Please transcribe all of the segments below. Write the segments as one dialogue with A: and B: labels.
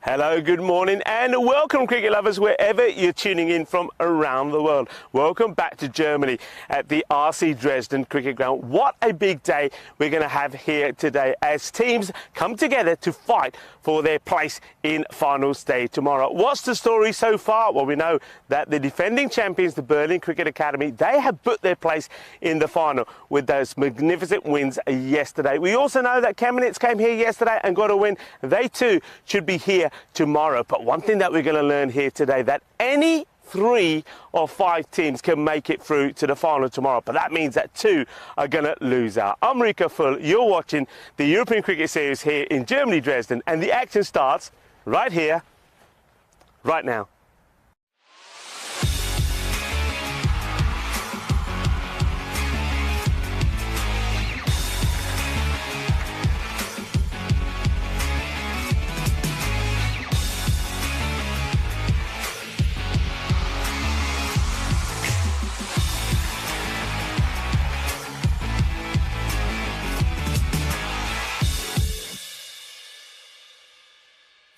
A: Hello, good morning and welcome cricket lovers wherever you're tuning in from around the world. Welcome back to Germany at the RC Dresden Cricket Ground. What a big day we're going to have here today as teams come together to fight for their place in finals day tomorrow. What's the story so far? Well, we know that the defending champions, the Berlin Cricket Academy, they have put their place in the final with those magnificent wins yesterday. We also know that Chemnitz came here yesterday and got a win. They too should be here tomorrow. But one thing that we're going to learn here today, that any 3 or 5 teams can make it through to the final tomorrow, but that means that 2 are going to lose out. I'm Rico Full. You're watching the European Cricket Series here in Germany, Dresden, and the action starts right here, right now.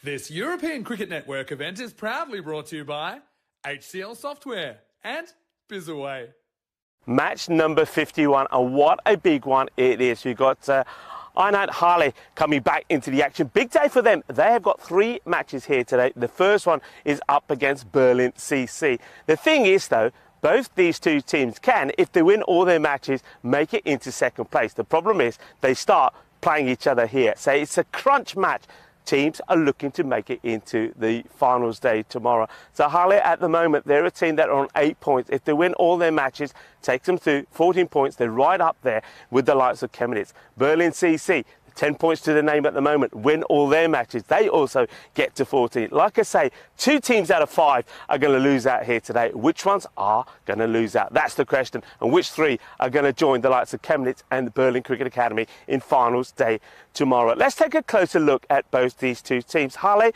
B: This European Cricket Network event is proudly brought to you by HCL Software and Bizaway.
A: Match number 51, and what a big one it is. We've got Einheit Halle coming back into the action. Big day for them. They have got 3 matches here today. The first one is up against Berlin CC. The thing is, though, both these 2 teams can, if they win all their matches, make it into second place. The problem is they start playing each other here. So it's a crunch match. Teams are looking to make it into the finals day tomorrow. So Halle at the moment, they're a team that are on 8 points. If they win all their matches, takes them to 14 points. They're right up there with the likes of Chemnitz. Berlin CC, 10 points to the name at the moment, win all their matches. They also get to 14. Like I say, 2 teams out of 5 are going to lose out here today. Which ones are going to lose out? That's the question. And which 3 are going to join the likes of Chemnitz and the Berlin Cricket Academy in finals day tomorrow? Let's take a closer look at both these 2 teams. Halle,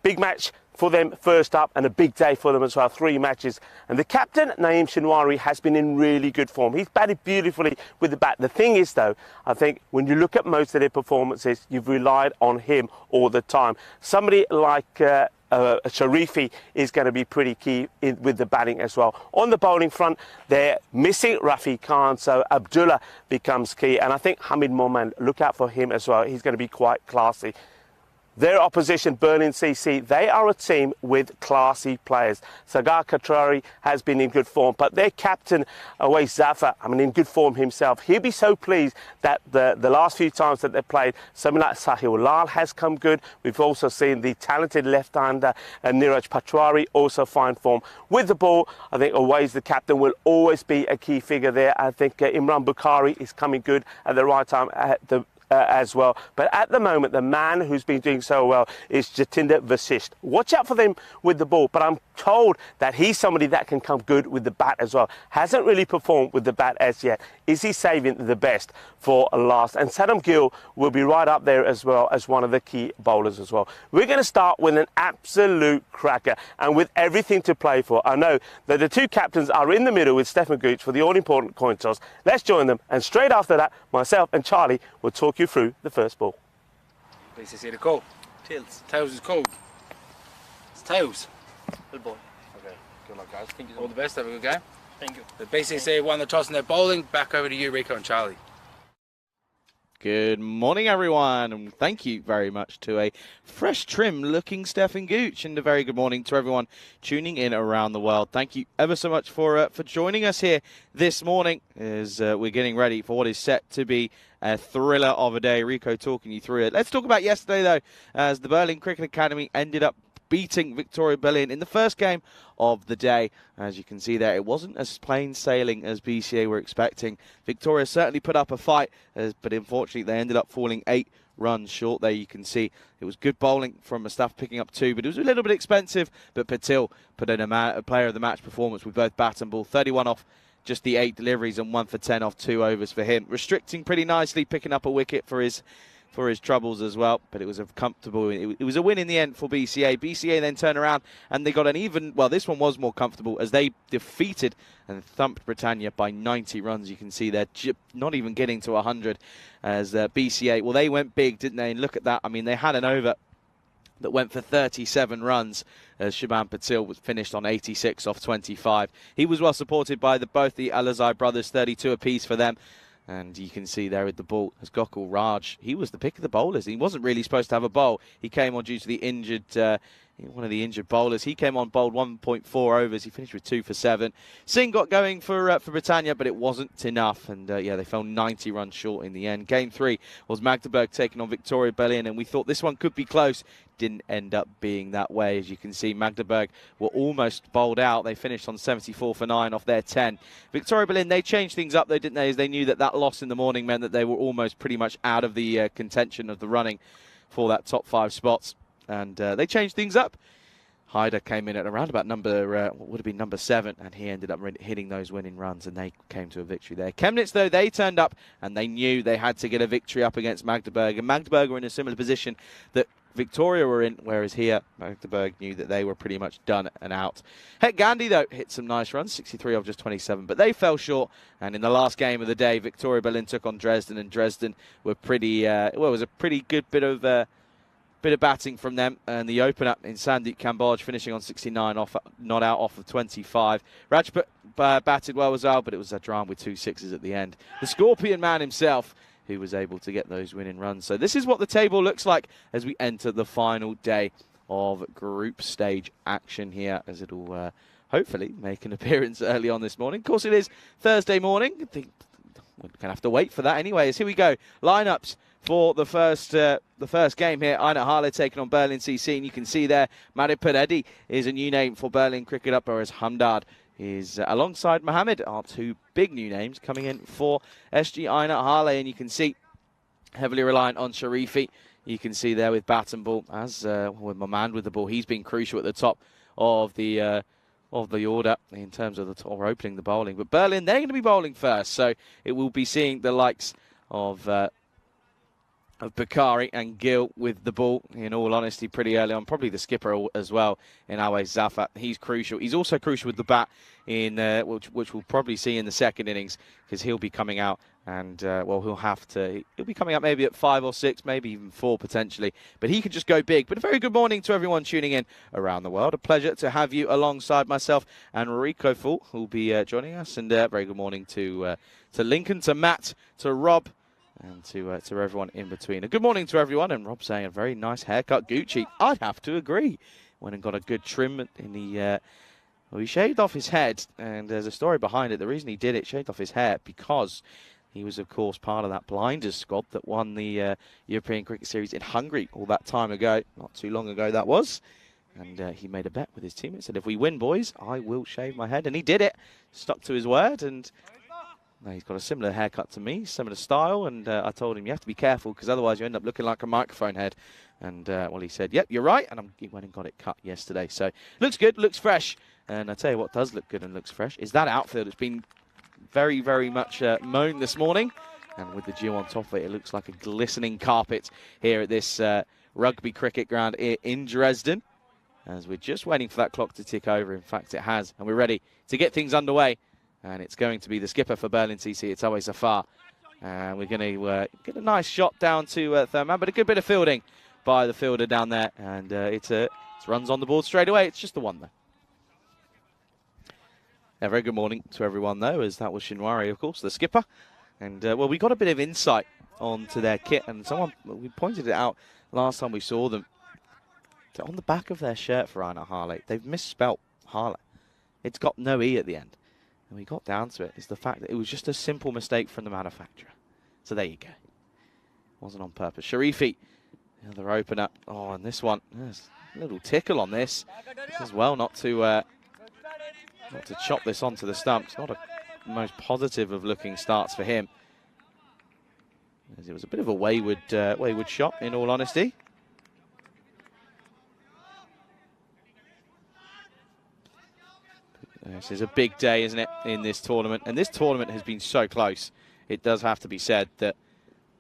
A: big match for them first up, and a big day for them as well. 3 matches, and the captain Naeem Shinwari has been in really good form. He's batted beautifully with the bat. The thing is, though, I think when you look at most of their performances, you've relied on him all the time. Somebody like Sharifi is going to be pretty key with the batting as well. On the bowling front, they're missing Rafi Khan, so Abdullah becomes key, and I think Hamid Moman, look out for him as well. He's going to be quite classy. Their opposition, Berlin CC, they are a team with classy players. Sagar Katrari has been in good form, but their captain, Awais Zafar, in good form himself. He'll be so pleased that the last few times that they played, something like Sahil Lal has come good. We've also seen the talented left-hander Niraj Patwari also find form. With the ball, I think Awais, the captain, will always be a key figure there. I think Imran Bukhari is coming good at the right time as well. But at the moment, the man who's been doing so well is Jatinder Vasisht. Watch out for them with the ball, but I'm told that he's somebody that can come good with the bat as well. Hasn't really performed with the bat as yet. Is he saving the best for last? And Saddam Gill will be right up there as well as one of the key bowlers as well. We're going to start with an absolute cracker and with everything to play for. I know that the 2 captains are in the middle with Stefan Gooch for the all-important coin toss. Let's join them, and straight after that, myself and Charlie will talk you through the first ball.
C: Please say the code.
D: Tails.
C: Tails is code. It's tails.
D: Good ball.
C: Okay, good luck, guys.
D: Thank you.
C: All the best. Have a good game.
D: Thank you.
C: They basically say won the toss and they're bowling. Back over to you, Rico and Charlie.
E: Good morning, everyone, and thank you very much to a fresh, trim-looking Stefan Gooch, and a very good morning to everyone tuning in around the world. Thank you ever so much for joining us here this morning as we're getting ready for what is set to be a thriller of a day. Rico talking you through it. Let's talk about yesterday, though, as the Berlin Cricket Academy ended up beating Victoria Berlin in the first game of the day. As you can see there, it wasn't as plain sailing as BCA were expecting. Victoria certainly put up a fight, but unfortunately they ended up falling 8 runs short. There you can see it was good bowling from Mustafa picking up 2, but it was a little bit expensive. But Patil put in a player of the match performance with both bat and ball. 31 off just the 8 deliveries and 1 for 10 off 2 overs for him. Restricting pretty nicely, picking up a wicket for his troubles as well, but it was a comfortable, it was a win in the end for BCA. BCA then turned around and they got an even, well, this one was more comfortable as they defeated and thumped Britannia by 90 runs. You can see they're not even getting to 100 as BCA, well, they went big, didn't they? And look at that. I mean, they had an over that went for 37 runs as Shaban Patil was finished on 86 off 25. He was well supported by both the Alizai brothers, 32 apiece for them. And you can see there with the ball as Gokul Raj, he was the pick of the bowlers. He wasn't really supposed to have a bowl. He came on due to the injured, one of the injured bowlers. He came on, bowled 1.4 overs. He finished with 2 for 7. Singh got going for Britannia, but it wasn't enough. And yeah, they fell 90 runs short in the end. Game 3 was Magdeburg taking on Victoria Berlin, and we thought this one could be close. Didn't end up being that way. As you can see, Magdeburg were almost bowled out. They finished on 74 for 9 off their 10. Victoria Berlin, they changed things up, though, didn't they? As they knew that loss in the morning meant that they were almost pretty much out of the contention of the running for that top 5 spots. And they changed things up. Haider came in at around about what would have been number 7, and he ended up hitting those winning runs, and they came to a victory there. Chemnitz, though, they turned up, and they knew they had to get a victory up against Magdeburg. And Magdeburg were in a similar position that Victoria were in, whereas here, Magdeburg knew that they were pretty much done and out. Het Gandhi, though, hit some nice runs, 63 of just 27, but they fell short. And in the last game of the day, Victoria Berlin took on Dresden, and Dresden were pretty, it was a pretty good bit of batting from them. And the opener in Sandeep Kamboj finishing on 69 off, not out off of 25. Rajput batted well as well, but it was a drama with 2 sixes at the end. The Scorpion man himself, who was able to get those winning runs. So this is what the table looks like as we enter the final day of group stage action here, as it'll hopefully make an appearance early on this morning. Of course, it is Thursday morning. I think we're going to have to wait for that anyway. As here we go. Lineups for the first game here. Einat Halle taking on Berlin CC, and you can see there Marit Peredi is a new name for Berlin Cricket Up, whereas Hamdard is alongside Mohammed are 2 big new names coming in for SG Einat Halle, and you can see heavily reliant on Sharifi. You can see there with bat and ball, as with Mohammed with the ball, he's been crucial at the top of the order in terms of or opening the bowling. But Berlin, they're going to be bowling first, so it will be seeing the likes of Bakari and Gill with the ball, in all honesty, pretty early on. Probably the skipper as well in Awais Zafat. He's crucial. He's also crucial with the bat, in which we'll probably see in the second innings, because he'll be coming out. And, he'll be coming out maybe at 5 or 6, maybe even 4 potentially. But he could just go big. But a very good morning to everyone tuning in around the world. A pleasure to have you alongside myself and Rico Full, who'll be joining us. And very good morning to Lincoln, to Matt, to Rob, and to everyone in between. A good morning to everyone. And Rob saying a very nice haircut, Gucci. I'd have to agree. Went and got a good trim in the... he shaved off his head, and there's a story behind it. The reason he did it, shaved off his hair, because he was, of course, part of that blinders squad that won the European Cricket Series in Hungary all that time ago. Not too long ago, that was. And he made a bet with his teammates, said, if we win, boys, I will shave my head. And he did it. Stuck to his word, and he's got a similar haircut to me, similar style. And I told him, you have to be careful, because otherwise you end up looking like a microphone head. And, he said, yep, you're right. And he went and got it cut yesterday. So, looks good, looks fresh. And I tell you what does look good and looks fresh is that outfield. It's been very, very much mown this morning. And with the dew on top of it, it looks like a glistening carpet here at this rugby cricket ground here in Dresden. As we're just waiting for that clock to tick over. In fact, it has. And we're ready to get things underway. And it's going to be the skipper for Berlin CC. It's Awais Zafar. And we're going to get a nice shot down to Thurman. But a good bit of fielding by the fielder down there. And it's runs on the board straight away. It's just the one, though. A very good morning to everyone, though, as that was Shinwari, of course, the skipper. And, we got a bit of insight onto their kit, and we pointed it out last time we saw them. On the back of their shirt for Einat Halle, they've misspelt Halle. It's got no E at the end. And we got down to it, is the fact that it was just a simple mistake from the manufacturer. So there you go. Wasn't on purpose. Sharifi, the other opener. Oh, and this one, there's a little tickle on this as well, not to chop this onto the stumps. Not a most positive of looking starts for him. As it was a bit of a wayward shot, in all honesty. This is a big day, isn't it, in this tournament? And this tournament has been so close. It does have to be said that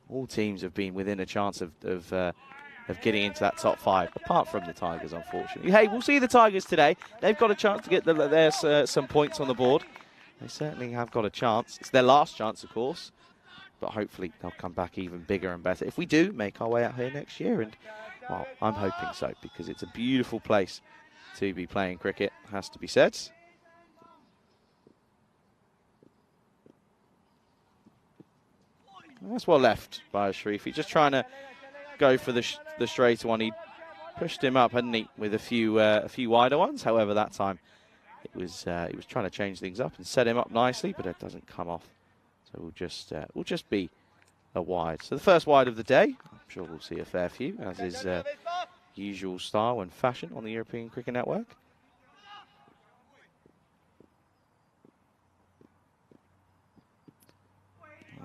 E: all teams have been within a chance of getting into that top 5, apart from the Tigers, unfortunately. Hey, we'll see the Tigers today. They've got a chance to get some points on the board. They certainly have got a chance. It's their last chance, of course. But hopefully they'll come back even bigger and better. If we do make our way out here next year, and Well, I'm hoping so, because it's a beautiful place to be playing cricket, has to be said. That's well left by Sharifi, just trying to go for the straight one. He pushed him up, hadn't he, with a few wider ones. However, that time he was trying to change things up and set him up nicely, but it doesn't come off. So we'll just be a wide. So the first wide of the day. I'm sure we'll see a fair few, as is usual style and fashion on the European Cricket Network.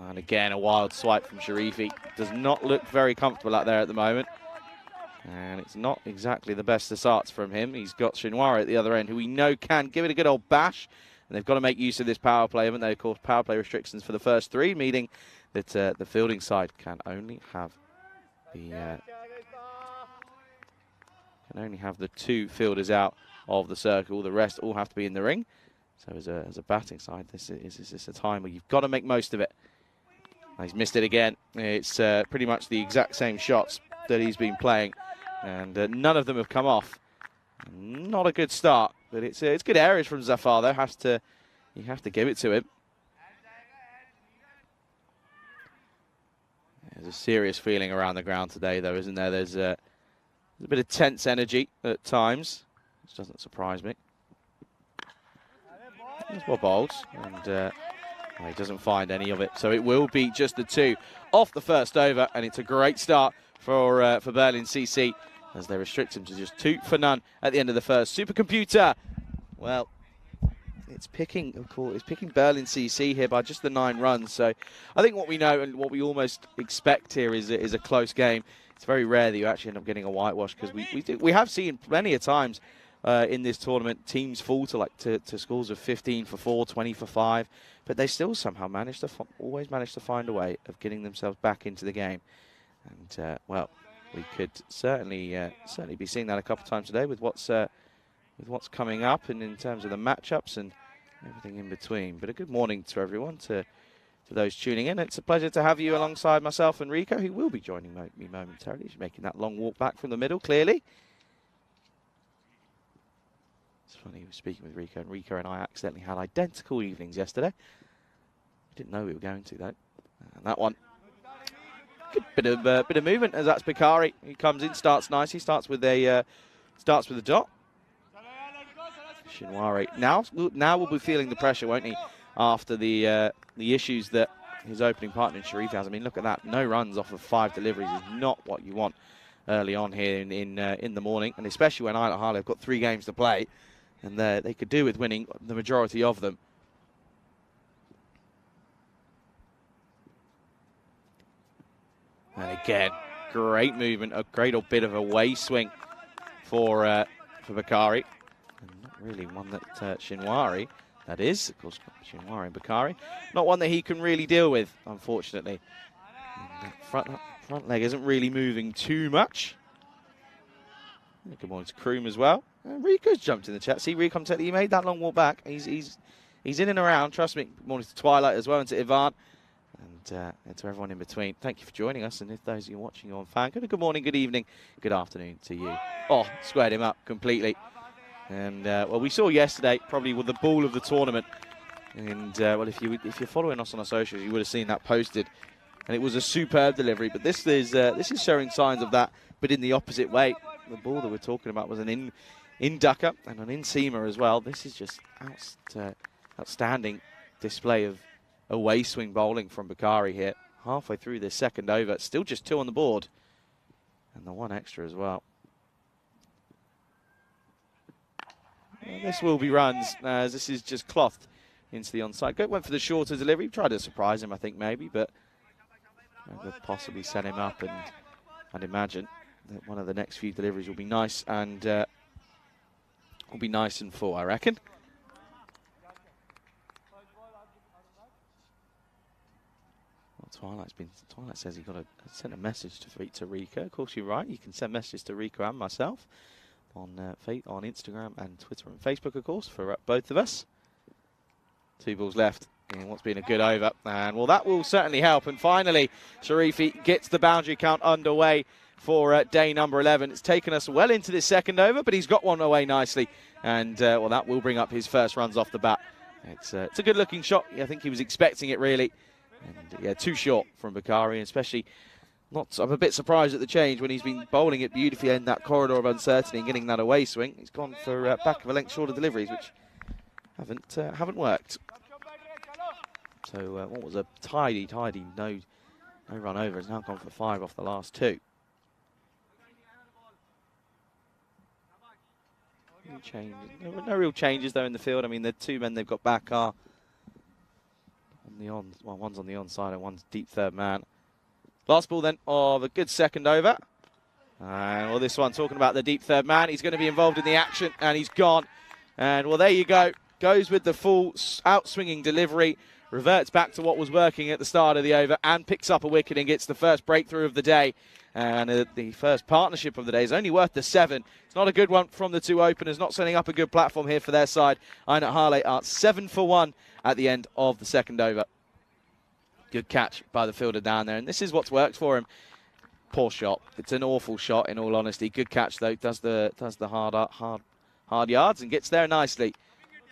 E: And again, a wild swipe from Sharifi. Does not look very comfortable out there at the moment. And it's not exactly the best of starts from him. He's got Shinwari at the other end, who we know can give it a good old bash. And they've got to make use of this power play, haven't they? Of course, power play restrictions for the first three, meaning that the fielding side can only have the two fielders out of the circle. The rest all have to be in the ring. So as a batting side, this is a time where you've got to make most of it. He's missed it again. It's pretty much the exact same shots that he's been playing, and none of them have come off. Not a good start, but it's good areas from Zafar though. You have to give it to him. There's a serious feeling around the ground today, though, isn't there? There's a bit of tense energy at times, which doesn't surprise me. There's Bob Bowles, and he doesn't find any of it, so it will be just the two off the first over, and it's a great start for Berlin CC as they restrict him to just 2 for none at the end of the first. Supercomputer, well, it's picking Berlin CC here by just the 9 runs. So I think what we know and what we almost expect here is a close game. It's very rare that you actually end up getting a whitewash, because we have seen plenty of times in this tournament teams fall to scores of 15 for 4, 20 for 5, but they still somehow always manage to find a way of getting themselves back into the game. And well, we could certainly be seeing that a couple of times today with what's coming up, and in terms of the matchups and everything in between. But a good morning to everyone, to those tuning in. It's a pleasure to have you alongside myself and Rico, who will be joining me momentarily. He's making that long walk back from the middle, clearly. It's funny, we were speaking with Rico, and Rico and I accidentally had identical evenings yesterday. We didn't know we were going to, though. And that one, good bit of movement, as that's Bakari. He comes in, starts nice. He starts with a dot. Shinwari now will be feeling the pressure, won't he? After the issues that his opening partner in Sharif has. I mean, look at that. No runs off of 5 deliveries is not what you want early on here in the morning, and especially when Isla Harley have got 3 games to play, and they could do with winning the majority of them. And again, great movement, a great old bit of a way swing for Bakari. And not really one that Shinwari, that is, of course, Shinwari and Bakari, not one that he can really deal with, unfortunately. And that front leg isn't really moving too much. Good morning to Kroom as well. And Rico's jumped in the chat. See, Rico, he made that long walk back. He's in and around, trust me. Good morning to Twilight as well, and to Ivan. And to everyone in between, thank you for joining us. And if those of you watching on fan, good morning, good evening, good afternoon to you. Oh, squared him up completely. And well, we saw yesterday probably with the ball of the tournament. And well, if you're following us on our socials, you would have seen that posted. And it was a superb delivery. But this is showing signs of that, but in the opposite way. The ball that we're talking about was an in-ducker and an in-seamer as well. This is just outstanding display of away swing bowling from Bakari here. Halfway through this second over, still just 2 on the board. And the 1 extra as well. Well, this will be runs, as this is just clothed into the onside. Went for the shorter delivery, tried to surprise him, I think, maybe, but could possibly set him up, and I'd imagine that one of the next few deliveries will be nice and full, I reckon. Twilight says he sent a message to Rico. Of course, you're right. You can send messages to Rico and myself on Instagram and Twitter and Facebook, of course, for both of us. 2 balls left in what's been a good over, and well, that will certainly help. And finally, Sharifi gets the boundary count underway for day number 11. It's taken us well into this second over, but he's got one away nicely. And, well, that will bring up his first runs off the bat. It's a good-looking shot. I think he was expecting it, really. And, yeah, too short from Bakari, especially I'm a bit surprised at the change when he's been bowling it beautifully in that corridor of uncertainty and getting that away swing. He's gone for back of a length shorter deliveries, which haven't worked. So what was a tidy no run over. Has now gone for 5 off the last 2. No real changes though in the field. I mean, the 2 men they've got back are one's on the onside and one's deep third man. Last ball then of a good second over. And well, this one talking about the deep third man. He's going to be involved in the action and he's gone. And well, there you go. Goes with the full out-swinging delivery. Reverts back to what was working at the start of the over and picks up a wicket and gets the first breakthrough of the day. And the first partnership of the day is only worth the 7. It's not a good one from the 2 openers, not setting up a good platform here for their side. Ainat Hale are 7 for 1 at the end of the second over. Good catch by the fielder down there, and this is what's worked for him. Poor shot. It's an awful shot, in all honesty. Good catch, though. Does the hard yards and gets there nicely.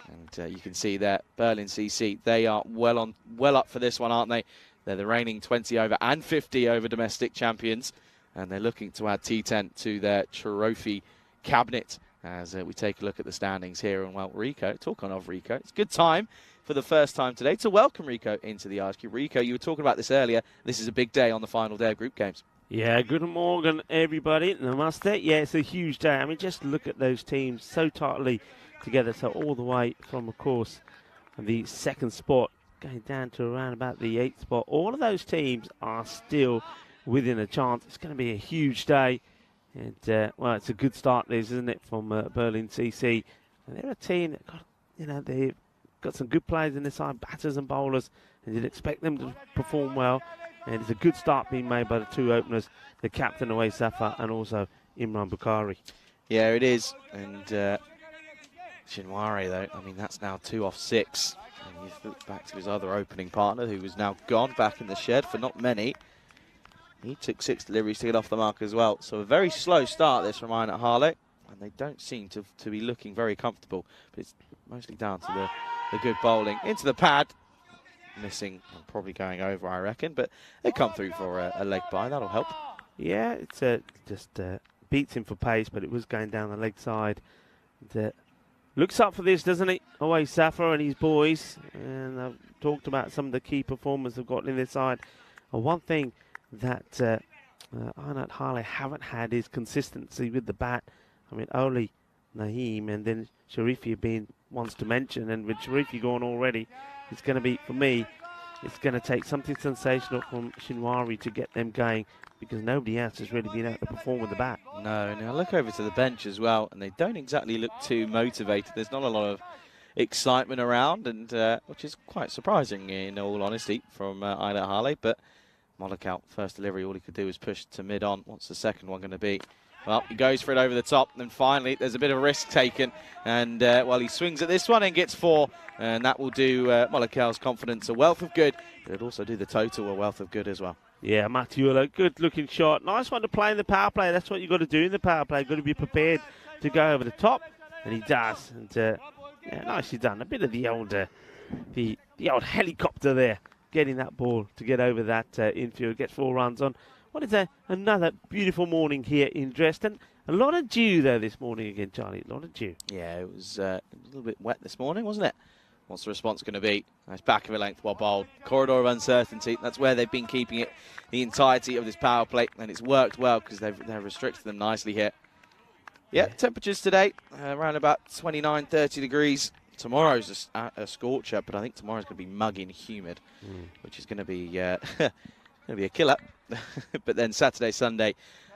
E: And you can see there, Berlin CC, they are well up for this one, aren't they? They're the reigning 20 over and 50 over domestic champions. And they're looking to add T10 to their trophy cabinet as we take a look at the standings here. And, well, Rico, talking of Rico, it's a good time for the first time today to welcome Rico into the RSQ. Rico, you were talking about this earlier. This is a big day on the final day of group games.
A: Yeah, good morning, everybody. Namaste. Yeah, it's a huge day. I mean, just look at those teams so tightly together. So all the way from, of course, the 2nd spot going down to around about the 8th spot. All of those teams are still within a chance. It's going to be a huge day. And, well, it's a good start, this, isn't it, from Berlin CC. And they're a team that got, they've got some good players in the side, batters and bowlers, and you'd expect them to perform well. And it's a good start being made by the 2 openers, the captain Awais Safar and also Imran Bukhari.
E: Yeah, it is. And Shinwari, though, I mean, that's now 2 off 6. And you look back to his other opening partner, who was now gone back in the shed for not many. He took 6 deliveries to get off the mark as well. So a very slow start this from Ainat Hale. And they don't seem to be looking very comfortable. But it's mostly down to the good bowling. Into the pad. Missing and probably going over, I reckon. But they come through for a leg bye. That'll help.
A: Yeah, it's just beats him for pace, but it was going down the leg side. And, looks up for this, doesn't he? Awais Safar and his boys. And I've talked about some of the key performers they've got in this side. And one thing that Ainat Hale haven't had is consistency with the bat. I mean, only Naeem and then Sharifi have been ones to mention. And with Sharifi gone already, it's going to be, for me, it's going to take something sensational from Shinwari to get them going, because nobody else has really been able to perform with the bat.
E: No, now look over to the bench as well, and they don't exactly look too motivated. There's not a lot of excitement around, and which is quite surprising in all honesty from Ainat Hale. But Moloch out, first delivery, all he could do was push to mid-on. What's the second one going to be? Well, he goes for it over the top, and then finally there's a bit of risk taken, and well, he swings at this one and gets 4, and that will do Molochel's confidence a wealth of good, but it'll also do the total a wealth of good as well.
A: Yeah, Matiula, good looking shot. Nice one to play in the power play. That's what you've got to do in the power play. You've got to be prepared to go over the top, and he does. And yeah, nicely done. A bit of the old helicopter there, getting that ball to get over that infield. Gets 4 runs on. What is another beautiful morning here in Dresden. A lot of dew though this morning again, Charlie. A lot of dew.
E: Yeah, it was a little bit wet this morning, wasn't it? What's the response going to be? Nice back of a length, well bowled. Corridor of uncertainty. That's where they've been keeping it the entirety of this power play, and it's worked well because they've restricted them nicely here. Yeah, temperatures today around about 29, 30 degrees. Tomorrow's a scorcher, but I think tomorrow's going to be muggy and humid, which is going to be a killer. But then Saturday, Sunday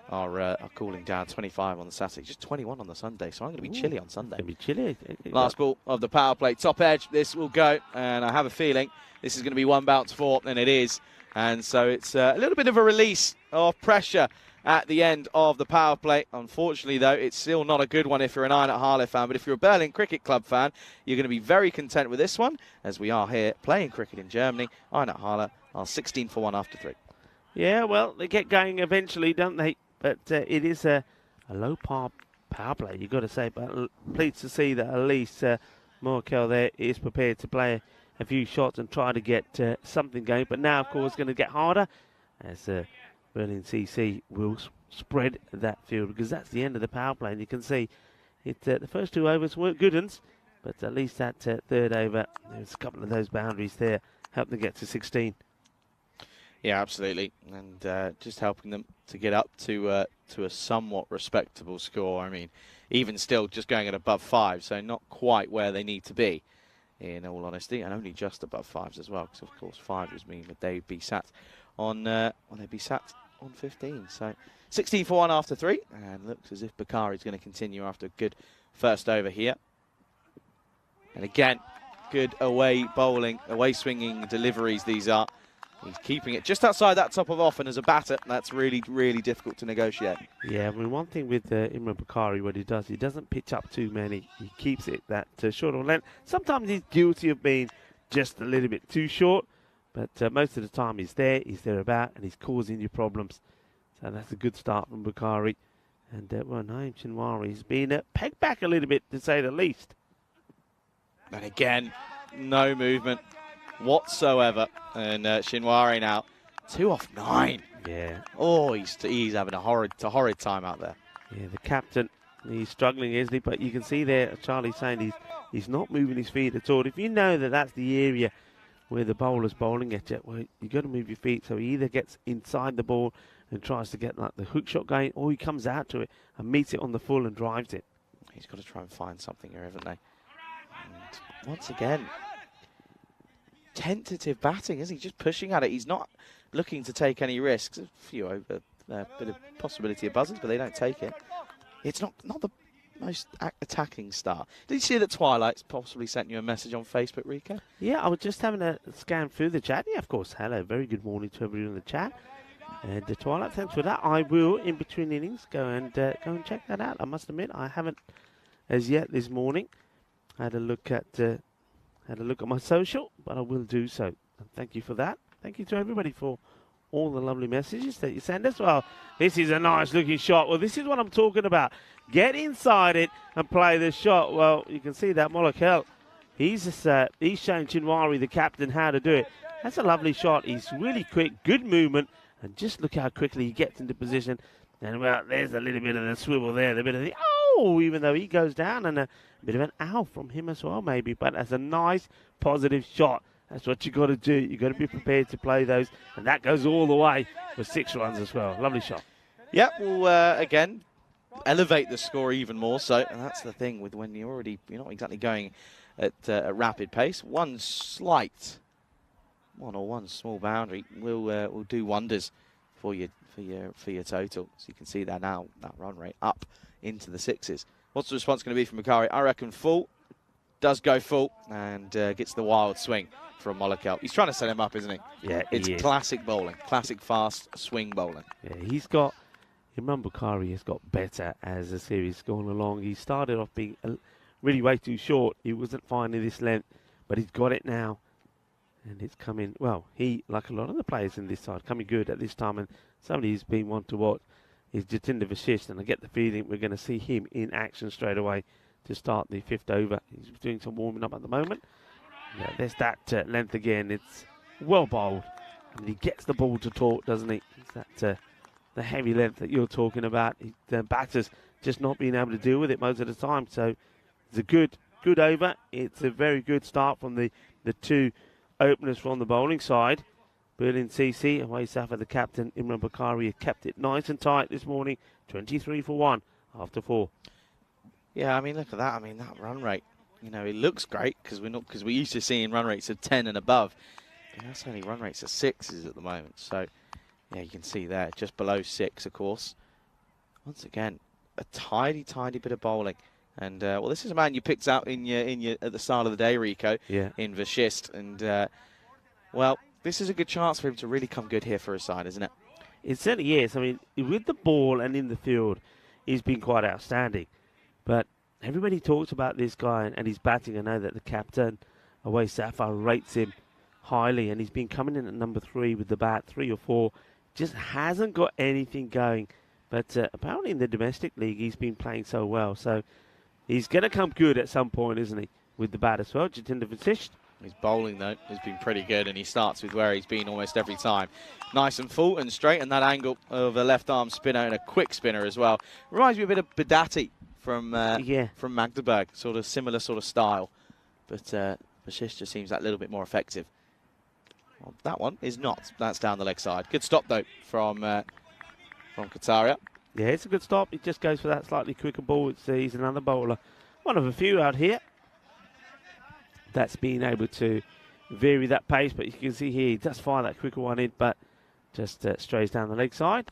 E: are cooling down. 25 on the Saturday, just 21 on the Sunday. So I'm going to be chilly on Sunday.
A: It's going to be chilly.
E: Last ball of the power play, top edge. This will go, and I have a feeling this is going to be 1 bounce 4, and it is. And so it's a little bit of a release of pressure at the end of the power play. Unfortunately, though, it's still not a good one if you're an Ainat Hale fan. But if you're a Berlin Cricket Club fan, you're going to be very content with this one, as we are here playing cricket in Germany. Ainat Hale are 16 for 1 after 3.
A: Yeah, well, they get going eventually, don't they? but it is a low power play, you've got to say. But pleased to see that at least Morkel there is prepared to play a few shots and try to get something going. But now, of course, it's going to get harder as Berlin CC will spread that field, because that's the end of the power play. And you can see it. The first 2 overs weren't good ones, but at least that third over, there's a couple of those boundaries there, helped them get to 16.
E: Yeah, absolutely, and just helping them to get up to a somewhat respectable score. I mean, even still, just going at above 5, so not quite where they need to be, in all honesty, and only just above 5s as well, because of course 5 would mean that they'd be sat on they'd be sat on 15. So 16 for 1 after 3, and looks as if Bakari's going to continue after a good first over here. And again, good away bowling, away swinging deliveries these are. He's keeping it just outside that top of off, and as a batter, that's really, really difficult to negotiate.
A: Yeah, I mean, one thing with Imran Bakari, what he doesn't pitch up too many. He keeps it that short of length. Sometimes he's guilty of being just a little bit too short, but most of the time he's there about, and he's causing you problems. So that's a good start from Bakari. And, well, Naeem Shinwari's been pegged back a little bit, to say the least.
E: And again, no movement whatsoever, and Shinwari now 2 off 9.
A: Yeah.
E: Oh, he's having a horrid time out there.
A: Yeah, the captain, he's struggling, isn't he? But you can see there, Charlie saying he's not moving his feet at all. If you know that that's the area where the bowler's bowling at you, well, you got to move your feet. So he either gets inside the ball and tries to get like the hook shot going, or he comes out to it and meets it on the full and drives it.
E: He's got to try and find something here, haven't they? And once again, tentative batting, isn't he? Just pushing at it. He's not looking to take any risks. A few over, a bit of possibility of buzzers, but they don't take it. It's not the most attacking start. Did you see that Twilight's possibly sent you a message on Facebook, Rico?
A: Yeah, I was just having a scan through the chat. Yeah, of course. Hello, very good morning to everyone in the chat. And Twilight, thanks for that. I will, in between innings, go and check that out. I must admit, I haven't as yet this morning had a look at my social, but I will do so. And thank you for that. Thank you to everybody for all the lovely messages that you send us. Well, this is a nice looking shot. Well, this is what I'm talking about. Get inside it and play the shot. Well, you can see that Molokel, he's shown Shinwari, the captain, how to do it. That's a lovely shot. He's really quick, good movement, and just look how quickly he gets into position. And, well, there's a little bit of the swivel there, a bit of the even though he goes down, and a bit of an ow from him as well, maybe. But that's a nice, positive shot. That's what you got to do. You got to be prepared to play those, and that goes all the way for 6 runs as well. Lovely shot.
E: Yeah, well, again, elevate the score even more so, and that's the thing with when you're not exactly going at a rapid pace. One small boundary will do wonders for your total. So you can see that now, that run rate up into the 6s. What's the response going to be from Bakari? I reckon full. Does go full and gets the wild swing from Molokel. He's trying to set him up, isn't he?
A: Yeah,
E: it's classic bowling, classic fast swing bowling.
A: Yeah, Imran Bakari has got better as the series gone along. He started off being really way too short. He wasn't finding this length, but he's got it now. And it's coming, well, he, like a lot of the players in this side, coming good at this time. And somebody who's been one to watch is Jatinder Vashisht, and I get the feeling we're going to see him in action straight away to start the 5th over. He's doing some warming up at the moment. Yeah, there's that length again. It's well bowled. And he gets the ball to talk, doesn't he? It's that the heavy length that you're talking about. The batter's just not being able to deal with it most of the time. So it's a good over. It's a very good start from the 2 openers from the bowling side. Berlin CC, away Safa, the captain, Imran Bakari, have kept it nice and tight this morning. 23 for 1 after 4.
E: Yeah, I mean, look at that. I mean, that run rate, it looks great because we're used to seeing run rates of 10 and above. But that's only run rates of 6s at the moment. So, yeah, you can see there, just below 6, of course. Once again, a tidy bit of bowling. And, well, this is a man you picked out in your at the start of the day, Rico, in Vashisht. And, well, this is a good chance for him to really come good here for his side, isn't it?
A: It certainly is. I mean, with the ball and in the field, he's been quite outstanding. But everybody talks about this guy and his batting. I know that the captain, Away Safar, rates him highly, and he's been coming in at number 3 with the bat, 3 or 4. Just hasn't got anything going But apparently in the domestic league, he's been playing so well. So he's going to come good at some point, isn't he, with the bat as well. Jatinder Vasisht.
E: His bowling, though, has been pretty good, and he starts with where he's been almost every time. Nice and full and straight, and that angle of a left-arm spinner and a quick spinner as well. Reminds me a bit of Badati from Magdeburg, sort of similar sort of style. But Vasisht just seems that little bit more effective. Well, that one is not. That's down the leg side. Good stop, though, from Kataria.
A: Yeah, it's a good stop. He just goes for that slightly quicker ball. He's another bowler. One of a few out here that's been able to vary that pace. But you can see here, he does fire that quicker one in, but just strays down the leg side.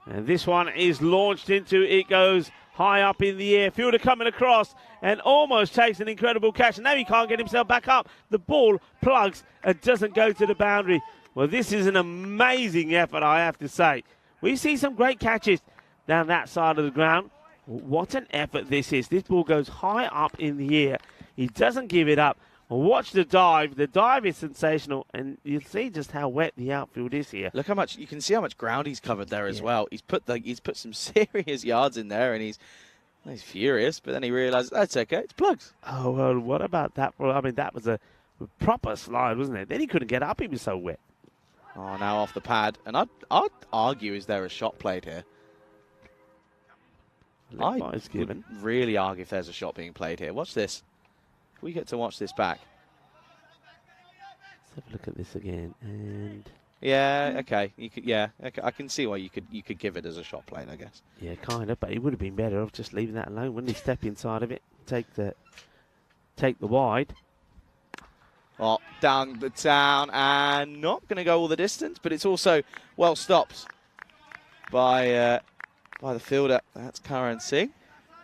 A: And this one is launched into, it goes high up in the air. Fielder coming across and almost takes an incredible catch. And now he can't get himself back up. The ball plugs and doesn't go to the boundary. Well, this is an amazing effort, I have to say. We see some great catches down that side of the ground. What an effort this is. This ball goes high up in the air. He doesn't give it up. Watch the dive. The dive is sensational, and you'll see just how wet the outfield is here.
E: Look how much, you can see how much ground he's covered there as well. He's put some serious yards in there, and he's furious, but then he realises, that's okay, it's plugs.
A: Oh, well, what about that? Well, I mean, that was a proper slide, wasn't it? Then he couldn't get up, he was so wet.
E: Oh, now off the pad, and I'd argue, is there a shot played here? I would really argue if there's a shot being played here. Watch this. We get to watch this back.
A: Let's have a look at this again. And
E: yeah, okay. Okay, I can see why you could give it as a shot played, I guess.
A: Yeah, kind of. But he would have been better off just leaving that alone, wouldn't he? Step inside of it, take the wide.
E: Oh, down the town, and not going to go all the distance, but it's also well stopped by the fielder. That's Karan Singh,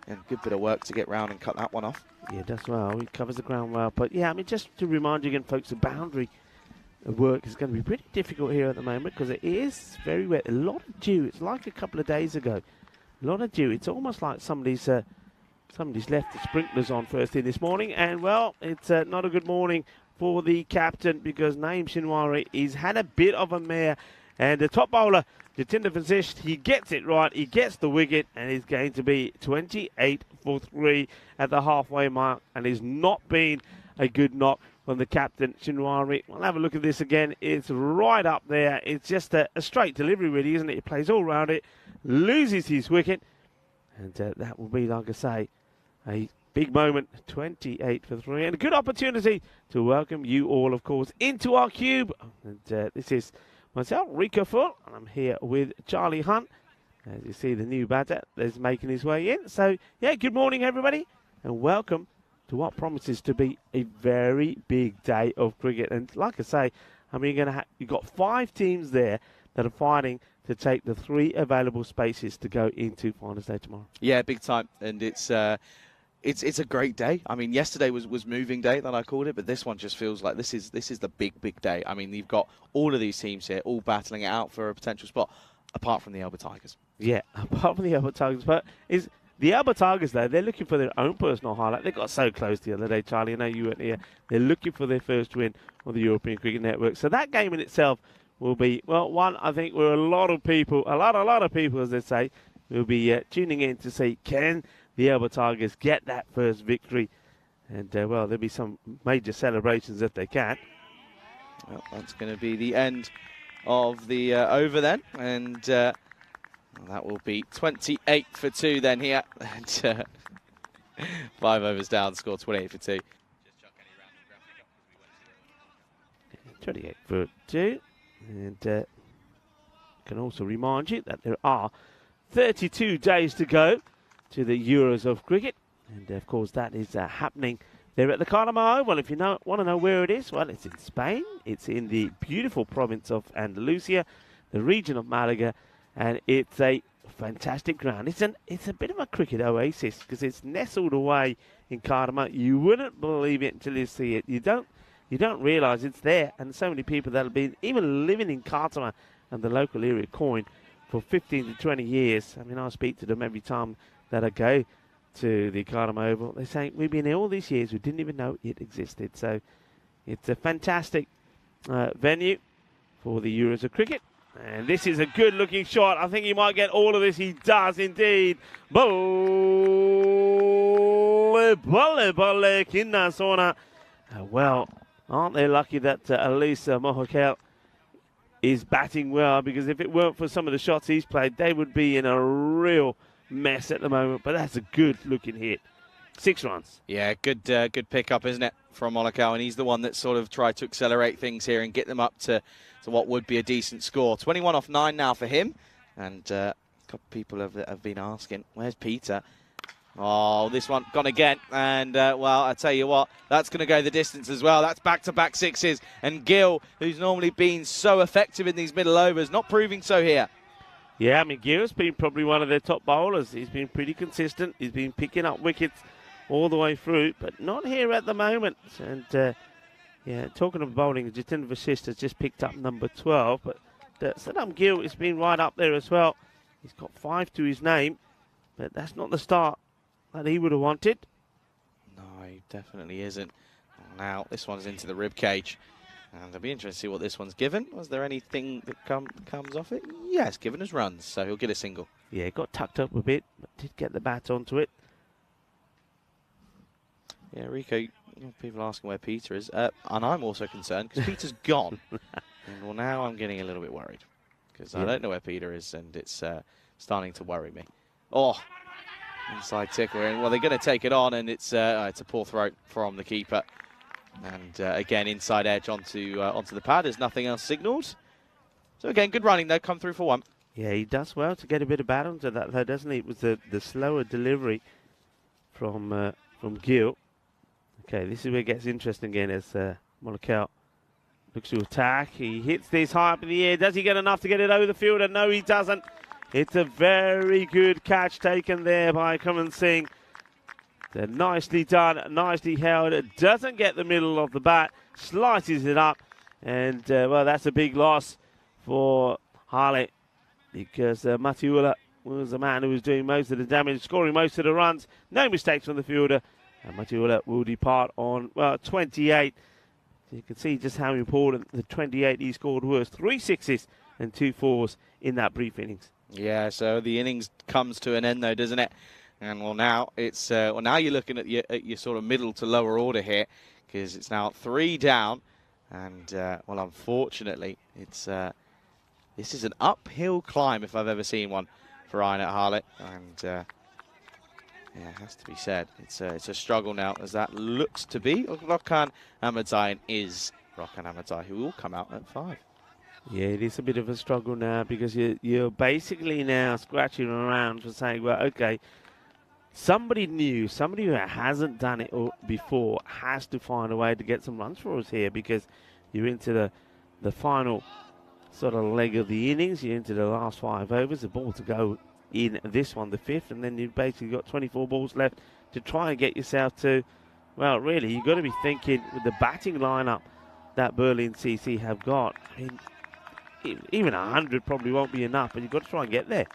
E: and good bit of work to get round and cut that one off.
A: Yeah, does well. He covers the ground well. But yeah, I mean, just to remind you again, folks, the boundary work is going to be pretty difficult here at the moment because it is very wet. A lot of dew. It's like a couple of days ago. A lot of dew. It's almost like somebody's left the sprinklers on first thing this morning. And, well, it's not a good morning for the captain because Naeem Shinwari, he's had a bit of a mare. And the top bowler, Jatinder Vasisht, he gets it right. He gets the wicket, and he's going to be 28 for 3 at the halfway mark. And it's not been a good knock from the captain, Shinwari. We'll have a look at this again. It's right up there. It's just a straight delivery, really, isn't it? He plays all round it, loses his wicket. And that will be, like I say, a big moment, 28 for 3. And a good opportunity to welcome you all, of course, into our cube. And this is myself, Rico Full, and I'm here with Charlie Hunt. As you see, the new batter is making his way in. So, yeah, good morning, everybody, and welcome to what promises to be a very big day of cricket. And like I say, I mean, you've got 5 teams there that are fighting to take the 3 available spaces to go into finals day tomorrow.
E: Yeah, big time, and it's a great day. I mean, yesterday was moving day that I called it, but this one just feels like this is the big day. I mean, you've got all of these teams here, all battling it out for a potential spot, apart from the Alba Tigers. Yeah,
A: apart from the Alba Tigers, but the Alba Tigers, though, they're looking for their own personal highlight. They got so close the other day, Charlie. I know you weren't here. They're looking for their first win on the European Cricket Network. So that game in itself will be, well, one, I think, where a lot of people, as they say, will be tuning in to see, can the Alba Tigers get that first victory? And, well, there'll be some major celebrations if they can.
E: Well, that's going to be the end of the over then. And that will be 28 for 2 then here. And 5 overs down, score 28 for 2.
A: 28 for 2. And can also remind you that there are 32 days to go to the Euros of Cricket. And, of course, that is happening there at the Carnaval. Well, if you want to know where it is, well, it's in Spain. It's in the beautiful province of Andalusia, the region of Malaga, and it's a fantastic ground. It's a bit of a cricket oasis because it's nestled away in Carnaval. You wouldn't believe it until you see it. You don't realise it's there, and so many people that have been even living in Cartama and the local area coin for 15 to 20 years. I mean, I speak to them every time that I go to the Cartama Oval. They're saying, we've been here all these years, we didn't even know it existed. So it's a fantastic venue for the Euros of Cricket. And this is a good-looking shot. I think he might get all of this. He does indeed. Well, aren't they lucky that Elisa Mohokel is batting well, because if it weren't for some of the shots he's played, they would be in a real mess at the moment. But that's a good-looking hit. 6 runs.
E: Yeah, good pickup, isn't it, from Monaco? And he's the one that sort of tried to accelerate things here and get them up to what would be a decent score. 21 off 9 now for him. And a couple of people have been asking, where's Peter? Oh, this one gone again. And, well, I tell you what, that's going to go the distance as well. That's back-to-back sixes. And Gill, who's normally been so effective in these middle overs, not proving so here.
A: Yeah, I mean, Gill's been probably one of their top bowlers. He's been pretty consistent. He's been picking up wickets all the way through, but not here at the moment. And, yeah, talking of bowling, Jiten Vasist has just picked up number 12, but Saddam Gill has been right up there as well. He's got 5 to his name, but that's not the start that he would have wanted.
E: No, he definitely isn't. Now, this one's into the rib cage. And I'll be interested to see what this one's given. Was there anything that comes off it? Yes, given us runs, so he'll get a single.
A: Yeah, it got tucked up a bit, but did get the bat onto it.
E: Yeah, Rico, people asking where Peter is. And I'm also concerned because Peter's gone. And, well, now I'm getting a little bit worried because I don't know where Peter is, and it's starting to worry me. Oh, inside tickle. And, well, they're going to take it on, and it's a poor throw from the keeper. And, again, inside edge onto the pad. There's nothing else signalled. So, again, good running, though. Come through for 1.
A: Yeah, he does well to get a bit of bat onto that, though, doesn't he? It was the slower delivery from Gill. Okay, this is where it gets interesting again as Monaco looks to attack. He hits this high up in the air. Does he get enough to get it over the fielder? No, he doesn't. It's a very good catch taken there by Karan Singh. Nicely done, nicely held. It doesn't get the middle of the bat, slices it up. And, well, that's a big loss for Harley because Matiula was the man who was doing most of the damage, scoring most of the runs. No mistakes from the fielder. And Matiula will depart on, well, 28. So you can see just how important the 28 he scored was. 3 sixes and 2 fours in that brief innings.
E: Yeah, so the innings comes to an end, though, doesn't it? And, well, now it's now you're looking at your sort of middle to lower order here because it's now 3 down. And, well, unfortunately, it's this is an uphill climb if I've ever seen one for Ryan at Harlett. And, yeah, it has to be said. It's a struggle now, as that looks to be. Rokhan Ahmadzai is Rokhan Ahmadzai, who will come out at 5.
A: Yeah, it is a bit of a struggle now because you're basically now scratching around for saying, well, okay, somebody new, somebody who hasn't done it before has to find a way to get some runs for us here because you're into the final sort of leg of the innings. You're into the last 5 overs, the ball to go in this one, the 5th, and then you've basically got 24 balls left to try and get yourself to, well, really, you've got to be thinking with the batting lineup that Berlin CC have got. I mean, even 100 probably won't be enough, but you've got to try and get there.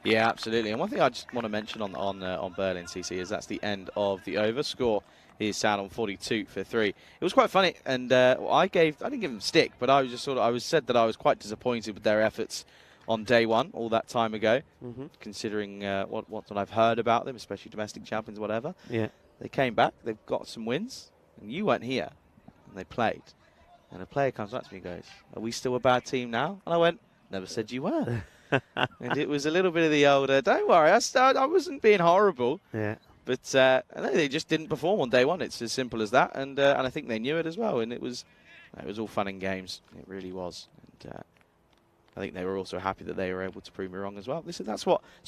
A: Yeah,
E: absolutely. And one thing I just want to mention on Berlin CC is that's the end of the over. Score is sound on 42 for 3. It was quite funny, and I didn't give them stick, but I was just said that I was quite disappointed with their efforts on day 1 all that time ago, considering what I've heard about them, especially domestic champions, whatever.
A: Yeah,
E: they came back, they've got some wins, and you weren't here, and they played. And a player comes up to me and goes, "Are we still a bad team now?" And I went, "Never said you were." And it was a little bit of the old, don't worry, I wasn't being horrible.
A: Yeah.
E: But they just didn't perform on day 1. It's as simple as that, and I think they knew it as well. And it was all fun and games. It really was. And I think they were also happy that they were able to prove me wrong as well. It's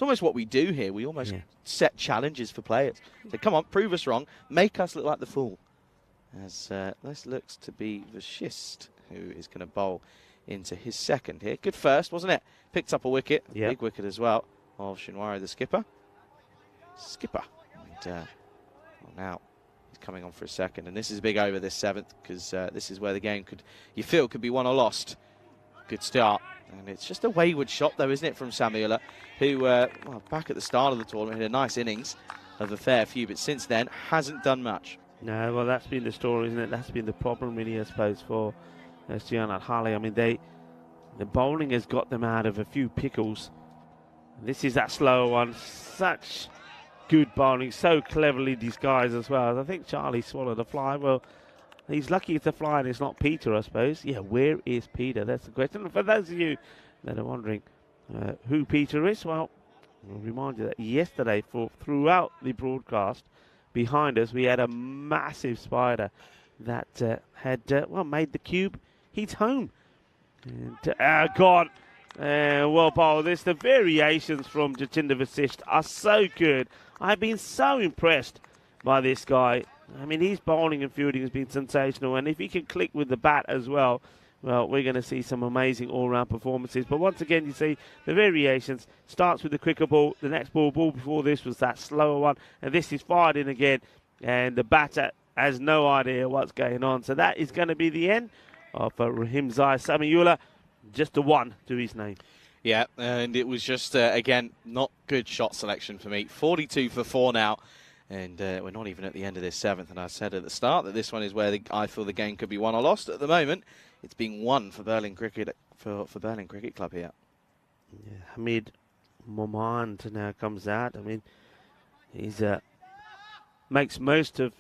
E: almost what we do here. We almost set challenges for players. So come on, prove us wrong, make us look like the fool. As this looks to be Vashist, who is going to bowl into his 2nd here. Good first, wasn't it? Picked up a wicket, big wicket as well, of Shinwari, the skipper. And well, now he's coming on for a 2nd, and this is a big over, this 7th, because this is where the game could be won or lost. Good start. And it's just a wayward shot, though, isn't it, from Samuela, who, well, back at the start of the tournament, had a nice innings of a fair few, but since then hasn't done much.
A: No, well, that's been the story, isn't it? That's been the problem, really, I suppose, for Stian at Harley. I mean, The bowling has got them out of a few pickles. This is that slower one. Such good bowling, so cleverly disguised as well. I think Charlie swallowed a fly. Well, he's lucky it's a fly and it's not Peter, I suppose. Yeah, where is Peter? That's the question. And for those of you that are wondering who Peter is, well, I'll remind you that yesterday, throughout the broadcast, behind us, we had a massive spider that had made the cube his home. And God, well, Paul, the variations from Jatinder Vasisht are so good. I've been so impressed by this guy. I mean, his bowling and fielding has been sensational, and if he can click with the bat as well, we're going to see some amazing all-round performances. But once again, you see the variations. Starts with the quicker ball. The next ball before this was that slower one, and this is fired in again, and the batter has no idea what's going on. So that is going to be the end of Rahim Zai Samiullah, just a 1 to his name.
E: Yeah, and it was just, again, not good shot selection for me. 42 for 4 now, and we're not even at the end of this 7th. And I said at the start that this one is where I feel the game could be won or lost. At the moment, it's being won for Berlin Cricket for Berlin Cricket Club here.
A: Yeah, Hamid Momand now comes out. I mean, he's makes most of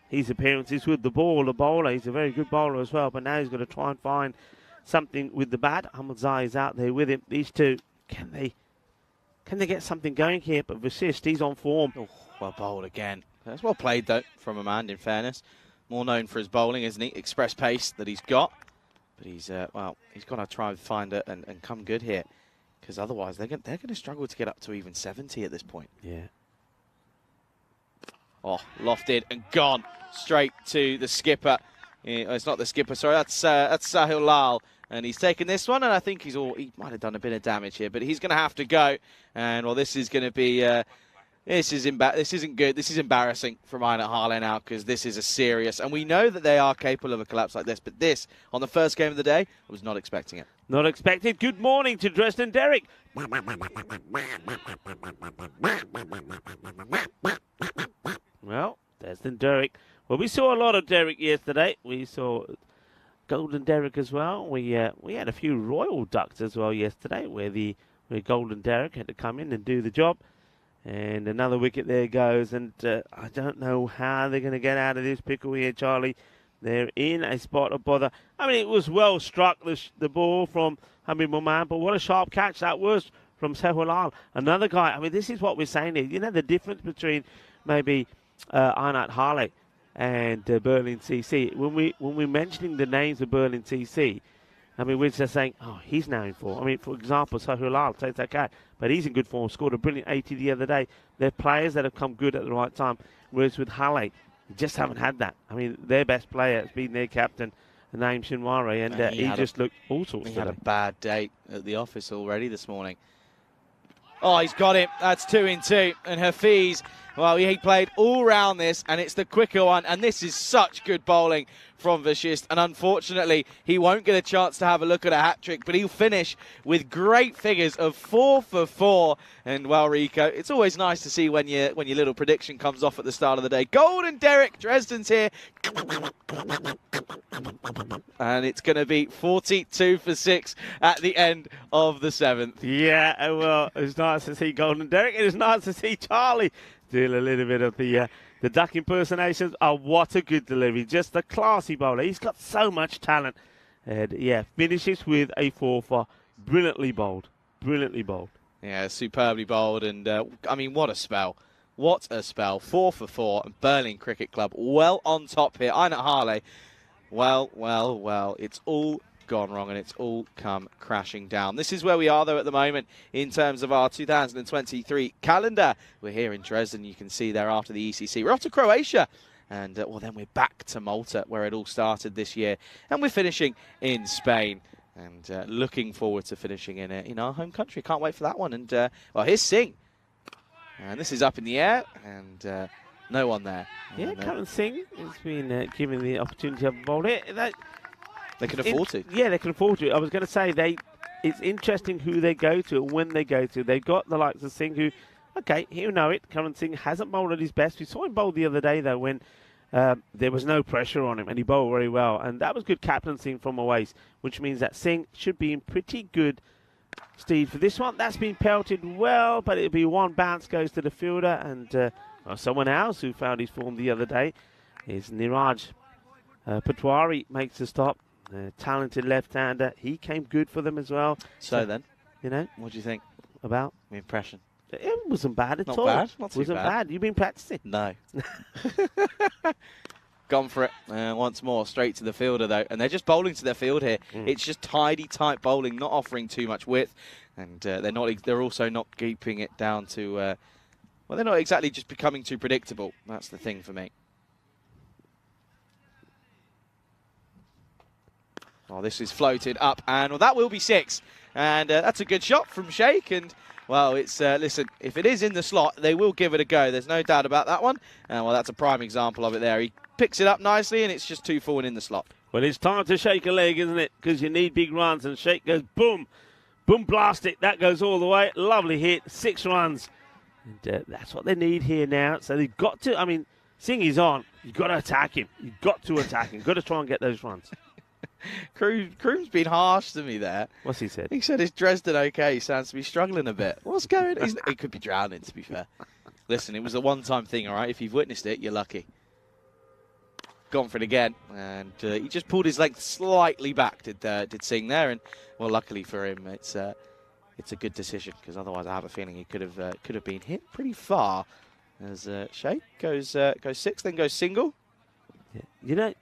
A: his appearances with the ball. The bowler, he's a very good bowler as well, but now he's got to try and find something with the bat. Ahmed Zai is out there with him. These two, can they get something going here? But Vasisht, he's on form.
E: Oh, well bowled again. That's well played, though, from Amand, in fairness. More known for his bowling, isn't he? Express pace that he's got. But he's, he's got to try and find it and come good here. Because otherwise, they're going to struggle to get up to even 70 at this point.
A: Yeah.
E: Oh, lofted and gone straight to the skipper. It's not the skipper, sorry, that's Sahil Lal. And he's taken this one, and I think he might have done a bit of damage here, but he's going to have to go. And, well, this is going to be, this isn't good. This is embarrassing for Aynat Harley now, because this is a serious, and we know that they are capable of a collapse like this, but this, on the first game of the day, I was not expecting it.
A: Not expected. Good morning to Dresden Derek. Well, Dresden Derek. Well, we saw a lot of Derek yesterday. We saw Golden Derek as well. We had a few Royal Ducks as well yesterday, where Golden Derek had to come in and do the job. And another wicket there goes. And I don't know how they're going to get out of this pickle here, Charlie. They're in a spot of bother. I mean, it was well struck, the ball from Hamid Moman, but what a sharp catch that was from Sehwalal. Another guy, I mean, this is what we're saying here. You know the difference between maybe Aynat Harley and Berlin CC. When we're mentioning the names of Berlin CC, I mean, we're just saying, oh, he's now in form. I mean, for example, Sahulal, takes that catch, but he's in good form, scored a brilliant 80 the other day. They're players that have come good at the right time, whereas with Halle, just haven't had that. I mean, their best player has been their captain, Naeem Shinwari, and he just looked all sorts.
E: He had a bad day at the office already this morning. Oh, he's got him. That's 2 in 2. And Hafiz, well, he played all round this, and it's the quicker one. And this is such good bowling from Vasisht. And unfortunately, he won't get a chance to have a look at a hat-trick, but he'll finish with great figures of 4 for 4. And, well, Rico, it's always nice to see when your little prediction comes off at the start of the day. Golden Derek, Dresden's here. And it's going to be 42 for 6 at the end of the 7th.
A: Yeah, well, it's nice to see Golden Derek. It is nice to see Charlie doing a little bit of the duck impersonations. Oh, what a good delivery. Just a classy bowler. He's got so much talent. And, yeah, finishes with a 4 for. Brilliantly bowled. Brilliantly bowled.
E: Yeah, superbly bowled. And, I mean, what a spell. What a spell. 4 for 4. And Berlin Cricket Club well on top here. Aynat Harley. Well, it's all gone wrong and it's all come crashing down. This is where we are, though, at the moment in terms of our 2023 calendar. We're here in Dresden. You can see there after the ECC. We're off to Croatia. And, well, then we're back to Malta, where it all started this year. And we're finishing in Spain. And looking forward to finishing in our home country. Can't wait for that one. And, well, here's Singh. And this is up in the air. And no one there.
A: Yeah, Karan Singh has been given the opportunity to bowl it.
E: They can afford to.
A: Yeah, they can afford to. I was going to say, it's interesting who they go to and when they go to. They've got the likes of Singh who, okay, he'll know it. Karan Singh hasn't bowled at his best. We saw him bowl the other day, though, when there was no pressure on him, and he bowled very well. And that was good captaincy from Awais, which means that Singh should be in pretty good stead for this one. That's been pelted well, but it'll be one bounce goes to the fielder, and someone else who found his form the other day is Niraj Patwari makes the stop. Talented left-hander. He came good for them as well.
E: So then,
A: you know,
E: what do you think
A: about
E: the impression?
A: It wasn't bad at all.
E: Not bad. Not too
A: wasn't bad. You've been practicing?
E: No. Gone for it once more, straight to the fielder though, and they're just bowling to their field here. It's just tidy, tight bowling, not offering too much width, and they're also not keeping it down to. Well, they're not exactly just becoming too predictable. That's the thing for me. Oh, this is floated up, and well, that will be 6. And that's a good shot from Sheikh. And, well, it's listen, if it is in the slot, they will give it a go. There's no doubt about that one. And, well, that's a prime example of it there. He picks it up nicely, and it's just 2 forward in the slot.
A: Well, it's time to shake a leg, isn't it? Because you need big runs, and Sheikh goes boom, boom, blast it. That goes all the way. Lovely hit, 6 runs. And that's what they need here now. So they've got to, I mean, Singh is on. You've got to attack him. You've got to attack him. Got to try and get those runs.
E: Kroom's been harsh to me there.
A: What's he said?
E: He said, is Dresden okay? He sounds to be struggling a bit. What's going on? He could be drowning, to be fair. Listen, it was a one-time thing, all right? If you've witnessed it, you're lucky. Gone for it again. And he just pulled his length slightly back, did Singh there. And, well, luckily for him, it's a good decision, because otherwise I have a feeling he could have been hit pretty far. As Sheikh goes 6, then goes single.
A: Yeah.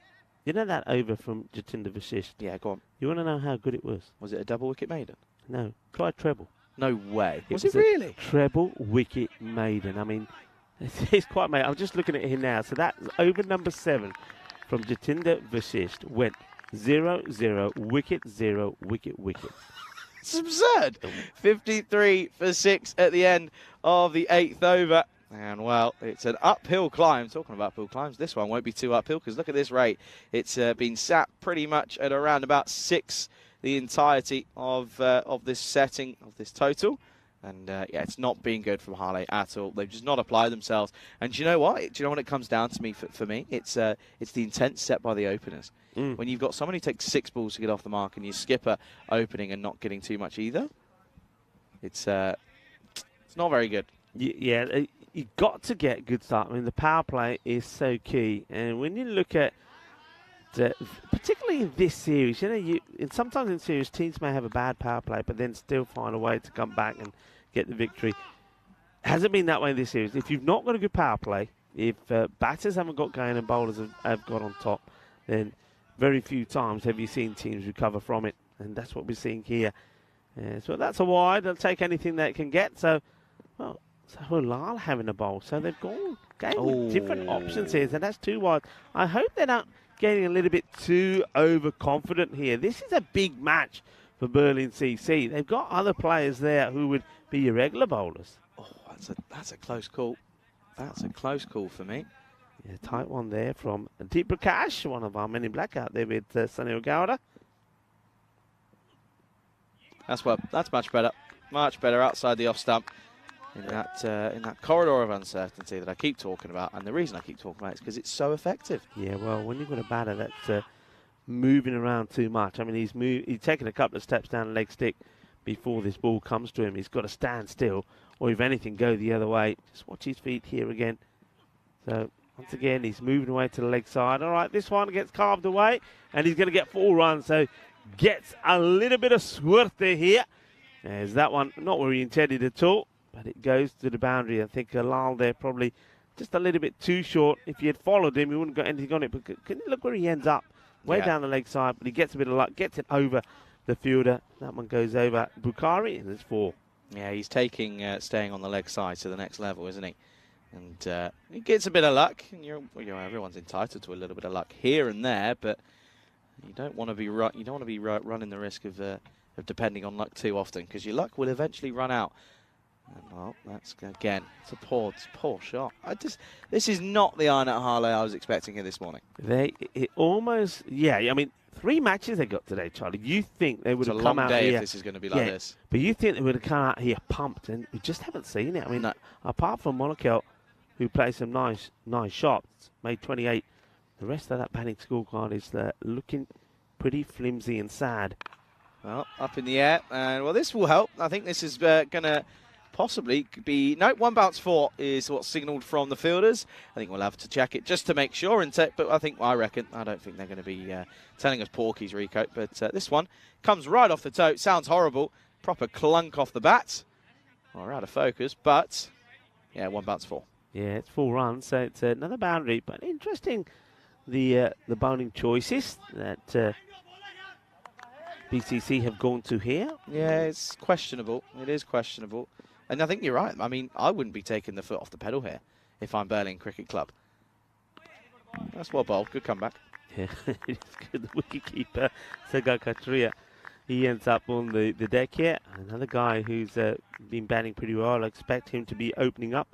A: You know that over from Jatinder Vashisht?
E: Yeah, go on.
A: You want to know how good it was?
E: Was it a double wicket maiden?
A: No. Try treble.
E: No way. Was
A: it
E: really?
A: Treble wicket maiden. I mean, it's quite amazing. I'm just looking at it here now. So that's over number 7 from Jatinder Vashisht. Went 0-0, wicket, 0, wicket, wicket.
E: It's absurd. 53 for 6 at the end of the 8th over. And, well, it's an uphill climb. Talking about uphill climbs, this one won't be too uphill, because look at this rate. It's been sat pretty much at around about 6 the entirety of this setting, of this total. And, yeah, it's not been good from Harley at all. They've just not applied themselves. And do you know what? Do you know what it comes down to for me? It's the intent set by the openers. When you've got someone who takes 6 balls to get off the mark and you skipper opening and not getting too much either, it's not very good.
A: Yeah, you've got to get a good start. I mean, the power play is so key. And when you look at, particularly in this series, you know, sometimes in series, teams may have a bad power play, but then still find a way to come back and get the victory. Hasn't been that way in this series. If you've not got a good power play, if batters haven't got going and bowlers have got on top, then very few times have you seen teams recover from it. And that's what we're seeing here. So that's a wide. They'll take anything they can get. So, well, Lal having a bowl. So they've gone with different options here. So that's 2 wide. I hope they're not getting a little bit too overconfident here. This is a big match for Berlin CC. They've got other players there who would be your regular bowlers.
E: Oh, that's a close call. That's a close call for me.
A: Yeah, tight one there from Deep Prakash, one of our men in black out there with Sunil Gowda.
E: That's much better. Much better outside the off stump. In that corridor of uncertainty that I keep talking about. And the reason I keep talking about it is because it's so effective.
A: Yeah, well, when you've got a batter that's moving around too much, I mean, he's taken a couple of steps down the leg stick before this ball comes to him. He's got to stand still, or if anything, go the other way. Just watch his feet here again. So, once again, he's moving away to the leg side. All right, this one gets carved away, and he's going to get 4 runs. So, gets a little bit of suerte here. There's that one, not where he intended at all. But it goes to the boundary. I think Lal there probably just a little bit too short. If you had followed him, he wouldn't got anything on it. But can you look where he ends up? Way down the leg side, but he gets a bit of luck, gets it over the fielder. That one goes over Bukhari, and it's 4.
E: Yeah, he's taking staying on the leg side to the next level, isn't he? And he gets a bit of luck. And everyone's entitled to a little bit of luck here and there, but you don't want to be running the risk of depending on luck too often, because your luck will eventually run out. And, well, that's, again, it's a poor shot. This is not the Arnett Harley I was expecting here this morning.
A: I mean, 3 matches they got today, Charlie. You think they would have come out here.
E: It's a long day if this is going to be like this.
A: But you think they would have come out here pumped, and we just haven't seen it. I mean, apart from Monaco, who played some nice shots, made 28 the rest of that batting scorecard is looking pretty flimsy and sad.
E: Well, up in the air, and well, this will help. I think this is going to possibly be... No, 1 bounce 4 is what's signalled from the fielders. I think we'll have to check it just to make sure, but I reckon, I don't think they're going to be telling us porkies, Rico, but this one comes right off the toe. It sounds horrible. Proper clunk off the bat. Well, we're out of focus, but yeah, 1 bounce 4.
A: Yeah, it's 4 runs, so it's another boundary, but interesting the bowling choices that BCC have gone to here.
E: Yeah, it's questionable. It is questionable. And I think you're right. I mean, I wouldn't be taking the foot off the pedal here if I'm Berlin Cricket Club. That's well bowled. Good comeback.
A: Yeah, it's good. The wicketkeeper, Sega Katria, he ends up on the deck here. Another guy who's been batting pretty well. I expect him to be opening up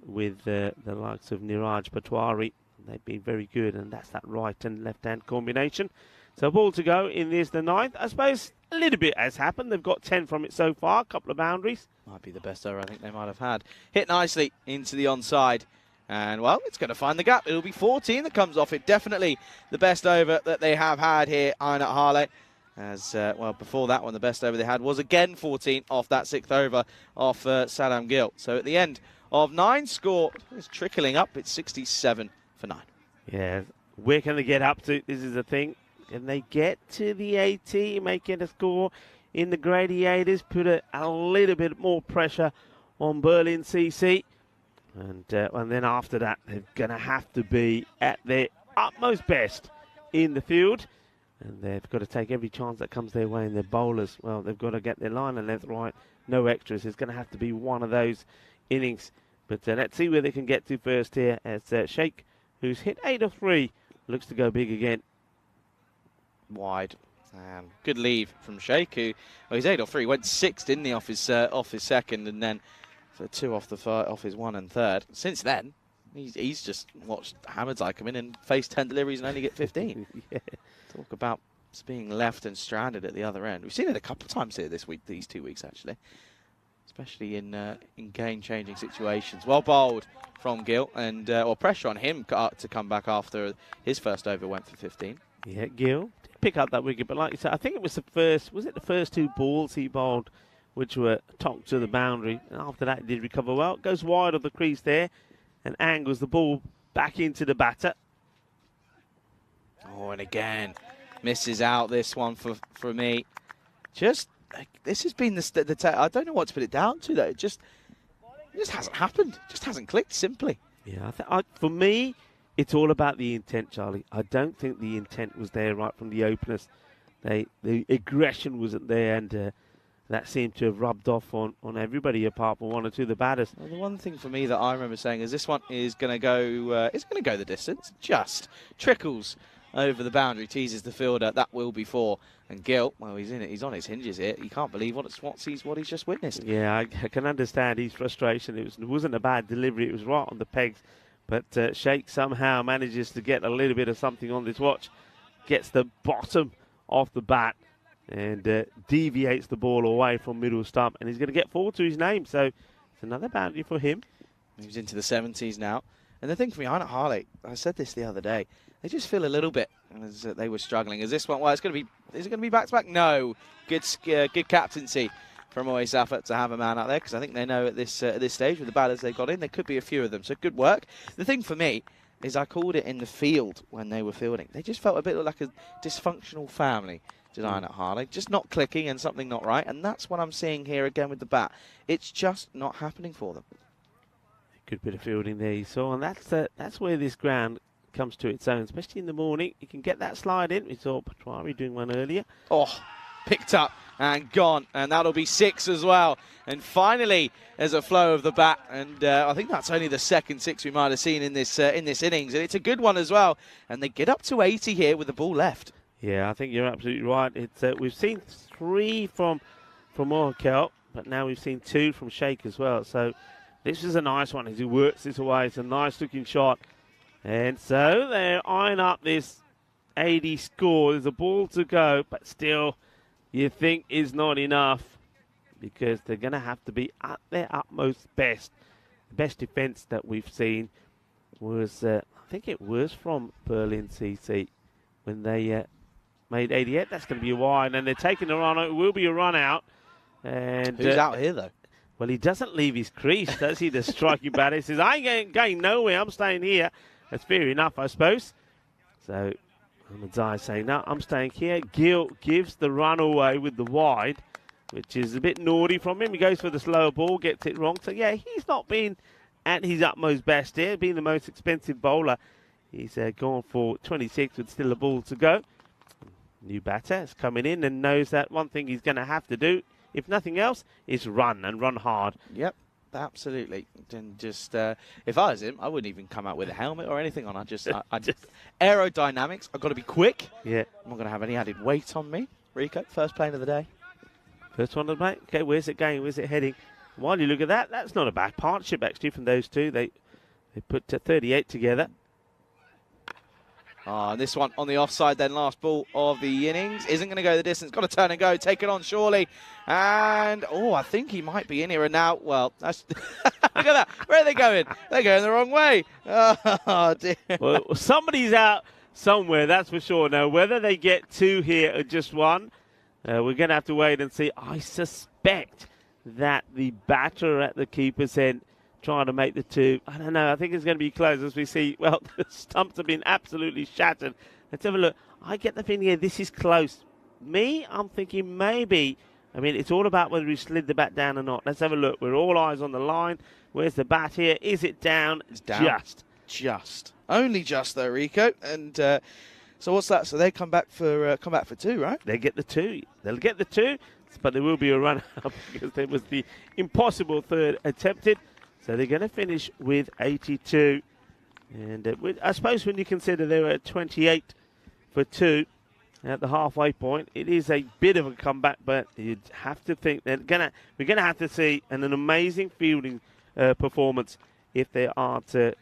A: with the likes of Niraj Patwari. They've been very good, and that's that right and left-hand combination. So ball to go in this, the 9th. I suppose a little bit has happened. They've got 10 from it so far, a couple of boundaries.
E: Might be the best over I think they might have had. Hit nicely into the onside. And, well, it's going to find the gap. It'll be 14 that comes off it. Definitely the best over that they have had here, Einat Harley. As, well, before that one, the best over they had was again 14 off that 6th over off Saddam Gill. So at the end of 9 score, it's trickling up. It's 67 for 9.
A: Yeah, where can they get up to? This is the thing. Can they get to the 80, make it a score in the Gladiators, put a little bit more pressure on Berlin CC? And then after that, they're going to have to be at their utmost best in the field. And they've got to take every chance that comes their way. And their bowlers, well, they've got to get their line and length right. No extras. It's going to have to be one of those innings. But let's see where they can get to first here. As Sheikh, who's hit 8 of 3, looks to go big again.
E: Wide. Good leave from Sheikh, who, well, he's 8 or 3. Went 6th, didn't he, off his second, and then for 2 off his 1 and 3rd. Since then, he's just watched Hamadzai come in and face 10 deliveries and only get 15.
A: Yeah.
E: Talk about being left and stranded at the other end. We've seen it a couple of times here this week, these 2 weeks actually, especially in game-changing situations. Well bowled from Gill, and or pressure on him to come back after his first over went for 15.
A: Yeah, Gill did pick up that wicket, but like you said, I think it was the first 2 balls he bowled, which were topped to the boundary, and after that he did recover well. Goes wide of the crease there, and angles the ball back into the batter.
E: Oh, and again, misses out this one for me. Just, this has been I don't know what to put it down to, though. It just hasn't happened. Just hasn't clicked, simply.
A: Yeah, for me, it's all about the intent, Charlie. I don't think the intent was there right from the openers. The aggression wasn't there, and that seemed to have rubbed off on everybody apart from 1 or 2 of the batters.
E: Well, the one thing for me that I remember saying is this one is going to go. It's going to go the distance. Just trickles over the boundary, teases the fielder. That will be 4. And Gill, well, he's in it. He's on his hinges here. He can't believe what he's just witnessed.
A: Yeah, I can understand his frustration. It wasn't a bad delivery. It was right on the pegs. But Sheikh somehow manages to get a little bit of something on this watch. Gets the bottom off the bat and deviates the ball away from middle stump. And he's going to get 4 to his name. So it's another boundary for him.
E: Moves into the 70s now. And the thing for me, Einat Harley, I said this the other day, they just feel a little bit as they were struggling. Is this one? Well, is it going to be back to back? No. Good captaincy from Moe Safat to have a man out there, because I think they know at this stage with the batters they got in, there could be a few of them. So good work. The thing for me is I called it in the field when they were fielding. They just felt a bit like a dysfunctional family. Did Einat Harley just not clicking and something not right, and that's what I'm seeing here again with the bat. It's just not happening for them.
A: Good bit of fielding there, you saw, and that's where this ground comes to its own, especially in the morning. You can get that slide in. We saw Patwari doing one earlier.
E: Oh, picked up and gone, and that'll be 6 as well. And finally, there's a flow of the bat, and I think that's only the second 6 we might have seen in this innings, and it's a good one as well. And they get up to 80 here with the ball left.
A: Yeah, I think you're absolutely right. It's we've seen 3 from Mohakel, but now we've seen 2 from Sheikh as well. So this is a nice one as he works this away. It's a nice looking shot. And so they're eyeing up this 80 score. There's a ball to go, but still you think is not enough, because they're going to have to be at their utmost best. The best defence that we've seen was, I think it was from Berlin CC when they made 88. That's going to be a wide, and they're taking the run. It will be a run out. And
E: Who's out here, though?
A: well, he doesn't leave his crease, does he? The striking batter. He says, I ain't going nowhere. I'm staying here. That's fair enough, I suppose. So Ahmadzai saying, no, I'm staying here. Gill gives the run away with the wide, which is a bit naughty from him. He goes for the slower ball, gets it wrong. So, yeah, he's not been at his utmost best here, being the most expensive bowler. He's gone for 26 with still a ball to go. New batter is coming in and knows that one thing he's going to have to do, if nothing else, is run and run hard.
E: Yep, absolutely. And just if I was him, I wouldn't even come out with a helmet or anything on. I just aerodynamics. I've got to be quick.
A: Yeah.
E: I'm not going to have any added weight on me. Rico, first plane of the day.
A: First one of the night. Okay, where's it going? Where's it heading? While you look at that, that's not a bad partnership actually from those two. They put 38 together.
E: And this one on the offside then, last ball of the innings. Isn't going to go the distance. Got to turn and go. Take it on, surely. And, I think he might be in here and now. Well, that's look at that. Where are they going? They're going the wrong way. Oh, dear.
A: Well, somebody's out somewhere, that's for sure. Now, whether they get two here or just one, we're going to have to wait and see. I suspect that the batter at the keeper's end trying to make the two. I don't know. I think it's going to be close as we see. Well, the stumps have been absolutely shattered. Let's have a look. I get the feeling here this is close. Me, I'm thinking maybe. I mean, it's all about whether he slid the bat down or not. Let's have a look. We're all eyes on the line. Where's the bat here? Is it down?
E: It's down. Just. Only just though, Rico. And so what's that? So they come back for two, right?
A: They get the two. They'll get the two, but there will be a run up because there was the impossible third attempted. So they're going to finish with 82. And I suppose when you consider they were at 28 for two at the halfway point, it is a bit of a comeback, but you'd have to think we're going to have to see an amazing fielding performance if they are to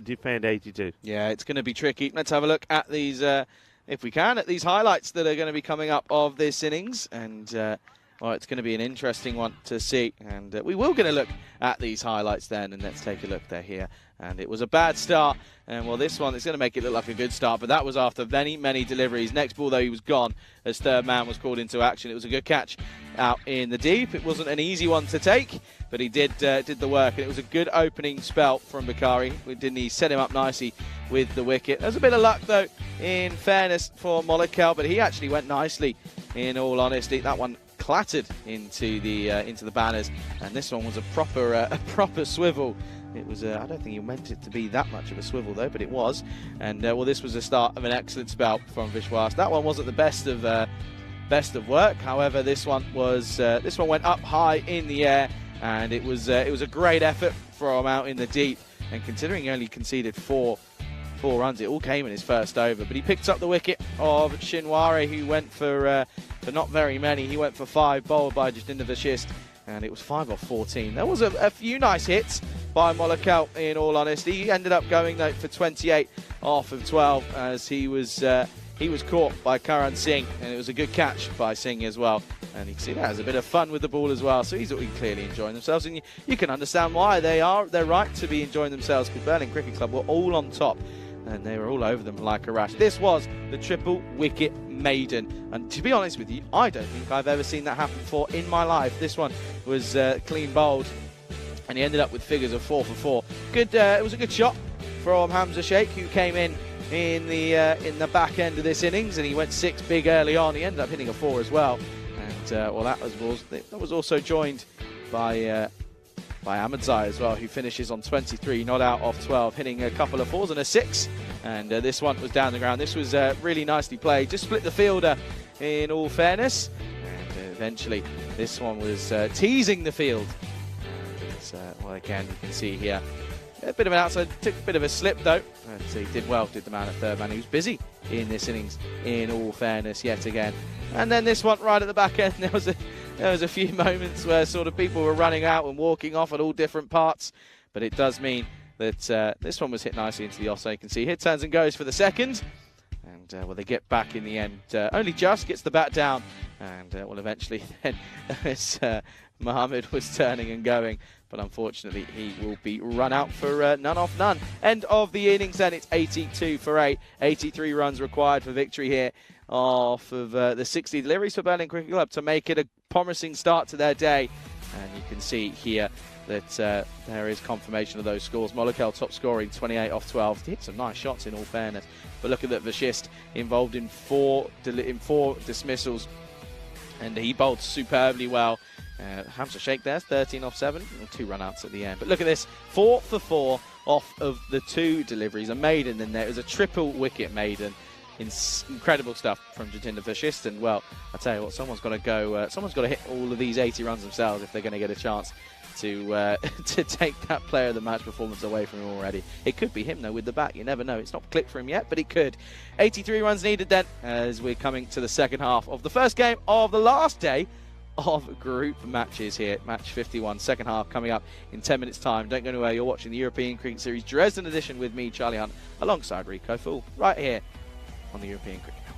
A: defend 82.
E: Yeah, it's going to be tricky. Let's have a look at these, if we can, at these highlights that are going to be coming up of this innings. And well, it's going to be an interesting one to see. And we will get a look at these highlights then. And let's take a look. They're here. And it was a bad start. And, well, this one is going to make it look like a good start. But that was after many, many deliveries. Next ball, though, he was gone as third man was called into action. It was a good catch out in the deep. It wasn't an easy one to take, but he did the work. And it was a good opening spell from Bakari. Didn't he set him up nicely with the wicket? There's a bit of luck, though, in fairness for Mollikel, but he actually went nicely, in all honesty. That one clattered into the banners, and this one was a proper swivel. It was I don't think he meant it to be that much of a swivel though, but it was. And well, this was the start of an excellent spell from Vishwas. That one wasn't the best of work. However, this one went up high in the air, and it was a great effort from out in the deep. And considering he only conceded four runs, it all came in his first over. But he picked up the wicket of Shinwari, who went for not very many. He went for 5, bowled by Jastinda Vashist, and it was 5 off 14. There was a few nice hits by Mollikel, in all honesty. He ended up going though for 28 off of 12 as he was caught by Karan Singh, and it was a good catch by Singh as well. And you can see that has a bit of fun with the ball as well. So he's clearly enjoying themselves, and you can understand why they're right to be enjoying themselves, because Berlin Cricket Club were all on top. And they were all over them like a rash. This was the triple wicket maiden. And to be honest with you, I don't think I've ever seen that happen before in my life. This one was clean bowled, and he ended up with figures of 4 for 4. Good. It was a good shot from Hamza Sheikh, who came in the back end of this innings, and he went 6 big early on. He ended up hitting a 4 as well. And well, that was also joined by Ahmadzai as well, who finishes on 23, not out off 12, hitting a couple of 4s and a 6. And this one was down the ground. This was really nicely played. Just split the fielder, in all fairness. And eventually, this one was teasing the field. Well, again, you can see here, a bit of an outside, took a bit of a slip though. And so he did well, did the man at third man. He was busy in this innings, in all fairness, yet again. And then this one right at the back end, there was a few moments where sort of people were running out and walking off at all different parts. But it does mean that this one was hit nicely into the offside. You can see here, turns and goes for the second. And well, they get back in the end. Only just gets the bat down, and well, eventually then, as Mohammed was turning and going, but unfortunately he will be run out for none off none. End of the innings then, it's 82 for 8. 83 runs required for victory here off of the 60 deliveries for Berlin Cricket Club to make it a promising start to their day. And you can see here that there is confirmation of those scores. Molokel top scoring, 28 off 12. He hit some nice shots in all fairness. But look at that, Vashist involved in four dismissals, and he bowled superbly well. Hamza Sheikh there, 13 off 7, 2 run-outs at the end. But look at this, 4 for 4 off of the 2 deliveries. A maiden in there. It was a triple wicket maiden. Incredible stuff from Jatinder Vashist. And well, I tell you what, someone's got to go. Someone's got to hit all of these 80 runs themselves if they're going to get a chance to take that player of the match performance away from him already. It could be him though with the bat. You never know. It's not clicked for him yet, but it could. 83 runs needed then as we're coming to the second half of the first game of the last day of group matches here. Match 51, second half coming up in 10 minutes time. Don't go anywhere. You're watching the European Cricket Series Dresden edition with me, Charlie Hunt, alongside Rico Fool, right here on the European Cricket Network.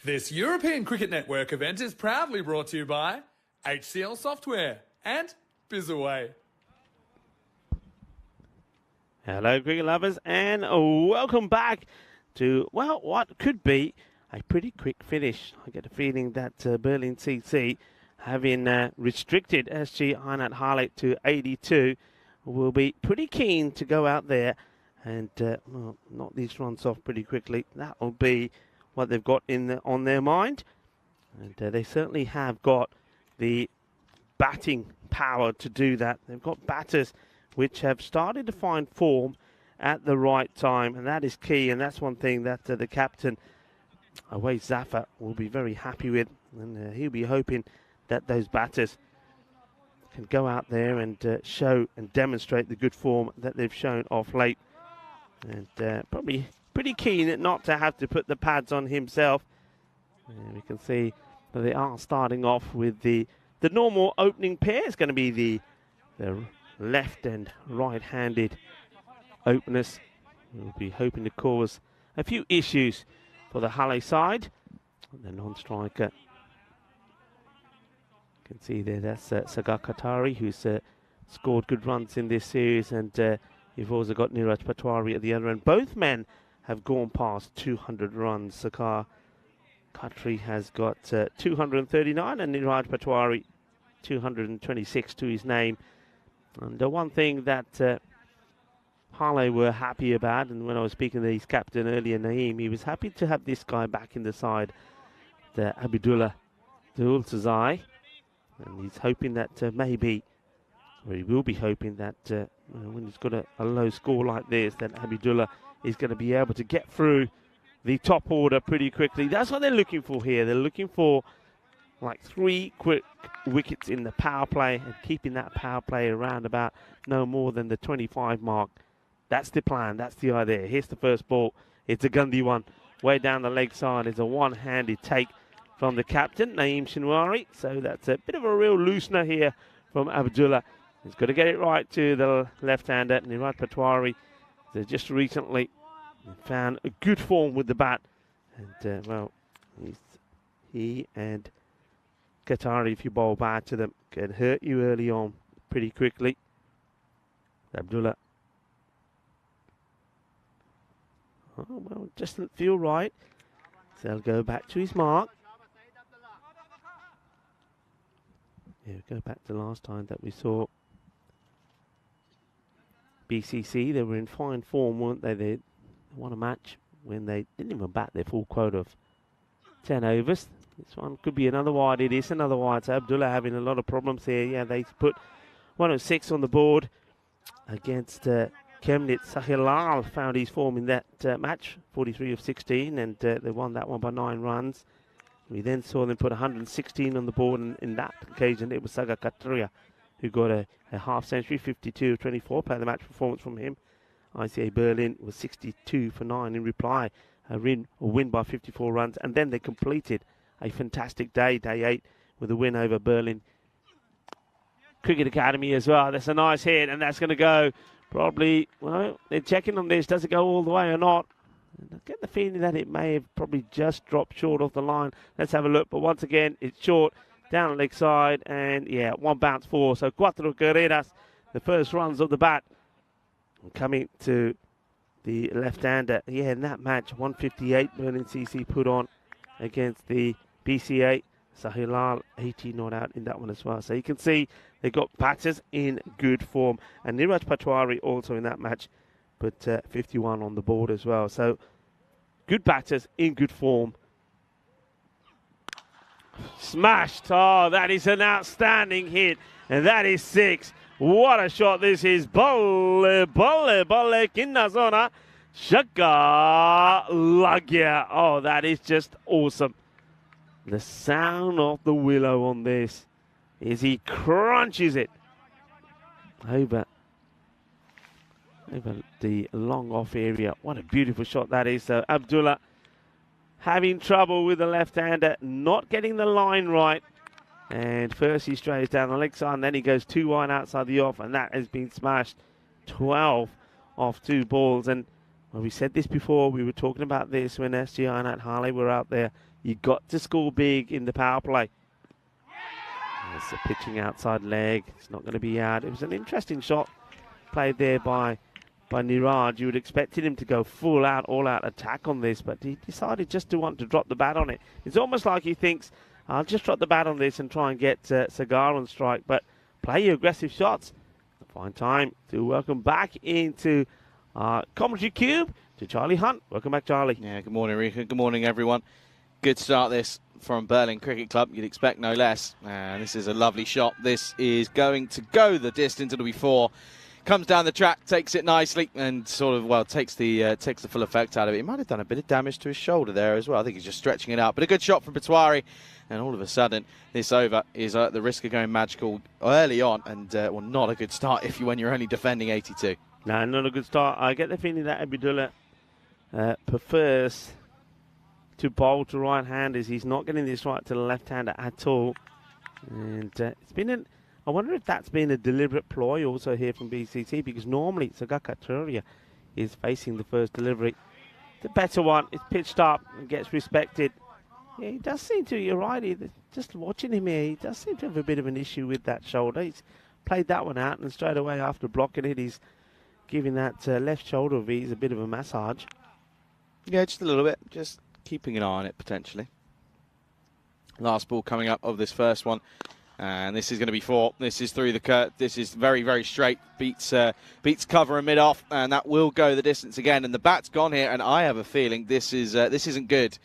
B: This European Cricket Network event is proudly brought to you by HCL Software and Bizaway.
A: Hello, cricket lovers, and welcome back to, well, what could be a pretty quick finish. I get a feeling that Berlin CC, having restricted SG Einat Harlech to 82, will be pretty keen to go out there and well, knock these runs off pretty quickly. That will be what they've got on their mind, and they certainly have got the batting power to do that. They've got batters which have started to find form at the right time, and that is key, and that's one thing that the captain, Awais Zafar, will be very happy with, and he'll be hoping that those batters can go out there and show and demonstrate the good form that they've shown off late, and probably pretty keen not to have to put the pads on himself. And we can see that they are starting off with the normal opening pair. It's going to be the left and right-handed openers. We'll be hoping to cause a few issues for the Halle side. And the non-striker, you can see there, that's Sagar Qatari, who's scored good runs in this series, and you've also got Niraj Patwari at the other end. Both men have gone past 200 runs. Sagar Qatari has got 239, and Niraj Patwari 226 to his name. And the one thing that Halle were happy about, and when I was speaking to his captain earlier, Naeem, he was happy to have this guy back in the side, the Abdullah Dultazai, and he's hoping that maybe, or he will be hoping that when he's got a low score like this, that Abdullah is going to be able to get through the top order pretty quickly. That's what they're looking for here. They're looking for like 3 quick wickets in the power play, and keeping that power play around about no more than the 25 mark. That's the plan. That's the idea. Here's the first ball. It's a Gandhi one. Way down the leg side. It's a one-handed take from the captain, Naeem Shinwari. So that's a bit of a real loosener here from Abdullah. He's got to get it right to the left-hander, Niraj Patwari. They just recently found a good form with the bat. And, well, he and Qatari, if you bowl bad to them, can hurt you early on pretty quickly. Abdullah. Oh, well, it just doesn't feel right. So they'll go back to his mark. Yeah, go back to last time that we saw BCC. They were in fine form, weren't they? They won a match when they didn't even bat their full quota of 10 overs. This one could be another wide. It is another wide. So Abdullah having a lot of problems here. Yeah, they put 106 on the board against Chemnitz. Sahil Lal found his form in that match, 43 of 16, and they won that one by 9 runs. We then saw them put 116 on the board, and in that occasion it was Sagar Qatari who got a half century, 52 of 24, player of the match performance from him. ICA Berlin was 62 for 9 in reply, a win by 54 runs, and then they completed a fantastic day 8, with a win over Berlin Cricket Academy as well. That's a nice hit, and that's going to go probably, well, they're checking on this. Does it go all the way or not? And I get the feeling that it may have probably just dropped short off the line. Let's have a look. But once again, it's short, down the leg side, and yeah, 1 bounce 4. So cuatro carreras, the first runs of the bat, coming to the left-hander. Yeah, in that match, 158 Berlin CC put on against the BCA. Sahil Lal, 80 not out in that one as well. So you can see they got batters in good form. And Niraj Patwari also in that match, but 51 on the board as well. So good batters in good form. Smashed. Oh, that is an outstanding hit. And that is 6. What a shot this is. Balle, balle, balle, kinna zona. Shaka lagya. Oh, that is just awesome. The sound of the willow on this is he crunches it over the long off area. What a beautiful shot that is. So Abdullah having trouble with the left-hander, not getting the line right. And first he strays down the leg side, and then he goes 2 wide outside the off, and that has been smashed. 12 off 2 balls. And Well, we said this before. We were talking about this when SGI and Harley were out there. You got to score big in the power play. It's a pitching outside leg. It's not going to be out. It was an interesting shot played there by Niraj. You would expected him to go full out, all out attack on this, but he decided just to want to drop the bat on it. It's almost like he thinks, I'll just drop the bat on this and try and get Cigar on strike, but play your aggressive shots. A fine time to welcome back into commentary cube to Charlie Hunt. Welcome back, Charlie.
E: Yeah, good morning, Rika. Good morning, everyone. Good start this from Berlin Cricket Club. You'd expect no less. And this is a lovely shot. This is going to go the distance. It'll be 4. Comes down the track, takes it nicely, and sort of, well, takes the full effect out of it. He might have done a bit of damage to his shoulder there as well. I think he's just stretching it out. But a good shot from Patwari. And all of a sudden, this over is at the risk of going magical early on. And, well, not a good start when you're only defending 82.
A: No, not a good start. I get the feeling that Abdullah prefers to bowl to right-handers. He's not getting this right to the left-hander at all. And it's been I wonder if that's been a deliberate ploy also here from BCC, because normally Sagaka Turia is facing the first delivery. The better one is pitched up and gets respected. Yeah, he does seem to, you're right, just watching him here, he does seem to have a bit of an issue with that shoulder. He's played that one out, and straight away after blocking it, he's giving that left shoulder of his a bit of a massage.
E: Yeah, just a little bit. Just keeping an eye on it, potentially. Last ball coming up of this first one. And this is going to be 4. This is through the curve. This is very, very straight. Beats cover and mid-off. And that will go the distance again. And the bat's gone here. And I have a feeling this isn't good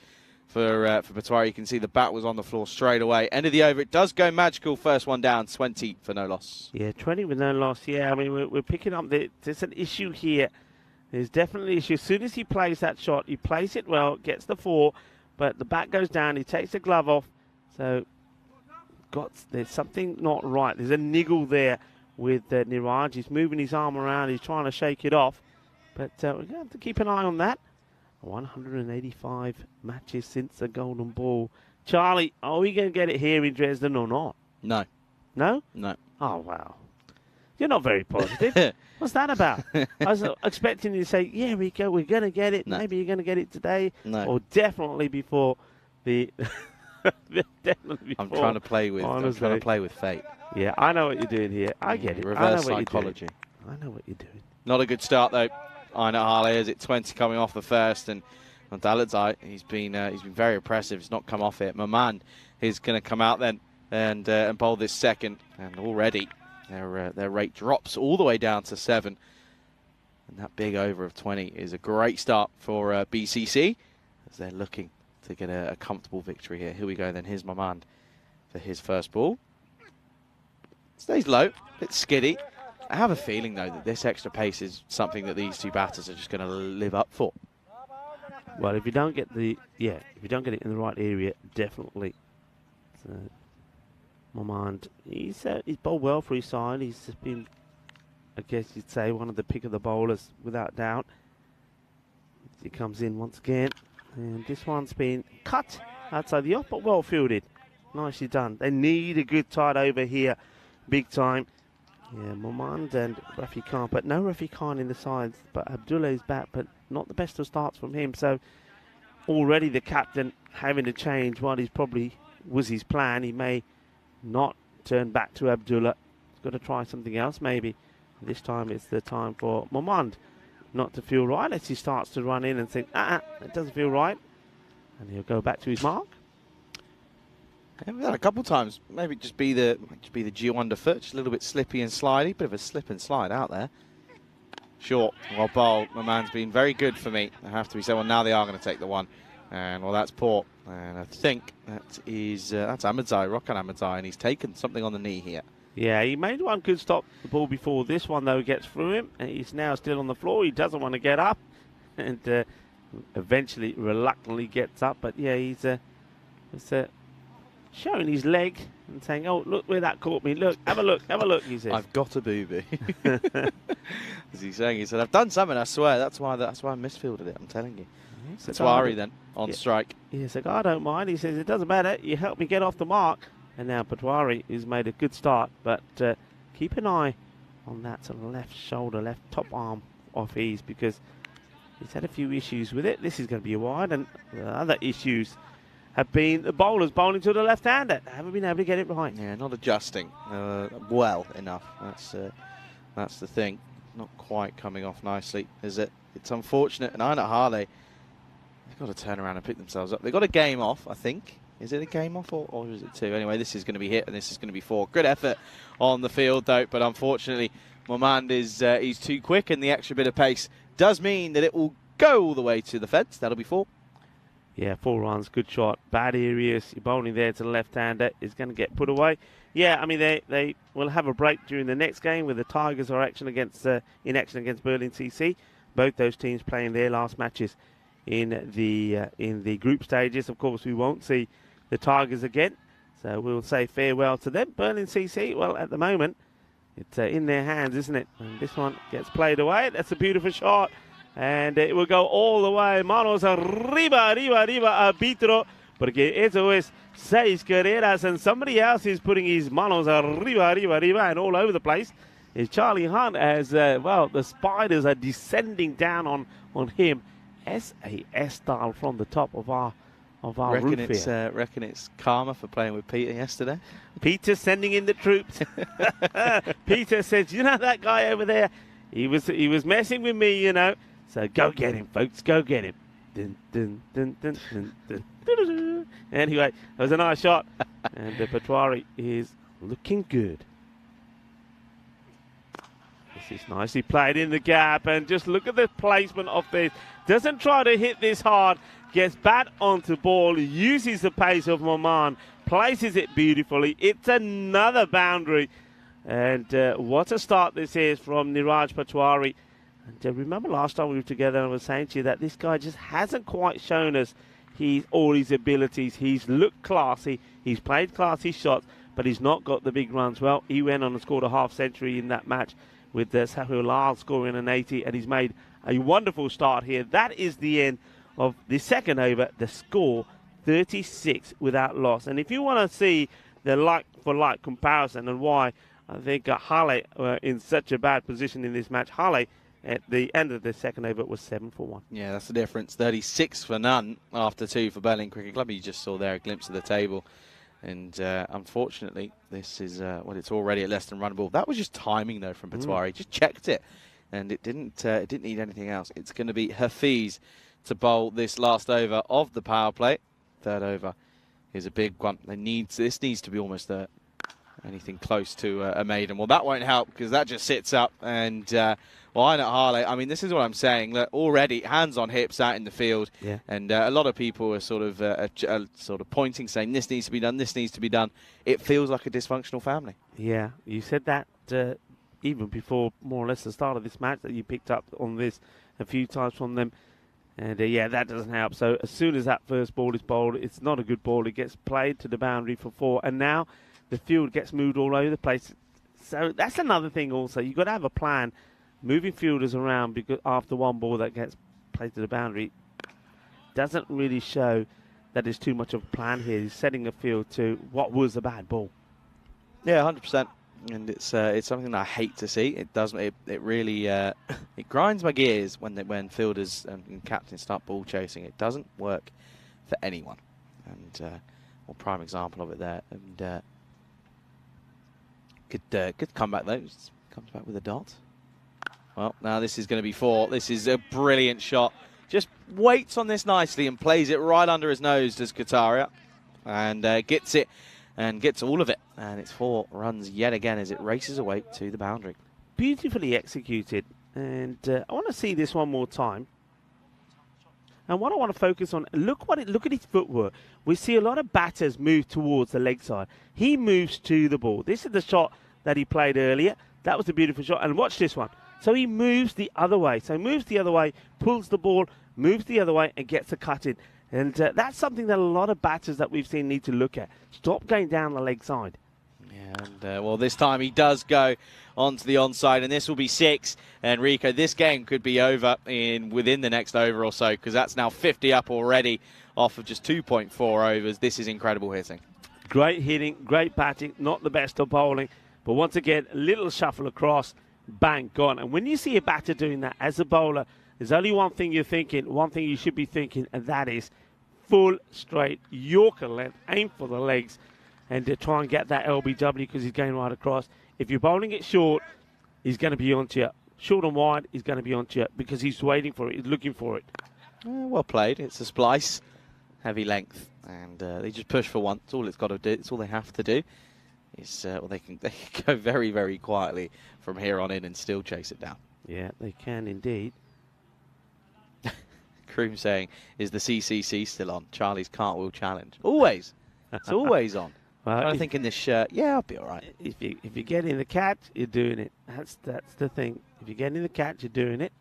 E: for Patwari. You can see the bat was on the floor straight away. End of the over. It does go magical. First one down. 20 for no loss.
A: Yeah, 20 with no loss. Yeah, I mean, we're picking up there's an issue here. There's definitely an issue. As soon as he plays that shot, he plays it well, gets the 4, but the bat goes down. He takes the glove off. So there's something not right. There's a niggle there with Niraj. He's moving his arm around. He's trying to shake it off. But we're going to have to keep an eye on that. 185 matches since the golden ball. Charlie, are we going to get it here in Dresden or not?
E: No.
A: No?
E: No.
A: Oh, wow. You're not very positive. What's that about? I was expecting you to say, yeah, Rico, we're going to get it.
E: No.
A: Maybe you're going to get it today.
E: No.
A: Or definitely before the... definitely before.
E: I'm trying to play with fate.
A: Yeah, I know what you're doing here. I get it.
E: Reverse
A: I know
E: psychology.
A: I know what you're doing.
E: Not a good start, though. Aina Harley is at 20 coming off the first. And on Daladzai, he's been very impressive. He's not come off it. Maman is going to come out then and bowl this second. And already... Their rate drops all the way down to 7. And that big over of 20 is a great start for BCC as they're looking to get a comfortable victory here. Here we go then. Here's Maman for his first ball. Stays low, a bit skiddy. I have a feeling, though, that this extra pace is something that these two batters are just going to live up for.
A: Well, if you don't get it in the right area, definitely. So, Momand, he's bowled well for his side. He's just been, I guess you'd say, one of the pick of the bowlers without doubt. He comes in once again, and this one's been cut outside the off, but well fielded. Nicely done. They need a good tight over here, big time. Yeah, Momand and Rafi Khan, but no Rafi Khan in the sides. But Abdullah is back, but not the best of starts from him. So already the captain having to change what is probably was his plan. He may not turn back to Abdullah. He's got to try something else maybe. This time it's the time for Momand not to feel right as he starts to run in and think, it doesn't feel right. And he'll go back to his mark.
E: Yeah, we've done a couple of times. Maybe just be the G underfoot, just a little bit slippy and slidey. Bit of a slip and slide out there. Short, well bowled. Maman's been very good for me. I have to be said. Well, now they are going to take the one. And, well, that's poor. And I think that's Ahmedzai, Rokan Ahmedzai, and he's taken something on the knee here.
A: Yeah, he made one good stop the ball before. This one, though, gets through him. And he's now still on the floor. He doesn't want to get up. And eventually, reluctantly gets up. But, yeah, he's showing his leg and saying, oh, look where that caught me. Look, have a look, he says.
E: I've got a booby. As he's saying, he said, I've done something, I swear. That's why I misfielded it, I'm telling you. Patwari then, on strike.
A: He said, I don't mind. He says, it doesn't matter. You helped me get off the mark. And now Patwari has made a good start. But keep an eye on that sort of left shoulder, left top arm of his, because He's had a few issues with it. This is going to be a wide, and the other issues have been the bowlers bowling to the left-hander. They haven't been able to get it right.
E: Yeah, not adjusting well enough. That's the thing. Not quite coming off nicely, is it? It's unfortunate. And Einat Harley, they've got to turn around and pick themselves up. They've got a game off, I think. Is it a game off or is it 2? Anyway, this is going to be hit and this is going to be 4. Good effort on the field, though. But unfortunately, Momand is he's too quick, and the extra bit of pace does mean that it will go all the way to the fence. That'll be 4.
A: Yeah, 4 runs, good shot. Bad areas. You're bowling there to the left-hander. Is going to get put away. Yeah, I mean, they will have a break during the next game where the Tigers are in action against Berlin CC. Both those teams playing their last matches in the group stages. Of course, we won't see the Tigers again, so we'll say farewell to them. Berlin CC, well, at the moment, it's in their hands, isn't it? And this one gets played away. That's a beautiful shot. And it will go all the way. Manos arriba, arbitro. Porque eso es 6 carreras. And somebody else is putting his manos arriba, and all over the place. Is Charlie Hunt as, well, the spiders are descending down on him. SAS style from the top of our roof here.
E: Reckon it's karma for playing with Peter yesterday.
A: Peter sending in the troops. Peter says, you know that guy over there? He was messing with me, you know. So go get him, folks. Go get him. Dun, dun, dun, dun, dun, dun, dun, dun. Anyway, that was a nice shot. And Patwari is looking good. This is nicely played in the gap. And just look at the placement of this. Doesn't try to hit this hard. Gets bat onto ball. Uses the pace of Moman. Places it beautifully. It's another boundary. And what a start this is from Niraj Patwari. And remember last time we were together and I was saying to you that this guy just hasn't quite shown us all his abilities. He's looked classy. He's played classy shots, but he's not got the big runs. Well, he went on and scored a half-century in that match with Sahil Lal scoring an 80, and he's made a wonderful start here. That is the end of the second over. The score, 36 without loss. And if you want to see the like-for-like comparison and why I think Halle were in such a bad position in this match, Halle at the end of the second over was 7 for 1.
E: Yeah, that's the difference. 36 for none after 2 for Berlin Cricket Club. You just saw there a glimpse of the table. And unfortunately, this is, it's already at less than runnable. That was just timing, though, from Patwari. Just checked it. And it didn't need anything else. It's going to be Hafiz to bowl this last over of the power play. Third over is a big one. This needs to be almost anything close to a maiden. Well, that won't help because that just sits up. And Einat Harley, I mean, this is what I'm saying. Look, already hands on hips out in the field. Yeah. And a lot of people are sort of pointing, saying this needs to be done, this needs to be done. It feels like a dysfunctional family.
A: Yeah, you said that even before more or less the start of this match, that you picked up on this a few times from them. And yeah, that doesn't help. So as soon as that first ball is bowled, it's not a good ball. It gets played to the boundary for 4. And now the field gets moved all over the place. So that's another thing also. You've got to have a plan. Moving fielders around because after one ball that gets played to the boundary doesn't really show that there's too much of a plan here. He's setting a field to what was a bad ball.
E: Yeah, 100%. And it's something that I hate to see. It doesn't. It really it grinds my gears when fielders and captains start ball chasing. It doesn't work for anyone. And prime example of it there. And good comeback though. Comes back with a dot. Well, now this is going to be 4. This is a brilliant shot. Just waits on this nicely and plays it right under his nose, does Kataria. And gets it and gets all of it. And it's 4 runs yet again as it races away to the boundary.
A: Beautifully executed. And I want to see this one more time. And what I want to focus on, look at his footwork. We see a lot of batters move towards the leg side. He moves to the ball. This is the shot that he played earlier. That was a beautiful shot. And watch this one. So he moves the other way. So he moves the other way, pulls the ball, moves the other way, and gets a cut in. And that's something that a lot of batters that we've seen need to look at. Stop going down the leg side.
E: Yeah, and well, this time he does go onto the onside, and this will be 6. And Rico, this game could be over within the next over or so, because that's now 50 up already off of just 2.4 overs. This is incredible hitting.
A: Great hitting, great batting, not the best of bowling. But once again, a little shuffle across. Bang, gone. And when you see a batter doing that as a bowler, there's only one thing you're thinking, one thing you should be thinking, and that is full straight Yorker length, aim for the legs, and to try and get that LBW because he's going right across. If you're bowling it short, he's going to be onto you. Short and wide, he's going to be onto you because he's waiting for it, he's looking for it.
E: Well played. It's a splice, heavy length, and they just push for one. It's all it's got to do. It's all they have to do. Is they can go very, very quietly from here on in and still chase it down.
A: Yeah, they can indeed.
E: Kroom saying, is the CCC still on? Charlie's cartwheel challenge. Always. It's always on.
A: Well,
E: I think in this shirt, yeah, I'll be all right.
A: If you get in the catch, you're doing it. That's the thing. If you get in the catch, you're doing it.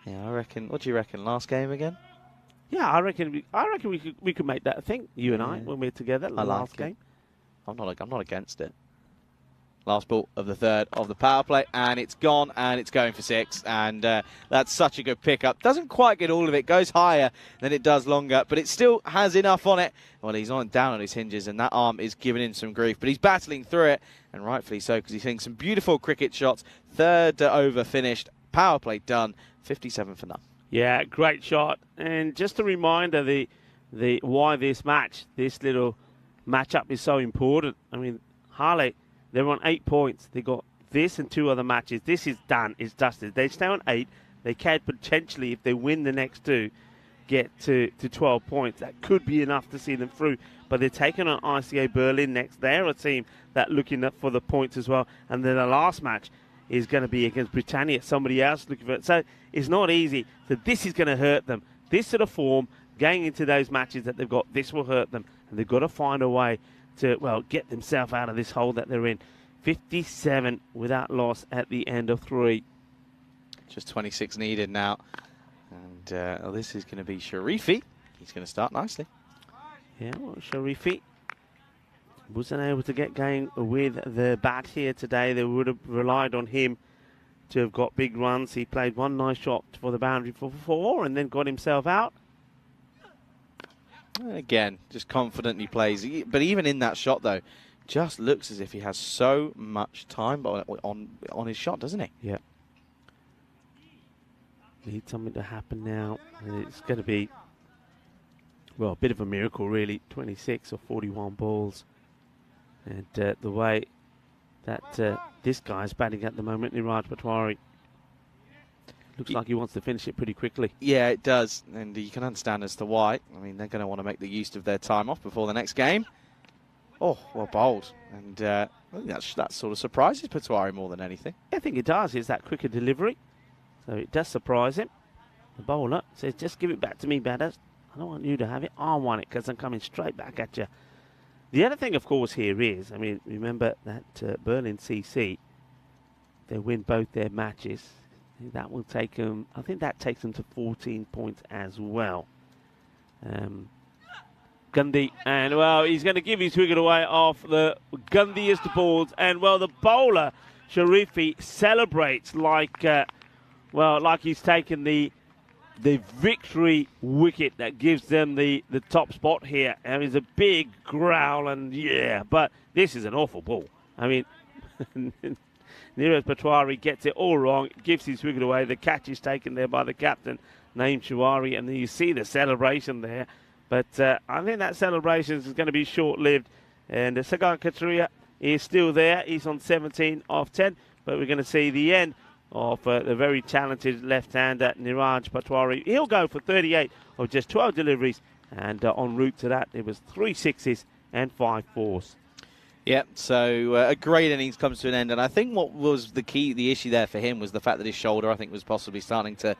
E: Yeah, I reckon. What do you reckon? Last game again?
A: Yeah, I reckon we could make that a thing. You and I, when we're together. The last game.
E: I'm not against it. Last ball of the third of the power play, and it's gone, and it's going for 6, and that's such a good pickup. Doesn't quite get all of it, goes higher than it does longer, but it still has enough on it. Well, he's down on his hinges, and that arm is giving him some grief, but he's battling through it, and rightfully so, because he's hitting some beautiful cricket shots. Third over finished, power play done, 57 for none.
A: Yeah, great shot, and just a reminder the why this little matchup is so important. I mean, Harley, they're on 8 points. They got this and 2 other matches. This is done. It's dusted. They stay on 8. They can potentially, if they win the next 2, get to 12 points. That could be enough to see them through. But they're taking on ICA Berlin next. They're a team that looking up for the points as well. And then the last match is going to be against Britannia. Somebody else looking for it. So it's not easy. So this is going to hurt them. This sort of form, going into those matches that they've got, this will hurt them. And they've got to find a way to, well, get themselves out of this hole that they're in. 57 without loss at the end of 3.
E: Just 26 needed now. And this is going to be Sharifi. He's going to start nicely.
A: Yeah, well, Sharifi wasn't able to get going with the bat here today. They would have relied on him to have got big runs. He played one nice shot for the boundary for 4 and then got himself out.
E: Again, just confidently plays. But even in that shot, though, just looks as if he has so much time on his shot, doesn't he?
A: Yeah. Need something to happen now. And it's going to be, well, a bit of a miracle, really. 26 or 41 balls. And the way that this guy's batting at the moment, Niraj Patwari, looks like he wants to finish it pretty quickly.
E: Yeah, it does. And you can understand as to why. I mean, they're going to want to make the use of their time off before the next game. Oh, well bowled. And I think that sort of surprises Patwari more than anything.
A: I think it does. It's that quicker delivery. So it does surprise him. The bowler says, just give it back to me, batters. I don't want you to have it. I want it because I'm coming straight back at you. The other thing, of course, here is, I mean, remember that Berlin CC, they win both their matches. That will take them, I think that takes them to 14 points as well. Gundy, and well, he's going to give his wicket away off the gundiest balls. And well, the bowler, Sharifi, celebrates like, like he's taken the victory wicket that gives them the top spot here. And it's a big growl, and yeah, but this is an awful ball. I mean, Niraj Patwari gets it all wrong, gives his wicket away. The catch is taken there by the captain, Naeem Shawari, and then you see the celebration there. But I think that celebration is going to be short-lived. And Sagar Katria is still there. He's on 17 off 10. But we're going to see the end of the very talented left-hander, Niraj Patwari. He'll go for 38 of just 12 deliveries. And en route to that, it was 3 6s and 5 4s.
E: Yeah, so a great innings comes to an end, and I think what was the issue there for him was the fact that his shoulder, I think, was possibly starting to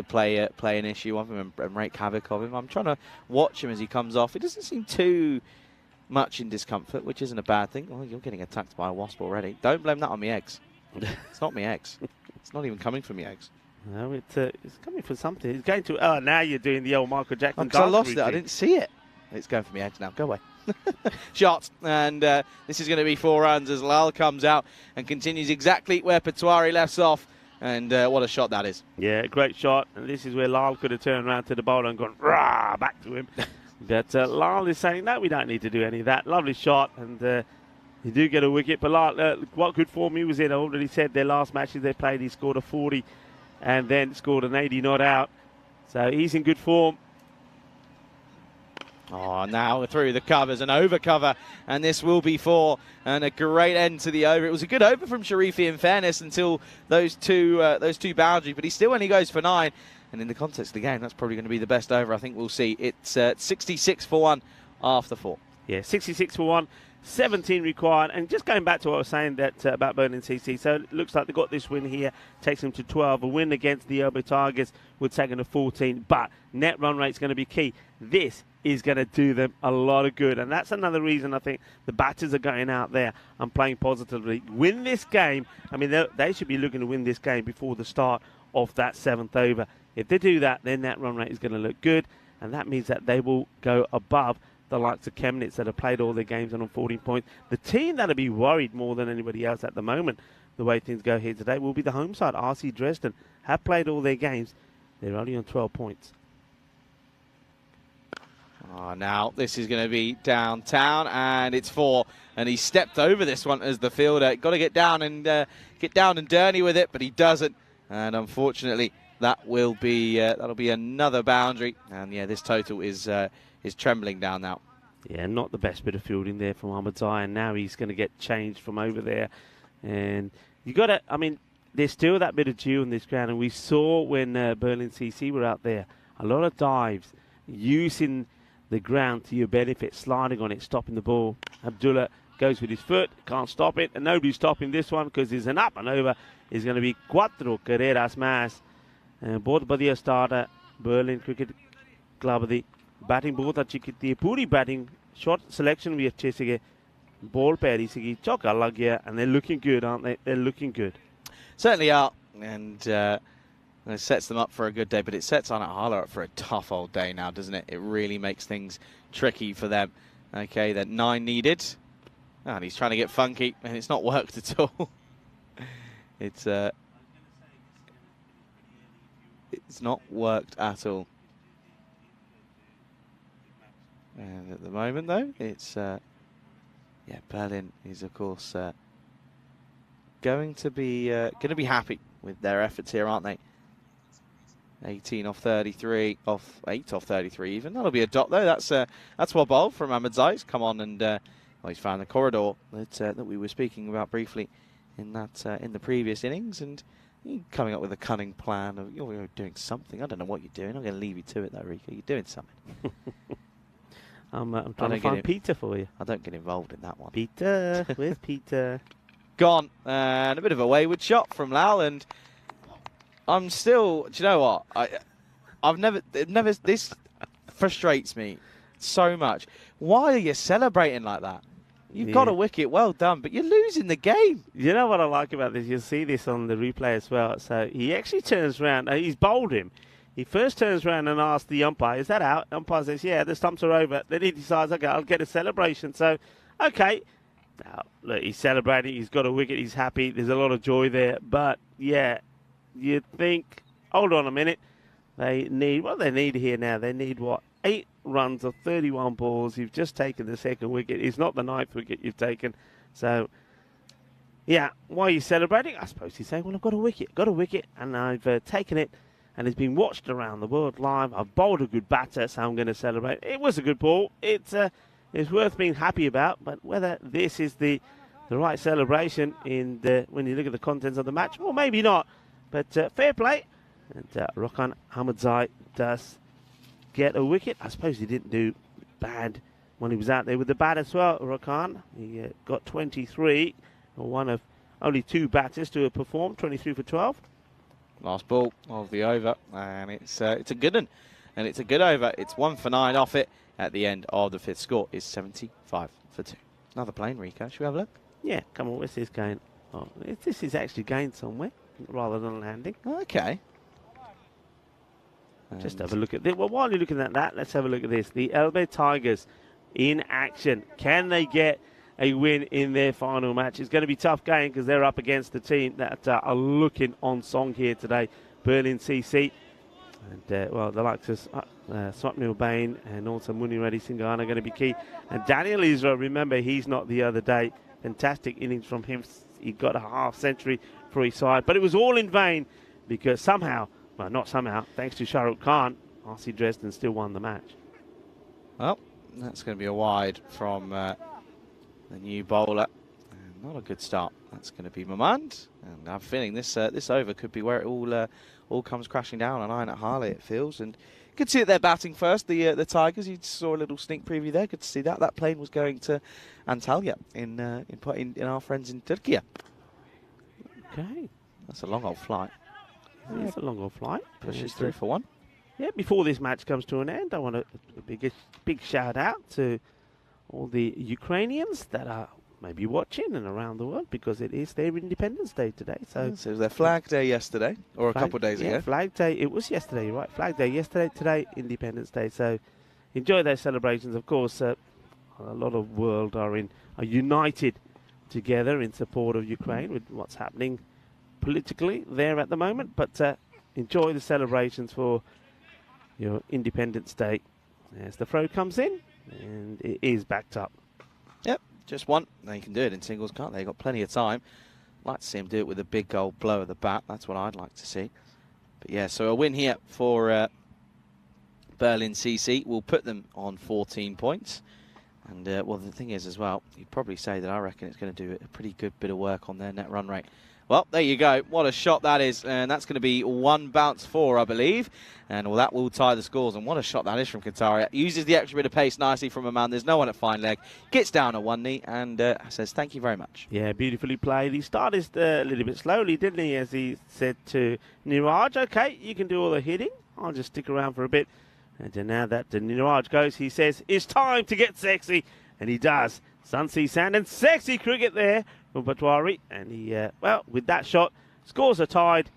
E: play an issue of him and wreak havoc of him. I'm trying to watch him as he comes off. He doesn't seem too much in discomfort, which isn't a bad thing. Oh, you're getting attacked by a wasp already. Don't blame that on me eggs. It's not me eggs. It's not even coming from me eggs.
A: No, it's coming from something. It's going to. Oh, now you're doing the old Michael Jackson.
E: Because I lost it. I didn't see it. It's going for me eggs now. Go away. Shot, and this is going to be 4 runs as Lal comes out and continues exactly where Patwari left off, and what a shot that is. Yeah,
A: great shot, and this is where Lal could have turned around to the bowler and gone rah back to him. But Lal is saying, no, we don't need to do any of that. Lovely shot, and you do get a wicket, but Lal, what good form he was in. I already said their last matches they played, he scored a 40 and then scored an 80 not out. So he's in good form.
E: Oh, now through the covers, an over cover, and this will be 4, and a great end to the over. It was a good over from Sharifi, in fairness, until those two boundaries, but he still only goes for 9. And in the context of the game, that's probably going to be the best over I think we'll see. It's 66 for 1 after 4.
A: Yeah, 66 for 1, 17 required. And just going back to what I was saying that about Berlin CC, so it looks like they got this win here, takes them to 12. A win against the Elbow Tigers would take them to 14, but net run rate's going to be key. This is going to do them a lot of good, and that's another reason I think the batters are going out there and playing positively. Win this game. I mean, they should be looking to win this game before the start of that 7th over. If they do that, then that run rate is going to look good, and that means that they will go above the likes of Chemnitz that have played all their games on 14 points. The team that'll be worried more than anybody else at the moment, the way things go here today, will be the home side. RC Dresden have played all their games. They're only on 12 points.
E: Oh, now this is going to be downtown, and it's 4. And he stepped over this one as the fielder. Got to get down and dirty with it, but he doesn't. And unfortunately, that will be that'll be another boundary. And yeah, this total is trembling down now.
A: Yeah, not the best bit of fielding there from Ahmadzai, and now he's going to get changed from over there. And you got to, I mean, there's still that bit of dew in this ground, and we saw when Berlin CC were out there, a lot of dives, using the ground to your benefit, sliding on it, stopping the ball. Abdullah goes with his foot, can't stop it, and nobody's stopping this one because there's an up and over. Is going to be cuatro carreras más. बहुत बढ़िया start है Berlin Cricket Club दी batting बहुत अच्छी की थी पूरी batting shot selection भी अच्छे से गए ball पैरी से की चौका लग गया and they're looking good, aren't they? They're looking good.
E: Certainly are, and it sets them up for a good day, but it sets Anat Hala up for a tough old day now, doesn't it? It really makes things tricky for them. Okay, that 9 needed, and he's trying to get funky, and it's not worked at all. It's not worked at all. And at the moment, though, it's yeah, Berlin is of course going to be happy with their efforts here, aren't they? 18 off 33, off 8 off 33 even. That'll be a dot though. That's well bowled from Ahmadzai. He's come on and well, he's found the corridor that we were speaking about briefly in the previous innings, and coming up with a cunning plan of you're doing something. I don't know what you're doing. I'm going to leave you to it though, Rika. You're doing something.
A: I'm trying to find Peter for you.
E: I don't get involved in that one.
A: Peter, where's Peter?
E: Gone, and a bit of a wayward shot from Lal, and I'm still. Do you know what? I've never. This frustrates me so much. Why are you celebrating like that? You've got a wicket, well done, but you're losing the game.
A: You know what I like about this? You'll see this on the replay as well. So he actually turns around. He's bowled him. He first turns around and asks the umpire, "Is that out?" Umpire says, "Yeah, the stumps are over." Then he decides, "Okay, I'll get a celebration." So, okay. Now, look, he's celebrating. He's got a wicket. He's happy. There's a lot of joy there. But, yeah, you think, hold on a minute. They need, what they need here now, they need what? 8 runs of 31 balls. You've just taken the 2nd wicket. It's not the 9th wicket you've taken. So, yeah, why are you celebrating? I suppose he's saying, well, I've got a wicket, and I've taken it, and it's been watched around the world live. I've bowled a good batter, so I'm going to celebrate. It was a good ball. It's worth being happy about, but whether this is the right celebration when you look at the contents of the match, well, maybe not. But fair play. And Rokhan Ahmadzai does get a wicket. I suppose he didn't do bad when he was out there with the bat as well, Rokhan. He got 23, one of only 2 batters to have performed, 23 for 12.
E: Last ball of the over, and it's a good one. And it's a good over. It's 1 for 9 off it at the end of the 5th. Score is 75 for 2. Another plane, Rico. Should we have a look?
A: Yeah, come on, where's this going? Oh, this is actually going somewhere rather than landing.
E: Okay.
A: Just have a look at this. Well, while you're looking at that, let's have a look at this. The Elbow Tigers in action. Can they get a win in their final match? It's going to be a tough game because they're up against the team that are looking on song here today, Berlin CC. And, well, the likes of Swapnil Bain and also Muni Reddy Singhana are going to be key. And Daniel Israel, remember, he's not the other day. Fantastic innings from him. He got a half century for his side. But it was all in vain because somehow, well, not somehow, thanks to Shah Rukh Khan, RC Dresden still won the match.
E: Well, that's going to be a wide from the new bowler. And not a good start. That's going to be Mamand. And I'm feeling this this over could be where it all comes crashing down on Iron at Harley, it feels. And you could see that they're batting first, the Tigers. You saw a little sneak preview there. Good to see that. That plane was going to Antalya in our friends in Turkey.
A: Okay.
E: That's a long old flight.
A: It's a long old flight.
E: Pushes through for one.
A: Yeah, before this match comes to an end, I want a big shout out to all the Ukrainians that are maybe watching and around the world, because it is their Independence Day today. So
E: it was their Flag Day yesterday, or a couple of days ago.
A: Flag Day. It was yesterday, you're right. Flag Day yesterday, today Independence Day. So enjoy those celebrations. Of course, a lot of world are united together in support of Ukraine with what's happening politically there at the moment. But enjoy the celebrations for your Independence Day as the throw comes in, and it is backed up.
E: Yep, just one. They can do it in singles, can't they? They've got plenty of time. Like to see him do it with a big gold blow of the bat. That's what I'd like to see. But yeah, so a win here for Berlin CC will put them on 14 points. And, well, the thing is as well, you'd probably say that I reckon it's going to do a pretty good bit of work on their net run rate. Well, there you go. What a shot that is. And that's going to be 1 bounce 4, I believe. And, well, that will tie the scores. And what a shot that is from Kataria. Uses the extra bit of pace nicely from a man. There's no one at fine leg. Gets down on one knee and says, thank you very much. Yeah,
A: beautifully played. He started a little bit slowly, didn't he, as he said to Niraj, okay, you can do all the hitting. I'll just stick around for a bit. And now that Niraj goes, he says, it's time to get sexy. And he does. Sun, sea, sand, and sexy cricket there from Patwari. And he, well, with that shot, scores are tied.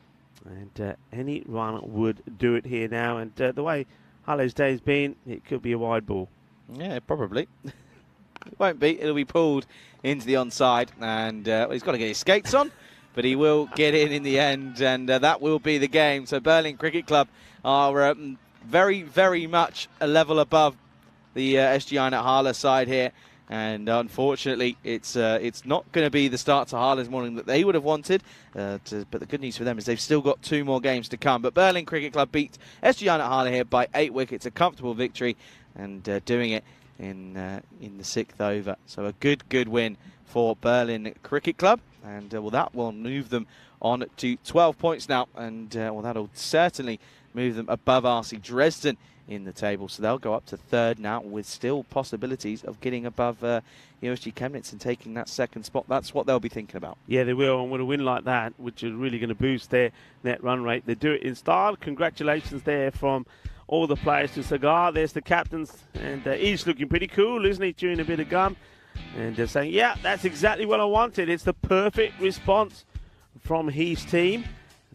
A: And any run would do it here now. And the way Harlow's day's been, it could be a wide ball.
E: Yeah, probably. It won't be. It'll be pulled into the onside. And well, he's got to get his skates on. But he will get in the end. And that will be the game. So Berlin Cricket Club are very, very much a level above the SG Inet Harla side here. And unfortunately, it's not going to be the start to Harlow's morning that they would have wanted. But the good news for them is they've still got 2 more games to come. But Berlin Cricket Club beat SG Inet Harla here by 8 wickets. A comfortable victory, and doing it in the 6th over. So a good win for Berlin Cricket Club. And well, that will move them on to 12 points now. And well, that'll certainly move them above RC Dresden in the table, so they'll go up to 3rd now, with still possibilities of getting above USG Chemnitz and taking that 2nd spot. That's what they'll be thinking about.
A: Yeah, they will, and with a win like that, which is really going to boost their net run rate, they do it in style. Congratulations there from all the players to Sagar. There's the captains, and he's looking pretty cool, isn't he, chewing a bit of gum, and they're saying, yeah, that's exactly what I wanted. It's the perfect response from his team.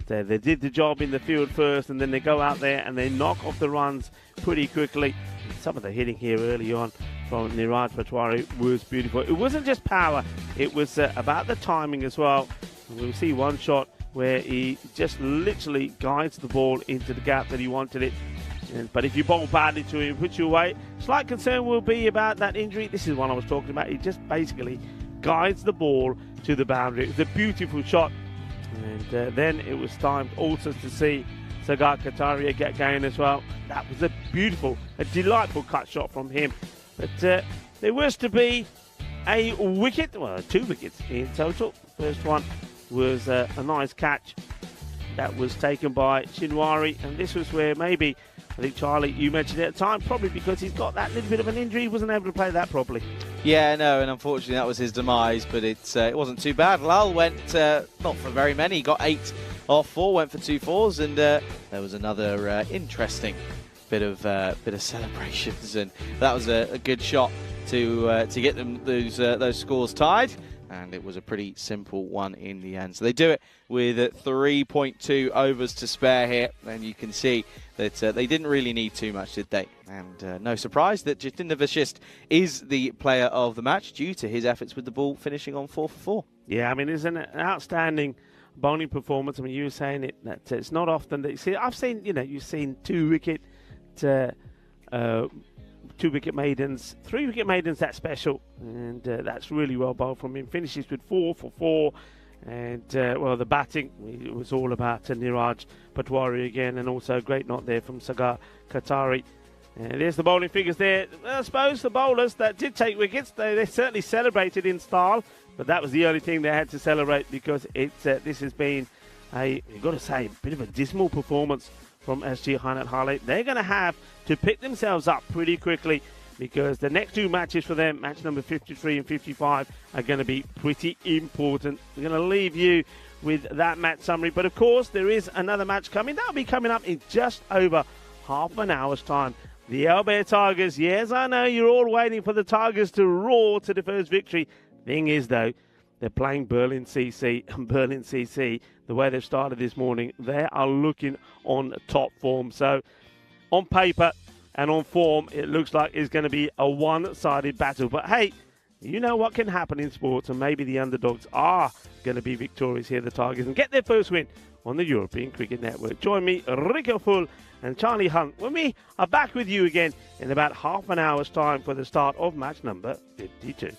A: They did the job in the field first, and then they go out there and they knock off the runs pretty quickly. Some of the hitting here early on from Niraj Patwari was beautiful. It wasn't just power, it was about the timing as well. We'll see one shot where he just literally guides the ball into the gap that he wanted it. But if you bowl badly to him, puts you away. Slight concern will be about that injury. This is one I was talking about. He just basically guides the ball to the boundary. It was a beautiful shot. And then it was time also to see Sagar Kataria get going as well. That was a delightful cut shot from him. But there was to be a wicket, well, 2 wickets in total. First one was a nice catch that was taken by Shinwari. And this was where maybe, I think, Charlie, you mentioned it at the time, probably because he's got that little bit of an injury, he wasn't able to play that properly.
E: Yeah, no, and unfortunately that was his demise, but it wasn't too bad. Lal went, not for very many, he got 8 off 4, went for 2 fours, and there was another interesting bit of celebrations, and that was a good shot to get them those scores tied. And it was a pretty simple one in the end. So they do it with 3.2 overs to spare here. And you can see that they didn't really need too much, did they? And no surprise that Jatinder Vashist is the player of the match due to his efforts with the ball, finishing on 4 for 4.
A: Yeah, I mean, it's an outstanding bowling performance. I mean, you were saying it, that it's not often that you see. I've seen, you've seen 2 wicket 2 wicket maidens, 3 wicket maidens, that's special, and that's really well bowled from him. Finishes with 4 for 4, And, well, the batting, it was all about Niraj Patwari again, and also a great knock there from Sagar Qatari. And there's the bowling figures there. I suppose the bowlers that did take wickets, they certainly celebrated in style, but that was the only thing they had to celebrate, because this has been you've got to say, a bit of a dismal performance from SG Hainet Hale. They're going to have to pick themselves up pretty quickly, because the next two matches for them, match number 53 and 55, are going to be pretty important. We're going to leave you with that match summary. But, of course, there is another match coming. That'll be coming up in just over half an hour's time. The Albert Tigers, yes, I know you're all waiting for the Tigers to roar to the first victory. Thing is, though, they're playing Berlin CC, and Berlin CC, the way they've started this morning, they are looking on top form. So, on paper and on form, it looks like it's going to be a one-sided battle. But, hey, you know what can happen in sports, and maybe the underdogs are going to be victorious here, the Tigers, and get their first win on the European Cricket Network. Join me, Rico Full and Charlie Hunt, when we are back with you again in about half an hour's time for the start of match number 52.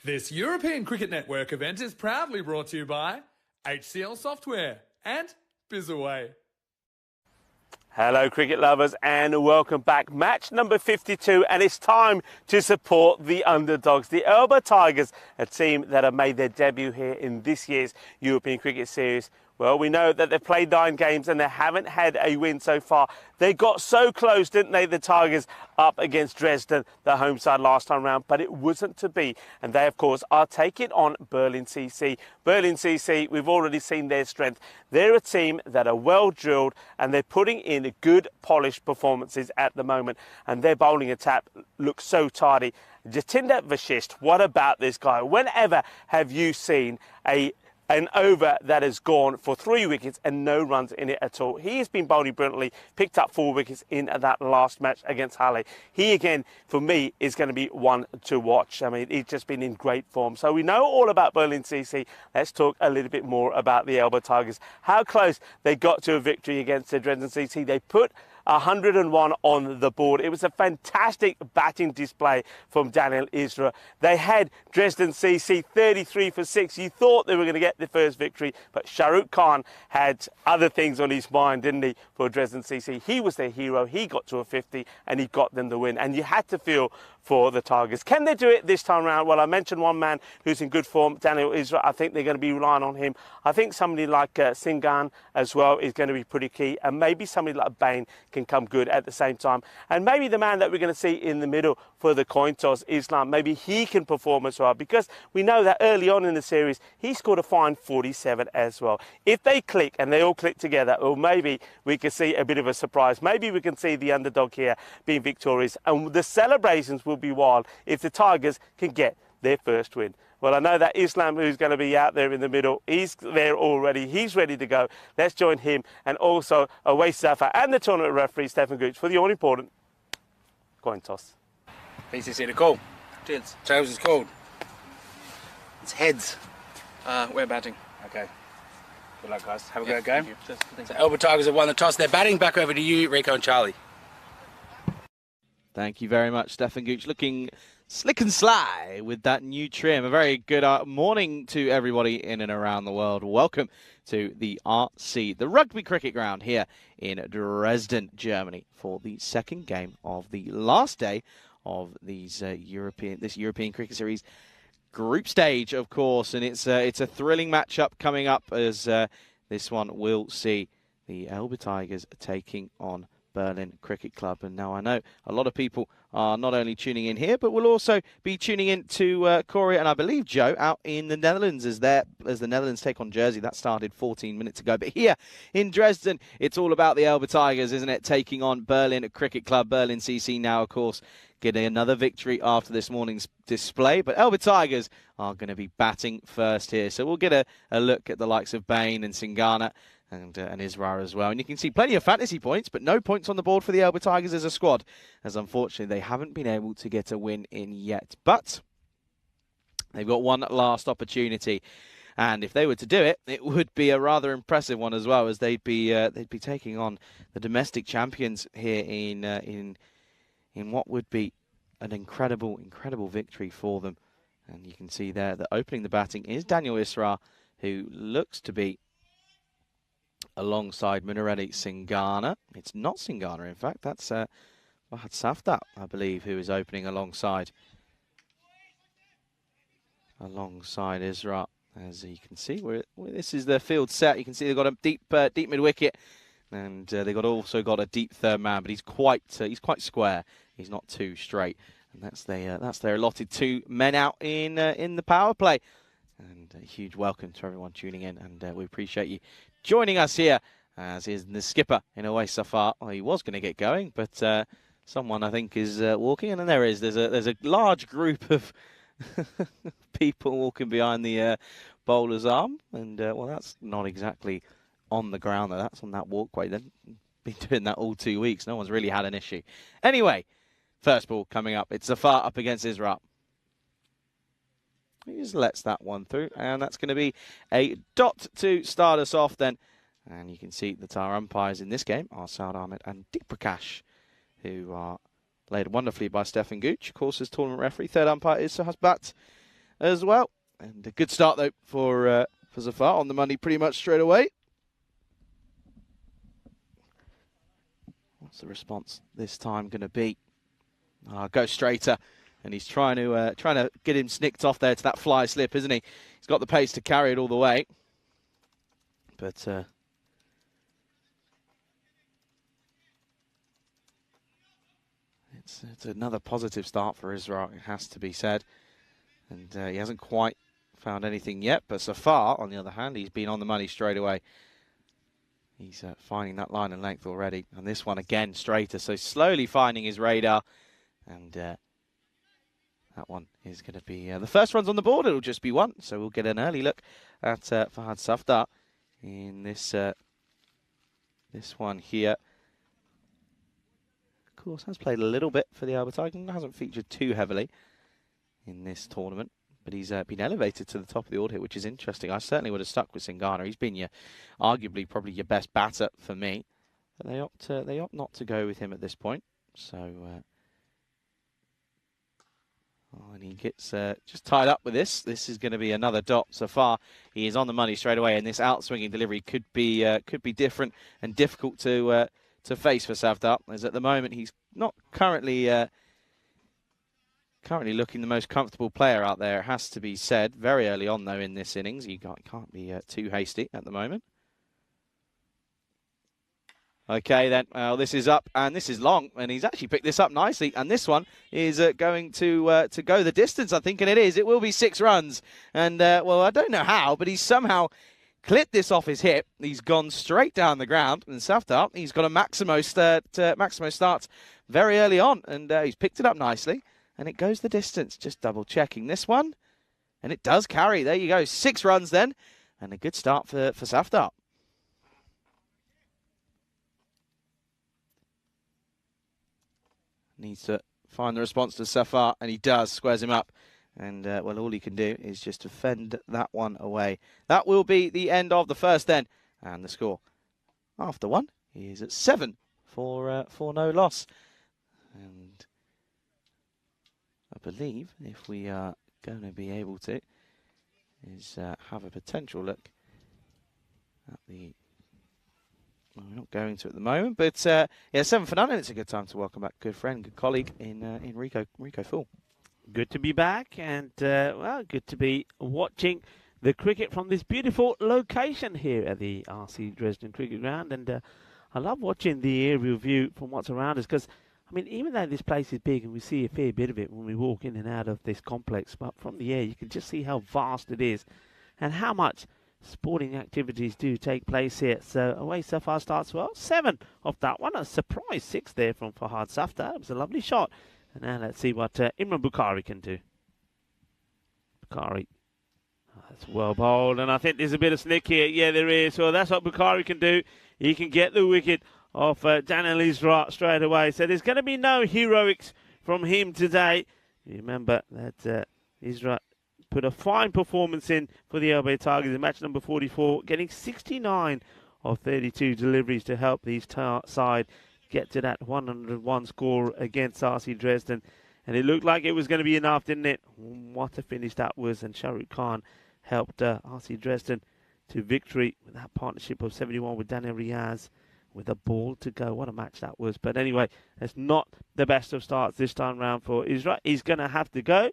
B: This European Cricket Network event is proudly brought to you by HCL Software and Bizaway.
A: Hello cricket lovers and welcome back. Match number 52 and it's time to support the underdogs, the Elba Tigers, a team that have made their debut here in this year's European Cricket Series. Well, we know that they've played 9 games and they haven't had a win so far. They got so close, didn't they, the Tigers, up against Dresden, the home side last time round, but it wasn't to be. And they, of course, are taking on Berlin CC. Berlin CC, we've already seen their strength. They're a team that are well drilled and they're putting in good, polished performances at the moment. And their bowling attack looks so tidy. Jatinder Vashisht, what about this guy? Whenever have you seen an over that has gone for 3 wickets and no runs in it at all? He has been bowling brilliantly, picked up 4 wickets in that last match against Halle. He, again, for me, is going to be one to watch. I mean, he's just been in great form. So we know all about Berlin CC. Let's talk a little bit more about the Elba Tigers. How close they got to a victory against the Dresden CC. They put 101 on the board. It was a fantastic batting display from Daniel Isra. They had Dresden CC 33 for 6. You thought they were going to get the first victory, but Shahrukh Khan had other things on his mind, didn't he, for Dresden CC? He was their hero. He got to a 50 and he got them the win. And you had to feel for the Tigers. Can they do it this time around? Well, I mentioned one man who's in good form, Daniel Isra. I think they're going to be relying on him. I think somebody like Singan as well is going to be pretty key, and maybe somebody like Bain can come good at the same time. And maybe the man that we're going to see in the middle for the coin toss, Islam, maybe he can perform as well, because we know that early on in the series he scored a fine 47 as well. If they click and they all click together, or maybe we could see a bit of a surprise. Maybe we can see the underdog here being victorious, and the celebrations will be wild if the Tigers can get their first win. Well, I know that Islam, who's going to be out there in the middle, he's there already. He's ready to go. Let's join him and also Awais Zafar and the tournament referee, Stefan Gooch, for the all-important coin toss.
C: BCC to call.
D: Tails.
C: Tails is called.
D: It's heads. We're batting.
C: Okay. Good luck, guys. Have a
D: Yeah,
C: great game.
D: thank you. Cheers. Thanks.
C: So Elba Tigers have won the toss. They're batting. Back over to you, Rico and Charlie.
E: Thank you very much, Stefan Gooch. Looking slick and sly with that new trim. A very good morning to everybody in and around the world. Welcome to the RC, the rugby cricket ground here in Dresden, Germany, for the second game of the last day of this European Cricket Series group stage, of course. And it's a thrilling matchup coming up, as this one will see the Elba Tigers taking on Berlin Cricket Club. And now I know a lot of people are not only tuning in here, but will also be tuning in to Korea and I believe Joe out in the Netherlands as the Netherlands take on Jersey. That started 14 minutes ago. But here in Dresden, it's all about the Elba Tigers, isn't it? Taking on Berlin Cricket Club. Berlin CC now, of course, getting another victory after this morning's display. But Elba Tigers are going to be batting first here. So we'll get a look at the likes of Bain and Singana and Isra as well. And you can see plenty of fantasy points, but no points on the board for the Elba Tigers as a squad, as unfortunately they haven't been able to get a win in yet. But they've got one last opportunity, and if they were to do it, it would be a rather impressive one as well, as they'd be taking on the domestic champions here in what would be an incredible victory for them. And you can see there that opening the batting is Daniel Isra, who looks to be alongside Munirali Singana. It's not Singana, in fact. That's Fahad Safdat, I believe, who is opening alongside Isra. As you can see, this is their field set. You can see they've got a deep mid wicket, and they've also got a deep third man. But he's quite square. He's not too straight, and that's their allotted 2 men out in the power play. And a huge welcome to everyone tuning in, and we appreciate you joining us here, as is the skipper in Awais Zafar. Well, he was going to get going, but someone I think is walking, and then there's a large group of people walking behind the bowler's arm, and well, that's not exactly on the ground though. That's on that walkway. They've been doing that all 2 weeks. No one's really had an issue. Anyway, first ball coming up. It's Zafar up against Isra. He just lets that one through, and that's going to be a dot to start us off then. And you can see the our umpires in this game are Saad Ahmed and Deep Prakash, who are played wonderfully by Stefan Gooch, of course, as tournament referee. Third umpire is Sahas Bhatt. as well. And a good start, though, for Zafar on the money pretty much straight away. What's the response this time going to be? Go straighter. And he's trying to get him snicked off there to that fly slip, isn't he? He's got the pace to carry it all the way. But it's another positive start for Israel, it has to be said. And he hasn't quite found anything yet. But Zafar, on the other hand, he's been on the money straight away. He's finding that line and length already. And this one again, straighter. So slowly finding his radar. And that one is going to be the first runs on the board. It'll just be one. So we'll get an early look at Fahad Safdar in this one here. Of course, has played a little bit for the Albert Icon. Hasn't featured too heavily in this tournament. But he's been elevated to the top of the order here, which is interesting. I certainly would have stuck with Singana. He's been arguably probably your best batter for me. But they opt not to go with him at this point. So, and he gets just tied up with this. This is going to be another dot. So far, he is on the money straight away, and this outswinging delivery could be different and difficult to face for Safdar. As at the moment, he's not currently looking the most comfortable player out there, it has to be said. Very early on, though, in this innings. You can't be too hasty at the moment. Okay, then. This is up, and this is long, and he's actually picked this up nicely. And this one is going to go the distance, I think, and it is. It will be 6 runs. And, well, I don't know how, but he's somehow clipped this off his hip. He's gone straight down the ground, and Safdar, he's got a Maximo start very early on, and he's picked it up nicely. And it goes the distance. Just double checking this one. And it does carry. There you go. 6 runs then. And a good start for Safdar. Needs to find the response to Safar. And he does. Squares him up. And, well, all he can do is just defend that one away. That will be the end of the first then. And the score after one is at 7 for no loss. And I believe if we are going to be able to is have a potential look at the... Well, we're not going to at the moment, but yeah, 7 for none, and it's a good time to welcome back good friend, good colleague in Rico Fool.
A: Good to be back, and well, good to be watching the cricket from this beautiful location here at the RC Dresden Cricket Ground. And I love watching the aerial view from what's around us, because I mean, even though this place is big and we see a fair bit of it when we walk in and out of this complex, but from the air you can just see how vast it is and how much sporting activities do take place here. So away Safar starts well. 7 off that one. A surprise 6 there from Fahad Safdar. It was a lovely shot. And now let's see what Imran Bukhari can do. Bukhari. That's well bowled, and I think there's a bit of snick here. Yeah, there is. So that's what Bukhari can do. He can get the wicket off Daniel Isra straight away. So there's going to be no heroics from him today. You remember that Isra put a fine performance in for the LB Tigers in match number 44, getting 69 of 32 deliveries to help these side get to that 101 score against RC Dresden. And it looked like it was going to be enough, didn't it? What a finish that was. And Shahrukh Khan helped RC Dresden to victory with that partnership of 71 with Daniel Riaz with a ball to go. What a match that was. But anyway, it's not the best of starts this time round for Israel. He's going to have to go.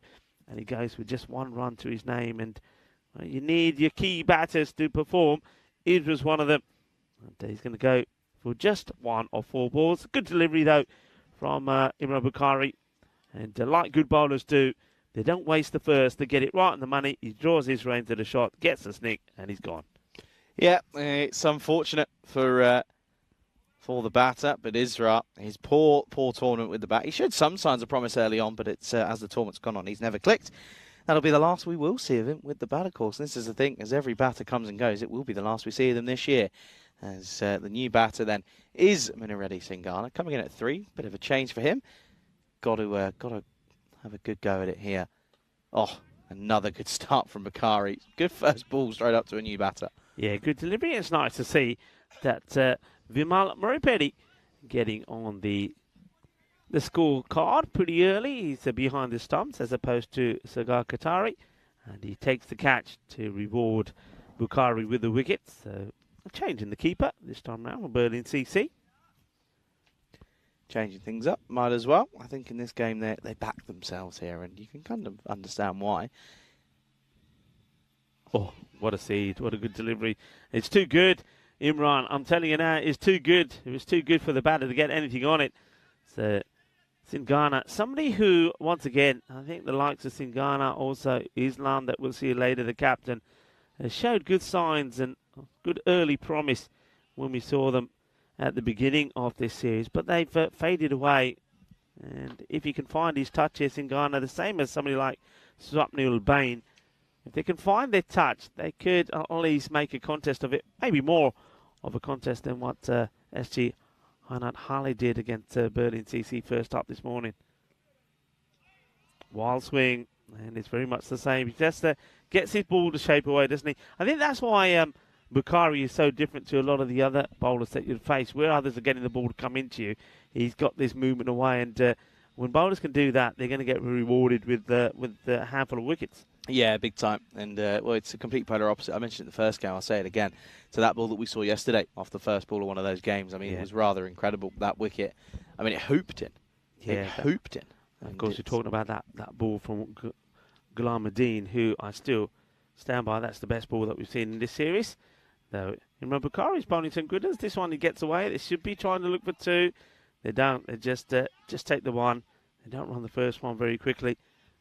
A: And he goes with just 1 run to his name. And you need your key batters to perform. Israel's one of them. And he's going to go for just 1 of 4 balls. Good delivery, though, from Imran Bukhari. And like good bowlers do, they don't waste the first. They get it right on the money. He draws his range to the shot, gets the snick, and he's gone.
E: Yeah, it's unfortunate for the batter, but Isra, his poor tournament with the bat. He showed some signs of promise early on, but it's as the tournament's gone on, he's never clicked. That'll be the last we will see of him with the bat, of course. And this is the thing, as every batter comes and goes, it will be the last we see of them this year. As the new batter then is Minareddy Singana, coming in at 3. Bit of a change for him. Got to have a good go at it here. Oh, another good start from Bukhari. Good first ball straight up to a new batter.
A: Yeah, good delivery. It's nice to see that Vimal Muripedi getting on the scorecard pretty early. He's behind the stumps as opposed to Sagar Qatari. And he takes the catch to reward Bukhari with the wicket. So a change in the keeper this time round for Berlin CC.
E: Changing things up, might as well. I think in this game they back themselves here, and you can kind of understand why.
A: Oh, what a seed. What a good delivery. It's too good, Imran. I'm telling you now, it's too good. It was too good for the batter to get anything on it. So, Singana, somebody who, once again, I think the likes of Singana, also Islam, that we'll see later, the captain, showed good signs and good early promise when we saw them at the beginning of this series. But they've faded away. And if he can find his touch here, Singana, the same as somebody like Swapnil Bain, if they can find their touch, they could at least make a contest of it, maybe more of a contest than what SG Heinat Harley did against Berlin CC first up this morning. Wild swing, and it's very much the same. He just gets his ball to shape away, doesn't he? I think that's why Bukhari is so different to a lot of the other bowlers that you'd face. Where others are getting the ball to come into you, he's got this movement away, and when bowlers can do that, they're going to get rewarded with a handful of wickets.
E: Yeah, big time. And, well, it's a complete polar opposite. I mentioned it in the first game, I'll say it again. So that ball that we saw yesterday off the first ball of one of those games, I mean, it was rather incredible, that wicket. I mean, it hooped in.
A: Yeah,
E: it hooped in.
A: Of course, you're talking about that ball from Ghulam who I still stand by. That's the best ball that we've seen in this series. Though, remember, Bukhari's bowling some goodness. This one, he gets away. They should be trying to look for two. They don't. They just take the one. They don't run the first one very quickly.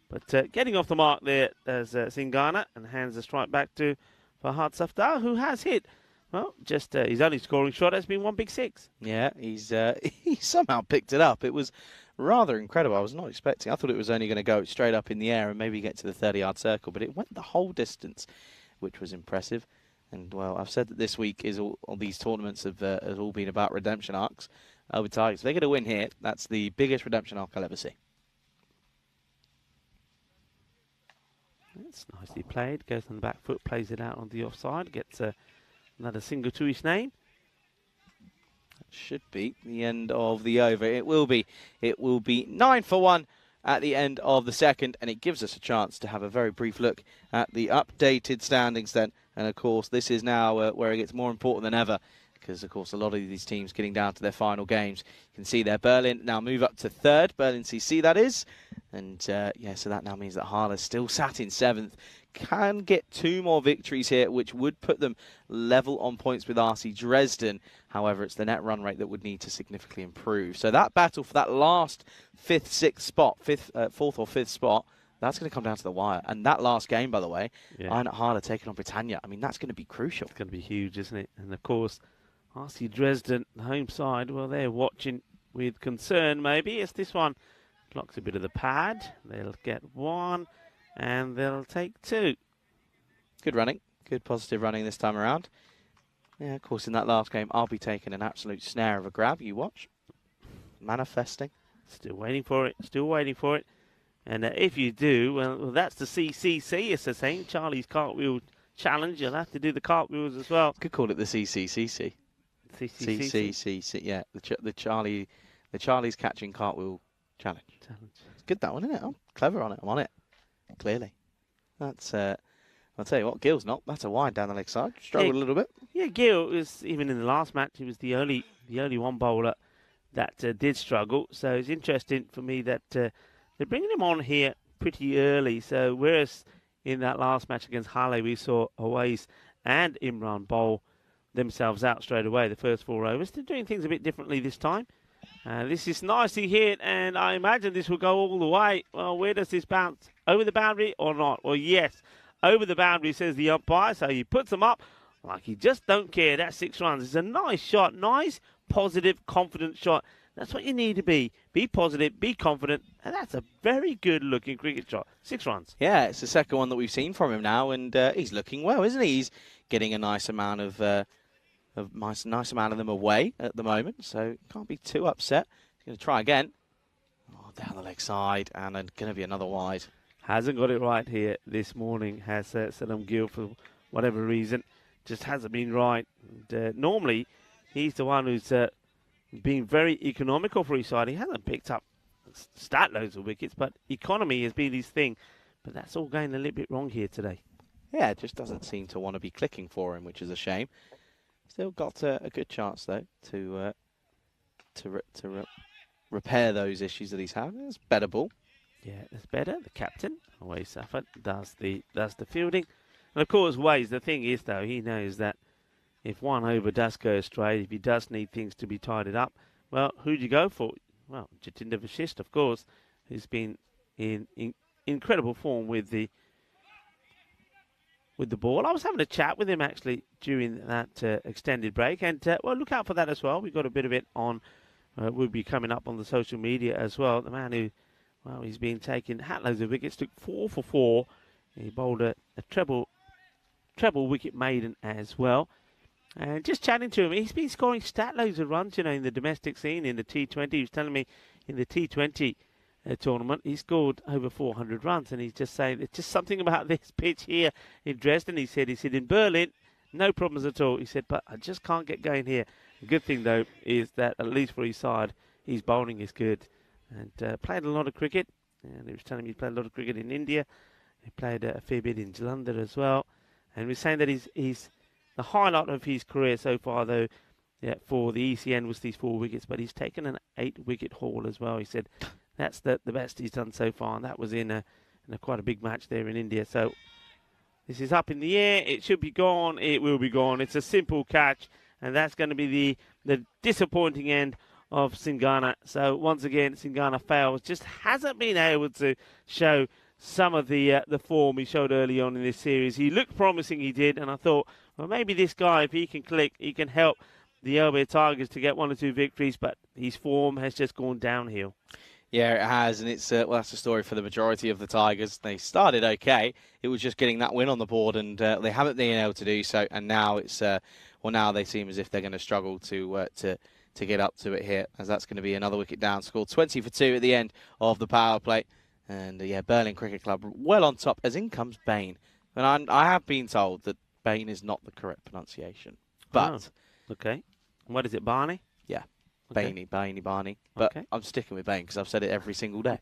A: But getting off the mark there, there's Singana, and hands the strike back to Fahad Safdar, who has hit, well, just his only scoring shot has been one big six.
E: Yeah, he's he somehow picked it up. It was rather incredible. I was not expecting. I thought it was only going to go straight up in the air and maybe get to the 30-yard circle, but it went the whole distance, which was impressive. And, well, I've said that this week is all these tournaments have all been about redemption arcs over Tigers. If they get a win here, that's the biggest redemption arc I'll ever see.
A: It's nicely played. Goes on the back foot, plays it out on the offside. Gets another single to his name.
E: That should be the end of the over. It will be. It will be 9 for 1 at the end of the second, and it gives us a chance to have a very brief look at the updated standings then. And, of course, this is now where it gets more important than ever, because, of course, a lot of these teams getting down to their final games. You can see there, Berlin now move up to third, Berlin CC that is. And, yeah, so that now means that Harler's still sat in seventh. Can get 2 more victories here, which would put them level on points with RC Dresden. However, it's the net run rate that would need to significantly improve. So that battle for that last 4th or 5th spot, that's going to come down to the wire. And that last game, by the way, Einat Harler taking on Britannia, I mean, that's going to be crucial.
A: It's going to be huge, isn't it? And, of course, RC Dresden, the home side, well, they're watching with concern, maybe. It's this one. Blocks a bit of the pad. They'll get 1, and they'll take 2.
E: Good running. Good positive running this time around. Yeah, of course, in that last game, I'll be taking an absolute snare of a grab. You watch. Manifesting.
A: Still waiting for it. Still waiting for it. And if you do, well, that's the CCC, it's the same. Charlie's Cartwheel Challenge. You'll have to do the cartwheels as well.
E: Could call it the CCCC. CCCC, yeah. The Charlie's Catching Cartwheel Challenge. It's good, that one, isn't it? I'm clever on it. I'm on it. Clearly. That's, I'll tell you what, Gill's not. That's a wide down the leg side. Struggled a little bit.
A: Yeah, Gill was, even in the last match, he was the only one bowler that did struggle. So it's interesting for me that they're bringing him on here pretty early. So whereas in that last match against Harley, we saw Awais and Imran bowl themselves out straight away, the first 4 overs. They're doing things a bit differently this time. This is nicely hit, and I imagine this will go all the way. Well, where does this bounce? Over the boundary or not? Well, yes, over the boundary, says the umpire. So he puts them up like he just don't care. That's 6 runs. It's a nice shot. Nice, positive, confident shot. That's what you need to be. Be positive, be confident, and that's a very good-looking cricket shot. 6 runs.
E: Yeah, it's the second one that we've seen from him now, and he's looking well, isn't he? He's getting a nice amount of nice amount of them away at the moment, so can't be too upset. He's going to try again. Oh, down the leg side, and then going to be another wide.
A: Hasn't got it right here this morning, has Saddam Gill, for whatever reason. Just hasn't been right. And, normally, he's the one who's been very economical for his side. He hasn't picked up stat loads of wickets, but economy has been his thing But that's all going a little bit wrong here today.
E: Yeah, it just doesn't seem to want to be clicking for him, which is a shame. Still got a good chance though to repair those issues that he's having. It's better ball.
A: Yeah, it's better. The captain, away Safford, does the fielding. And of course, Waze, the thing is though, he knows that if one over does go astray, if he does need things to be tidied up, well, who do you go for? Well, Jatinder Vashist, of course, who's been in incredible form with the ball. I was having a chat with him actually during that extended break, and well, look out for that as well. We've got a bit of it on. Will be coming up on the social media as well. The man who, well, he's been taking hatloads of wickets, took 4 for 4. He bowled a treble wicket maiden as well. And just chatting to him, he's been scoring stat loads of runs, in the domestic scene, in the T20. He was telling me in the T20 tournament, he scored over 400 runs. And he's just saying, it's just something about this pitch here in Dresden. He said, in Berlin, no problems at all. He said, but I just can't get going here. The good thing, though, is that at least for his side, his bowling is good. And played a lot of cricket. And he was telling me he played a lot of cricket in India. He played a fair bit in Jalandhar as well. And he was saying that he's the highlight of his career so far, though, for the ECN was these 4 wickets. But he's taken an 8-wicket haul as well. He said that's the best he's done so far. And that was in a quite a big match there in India. So this is up in the air. It should be gone. It will be gone. It's a simple catch. And that's going to be the disappointing end of Singhana. So once again, Singhana fails. Just hasn't been able to show some of the form he showed early on in this series. He looked promising, he did, and I thought, well, maybe this guy, if he can click, he can help the LBA Tigers to get 1 or 2 victories, but his form has just gone downhill.
E: Yeah, it has, and it's well, that's the story for the majority of the Tigers. They started okay. It was just getting that win on the board, and they haven't been able to do so. And now it's now they seem as if they're going to struggle to get up to it here, as that's going to be another wicket down. Scored 20 for 2 at the end of the power play, and yeah, Berlin Cricket Club well on top. As in comes Bain, and I have been told that Bain is not the correct pronunciation, but
A: okay, what is it, Barney?
E: Yeah.
A: Okay.
E: Bainey, Barney. But
A: okay.
E: I'm sticking with Bain because I've said it every single day.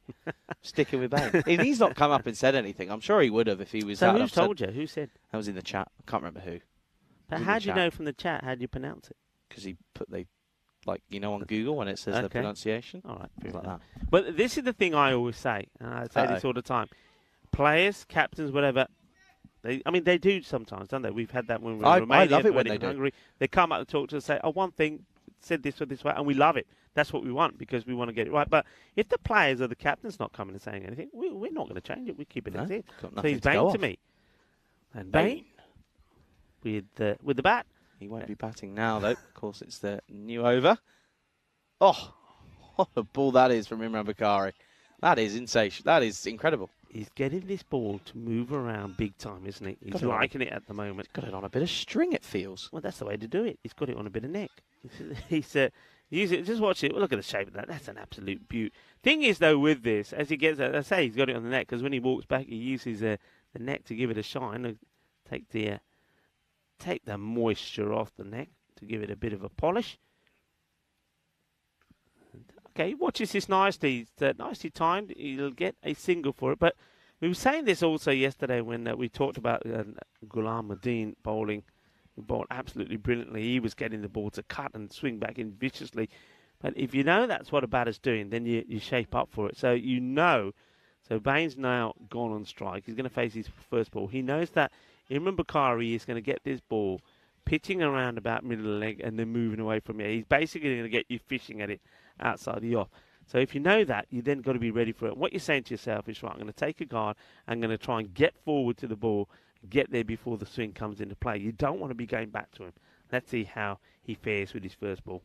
E: Sticking with Bain. He's not come up and said anything. I'm sure he would have if he was.
A: So
E: who
A: told you? Who said?
E: That was in the chat. I can't remember who.
A: But how do you know from the chat? How do you pronounce it?
E: Because on Google when it says the pronunciation.
A: All right,
E: like that.
A: But this is the thing I always say, and I say this all the time. Players, captains, whatever. They do sometimes, don't they? We've had that when we were in Romania.
E: I love it when they do.
A: Hungary. They come up and talk to us and say, one thing. Said this or this way, and we love it. That's what we want because we want to get it right. But if the players or the captain's not coming and saying anything, we're not going to change it. We keep it as it. So he's Bain to me. And Bain with the bat.
E: He won't be batting now, though. Of course, it's the new over. Oh, what a ball that is from Imran Bukhari. That is insane. That is incredible.
A: He's getting this ball to move around big time, isn't he? He's liking it at the moment.
E: Got it on a bit of string, it feels.
A: Well, that's the way to do it. He's got it on a bit of neck. He's use it. Just watch it. Look at the shape of that. That's an absolute beaut. Thing is, though, with this, as he gets, I say, he's got it on the neck because when he walks back, he uses the neck to give it a shine. Take the moisture off the neck to give it a bit of a polish. Okay, watches this nicely. It's nicely timed. He'll get a single for it. But we were saying this also yesterday when we talked about Ghulam Uddin bowling. He bowled absolutely brilliantly. He was getting the ball to cut and swing back in viciously. But if you know that's what a batter's doing, then you shape up for it. So you know. So Bain's now gone on strike. He's going to face his first ball. He knows that Imran Bukhari is going to get this ball pitching around about middle of the leg and then moving away from it. He's basically going to get you fishing at it outside the off. So if you know that, you then got to be ready for it. What you're saying to yourself is, right, I'm going to take a guard. I'm going to try and get forward to the ball, get there before the swing comes into play. You don't want to be going back to him. Let's see how he fares with his first ball.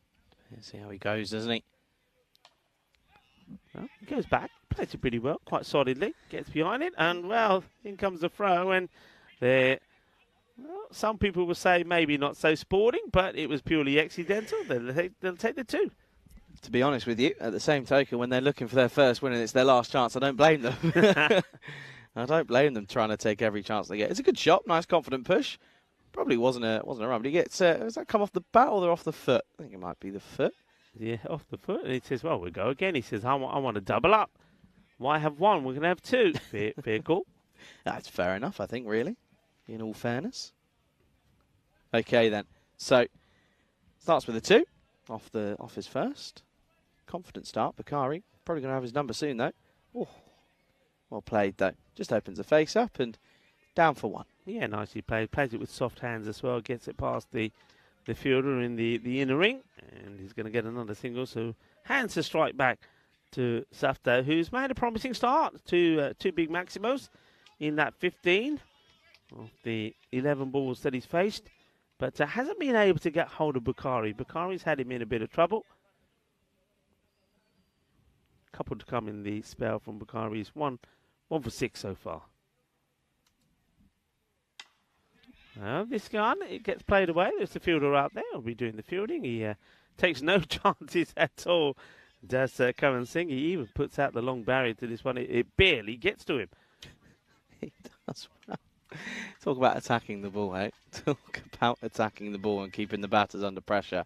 E: Let's see how he goes, doesn't he?
A: Well, he goes back, plays it pretty well, quite solidly, gets behind it, and, well, in comes the throw, and there... Well, some people will say maybe not so sporting, but it was purely accidental. They'll take the 2.
E: To be honest with you, at the same token, when they're looking for their first win and it's their last chance, I don't blame them. I don't blame them trying to take every chance they get. It's a good shot, nice confident push. Probably wasn't a run, but he gets. Does that come off the bat or off the foot? I think it might be the foot.
A: Yeah, off the foot. And he says, well, we'll go again. He says, I want to double up. Why have 1? We're going to have 2. Fair call.
E: That's fair enough, I think, really, in all fairness. Okay, then. So, starts with a 2 off his first. Confident start. Bakari probably going to have his number soon, though. Oh, well played, though. Just opens the face up and down for 1.
A: Yeah, nicely played. Plays it with soft hands as well. Gets it past the fielder in the inner ring. And he's going to get another single. So, hands to strike back to Safta, who's made a promising start. Two big maximos in that 15 of the 11 balls that he's faced. But hasn't been able to get hold of Bakari. Bakari's had him in a bit of trouble. Couple to come in the spell from Bakari's. One for 6 so far. This gun, it gets played away. There's the fielder out there. He'll be doing the fielding. He takes no chances at all. Does Karan Singh. He even puts out the long barrier to this one. It barely gets to him.
E: He does well. Talk about attacking the ball, eh? Talk about attacking the ball and keeping the batters under pressure.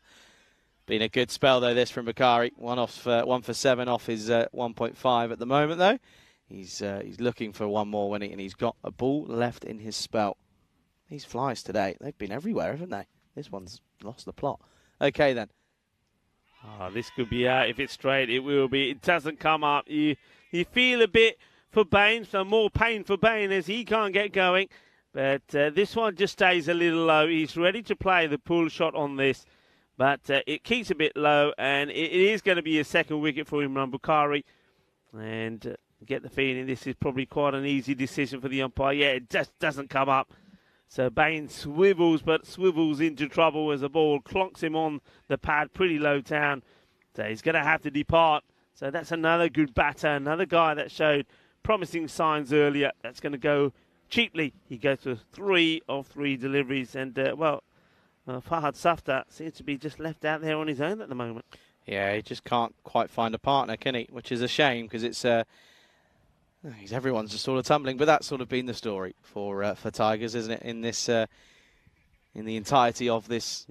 E: Been a good spell, though, this from Bakari. 1 for 7 off his 1.5 at the moment, though. He's looking for one more winning, and he's got a ball left in his spell. These flies today, they've been everywhere, haven't they? This one's lost the plot. Okay, then.
A: Oh, this could be out. If it's straight, it will be. It doesn't come up. You feel a bit for Bain, so more pain for Bain as he can't get going. But this one just stays a little low. He's ready to play the pull shot on this. But it keeps a bit low, and it is going to be a second wicket for Imran Bukhari. And get the feeling this is probably quite an easy decision for the umpire. Yeah, it just doesn't come up. So Bain swivels, but swivels into trouble as the ball clonks him on the pad pretty low down. So he's going to have to depart. So that's another good batter, another guy that showed promising signs earlier. That's going to go cheaply. He goes to 3 of 3 deliveries. And, Fahad Safta seems to be just left out there on his own at the moment.
E: Yeah, he just can't quite find a partner, can he? Which is a shame, because it's everyone's just sort of tumbling. But that's sort of been the story for Tigers, isn't it? In this, in the entirety of this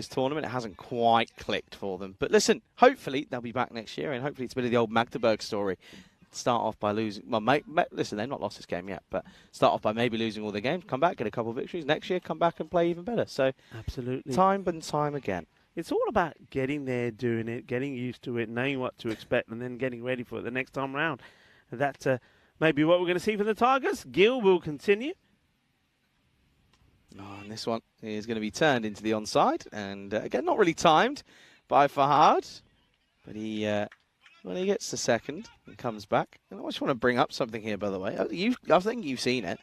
E: tournament, it hasn't quite clicked for them. But listen, hopefully they'll be back next year, and hopefully it's a bit of the old Magdeburg story. Start off by losing. Well, listen, they've not lost this game yet, but start off by maybe losing all the games, come back, get a couple of victories. Next year, come back and play even better. So,
A: absolutely,
E: time and time again.
A: It's all about getting there, doing it, getting used to it, knowing what to expect, and then getting ready for it the next time round. And that's maybe what we're going to see from the Tigers. Gill will continue.
E: Oh, and this one is going to be turned into the onside, and again, not really timed by Fahad, but he. When he gets to second and comes back, and I just want to bring up something here, by the way. I think you've seen it.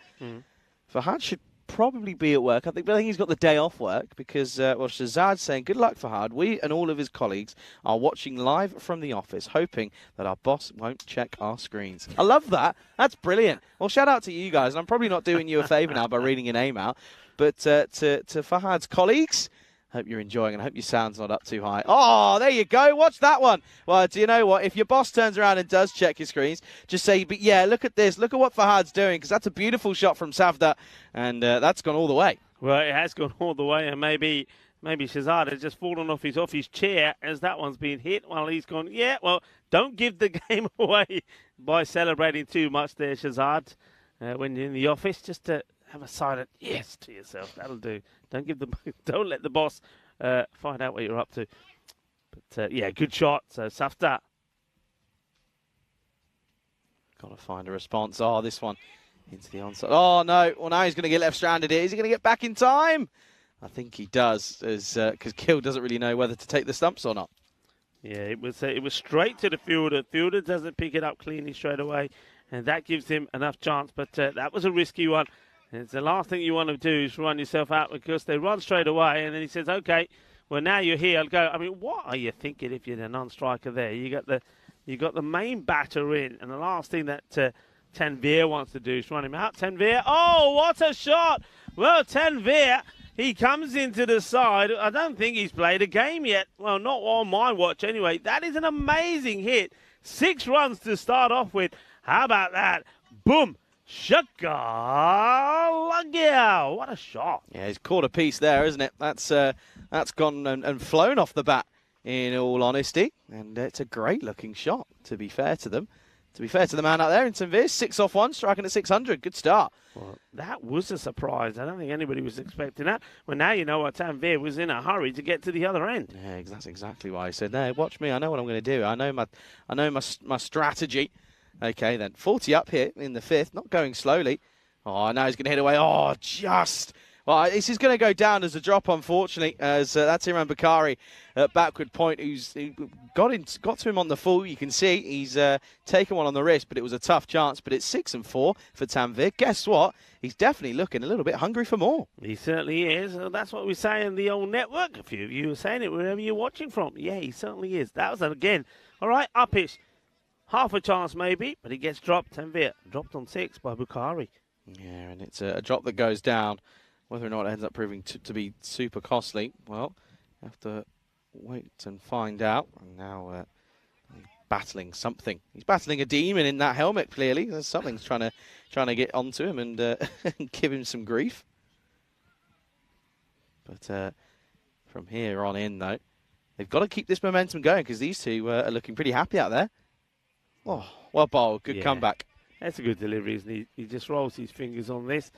E: Fahad should probably be at work. I think he's got the day off work because, Shazad's saying, good luck, Fahad. We and all of his colleagues are watching live from the office, hoping that our boss won't check our screens. I love that. That's brilliant. Well, shout out to you guys. And I'm probably not doing you a favour now by reading your name out, but to Fahad's colleagues, hope you're enjoying and I hope your sound's not up too high. Oh, there you go. Watch that one. Well, do you know what? If your boss turns around and does check your screens, just say, but yeah, look at this. Look at what Fahad's doing, because that's a beautiful shot from Safda, and that's gone all the way.
A: Well, it has gone all the way, and maybe Shazad has just fallen off his chair as that one's been hit while he's gone, yeah, well, don't give the game away by celebrating too much there, Shazad, when you're in the office. Just to have a silent yes to yourself. That'll do. Don't let the boss find out what you're up to. But yeah, good shot. So Safta.
E: Got to find a response. Oh, this one into the onside. Oh no! Well, now he's going to get left stranded here. Is he going to get back in time? I think he does, because Gill doesn't really know whether to take the stumps or not.
A: Yeah, it was straight to the fielder. Fielder doesn't pick it up cleanly straight away, and that gives him enough chance. But that was a risky one. It's the last thing you want to do is run yourself out, because they run straight away, and then he says, okay, well, now you're here. I'll go. I mean, what are you thinking if you're the non-striker there? You got the main batter in, and the last thing that Tanvir wants to do is run him out. Tanvir, oh, what a shot! Well, Tanvir, he comes into the side. I don't think he's played a game yet. Well, not on my watch anyway. That is an amazing hit. 6 runs to start off with. How about that? Boom! Shaka Lagia. What a shot.
E: Yeah, he's caught a piece there, isn't it? That's gone and flown off the bat, in all honesty. And it's a great looking shot, to be fair to them. to be fair to the man out there in Tanveer, 6 off 1, striking at 600. Good start.
A: Well, that was a surprise. I don't think anybody was expecting that. Well, now you know what, Tanveer was in a hurry to get to the other end.
E: Yeah, that's exactly why I said, no, watch me. I know what I'm going to do. I know my strategy. Okay, then 40 up here in the 5th, not going slowly. Oh, now he's going to hit away. Oh, just. Well, this is going to go down as a drop, unfortunately, as that's Imran Bakari at backward point, who got to him on the full. You can see he's taken one on the wrist, but it was a tough chance. But it's 6 and 4 for Tanveer. Guess what? He's definitely looking a little bit hungry for more.
A: He certainly is. That's what we say in the old network. A few of you were saying it wherever you're watching from. Yeah, he certainly is. That was, again, all right, up pitch. Half a chance maybe, but he gets dropped. Tanveer dropped on 6 by Bakari.
E: Yeah, and it's a drop that goes down. Whether or not it ends up proving to be super costly, well, you have to wait and find out. And now he's battling something. He's battling a demon in that helmet, clearly. There's something's trying to get onto him and give him some grief. But from here on in, though, they've got to keep this momentum going because these two are looking pretty happy out there. Oh, well bowled. Good comeback.
A: That's a good delivery, isn't he? He just rolls his fingers on this.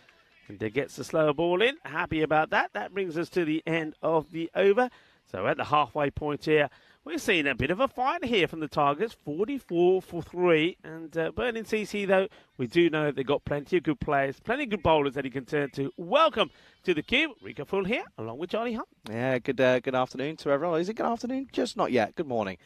A: And gets the slower ball in. Happy about that. That brings us to the end of the over. So at the halfway point here, we're seeing a bit of a fight here from the Tigers. 44 for 3. And Burning CC, though, we do know they've got plenty of good players, plenty of good bowlers that he can turn to. Welcome to the Cube. Rico Full here, along with Johnny Hunt.
E: Yeah, good afternoon to everyone. Is it good afternoon? Just not yet. Good morning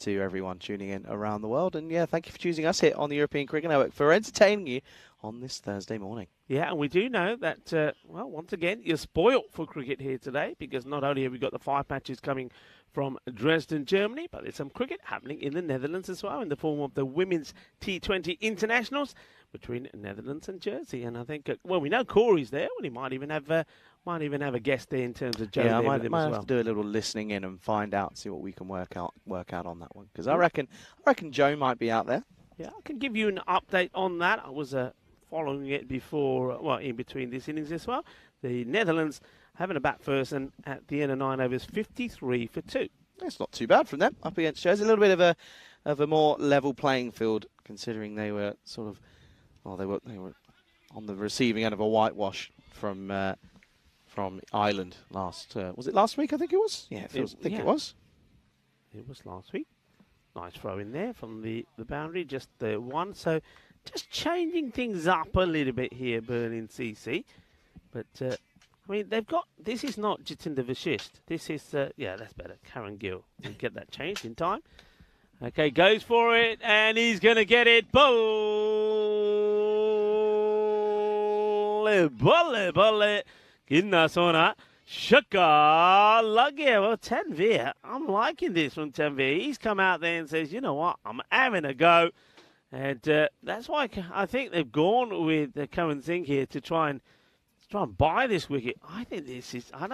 E: to everyone tuning in around the world. And yeah, thank you for choosing us here on the European Cricket Network for entertaining you on this Thursday morning.
A: Yeah, and we do know that, well, once again, you're spoilt for cricket here today because not only have we got the 5 matches coming from Dresden, Germany, but there's some cricket happening in the Netherlands as well in the form of the Women's T20 Internationals between Netherlands and Jersey. And I think, well, we know Corey's there, and he might even have a guest there in terms of Joe.
E: Yeah, I
A: might
E: have to do a little listening in and find out, see what we can work out on that one. Because I reckon Joe might be out there.
A: Yeah, I can give you an update on that. I was following it before, well, in between this innings as well. The Netherlands having a bat first, and at the end of 9 overs, 53 for 2.
E: That's not too bad from them up against Jersey. A little bit of a more level playing field, considering they were sort of, well, they were on the receiving end of a whitewash from Ireland last. Was it last week? I think it was. Yeah, it was.
A: It was last week. Nice throw in there from the boundary, just the one. So just changing things up a little bit here, Berlin CC. But, I mean, they've got, this is not Jatinder Vashist. This is, yeah, that's better. Karen Gill. We'll get that changed in time. Okay, goes for it, and he's going to get it. Bolle. Kinna sona. Shaka Lugger. Well, Tanveer, I'm liking this from Tanveer. He's come out there and says, you know what, I'm having a go. And that's why I think they've gone with Karan Singh here to try and buy this wicket. I don't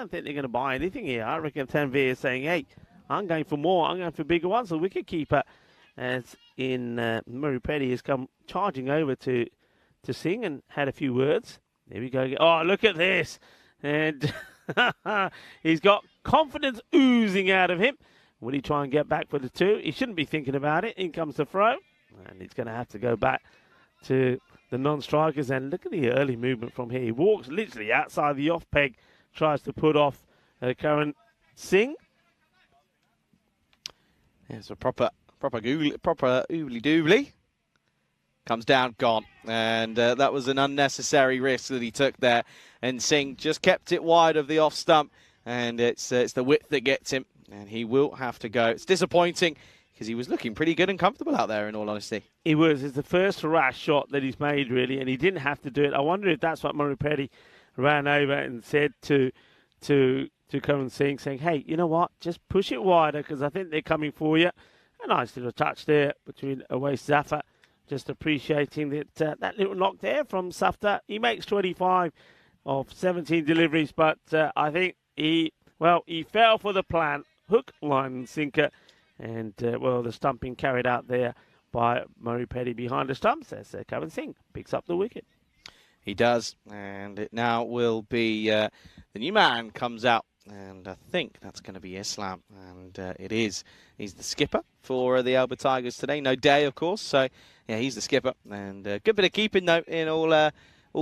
A: think they're going to buy anything here. I reckon Tanveer is saying, hey, I'm going for more. I'm going for bigger ones. The wicket keeper, as in Murray Petty, has come charging over to Singh and had a few words. There we go. Oh, look at this. And he's got confidence oozing out of him. Will he try and get back for the 2? He shouldn't be thinking about it. In comes the throw. And he's going to have to go back to the non-strikers. And look at the early movement from here. He walks literally outside the off peg, tries to put off Karan Singh.
E: Yeah, it's a proper oobly-doobly. Comes down, gone. And that was an unnecessary risk that he took there. And Singh just kept it wide of the off stump. And it's the width that gets him. And he will have to go. It's disappointing because he was looking pretty good and comfortable out there, in all honesty.
A: He was. It's the first rash shot that he's made, really. And he didn't have to do it. I wonder if that's what Murray Petty ran over and said to Karan Singh, saying, hey, you know what? Just push it wider because I think they're coming for you. A nice little touch there between Awais Zafar. Just appreciating that little knock there from Safdar. He makes 25 of 17 deliveries, but I think he fell for the plan. Hook, line, and sinker. And, the stumping carried out there by Murray Petty behind the stumps as Karan Singh picks up the wicket.
E: He does, and it now will be the new man comes out and I think that's going to be Islam, and it is. He's the skipper for the Alba Tigers today. No Day, of course, so yeah, he's the skipper, and good bit of keeping note in all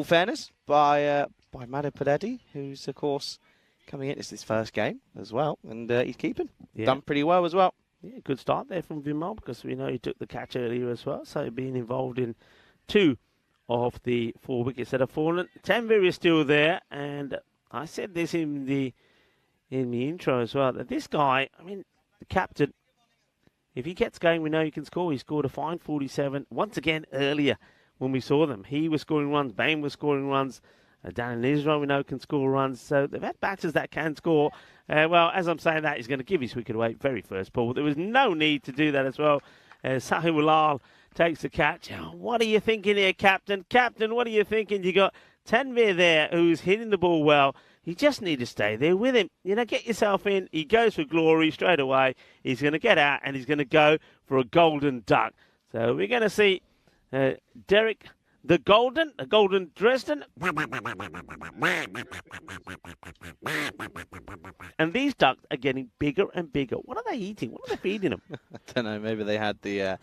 E: fairness by Madhu Padetti, who's of course coming in. It's his first game as well, and he's keeping.
A: Yeah.
E: Done pretty well as well.
A: Yeah, good start there from Vimal, because we know he took the catch earlier as well, so being involved in 2 of the 4 wickets that have fallen. Tanvir is still there, and I said this in the intro as well, that this guy, I mean, the captain, if he gets going, we know he can score. He scored a fine 47 once again earlier when we saw them. He was scoring runs, Bain was scoring runs, Dan Israel, we know, can score runs. So they've had batters that can score. Well, as I'm saying that, he's going to give his wicket away very first ball. There was no need to do that as well. Sahimulal takes the catch. Oh, what are you thinking here, Captain? Captain, what are you thinking? You got Tanvir there who's hitting the ball well. You just need to stay there with him. You know, get yourself in. He goes for glory straight away. He's going to get out and he's going to go for a golden duck. So we're going to see Derek the Golden Dresden. And these ducks are getting bigger and bigger. What are they eating? What are they feeding them?
E: I don't know. Maybe they had the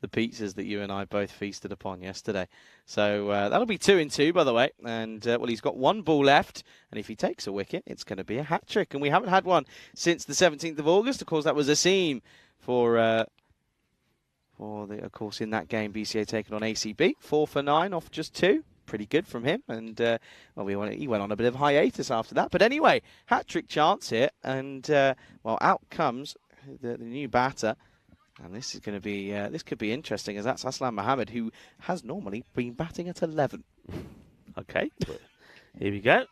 E: pizzas that you and I both feasted upon yesterday. So that'll be 2 in 2, by the way. And well, he's got 1 ball left. And if he takes a wicket, it's going to be a hat trick. And we haven't had one since the 17th of August. Of course, that was a seam for of course, in that game, BCA taking on ACB. 4 for 9 off just 2. Pretty good from him. And well, he went on a bit of hiatus after that. But anyway, hat trick chance here. And well, out comes the new batter. And this is going to be this could be interesting, as that's Aslam Mohammed, who has normally been batting at 11.
A: Okay, here we go.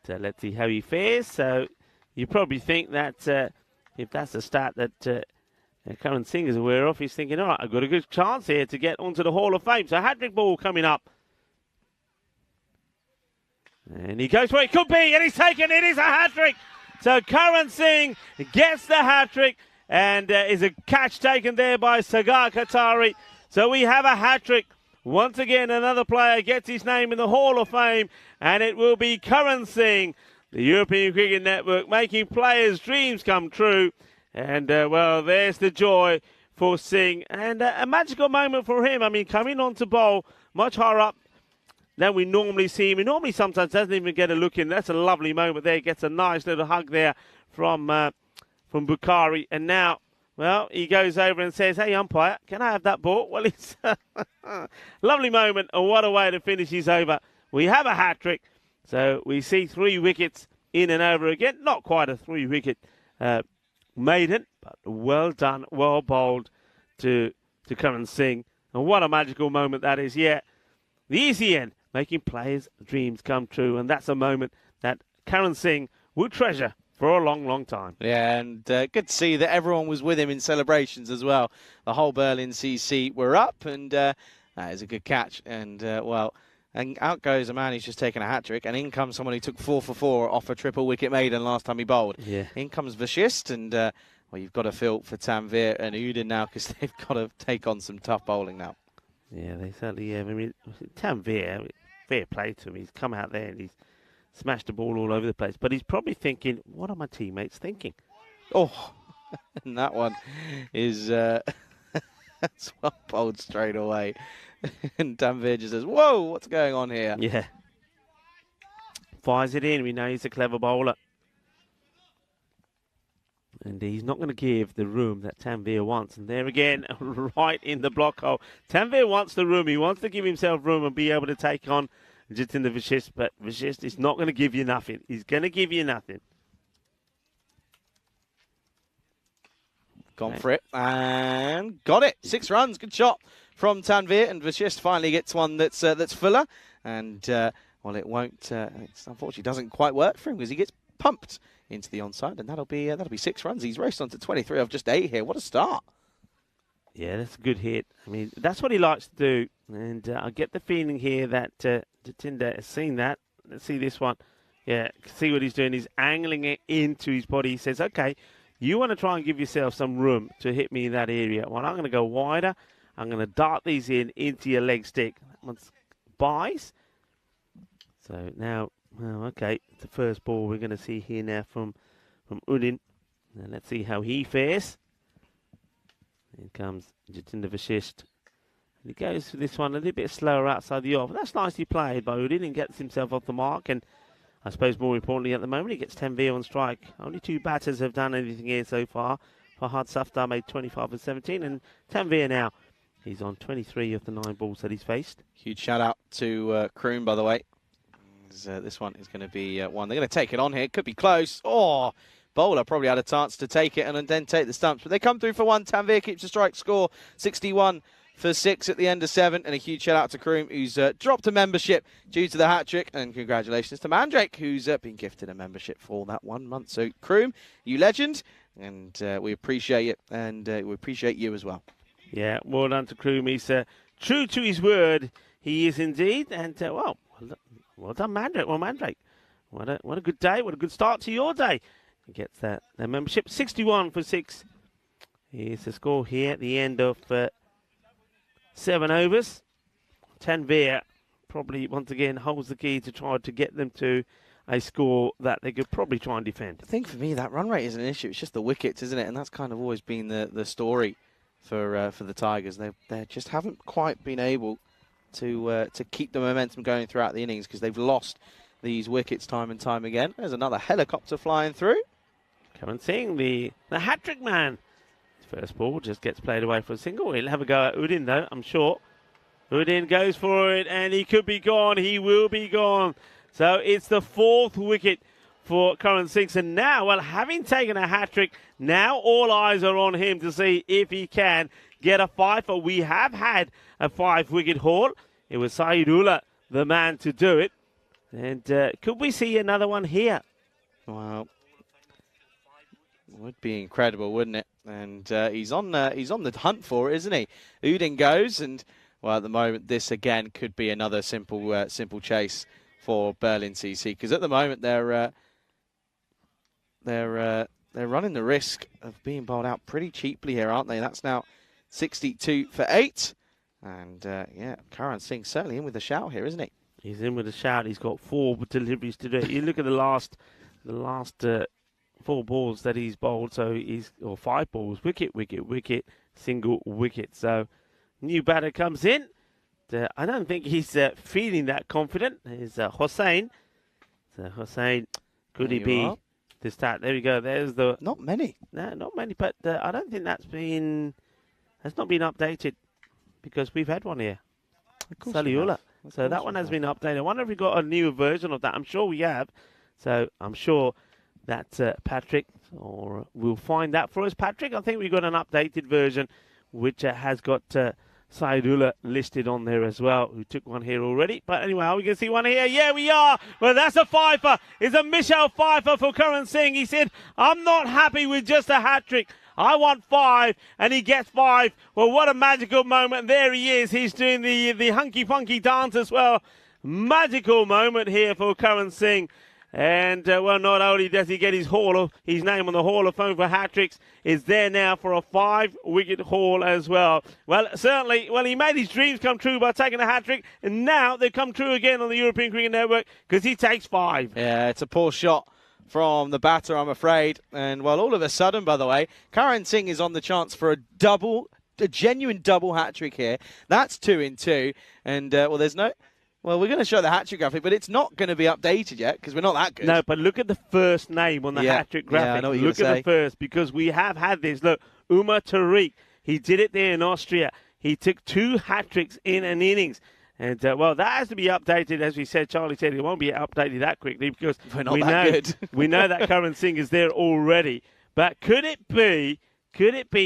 A: So let's see how he fares. So you probably think that if that's the start that Karan Singh is aware of, he's thinking, all right, I've got a good chance here to get onto the Hall of Fame. So hat-trick ball coming up. And he goes where he could be, and he's taken it. It is a hat-trick. So Karan Singh gets the hat-trick, and is a catch taken there by Sagar Qatari. So we have a hat-trick. Once again, another player gets his name in the Hall of Fame, and it will be Karan Singh, the European Cricket Network, making players' dreams come true. And, well, there's the joy for Singh. And a magical moment for him. I mean, coming on to bowl much higher up than we normally see him. He normally sometimes doesn't even get a look in. That's a lovely moment there. He gets a nice little hug there from Bukhari. And now, well, he goes over and says, hey, umpire, can I have that ball? Well, it's a lovely moment. And what a way to finish his over. We have a hat-trick. So we see 3 wickets in and over again. Not quite a 3-wicket maiden, but well done, well bowled to Karan Singh. And what a magical moment that is. Yeah, the ECN making players' dreams come true. And that's a moment that Karan Singh will treasure for a long, long time. Yeah, and good to see that everyone was with him in celebrations as well. The whole Berlin CC were up, and that is a good catch. And, well, and out goes a man who's just taken a hat-trick, and in comes someone who took 4 for 4 off a triple wicket maiden last time he bowled. Yeah. In comes Vashist, and, well, you've got to feel for Tanvir and Udin now, because they've got to take on some tough bowling now. Yeah, they certainly have. I mean, Tanvir, fair play to him. He's come out there and he's smashed the ball all over the place. But he's probably thinking, what are my teammates thinking? Oh, and that one is that's well bowled straight away. And Tanvir just says, whoa, what's going on here? Yeah. Fires it in. We know he's a clever bowler. And he's not going to give the room that Tanvir wants. And there again, right in the block hole. Tanvir wants the room. He wants to give himself room and be able to take on Jatinder Vashist. But Vashist is not going to give you nothing. He's going to give you nothing. Gone for it. And got it. 6 runs. Good shot from Tanvir. And Vashist finally gets one that's fuller. And, well, it won't, it unfortunately doesn't quite work for him because he gets pumped into the onside, and that'll be 6 runs. He's raced on to 23 of just 8 here. What a start! Yeah, that's a good hit. I mean, that's what he likes to do, and I get the feeling here that Jatinder has seen that. Let's see this one. Yeah, see what he's doing. He's angling it into his body. He says, "Okay, you want to try and give yourself some room to hit me in that area. Well, I'm going to go wider. I'm going to dart these into your leg stick. That one's buys. So now." Well, okay, the first ball we're going to see here now from from Udin. And let's see how he fares. Here comes Jatinder Vashist. He goes for this one a little bit slower outside the off. That's nicely played by Udin and gets himself off the mark. And I suppose more importantly at the moment, he gets 10V on strike. Only 2 batters have done anything here so far. Fahad Safdar made 25 and 17, and 10V now. He's on 23 of the 9 balls that he's faced.
E: Huge shout out to Kroon, by the way. This one is going to be one. They're going to take it on here. Could be close. Oh, bowler probably had a chance to take it and then take the stumps. But they come through for 1. Tanvir keeps the strike score 61 for 6 at the end of 7. And a huge shout out to Kroon, who's dropped a membership due to the hat-trick. And congratulations to Mandrake, who's been gifted a membership for that 1 month. So Kroon, you legend. And we appreciate it. And we appreciate you as well.
A: Yeah, well done to Kroon. He's true to his word. He is indeed. And, well done, Mandrake. Well, Mandrake, what a good day. What a good start to your day. He gets that membership. 61 for 6. Here's the score here at the end of 7 overs. Tanvir probably once again holds the key to try to get them to a score that they could probably try and defend.
E: I think for me that run rate isn't an issue. It's just the wickets, isn't it? And that's kind of always been the story for the Tigers. They just haven't quite been able to keep the momentum going throughout the innings because they've lost these wickets time and time again. There's another helicopter flying through.
A: Karan Singh, the hat-trick man. First ball just gets played away for a single. He'll have a go at Udin, though, I'm sure. Udin goes for it, and he could be gone. He will be gone. So it's the 4th wicket for Karan Singh. And now, well, having taken a hat-trick, now all eyes are on him to see if he can get a 5. We have had a 5-wicket haul. It was Saidullah, the man to do it. And could we see another one here?
E: Well, would be incredible, wouldn't it? And he's on the hunt for it, isn't he? Udin goes, and well, at the moment, this again could be another simple chase for Berlin CC because at the moment they're running the risk of being bowled out pretty cheaply here, aren't they? That's now 62 for 8, and yeah, Karan Singh certainly in with a shout here, isn't he?
A: He's in with a shout. He's got 4 deliveries to do. You look at the last 4 balls that he's bowled, so or 5 balls, wicket, single wicket. So new batter comes in. I don't think he's feeling that confident. Here's Hossain. So Hossain, could he be the start? There we go. There's the
E: not many.
A: No, not many. But I don't think has not been updated because we've had one here. Saliullah. So that one has been updated. I wonder if we got a new version of that. I'm sure we have. So I'm sure that Patrick, or we'll find that for us. Patrick, I think we've got an updated version which has got Saidullah listed on there as well, who took one here already. But anyway, are we going to see one here? Yeah, we are. Well, that's a 5-er. It's a Michelle 5-er for Karan Singh. He said, I'm not happy with just a hat-trick. I want 5, and he gets 5. Well, what a magical moment. There he is. He's doing the hunky-funky dance as well. Magical moment here for Karan Singh. And, well, not only does he get his name on the Hall of Fame for hat-tricks, is there now for a 5-wicket haul as well. Well, certainly, he made his dreams come true by taking a hat-trick, and now they come true again on the European Cricket Network because he takes 5.
E: Yeah, it's a poor shot from the batter, I'm afraid. And, well, all of a sudden, by the way, Karan Singh is on the chance for a genuine double hat-trick here. That's 2 in 2. And, well, we're going to show the hat-trick graphic, but it's not going to be updated yet because we're not that good.
A: No, but look at the first name on the hat-trick graphic.
E: Yeah, I know what
A: look at the first, because we have had this. Look, Umar Tariq, he did it there in Austria. He took 2 hat-tricks in an innings. And, well, that has to be updated. As we said, Charlie said it won't be updated that quickly because
E: we're not that good.
A: We know that Karan Singh is there already. But could it be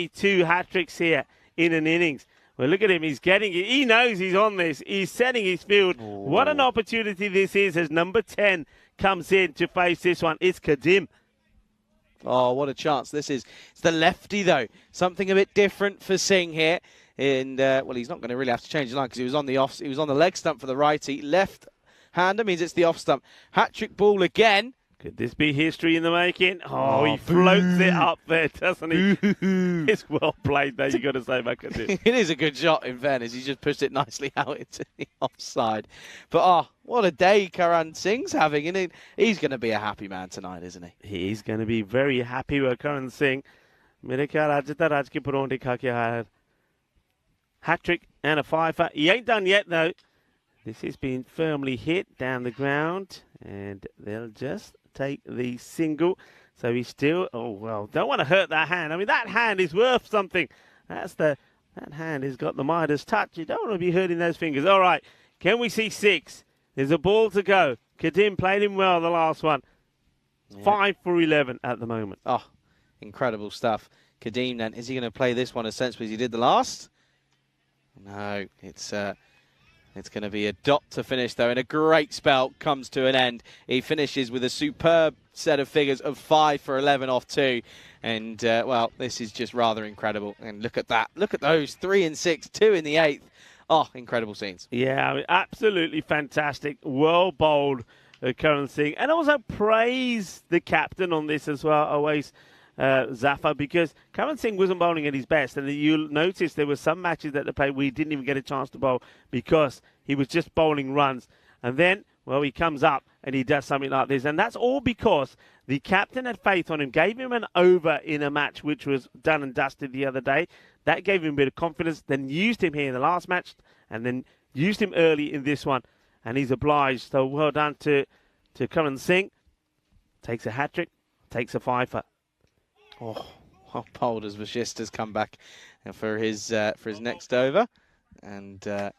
A: 2 hat-tricks here in an innings? Well, look at him. He's getting it. He knows he's on this. He's setting his field. Oh. What an opportunity this is as number 10 comes in to face this one. It's Kadim.
E: Oh, what a chance this is. It's the lefty, though. Something a bit different for Singh here. And, well, he's not going to really have to change the line because he was on the leg stump for the righty. Left-hander means it's the off stump. Hat-trick ball again.
A: Could this be history in the making? Oh, he floats it up there, doesn't he? It's well played, though, you got to say, Makadim.
E: It is a good shot, in fairness. He just pushed it nicely out into the offside. But, what a day Karan Singh's having. And he's going to be a happy man tonight, isn't he?
A: He's going to be very happy with Karan Singh. मेरे ख्याल आज तक राज की परोंठे खा के आया hat-trick and a fifer. He ain't done yet, though. This has been firmly hit down the ground, and they'll just take the single. So he's still, don't want to hurt that hand. I mean, that hand is worth something. That hand has got the Midas touch. You don't want to be hurting those fingers. All right, can we see 6? There's a ball to go. Kadim played him well, the last one. Yeah. 5 for 11 at the moment.
E: Oh, incredible stuff. Kadim, then, is he going to play this one as sensibly as he did the last? No, it's going to be a dot to finish, though, and a great spell comes to an end. He finishes with a superb set of figures of 5 for 11 off 2. And, this is just rather incredible. And look at that. Look at those. 3 and 6, 2 in the 8th. Oh, incredible scenes.
A: Yeah, I mean, absolutely fantastic. Well bowled, Karan Singh. And also praise the captain on this as well, always. Zafar, because Karan Singh wasn't bowling at his best, and you'll notice there were some matches that they played where he didn't even get a chance to bowl because he was just bowling runs, and then he comes up and he does something like this, and that's all because the captain had faith on him, gave him an over in a match which was done and dusted the other day. That gave him a bit of confidence, then used him here in the last match, and then used him early in this one, and he's obliged. So well done to Karan Singh. Takes a hat-trick, takes a fifer.
E: Oh, how bold as Vashist has come back for his next over, and that'll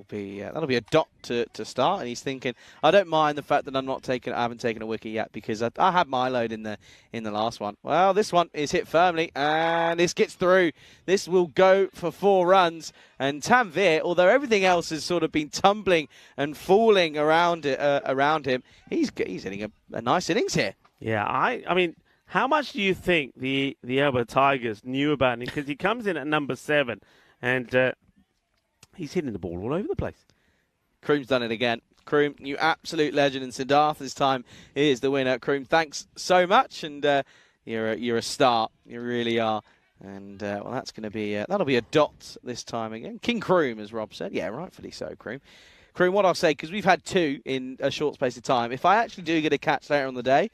E: be a dot to start. And he's thinking, I don't mind the fact that I haven't taken a wicket yet because I had my load in the last one. Well, this one is hit firmly, and this gets through. This will go for 4 runs, and Tanvir, although everything else has sort of been tumbling and falling around him, he's hitting a nice innings here.
A: Yeah, I mean, how much do you think the Elba Tigers knew about him? Because he comes in at number 7, and he's hitting the ball all over the place.
E: Kroom's done it again. Kroom, you absolute legend, and Siddharth this time is the winner. Kroom, thanks so much, and you're a star. You really are. And that's going to be that'll be a dot this time again. King Kroom, as Rob said. Yeah, rightfully so, Kroom. Kroom, what I'll say, because we've had 2 in a short space of time. If I actually do get a catch later on the day,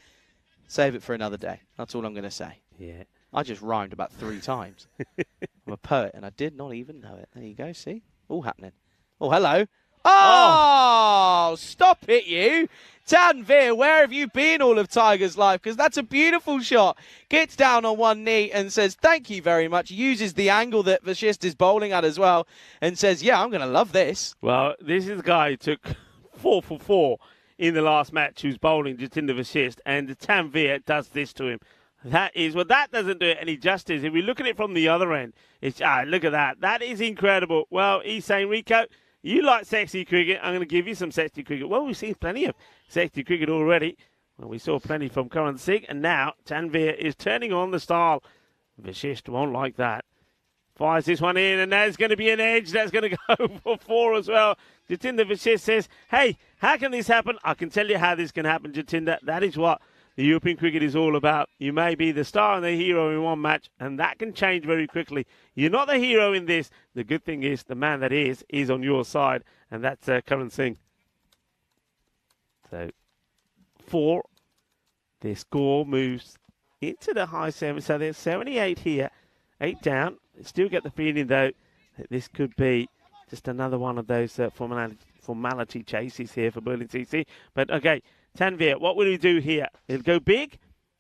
E: save it for another day. That's all I'm going to say.
A: Yeah.
E: I just rhymed about 3 times. I'm a poet, and I did not even know it. There you go, see? All happening. Oh, hello. Oh, stop it, you. Tanvir, where have you been all of Tiger's life? Because that's a beautiful shot. Gets down on one knee and says, thank you very much. Uses the angle that Vashist is bowling at as well and says, yeah, I'm going to love this.
A: Well, this is the guy who took 4 for 4 in the last match who's bowling Jatinder Vashist, and Tanvir does this to him. That doesn't do it any justice. If we look at it from the other end, it's look at that. That is incredible. Well, he's saying, Rico, you like sexy cricket. I'm going to give you some sexy cricket. Well, we've seen plenty of sexy cricket already. Well, we saw plenty from Karan Singh, and now Tanvir is turning on the style. Vashist won't like that. Fires this one in, and there's going to be an edge. That's going to go for 4 as well. Jatinder Vashist says, hey, how can this happen? I can tell you how this can happen, Jatinder. That is what the European cricket is all about. You may be the star and the hero in one match, and that can change very quickly. You're not the hero in this. The good thing is the man that is on your side, and that's Karan Singh. So, 4. Their score moves into the high 7. So there's 78 here, 8 down. Still get the feeling, though, that this could be just another one of those formality chases here for Berlin CC. But, okay, Tanvir, what will he do here? He'll go big,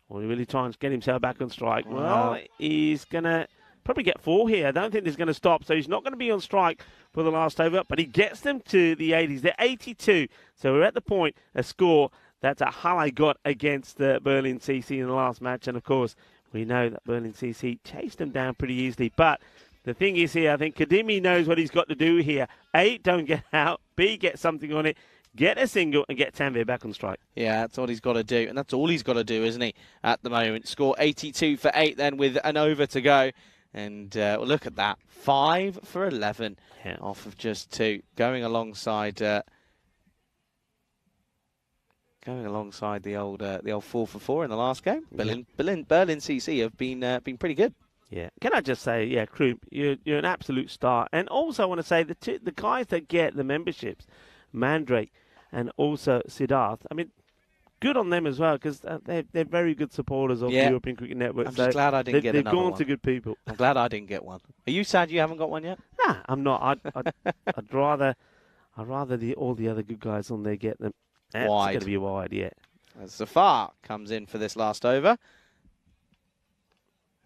A: or will he try and get himself back on strike? Well, he's going to probably get 4 here. I don't think he's going to stop, so he's not going to be on strike for the last over, but he gets them to the 80s. They're 82, so we're at the point, a score that Halle got against Berlin CC in the last match, and, of course, we know that Berlin CC chased them down pretty easily, but the thing is here, I think Kadimi knows what he's got to do here. A, don't get out. B, get something on it. Get a single and get Tanvir back on strike. Yeah,
E: that's what he's got to do. And that's all he's got to do, isn't he, at the moment. Score 82 for 8 then with an over to go. And look at that. 5 for 11 off of just 2. Going alongside going alongside the old 4 for 4 in the last game. Berlin CC have been pretty good.
A: Yeah. Can I just say, yeah, Krupp, you're an absolute star. And also I want to say the guys that get the memberships, Mandrake and also Siddharth, I mean, good on them as well, because they're very good supporters of the European Cricket Network.
E: I'm just glad I didn't get another one.
A: They've gone to good people.
E: I'm glad I didn't get one. Are you sad you haven't got one yet?
A: Nah, I'm not. I'd rather all the other good guys on there get them. That's going to be wide, yeah.
E: As Zafar comes in for this last over.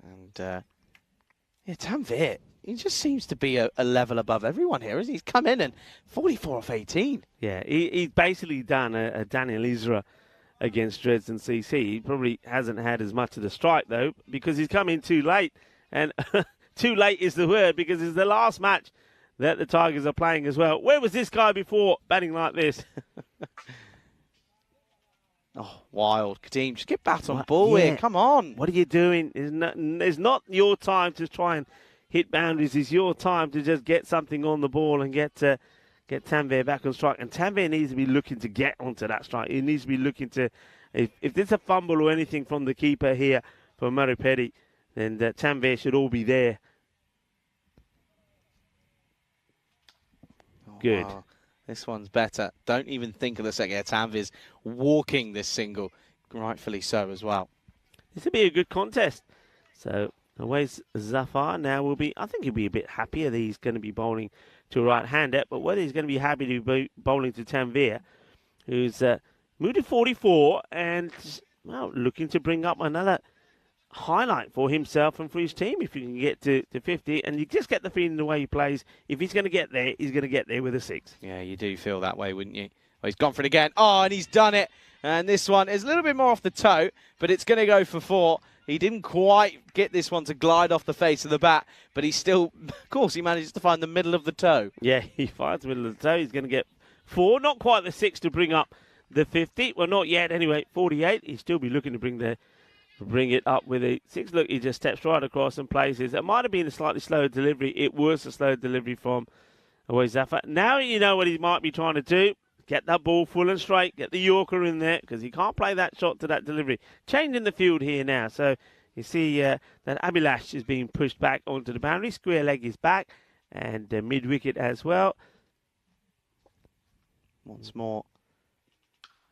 E: And, Tanvir, he just seems to be a level above everyone here, isn't he? He's come in and 44 off 18.
A: Yeah, he's basically done a Daniel Isra against Dresden CC. He probably hasn't had as much of the strike, though, because he's come in too late. And too late is the word, because it's the last match that the Tigers are playing as well. Where was this guy before batting like this?
E: Oh, wild. Kadeem, just get bat on ball here. Come on.
A: What are you doing? It's not your time to try and hit boundaries. It's your time to just get something on the ball and get Tanvir back on strike. And Tanvir needs to be looking to get onto that strike. He needs to be looking to, if there's a fumble or anything from the keeper here for Maripedi, then Tanvir should all be there. Good.
E: Wow. This one's better. Don't even think of the second. Yeah, Tanvir's walking this single, rightfully so as well.
A: This will be a good contest. So, away's Zafar now will be, I think he'll be a bit happier that he's going to be bowling to a right-hander, but whether he's going to be happy to be bowling to Tanvir, who's moved to 44 and, well, looking to bring up another highlight for himself and for his team if you can get to 50, and you just get the feeling the way he plays, if he's going to get there, he's going to get there with a 6.
E: Yeah, you do feel that way, wouldn't you? Well, he's gone for it again. Oh, and he's done it. And this one is a little bit more off the toe, but it's going to go for 4. He didn't quite get this one to glide off the face of the bat, but he still, of course, he manages to find the middle of the toe.
A: Yeah, he finds the middle of the toe. He's going to get 4, not quite the 6 to bring up the 50. Well, not yet anyway. 48, he'll still be looking to bring it up with a 6. Look, he just steps right across and places. It might have been a slightly slower delivery. It was a slow delivery from Away Zafar. Now you know what he might be trying to do. Get that ball full and straight. Get the Yorker in there, because he can't play that shot to that delivery. Changing the field here now. So you see that Abhilash is being pushed back onto the boundary. Square leg is back. And mid-wicket as well.
E: Once more.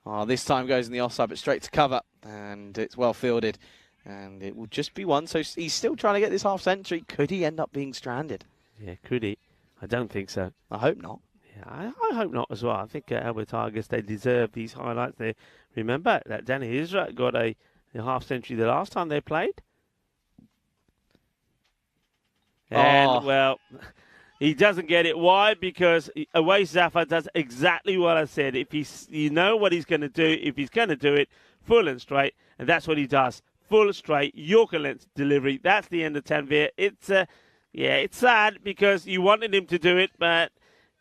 E: Oh, this time goes in the offside, but straight to cover. And it's well fielded. And it will just be 1. So he's still trying to get this half century. Could he end up being stranded?
A: Yeah, could he? I don't think so.
E: I hope not.
A: Yeah, I hope not as well. I think Albert Tigers, they deserve these highlights. They remember that Danny Isra got a half century the last time they played. And, well, he doesn't get it. Why? Because Away Zafar does exactly what I said. If you know what he's going to do, if he's going to do it, full and straight, and that's what he does. Full straight, Yorker length delivery. That's the end of Tanvir. It's sad because you wanted him to do it, but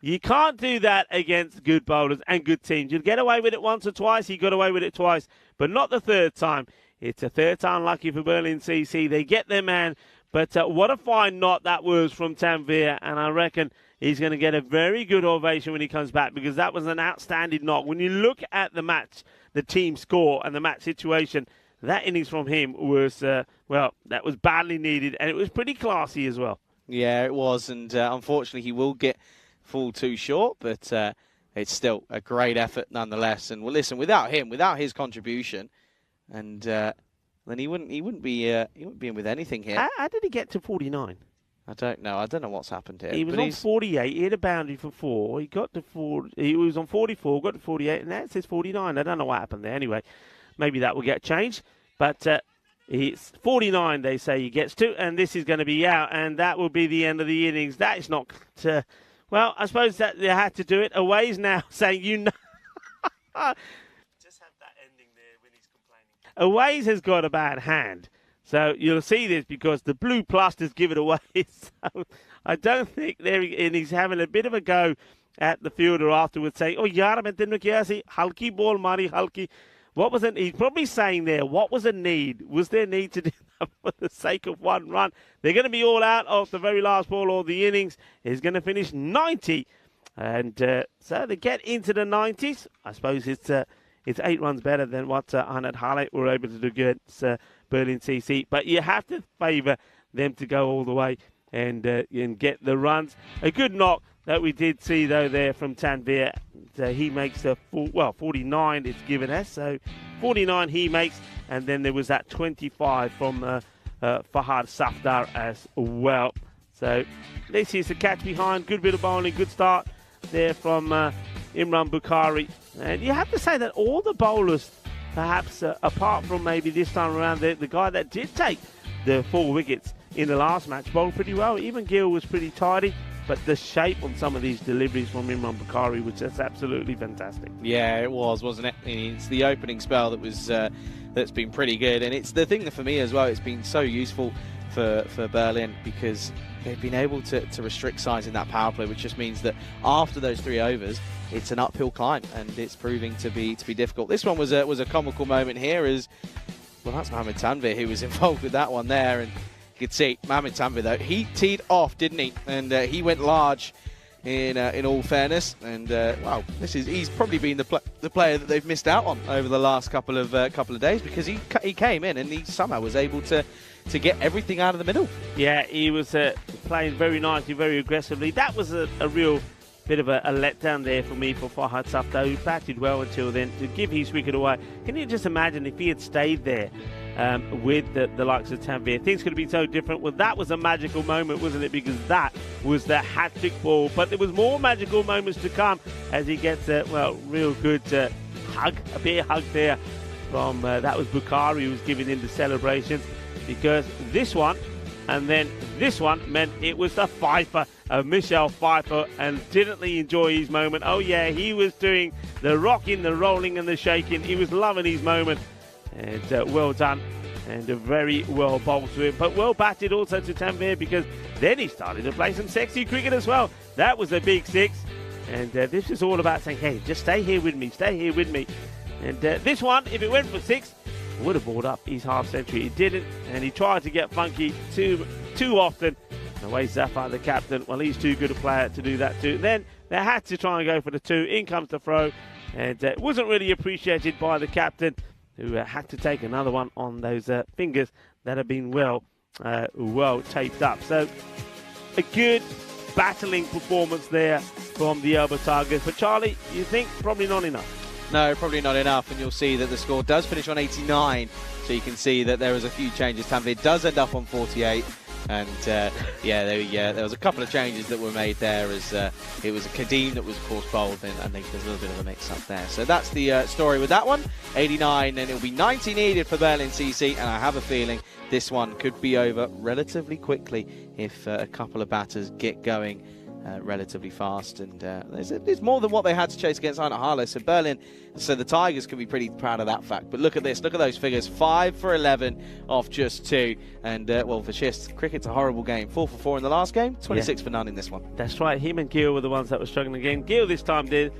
A: you can't do that against good bowlers and good teams. You'll get away with it once or twice. He got away with it twice, but not the third time. It's a third time lucky for Berlin CC. They get their man, but what a fine knot that was from Tanvir, and I reckon he's going to get a very good ovation when he comes back, because that was an outstanding knock. When you look at the match, the team score and the match situation, that innings from him was, that was badly needed, and it was pretty classy as well.
E: Yeah, it was, and unfortunately he will get fall too short, but it's still a great effort nonetheless. And well, listen, without him, without his contribution, and then he wouldn't be in with anything here.
A: How did he get to 49?
E: I don't know. I don't know what's happened here.
A: He was on 48. He hit a boundary for 4. He got to 4. He was on 44. Got to 48, and now it says 49. I don't know what happened there. Anyway, maybe that will get changed, but. It's 49, they say he gets to, and this is going to be out, and that will be the end of the innings. That is not, well, I suppose that they had to do it. Away's now saying, just have that ending there when he's complaining. Away's has got a bad hand, so you'll see this because the blue plasters give it away. So I don't think and he's having a bit of a go at the fielder afterwards, saying, "Oh, yaar, main tenu kiya si, halki ball mari, halki." What was it? He's probably saying there, what was the need? Was there need to do that for the sake of 1 run? They're going to be all out of the very last ball or the innings. He's going to finish 90. And so they get into the 90s. I suppose it's It's 8 runs better than what Arnett Harley were able to do against Berlin CC. But you have to favour them to go all the way and get the runs. A good knock that we did see, though, there from Tanvir. He makes 49 it's given us. So 49 he makes. And then there was that 25 from Fahad Safdar as well. So this is the catch behind. Good bit of bowling, good start there from Imran Bukhari. And you have to say that all the bowlers, perhaps apart from maybe this time around, the guy that did take the 4 wickets in the last match, bowled pretty well. Even Gill was pretty tidy. But the shape on some of these deliveries from Imran Bukhari was just absolutely fantastic.
E: Yeah, it was, wasn't it? I mean, it's the opening spell that was that's been pretty good, and it's the thing that for me as well. It's been so useful for Berlin because they've been able to restrict size in that power play, which just means that after those 3 overs, it's an uphill climb, and it's proving to be difficult. This one was a comical moment here, as well. That's Mohamed Tanvir who was involved with that one there, and you could see Mohamed Tanvir, though, he teed off, didn't he? And he went large in all fairness. And wow, he's probably been the player that they've missed out on over the last couple of days, because he came in and he somehow was able to get everything out of the middle.
A: Yeah, he was playing very nicely, very aggressively. That was a real bit of a letdown there for me for Fahad Safdar, who batted well until then, to give his wicket away. Can you just imagine if he had stayed there with the likes of Tanvir? Things could have been so different. Well, that was a magical moment, wasn't it? Because that was the hat-trick ball. But there was more magical moments to come as he gets a real good hug, a beer hug there from, that was Bukhari who was giving him the celebrations, because this one and then this one meant it was the Pfeiffer of Michelle Pfeiffer. And didn't he enjoy his moment? Oh yeah, he was doing the rocking, the rolling and the shaking. He was loving his moment. And well done, and very well bowled to him, but well batted also to Tanvir, because then he started to play some sexy cricket as well. That was a big 6, and this is all about saying, hey, just stay here with me, stay here with me. And this one, if it went for 6, would have brought up his half century. He didn't, and he tried to get funky too often. The way Zafar, the captain, well, he's too good a player to do that too. Then they had to try and go for the 2. In comes the throw, and it wasn't really appreciated by the captain, who had to take another one on those fingers that have been well taped up. So a good battling performance there from the Elba Tigers. But Charlie, you think probably not enough?
E: No, probably not enough, and you'll see that the score does finish on 89, so you can see that there was a few changes. Tanvir does end up on 48, and there was a couple of changes that were made there, as it was a Kadeem that was, of course, bowled, and I think there's a little bit of a mix-up there. So that's the story with that one, 89, and it'll be 90 needed for Berlin CC, and I have a feeling this one could be over relatively quickly if a couple of batters get going relatively fast, and there's more than what they had to chase against Arnett Harley. So Berlin, so the Tigers can be pretty proud of that fact. But look at this, look at those figures: 5 for 11 off just 2, and for Shist, cricket's a horrible game. 4 for 4 in the last game, 26 for none in this one.
A: That's right. Him and Gill were the ones that were struggling again. Gill this time did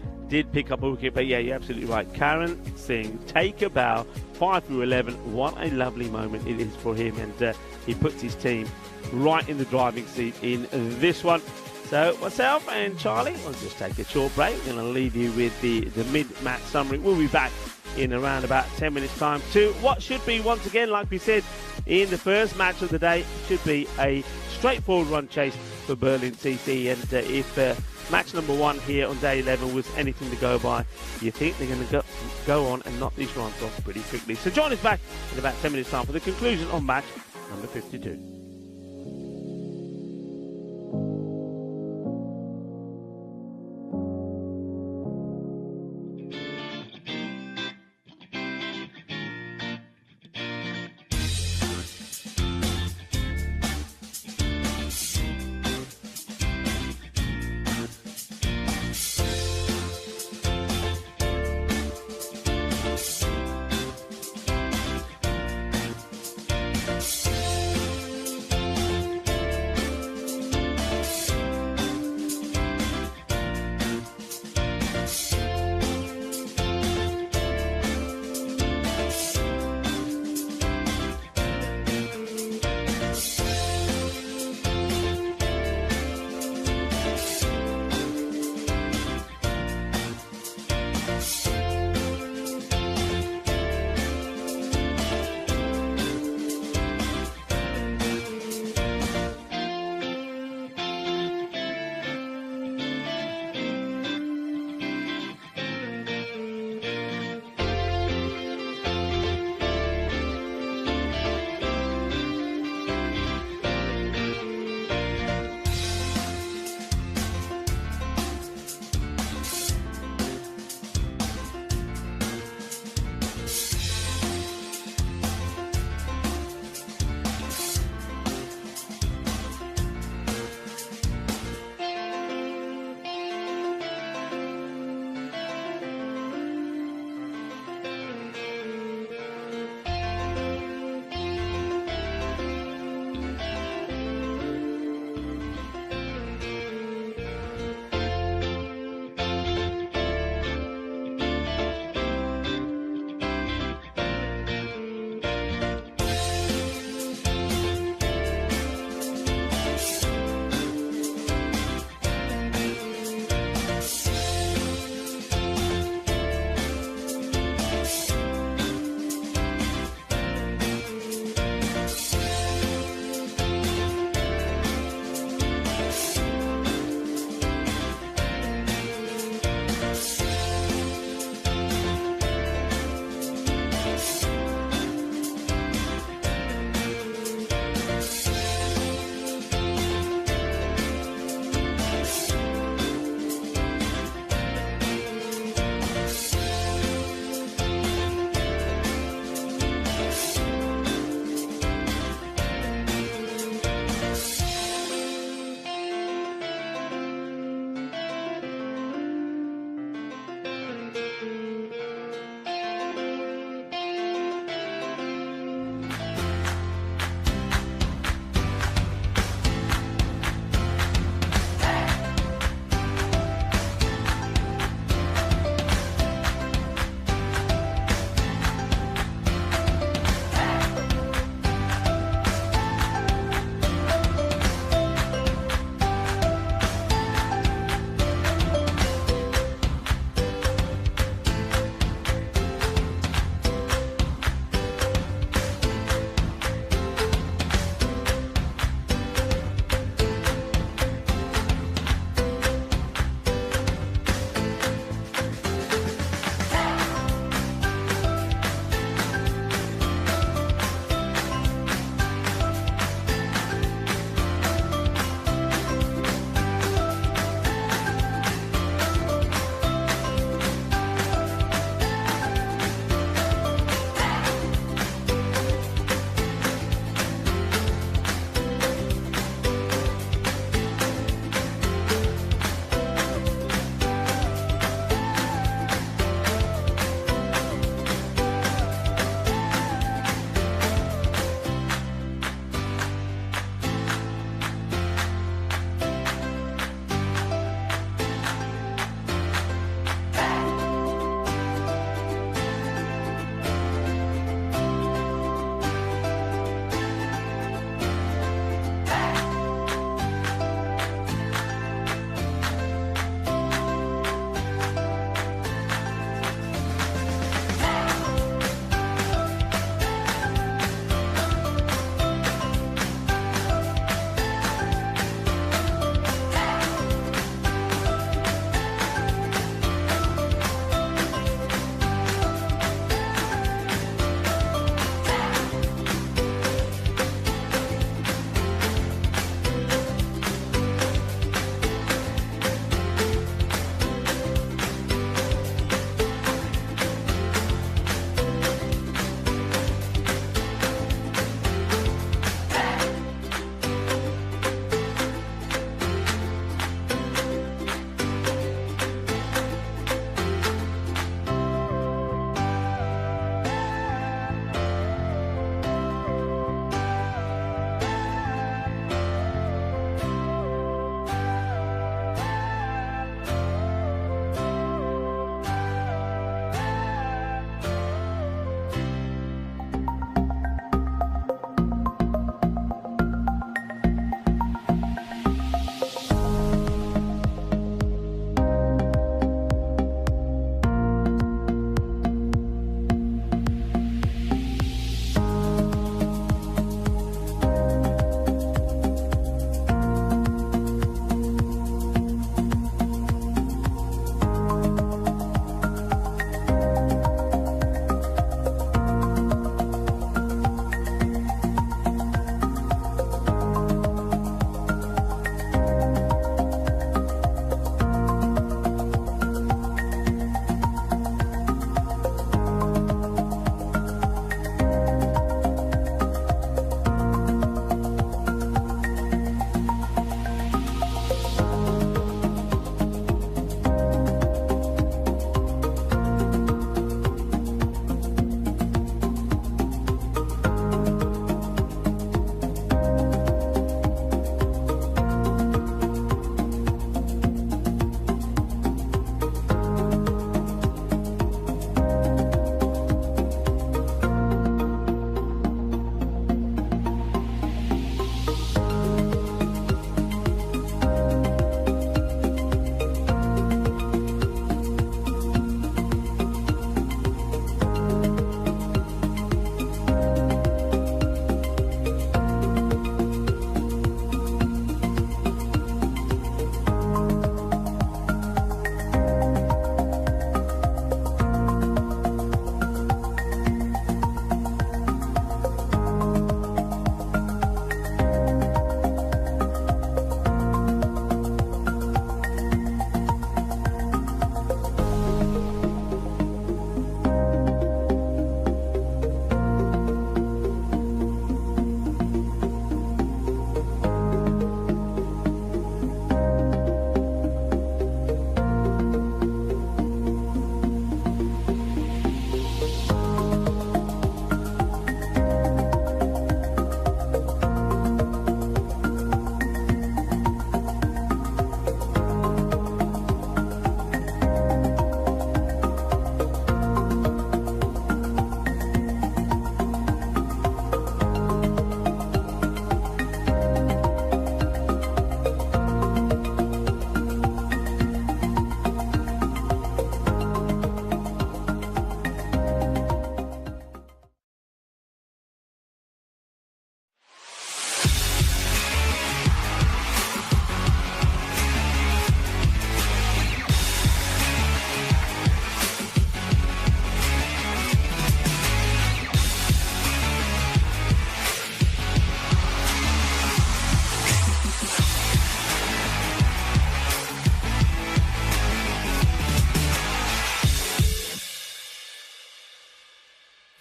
A: pick up a wicket, but yeah, you're absolutely right. Karan Singh, take a bow, 5 through 11. What a lovely moment it is for him, and he puts his team right in the driving seat in this one. So myself and Charlie will just take a short break. We're going to leave you with the mid-match summary. We'll be back in around about 10 minutes time to what should be, once again, like we said in the first match of the day, should be a straightforward run chase for Berlin CC. And if match number 1 here on day 11 was anything to go by, you think they're going to go on and knock these runs off pretty quickly. So join us back in about 10 minutes time for the conclusion on match number 52.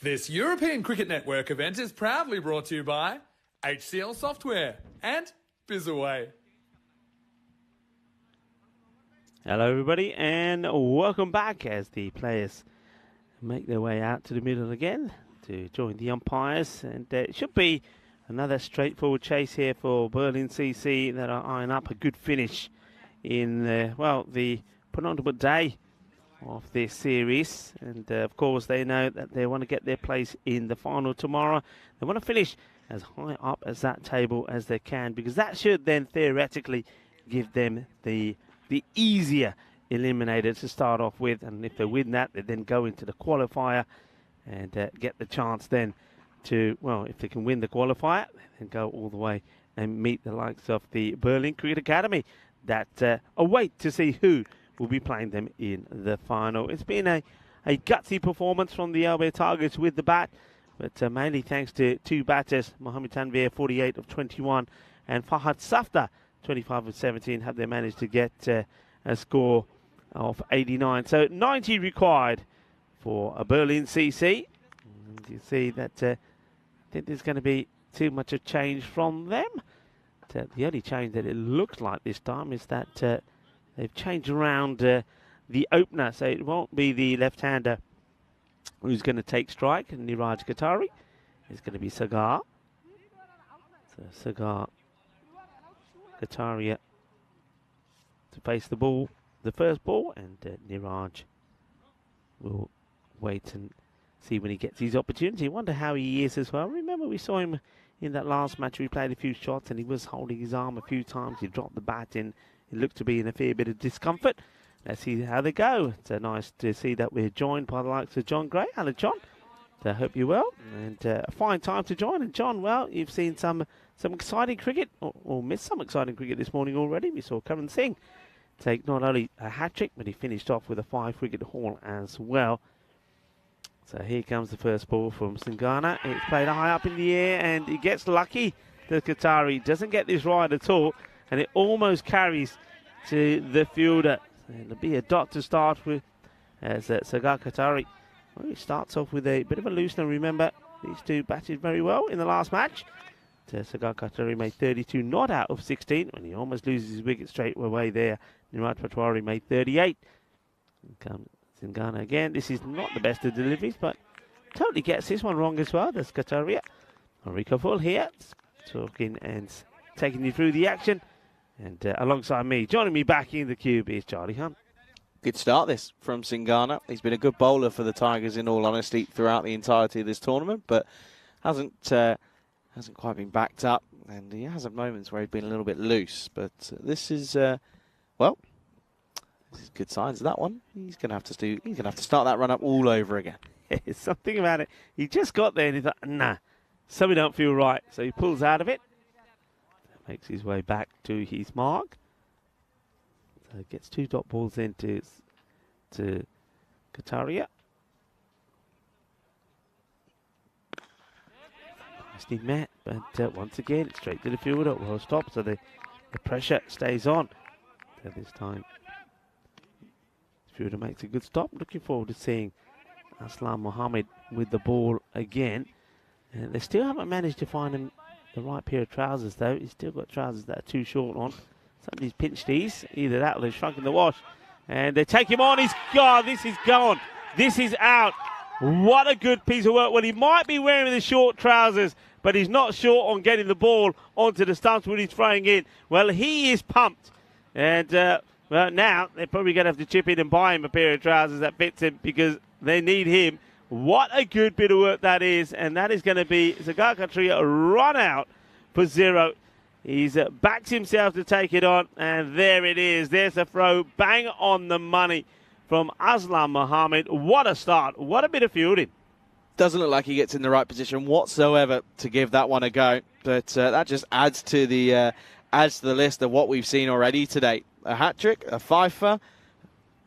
B: This European Cricket Network event is proudly brought to you by HCL Software and Bizaway.
A: Hello everybody and welcome back as the players make their way out to the middle again to join the umpires, and it should be another straightforward chase here for Berlin CC that are eyeing up a good finish in the penultimate day of this series, and of course they know that they want to get their place in the final tomorrow. They want to finish as high up as that table as they can, because that should then theoretically give them the easier eliminator to start off with, and if they win that, they then go into the qualifier and get the chance then to, well, if they can win the qualifier, then go all the way and meet the likes of the Berlin Cricket Academy that await to see who will be playing them in the final. It's been a gutsy performance from the Albert Tigers with the bat, but mainly thanks to two batters, Mohamed Tanvir, 48 of 21, and Fahad Safdar, 25 of 17, have they managed to get a score of 89. So 90 required for a Berlin CC. And you see that I think there's going to be too much of change from them. The only change that it looks like this time is that they've changed around the opener, so it won't be the left-hander who's going to take strike, Niraj Qatari. It's going to be Sagar. So Sagar, Qataria to face the ball, the first ball, and Niraj will wait and see when he gets his opportunity. I wonder how he is as well. Remember, we saw him in that last match. We played a few shots and he was holding his arm a few times. He dropped the bat in. He looked to be in a fair bit of discomfort. Let's see how they go. It's nice to see that we're joined by the likes of John Gray. Hello, John. I hope you're well. And a fine time to join. And John, well, you've seen some exciting cricket, or missed some exciting cricket this morning already. We saw Karan Singh take not only a hat-trick, but he finished off with a 5-wicket haul as well. So here comes the first ball from Singhana. It's played high up in the air, and he gets lucky. The Qatari doesn't get this right at all, and it almost carries to the fielder. And it'll be a dot to start with as Sagar Qatari. Well, he starts off with a bit of a loosener. Remember, these two batted very well in the last match. Sagar Qatari made 32 not out of 16 when he almost loses his wicket straight away there. Niraj Patwari made 38. And comes Singhana again. This is not the best of deliveries, but totally gets this one wrong as well. There's Qataria. Enrico Full here, talking and taking you through the action. And alongside me, joining me back in the cube is Charlie Hunt.
E: Good start this from Singhana. He's been a good bowler for the Tigers, in all honesty, throughout the entirety of this tournament, but hasn't quite been backed up, and he has had moments where he's been a little bit loose. But this is this is good signs of that one. He's going to have to start that run up all over again.
A: It's something about it. He just got there and he thought, nah, something don't feel right. So he pulls out of it, makes his way back to his mark. So gets 2 dot balls into Qataria. Nicely met, but once again, straight to the fielder. Well stopped, so the pressure stays on. So this time, the fielder makes a good stop. Looking forward to seeing Aslam Mohammed with the ball again. And they still haven't managed to find him the right pair of trousers, though. He's still got trousers that are too short on. Somebody's pinched these. Either that or they've shrunk in the wash. And they take him on. He's gone. This is gone. This is out. What a good piece of work. Well, he might be wearing the short trousers, but he's not short on getting the ball onto the stumps when he's throwing in. Well, he is pumped. And, well, now they're probably going to have to chip in and buy him a pair of trousers that fits him, because they need him. What a good bit of work that is. And that is going to be Sagar Qatari run out for 0. He's backed himself to take it on, and there it is. There's a throw, bang on the money from Aslam Mohammed. What a start. What a bit of fielding.
E: Doesn't look like he gets in the right position whatsoever to give that one a go, but that just adds to the list of what we've seen already today. A hat-trick, a fifer.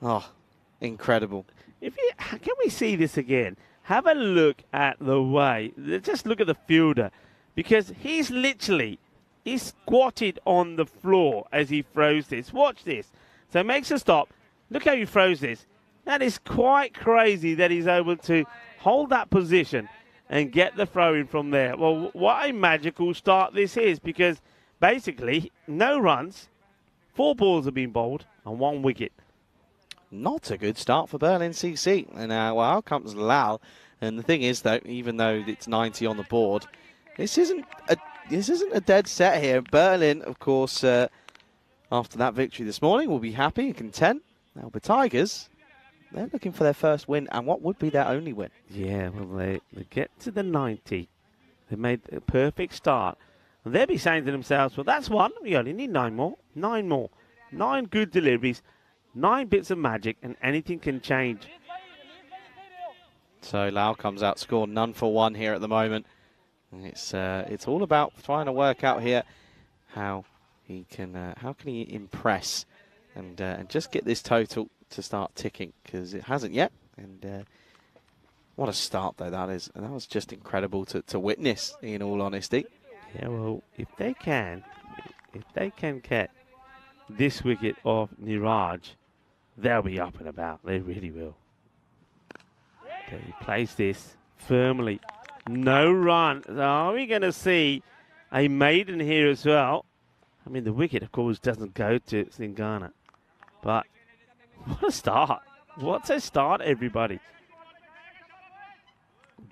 E: Oh, incredible.
A: Can we see this again? Have a look at the way. Just look at the fielder, because he's squatted on the floor as he throws this. Watch this. So makes a stop. Look how he throws this. That is quite crazy that he's able to hold that position and get the throw in from there. Well, what a magical start this is, because basically no runs, 4 balls have been bowled and 1 wicket.
E: Not a good start for Berlin CC. And well, out comes Lal. And the thing is, though, even though it's 90 on the board, this isn't a dead set here. Berlin, of course, after that victory this morning, will be happy and content. Now, the Tigers, they're looking for their first win, and what would be their only win?
A: Yeah, well, they get to the 90. They made a perfect start. And they'll be saying to themselves, well, that's one. We only need 9 more. 9 more. 9 good deliveries. 9 bits of magic, and anything can change.
E: So Lau comes out scored none for 1 here at the moment. And it's all about trying to work out here how he can impress and just get this total to start ticking, because it hasn't yet. And what a start though that is, and that was just incredible to witness, in all honesty.
A: Yeah, well, if they can get this wicket of Niraj, they'll be up and about. They really will. Okay, he plays this firmly. No run. So are we going to see a maiden here as well? I mean, the wicket, of course, doesn't go to Singhana. But what a start. What a start, everybody.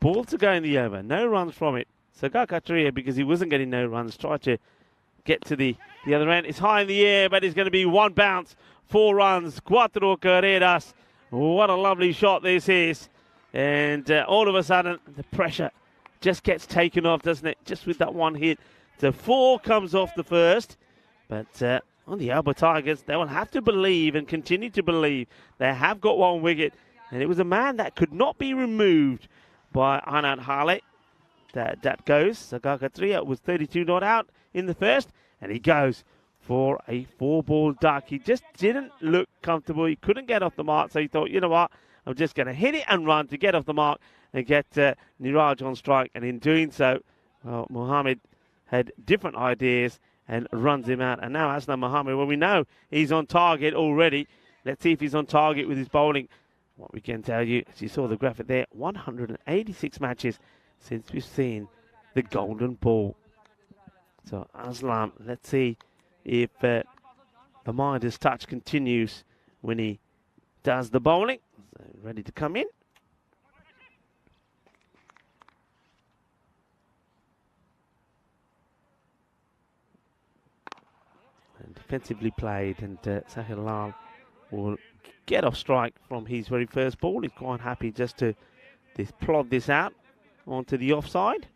A: Ball to go in the over. No runs from it. So Kakatria, because he wasn't getting no runs, tried to get to the other end. It's high in the air, but it's going to be 1 bounce. 4 runs. Cuatro carreras. What a lovely shot this is. And all of a sudden, the pressure just gets taken off, doesn't it? Just with that 1 hit. So 4 comes off the first. But on the Alba Tigers, they will have to believe and continue to believe they have got 1 wicket. And it was a man that could not be removed by Anand Hale. That goes. Sagaka Tria was 32 not out in the first. And he goes for a 4-ball duck. He just didn't look comfortable. He couldn't get off the mark. So he thought, you know what? I'm just going to hit it and run to get off the mark and get Niraj on strike. And in doing so, well, Mohammed had different ideas and runs him out. And now Aslam Mohammed, well, we know he's on target already. Let's see if he's on target with his bowling. What we can tell you, as you saw the graphic there, 186 matches since we've seen the golden ball. So Aslam, let's see if the Midas touch continues when he does the bowling. So ready to come in. And defensively played, and Sahil Lal will get off strike from his very first ball. He's quite happy just to plod this out onto the offside.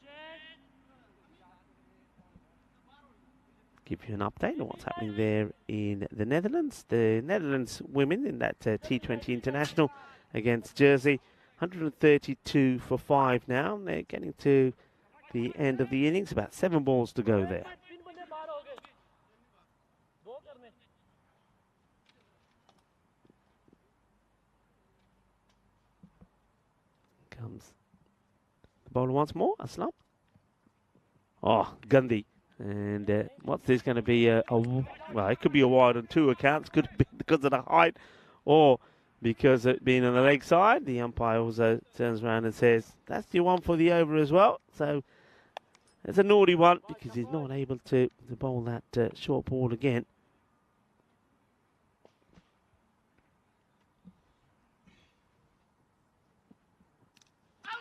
A: Give you an update on what's happening there in the Netherlands. The Netherlands women in that T20 International against Jersey, 132 for 5 now. They're getting to the end of the innings, about 7 balls to go there. Comes the bowler once more, Aslam. Oh, Gandhi. And what's this going to be? Well, it could be a wide on 2 accounts. Could be because of the height or because it being on the leg side. The umpire also turns around and says, that's your one for the over as well. So it's a naughty one because he's not able to bowl that short ball again.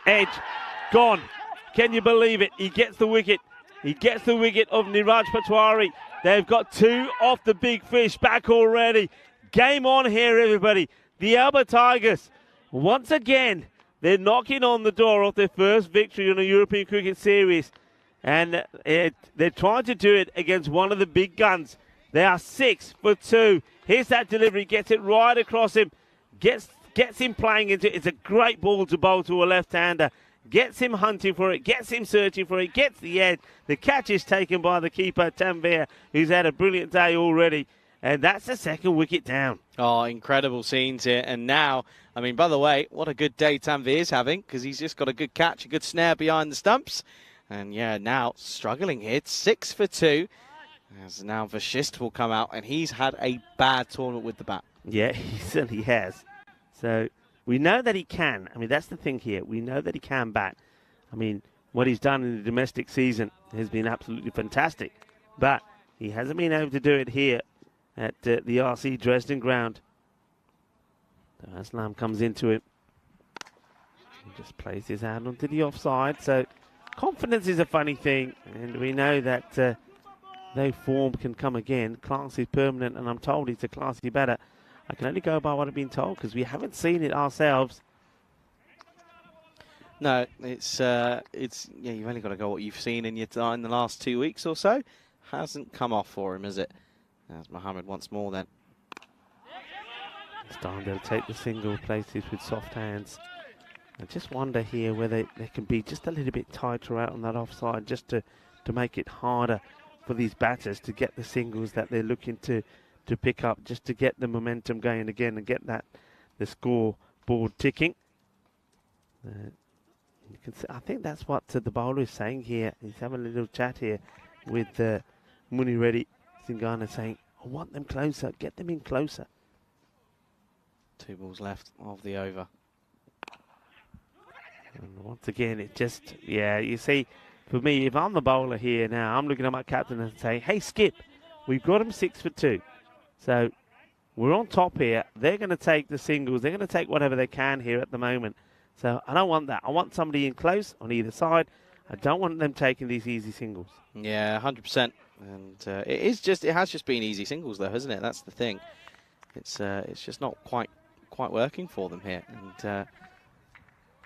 A: Edge, gone. Can you believe it? He gets the wicket. He gets the wicket of Niraj Patwari. They've got 2 off the big fish back already. Game on here, everybody. The Alba Tigers, once again, they're knocking on the door of their first victory in a European Cricket Series. And they're trying to do it against one of the big guns. They are 6 for 2. Here's that delivery. Gets it right across him. Gets him playing into it. It's a great ball to bowl to a left-hander. Gets him hunting for it, gets him searching for it, gets the edge. The catch is taken by the keeper, Tanvir, who's had a brilliant day already. And that's the 2nd wicket down.
E: Oh, incredible scenes here. And now, I mean, by the way, what a good day Tanvir's having, because he's just got a good catch, a good snare behind the stumps. And yeah, now struggling here. It's 6 for 2. As now Vashist will come out, and he's had a bad tournament with the bat.
A: Yeah, he certainly has. So we know that he can. I mean, that's the thing here. We know that he can bat. I mean, what he's done in the domestic season has been absolutely fantastic. But he hasn't been able to do it here at the RC Dresden ground. So Aslam comes into it. He just plays his hand onto the offside. So confidence is a funny thing. And we know that though form can come again, class is permanent. And I'm told it's a classy batter. I can only go by what I've been told because we haven't seen it ourselves.
E: No, it's yeah. You've only got to go what you've seen in the last 2 weeks or so. Hasn't come off for him, is it? There's Mohammed once more then.
A: It's time they'll take the single, places with soft hands. I just wonder here whether they can be just a little bit tighter out on that offside, just to make it harder for these batters to get the singles that they're looking to pick up, just to get the momentum going again and get the scoreboard ticking. You can see, I think that's what the bowler is saying here. He's having a little chat here with Munireddy Singana, saying, I want them closer, get them in closer.
E: 2 balls left of the over.
A: And once again, it just, yeah, you see, for me, if I'm the bowler here now, I'm looking at my captain and saying, hey, Skip, we've got him 6 for 2. So we're on top here. They're going to take the singles. They're going to take whatever they can here at the moment. So I don't want that. I want somebody in close on either side. I don't want them taking these easy singles.
E: Yeah, 100%. And it has just been easy singles though, hasn't it? That's the thing. It's just not quite working for them here. And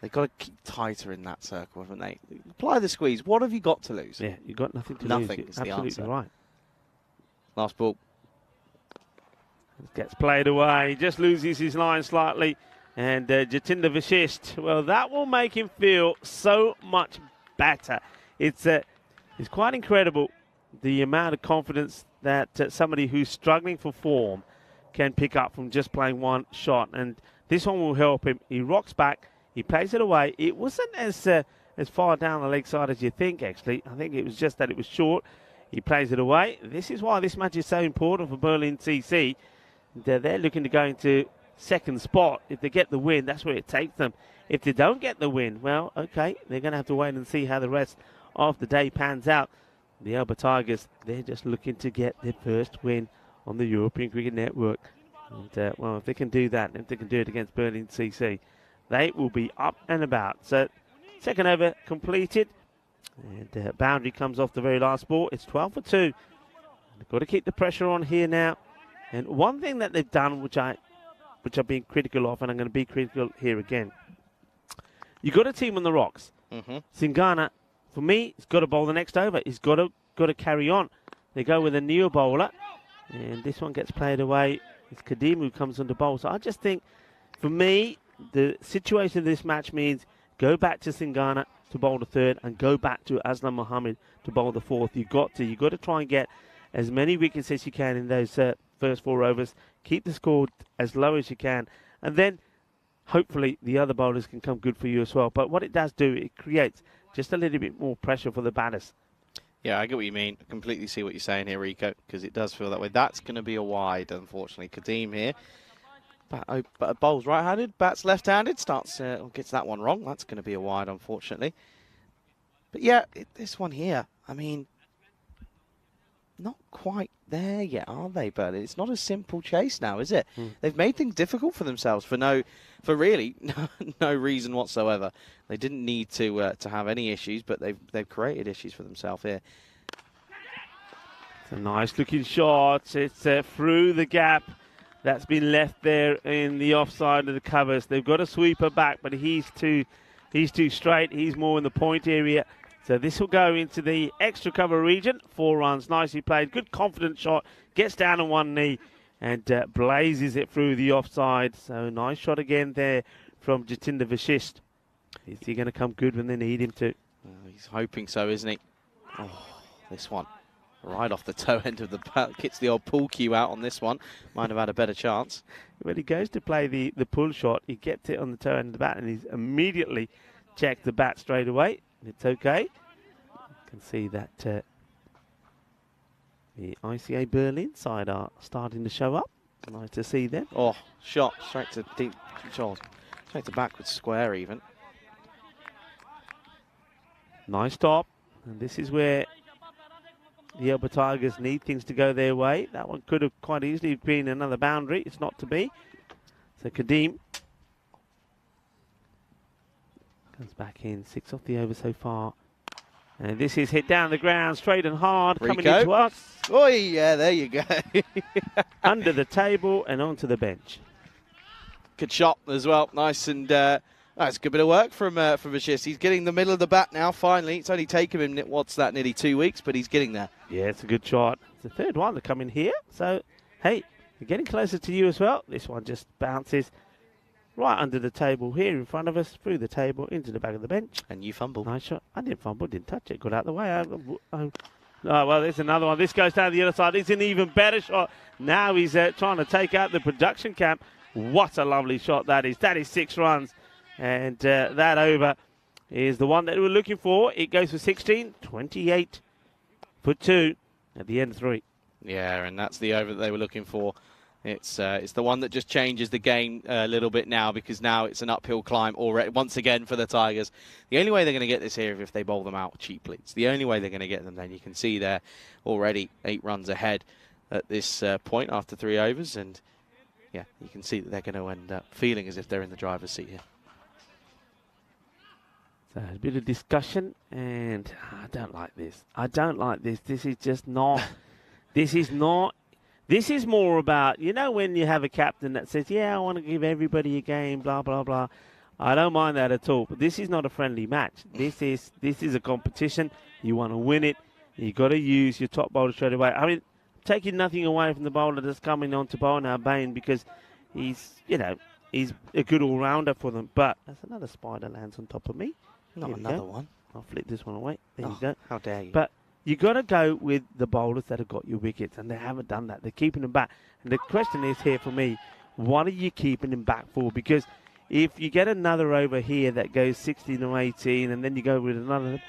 E: they've got to keep tighter in that circle, haven't they? Apply the squeeze. What have you got to lose?
A: Yeah, you've got nothing to lose.
E: Nothing is the
A: absolutely
E: answer.
A: Right.
E: Last ball.
A: Gets played away. He just loses his line slightly. And Jatinder Vashist, well, that will make him feel so much better. It's quite incredible the amount of confidence that somebody who's struggling for form can pick up from just playing one shot. And this one will help him. He rocks back. He plays it away. It wasn't as far down the leg side as you think, actually. I think it was just that it was short. He plays it away. This is why this match is so important for Berlin CC. They're looking to go into second spot. If they get the win, that's where it takes them. If they don't get the win, well, okay, they're going to have to wait and see how the rest of the day pans out. The Alba Tigers, they're just looking to get their first win on the European Cricket Network. And, well, if they can do that, if they can do it against Berlin CC, they will be up and about. So, second over completed. And boundary comes off the very last ball. It's 12 for 2. They've got to keep the pressure on here now. And one thing that they've done, which I've been critical of, and I'm going to be critical here again. You've got a team on the rocks. Singana, for me, he's got to bowl the next over. He's got to carry on. They go with a new bowler, and this one gets played away. It's Kadim who comes on to bowl. So I just think, for me, the situation of this match means go back to Singana to bowl the third, and go back to Aslam Mohammed to bowl the fourth. You've got to try and get as many wickets as you can in those first 4 overs. Keep the score as low as you can, and then hopefully the other bowlers can come good for you as well. But what it does do, it creates just a little bit more pressure for the batters.
E: Yeah, I get what you mean. I completely see what you're saying here, Rico, because it does feel that way. That's going to be a wide, unfortunately. Kadim here. But bowls right-handed, bats left-handed, gets that one wrong. That's going to be a wide, unfortunately. But yeah, this one here, I mean, not quite there yet, are they, Berlin? It's not a simple chase now, is it? They've made things difficult for themselves for really no reason whatsoever. They didn't need to have any issues, but they've created issues for themselves here.
A: It's a nice looking shot. It's through the gap that's been left there in the offside of the covers. They've got a sweeper back, but he's too straight. He's more in the point area. So this will go into the extra cover region. 4 runs, nicely played. Good confident shot. Gets down on one knee and blazes it through the offside. So nice shot again there from Jatinder Vashist. Is he going to come good when they need him to?
E: He's hoping so, isn't he? Oh, this one. Right off the toe end of the bat. Gets the old pull cue out on this one. Might have had a better chance.
A: When he goes to play the pull shot, he gets it on the toe end of the bat and he's immediately checked the bat straight away. It's okay. You can see that the ICA Berlin side are starting to show up. Nice to see them.
E: Oh, shot straight to deep, straight to backwards square even.
A: Nice stop. And this is where the Elba Tigers need things to go their way. That one could have quite easily been another boundary. It's not to be. So Kadeem comes back in. 6 off the over so far. And this is hit down the ground, straight and hard,
E: Rico.
A: coming into us.
E: Oh, yeah, there you go.
A: Under the table and onto the bench.
E: Good shot as well. Nice and that's a good bit of work from Vashis. He's getting the middle of the bat now, finally. It's only taken him, nearly 2 weeks, but he's getting there.
A: Yeah, it's a good shot. It's the third one to come in here. So, hey, we're getting closer to you as well. This one just bounces right under the table here in front of us, through the table, into the back of the bench.
E: And you fumbled.
A: Nice shot. I didn't fumble, didn't touch it. Got out of the way. Oh, well, there's another one. This goes down the other side. It's an even better shot. Now he's trying to take out the production camp. What a lovely shot that is. That is 6 runs. And that over is the one that we're looking for. It goes for 16, 28 for 2 at the end of 3.
E: Yeah, and that's the over that they were looking for. It's the one that just changes the game a little bit now, because now it's an uphill climb already once again for the Tigers. The only way they're going to get this here is if they bowl them out cheaply. It's the only way they're going to get them. Then you can see they're already 8 runs ahead at this point after 3 overs, and yeah, you can see that they're going to end up feeling as if they're in the driver's seat here.
A: So a bit of discussion, and I don't like this. I don't like this. This is just not. This is not. This is more about, you know, when you have a captain that says, yeah, I want to give everybody a game, blah, blah, blah. I don't mind that at all. But this is not a friendly match. This is a competition. You want to win it. You got to use your top bowler straight away. I mean, taking nothing away from the bowler that's coming on to bowl now, Bain, because he's a good all-rounder for them. But that's another spider lands on top of me.
E: Not another one.
A: I'll flip this one away. There you go.
E: How dare you.
A: But you got to go with the bowlers that have got your wickets, and they haven't done that. They're keeping them back. And the question is here for me, what are you keeping them back for? Because if you get another over here that goes 16 or 18, and then you go with another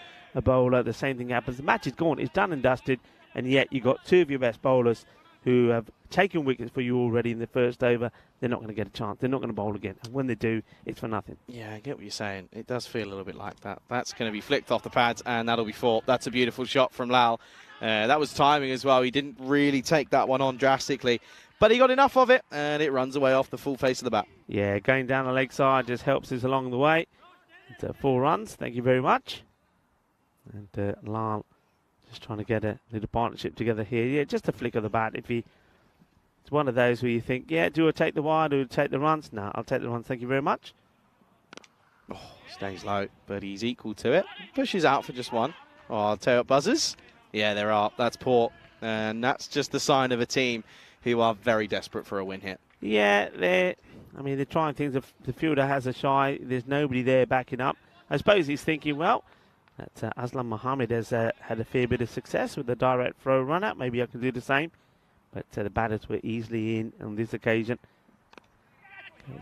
A: bowler, the same thing happens. The match is gone. It's done and dusted, and yet you got 2 of your best bowlers who have taken wickets for you already in the first over. They're not going to get a chance. They're not going to bowl again. And when they do, it's for nothing.
E: Yeah, I get what you're saying. It does feel a little bit like that. That's going to be flicked off the pads, and that'll be 4. That's a beautiful shot from Lal. That was timing as well. He didn't really take that one on drastically, but he got enough of it, and it runs away off the full face of the bat.
A: Yeah, going down the leg side just helps us along the way. It's 4 runs. Thank you very much. And Lal just trying to get a little partnership together here. Yeah, just a flick of the bat. It's one of those where you think, yeah, do I take the wide or do I take the runs? No, I'll take the runs. Thank you very much.
E: Oh, stays low, but he's equal to it. Pushes out for just 1. Oh, I'll tell you what, buzzers. Yeah, there are. That's poor. And that's just the sign of a team who are very desperate for a win here.
A: Yeah, they're trying things. The fielder has a shy. There's nobody there backing up. I suppose he's thinking, well, that Aslam Mohammed has had a fair bit of success with the direct throw run out. Maybe I can do the same. But the batters were easily in on this occasion.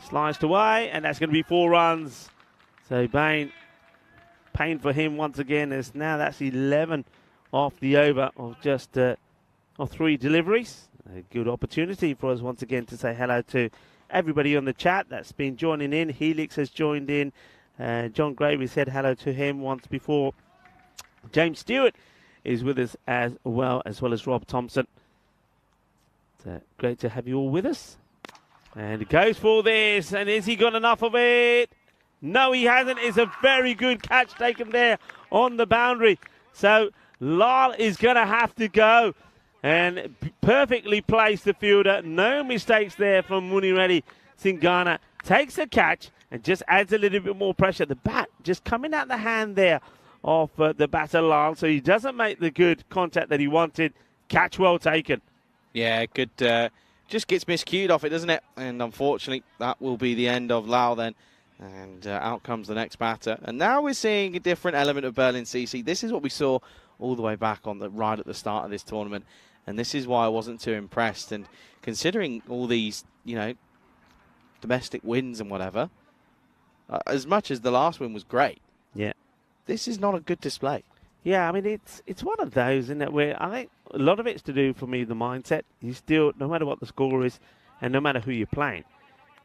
A: Sliced away, and that's going to be 4 runs. So Bain, pain for him once again, as now that's 11 off the over of just of 3 deliveries. A good opportunity for us once again to say hello to everybody on the chat that's been joining in. Helix has joined in. John Gravy said hello to him once before. James Stewart is with us as well as Rob Thompson. Great to have you all with us. And it goes for this. And has he got enough of it? No, he hasn't. It's a very good catch taken there on the boundary. So Lal is going to have to go. And perfectly placed the fielder. No mistakes there from Munireddy Singhana. Takes a catch and just adds a little bit more pressure. The bat just coming out the hand there of the batter Lal. So he doesn't make the good contact that he wanted. Catch well taken.
E: Yeah, good. Just gets miscued off it, doesn't it? And unfortunately, that will be the end of Lau then. And out comes the next batter. And now we're seeing a different element of Berlin CC. This is what we saw all the way back on right at the start of this tournament. And this is why I wasn't too impressed. And considering all these, domestic wins and whatever, as much as the last win was great,
A: yeah,
E: this is not a good display.
A: Yeah, I mean, it's one of those, isn't it, where I think a lot of it's to do, for me, the mindset. You still, no matter what the score is, and no matter who you're playing,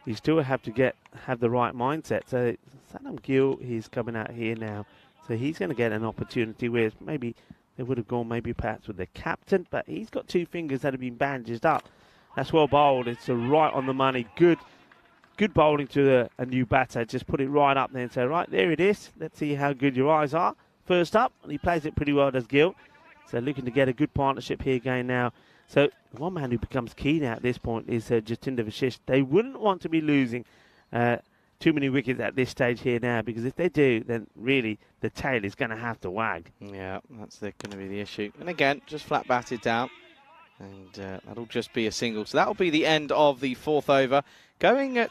A: you still have to have the right mindset. So Saddam Gill, he's coming out here now, so he's going to get an opportunity where maybe they would have gone maybe perhaps with the captain, but he's got 2 fingers that have been bandaged up. That's well bowled. It's right on the money. Good bowling to a new batter. Just put it right up there and say, right, there it is. Let's see how good your eyes are. First up, and he plays it pretty well, does Gill. So looking to get a good partnership here again now. So one man who becomes key now at this point is Jatinder Vashish. They wouldn't want to be losing too many wickets at this stage here now, because if they do, then really the tail is going to have to wag.
E: Yeah, that's going to be the issue. And again, just flat batted down. And that'll just be a single. So that'll be the end of the 4th over. Going at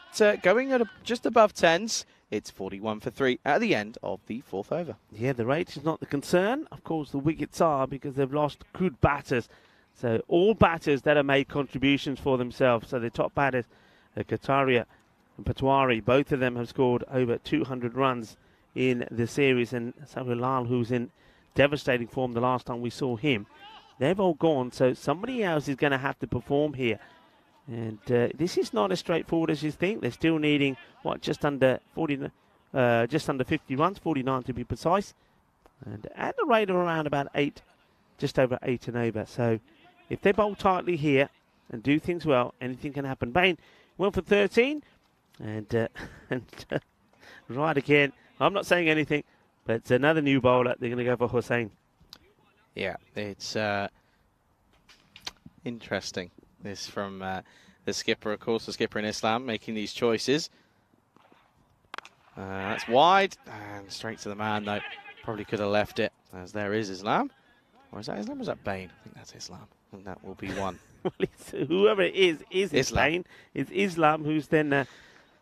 E: just above 10s. It's 41 for 3 at the end of the 4th over.
A: Yeah, the rate is not the concern. Of course, the wickets are, because they've lost good batters. So all batters that have made contributions for themselves. So the top batters, Kataria and Patwari, both of them have scored over 200 runs in the series. And Samuel Lal, who's in devastating form the last time we saw him, they've all gone. So somebody else is going to have to perform here. And this is not as straightforward as you think. They're still needing, just under 40, just under 50 runs, 49 to be precise. And at the rate of around about 8, just over 8 and over. So if they bowl tightly here and do things well, anything can happen. Bain went for 13. And right again. I'm not saying anything, but it's another new bowler. They're going to go for Hussain.
E: Yeah, it's interesting. This from the skipper, of course, the skipper in Islam, making these choices. That's wide, and straight to the man, though. Probably could have left it, as there is Islam. Or is that Islam or is that Bain? I think that's Islam, and that will be one.
A: Well, whoever it is
E: Islam.
A: Bain. It's Islam who's then,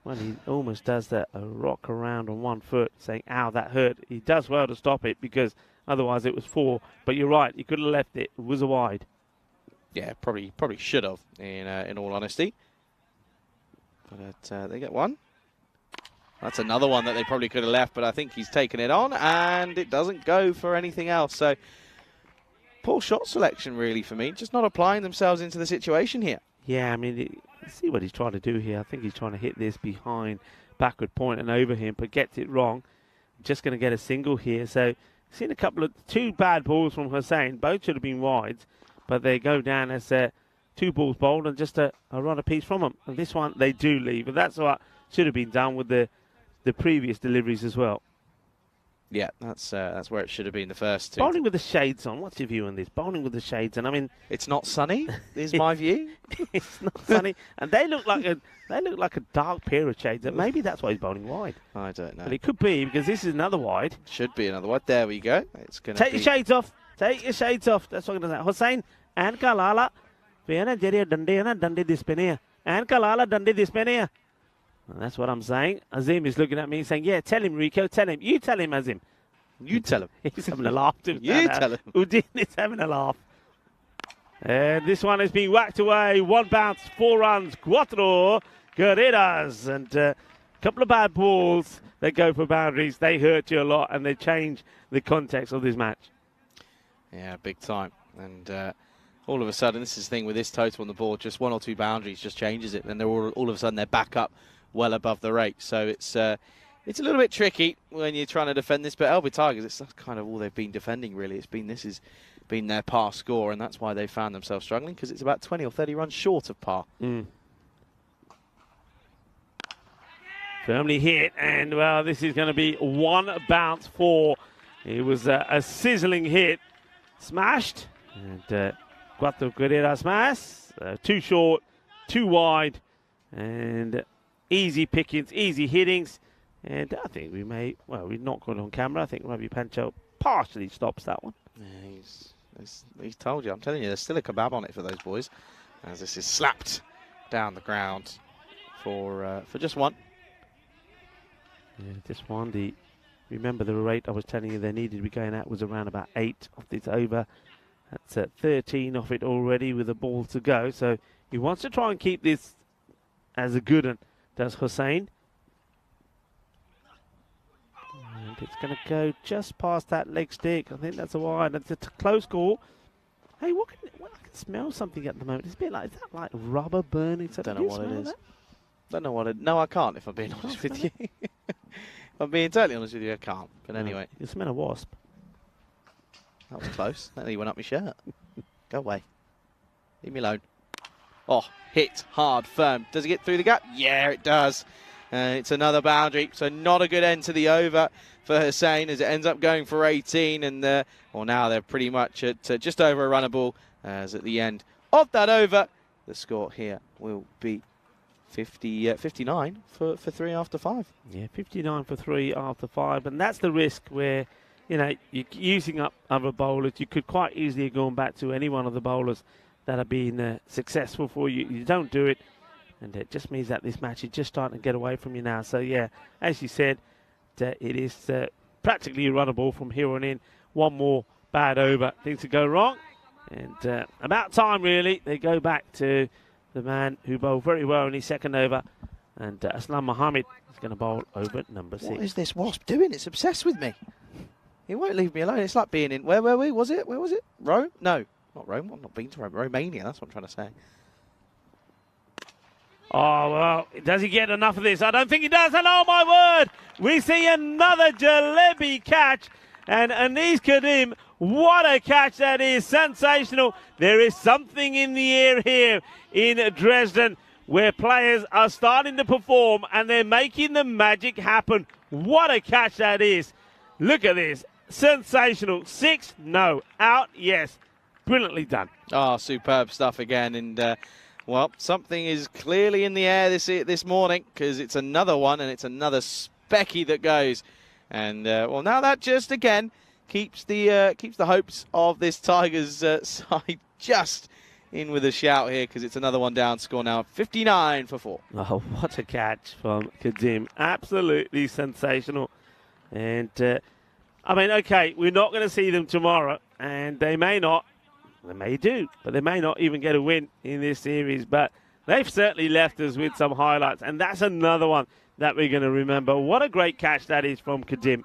A: well, he almost does a rock around on one foot, saying, ow, that hurt. He does well to stop it, because otherwise it was 4. But you're right, he could have left it. It was a wide.
E: Yeah, probably should have, in all honesty. But they get one. That's another one that they probably could have left, but I think he's taken it on, and it doesn't go for anything else. So poor shot selection, really, for me. Just not applying themselves into the situation here.
A: Yeah, I mean, see what he's trying to do here. I think he's trying to hit this behind backward point and over him, but gets it wrong. Just going to get a single here. So seen a couple of 2 bad balls from Hussain. Both should have been wides, but they go down as 2 balls bowled and just a run apiece from them. And this one they do leave, but that's what should have been done with the previous deliveries as well.
E: Yeah, that's where it should have been the first 2.
A: Bowling with the shades on. What's your view on this? Bowling with the shades on. I mean,
E: it's not sunny, is my view.
A: It's not sunny, and they look like a dark pair of shades. And maybe that's why he's bowling wide.
E: I don't know.
A: But it could be, because this is another wide.
E: Should be another wide. There we go. It's going to
A: take your shades off. Take your shades off. That's what I'm going to say. Hussain and Kalala. Dandi Dispenia. And Kalala Dandi Dispenia. That's what I'm saying. Azim is looking at me saying, yeah, tell him, Rico, tell him. You tell him, Azim.
E: You tell him.
A: He's having a laugh.
E: You tell him.
A: Udin is having a laugh. And this one has been whacked away. 1 bounce, 4 runs, 4 carreras. And a couple of bad balls. They go for boundaries. They hurt you a lot, and they change the context of this match.
E: Yeah, big time. And all of a sudden, this is the thing with this total on the board, just 1 or 2 boundaries just changes it. And they're all of a sudden, they're back up well above the rate. So it's a little bit tricky when you're trying to defend this. But LB Tigers, it's kind of all they've been defending, really. This has been their par score, and that's why they found themselves struggling, because it's about 20 or 30 runs short of par.
A: Firmly hit, and well, this is going to be 1 bounce 4. It was a sizzling hit. Smashed, and 4 carreras más. 2 short, 2 wide, and easy pickings, easy hittings. And I think we may, well, we've not got it on camera. I think Ravi Pancho partially stops that one.
E: Yeah, he's told you. I'm telling you, there's still a kebab on it for those boys, as this is slapped down the ground for just 1.
A: Yeah, just 1. Remember the rate I was telling you they needed to be going at was around about 8 of this over. That's 13 off it already with a ball to go. So he wants to try and keep this as a good one, does Hussain. And it's going to go just past that leg stick. I think that's a wide. It's a close call. Hey, what I can smell something at the moment. It's a bit like, is that like rubber burning?
E: I don't know what it is. Don't know what it. No, I can't. If I'm being honest with you, if I'm being totally honest with you, I can't. But anyway,
A: you smell a wasp.
E: That was close. That nearly went up my shirt. Go away. Leave me alone. Oh, hit hard, firm. Does it get through the gap? Yeah, it does. It's another boundary. So not a good end to the over for Hussein as it ends up going for 18. And well, now they're pretty much at just over a runner ball. As at the end of that over, the score here will be 59 for 3 after 5.
A: Yeah, 59 for 3 after 5. And that's the risk where, you know, you're using up other bowlers. You could quite easily have gone back to any one of the bowlers that have been successful for you. You don't do it. And it just means that this match is just starting to get away from you now. So, yeah, as you said, it is practically a runner ball from here on in. One more bad over. Things could go wrong. And about time, really. They go back to the man who bowled very well in his second over. And Aslam Mohammed is going to bowl over number 6.
E: What is this wasp doing? It's obsessed with me. It won't leave me alone. It's like being in... Where were we? Was it? Where was it? Rome? No, not Rome. I've not been to Rome. Romania, that's what I'm trying to say.
A: Oh, well, does he get enough of this? I don't think he does. And oh, my word, we see another Jalebi catch. And Anis Kadim, what a catch that is. Sensational. There is something in the air here in Dresden where players are starting to perform and they're making the magic happen. What a catch that is. Look at this. Sensational. 6, no. Out, yes. Brilliantly done.
E: Oh, superb stuff again. And, well, something is clearly in the air this morning because it's another one and it's another specky that goes. And, well, now that just, again, keeps the hopes of this Tigers side just in with a shout here because it's another one down. Score now 59 for 4.
A: Oh, what a catch from Kadim. Absolutely sensational. And, I mean, okay, we're not going to see them tomorrow. And they may not. They may do, but they may not even get a win in this series. But they've certainly left us with some highlights. And that's another one that we're going to remember. What a great catch that is from Kadim.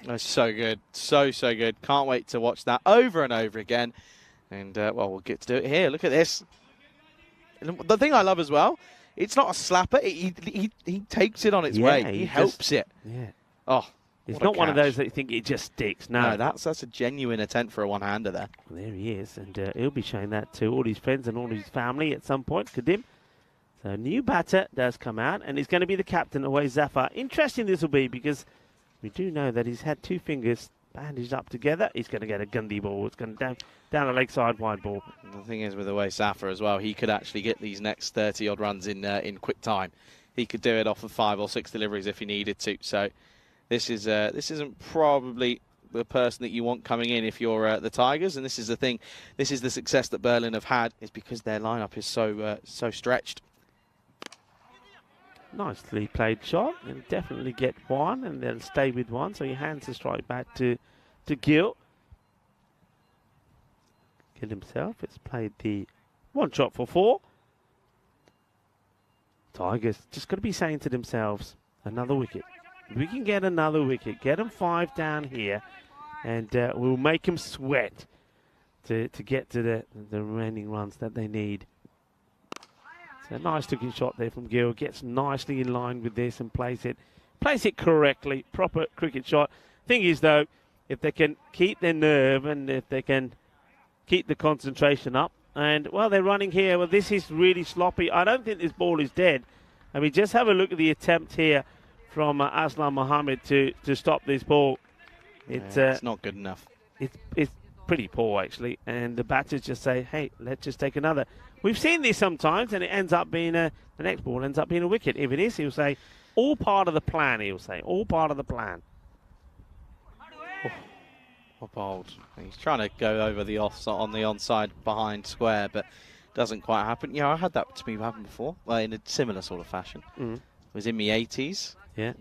E: That's so good. So good. Can't wait to watch that over and over again. And, well, we'll get to do it here. Look at this. And the thing I love as well, it's not a slapper. He takes it on its way. He helps it.
A: Yeah.
E: Oh,
A: it's not one of those that you think it just sticks. No,
E: that's a genuine attempt for a one-hander there.
A: Well, there he is. And he'll be showing that to all his friends and all his family at some point, Kadim. So new batter does come out, and he's going to be the captain away Zafar. Interesting this will be because we do know that he's had 2 fingers bandaged up together. He's going to get a Gundy ball. It's going down a leg side wide ball.
E: The thing is with away Zafar as well, he could actually get these next 30-odd runs in quick time. He could do it off of 5 or 6 deliveries if he needed to. So this isn't probably the person that you want coming in if you're the Tigers. And this is the thing. This is the success that Berlin have had is because their lineup is so stretched.
A: Nicely played shot, and definitely get one, and then stay with one. So he hands the strike back to Gill. Gill himself has played the 1 shot for 4. Tigers just got to be saying to themselves, another wicket. If we can get another wicket, get them 5 down here, and we'll make them sweat to get to the remaining runs that they need. A nice looking shot there from Gill. Gets nicely in line with this and plays it correctly. Proper cricket shot. Thing is though, if they can keep their nerve and if they can keep the concentration up, and well, they're running here. Well, this is really sloppy. I don't think this ball is dead. I mean, just have a look at the attempt here from Aslam Mohammed to stop this ball.
E: It's not good enough.
A: It's pretty poor actually, and the batters just say, hey, let's just take another. We've seen this sometimes, and it ends up being the next ball ends up being a wicket. If it is, he'll say, all part of the plan, he'll say. All part of the plan.
E: Oh, bold. He's trying to go over the on the onside behind square, but doesn't quite happen. Yeah, I had that to me happen before, well, in a similar sort of fashion. It was in my 80s.
A: Yeah.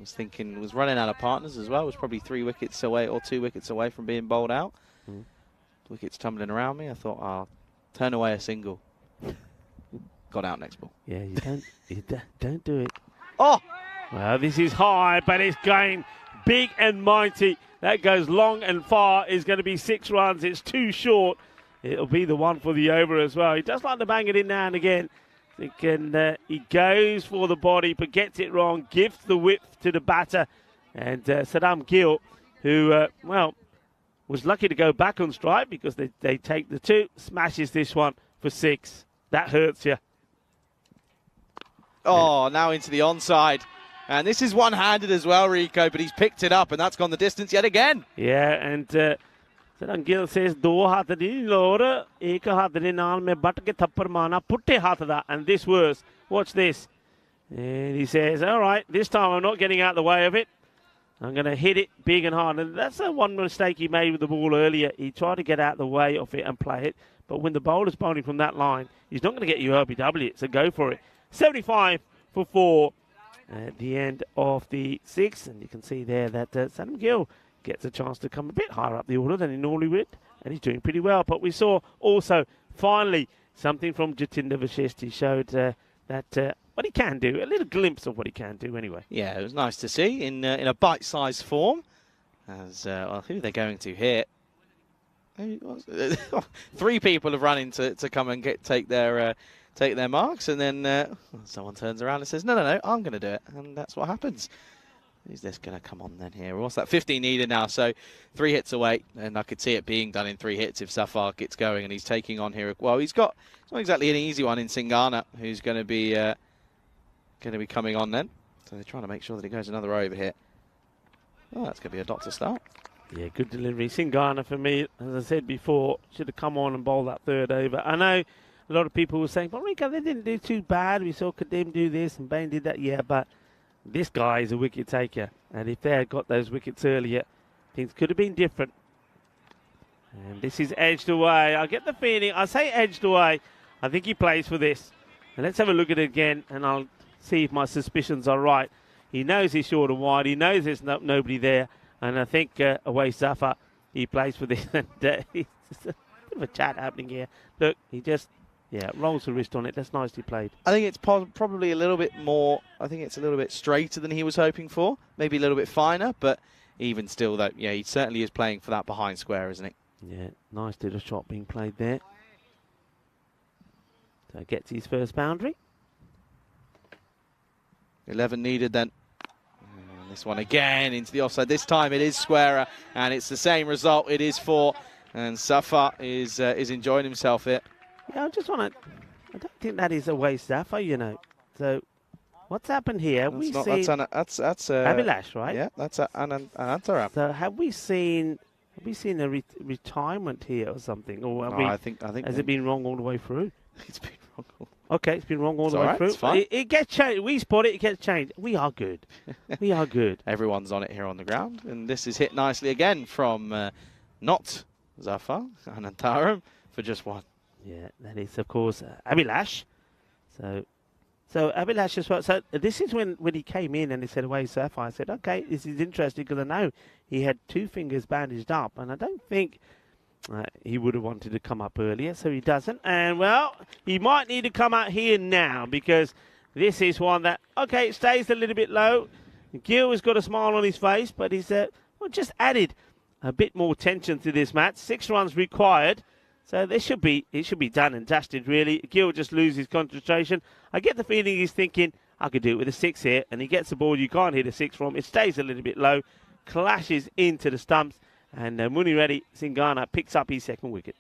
E: Was running out of partners as well. Was probably 3 wickets away or 2 wickets away from being bowled out. Wickets tumbling around me. I thought, I'll turn away a single. Got out next ball.
A: Yeah, you don't do it.
E: Oh!
A: Well, this is high, but it's going big and mighty. That goes long and far. Is going to be 6 runs. It's too short. it'll be the one for the over as well. He does like to bang it in now and again. He goes for the body, but gets it wrong, gives the whip to the batter. And Saddam Gill, who, was lucky to go back on strike because they take the 2, smashes this one for 6. That hurts you.
E: Oh, now into the onside. And this is one-handed as well, Rico, but he's picked it up, and that's gone the distance yet again.
A: Yeah, and Saddam Gill says, "Do hath din lora, ek hath din naal mein bat ke thappar mana, putte hath da." And this was, watch this. And he says, "All right, this time I'm not getting out of the way of it. I'm going to hit it big and hard." And that's the one mistake he made with the ball earlier. He tried to get out of the way of it and play it. But when the bowler's bowling from that line, he's not going to get you LBW, so go for it. 75 for 4 at the end of the 6th. And you can see there that Saddam Gill gets a chance to come a bit higher up the order than he normally would. And he's doing pretty well. But we saw also, finally, something from Jatinder Vashisht. He showed that what he can do, a little glimpse of what he can do anyway.
E: Yeah, it was nice to see in a bite-sized form. As who are they going to hit? 3 people have run in to come and take their marks, and then someone turns around and says, no, I'm going to do it. And that's what happens. Is this going to come on then here? What's that? 15 needed now, so 3 hits away. And I could see it being done in 3 hits if Safar gets going, and he's taking on here. Well, it's not exactly an easy one in Singhana, who's going to be coming on then. So they're trying to make sure that he goes another over here. Oh, that's going to be a dot to start.
A: Yeah, good delivery. Singhana, for me, as I said before, should have come on and bowled that 3rd over. I know a lot of people were saying, but Rico, they didn't do too bad. We saw Kadim do this and Bain did that. Yeah, but this guy is a wicket taker. And if they had got those wickets earlier, things could have been different. And this is edged away. I get the feeling, I say edged away, I think he plays for this. And let's have a look at it again, and I'll see if my suspicions are right. He knows he's short and wide. He knows there's nobody there. And I think away Zafar, he plays for this. And it's just a bit of a chat happening here. Look, he just, rolls the wrist on it. That's nicely played.
E: I think it's probably a little bit more, I think it's a little bit straighter than he was hoping for. Maybe a little bit finer, but even still, though, yeah, he certainly is playing for that behind square, isn't he?
A: Yeah, nice little shot being played there. So gets his first boundary.
E: 11 needed then. And this one again into the offside. This time it is squarer, and it's the same result. It is 4, and Safar is enjoying himself here.
A: Yeah, I don't think that is away Zafar, So what's happened here?
E: That's
A: Abhilash, right?
E: Yeah, that's Anantaram.
A: So have we seen a retirement here or something? Or
E: I think
A: has it been wrong all the way through?
E: It's been wrong.
A: Okay, it's been wrong all the way through.
E: It's fine.
A: It gets changed. We spot it, it gets changed. We are good. We are good.
E: Everyone's on it here on the ground. And this is hit nicely again from not Zafar, Anantaram, for just 1.
A: Yeah, that is, of course, Abhilash. So Abhilash as well. So this is when he came in and he said, away Zafar. I said, okay, this is interesting because I know he had 2 fingers bandaged up. And I don't think he would have wanted to come up earlier, so he doesn't. And, well, he might need to come out here now because this is one that, okay, it stays a little bit low. Gill has got a smile on his face, but he's just added a bit more tension to this match. 6 runs required, so it should be done and dusted, really. Gill just loses concentration. I get the feeling he's thinking, I could do it with a 6 here, and he gets the ball you can't hit a 6 from. It stays a little bit low, clashes into the stumps, and Muni Reddy Singhana picks up his 2nd wicket.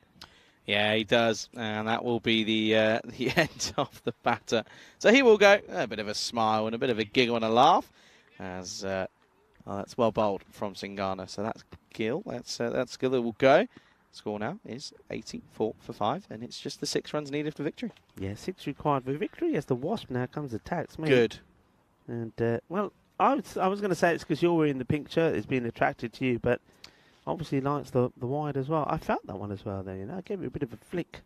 E: Yeah, he does, and that will be the end of the batter. So he will go, a bit of a smile and a bit of a giggle and a laugh, as that's well bowled from Singhana. So that's Gill. That's Gill that will go. Score now is 84 for 5, and it's just the 6 runs needed for victory. Yeah,
A: 6 required for victory as the Wasp now comes attacks.
E: Good.
A: And well, I was going to say it's because you're wearing the pink shirt. It's been attracted to you, but obviously likes the wide as well. I felt that one as well there, I gave it a bit of a flick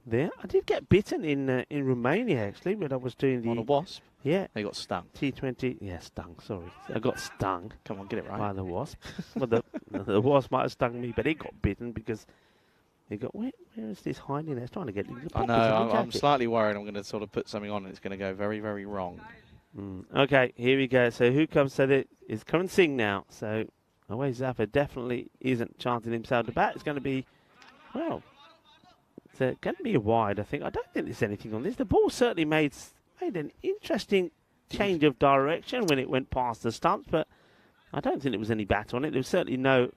A: there. I did get bitten in Romania, actually, when I was doing the...
E: On a Wasp?
A: Yeah.
E: They got stung.
A: T20, yeah, stung, sorry. I got stung.
E: Come on, get it right.
A: By the Wasp. Well, the Wasp might have stung me, but it got bitten because it got... Where is this hiding there? It's trying to get...
E: I know, I'm slightly worried I'm going to sort of put something on and it's going to go very, very wrong.
A: Okay, here we go. So who comes? So it's Karan Singh now. So away Zafar definitely isn't chanting himself to bat. It's going to be, well, going to be a wide, I think. I don't think there's anything on this. The ball certainly made an interesting change of direction when it went past the stumps, but I don't think there was any bat on it. There was certainly no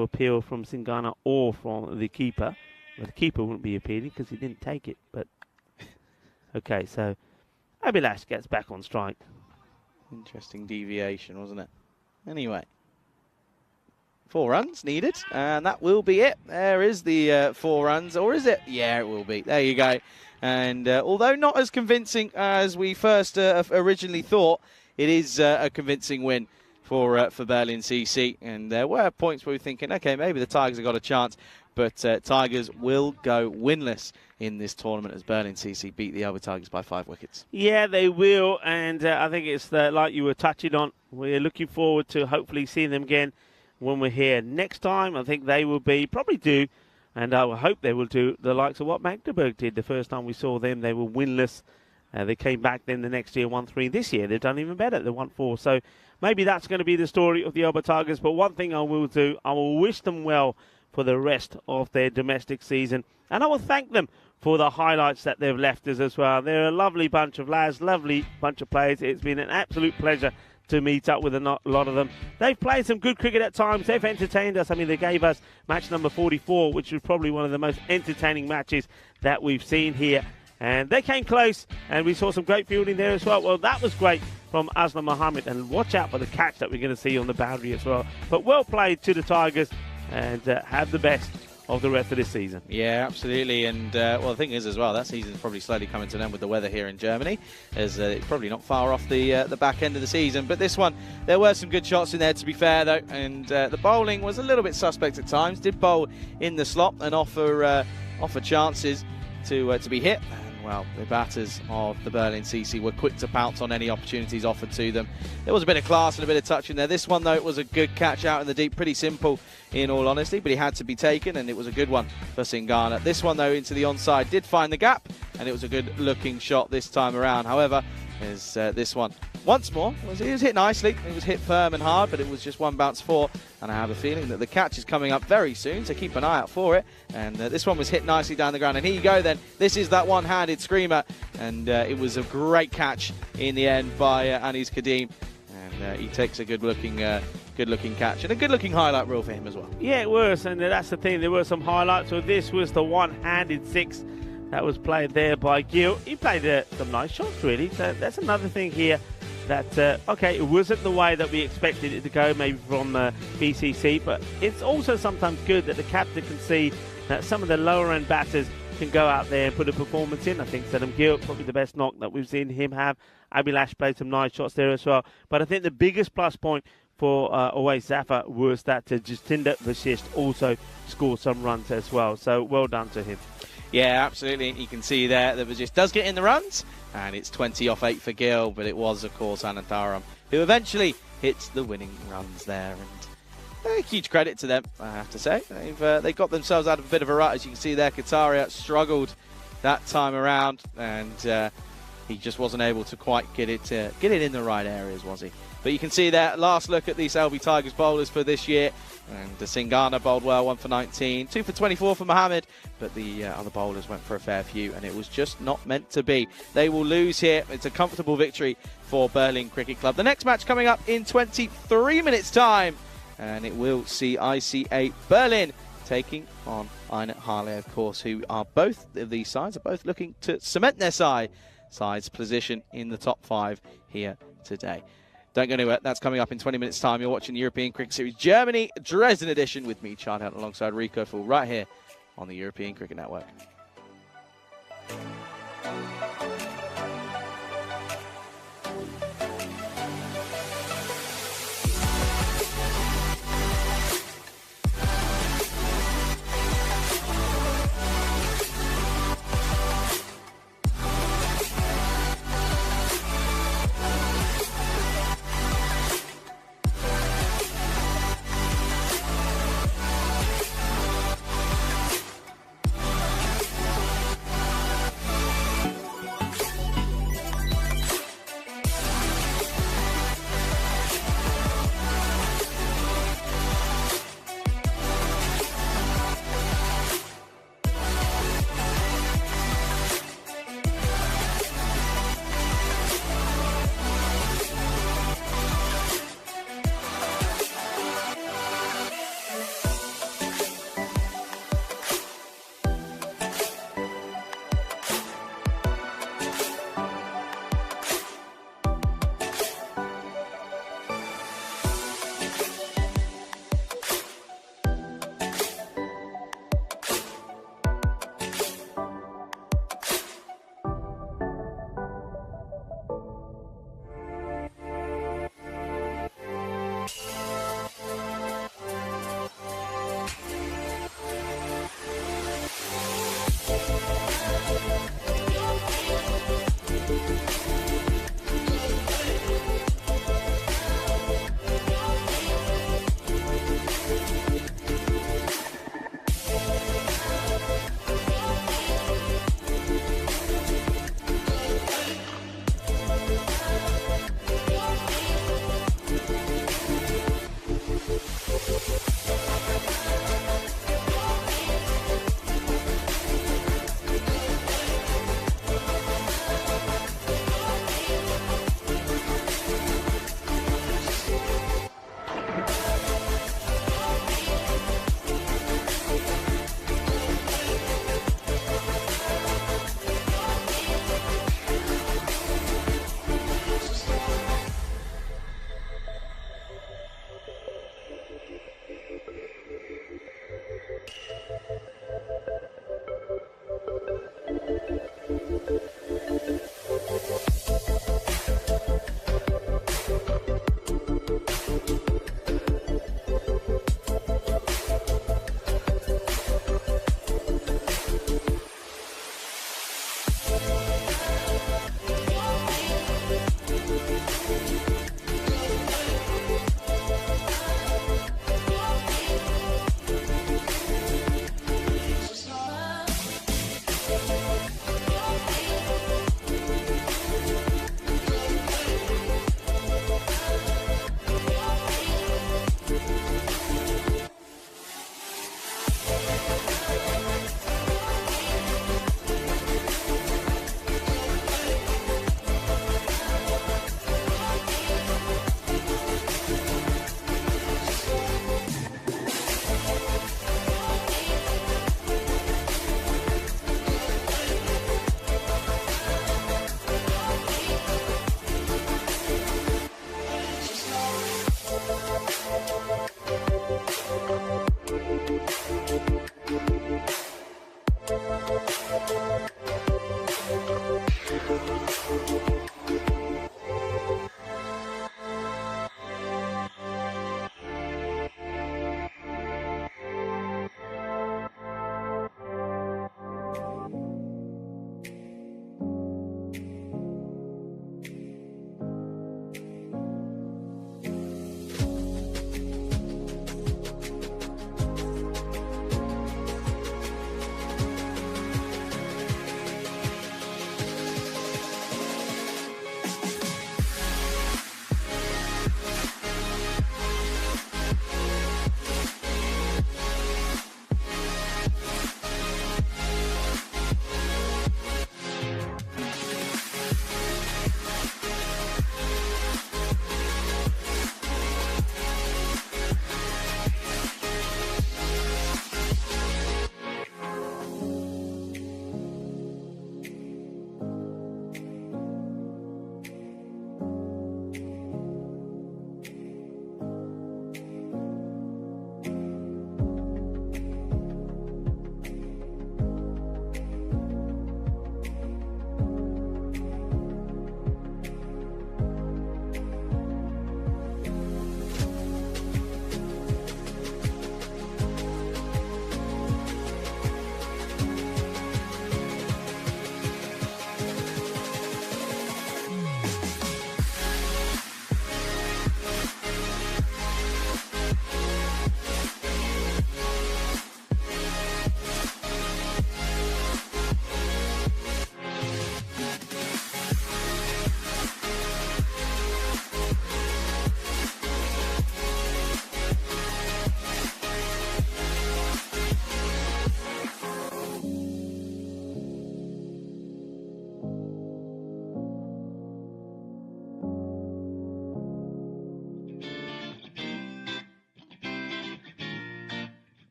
A: appeal from Singana or from the keeper. Well, the keeper wouldn't be appealing because he didn't take it. But okay, so Abhilash gets back on strike.
E: Interesting deviation, wasn't it? Anyway, 4 runs needed, and that will be it. There is the 4 runs, or is it? Yeah, it will be. There you go. And although not as convincing as we first originally thought, it is a convincing win for Berlin CC. And there were points where we were thinking, okay, maybe the Tigers have got a chance, but Tigers will go winless in this tournament as Berlin CC beat the Alba Tigers by 5 wickets.
A: Yeah, they will, and I think it's like you were touching on. We're looking forward to hopefully seeing them again when we're here next time. I think they will probably do, and I hope they will do, the likes of what Magdeburg did the first time we saw them. They were winless. They came back then the next year, 1-3. This year they've done even better. They won 4. So maybe that's going to be the story of the Alba Tigers. But one thing I will do, I will wish them well for the rest of their domestic season. And I will thank them for the highlights that they've left us as well. They're a lovely bunch of lads, lovely bunch of players. It's been an absolute pleasure to meet up with a lot of them. They've played some good cricket at times. They've entertained us. I mean, they gave us match number 44, which was probably one of the most entertaining matches that we've seen here. And they came close, and we saw some great fielding there as well. Well, that was great from Aslam Mohammed, and watch out for the catch that we're going to see on the boundary as well. But well played to the Tigers, and have the best of the rest of this season.
E: Yeah, absolutely. And well, the thing is as well, that season's probably slowly coming to an end with the weather here in Germany, as it's probably not far off the back end of the season. But this one, there were some good shots in there, to be fair, though, and the bowling was a little bit suspect at times. Did bowl in the slot and offer chances to be hit. Well, the batters of the Berlin CC were quick to pounce on any opportunities offered to them. There was a bit of class and a bit of touch in there. This one, though, it was a good catch out in the deep. Pretty simple, in all honesty, but he had to be taken, and it was a good one for Singana. This one, though, into the onside, did find the gap, and it was a good-looking shot this time around. However, as this one, once more, it was hit nicely. It was hit firm and hard, but it was just 1 bounce 4, and I have a feeling that the catch is coming up very soon, so keep an eye out for it. And this one was hit nicely down the ground, and here you go then. This is that one-handed screamer, and it was a great catch in the end by Anis Kadim, and he takes a good-looking catch, and a good-looking highlight reel for him as well.
A: Yeah, it was, and that's the thing. There were some highlights. So this was the one-handed 6 that was played there by Gil. He played some nice shots, really. So that's another thing here that, okay, it wasn't the way that we expected it to go, maybe from BCC, but it's also sometimes good that the captain can see that some of the lower-end batters can go out there and put a performance in. I think Saddam Gil, probably the best knock that we've seen him have. Abhilash played some nice shots there as well. But I think the biggest plus point for Awais Zafar was that Jastinder Vashisht also scored some runs as well. So well done to him.
E: Yeah, absolutely. You can see there that Vashisht does get in the runs, and it's 20 off 8 for Gill, but it was, of course, Anantharam who eventually hits the winning runs there. And huge credit to them, I have to say. They got themselves out of a bit of a rut. As you can see there, Kataria struggled that time around, and he just wasn't able to quite get it in the right areas, was he? But you can see there, last look at these LB Tigers bowlers for this year. And Singana bowled well, 1 for 19, 2 for 24 for Mohammed, but the other bowlers went for a fair few, and it was just not meant to be. They will lose here. It's a comfortable victory for Berlin Cricket Club. The next match coming up in 23 minutes' time, and it will see ICA Berlin taking on Einet Harley, of course, who are both of these sides are both looking to cement their side's position in the top 5 here today. Don't go anywhere. That's coming up in 20 minutes' time. You're watching the European Cricket Series Germany Dresden edition with me, Chad Hunt, alongside Rico Full, right here on the European Cricket Network.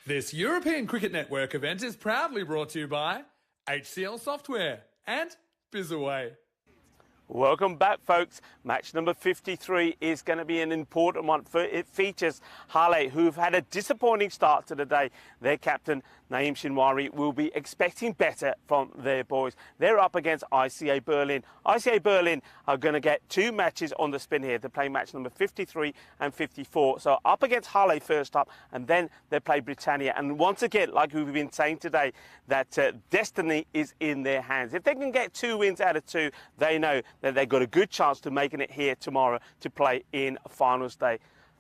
B: This European Cricket Network event is proudly brought to you by HCL Software and Bizaway.
A: Welcome back, folks. Match number 53 is going to be an important one. It features Harley, who've had a disappointing start to the day. Their captain, Naeem Shinwari, will be expecting better from their boys. They're up against ICA Berlin. ICA Berlin are going to get 2 matches on the spin here. They play match number 53 and 54. So up against Harley first up, and then they play Britannia. And once again, like we've been saying today, that destiny is in their hands. If they can get 2 wins out of 2, they know that they've got a good chance to making it here tomorrow to play in finals day.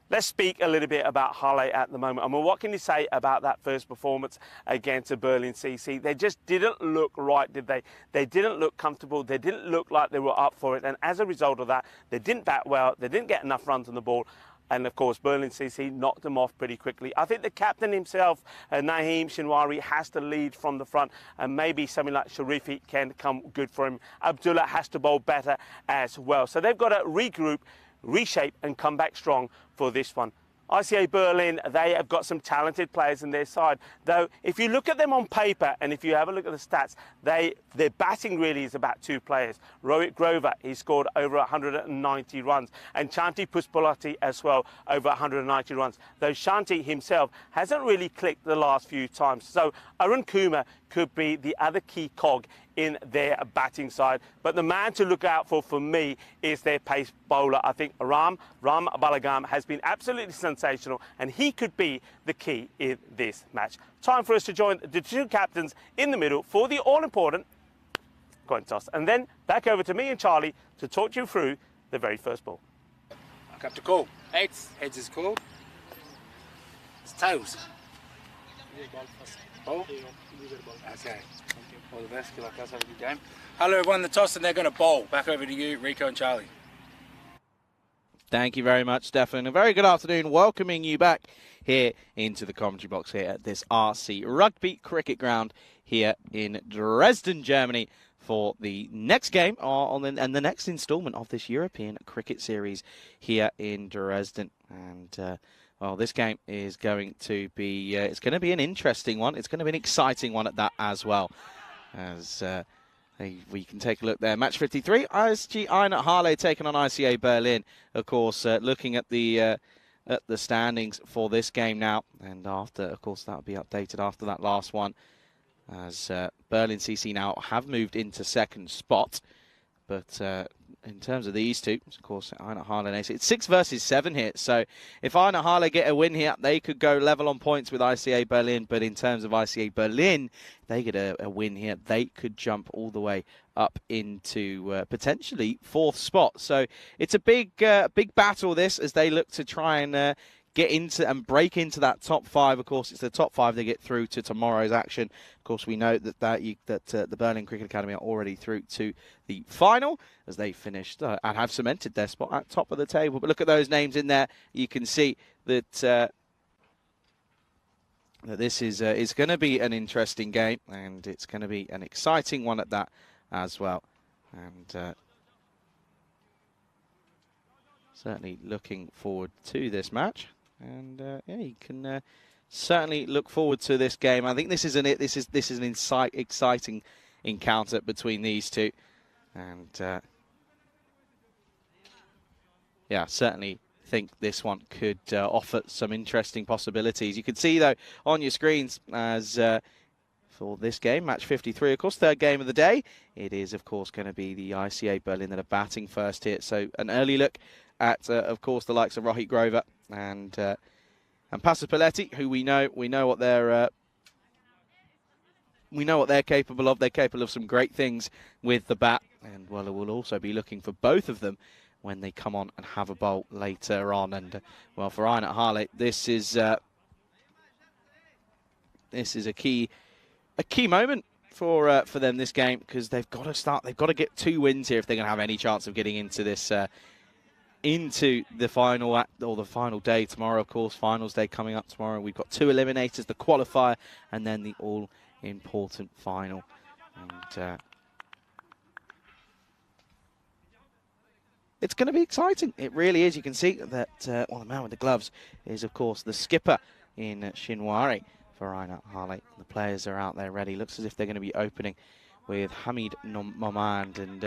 A: Let's speak a little bit about Halle at the moment. I mean, what can you say about that first performance against the Berlin CC? They just didn't look right, did they? They didn't look comfortable. They didn't look like they were up for it. And as a result of that, they didn't bat well. They didn't get enough runs on the ball. And of course, Berlin CC knocked them off pretty quickly. I think the captain himself, Naeem Shinwari, has to lead from the front, and maybe something like Sharifi can come good for him. Abdullah has to bowl better as well. So they've got to regroup, reshape, and come back strong for this one. ICA Berlin, they have got some talented players in their side. Though, if you look at them on paper and if you have a look at the stats, their batting really is about 2 players. Rohit Grover, he scored over 190 runs. And Shanti Puspalati as well, over 190 runs. Though Shanti himself hasn't really clicked the last few times. So Arun Kumar could be the other key cog in their batting side. But the man to look out for me, is their pace bowler. I think Ram Balagam has been absolutely sensational, and he could be the key in this match. Time for us to join the 2 captains in the middle for the all-important coin toss. And then back over to me and Charlie to talk you through the very first ball.
C: Up to call. Heads. Heads is called. It's tails. Ball? Okay. All the best. Good luck, guys. Have a good game. Hello, everyone. The toss, and they're going to bowl. Back over to you, Rico and Charlie.
E: Thank you very much, Stefan. A very good afternoon. Welcoming you back here into the commentary box here at this RC Rugby Cricket Ground here in Dresden, Germany, for the next game and the next instalment of this European Cricket Series here in Dresden. And well, this game is going to be it's going to be an interesting one. It's going to be an exciting one at that as well. As we can take a look there. Match 53, ISG Einat Halle taking on ICA Berlin. Of course, looking at the standings for this game now. And after, of course, that will be updated after that last one. As Berlin CC now have moved into second spot. But in terms of these two, of course, Einat Halle and AC, it's 6 versus 7 here. So if Einat Halle get a win here, they could go level on points with ICA Berlin. But in terms of ICA Berlin, they get a win here, they could jump all the way up into potentially 4th spot. So it's a big battle, this, as they look to try and get into and break into that top 5. Of course, it's the top 5 they get through to tomorrow's action. Of course, we know that the Berlin Cricket Academy are already through to the final, as they finished and have cemented their spot at top of the table. But look at those names in there. You can see that that this is going to be an interesting game, and it's going to be an exciting one at that as well. And certainly looking forward to this match. And yeah, you can certainly look forward to this game. I think this is an exciting encounter between these two, and yeah, certainly think this one could offer some interesting possibilities. You can see though on your screens as for this game, match 53, of course, 3rd game of the day. It is, of course, going to be the ICA Berlin that are batting first here. So an early look at, of course, the likes of Rohit Grover and Pasapaletti, who we know what they're capable of. They're capable of some great things with the bat, and well, we'll also be looking for both of them when they come on and have a bowl later on. And well, for Einat Halle, this is a key moment for them this game, because they've got to get 2 wins here if they're going to have any chance of getting into this into the final act, or the final day tomorrow. Of course, finals day coming up tomorrow. We've got 2 eliminators, the qualifier and then the all important final. And it's going to be exciting. It really is. You can see that well, the man with the gloves is, of course, the skipper in Shinwari. for Einat Harley. The players are out there ready. Looks as if they're going to be opening with Hamid Momand. And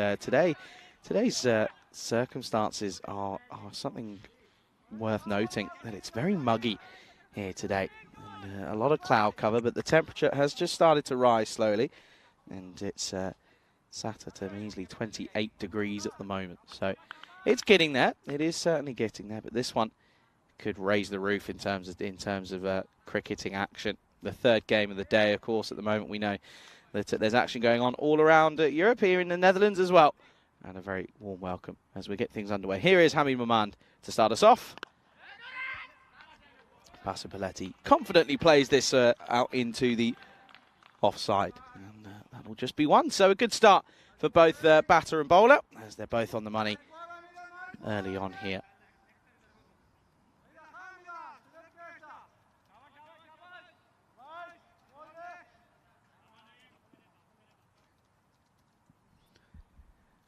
E: today's circumstances are something worth noting, that it's very muggy here today. And, a lot of cloud cover, but the temperature has just started to rise slowly. And it's sat at a measly 28 degrees at the moment. So it's getting there. It is certainly getting there. But this one could raise the roof in terms of cricketing action. The third game of the day, of course. At the moment, we know that there's action going on all around Europe, here in the Netherlands as well. And a very warm welcome as we get things underway. Here is Hamid Momand to start us off. Pasapaletti confidently plays this out into the offside. And that will just be one. So a good start for both batter and bowler, as they're both on the money early on here.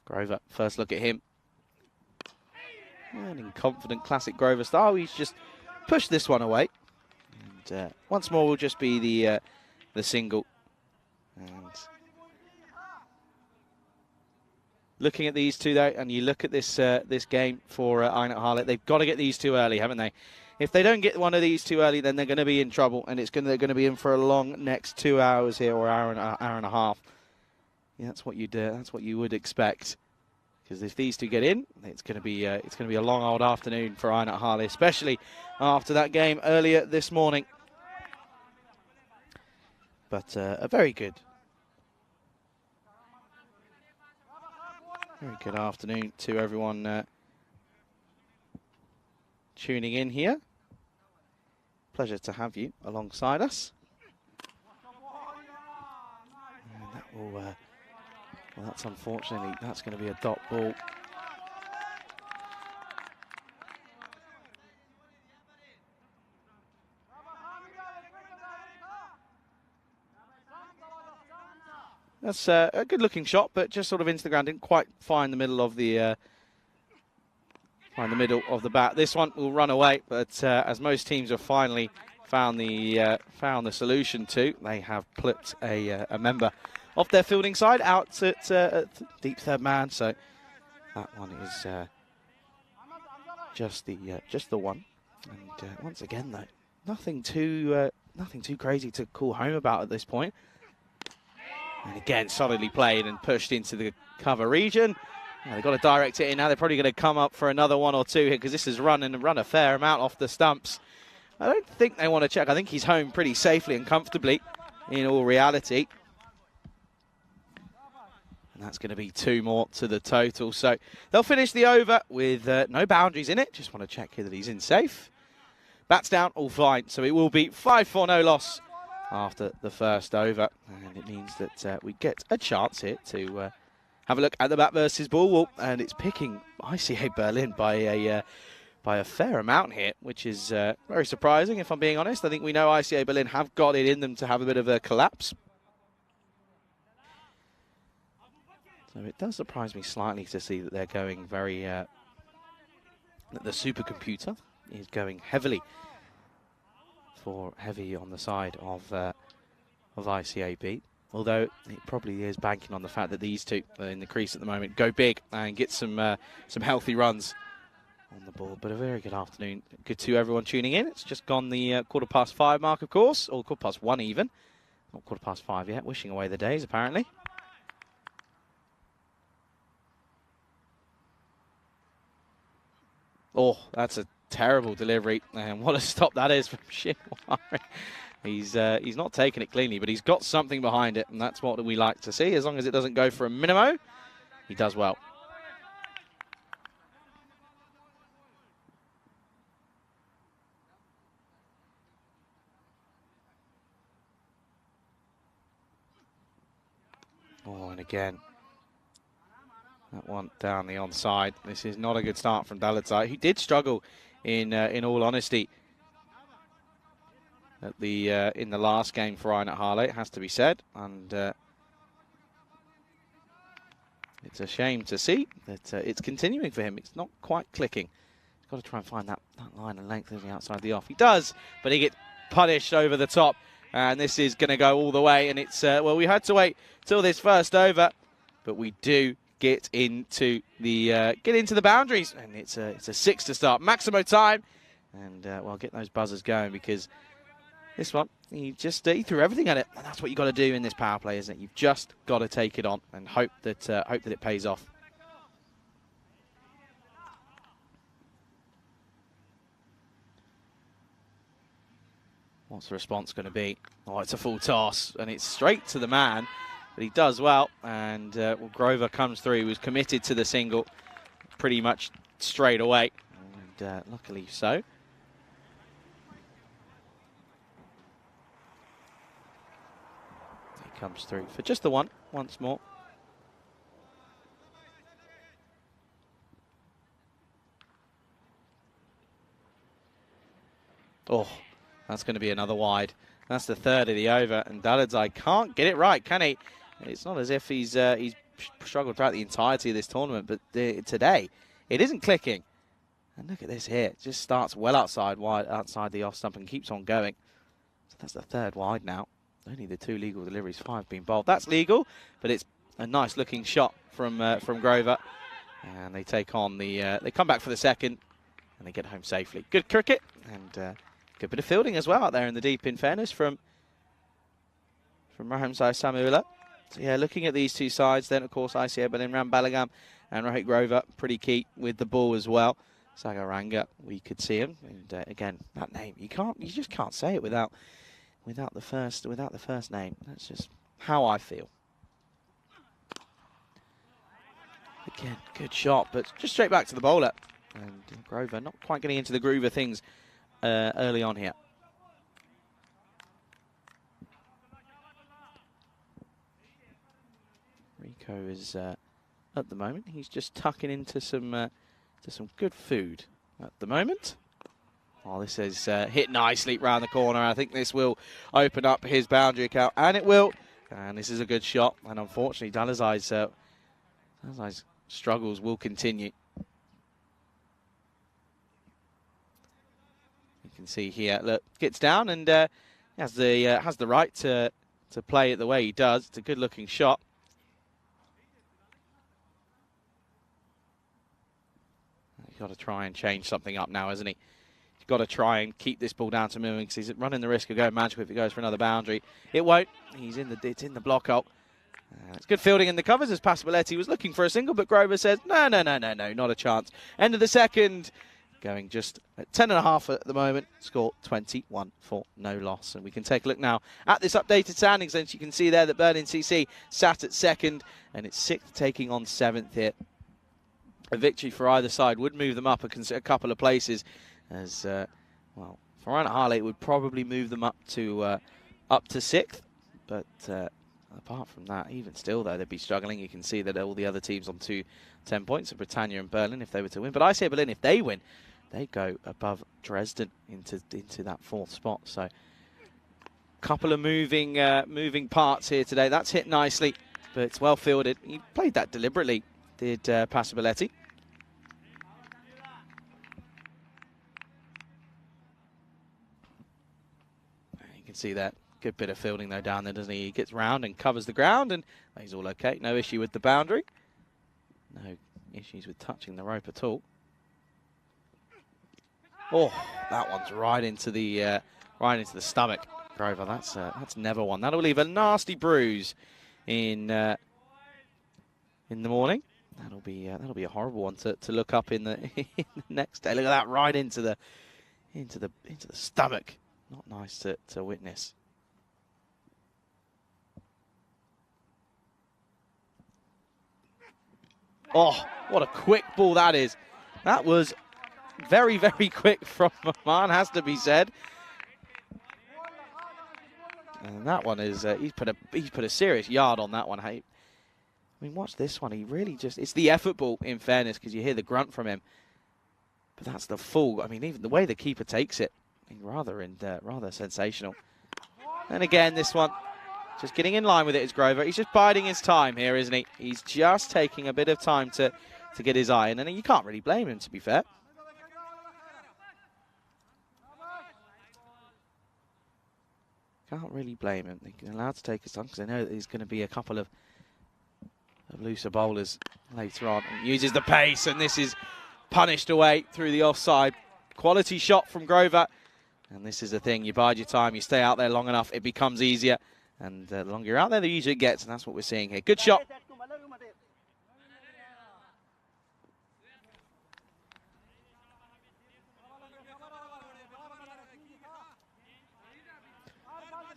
E: Grover, first look at him. And in confident classic Grover style, he's just pushed this one away. And once more will just be the single. And looking at these two though, and you look at this this game for Einat Harley, they've got to get these two early, haven't they? If they don't get one of these two early, then they're going to be in trouble, and they're going to be in for a long next 2 hours here, or hour and a half. Yeah, that's what you would expect. Because if these two get in, it's going to be a long old afternoon for Einat Harley, especially after that game earlier this morning. But a very good afternoon to everyone tuning in here. Pleasure to have you alongside us. And that will, well, that's unfortunately, that's going to be a dot ball. That's a good-looking shot, but just sort of into the ground. Didn't quite find the middle of the bat. This one will run away, but as most teams have finally found the solution to, they have clipped a member of their fielding side out at deep third man. So that one is just the one. And once again, though, nothing too crazy to call home about at this point. And again, solidly played and pushed into the cover region. Yeah, they've got to direct it in now. They're probably going to come up for another one or two here, because this has run a fair amount off the stumps. I don't think they want to check. I think he's home pretty safely and comfortably, in all reality. And that's going to be 2 more to the total. So they'll finish the over with no boundaries in it. Just want to check here that he's in safe. Bats down, all fine. So it will be 5-4, no loss after the first over. And it means that we get a chance here to have a look at the bat versus ball wall. And it's picking ICA Berlin by a fair amount here, which is very surprising, if I'm being honest. I think we know ICA Berlin have got it in them to have a bit of a collapse. So it does surprise me slightly to see that they're going very... that the supercomputer is going heavy on the side of ICAB. Although it probably is banking on the fact that these two in the crease at the moment go big and get some healthy runs on the board. But a very good afternoon. Good to everyone tuning in. It's just gone the 5:15 mark, of course, or 1:15 even. Not 5:15 yet. Wishing away the days, apparently. Oh, that's a terrible delivery, and what a stop that is from Shinwari. He's not taking it cleanly, but he's got something behind it, and that's what we like to see. As long as it doesn't go for a minimo, he does well. Oh, and again, that one down the onside. This is not a good start from Dalatai, who did struggle in all honesty at the in the last game for Einat Harley, it has to be said, and it's a shame to see that it's continuing for him. It's not quite clicking. He's got to try and find that line and length on the outside of the off. He does, but he gets punished over the top And this is going to go all the way. And it's, well, we had to wait till this first over, but we do get into the boundaries. And it's a 6 to start. Maximo time. And, well, get those buzzers going because this one, he threw everything at it. And that's what you got to do in this power play, isn't it? You've just got to take it on and hope that it pays off. What's the response going to be? Oh, it's a full toss, and it's straight to the man, but he does well. And well, Grover comes through. He was committed to the single pretty much straight away, and luckily so. He comes through for just the one once more. Oh. That's going to be another wide. That's the third of the over, and Daladzai can't get it right, can he? It's not as if he's struggled throughout the entirety of this tournament, but today it isn't clicking. And look at this here. It just starts well outside the off stump and keeps on going. So that's the third wide now. Only the 2 legal deliveries, 5 being bowled. That's legal, but it's a nice looking shot from Grover. And they take on they come back for the second, and they get home safely. Good cricket, and good bit of fielding as well out there in the deep, in fairness, from Rahamsai Samula. So yeah, looking at these two sides, then of course ICA, but in Ram Balagam and Rohit Grover, pretty key with the ball as well. Sagaranga, we could see him, and again, that name, you just can't say it without the first name. That's just how I feel. Again, good shot, but just straight back to the bowler, and Grover not quite getting into the groove of things early on here. Rico is at the moment, he's just tucking into some good food at the moment. Oh, this is hit nicely round the corner. I think this will open up his boundary account, and it will. And this is a good shot, and unfortunately Daladzai's struggles will continue. You can see here, look, gets down and has the right to play it the way he does. It's a good looking shot. He's got to try and change something up now, hasn't he? He's got to try and keep this ball down to moving because he's running the risk of going magical if it goes for another boundary. It won't. It's in the block hole. It's good fielding in the covers as Pasqualetti was looking for a single, but Grover says, no, not a chance. End of the second. Going just at 10.5 at the moment. Score 21 for no loss. And we can take a look now at this updated standings. And you can see there that Berlin CC sat at second, and it's 6th taking on 7th here. A victory for either side would move them up a couple of places. As well, for Anna Harley, it would probably move them up to 6th. But apart from that, even still though, they'd be struggling. You can see that all the other teams on 10 points, so Britannia and Berlin, if they were to win. But I say Berlin, if they win, they go above Dresden into that 4th spot. So, couple of moving parts here today. That's hit nicely, but it's well fielded. He played that deliberately, did Pasqualetti. You can see that. Good bit of fielding though down there, doesn't he? He gets round and covers the ground, and he's all okay. No issue with the boundary. No issues with touching the rope at all. Oh, that one's right into the stomach, Grover. That's never one. That'll leave a nasty bruise in the morning. That'll be a horrible one to look up in the next day. Look at that, right into the stomach. Not nice to witness. Oh, what a quick ball that is. That was very, very quick from Maman, has to be said. And that one is, he's put a serious yard on that one. Hey, I mean, watch this one. He really it's the effort ball, in fairness, because you hear the grunt from him. But that's the full, I mean, even the way the keeper takes it, I mean, rather sensational. And again, this one, just getting in line with it is Grover. He's just biding his time here, isn't he? He's just taking a bit of time to get his eye in, and you can't really blame him, to be fair. Can't really blame him. They're allowed to take his time because they know that there's going to be a couple of looser bowlers later on. And uses the pace, and this is punished away through the offside. Quality shot from Grover. And this is the thing, you bide your time, you stay out there long enough, it becomes easier. And the longer you're out there, the easier it gets, and that's what we're seeing here. Good shot.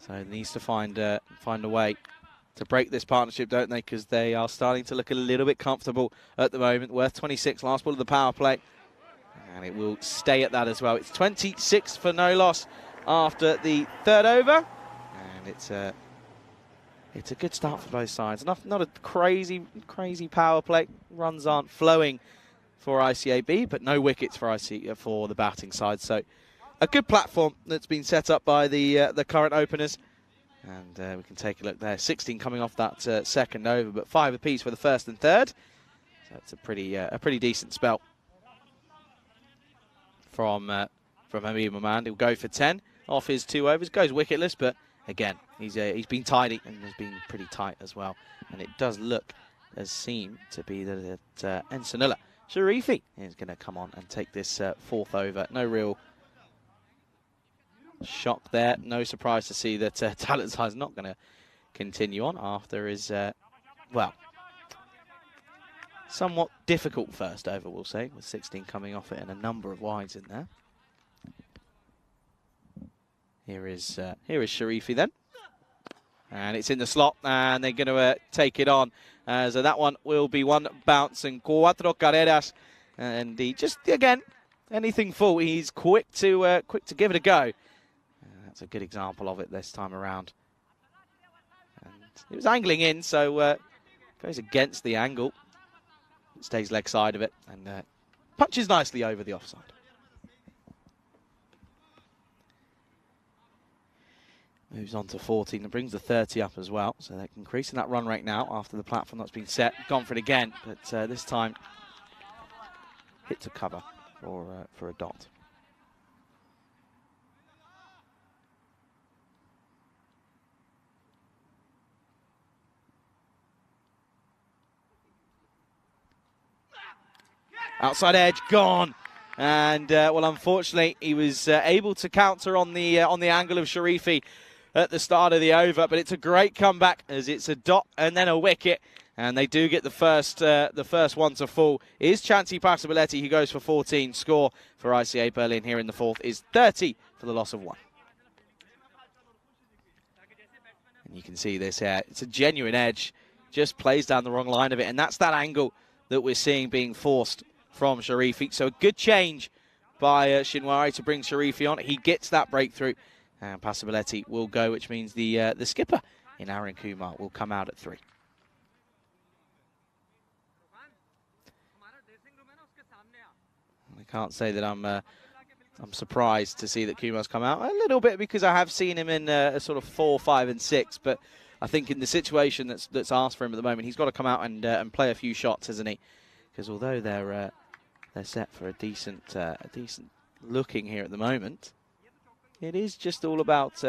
E: So it needs to find a way to break this partnership, don't they? Because they are starting to look a little bit comfortable at the moment. Worth 26, last ball of the power play. And it will stay at that as well. It's 26 for no loss after the third over. And it's a good start for both sides. Not a crazy power play. Runs aren't flowing for ICAB, but no wickets for the batting side. So a good platform that's been set up by the current openers. And we can take a look there. 16 coming off that second over, but 5 apiece for the first and third. So it's a pretty decent spell from Habib Mohammed. He'll go for 10 off his 2 overs. Goes wicketless, but again, he's been tidy and has been pretty tight as well. And it does look seem to be that Ensanula Sharifi is going to come on and take this 4th over. No real shock there. No surprise to see that Talent is not going to continue on after his, well, somewhat difficult first over, we'll say, with 16 coming off it and a number of wides in there. Here is Sharifi then. And it's in the slot, and they're going to take it on. So that one will be 1 bounce and 4 carreras. And he just, again, anything full, he's quick to give it a go. That's a good example of it this time around. And it was angling in, so goes against the angle. Stays leg side of it and punches nicely over the offside. Moves on to 14 and brings the 30 up as well. So they're increasing that run rate now after the platform that's been set. Gone for it again, but this time hit to cover for a dot. Outside edge, gone. And, well, unfortunately, he was able to counter on the angle of Sharifi at the start of the over. But it's a great comeback as it's a dot and then a wicket. And they do get the first one to fall. Is Chanti Passability, who goes for 14. Score for ICA Berlin here in the 4th is 30 for the loss of 1. And you can see this here. It's a genuine edge. Just plays down the wrong line of it. And that's that angle that we're seeing being forced from Sharifi. So a good change by Shinwari to bring Sharifi on. He gets that breakthrough. And Passability will go, which means the skipper in Aaron Kumar will come out at 3. I can't say that I'm surprised to see that Kumar's come out. A little bit because I have seen him in a sort of 4, 5 and 6. But I think in the situation that's asked for him at the moment, he's got to come out and play a few shots, hasn't he? Because although they're set for a decent looking here at the moment, it is just all about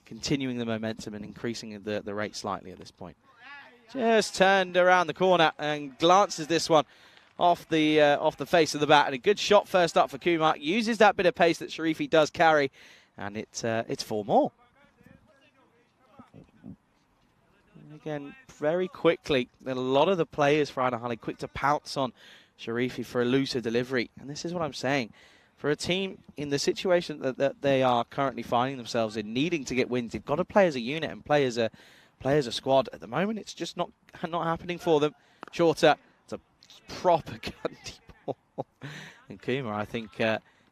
E: continuing the momentum and increasing the rate slightly at this point. Just turned around the corner and glances this one off the face of the bat, and a good shot first up for Kumar. Uses that bit of pace that Sharifi does carry, and it's 4 more. Again, very quickly, a lot of the players for Anahali quick to pounce on Sharifi for a looser delivery. And this is what I'm saying. For a team in the situation that they are currently finding themselves in, needing to get wins, they've got to play as a unit and play as a squad. At the moment, it's just not happening for them. Shorter, it's a proper gunty ball. And Kumar, I think,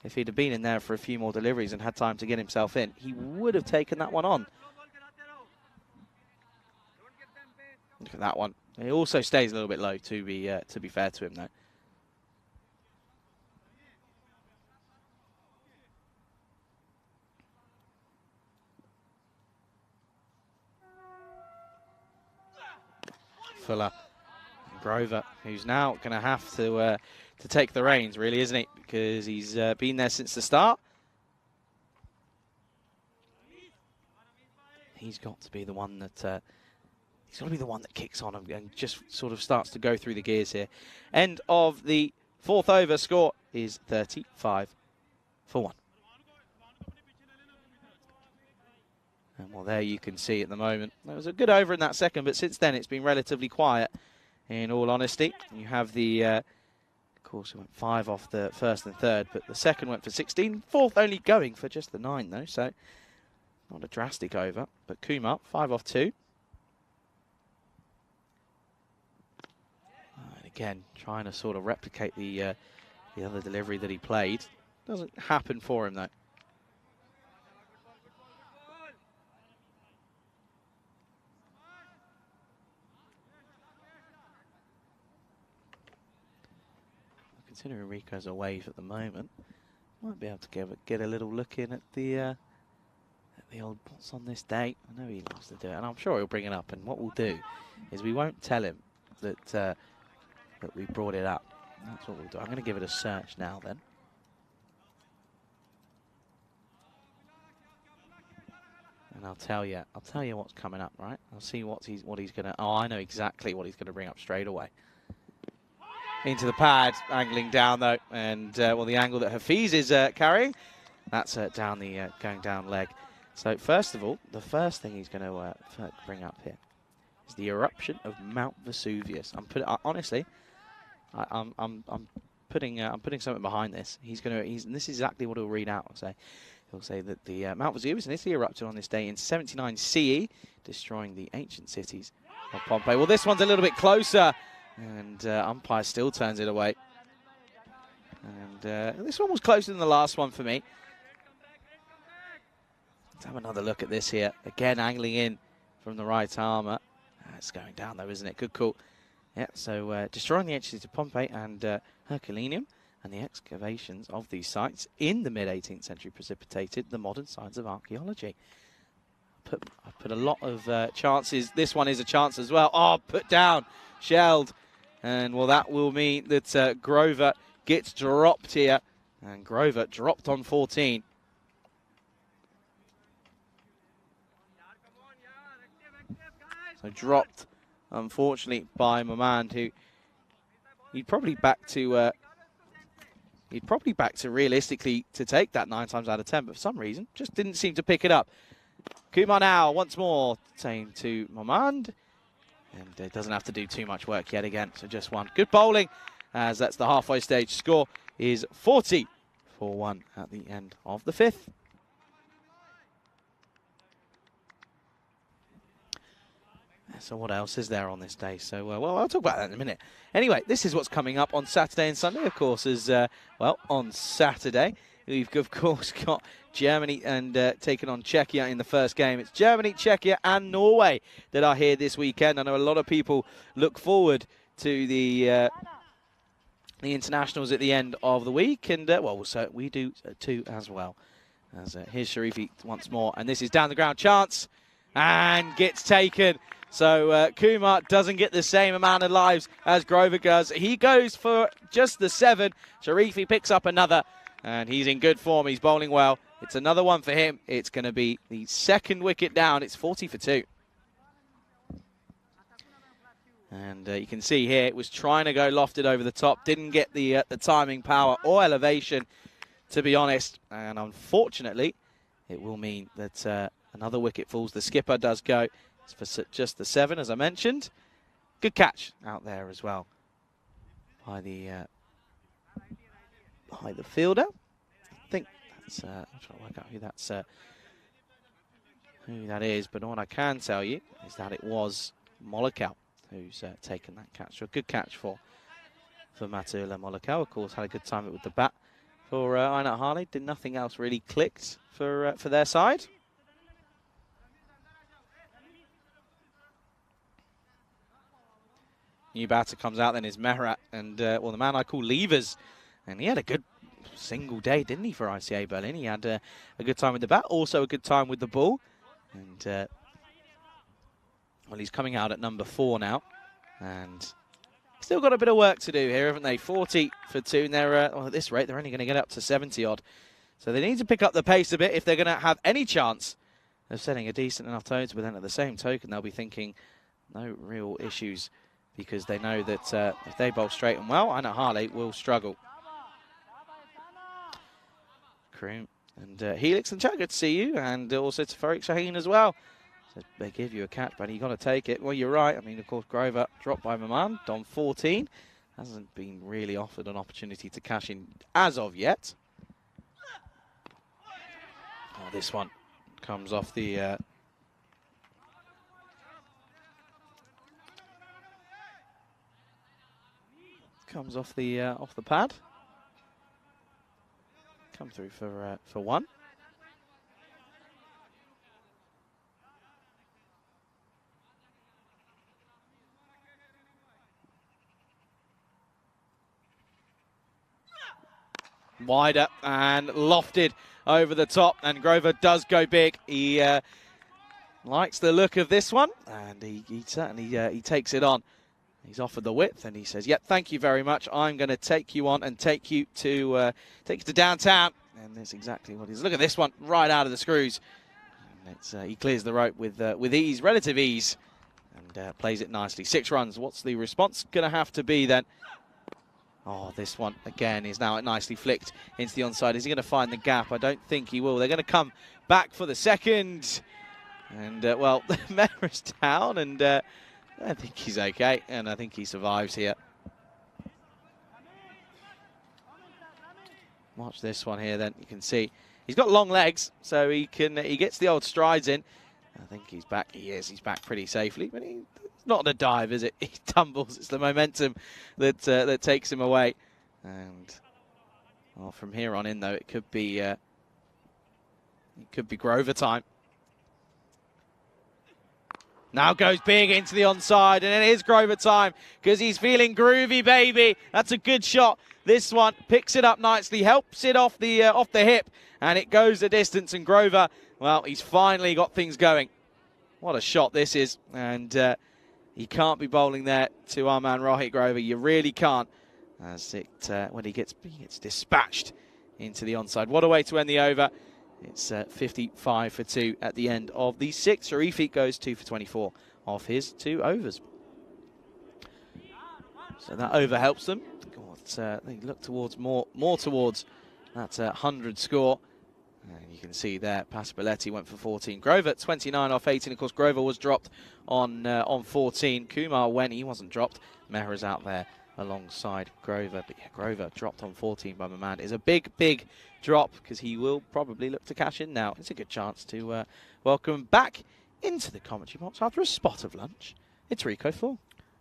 E: if he'd have been in there for a few more deliveries and had time to get himself in, he would have taken that one on. Look at that one. He also stays a little bit low, to be fair to him, though. Fuller Grover, who's now going to have to take the reins, really, isn't he? Because he's been there since the start. He's got to be the one that kicks on and just sort of starts to go through the gears here. End of the 4th over. Score is 35 for 1. And well, there you can see at the moment, there was a good over in that second, but since then it's been relatively quiet, in all honesty. You have the, of course, it went 5 off the first and third, but the second went for 16. Fourth only going for just the 9, though, so not a drastic over. But Kumar, 5 off 2. And again, trying to sort of replicate the other delivery that he played. Doesn't happen for him, though. Considering Rico's a wave at the moment, might be able to get a little look in at the old what's on this date. I know he loves to do it, and I'm sure he'll bring it up. And what we'll do is we won't tell him that that we brought it up. That's what we'll do. I'm going to give it a search now, then. And I'll tell you what's coming up, right? I'll see what he's gonna. Oh, I know exactly what he's gonna bring up straight away. Into the pad, angling down though, and well, the angle that Hafiz is carrying, that's down the going down leg. So first of all, the first thing he's going to bring up here is the eruption of Mount Vesuvius. I'm putting something behind this. And this is exactly what he'll read out. He'll say that the Mount Vesuvius in Italy erupted on this day in 79 CE, destroying the ancient cities of Pompeii. Well, this one's a little bit closer. And umpire still turns it away. And this one was closer than the last one for me. Let's have another look at this here. Again, angling in from the right armour. It's going down though, isn't it? Good call. Yeah, so destroying the ancient city of Pompeii and Herculaneum, and the excavations of these sites in the mid-18th century precipitated the modern science of archaeology. I put a lot of chances. This one is a chance as well. Oh, put down, shelled. And, well, that will mean that Grover gets dropped here. And Grover dropped on 14. So dropped, unfortunately, by Mamand, who he'd probably back to realistically to take that 9 times out of 10, but for some reason just didn't seem to pick it up. Kumar now once more saying to Mamand. And it doesn't have to do too much work yet again, so just one. Good bowling, as that's the halfway stage. Score is 40 for 1 at the end of the 5th. So what else is there on this day? So, well, I'll talk about that in a minute. Anyway, this is what's coming up on Saturday and Sunday, of course, as, well, on Saturday, we've, of course, got Germany and taking on Czechia in the first game. It's Germany, Czechia and Norway that are here this weekend. I know a lot of people look forward to the internationals at the end of the week. And, well, so we do too as well. As here's Sharifi once more. And this is down the ground chance and gets taken. So Kumar doesn't get the same amount of lives as Grover does. He goes for just the 7. Sharifi picks up another. And he's in good form. He's bowling well. It's another one for him. It's going to be the 2nd wicket down. It's 40 for 2. And you can see here, it was trying to go lofted over the top. Didn't get the timing, power, or elevation, to be honest. And unfortunately, it will mean that another wicket falls. The skipper does go. It's for just the 7, as I mentioned. Good catch out there as well by the fielder. I think that's, I'm trying to work out who that is, but what I can tell you is that it was Molokau who's taken that catch. So a good catch for Matula Molokau. Of course, had a good time with the bat for Einat Harley. Did nothing else really clicked for their side. New batter comes out then is Mehrat, and well, the man I call Levers, and he had a good single day, didn't he, for ICA Berlin? He had a good time with the bat, also a good time with the ball, and well, he's coming out at number 4 now, and still got a bit of work to do here, haven't they? 40 for 2, and they're, well, at this rate, they're only going to get up to 70-odd. So they need to pick up the pace a bit if they're going to have any chance of setting a decent enough total, but then at the same token, they'll be thinking no real issues because they know that if they bowl straight and well, I know Harley will struggle. Crew and Helix and chat, good to see you, and also to Farik Shaheen as well. So they give you a catch, but you got to take it. Well, you're right. I mean, of course, Grover dropped by Maman on 14. Hasn't been really offered an opportunity to cash in as of yet. Oh, this one comes off the off the pad. Come through for 1. Wider and lofted over the top, and Grover does go big. He likes the look of this one, and he certainly he takes it on. He's offered the width, and he says, "Yep, thank you very much. I'm going to take you on and take you to downtown." And that's exactly what he's. Look at this one, right out of the screws. And it's, he clears the rope with ease, relative ease, and plays it nicely. 6 runs. What's the response going to have to be then? Oh, this one, again, is now nicely flicked into the onside. Is he going to find the gap? I don't think he will. They're going to come back for the second. And, well, Mehra's down, and I think he's okay, and I think he survives here. Watch this one here, then. You can see he's got long legs, so he gets the old strides in. I think he's back. He is. He's back pretty safely, but he's not a dive, is it? He tumbles. It's the momentum that takes him away. And well, from here on in, though, it could be Grover time. Now goes big into the onside, and it is Grover time because he's feeling groovy, baby. That's a good shot. This one picks it up nicely, helps it off the hip, and it goes the distance. And Grover, well, he's finally got things going. What a shot this is, and he can't be bowling there to our man Rohit Grover. You really can't, as it when he gets dispatched into the onside. What a way to end the over. It's 55 for 2 at the end of the 6th. Sharify goes 2 for 24 off his 2 overs. So that over helps them. They look towards more towards that 100 score. And you can see there, Pasipaletti went for 14. Grover 29 off 18. Of course, Grover was dropped on 14. Kumar went, he wasn't dropped. Mehra's out there alongside Grover. But yeah, Grover dropped on 14 by Maman. Is a big drop because he will probably look to cash in now. It's a good chance to welcome back into the commentary box after a spot of lunch. It's Rico 4.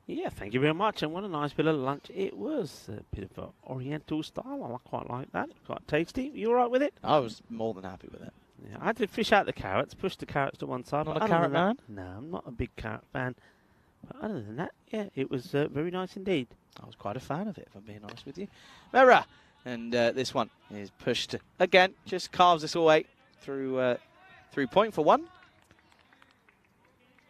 A: Yeah, thank you very much. And what a nice bit of lunch it was. A bit of an oriental style. I quite like that. Quite tasty. You all right with it?
E: I was more than happy with it.
A: Yeah, I had to fish out the carrots, push the carrots to one side.
E: Not a carrot man?
A: No, I'm not a big carrot fan. But other than that, yeah, it was very nice indeed.
E: I was quite a fan of it, if I'm being honest with you. Mehra, and this one is pushed again, just carves this away through point for 1.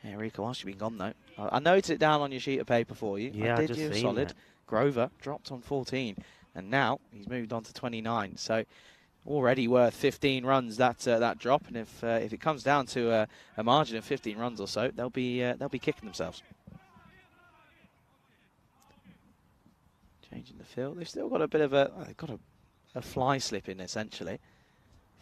E: Yeah, Rico, whilst you've been gone though, I noted it down on your sheet of paper for you.
A: Yeah,
E: I did you solid. That. Grover dropped on 14, and now he's moved on to 29. So already worth 15 runs that drop, and if it comes down to a margin of 15 runs or so, they'll be kicking themselves. Changing the field, they've still got a bit of they've got a fly slip in essentially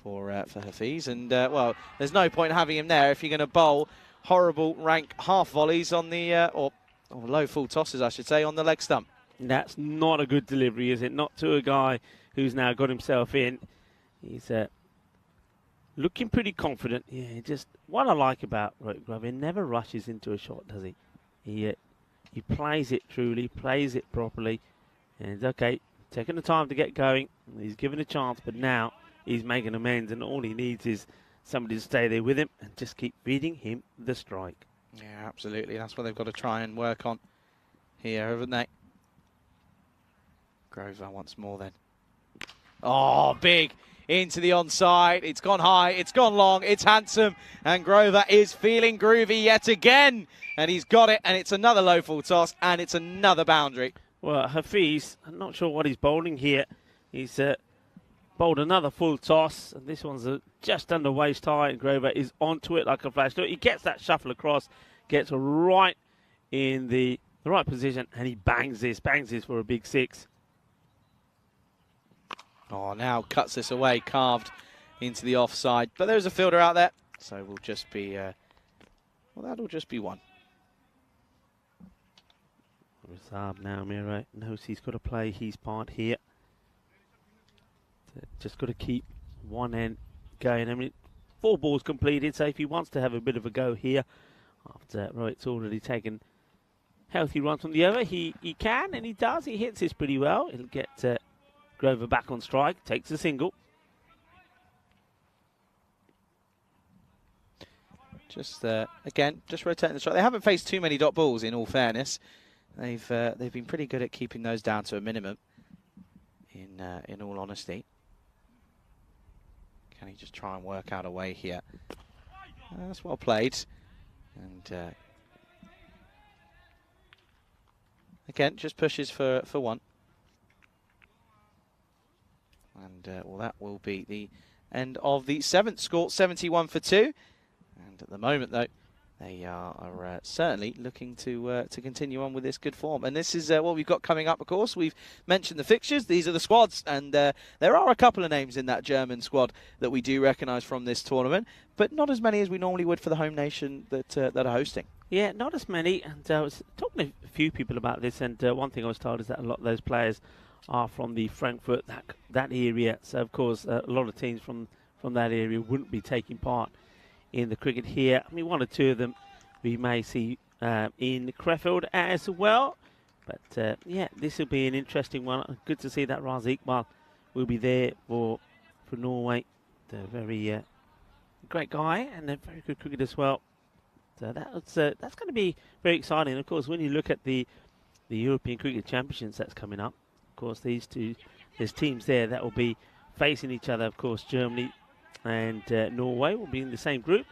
E: for Hafiz, and well, there's no point having him there if you're going to bowl horrible rank half volleys on the or low full tosses, I should say, on the leg stump.
A: That's not a good delivery, is it? Not to a guy who's now got himself in. He's looking pretty confident. Yeah, just what I like about Grover, he never rushes into a shot, does he? He plays it truly, plays it properly, and it's okay, taking the time to get going. He's given a chance, but now he's making amends, and all he needs is somebody to stay there with him and just keep feeding him the strike.
E: Yeah, absolutely. That's what they've got to try and work on here, haven't they? Grover once more then. Oh, big into the onside. It's gone high, it's gone long, it's handsome, and Grover is feeling groovy yet again. And he's got it, and it's another low full toss, and it's another boundary.
A: Well, Hafiz, I'm not sure what he's bowling here. He's bowled another full toss, and this one's just under waist high, and Grover is onto it like a flash. Look, he gets that shuffle across, gets right in the right position, and he bangs this for a big 6.
E: Oh, now cuts this away, carved into the offside. But there's a fielder out there, so we'll just be, well, that'll just be one.
A: Rizab now, Miro knows he's got to play his part here. Just got to keep one end going. I mean, 4 balls completed, so if he wants to have a bit of a go here, after Rohit's already taken healthy runs from the over, he can, and he does. He hits this pretty well. He'll get Grover back on strike, takes a single.
E: Just, again, just rotating the strike. They haven't faced too many dot balls, in all fairness. They've been pretty good at keeping those down to a minimum, in all honesty. Can he just try and work out a way here? That's well played. And again, just pushes for one. And well, that will be the end of the 7th. Score 71 for 2. And at the moment, though, they are certainly looking to continue on with this good form. And this is what we've got coming up, of course. We've mentioned the fixtures. These are the squads. And there are a couple of names in that German squad that we do recognise from this tournament, but not as many as we normally would for the home nation that are hosting.
A: Yeah, not as many. And I was talking to a few people about this, and one thing I was told is that a lot of those players are from the Frankfurt, that area. So, of course, a lot of teams from that area wouldn't be taking part in the cricket here. I mean, 1 or 2 of them we may see in Krefeld as well. But, yeah, this will be an interesting one. Good to see that Raz Iqbal will be there for Norway. A very great guy and a very good cricketer as well. So that's going to be very exciting. And, of course, when you look at the European Cricket Championships that's coming up, of course, there's teams there that will be facing each other. Of course, Germany and Norway will be in the same group.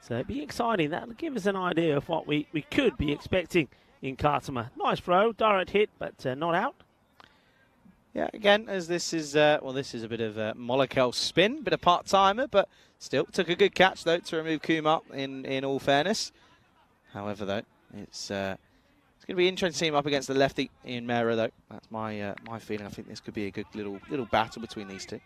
A: So it'll be exciting. That'll give us an idea of what we could be expecting in Khartoum. Nice throw, direct hit, but not out.
E: Yeah, again, as this is, well, this is a bit of a Molekel spin, bit of part-timer, but still took a good catch, though, to remove Kumar in all fairness. However, though, it's going to be interesting to see him up against the lefty in Mera, though. That's my feeling. I think this could be a good little battle between these two.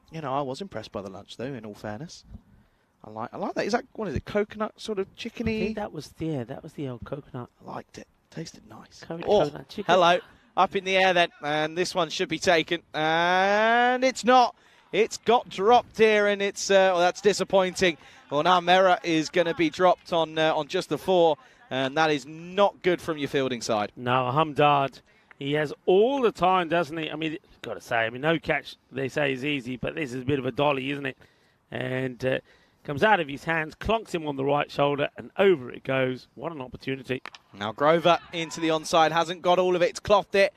E: You know, I was impressed by the lunch, though, in all fairness. I like that. Is that, what is it, coconut sort of chickeny?
A: I think that was the old coconut.
E: I liked it. Tasted nice.
A: Coconut chicken.
E: Hello. Up in the air then. And this one should be taken. And it's not. It's got dropped here, and it's, well, that's disappointing. Well, now Mera is going to be dropped on just the 4, and that is not good from your fielding side.
A: No, Hamdard, he has all the time, doesn't he? I mean, got to say, no catch, they say, is easy, but this is a bit of a dolly, isn't it? And comes out of his hands, clonks him on the right shoulder, and over it goes. What an opportunity.
E: Now Grover into the onside, hasn't got all of it, clothed it,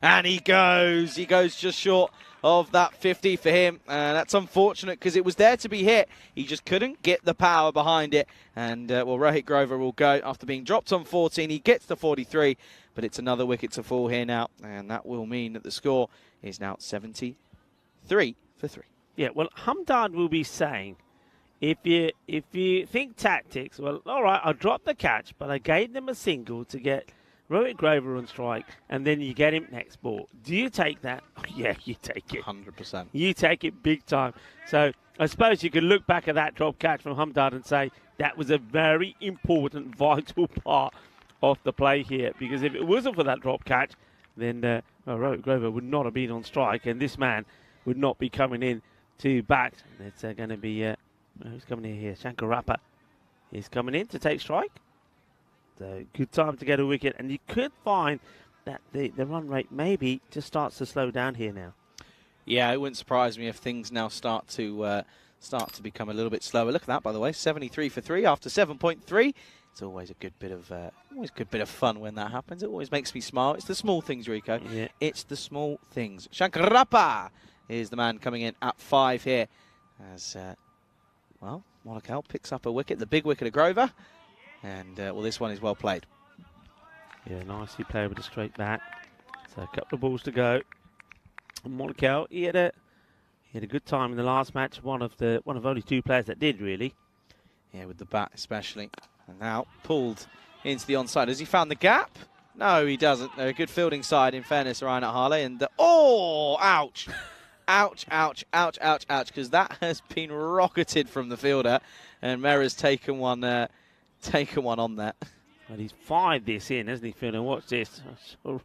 E: and he goes just short of that 50 for him. That's unfortunate because it was there to be hit. He just couldn't get the power behind it. And, well, Rohit Grover will go after being dropped on 14. He gets to 43, but it's another wicket to fall here now. And that will mean that the score is now 73 for 3.
A: Yeah, well, Hamdard will be saying, if you think tactics, well, all right, I dropped the catch, but I gave them a single to get Rohit Grover on strike, and then you get him next ball. Do you take that? Oh, yeah, you take it.
E: 100%.
A: You take it big time. So I suppose you could look back at that drop catch from Hamdard and say that was a very important, vital part of the play here. Because if it wasn't for that drop catch, then Rohit Grover would not have been on strike, and this man would not be coming in to bat. It's going to be, who's coming in here? Shankarappa is coming in to take strike. So good time to get a wicket, and you could find that the run rate maybe just starts to slow down here now.
E: Yeah, it wouldn't surprise me if things now start to become a little bit slower. Look at that, by the way, 73 for 3 after 7.3. It's always a good bit of fun when that happens. It always makes me smile. It's the small things, Rico.
A: Yeah.
E: It's the small things. Shankarappa is the man coming in at 5 here. As, well, Monaco picks up a wicket, the big wicket of Grover. And, well, this one is well played.
A: Yeah, nicely played with a straight bat. So a couple of balls to go. And Monaco, he had a good time in the last match. One of only 2 players that did, really.
E: Yeah, with the bat especially. And now pulled into the onside. Has he found the gap? No, he doesn't. They're a good fielding side, in fairness, Ryan at Harley. And oh, ouch. Ouch, ouch, ouch, ouch, ouch. Because that has been rocketed from the fielder. And Mera's taken one on that.
A: Well, he's fired this in, hasn't he, Phil? And watch this. Right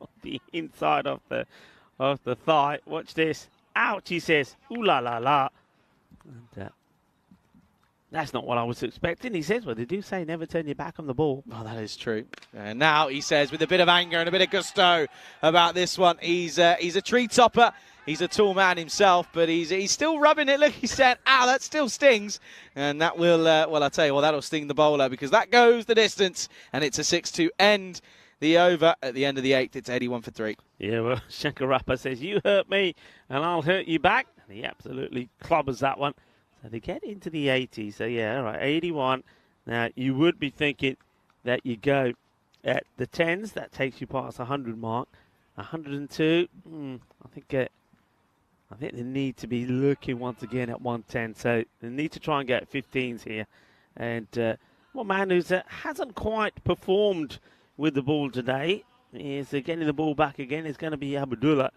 A: on the inside of the thigh. Watch this. Ouch, he says. Ooh la la la. And, that's not what I was expecting. He says, well, they do say never turn your back on the ball.
E: Oh, that is true. And now he says, with a bit of anger and a bit of gusto about this one, he's a tree topper. He's a tall man himself, but he's still rubbing it. Look, he said, ow, that still stings. And that will, well, I'll tell you, well, that'll sting the bowler because that goes the distance. And it's a 6 to end the over at the end of the 8th. It's 81 for 3.
A: Yeah, well, Shankarappa says, you hurt me and I'll hurt you back. And he absolutely clobbers that one. So they get into the 80s. So, yeah, all right, 81. Now, you would be thinking that you go at the 10s. That takes you past 100 mark. 102, I think they need to be looking once again at 110. So they need to try and get 15s here. And one man who hasn't quite performed with the ball today is getting the ball back again. Is going to be Abdullah.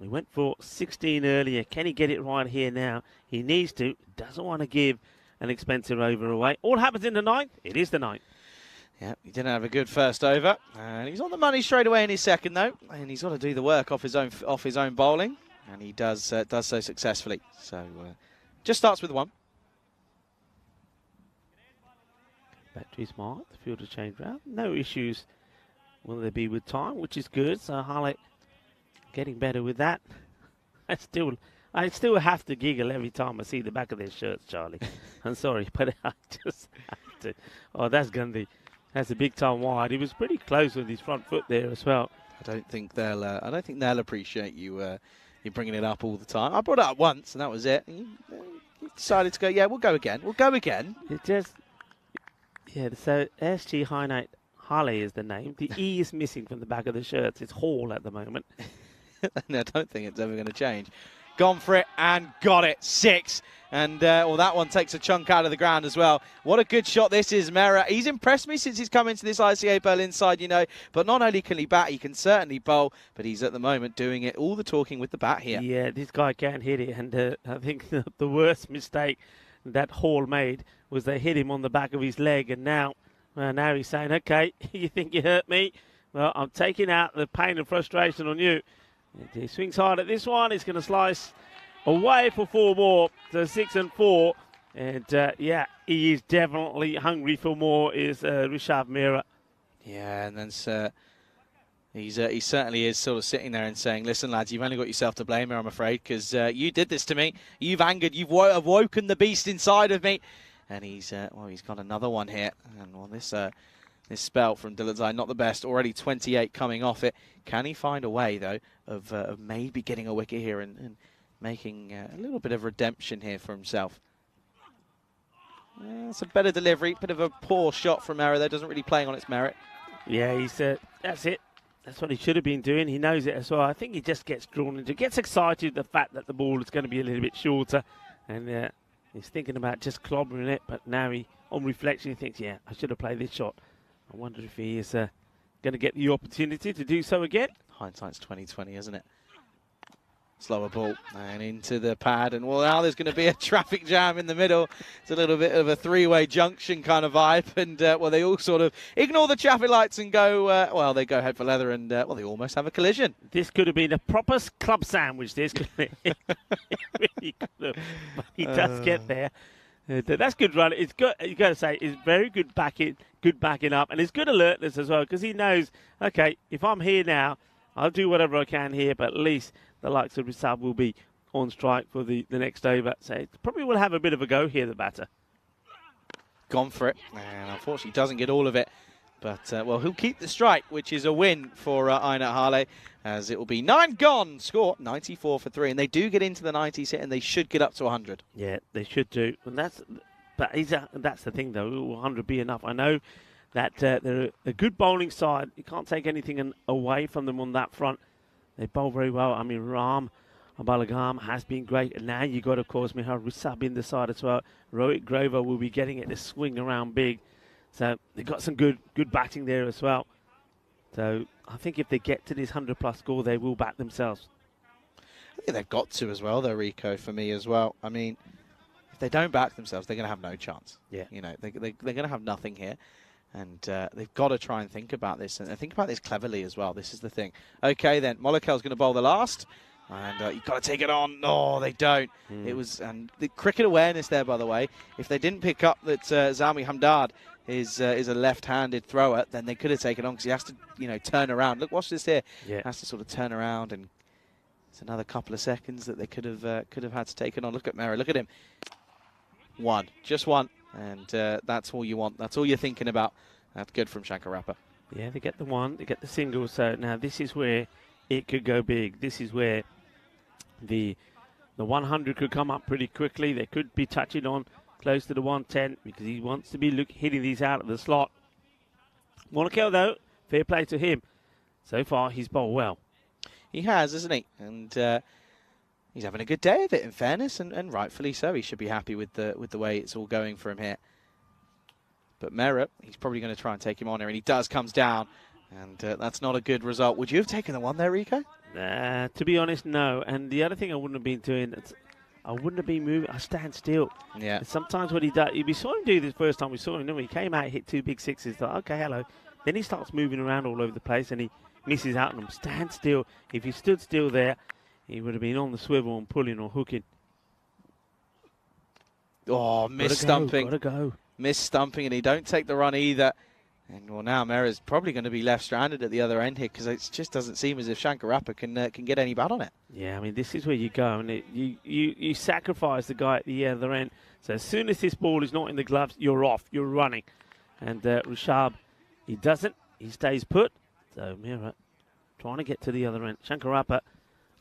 A: We went for 16 earlier. Can he get it right here now? He needs to. Doesn't want to give an expensive over away. All happens in the 9th. It is the 9th.
E: Yeah, he didn't have a good first over. And he's on the money straight away in his second, though. And he's got to do the work off his own bowling. And he does so successfully. So just starts with 1.
A: Battery smart. The fielder change round. No issues will there be with time, which is good. So Harley getting better with that. I still have to giggle every time I see the back of their shirts, Charlie. I'm sorry, but I just have to. Oh, that's Gundy. That's a big time wide. He was pretty close with his front foot there as well.
E: I don't think they'll appreciate you bringing it up all the time. I brought it up once, and that was it. He decided to go. Yeah, we'll go again. We'll go again.
A: It just. Yeah. So SG High Night Harley is the name. The E is missing from the back of the shirts. It's Hall at the moment.
E: No, I don't think it's ever going to change. Gone for it and got it. 6. And, well, that one takes a chunk out of the ground as well. What a good shot this is, Mera. He's impressed me since he's come into this ICA Bowl inside, you know. But not only can he bat, he can certainly bowl. But he's at the moment doing it, all the talking with the bat here.
A: Yeah, this guy can hit it. And I think the worst mistake that Hall made was they hit him on the back of his leg. And now he's saying, okay, you think you hurt me? Well, I'm taking out the pain and frustration on you. He swings hard at this one. He's going to slice away for 4 more. So 6 and 4. And, yeah, he is definitely hungry for more, is Rishabh Mera.
E: Yeah, and then he certainly is sort of sitting there and saying, listen, lads, you've only got yourself to blame here, I'm afraid, because you did this to me. You've angered, you've awoken the beast inside of me. And he's got another one here. And, well, this spell from Diladzai, not the best. Already 28 coming off it. Can he find a way, though, of maybe getting a wicket here and making a little bit of redemption here for himself? It's a better delivery. Bit of a poor shot from Mera, though. Doesn't really playing on its merit.
A: Yeah, that's it. That's what he should have been doing. He knows it as well. I think he just gets drawn into, gets excited the fact that the ball is going to be a little bit shorter. And he's thinking about just clobbering it. But now on reflection, he thinks, yeah, I should have played this shot. I wonder if he is going to get the opportunity to do so again.
E: Hindsight's 20/20, isn't it? Slower ball and into the pad, and well, now there's going to be a traffic jam in the middle. It's a little bit of a 3-way junction kind of vibe, and well, they all sort of ignore the traffic lights and go. Well, they go head for leather, and well, they almost have a collision.
A: This could have been a proper club sandwich. This could have. It really could have. But he does get there. That's good run. It's good. You got to say, it's very good backing up, and it's good alertness as well because he knows. Okay, if I'm here now, I'll do whatever I can here, but at least the likes of Rishabh will be on strike for the next over. So it probably will have a bit of a go here, the batter.
E: gone for it, and unfortunately doesn't get all of it. But, well, he'll keep the strike, which is a win for Einat Harley, as it will be 9 gone. Score 94 for 3, and they do get into the 90s hit, and they should get up to 100.
A: Yeah, they should do. And that's the thing, though. Will 100 be enough? I know that they're a good bowling side. You can't take anything away from them on that front. They bowl very well. I mean, Ram Abalagam has been great. And now you got, of course, Mihar Risab in the side as well. Rohit Grover will be getting it to swing around big. So they've got some good batting there as well. So I think if they get to this 100-plus score, they will bat themselves.
E: I think they've got to as well, though, Rico, for me as well. I mean, if they don't back themselves, they're going to have no chance.
A: Yeah.
E: You know, they're going to have nothing here. And they've got to try and think about this. And think about this cleverly as well. This is the thing. Okay, then, Molokel's going to bowl the last. And you've got to take it on. No, they don't. It was, and the cricket awareness there, by the way. If they didn't pick up that Zalmi Hamdard is a left-handed thrower, then they could have taken on, because he has to, you know, turn around. Look, watch this here.
A: Yeah.
E: Has to sort of turn around, and it's another couple of seconds that they could have had to take it on. Look at Mera. Look at him. One, just one, and that's all you want. That's all you're thinking about. That's good from Shankarappa.
A: Yeah, they get the one, they get the single. So now this is where it could go big. This is where the 100 could come up pretty quickly. They could be touching on close to the 110 because he wants to be hitting these out of the slot. Monaco, though, fair play to him. So far, he's bowled well.
E: He has, isn't he? And he's having a good day of it, in fairness, and rightfully so. He should be happy with the way it's all going for him here. But Mera, he's probably going to try and take him on here, and he does, comes down. And that's not a good result. Would you have taken the one there, Rico?
A: To be honest, no. And the other thing I wouldn't have been doing, I wouldn't have been moving. I stand still.
E: Yeah.
A: And sometimes what he does, we saw him do this first time we saw him. Then when he came out, hit 2 big sixes. Thought, okay, hello. Then he starts moving around all over the place, and he misses out on them. Stand still. If he stood still there, he would have been on the swivel and pulling or hooking.
E: Oh, miss stumping.
A: Gotta go.
E: Miss stumping, and he don't take the run either. And well, now Mera's probably going to be left stranded at the other end here, because it just doesn't seem as if Shankarappa can get any bat on it.
A: Yeah, I mean, this is where you go, and you sacrifice the guy at the other end. So as soon as this ball is not in the gloves, you're off, you're running. And Rishabh, he doesn't, he stays put. So Mera trying to get to the other end. Shankarappa,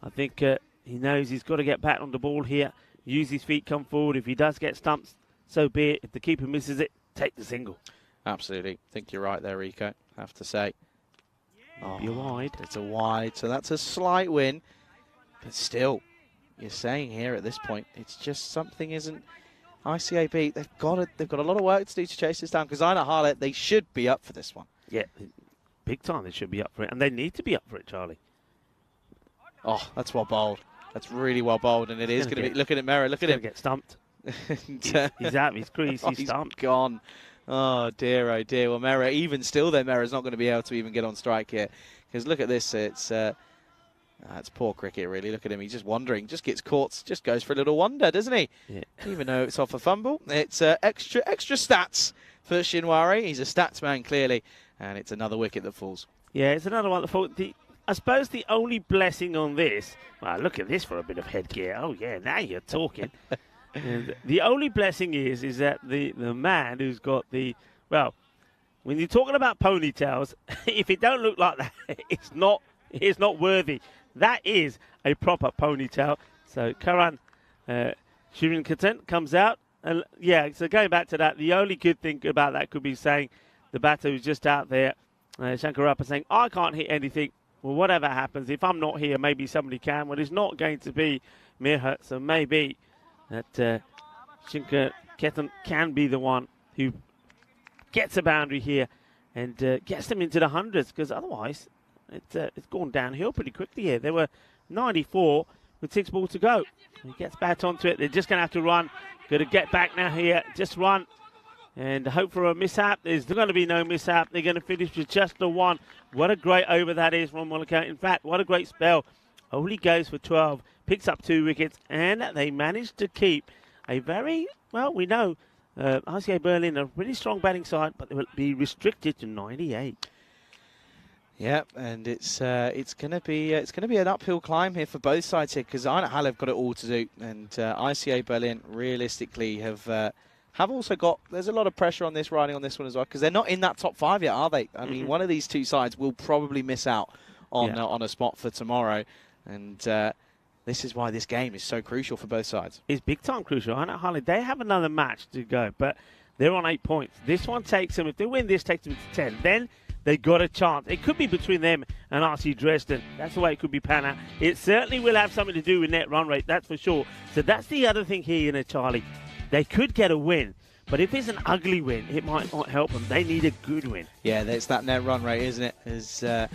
A: I think he knows he's got to get back on the ball here, use his feet, come forward. If he does get stumped, so be it. If the keeper misses it, take the single.
E: Absolutely. I think you're right there, Rico, I have to say. Oh,
A: you're wide.
E: It's a wide, so that's a slight win. But still, you're saying here at this point, it's just something isn't... ICAB, they've got a lot of work to do to chase this down, because Einat Harley, they should be up for this one.
A: Yeah, big time they should be up for it, and they need to be up for it, Charlie.
E: Oh, that's well bowled. That's really well bowled, and it is going to be... Look at it, Mera, look at him.
A: Get stumped. He's out of his crease, he's stumped.
E: Gone. Oh dear, oh dear. Well, Mera, even still, though, Mera's not going to be able to even get on strike here. Because look at this, it's poor cricket, really. Look at him, he's just wandering, just gets caught, just goes for a little wander, doesn't he?
A: Yeah.
E: Even though it's off a fumble. It's extra stats for Shinwari. He's a stats man, clearly. And it's another wicket that falls.
A: Yeah, it's another one that falls. I suppose the only blessing on this, well, look at this for a bit of headgear. Oh, yeah, now you're talking. And the only blessing is that the man who's got the, well, when you're talking about ponytails, if it don't look like that, it's not worthy. That is a proper ponytail. So Karan Shirin comes out. And yeah, so going back to that, the only good thing about that could be saying the batter who's just out there, Shankarappa, saying, I can't hit anything. Well, whatever happens, if I'm not here, maybe somebody can. Well, it's not going to be Mirhat, so maybe that Shinka Ketan can be the one who gets a boundary here and gets them into the hundreds, because otherwise it's gone downhill pretty quickly here. There were 94 with 6 balls to go. He gets back onto it. They're just going to have to run. Got to get back now here. Just run and hope for a mishap. There's going to be no mishap. They're going to finish with just the one. What a great over that is from Monaco. In fact, what a great spell. Only goes for 12. Picks up 2 wickets, and they managed to keep a very, well, we know RCA Berlin, a really strong batting side, but they will be restricted to 98.
E: Yeah, and it's going to be an uphill climb here for both sides here, because Einat Harley have got it all to do, and ICA Berlin realistically have have also got, there's a lot of pressure on this riding on this one as well, because they're not in that top 5 yet, are they? I mean, one of these two sides will probably miss out on a spot for tomorrow. And this is why this game is so crucial for both sides.
A: It's big time crucial. I know, Harley, they have another match to go, but they're on 8 points. This one takes them, if they win this, takes them to 10. Then they got a chance. It could be between them and RC Dresden. That's the way it could be pan out. It certainly will have something to do with net run rate, that's for sure. So that's the other thing here, Charlie. They could get a win, but if it's an ugly win, it might not help them. They need a good win.
E: Yeah, it's that net run rate, isn't it? That's a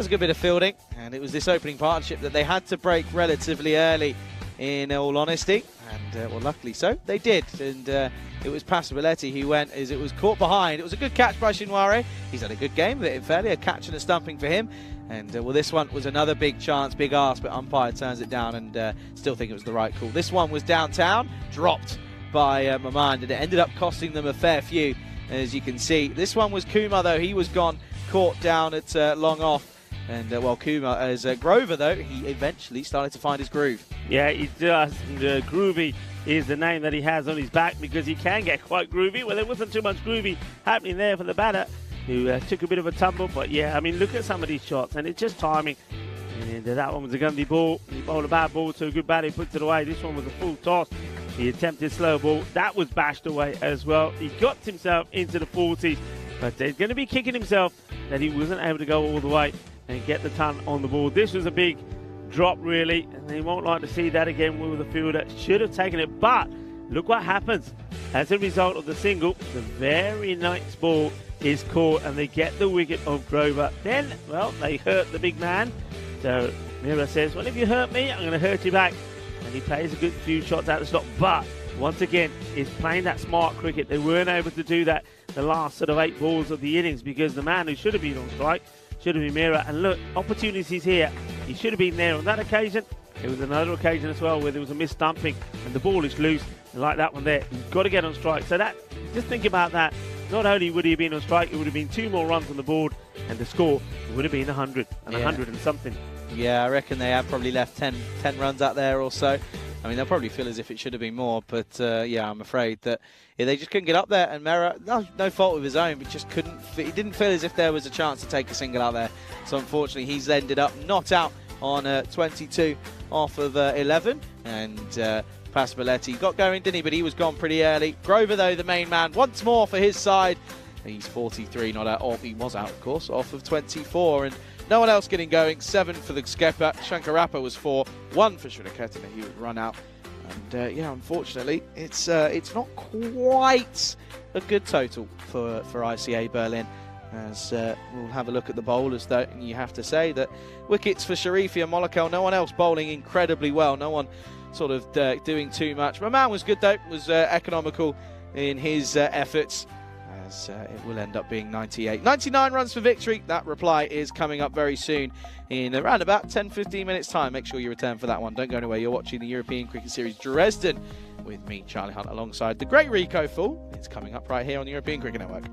E: good bit of fielding, and it was this opening partnership that they had to break relatively early, in all honesty. And, well, luckily so, they did. And it was Passability who went as it was caught behind. It was a good catch by Shinwari. He's had a good game, but fairly a catch and a stumping for him. And, well, this one was another big chance, big ask, but umpire turns it down and still think it was the right call. This one was downtown, dropped by Mamand, and it ended up costing them a fair few, as you can see. This one was Kuma, though. He was gone, caught down at long off. And, well, Kuma, as Grover, though, he eventually started to find his groove.
A: Yeah, he does. And, Groovy is the name that he has on his back because he can get quite groovy. Well, there wasn't too much groovy happening there for the batter, who took a bit of a tumble. But, yeah, I mean, look at some of these shots, and it's just timing. And that one was a gundy ball. He bowled a bad ball to a good batter. He puts it away. This one was a full toss. He attempted slow ball. That was bashed away as well. He got himself into the 40s, but he's going to be kicking himself that he wasn't able to go all the way and get the ton on the ball. This was a big drop, really, and they won't like to see that again with the fielder. Should have taken it, but look what happens. As a result of the single, the very nice ball is caught, and they get the wicket of Grover. Then, well, they hurt the big man. So Mira says, well, if you hurt me, I'm going to hurt you back. And he plays a good few shots out the slot, but once again, he's playing that smart cricket. They weren't able to do that the last sort of 8 balls of the innings because the man who should have been on strike should have been Mira. And look, opportunities here. He should have been there on that occasion. There was another occasion as well where there was a missed stumping and the ball is loose. And like that one there, you've got to get on strike. So that, just think about that. Not only would he have been on strike, it would have been 2 more runs on the board, and the score would have been 100 and 100 and something.
E: Yeah, I reckon they have probably left 10 runs out there or so. I mean, they'll probably feel as if it should have been more, but yeah, I'm afraid that they just couldn't get up there. And Mera, no fault of his own, but just couldn't. He didn't feel as if there was a chance to take a single out there. So unfortunately, he's ended up not out on 22 off of 11. And Passability got going, didn't he? But he was gone pretty early. Grover, though, the main man, once more for his side. He's 43, not out. Oh, he was out, of course, off of 24. And no one else getting going. 7 for the skipper. Shankarappa was 4. 1 for Shrinaketan. He would run out. And yeah, unfortunately, it's not quite a good total for ICA Berlin. As we'll have a look at the bowlers, though, and you have to say that wickets for Sharifi and Molokal. No one else bowling incredibly well. No one sort of doing too much. My man was good, though. Was economical in his efforts. It will end up being 98. 99 runs for victory. That reply is coming up very soon in around about 10-15 minutes time. Make sure you return for that one. Don't go anywhere. You're watching the European Cricket Series Dresden with me, Charlie Hunt, alongside the great Rico Fool. It's coming up right here on the European Cricket Network.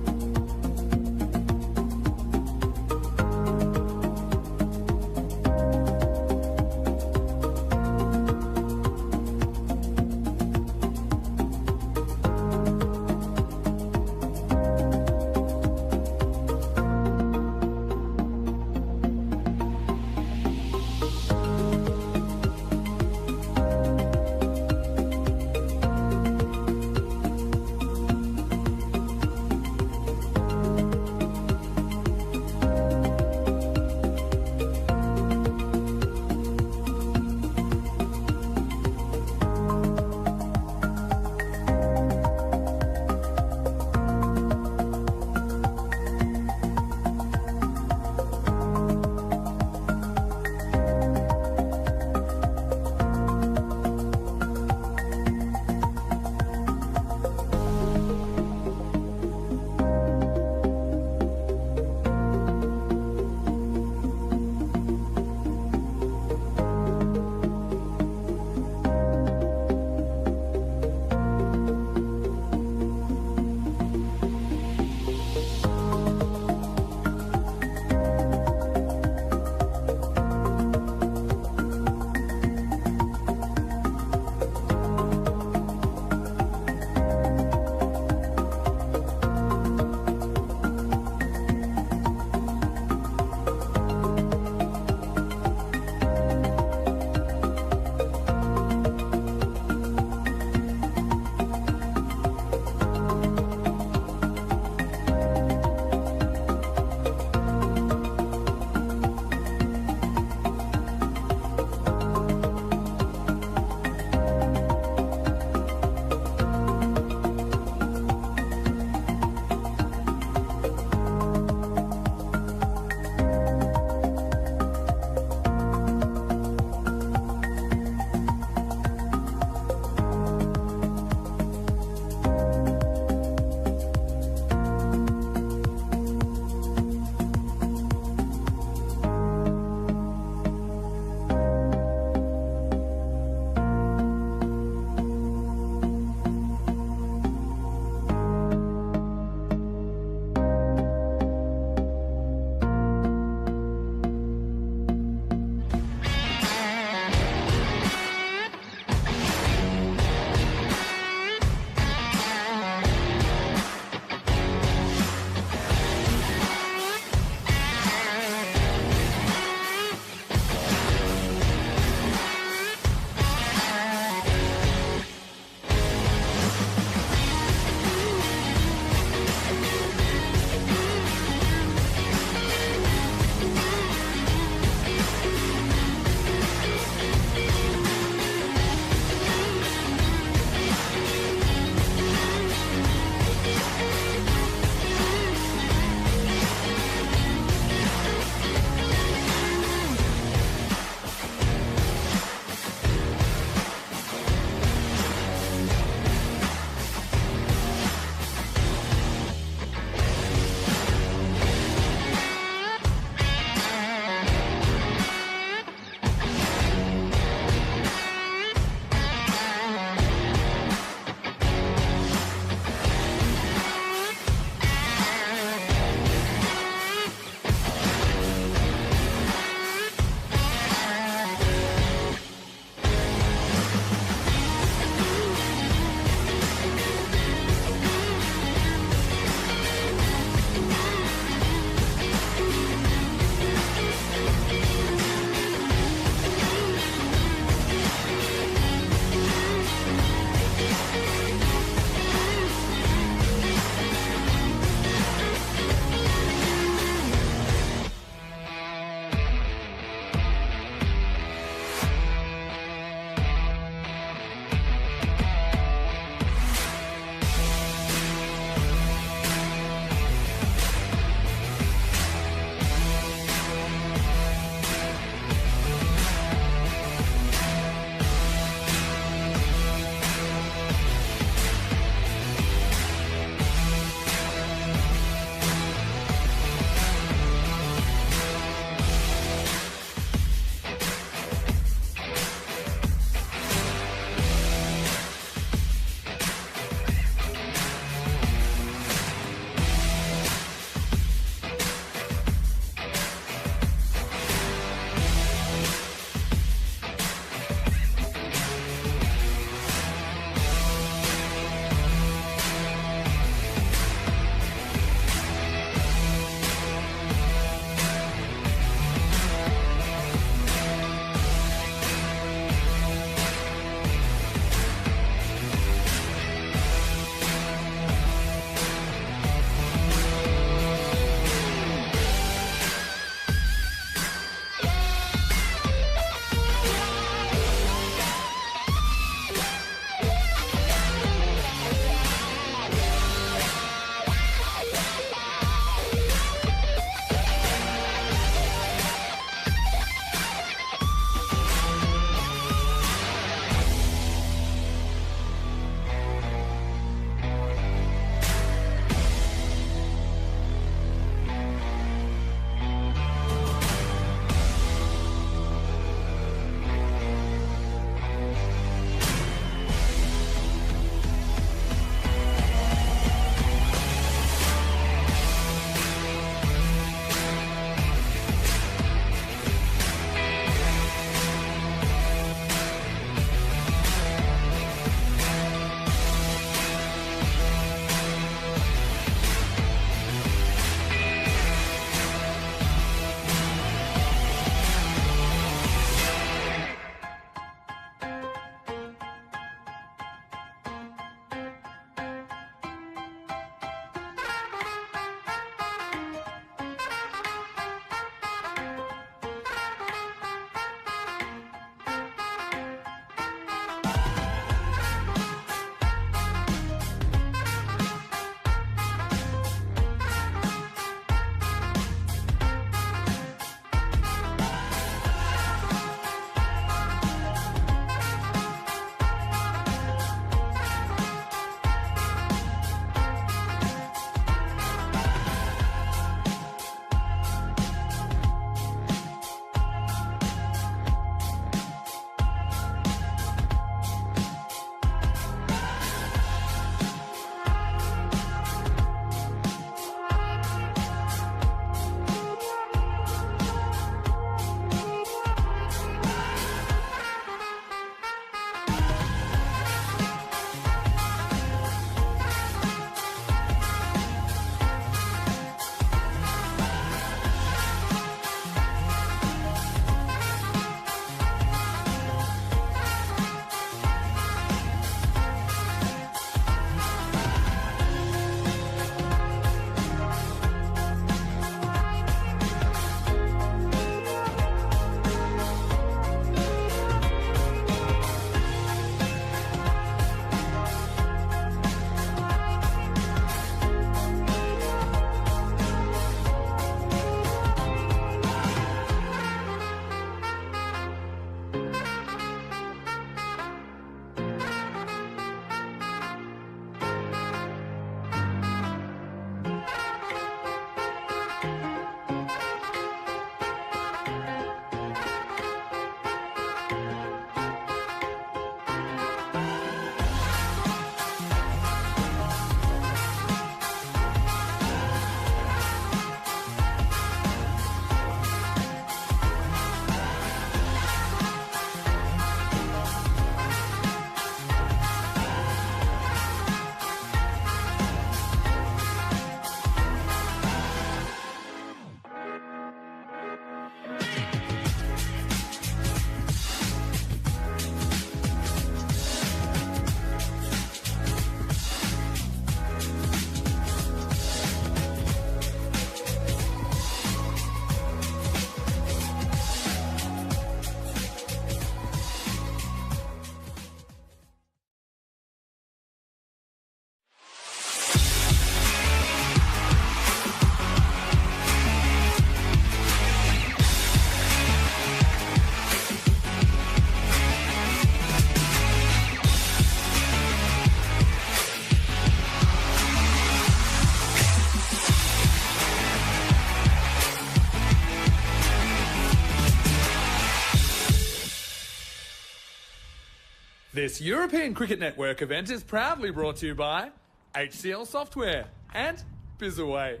B: This European Cricket Network event is proudly brought to you by HCL Software and Bizaway.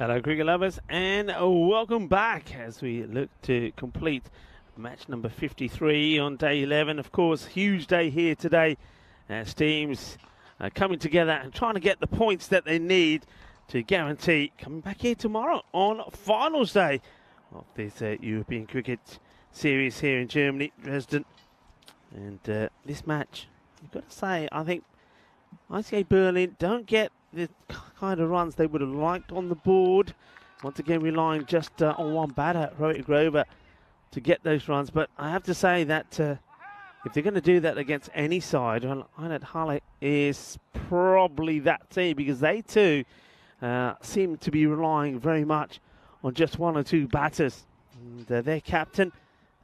A: Hello cricket lovers and welcome back as we look to complete match number 53 on day 11. Of course, huge day here today as teams are coming together and trying to get the points that they need to guarantee coming back here tomorrow on finals day of this European Cricket Series here in Germany, Dresden. And this match, you've got to say, I think ICA Berlin don't get the kind of runs they would have liked on the board. Once again, relying just on one batter, Rohit Grover, to get those runs. But I have to say that if they're going to do that against any side, well, Einat Halle is probably that team, because they too seem to be relying very much on just one or two batters. And their captain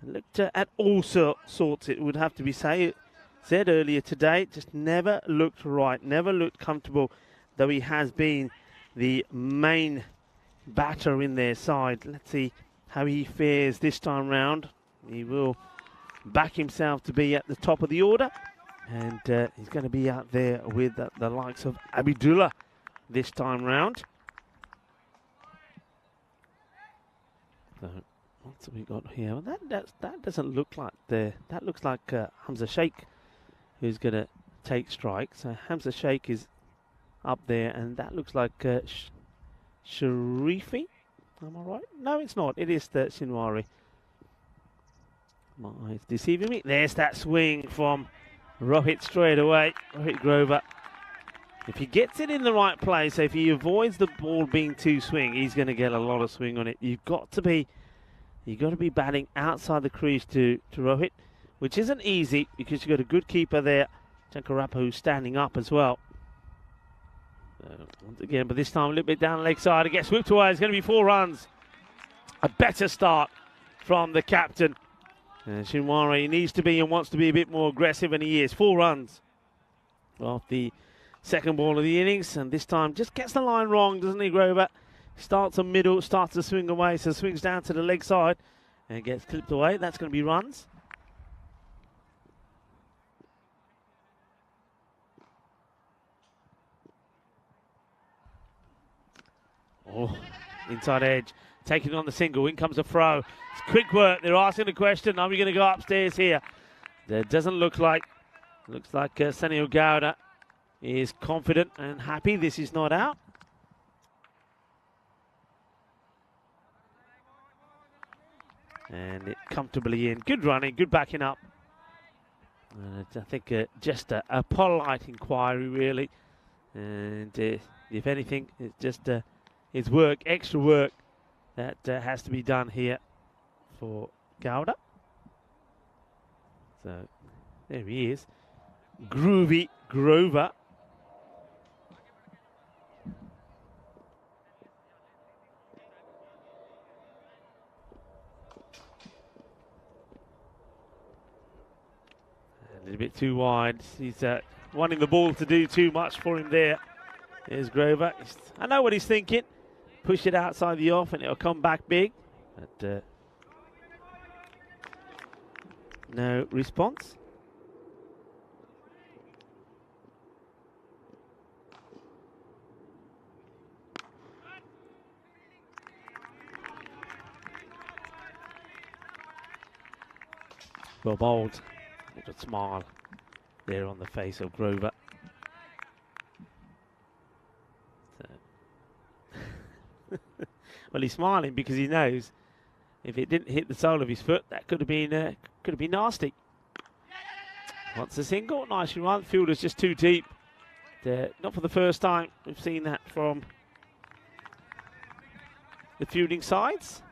A: looked at all sorts, it would have to be said earlier today, just never looked right, never looked comfortable, though he has been the main batter in their side. Let's see how he fares this time round. He will back himself to be at the top of the order, and he's going to be out there with the likes of Abidullah this time round. So what's we got here? Well, that doesn't look like that looks like Hamza Sheikh, who's going to take strike. So Hamza Sheikh is up there, and that looks like Sharifi. Am I right? No, it's not. It is the Shinwari. My eyes deceiving me. There's that swing from Rohit straight away. Rohit Grover. If he gets it in the right place, so if he avoids the ball being too swing, he's going to get a lot of swing on it. You've got to be batting outside the crease to Rohit, which isn't easy because you've got a good keeper there, Jankarappa, who's standing up as well. Once again, but this time a little bit down the leg side. It gets whipped away. It's going to be 4 runs. A better start from the captain. Shinwari needs to be and wants to be a bit more aggressive, and he is. 4 runs off the second ball of the innings, and this time just gets the line wrong, doesn't he, Grover? Starts a middle, starts to swing away, so swings down to the leg side and gets clipped away. That's going to be runs. Oh, inside edge, taking on the single. In comes a throw. It's quick work. They're asking the question, are we going to go upstairs here? That doesn't look like. Looks like Sanil Gowda is confident and happy this is not out. And it comfortably in. Good running, good backing up. And I think just a polite inquiry, really. And if anything, it's just it's work, extra work that has to be done here for Gowda. So there he is. Groovy Grover. A little bit too wide. He's wanting the ball to do too much for him there. There's Grover. I know what he's thinking. Push it outside the off and it'll come back big. But no response. Well bowled. Little smile there on the face of Grover. So well, he's smiling because he knows if it didn't hit the sole of his foot, that could have been nasty. Wants a single, nice run. Fielder's just too deep. Not for the first time we've seen that from the fielding sides.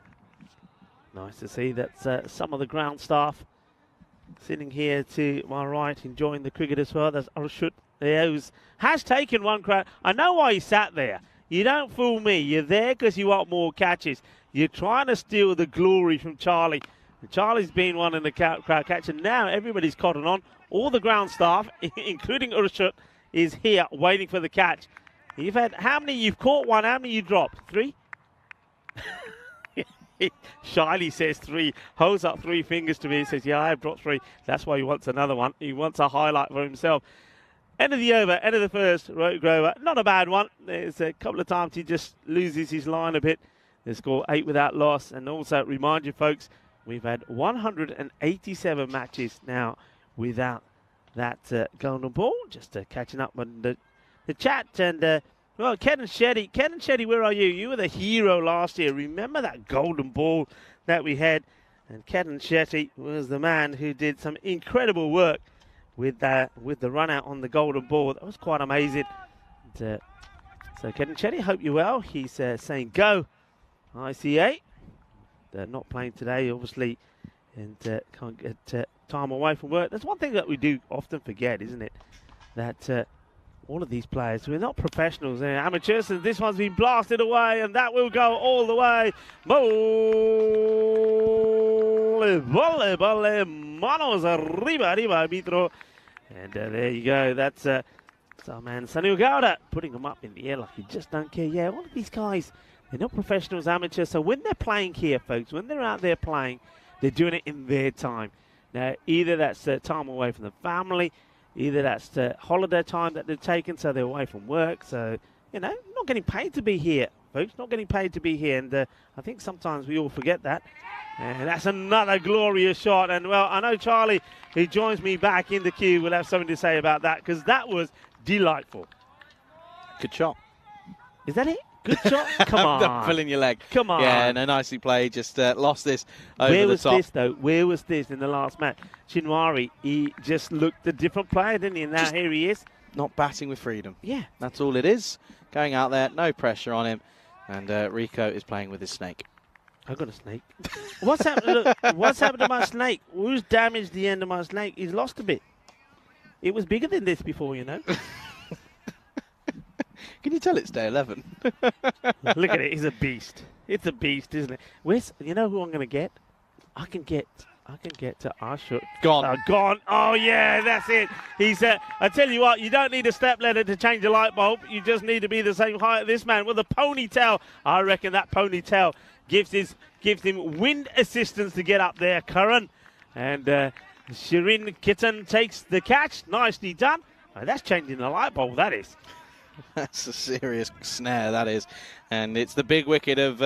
A: Nice to see that some of the ground staff sitting here to my right, enjoying the cricket as well. There's Arshut there, who has taken one crowd. I know why he sat there. You don't fool me. You're there because you want more catches. You're trying to steal the glory from Charlie. And Charlie's been one in the crowd catch, and now everybody's cotton on. All the ground staff, including Arshut, is here waiting for the catch. You've had how many? You've caught one. How many you dropped? 3? shyly says 3, holds up 3 fingers to me, says, yeah, I've dropped 3. That's why he wants another one. He wants a highlight for himself. End of the over, end of the first, Rote Grover. Not a bad one. There's a couple of times he just loses his line a bit. They score 8 without loss. And also, remind you folks, we've had 187 matches now without that golden ball. Just catching up on the chat. And, well, Ken and Shetty, where are you? You were the hero last year. Remember that golden ball that we had? And Ken and Shetty was the man who did some incredible work with the run out on the golden ball. That was quite amazing. And, so Ken and Shetty, hope you're well. He's saying go, ICA. They're not playing today, obviously, and can't get time away from work. That's one thing that we do often forget, isn't it? That all of these players, we're not professionals, they're amateurs, and this one's been blasted away, and that will go all the way. Volley, manos arriba, arbitro. And there you go. That's our man Sunil Gowda putting them up in the air like you just don't care. Yeah, all of these guys, they're not professionals, amateurs. So when they're playing here, folks, when they're out there playing, they're doing it in their time. Now, either that's time away from the family, either that's the holiday time that they've taken, so they're away from work. So, you know, not getting paid to be here, folks, not getting paid to be here. And I think sometimes we all forget that. And that's another glorious shot. And, well, I know Charlie, who joins me back in the queue, will have something to say about that, because that was delightful.
E: Good shot.
A: Is that it? Good shot? Come on.
E: Filling your leg.
A: Come on.
E: Yeah, no, nicely played. Just lost this over
A: Where
E: the
A: was
E: top.
A: this, though? Where was this in the last match? Shinwari, he just looked a different player, didn't he? And now
E: Just
A: here he is.
E: Not batting with freedom.
A: Yeah.
E: That's all it is. Going out there, no pressure on him. And Rico is playing with his snake.
A: I've got a snake. What's happened? Look, what's happened to my snake? Who's damaged the end of my snake? He's lost a bit. It was bigger than this before, you know.
E: Can you tell it's day 11?
A: Look at it. He's a beast. It's a beast, isn't it? Where's? You know who I'm going to get? I can get to Usher.
E: Gone.
A: Gone. Oh, yeah, that's it. He's. I tell you what, you don't need a step ladder to change a light bulb. You just need to be the same height as this man with a ponytail. I reckon that ponytail gives him wind assistance to get up there, Curran. And Shirin Kitten takes the catch. Nicely done. Oh, that's changing the light bulb, that is.
E: That's a serious snare, that is. And it's the big wicket of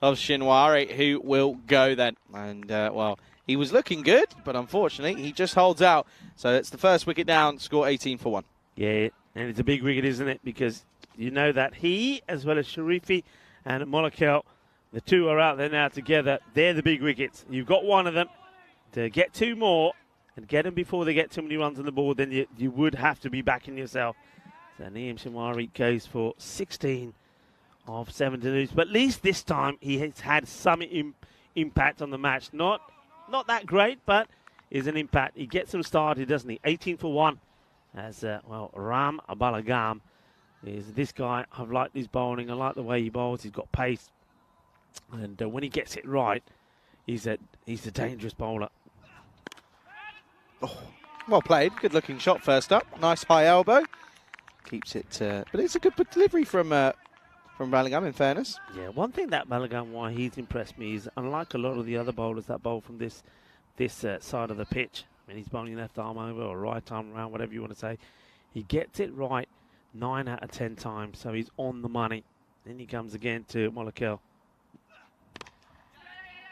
E: Shinwari who will go then. And, well, he was looking good, but unfortunately he just holds out. So it's the first wicket down, score 18 for 1.
A: Yeah, and it's a big wicket, isn't it? Because you know that he, as well as Sharifi and Monakel, the two are out there now together. They're the big wickets. You've got one of them. To get 2 more and get them before they get too many runs on the board, then you would have to be backing yourself. So Niyam Shinwari goes for 16 of 7 to lose. But at least this time he has had some impact on the match. Not that great, but is an impact. He gets them started, doesn't he? 18 for 1. As, well, Ram Abalagam is this guy. I've liked his bowling. I like the way he bowls. He's got pace. And when he gets it right, he's a dangerous bowler.
E: Oh, well played. Good looking shot first up. Nice high elbow. Keeps it, but it's a good delivery from Ballingham, in fairness.
A: Yeah, one thing that Ballingham, why he's impressed me is, unlike a lot of the other bowlers that bowl from this side of the pitch, I mean, he's bowling left arm over or right arm around, whatever you want to say, he gets it right 9 out of 10 times, so he's on the money. Then he comes again to Monakel.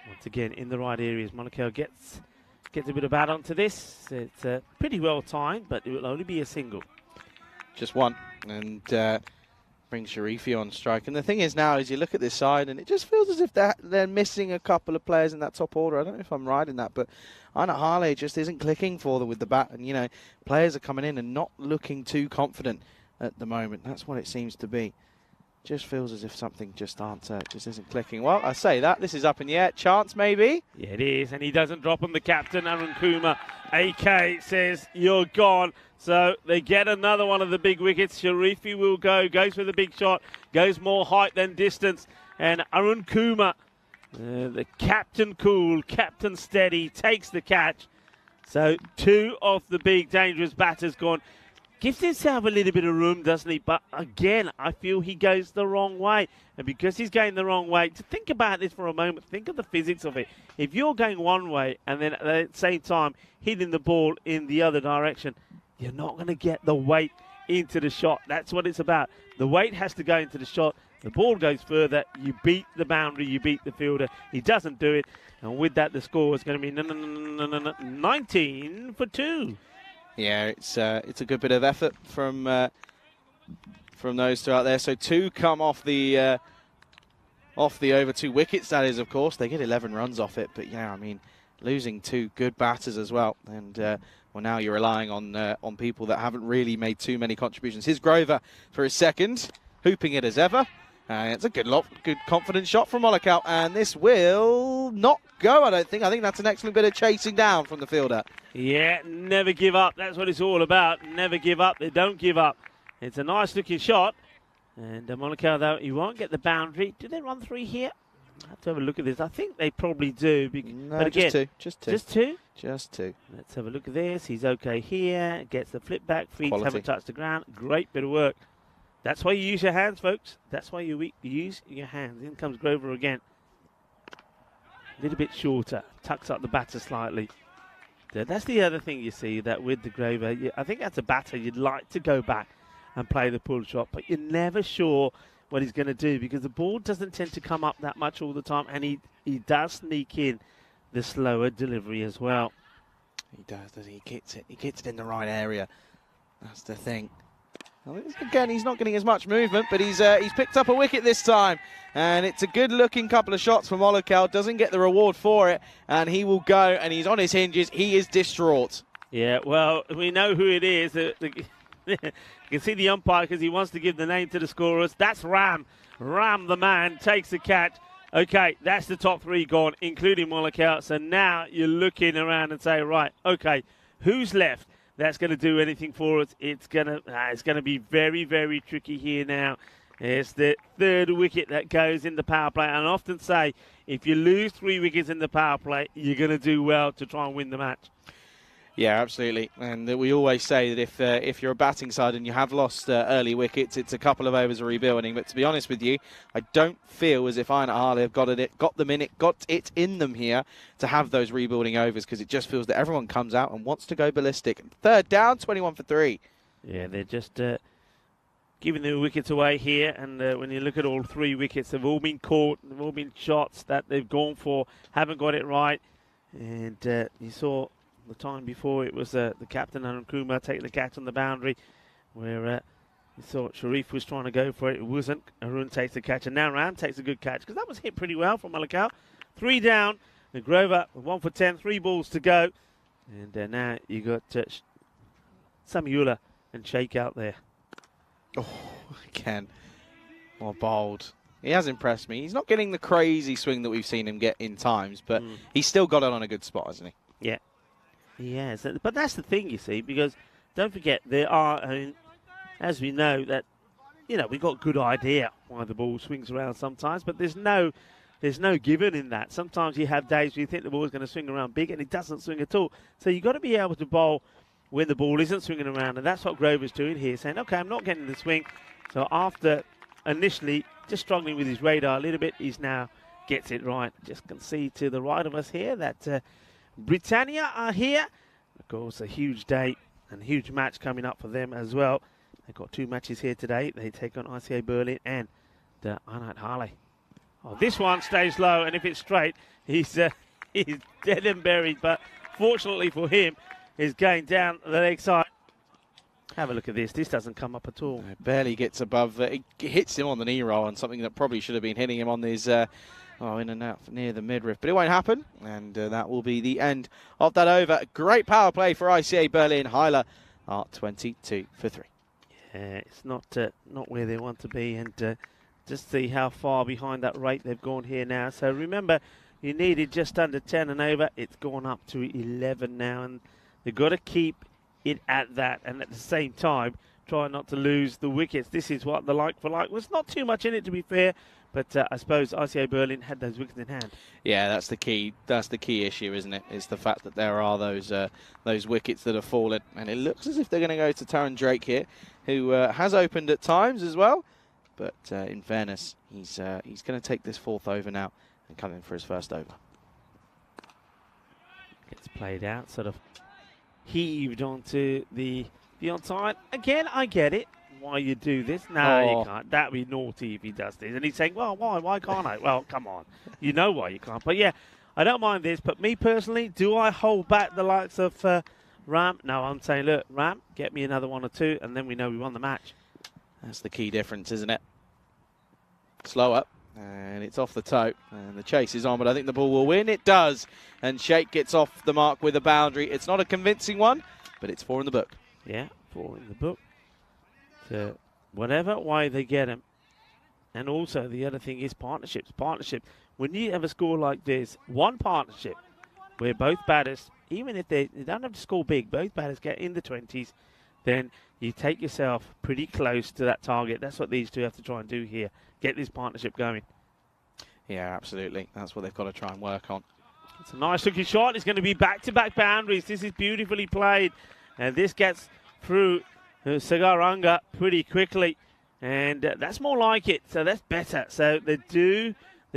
A: Once again, in the right areas, Monakel gets a bit of bat onto this. It's pretty well timed, but it will only be a single.
E: Just one, and brings Sharifi on strike. And the thing is now, is you look at this side, and it just feels as if they're missing a couple of players in that top order. I don't know if I'm right in that, but Aina Harley just isn't clicking for them with the bat. And, you know, players are coming in and not looking too confident at the moment. That's what it seems to be. Just feels as if something just isn't clicking. Well, I say that. This is up in the air. Chance, maybe?
A: Yeah, it is. And he doesn't drop on the captain, Arun Kumar. AK says, you're gone. So they get another one of the big wickets. Sharifi will goes for the big shot, goes more height than distance. And Arun Kumar, the captain cool, captain steady, takes the catch. So 2 of the big dangerous batters gone. gives himself a little bit of room, doesn't he? But again, I feel he goes the wrong way. And because he's going the wrong way, to think about this for a moment, think of the physics of it. If you're going one way and then at the same time hitting the ball in the other direction, you're not going to get the weight into the shot. That's what it's about. The weight has to go into the shot. The ball goes further. You beat the boundary. You beat the fielder. He doesn't do it. And with that, the score is going to be 19 for 2.
E: Yeah, it's a good bit of effort from those two out there. So 2 come off the over 2 wickets. That is, of course, they get 11 runs off it. But yeah, I mean, losing 2 good batters as well. And well, now you're relying on people that haven't really made too many contributions. Here's Grover for his second, hooping it as ever. It's a good confident shot from Molokau, and this will not go, I don't think. I think that's an excellent bit of chasing down from the fielder.
A: Yeah, never give up. That's what it's all about. Never give up. They don't give up. It's a nice-looking shot. And Molokau, though, he won't get the boundary. Do they run 3 here? I have to have a look at this. I think they probably do.
E: No,
A: but again,
E: just two.
A: Just 2?
E: Just 2.
A: Let's have a look at this. He's okay here. Gets the flip back. Feet haven't touched the ground. Great bit of work. That's why you use your hands, folks. That's why you use your hands. In comes Grover again. A little bit shorter. Tucks up the batter slightly. That's the other thing you see, that with the Grover, I think as a batter, you'd like to go back and play the pull shot, but you're never sure what he's going to do because the ball doesn't tend to come up that much all the time, and he does sneak in the slower delivery as well.
E: He does, doesn't he? He gets it in the right area. That's the thing. Again, he's not getting as much movement, but he's picked up a wicket this time. And it's a good-looking couple of shots from Molokau. Doesn't get the reward for it, and he will go, and he's on his hinges. He is distraught.
A: Yeah, well, we know who it is. You can see the umpire because he wants to give the name to the scorers. That's Ram. Ram, the man, takes the catch. Okay, that's the top 3 gone, including Molokau. So now you're looking around and say, right, okay, who's left? That's going to do anything for us. It's going to be very, very tricky here now. It's the 3rd wicket that goes in the power play. And I often say, if you lose 3 wickets in the power play, you're going to do well to try and win the match.
E: Yeah, absolutely. And we always say that if you're a batting side and you have lost early wickets, it's a couple of overs of rebuilding. But to be honest with you, I don't feel as if Iron Harley have got it in them here to have those rebuilding overs, because it just feels that everyone comes out and wants to go ballistic. 3rd down, 21 for 3.
A: Yeah, they're just giving the wickets away here. And when you look at all 3 wickets, they've all been caught. They've all been shots that they've gone for, haven't got it right. And you saw the time before, it was the captain, Arun Kumar, taking the catch on the boundary, where you thought Sharif was trying to go for it. It wasn't. Arun takes the catch, and now Ram takes a good catch, because that was hit pretty well from Molokau. 3 down. The Grover, 1 for 10, 3 balls to go. And now you got Samuela and Sheikh out there.
E: Oh, again. More bold. He has impressed me. He's not getting the crazy swing that we've seen him get in times, but he's still got it on a good spot, hasn't he?
A: Yeah. Yes, but that's the thing, you see, because don't forget, there are, as we know, that, we've got a good idea why the ball swings around sometimes, but there's no given in that. Sometimes you have days where you think the ball is going to swing around big, and it doesn't swing at all. So you've got to be able to bowl when the ball isn't swinging around, and that's what Grover's doing here, saying, okay, I'm not getting the swing. So after initially just struggling with his radar a little bit, he's now gets it right. Just can see to the right of us here that Britannia are here. Of course, a huge day and a huge match coming up for them as well. They've got 2 matches here today. They take on ICA Berlin and Iron Harley. Oh, this one stays low, and if it's straight, he's dead and buried. But fortunately for him, he's going down the leg side. Have a look at this. This doesn't come up at all.
E: No, barely gets above. It hits him on the knee roll, and something that probably should have been hitting him on his in and out near the midriff. But it won't happen, and that will be the end of that over. Great power play for ICA Berlin. Heiler are 22 for 3.
A: Yeah, it's not where they want to be, and just see how far behind that rate they've gone here now. So remember, you needed just under 10 and over. It's gone up to 11 now, and they've got to keep it at that, and at the same time try not to lose the wickets. This is what the like for like was. Not too much in it, to be fair, but I suppose ICA Berlin had those wickets in hand.
E: Yeah, that's the key. That's the key issue, isn't it? It's the fact that there are those wickets that have fallen, and it looks as if they're going to go to Taron Drake here, who has opened at times as well. But in fairness, he's going to take this 4th over now and come in for his first over.
A: Gets played out, sort of heaved onto the onside. Again, I get it. Why you do this? No, you can't. That'd be naughty if he does this. And he's saying, well, why? Why can't I? Well, come on. You know why you can't. But yeah, I don't mind this. But me personally, do I hold back the likes of Ram? No, I'm saying, look, Ram, get me another 1 or 2, and then we know we won the match.
E: That's the key difference, isn't it? Slow up, and it's off the toe, and the chase is on, but I think the ball will win. It does, and Sheikh gets off the mark with a boundary. It's not a convincing one, but it's 4 in the book.
A: Yeah, 4 in the book. So whatever way they get him. And also the other thing is partnerships. Partnership. When you have a score like this, one partnership where both batters, even if they don't have to score big, both batters get in the 20s, then you take yourself pretty close to that target. That's what these two have to try and do here. Get this partnership going.
E: Yeah, absolutely. That's what they've got to try and work on.
A: It's a nice looking shot. It's going to be back-to-back boundaries. This is beautifully played. And this gets through Sagaranga pretty quickly. And that's more like it. So that's better. So they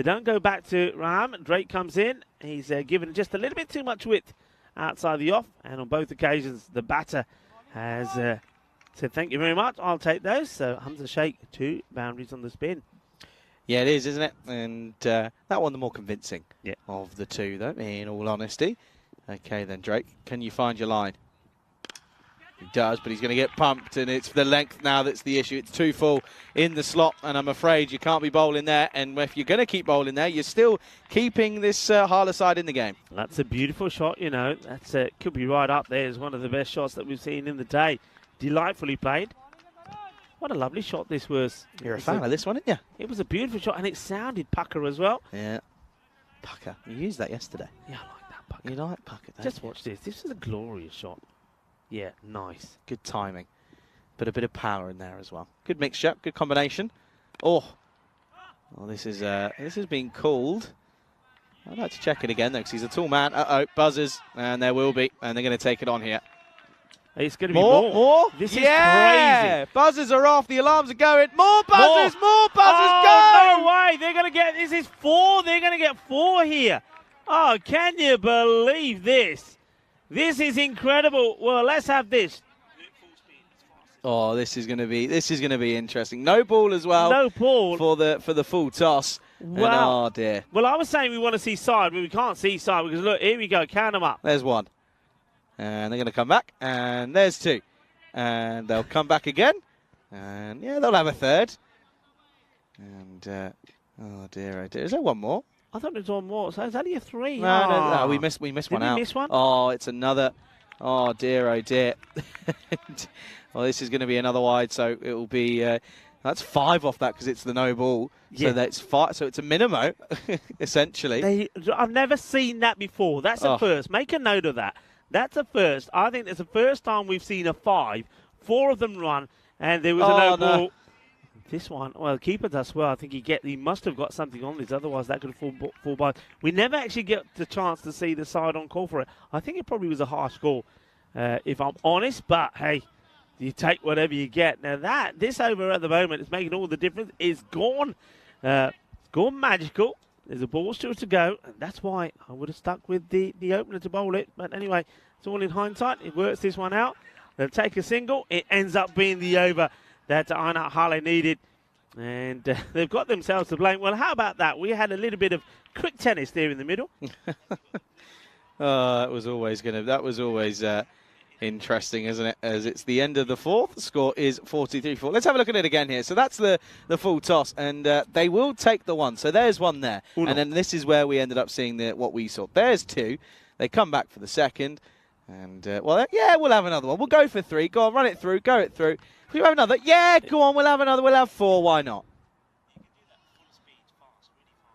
A: don't go back to Ram. Drake comes in. He's given just a little bit too much width outside the off. And on both occasions, the batter has said, thank you very much. I'll take those. So Hamza Sheikh, 2 boundaries on the spin.
E: Yeah, it is, isn't it? And that one the more convincing of the 2, though, in all honesty. Okay, then, Drake, can you find your line? He does, but he's going to get pumped, and it's the length now that's the issue. It's too full in the slot, and I'm afraid you can't be bowling there. And if you're going to keep bowling there, you're still keeping this Harler side in the game.
A: That's a beautiful shot, you know. That's could be right up there as one of the best shots that we've seen in the day. Delightfully played. What a lovely shot this was.
E: You're a fan of this one, aren't you?
A: It was a beautiful shot, and it sounded pucker as well.
E: Yeah. Pucker. You used that yesterday.
A: Yeah, I like that pucker.
E: You like pucker, don't
A: Just
E: you?
A: watch this. This was a glorious shot. Yeah, nice.
E: Good timing. But a bit of power in there as well. Good mixture, good combination. Oh, this has been called. I'd like to check it again, though, because he's a tall man. Uh-oh, buzzers, and there will be, and they're going to take it on here.
A: It's going to be more. This is crazy.
E: Buzzers are off. The alarms are going. More buzzers. More buzzers.
A: Oh,
E: go.
A: No way. They're going to get. This is 4. They're going to get 4 here. Oh, can you believe this? This is incredible. Well, let's have this.
E: Oh, this is going to be interesting. No ball as well.
A: No ball
E: for the full toss.
A: Wow.
E: And, oh dear.
A: Well, I was saying we want to see side, but we can't see side because look, here we go. Count them up.
E: There's 1. And they're going to come back, and there's 2. And they'll come back again, and yeah, they'll have a 3rd. And oh dear, is there 1 more?
A: I thought there was 1 more, so it's only a 3.
E: No, we missed one out.
A: Did we miss one?
E: Oh, it's another. Oh dear, oh dear. Well, this is going to be another wide, so it will be. That's 5 off that because it's the no ball. Yeah. So that's 5. So it's a minimo, essentially.
A: I've never seen that before. That's a first. Make a note of that. That's a first. I think it's the first time we've seen a 5. 4 of them run, and there was a no ball. This one, well, the keeper does well. I think he must have got something on this. Otherwise, that could have fall by. We never actually get the chance to see the side on call for it. I think it probably was a high score, if I'm honest. But hey, you take whatever you get. Now this over at the moment is making all the difference. It's gone magical. There's a ball still to go, and that's why I would have stuck with the opener to bowl it. But anyway, it's all in hindsight. It works this one out. They'll take a single. It ends up being the over that Ainat Hale needed. And they've got themselves to blame. Well, how about that? We had a little bit of quick tennis there in the middle.
E: That was always interesting, isn't it? As it's the end of the 4th. The score is 43-4. Let's have a look at it again here. So that's the full toss, and they will take the 1. So there's 1 there. And then this is where we ended up seeing what we saw. There's 2. They come back for the 2nd. And, we'll have another one. We'll go for 3. Go on, run it through. Go it through. We have another. Yeah, go on. We'll have another. We'll have 4. Why not?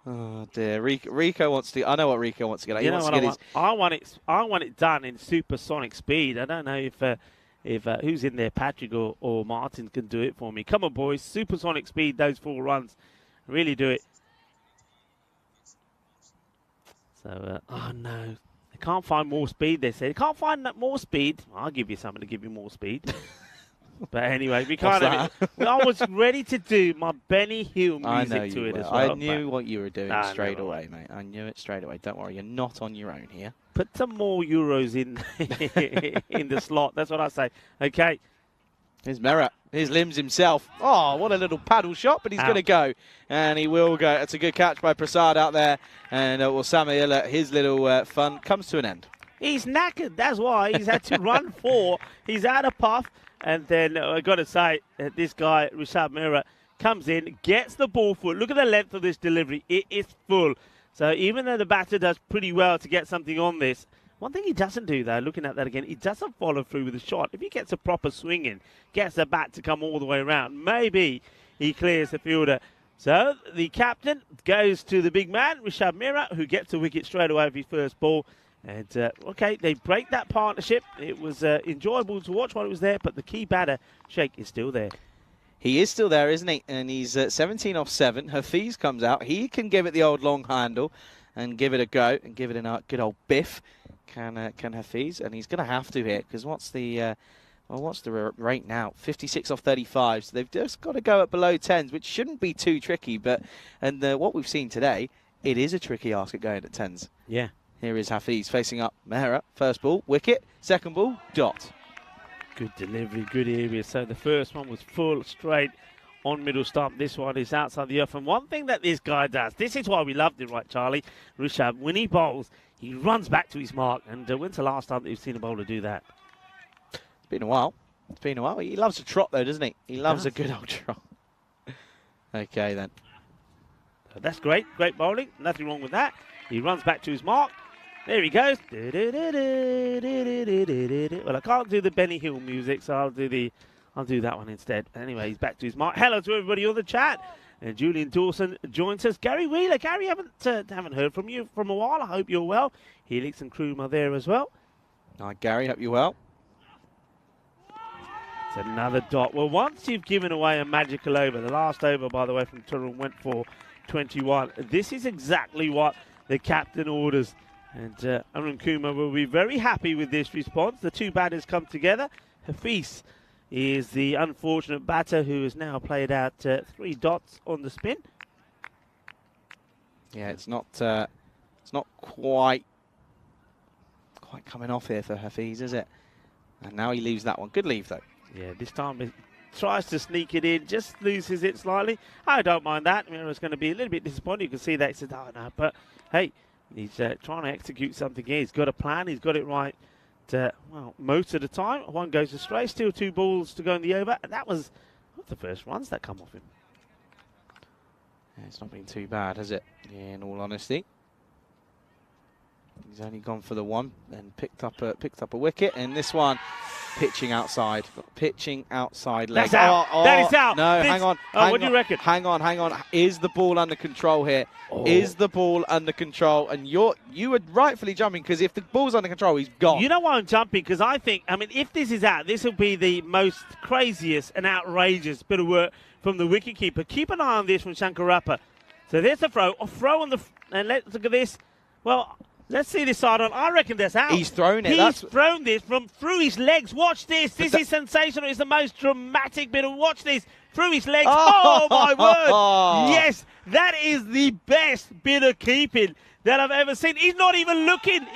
E: Oh dear, Rico wants to. I know what Rico wants to get. I want it done in supersonic speed. I don't know
A: if who's in there, Patrick or Martin, can do it for me. Come on, boys. Supersonic speed, those 4 runs. Really do it. So, oh no. They can't find more speed, they say. They can't find that more speed. I'll give you something to give you more speed. But anyway, we can't have it. Well, I was ready to do my Benny Hill music to it as well.
E: I knew what you were doing straight away, mate. I knew it straight away. Don't worry, you're not on your own here.
A: Put some more euros in in the slot. That's what I say. Okay.
E: Here's Merritt. Here's Limbs himself. Oh, what a little paddle shot, but he's going to go. And he will go. It's a good catch by Prasad out there. And Samuel, his little fun comes to an end.
A: He's knackered. That's why he's had to run 4. He's out of puff. And then I've got to say, this guy, Rishad Merritt, comes in, gets the ball full. Look at the length of this delivery. It is full. So even though the batter does pretty well to get something on this, one thing he doesn't do, though, looking at that again, he doesn't follow through with the shot. If he gets a proper swing in, gets the bat to come all the way around, maybe he clears the fielder. So the captain goes to the big man, Rishad Merritt, who gets the wicket straight away with his first ball. And, okay, they break that partnership. It was enjoyable to watch while it was there, but the key batter, Sheikh, is still there.
E: He is still there, isn't he? And he's 17 off 7. Hafiz comes out. He can give it the old long handle and give it a go and give it a good old biff. Can Hafiz? And he's going to have to here because what's the rate now? 56 off 35. So they've just got to go at below 10s, which shouldn't be too tricky. But what we've seen today, it is a tricky ask at going at 10s.
A: Yeah.
E: Here is Hafiz facing up Mehra. First ball, wicket. Second ball, dot.
A: Good delivery, good area. So the first one was full, straight on middle stump. This one is outside the off. And one thing that this guy does, this is why we loved him, right, Charlie? Rishad, when he bowls, he runs back to his mark. And when's the last time that you've seen a bowler do that?
E: It's been a while. It's been a while. He loves a trot, though, doesn't he? He loves a good old trot. Okay, then.
A: So that's great. Great bowling. Nothing wrong with that. He runs back to his mark. There he goes. Well, I can't do the Benny Hill music, so I'll do that one instead. Anyway, he's back to his mark. Hello to everybody on the chat. And Julian Dawson joins us. Gary Wheeler. Gary, haven't heard from you from a while. I hope you're well. Helix and Kroom are there as well.
E: Hi, Gary. Hope you're well.
A: It's another dot. Well, once you've given away a magical over, the last over, by the way, from Turun went for 21. This is exactly what the captain orders. And Arun Kumar will be very happy with this response. The two batters come together. Hafiz is the unfortunate batter who has now played out 3 dots on the spin.
E: Yeah, it's not quite coming off here for Hafiz, is it? And now he leaves that one. Good leave, though.
A: Yeah, this time he tries to sneak it in, just loses it slightly. I don't mind that. I mean, it's going to be a little bit disappointed. You can see that. He says, oh, no, but hey, he's trying to execute something here. He's got a plan. He's got it right. Well, most of the time, one goes astray. Still 2 balls to go in the over. And that was the first runs that come off him.
E: Yeah, it's not been too bad, has it? In all honesty, he's only gone for the 1 and picked up a wicket. And this one, pitching outside leg.
A: That's out. That is out.
E: No, hang on.
A: What do you reckon?
E: Hang on. Is the ball under control here?
A: Oh.
E: Is the ball under control? And you were rightfully jumping because if the ball's under control, he's gone.
A: You know why I'm jumping? Because I think, if this is out, this will be the most craziest and outrageous bit of work from the wicketkeeper. Keep an eye on this from Shankarappa. So there's a throw on the, and let's look at this. Well, let's see this side on. I reckon that's out.
E: He's thrown it.
A: He's thrown this from through his legs. Watch this. This is sensational. It's the most dramatic bit of. Watch this. Through his legs. Oh, my word. Yes, that is the best bit of keeping that I've ever seen. He's not even looking.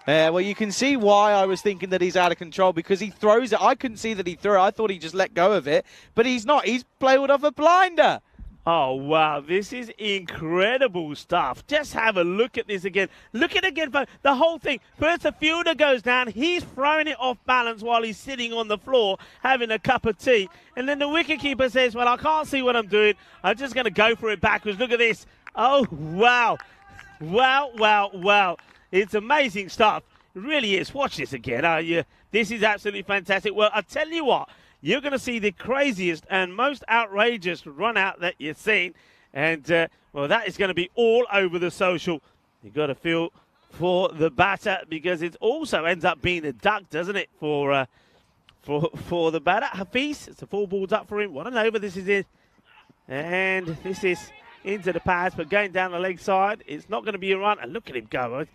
E: Well, you can see why I was thinking that he's out of control because he throws it. I couldn't see that he threw it. I thought he just let go of it, but he's not. He's played off a blinder.
A: Oh, wow. This is incredible stuff. Just have a look at this again. Look at it again. The whole thing. First, the fielder goes down. He's throwing it off balance while he's sitting on the floor having a cup of tea. And then the wicketkeeper says, well, I can't see what I'm doing. I'm just going to go for it backwards. Look at this. Oh, wow. Wow. It's amazing stuff. It really is. Watch this again. This is absolutely fantastic. Well, I tell you what. You're going to see the craziest and most outrageous run out that you've seen. And, well, that is going to be all over the social. You've got to feel for the batter because it also ends up being a duck, doesn't it, for the batter. Hafiz, it's a 4 balls up for him. What an over this is in. And this is into the pads, but going down the leg side, it's not going to be a run. And look at him go.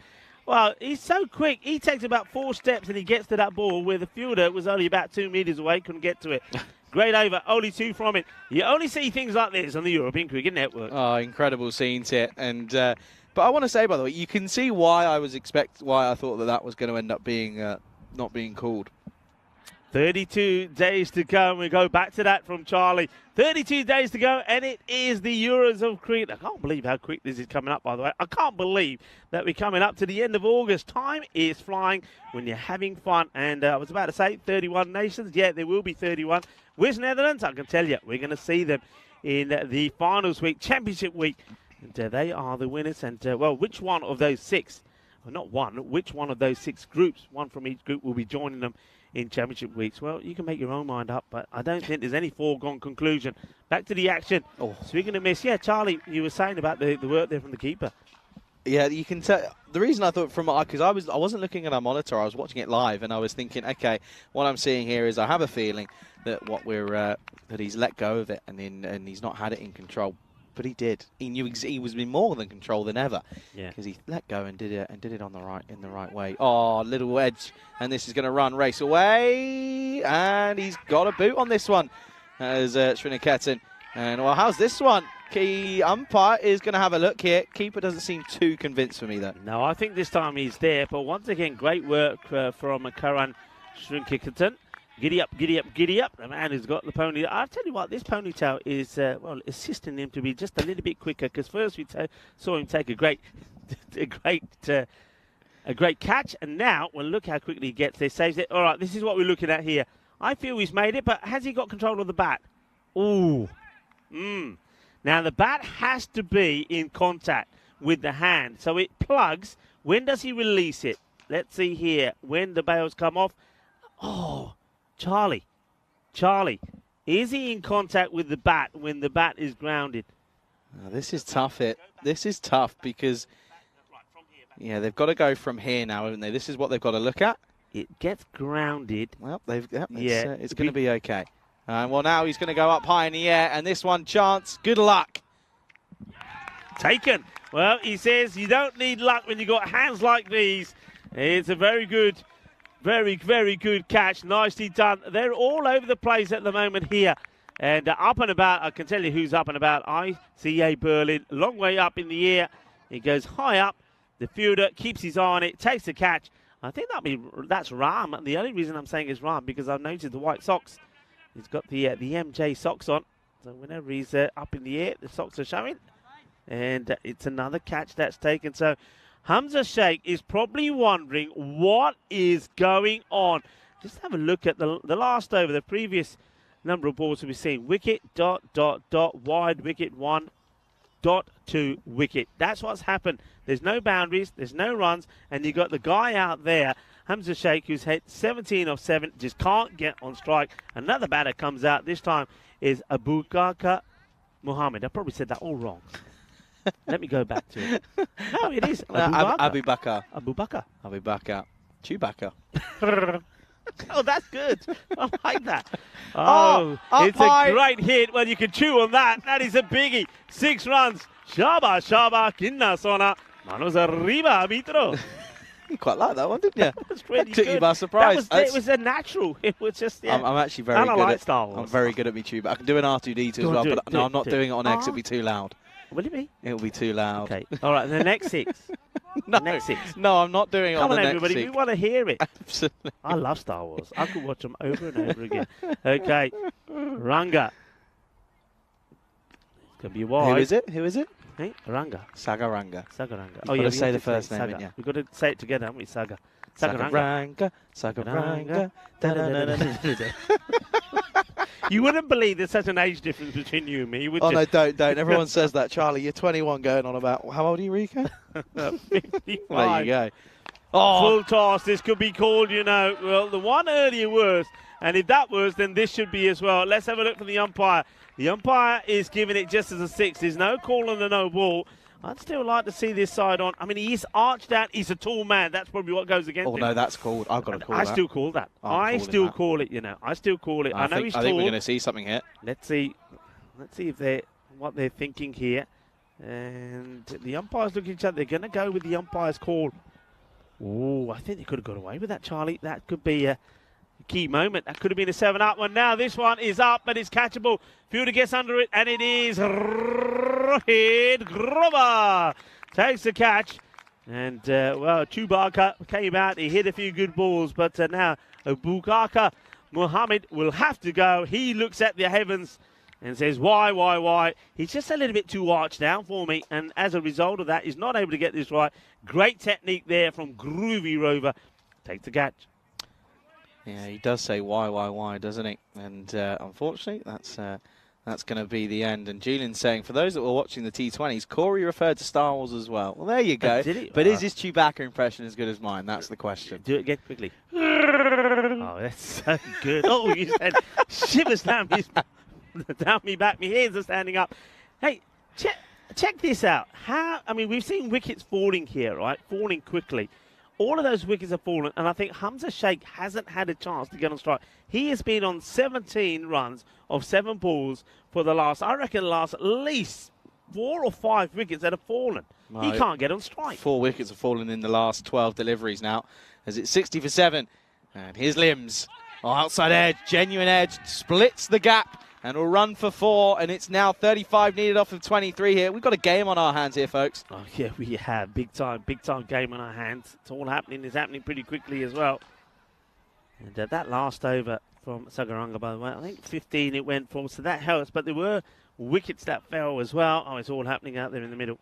A: Well, he's so quick. He takes about 4 steps and he gets to that ball where the fielder was only about 2 metres away, couldn't get to it. Great over, only 2 from it. You only see things like this on the European Cricket Network.
E: Oh, incredible scenes here. And but I want to say, by the way, you can see why I thought that was going to end up being not being called.
A: 32 days to go, and we go back to that from Charlie. 32 days to go, and it is the Euros of cricket. I can't believe how quick this is coming up, by the way. I can't believe that we're coming up to the end of August. Time is flying when you're having fun. And I was about to say 31 nations. Yeah, there will be 31. Where's Netherlands? I can tell you, we're going to see them in the finals week, championship week. And they are the winners. And, well, which one of those 6, well, not one, which one of those 6 groups, one from each group, will be joining them in championship weeks? Well, you can make your own mind up, but I don't think there's any foregone conclusion. Back to the action. Oh, speaking of miss, yeah, Charlie, you were saying about the work there from the keeper.
E: Yeah, you can tell. The reason I thought because I wasn't looking at our monitor, I was watching it live, and I was thinking, okay, what I'm seeing here is I have a feeling that that he's let go of it, and he's not had it in control. But he did. He knew he was in more than control than ever. Yeah. Because he let go and did it in the right way. Oh, little edge, and this is going to race away, and he's got a boot on this one. As Sriniketan. And well, how's this one? Key umpire is going to have a look here. Keeper doesn't seem too convinced for me though.
A: No, I think this time he's there. But once again, great work from Karan Sriniketan. Giddy up, giddy up, giddy up. The man who's got the pony. I'll tell you what, this ponytail is, well, assisting him to be just a little bit quicker. Because first we saw him take a great catch. And now, well, look how quickly he gets there. Saves it. All right, this is what we're looking at here. I feel he's made it, but has he got control of the bat? Ooh. Now, the bat has to be in contact with the hand. So it plugs. When does he release it? Let's see here. When the bails come off. Oh. Charlie, is he in contact with the bat when the bat is grounded?
E: Oh, this is tough. This is tough because, yeah, they've got to go from here now, haven't they? This is what they've got to look at.
A: It gets grounded.
E: Well, it's going to be okay. Well, now he's going to go up high in the air, and this one, chance. Good luck.
A: Taken. Well, he says you don't need luck when you've got hands like these. It's a very good... Very, very good catch. Nicely done. They're all over the place at the moment here. And up and about, I can tell you who's up and about. ICA Berlin, long way up in the air. He goes high up. The fielder keeps his eye on it, takes the catch. I think that's Ram. The only reason I'm saying it's Ram because I've noticed the white socks. He's got the MJ socks on. So whenever he's up in the air, the socks are showing. And it's another catch that's taken. So Hamza Sheikh is probably wondering what is going on. Just have a look at the last over, the previous number of balls we've seen. Wicket, ... wide wicket, 1, ... 2 wicket. That's what's happened. There's no boundaries, there's no runs, and you got the guy out there, Hamza Sheikh, who's hit 17 of 7, just can't get on strike. Another batter comes out. This time is Abubakar Muhammad. I probably said that all wrong. Let me go back to it. No, it is
E: Abubakar. Chewbacca.
A: Oh, that's good. I like that. Oh, it's a great hit. Well, you can chew on that. That is a biggie. 6 runs. Shaba, kinna sona. Manos arriba, arbitro.
E: You quite like that one, didn't you?
A: That was really
E: took
A: good.
E: You by surprise.
A: It was a natural. It was just, yeah.
E: I'm actually very good at
A: Star Wars.
E: I'm very good at me Chewbacca. I can do an R2-D2 as well, but no, I'm not doing it on X. It'll be too loud.
A: Will it be?
E: It'll be too loud.
A: Okay. All right, the next 6.
E: Next 6. No, I'm not doing it on the next 6.
A: Come on, everybody. We want to hear it.
E: Absolutely.
A: I love Star Wars. I could watch them over and over again. Okay. Ranga. It's going to be wide.
E: Who is it?
A: Hey, Ranga.
E: Sagaranga.
A: Oh, yeah.
E: Say the first name, yeah.
A: We've got to say it together, haven't we? Sagaranga. You wouldn't believe there's such an age difference between you and me, would you?
E: No, don't. Everyone says that. Charlie, you're 21 going on about... How old are you, Rico?
A: 55.
E: There you go.
A: Oh. Full toss. This could be called, well, the one earlier was, and if that was, then this should be as well. Let's have a look from the umpire. The umpire is giving it just as a 6. There's no call on the no ball. I'd still like to see this side on. I mean, he is arched out. He's a tall man. That's probably what goes against him.
E: Oh, no, that's called. I've got to call
A: I
E: that.
A: still call that. I still call it, you know. I still call it. I know he's tall.
E: I think we're going to see something here.
A: Let's see if what they're thinking here. And the umpires look at each other. They're going to go with the umpire's call. Oh, I think they could have got away with that, Charlie. That could be a key moment. That could have been a 7-up one. Now this one is up, but it's catchable. Fielder gets under it, and it is Rohit Grover. Takes the catch. And, well, Chewbacca came out. He hit a few good balls, but now Bukaka Muhammad will have to go. He looks at the heavens and says, why? He's just a little bit too arched down for me, and as a result of that, he's not able to get this right. Great technique there from Groovy Rover. Takes the catch.
E: Yeah, he does say why, doesn't he? And unfortunately, that's going to be the end. And Julian's saying, for those that were watching the T20s, Corey referred to Star Wars as well. Well, there you go.
A: Did he?
E: But is his Chewbacca impression as good as mine? That's the question.
A: Do it again quickly. Oh, that's so good. Oh, you said shivers down me back. My ears are standing up. Hey, check this out. I mean, we've seen wickets falling here, right? Falling quickly. All of those wickets have fallen, and I think Hamza Sheikh hasn't had a chance to get on strike. He has been on 17 runs of 7 balls for the last at least 4 or 5 wickets that have fallen. He can't get on strike.
E: 4 wickets have fallen in the last 12 deliveries now, as it's 60 for 7. And here's Limbs. Oh, outside edge, genuine edge, splits the gap. And will run for 4, and it's now 35 needed off of 23 here. We've got a game on our hands here, folks.
A: Oh, yeah, we have. Big time game on our hands. It's all happening. It's happening pretty quickly as well. And that last over from Sagaranga, by the way, I think 15 it went for, so that helps. But there were wickets that fell as well. Oh, it's all happening out there in the middle.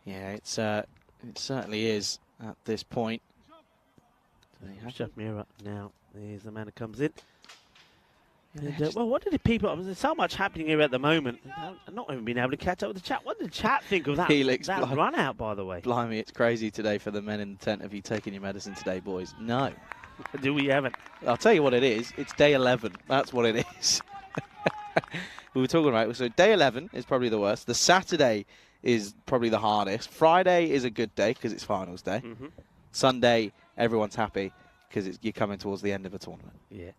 E: Yeah, it certainly is at this point.
A: Shut mirror now. There's the man who comes in. And, well, what did the people... There's so much happening here at the moment. I've not even been able to catch up with the chat. What did the chat think of that, that run out, by the way?
E: Blimey, it's crazy today for the men in the tent. Have you taken your medicine today, boys? No.
A: Do we haven't?
E: I'll tell you what it is. It's day 11. That's what it is. We were talking about it. So day 11 is probably the worst. The Saturday is probably the hardest. Friday is a good day because it's finals day.
A: Mm-hmm.
E: Sunday, everyone's happy because you're coming towards the end of a tournament.
A: Yeah.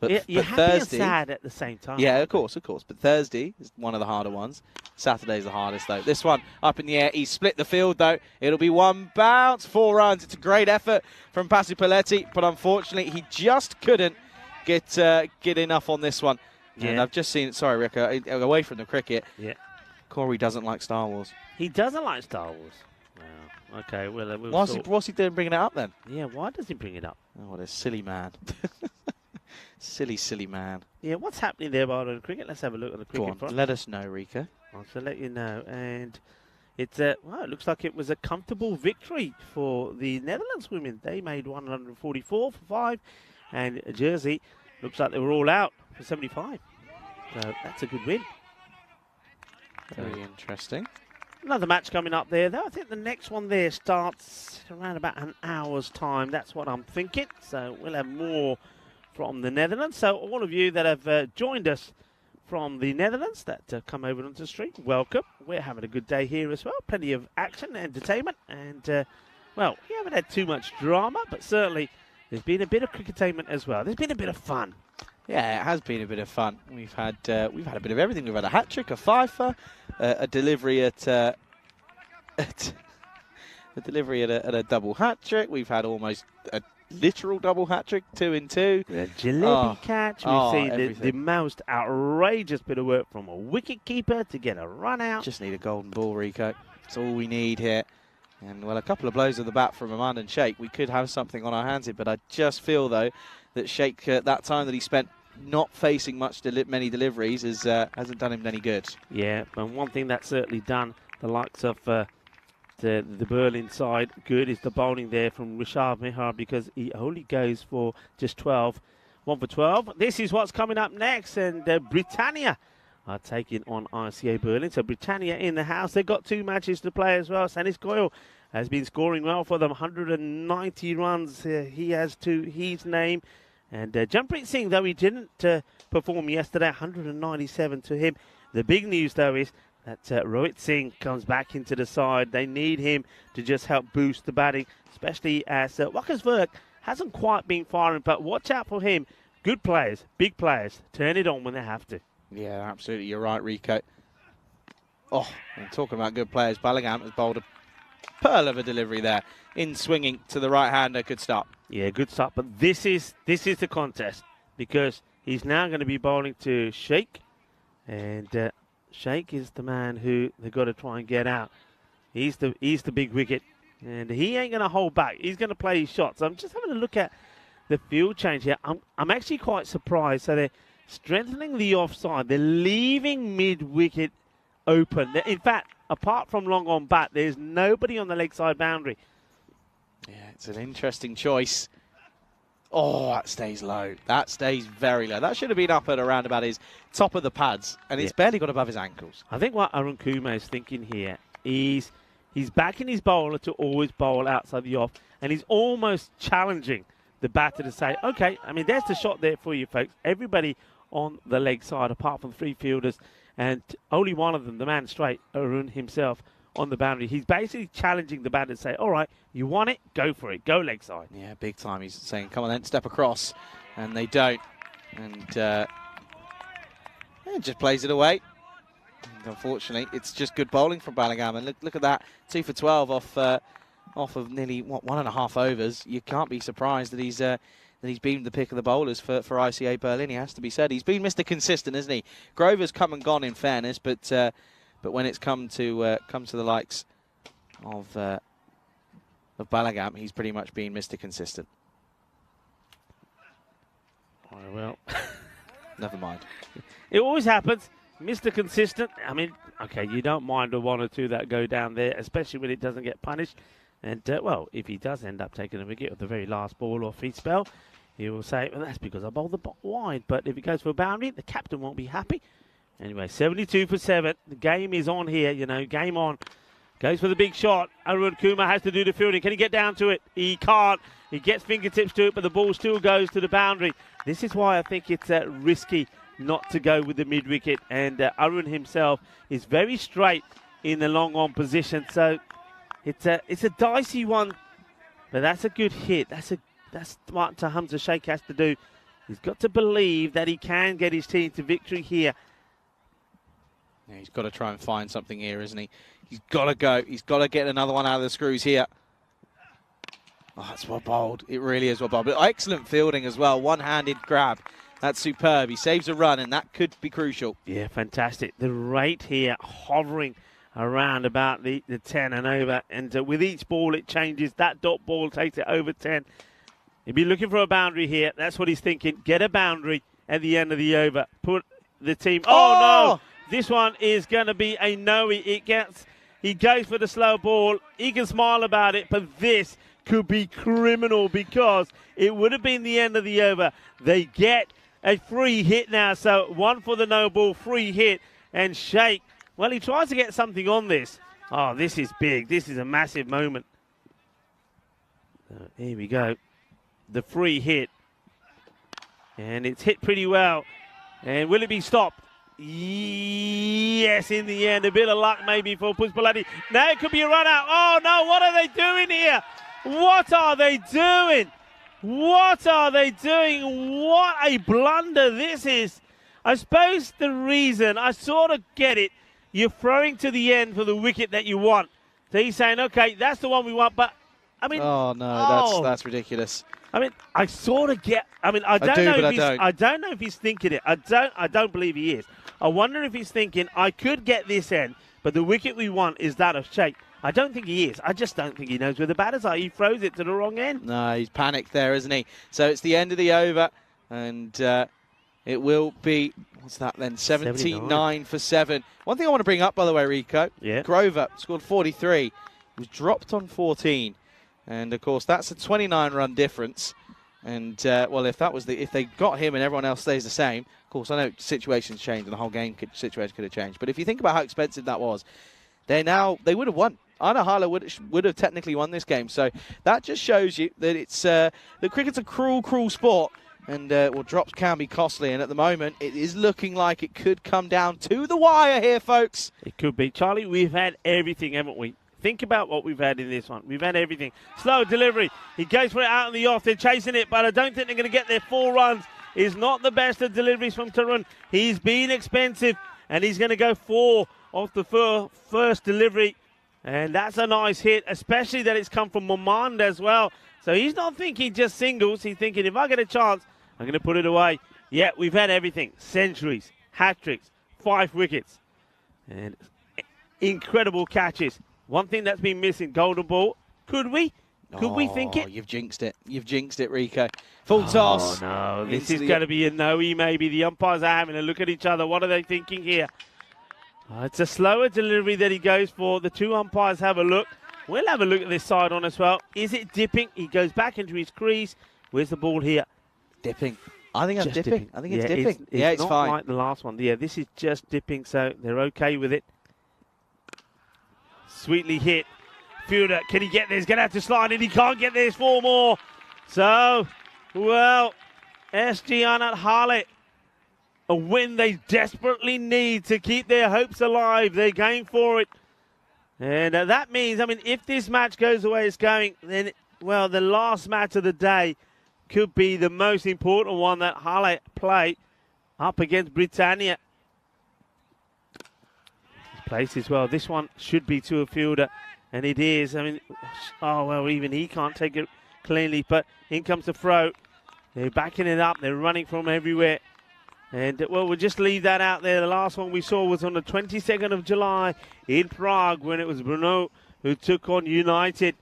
E: But,
A: you're
E: but
A: happy
E: Thursday,
A: and sad at the same time.
E: Yeah, of course. But Thursday is one of the harder ones. Saturday's the hardest, though. This one up in the air. He split the field, though. It'll be 1 bounce, 4 runs. It's a great effort from Pasupaletti, but unfortunately, he just couldn't get enough on this one. Yeah. And I've just seen, sorry, Rick, away from the cricket.
A: Yeah.
E: Corey doesn't like Star Wars.
A: He doesn't like Star Wars. Wow. Okay, well,
E: what's he doing bringing it up then?
A: Yeah, why does he bring it up?
E: Oh, what a silly man. Silly man.
A: Yeah, what's happening there by the cricket? Let's have a look at the cricket front.
E: Let us know, Rika.
A: I'll let you know. And it's well, it looks like it was a comfortable victory for the Netherlands women. They made 144 for 5, and Jersey looks like they were all out for 75. So that's a good win.
E: Very interesting.
A: Another match coming up there, though. I think the next one there starts around about an hour's time. That's what I'm thinking. So we'll have more from the Netherlands. So all of you that have joined us from the Netherlands that come over onto the street, welcome. We're having a good day here as well. Plenty of action, entertainment, and, well, we haven't had too much drama, but certainly there's been a bit of crickettainment as well. There's been a bit of fun.
E: Yeah, it has been a bit of fun. We've had a bit of everything. We've had a hat-trick, a fifer, a delivery at a double hat-trick. We've had almost a literal double hat-trick, 2 in 2.
A: A jalebi catch. We've seen the most outrageous bit of work from a wicket-keeper to get a run out.
E: Just need a golden ball, Rico. That's all we need here. And, well, a couple of blows of the bat from Aman and Sheikh. We could have something on our hands here, but I just feel, though, that Sheikh, that time that he spent not facing many deliveries hasn't done him any good.
A: Yeah, and one thing that's certainly done the likes of the Berlin side good is the bowling there from Rishad Mehar, because he only goes for just 12. 1 for 12. This is what's coming up next, and Britannia are taking on RCA Berlin. So Britannia in the house. They've got 2 matches to play as well. Sanis Goyal has been scoring well for them. 190 runs he has to his name. And Jampreet Singh, though he didn't perform yesterday, 197 to him. The big news, though, is that Rohit Singh comes back into the side. They need him to just help boost the batting, especially as Wackersberg hasn't quite been firing, but watch out for him. Good players, big players, turn it on when they have to.
E: Yeah, absolutely. You're right, Rico. Oh, and talking about good players, Ballingham has bowled a pearl of a delivery there. In swinging to the right-hander, good start.
A: Yeah, good start. But this is the contest because he's now going to be bowling to Sheikh. And Sheikh is the man who they've got to try and get out. He's the big wicket. And he ain't going to hold back. He's going to play his shots. I'm just having a look at the field change here. I'm actually quite surprised. So they're strengthening the offside. They're leaving mid-wicket open. In fact, apart from long on bat, there's nobody on the leg side boundary.
E: Yeah, it's an interesting choice. Oh, that stays low. That stays very low. That should have been up at around about his top of the pads, and it's barely got above his ankles.
A: I think what Arun Kumar is thinking here is he's backing his bowler to always bowl outside the off, and he's almost challenging the batter to say, okay, I mean, there's the shot there for you, folks. Everybody on the leg side, apart from 3 fielders, and only one of them, the man straight, Arun himself, on the boundary. He's basically challenging the batter to say, all right, you want it, go for it, go leg side.
E: Yeah, big time. He's saying, come on then, step across. And they don't. And it just plays it away. And unfortunately, it's just good bowling from Ballingham. And look at that, 2 for 12 off of nearly, 1.5 overs. You can't be surprised that he's been the pick of the bowlers for ICA Berlin, he has to be said. He's been Mr. Consistent, isn't he? Grover's come and gone, in fairness, but when it's come to the likes of Ballingham, he's pretty much been Mr. Consistent.
A: Oh, well,
E: never mind.
A: It always happens. Mr. Consistent. I mean, okay, you don't mind the 1 or 2 that go down there, especially when it doesn't get punished. And, well, if he does end up taking a wicket with the very last ball or feed spell, he will say, well, that's because I bowled the ball wide. But if he goes for a boundary, the captain won't be happy. Anyway, 72 for 7. The game is on here, game on. Goes for the big shot. Arun Kumar has to do the fielding. Can he get down to it? He can't. He gets fingertips to it, but the ball still goes to the boundary. This is why I think it's risky not to go with the mid-wicket. And Arun himself is very straight in the long-on position. So it's a dicey one, but that's a good hit. That's what Hamza Sheikh has to do. He's got to believe that he can get his team to victory here.
E: Yeah, he's got to try and find something here, isn't he? He's got to go. He's got to get another one out of the screws here. Oh, that's well bowled. It really is well bowled. But excellent fielding as well. One-handed grab. That's superb. He saves a run, and that could be crucial.
A: Yeah, fantastic. The rate here hovering around about the 10 and over. And with each ball, it changes. That dot ball takes it over 10. He'll be looking for a boundary here. That's what he's thinking. Get a boundary at the end of the over. Put the team... Oh, no! This one is going to be a no. He goes for the slow ball. He can smile about it, but this could be criminal because it would have been the end of the over. They get a free hit now, so 1 for the no ball, free hit. And Sheikh, well, he tries to get something on this. Oh, this is big. This is a massive moment. Here we go. The free hit. And it's hit pretty well. And will it be stopped? Yes, in the end. A bit of luck maybe for Pushpalati. Now it could be a run out. Oh, no, what are they doing here? What are they doing? What are they doing? What a blunder this is. I suppose the reason, I sort of get it. You're throwing to the end for the wicket that you want. So he's saying, okay, that's the one we want, but I mean...
E: Oh, no, that's ridiculous.
A: I mean, I sort of get... I mean, I don't know if he's thinking it. I don't believe he is. I wonder if he's thinking, I could get this end, but the wicket we want is that of Sheikh. I don't think he is. I just don't think he knows where the batters are. He throws it to the wrong end.
E: No, he's panicked there, isn't he? So it's the end of the over, and it will be, what's that then, 79 for 7. One thing I want to bring up, by the way, Rico, Grover scored 43. He was dropped on 14. And, of course, that's a 29-run difference. And, well, if they got him and everyone else stays the same, of course, I know situations change and the whole situation could have changed. But if you think about how expensive that was, they would have won. Anna Hala would have technically won this game. So that just shows you that it's that cricket's a cruel, cruel sport. And, well, drops can be costly. And at the moment, it is looking like it could come down to the wire here, folks.
A: It could be. Charlie, we've had everything, haven't we? Think about what we've had in this one. We've had everything. Slow delivery. He goes for it out in the off. They're chasing it, but I don't think they're going to get their 4 runs. Is not the best of deliveries from Tarun. He's been expensive, and he's going to go 4 off the first delivery. And that's a nice hit, especially that it's come from Momand as well. So he's not thinking just singles. He's thinking, if I get a chance, I'm going to put it away. Yeah, we've had everything. Centuries, hat-tricks, 5 wickets. And incredible catches. One thing that's been missing, golden ball. Could we? Could we think it?
E: You've jinxed it. You've jinxed it, Rico. Full toss.
A: Oh, no. This is going to be a no-e maybe. The umpires are having a look at each other. What are they thinking here? It's a slower delivery that he goes for. The 2 umpires have a look. We'll have a look at this side on as well. Is it dipping? He goes back into his crease. Where's the ball here?
E: Dipping. I think I'm dipping. I think it's dipping.
A: It's
E: not
A: fine.
E: Like
A: Like the last one. Yeah, this is just dipping, so they're okay with it. Sweetly hit. Fielder, can he get there? He's going to have to slide in. He can't get there. There's 4 more. So, well, SG Anat Harley, a win they desperately need to keep their hopes alive. They're going for it. And that means, I mean, if this match goes the way it's going, then, well, the last match of the day could be the most important one that Harley play up against Britannia. Place as well. This one should be to a fielder, and it is. I mean, oh, well, even he can't take it cleanly, but in comes the throw. They're backing it up. They're running from everywhere. And, well, we'll just leave that out there. The last one we saw was on the 22nd of July in Prague when it was Brno who took on United.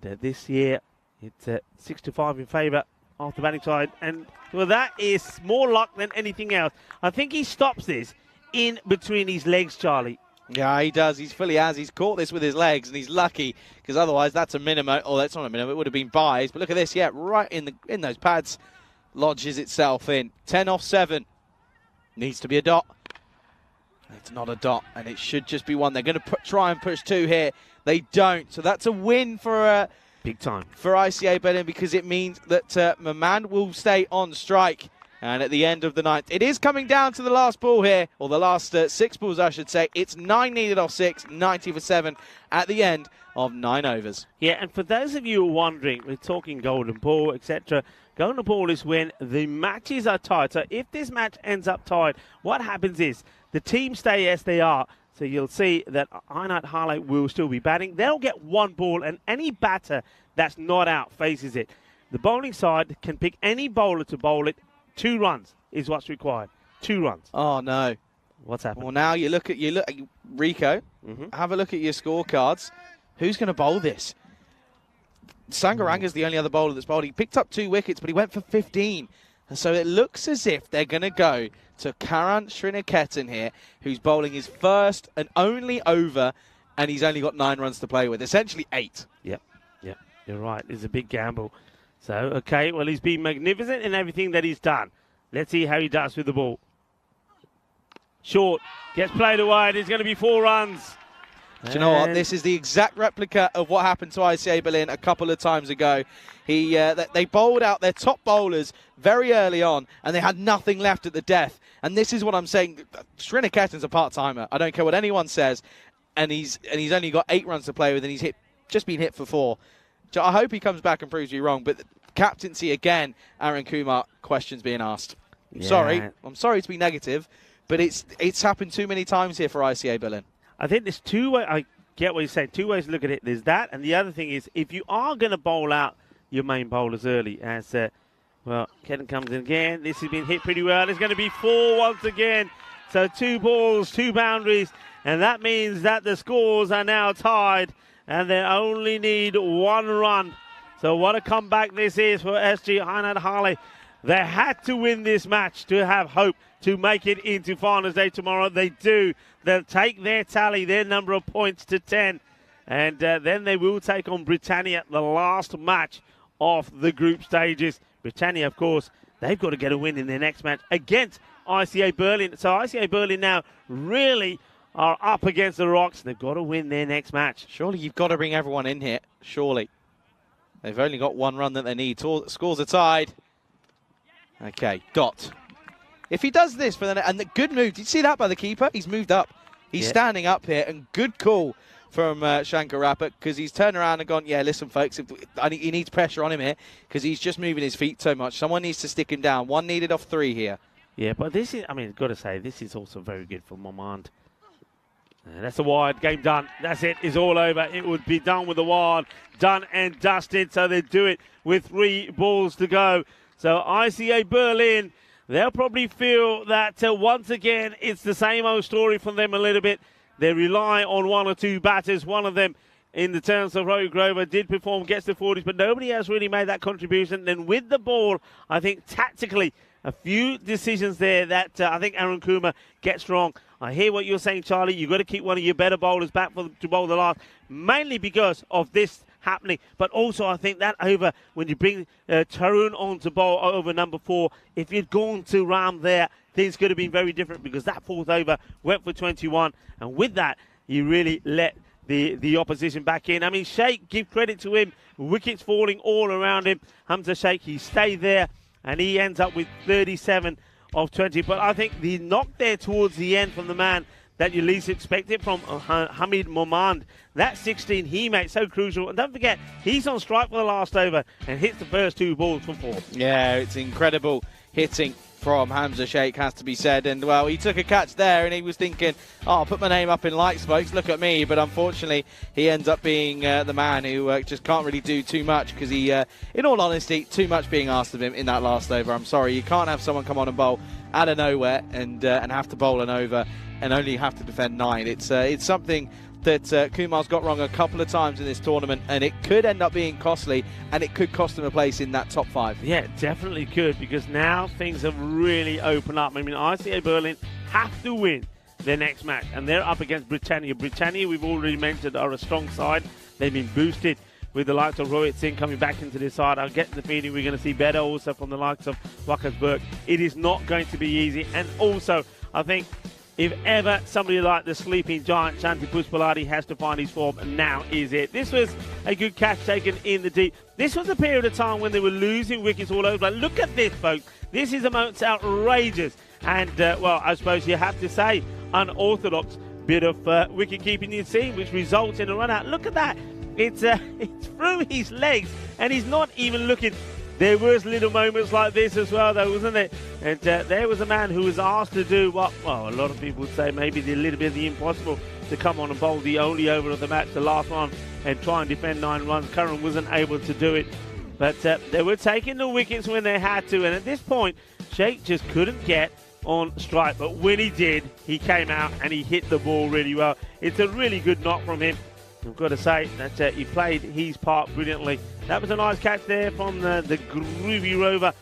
A: And this year, it's 6-5 in favour off the batting side. And, well, that is more luck than anything else. I think he stops this in between his legs, Charlie.
E: Yeah, he does. He's fully has. He's caught this with his legs, and he's lucky because otherwise that's a minimum. Oh, that's not a minimum. It would have been buys. But look at this. Yeah, right in those pads, lodges itself in. 10 off 7. Needs to be a dot. It's not a dot, and it should just be 1. They're going to try and push 2 here. They don't. So that's a win for
A: big time
E: for ICA Berlin because it means that Mamand will stay on strike. And at the end of the 9th, it is coming down to the last ball here, or the last 6 balls, I should say. It's 9 needed off 6, 90 for 7 at the end of 9 overs.
A: Yeah, and for those of you who are wondering, we're talking golden ball, etc. Golden ball is when the matches are tied. So if this match ends up tied, what happens is the teams stay as they are. So you'll see that Einat Harley will still be batting. They'll get 1 ball, and any batter that's not out faces it. The bowling side can pick any bowler to bowl it. 2 runs is what's required. 2 runs.
E: Oh, no.
A: What's happened?
E: Well, now you look at Rico. Have a look at your scorecards. Who's going to bowl this? Sangaranga's the only other bowler that's bowled. He picked up 2 wickets, but he went for 15. And so it looks as if they're going to go to Karan Sriniketan here, who's bowling his first and only over, and he's only got 9 runs to play with. Essentially 8.
A: Yep. You're right. It's a big gamble. So, okay, well, he's been magnificent in everything that he's done. Let's see how he does with the ball. Short, gets played away. There's going to be 4 runs.
E: Do you know what? This is the exact replica of what happened to ICA Berlin a couple of times ago. They bowled out their top bowlers very early on, and they had nothing left at the death. And this is what I'm saying. Sriniketan's a part-timer. I don't care what anyone says. And he's only got 8 runs to play with, and he's just been hit for 4. So I hope he comes back and proves you wrong. But captaincy again, Aaron Kumar, questions being asked.
A: Yeah.
E: I'm sorry to be negative, but it's happened too many times here for ICA Berlin.
A: I think there's 2 ways. I get what you're saying. 2 ways to look at it. There's that, and the other thing is if you are going to bowl out your main bowlers early, as Ketan comes in again. This has been hit pretty well. There's going to be 4 once again. So 2 balls, 2 boundaries, and that means that the scores are now tied. And they only need 1 run. So what a comeback this is for SG Einat Harley. They had to win this match to have hope to make it into finals day tomorrow. They do. They'll take their tally, their number of points to 10. And then they will take on Britannia, the last match of the group stages. Britannia, of course, they've got to get a win in their next match against ICA Berlin. So ICA Berlin now really are up against the rocks. They've got to win their next match.
E: Surely you've got to bring everyone in here. Surely. They've only got 1 run that they need. Scores are tied. Okay, Dot. If he does this for the and the good move, did you see that by the keeper? He's moved up. He's standing up here, and good call from Shankar Rapat, because he's turned around and gone, yeah, listen, folks, he needs pressure on him here because he's just moving his feet so much. Someone needs to stick him down. One needed off 3 here.
A: Yeah, but this is, I mean, got to say, this is also very good for Momand. That's a wide, game done. That's it, it's all over. It would be done with the wide, done and dusted, so they do it with 3 balls to go. So ICA Berlin, they'll probably feel that once again it's the same old story from them a little bit. They rely on 1 or 2 batters. One of them, in the terms of Roy Grover, did perform, gets the 40s, but nobody else really made that contribution. Then with the ball, I think tactically, a few decisions there that I think Aaron Kumar gets wrong. I hear what you're saying, Charlie. You've got to keep one of your better bowlers back to bowl the last, mainly because of this happening, but also I think that over when you bring Tarun on to bowl over number 4, if you'd gone to Ram there, things could have been very different, because that 4th over went for 21, and with that you really let the opposition back in. I mean, Sheikh, give credit to him, wickets falling all around him. Hamza Sheikh, he stayed there and he ends up with 37 of 20, but I think the knock there towards the end from the man that you least expected from Hamid Momand. That 16 he made so crucial. And don't forget, he's on strike for the last over and hits the first 2 balls for 4.
E: Yeah, it's incredible hitting from Hamza Sheikh, has to be said. And, well, he took a catch there and he was thinking, oh, I'll put my name up in lights, folks, look at me. But unfortunately, he ends up being the man who just can't really do too much, because he, in all honesty, too much being asked of him in that last over. I'm sorry, you can't have someone come on and bowl out of nowhere and have to bowl an over and only have to defend 9. It's something that Kumar's got wrong a couple of times in this tournament, and it could end up being costly, and it could cost him a place in that top 5.
A: Yeah, definitely could, because now things have really opened up. I mean, ICA Berlin have to win their next match, and they're up against Britannia. Britannia, we've already mentioned, are a strong side. They've been boosted with the likes of Rohit Singh coming back into this side. I'm getting the feeling we're going to see better also from the likes of Wakas Burke. It is not going to be easy, and also, I think, if ever somebody like the sleeping giant Shanti Puspalati has to find his form, and now is it. This was a good catch taken in the deep. This was a period of time when they were losing wickets all over. Look at this, folks. This is most outrageous. And, well, I suppose you have to say, unorthodox bit of wicket-keeping you've seen, which results in a run-out. Look at that. It's through his legs, and he's not even looking. There was little moments like this as well, though, wasn't it? And there was a man who was asked to do what, well, a lot of people would say maybe a little bit of the impossible, to come on and bowl the only over of the match, the last one, and try and defend 9 runs. Curran wasn't able to do it. But they were taking the wickets when they had to. And at this point, Sheikh just couldn't get on strike. But when he did, he came out and he hit the ball really well. It's a really good knock from him. I've got to say that he played his part brilliantly. That was a nice catch there from the groovy rover.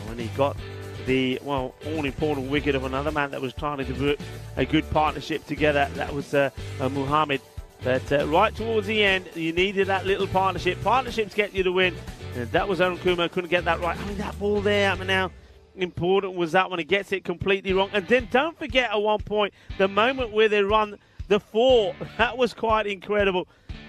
A: When he got the, well, all-important wicket of another man that was trying to develop a good partnership together. That was Muhammad. But right towards the end, you needed that little partnership. Partnerships get you to win. And that was Arun Kumar, couldn't get that right. I mean, that ball there, I mean, how important was that when he gets it completely wrong? And then don't forget at one point, the moment where they run the 4, that was quite incredible.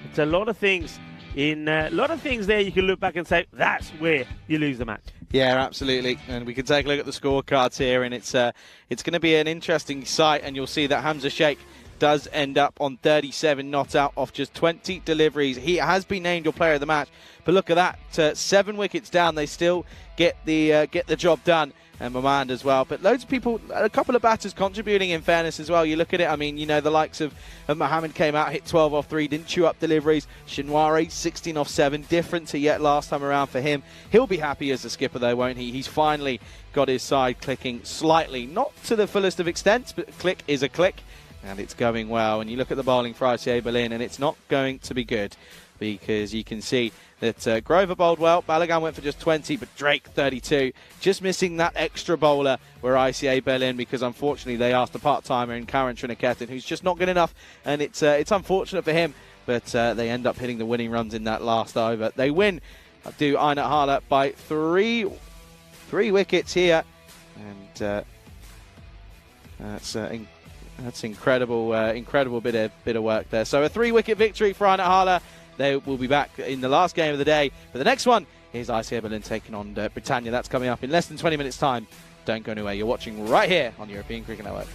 A: It's a lot of things there you can look back and say, that's where you lose the match.
E: Yeah, absolutely. And we can take a look at the scorecards here, and it's going to be an interesting sight, and you'll see that Hamza Sheikh does end up on 37 not out off just 20 deliveries. He has been named your player of the match, but look at that, 7 wickets down, they still get the job done. And Mamand as well, but loads of people, a couple of batters contributing in fairness as well. You look at it, I mean, you know, the likes of Mohammed came out, hit 12 off 3, didn't chew up deliveries. Shinwari 16 off 7, different to yet last time around for him. He'll be happy as the skipper though, won't he? He's finally got his side clicking slightly, not to the fullest of extents, but a click is a click, and it's going well. And you look at the bowling for ICA Berlin, and it's not going to be good, because you can see that Grover bowled well, Balogun went for just 20, but Drake 32, just missing that extra bowler were ICA Berlin, because unfortunately they asked a part-timer in Karan Triniketan, who's just not good enough, and it's unfortunate for him, but they end up hitting the winning runs in that last over. They win, do Ainat Hala by three wickets here, and that's incredible, incredible bit of work there. So a 3-wicket victory for Ainat Hala. They will be back in the last game of the day. But the next one Here's ICA Berlin taking on Britannia. That's coming up in less than 20 minutes' time. Don't go anywhere. You're watching right here on European Cricket Network.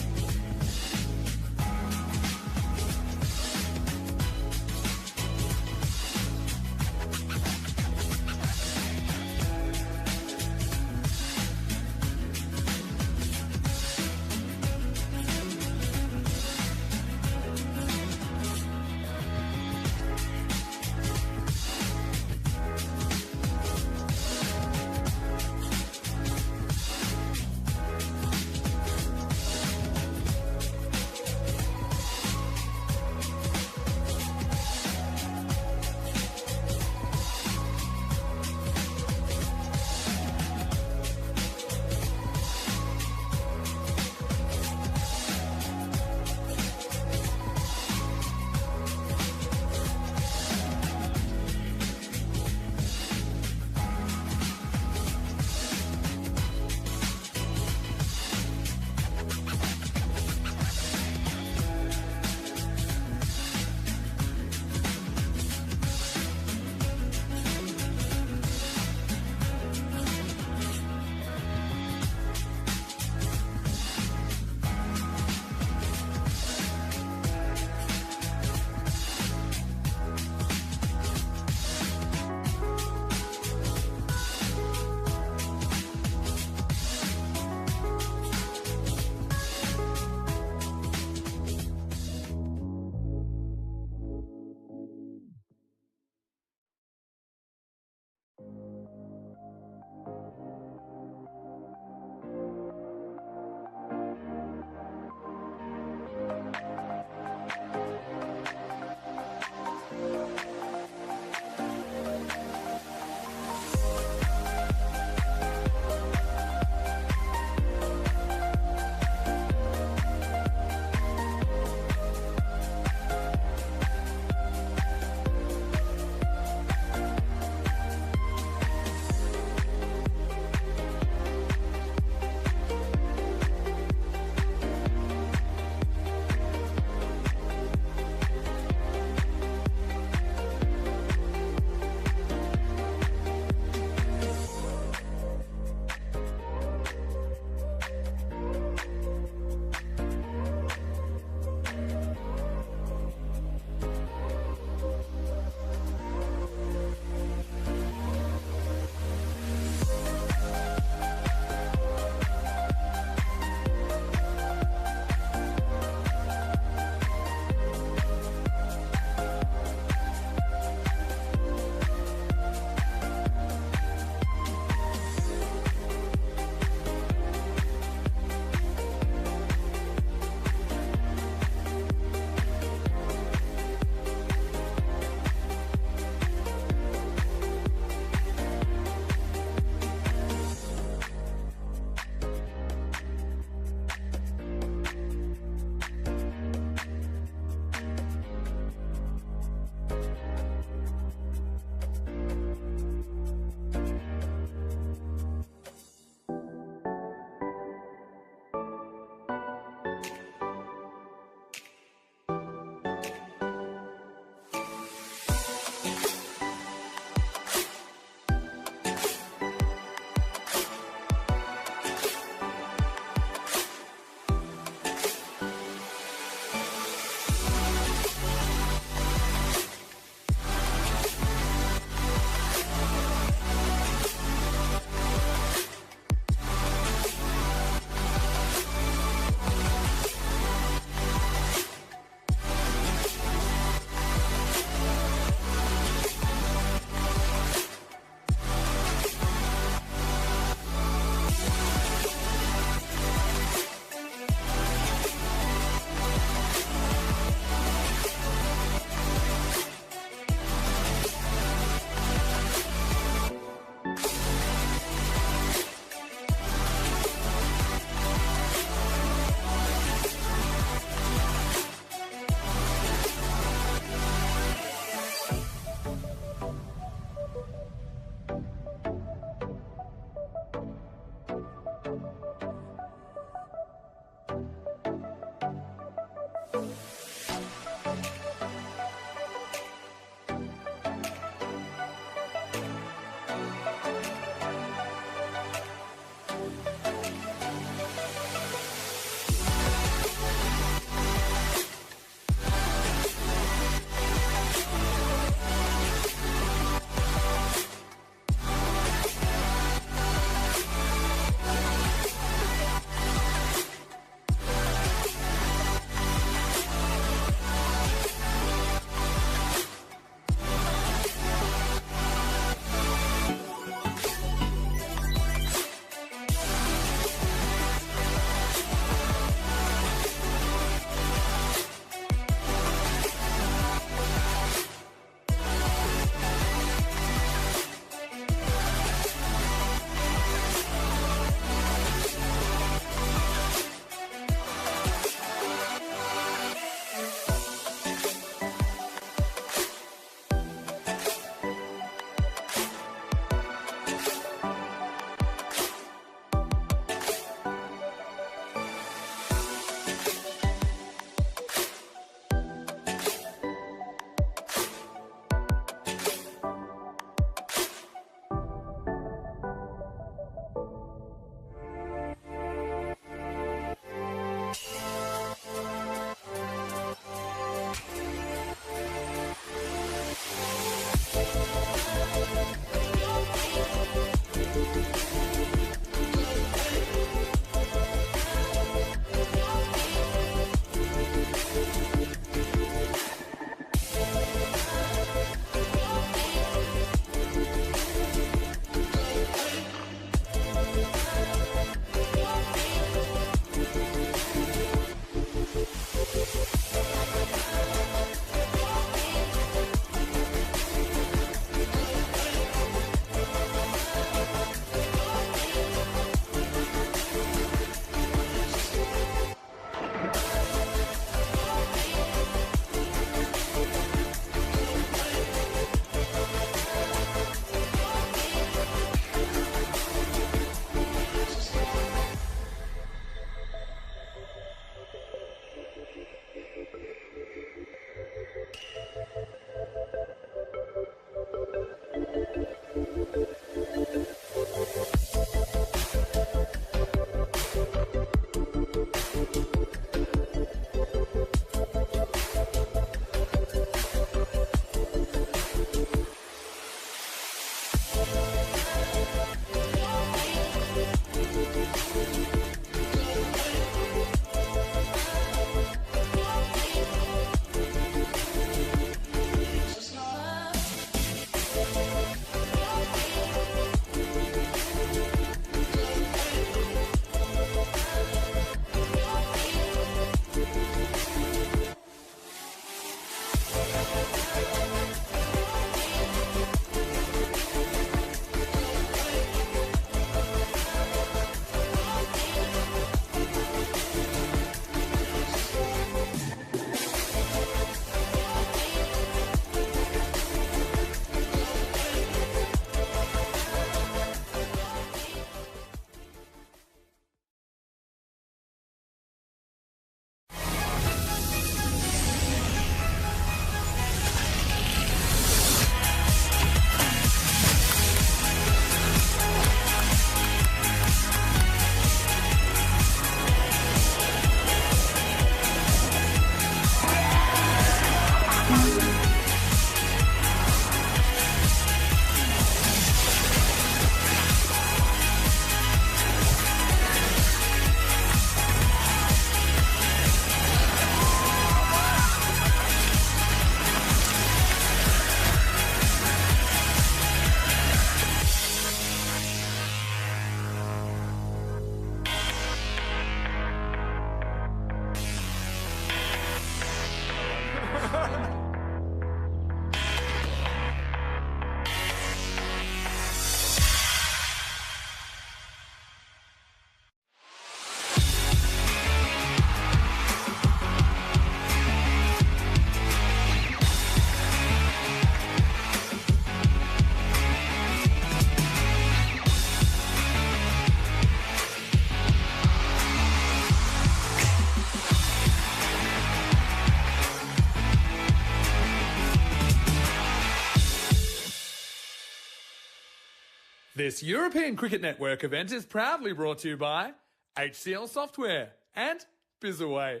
B: This European Cricket Network event is proudly brought to you by HCL Software and Bizaway.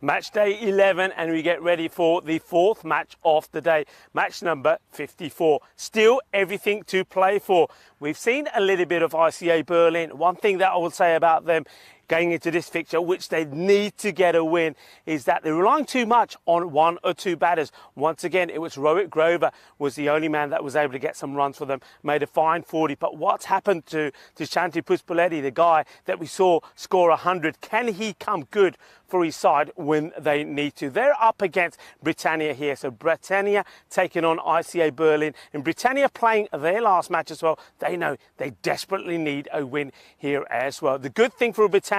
A: Match day 11, and we get ready for the fourth match of the day. Match number 54. Still everything to play for. We've seen a little bit of ICA Berlin. One thing that I will say about them going into this fixture, which they need to get a win, is that they're relying too much on one or two batters. Once again, it was Rohit Grover was the only man that was able to get some runs for them, made a fine 40. But what's happened to Shanti Puspaleti, the guy that we saw score 100? Can he come good for his side when they need to? They're up against Britannia here. So Britannia taking on ICA Berlin, and Britannia playing their last match as well. They know they desperately need a win here as well. The good thing for Britannia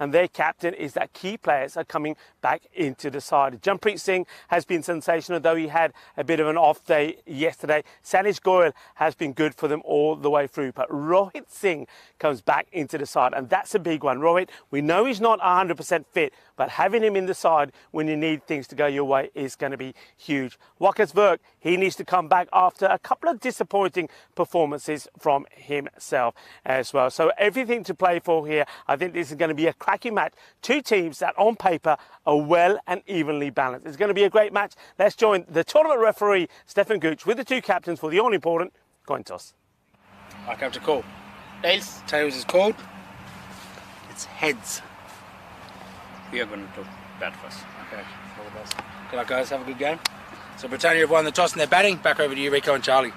A: and their captain is that key players are coming back into the side. Jampreet Singh has been sensational, though he had a bit of an off day yesterday. Sanish Goyal has been good for them all the way through, but Rohit Singh comes back into the side, and that's a big one. Rohit, we know he's not 100% fit, but having him in the side when you need things to go your way is going to be huge. Wakas Verk, he needs to come back after a couple of disappointing performances from himself as well. So everything to play for here. I think this is going to be a cracking match. Two teams that on paper are well and evenly balanced. It's going to be a great match. Let's join the tournament referee, Stefan Gooch, with the two captains for the all-important coin toss.
C: I come to call.
D: Tails.
C: Tails is called.
F: It's heads.
C: We are going to bat first. Okay, all the best. Good luck, guys. Have a good game. So Britannia have won the toss and they're batting. Back over to you, Rico and Charlie.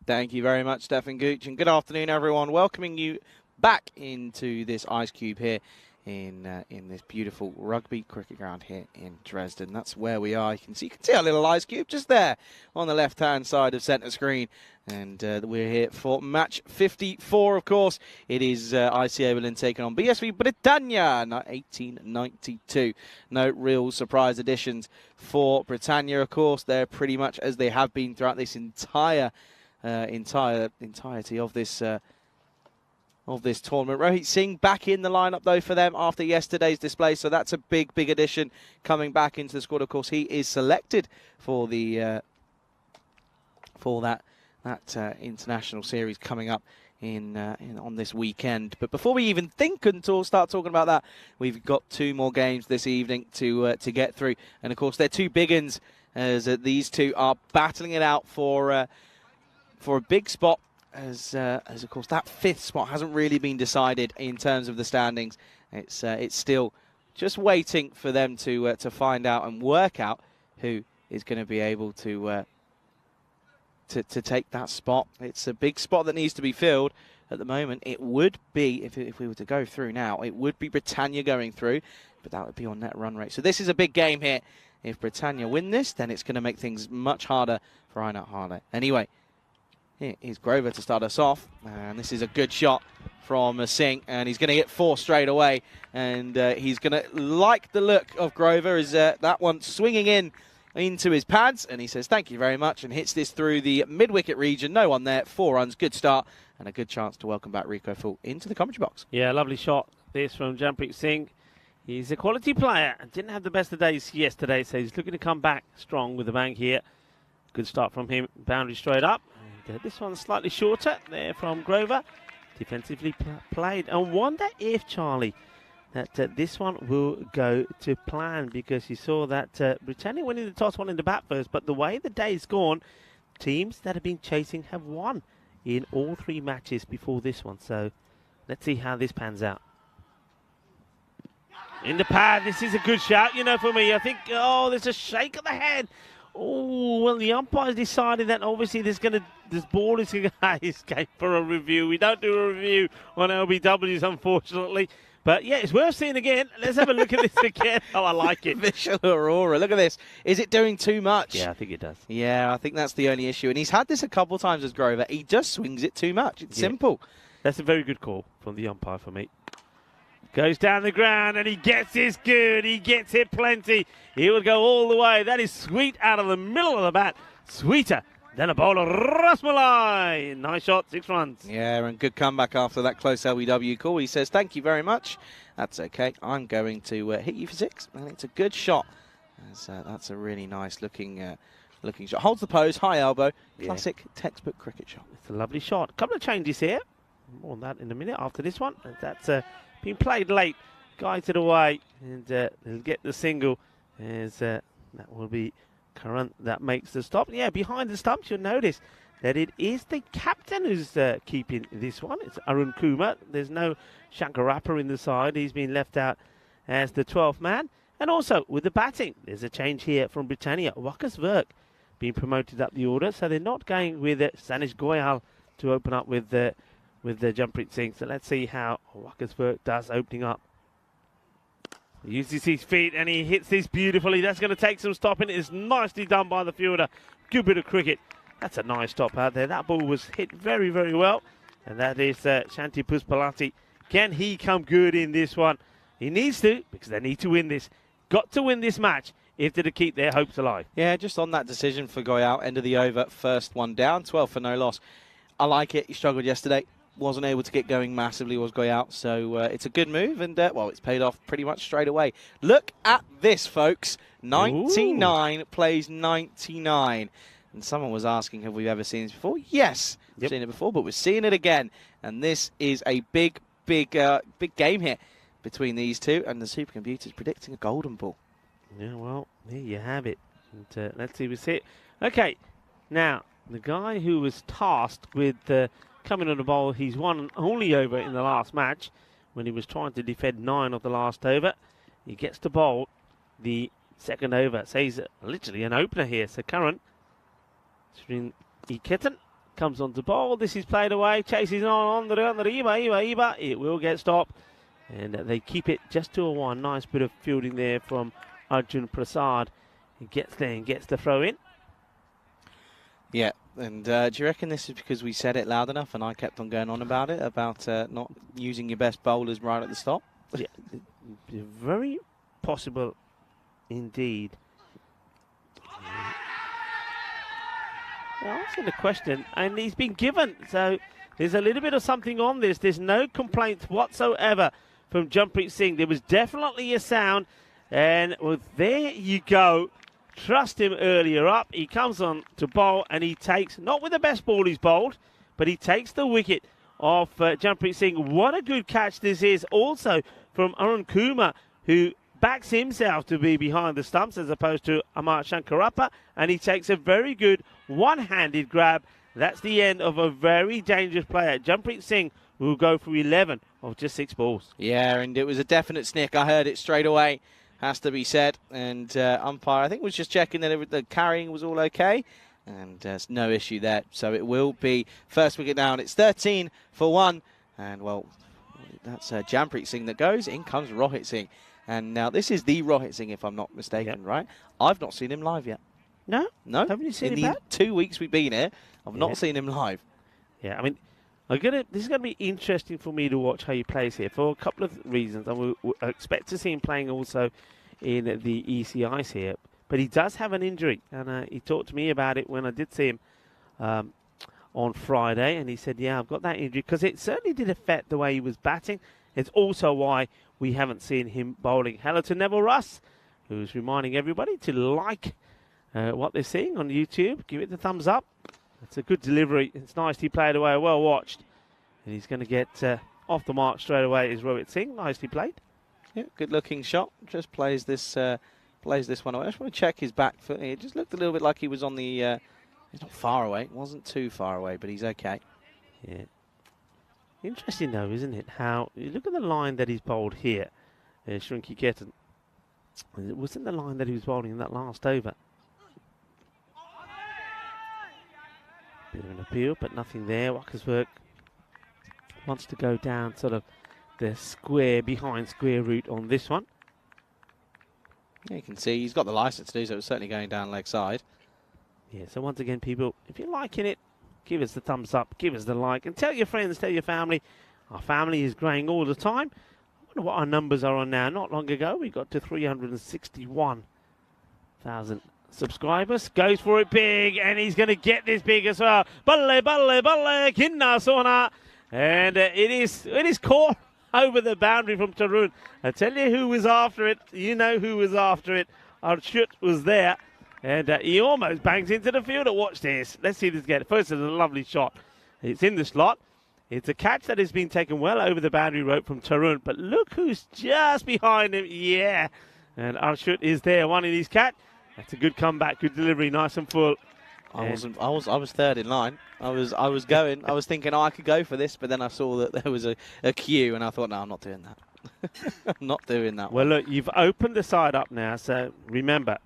E: Thank you very much, Stefan Gooch, and good afternoon, everyone. Welcoming you back into this ice cube here in this beautiful rugby cricket ground here in Dresden. That's where we are. You can see our little ice cube just there on the left-hand side of centre screen. And we're here for match 54, of course. It is ICA Berlin taking on BSV Britannia, 1892. No real surprise additions for Britannia, of course. They're pretty much as they have been throughout this entirety of this tournament. Rohit Singh back in the lineup, though, for them after yesterday's display. So that's a big addition coming back into the squad. Of course, he is selected for the that international series coming up on this weekend. But before we even think and start talking about that, we've got two more games this evening to get through, and of course they're two big uns, as these two are battling it out for a big spot. As of course that fifth spot hasn't really been decided in terms of the standings. It's still just waiting for them to find out and work out who is going to be able to take that spot. It's a big spot that needs to be filled at the moment. It would be, if we were to go through now, it would be Britannia going through, but that would be on net run rate. So this is a big game here. If Britannia win this, then it's going to make things much harder for Einat Harley. Anyway, here is Grover to start us off, and this is a good shot from Singh, and he's going to get 4 straight away, and he's going to like the look of Grover as that one swinging into his pads, and he says thank you very much and hits this through the mid-wicket region. No one there, 4 runs, good start, and a good chance to welcome back Rico Full into the commentary box.
A: Yeah, lovely shot this from Jampreet Singh. He's a quality player and didn't have the best of days yesterday, so he's looking to come back strong with the bang here. Good start from him, boundary straight up. And, this one's slightly shorter there from Grover. Defensively played. And wonder if, Charlie, that this one will go to plan, because you saw that Britannia winning the toss, wanting to bat first, but the way the day's gone, teams that have been chasing have won in all 3 matches before this one. So let's see how this pans out. In the pad, this is a good shout, for me. I think, there's a shake of the head. Oh, well, the umpire's decided that obviously this ball is going to escape for a review. We don't do a review on LBWs, unfortunately. But, yeah, it's worth seeing again. Let's have a look at this again. Oh, I like it.
E: Visual Aurora. Look at this. Is it doing too much?
A: Yeah, I think it does.
E: Yeah, I think that's the only issue. And he's had this a couple of times as Grover. He just swings it too much. It's simple.
A: That's a very good call from the umpire for me. Goes down the ground and he gets this good. He gets it plenty. He will go all the way. That is sweet out of the middle of the bat. Sweeter than a bowl of Rasmalai. Nice shot, 6 runs.
E: Yeah, and good comeback after that close LBW call. He says, thank you very much. That's okay. I'm going to hit you for 6. And it's a good shot. That's a really nice looking looking shot. Holds the pose, high elbow, classic textbook cricket shot.
A: It's a lovely shot. A couple of changes here. More on that in a minute after this one. That's been played late. Guides it away, and they'll get the single. As that will be Karan that makes the stop. Yeah, behind the stumps, you'll notice that it is the captain who's keeping this one. It's Arun Kumar. There's no Shankarappa in the side. He's been left out as the 12th man. And also, with the batting, there's a change here from Britannia. Wakasverk being promoted up the order. So they're not going with Sanish Goyal to open up with Jampreet Singh. So let's see how Wakasverk does opening up. He uses his feet and he hits this beautifully. That's going to take some stopping. It's nicely done by the fielder. Good bit of cricket. That's a nice stop out there. That ball was hit very, very well. And that is Shanti Puspalati. Can he come good in this one? He needs to, because they need to win this. Got to win this match if they're to keep their hopes alive.
E: Yeah, just on that decision for Goyal, end of the over, first one down, 12 for no loss. I like it. He struggled yesterday. Wasn't able to get going massively, was Goyal. So it's a good move, and, well, it's paid off pretty much straight away. Look at this, folks. 99 plays 99. And someone was asking, have we ever seen this before? Yes, we've seen it before, but we're seeing it again. And this is a big game here between these two, and the supercomputer's predicting a golden ball.
A: Yeah, well, there you have it. And, let's see, we see it. Okay, now, the guy who was tasked with coming on the bowl, he's won only over in the last match when he was trying to defend 9 of the last over. He gets to bowl the second over. So he's literally an opener here. So Karan Srin Iketan comes on to bowl. This is played away. Chases on the Iba. It will get stopped. And they keep it just to a 1. Nice bit of fielding there from Arjun Prasad. He gets there and gets the throw in.
E: Yeah, and do you reckon this is because we said it loud enough and I kept on going on about it, about not using your best bowlers right at the stop?
A: Yeah, very possible indeed. Answering the question, and he's been given, so there's a little bit of something on this. There's no complaints whatsoever from Jampreet Singh. There was definitely a sound, and well, there you go. Trust him earlier up. He comes on to bowl, and he takes, not with the best ball he's bowled, but he takes the wicket of Jampreet Singh. What a good catch this is also from Arun Kumar, who backs himself to be behind the stumps as opposed to Amar Shankarappa, and he takes a very good one-handed grab. That's the end of a very dangerous player. Jampreet Singh will go for 11 of just 6 balls.
E: Yeah, and it was a definite snick. I heard it straight away, has to be said. And umpire, I think, was just checking that the carrying was all okay. And there's no issue there. So it will be first wicket down. It's 13 for 1. And, well, that's Jampreet Singh that goes. In comes Rohit Singh. And now this is the Rohit Singh, if I'm not mistaken, right? I've not seen him live yet.
A: No?
E: No.
A: Haven't you seen him
E: in the
A: back?
E: 2 weeks we've been here, I've not seen him live.
A: Yeah, I mean, this is going to be interesting for me to watch how he plays here for a couple of reasons. I will expect to see him playing also in the ECIs here. But he does have an injury, and he talked to me about it when I did see him on Friday, and he said, yeah, I've got that injury, because it certainly did affect the way he was batting. It's also why we haven't seen him bowling. Hello to Neville Russ, who's reminding everybody to like what they're seeing on YouTube. Give it the thumbs up. It's a good delivery. It's nice he played away, well watched. And he's going to get off the mark straight away is Rohit Singh. Nicely played.
E: Yeah, good looking shot. Just plays this one away. I just want to check his back foot. It just looked a little bit like he was on the... he's not far away. It wasn't too far away, but he's okay.
A: Yeah. Interesting, though, isn't it? How you look at the line that he's bowled here, Shrinky Ketan. It wasn't the line that he was bowling in that last over. Bit of an appeal, but nothing there. Wakasverk wants to go down sort of the square, behind square route on this one.
E: Yeah, you can see he's got the license to do so. It's certainly going down leg side.
A: Yeah, so once again, people, if you're liking it, give us the thumbs up, give us the like, and tell your friends, tell your family. Our family is growing all the time. I wonder what our numbers are on now. Not long ago, we got to 361,000 subscribers. Goes for it big, and he's going to get this big as well. Balle, kinna sona. And it is caught over the boundary from Tarun. I tell you who was after it. You know who was after it. Arshut was there. And he almost bangs into the fielder. Watch this. Let's see this again. First, it's a lovely shot. It's in the slot. It's a catch that has been taken well over the boundary rope from Tarun. But look who's just behind him. Yeah. And Arshut is there, winning his catch. That's a good comeback, good delivery, nice and full.
E: I was third in line. I was going. I was thinking, I could go for this, but then I saw that there was a queue, and I thought, no, I'm not doing that. I'm not doing that.
A: Well, look, you've opened the side up now, so remember,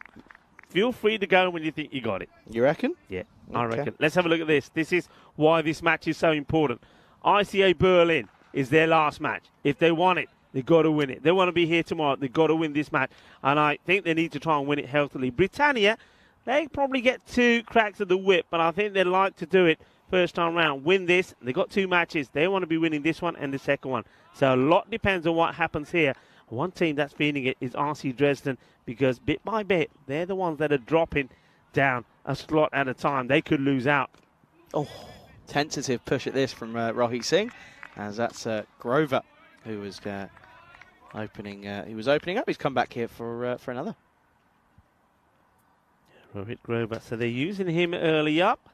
A: feel free to go when you think you got it.
E: You reckon?
A: Yeah, I reckon. Let's have a look at this. This is why this match is so important. ICA Berlin is their last match. If they want it, they've got to win it. They want to be here tomorrow. They've got to win this match. And I think they need to try and win it healthily. Britannia, they probably get 2 cracks of the whip, but I think they'd like to do it first time round. Win this. They've got 2 matches. They want to be winning this one and the second one. So a lot depends on what happens here. One team that's feeling it is RC Dresden, because bit by bit, they're the ones that are dropping down a slot at a time. They could lose out.
E: Oh, tentative push at this from Rohit Singh, as that's Grover, who was opening. He was opening up. He's come back here for another.
A: Rohit Grover. So they're using him early up.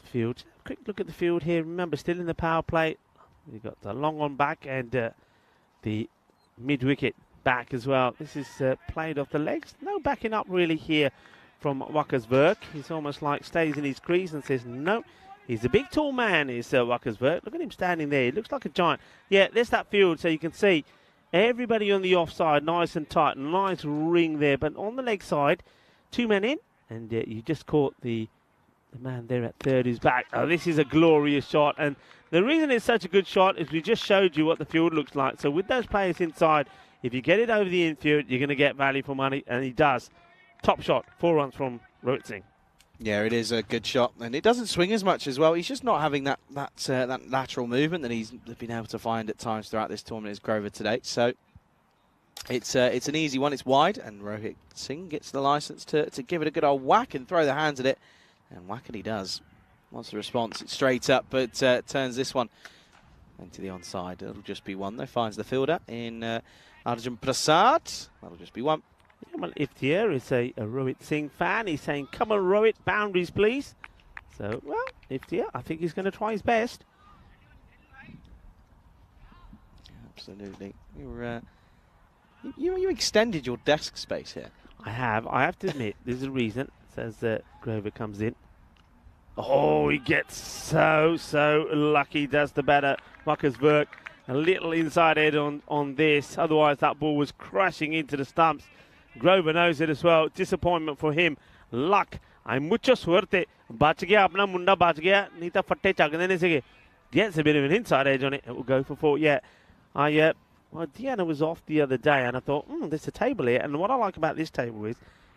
A: Field. Quick look at the field here. Remember, still in the power play. We've got the long on back and the mid wicket back as well. This is played off the legs. No backing up really here from Wakkersberg. He's almost like stays in his crease and says no. He's a big tall man, is Wakkersberg. Look at him standing there. He looks like a giant. Yeah, there's that field, so you can see everybody on the offside, nice and tight. Nice ring there, but on the leg side, 2 men in, and you just caught the man there at third who's back. Oh, this is a glorious shot, and the reason it's such a good shot is we just showed you what the field looks like. So with those players inside, if you get it over the infield, you're going to get value for money, and he does. Top shot, 4 runs from Rohit Singh.
E: Yeah, it is a good shot, and it doesn't swing as much as well. He's just not having that lateral movement that he's been able to find at times throughout this tournament as Grover today. So it's an easy one. It's wide, and Rohit Singh gets the license to give it a good old whack and throw the hands at it, and whack it he does. Wants the response, it's straight up, but turns this one into the onside. It'll just be 1 though. Finds the fielder in Arjun Prasad. That'll just be 1.
A: Yeah, well, Iftiar is a Rohit Singh fan. He's saying, come on, Rohit, boundaries, please. So, well, Iftiar, I think he's going to try his best.
E: Absolutely. You extended your desk space here.
A: I have to admit, there's a reason. It says Grover comes in. Oh, he gets so lucky, does the batter, Wakkersberg. A little inside head on this. Otherwise, that ball was crashing into the stumps. Grover knows it as well. Disappointment for him. Luck. Hay mucha suerte. Bach gaya, apna munda bach gaya. Nahi to fatte chak dene se. Gets a bit of an inside edge on it. It will go for 4. Yeah. Well, Deanna was off the other day, and I thought, there's a table here. And what I like about this table is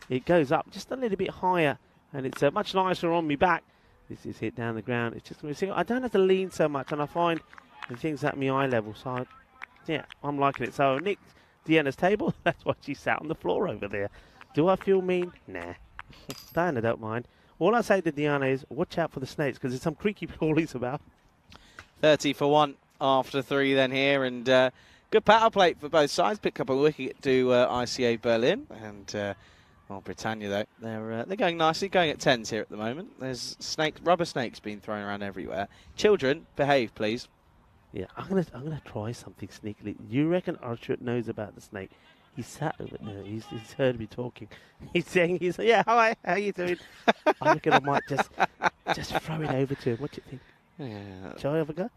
A: it goes up just a little bit higher, and it's much nicer on me back. This is hit down the ground. It's just I don't have to lean so much, and I find the things at my eye level. So, I'm liking it. So, Nick Deanna's table, that's why she sat on the floor over there. Do I feel mean? Nah. Diana don't mind. All I say to Deanna is, watch out for the snakes, because there's some creaky crawlies about.
E: 30 for 1 after 3 then here, and good power play for both sides. Pick up a wicket to ICA Berlin, and Britannia though, they're going nicely, going at 10s here at the moment. There's rubber snakes being thrown around everywhere. Children, behave, please.
A: Yeah, I'm gonna try something sneakily. You reckon Archert knows about the snake? He sat over there. He's heard me talking. He's saying, yeah, hi, how you doing? I reckon I might just throw it over to him. What do you think?
E: Yeah.
A: Shall I have a go?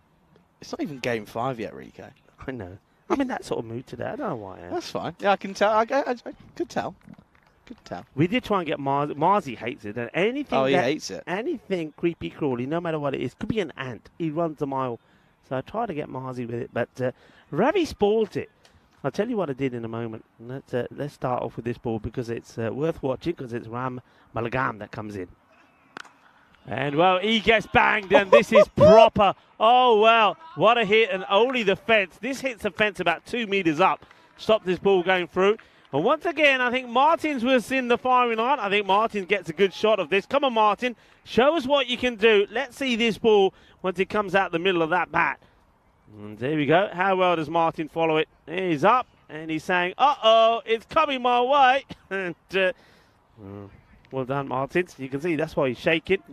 E: It's not even game 5 yet, Rico.
A: I know. I'm in that sort of mood today. I don't know why I am.
E: That's fine. Yeah, I can tell. I could tell. Could tell.
A: We did try and get Mars. Marzi hates it. And anything
E: he hates it.
A: Anything creepy crawly, no matter what it is, could be an ant. He runs a mile. So I tried to get Marzi with it, but Ravi spoiled it. I'll tell you what I did in a moment. Let's start off with this ball because it's worth watching, because it's Ram Malagam that comes in. And, well, he gets banged, and this is proper. Oh, well, what a hit, and only the fence. This hits the fence about 2 meters up. Stop this ball going through. And once again, I think Martins was in the firing line. I think Martins gets a good shot of this. Come on, Martin. Show us what you can do. Let's see this ball once it comes out the middle of that bat. And there we go. How well does Martin follow it? He's up, and he's saying, uh-oh, it's coming my way. And Well done, Martins. You can see that's why he's shaking.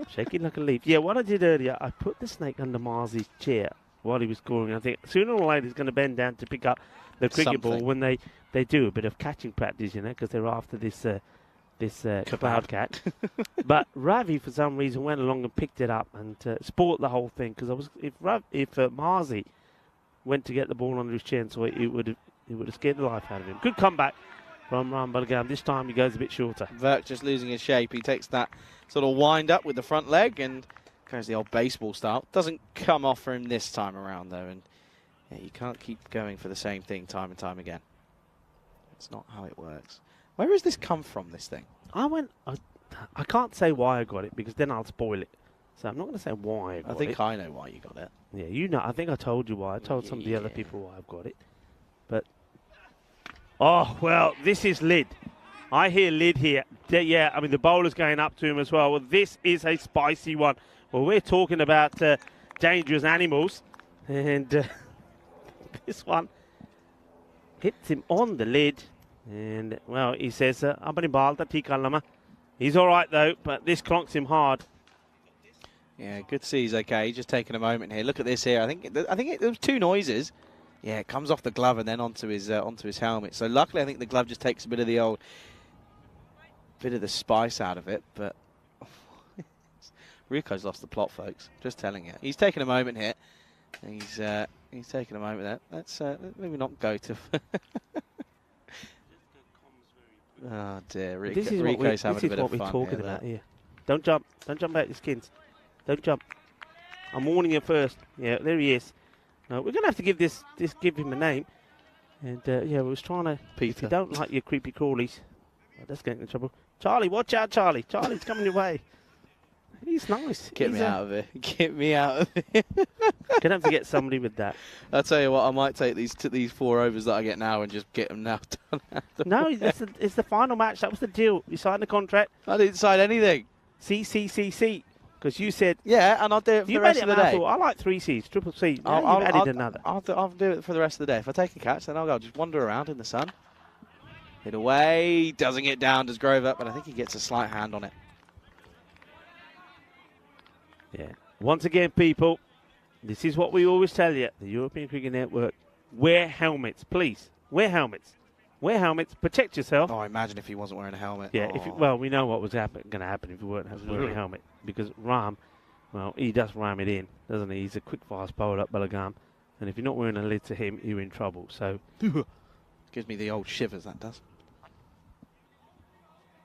A: Shaking like a leaf. Yeah, what I did earlier, I put the snake under Marzi's chair while he was scoring. I think sooner or later he's going to bend down to pick up the cricket ball when they do a bit of catching practice, you know, because they're after this cloud cat. But Ravi, for some reason, went along and picked it up and spoilt the whole thing. Because if Marzi went to get the ball under his chin, so it would have scared the life out of him. Good comeback from Ram, but again, this time he goes a bit shorter.
E: Verk just losing his shape. He takes that sort of wind up with the front leg and goes the old baseball style. Doesn't come off for him this time around, though. And yeah, you can't keep going for the same thing time and time again. It's not how it works. Where has this come from, this thing?
A: I can't say why I got it because then I'll spoil it. So I'm not going to say why I got it.
E: I think I know why you got it.
A: Yeah, you know. I think I told you why. I told some of the other people why I've got it. But, oh, well, this is Lid. I hear Lid here. Yeah, I mean, the bowler's going up to him as well. Well, this is a spicy one. Well, we're talking about dangerous animals. And this one hits him on the lid. And, well, he says, he's all right, though, but this clonks him hard.
E: Yeah, good to see he's okay. He's just taking a moment here. Look at this here. I think there was two noises. Yeah, it comes off the glove and then onto his helmet. So luckily, I think the glove just takes a bit of the spice out of it. But Rico's lost the plot, folks. Just telling you. He's taking a moment here. He's taking a moment there. Let's maybe not go to. Oh dear, Rico's having a bit of fun. This is what we're talking about here. Don't jump out your skins. Don't jump. I'm warning you first. Yeah, there he is. No, we're gonna have to give him a name. And yeah, we was trying to. Peter. If you don't like your creepy crawlies, that's getting in trouble. Charlie, watch out, Charlie. Charlie's coming your way. He's nice. Get me out of here. Get me out of here.
A: Gonna have to get somebody with that.
E: I'll tell you what, I might take these 4 overs that I get now and just get them now done.
A: No, it's the final match. That was the deal. You signed the contract.
E: I didn't sign anything.
A: C. Because you said...
E: Yeah, and I'll do it for the rest of the day.
A: I like 3 Cs, triple C. Now you've added another.
E: I'll do it for the rest of the day. If I take a catch, then I'll go just wander around in the sun. Hit away. Doesn't get down, does Grove up, but I think he gets a slight hand on it.
A: Yeah. Once again, people, this is what we always tell you. The European Cricket Network. Wear helmets, please. Wear helmets. Wear helmets. Protect yourself.
E: Oh, imagine if he wasn't wearing a helmet.
A: Yeah.
E: Oh.
A: Well, we know what was going to happen if he weren't wearing a helmet. Because Ram, well, he does ram it in, doesn't he? He's a quick, fast bowler up Bellingham. And if you're not wearing a lid to him, you're in trouble. So
E: gives me the old shivers, that does.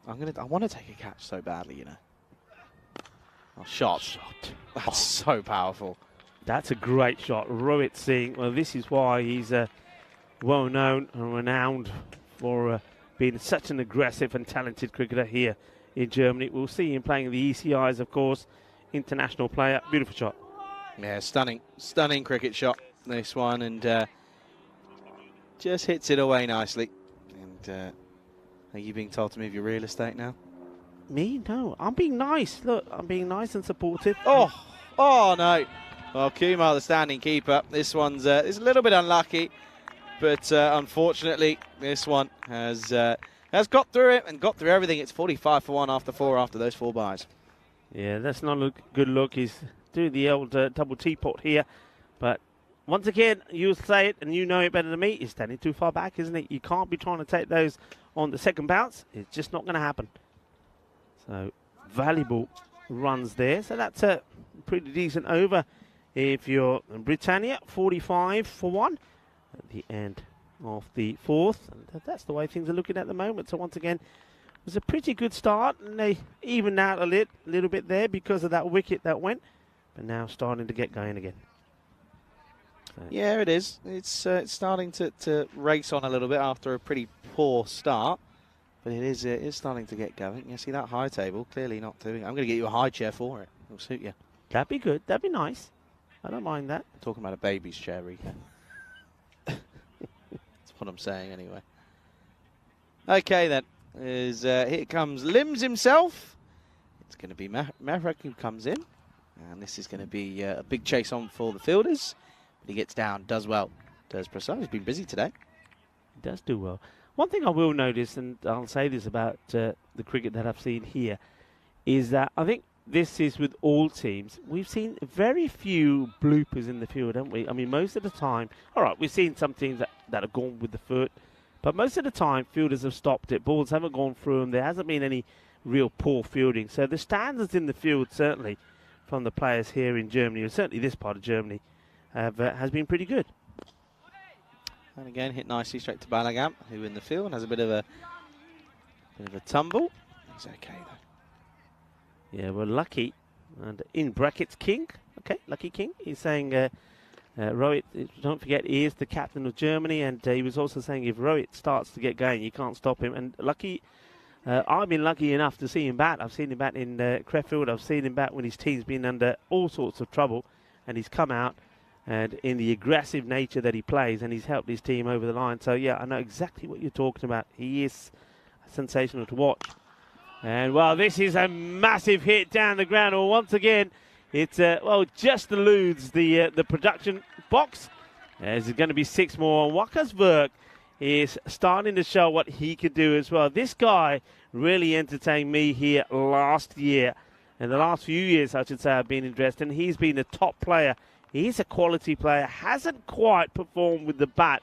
E: I want to take a catch so badly, you know. Oh, shot. That's so powerful.
A: That's a great shot. Rohit Singh, well, this is why he's well known and renowned for being such an aggressive and talented cricketer here in Germany. We'll see him playing the ECIs, of course. International player. Beautiful shot.
E: Yeah, stunning cricket shot, this one. And just hits it away nicely. And are you being told to move your real estate now?
A: Me? No. I'm being nice. Look, I'm being nice and supportive.
E: Oh no. Well, Kumar, the standing keeper. This one's is a little bit unlucky, but unfortunately, this one has got through it and got through everything. It's 45 for 1 after 4 after those 4 byes.
A: Yeah, that's not a good look. He's doing the old double teapot here, but once again, you'll say it and you know it better than me. He's standing too far back, isn't it? You can't be trying to take those on the second bounce. It's just not going to happen. So, valuable runs there. So that's a pretty decent over if you're Britannia. 45 for 1 at the end of the 4th. And that's the way things are looking at the moment. So once again, it was a pretty good start. And they evened out a little bit there because of that wicket that went. But now starting to get going again. So.
E: Yeah, it is. It's starting to race on a little bit after a pretty poor start. But it is starting to get going. You see that high table? Clearly not doing it. I'm going to get you a high chair for it. It'll suit you.
A: That'd be good. That'd be nice. I don't mind that.
E: I'm talking about a baby's chair, Rico. That's what I'm saying anyway. Okay then. Here comes Limbs himself. It's going to be Maverick who comes in. And this is going to be a big chase on for the fielders. But he gets down, does well. Does Prasad. He's been busy today.
A: He does do well. One thing I will notice, and I'll say this about the cricket that I've seen here, is that I think this is with all teams. We've seen very few bloopers in the field, haven't we? I mean, most of the time, all right, we've seen some teams that have gone with the foot, but most of the time, fielders have stopped it. Balls haven't gone through them. There hasn't been any real poor fielding. So the standards in the field, certainly from the players here in Germany, or certainly this part of Germany, has been pretty good.
E: And again, hit nicely straight to Balagam, who in the field has a bit of a tumble. He's okay though.
A: Yeah, well, Lucky, and in brackets, King. Okay, Lucky King. He's saying, Rohit, don't forget, he is the captain of Germany, and he was also saying if Rohit starts to get going, you can't stop him. And Lucky, I've been lucky enough to see him bat. I've seen him bat in Crefeld. I've seen him bat when his team's been under all sorts of trouble, and he's come out, and in the aggressive nature that he plays, and he's helped his team over the line. So, yeah, I know exactly what you're talking about. He is sensational to watch. And, well, this is a massive hit down the ground. Well, once again, it's, well, just eludes the production box. There's going to be 6 more. Waka's work is starting to show what he can do as well. This guy really entertained me here last year. And the last few years, I should say, I've been in Dresden. He's been a top player. He's a quality player. Hasn't quite performed with the bat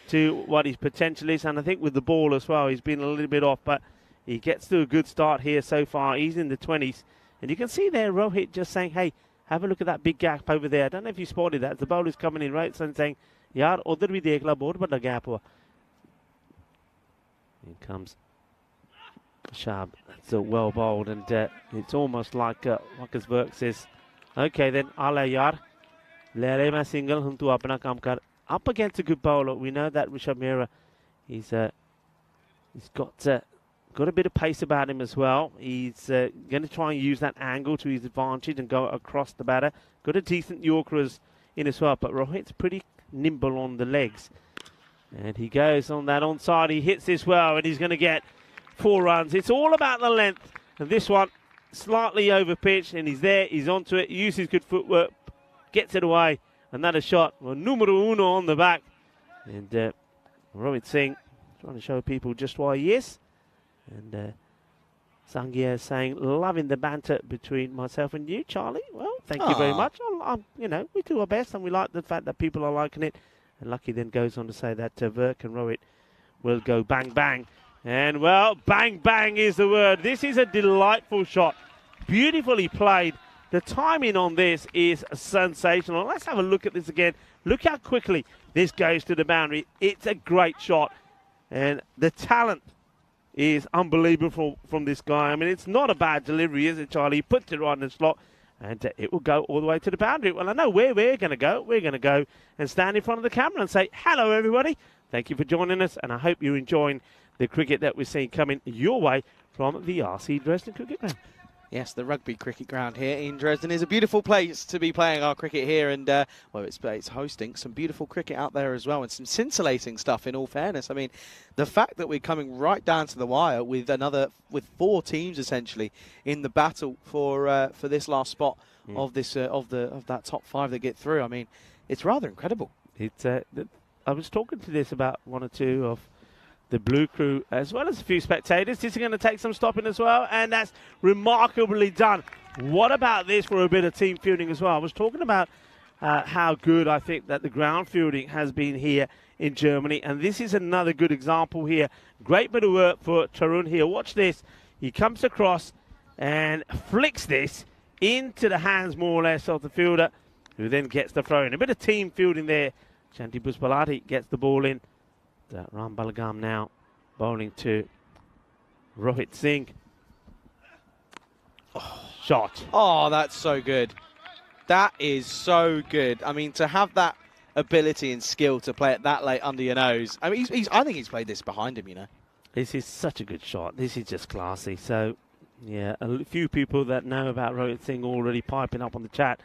A: to what his potential is. And I think with the ball as well, he's been a little bit off. But he gets to a good start here so far. He's in the 20s. And you can see there Rohit just saying, hey, have a look at that big gap over there. I don't know if you spotted that. The bowler's coming in, right? So saying, yaar, udhar bhi dekh la, bahut bada gap hua. Here comes Shab. It's well bowled. And it's almost like Waka's work says, okay then, ala yaar. Le ma single, hum tu apna kaam kar. Up against a good bowler. We know that Rishabh Mehra, he's got a bit of pace about him as well. He's going to try and use that angle to his advantage and go across the batter. Got a decent Yorker in as well, but Rohit's pretty nimble on the legs. And he goes on that onside. He hits this well, and he's going to get 4 runs. It's all about the length. And this one, slightly over pitch, and he's there. He's onto it. Uses good footwork. Gets it away. Another shot. Well, numero uno on the back. And Rohit Singh trying to show people just why he is. And Sanghya saying, loving the banter between myself and you, Charlie. Well, thank you very much. You know, we do our best, and we like the fact that people are liking it. And Lucky then goes on to say that Verk and Rohit will go bang, bang. And, well, bang, bang is the word. This is a delightful shot. Beautifully played. The timing on this is sensational. Let's have a look at this again. Look how quickly this goes to the boundary. It's a great shot. And the talent is unbelievable from this guy. I mean, it's not a bad delivery, is it, Charlie? He puts it right in the slot, and it will go all the way to the boundary. Well, I know where we're going to go. We're going to go and stand in front of the camera and say, hello, everybody. Thank you for joining us, and I hope you're enjoying the cricket that we're seeing coming your way from the RC Dresden Cricket Ground.
E: Yes, the rugby cricket ground here in Dresden is a beautiful place to be playing our cricket here, and well, it's hosting some beautiful cricket out there as well, and some scintillating stuff. In all fairness, I mean, the fact that we're coming right down to the wire with 4 teams essentially in the battle for this last spot of this of that top 5 that get through. I mean, it's rather incredible.
A: It's I was talking to this about 1 or 2 of the Blue Crew, as well as a few spectators. This is going to take some stopping as well, and that's remarkably done. What about this for a bit of team fielding as well? I was talking about how good I think that the ground fielding has been here in Germany, and this is another good example here. Great bit of work for Tarun here. Watch this. He comes across and flicks this into the hands, more or less, of the fielder, who then gets the throw in. A bit of team fielding there. Chanti Puspalati gets the ball in. Ram Balagam now bowling to Rohit Singh. Oh, shot.
E: Oh, that's so good. That is so good. I mean, to have that ability and skill to play it that late under your nose. I mean, I think he's played this behind him, you know.
A: This is such a good shot. This is just classy. So, yeah, a few people that know about Rohit Singh already piping up on the chat.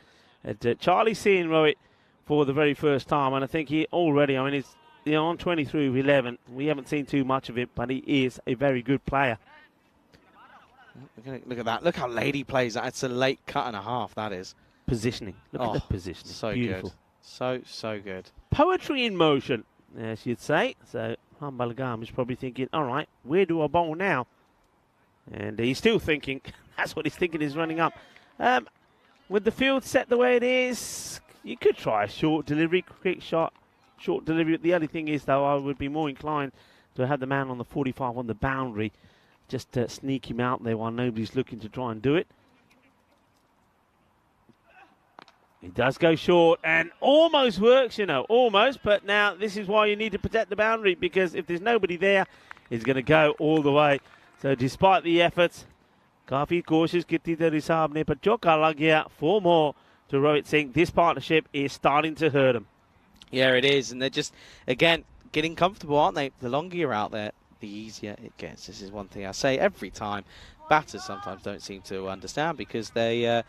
A: Charlie's seeing Rohit for the very first time, and I think he already, I mean, he's on 23 with 11. We haven't seen too much of it, but he is a very good player.
E: Look at that. Look how late he plays that. It's a late cut and a half, that is.
A: Positioning. Look at the positioning.
E: So
A: beautiful.
E: Good. So good.
A: Poetry in motion, as you'd say. So Ram Balagam is probably thinking, all right, where do I bowl now? And he's still thinking. That's what he's thinking. He's running up. With the field set the way it is, you could try a short delivery, quick shot, short delivery. The only thing is, though, I would be more inclined to have the man on the 45 on the boundary, just to sneak him out there while nobody's looking to try and do it. He does go short and almost works, almost. But now this is why you need to protect the boundary, because if there's nobody there, he's going to go all the way. So despite the efforts, काफी कोशिश की थी तेरी साहब ने, but चौका लग गया. 4 more to Rohit Singh. This partnership is starting to hurt him.
E: Yeah, it is, and they're just, again, getting comfortable, aren't they? The longer you're out there, the easier it gets. This is one thing I say every time. Batters sometimes don't seem to understand, because they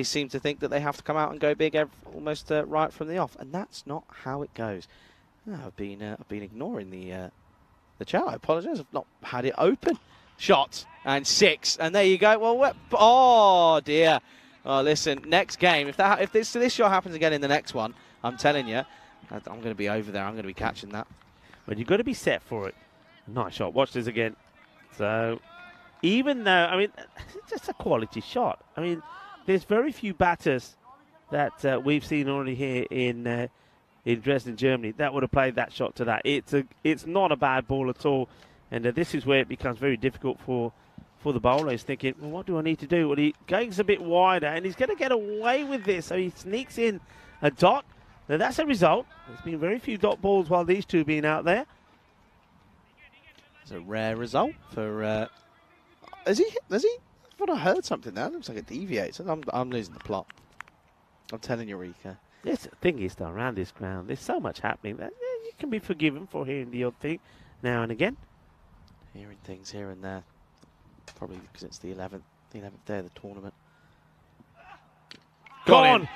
E: seem to think that they have to come out and go big almost right from the off, and that's not how it goes. I've been ignoring the chat. I apologise. I've not had it open. Shot and 6, and there you go. Well, oh dear. Oh, listen. Next game, if this shot happens again in the next one, I'm telling you, I'm going to be over there. I'm going to be catching that.
A: But you've got to be set for it. Nice shot. Watch this again. So, even though, I mean, it's just a quality shot. I mean, there's very few batters that we've seen already here in Dresden, Germany, that would have played that shot to that. It's not a bad ball at all. And this is where it becomes very difficult for the bowler. He's thinking, well, what do I need to do? Well, he goes a bit wider, and he's going to get away with this. So he sneaks in a dot. Now, that's a result. There's been very few dot balls while these two been out there.
E: It's a rare result for... Has he? I thought I heard something there. It looks like it deviates. I'm losing the plot. I'm telling you, Rika.
A: Yes, the thing is, though, around this ground, there's so much happening that you can be forgiven for hearing the odd thing now and again.
E: Hearing things here and there. Probably because it's the 11th day of the tournament.
A: Gone!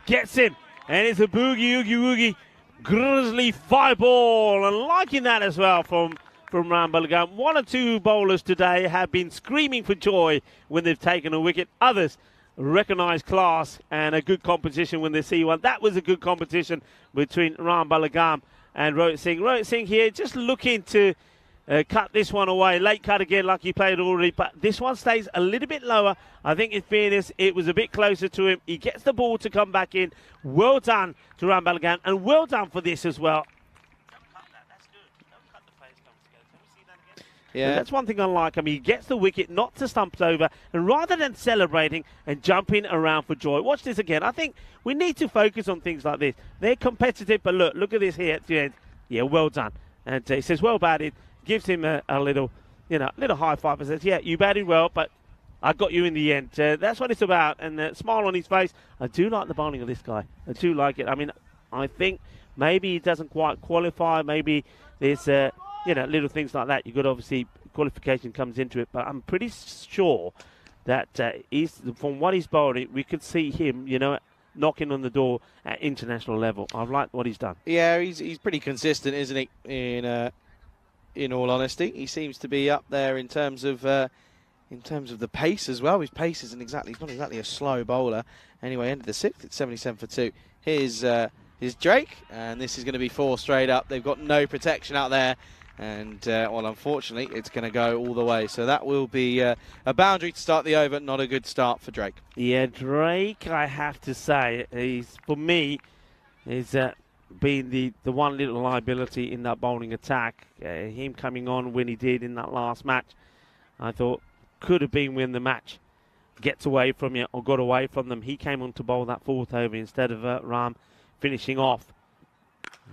A: Gets him! And it's a boogie, oogie, woogie, grizzly 5 ball. And liking that as well from Ram Balagam. 1 or 2 bowlers today have been screaming for joy when they've taken a wicket. Others recognise class and a good competition when they see one. That was a good competition between Ram Balagam and Rohit Singh. Rohit Singh here just looking to cut this one away. Late cut again like he played already, but this one stays a little bit lower. I think in fairness, it was a bit closer to him. He gets the ball to come back in. Well done to Ram Balagam, and well done for this as well.
E: Yeah,
A: and that's one thing I like. I mean, he gets the wicket, not to stumps over, and rather than celebrating and jumping around for joy. Watch this again. I think we need to focus on things like this. They're competitive, but look at this here at the end. Yeah, well done. And he says, well batted. Gives him a little high five and says, yeah, you batted well, but I got you in the end. That's what it's about. And smile on his face. I do like the bowling of this guy. I do like it. I mean, I think maybe he doesn't quite qualify. Maybe there's, little things like that. You've got, obviously, qualification comes into it. But I'm pretty sure that from what he's bowling, we could see him, knocking on the door at international level. I like what he's done.
E: Yeah, he's pretty consistent, isn't he? In all honesty, he seems to be up there in terms of the pace as well. His pace he's not exactly a slow bowler. Anyway, ended the 6th at 77 for 2. Here's Drake, and this is going to be 4 straight up. They've got no protection out there, and unfortunately, it's going to go all the way. So that will be a boundary to start the over. Not a good start for Drake.
A: Yeah, Drake, I have to say, for me, is being the one little liability in that bowling attack. Him coming on when he did in that last match, I thought could have been when the match gets away from you or got away from them. He came on to bowl that 4th over instead of Ram finishing off.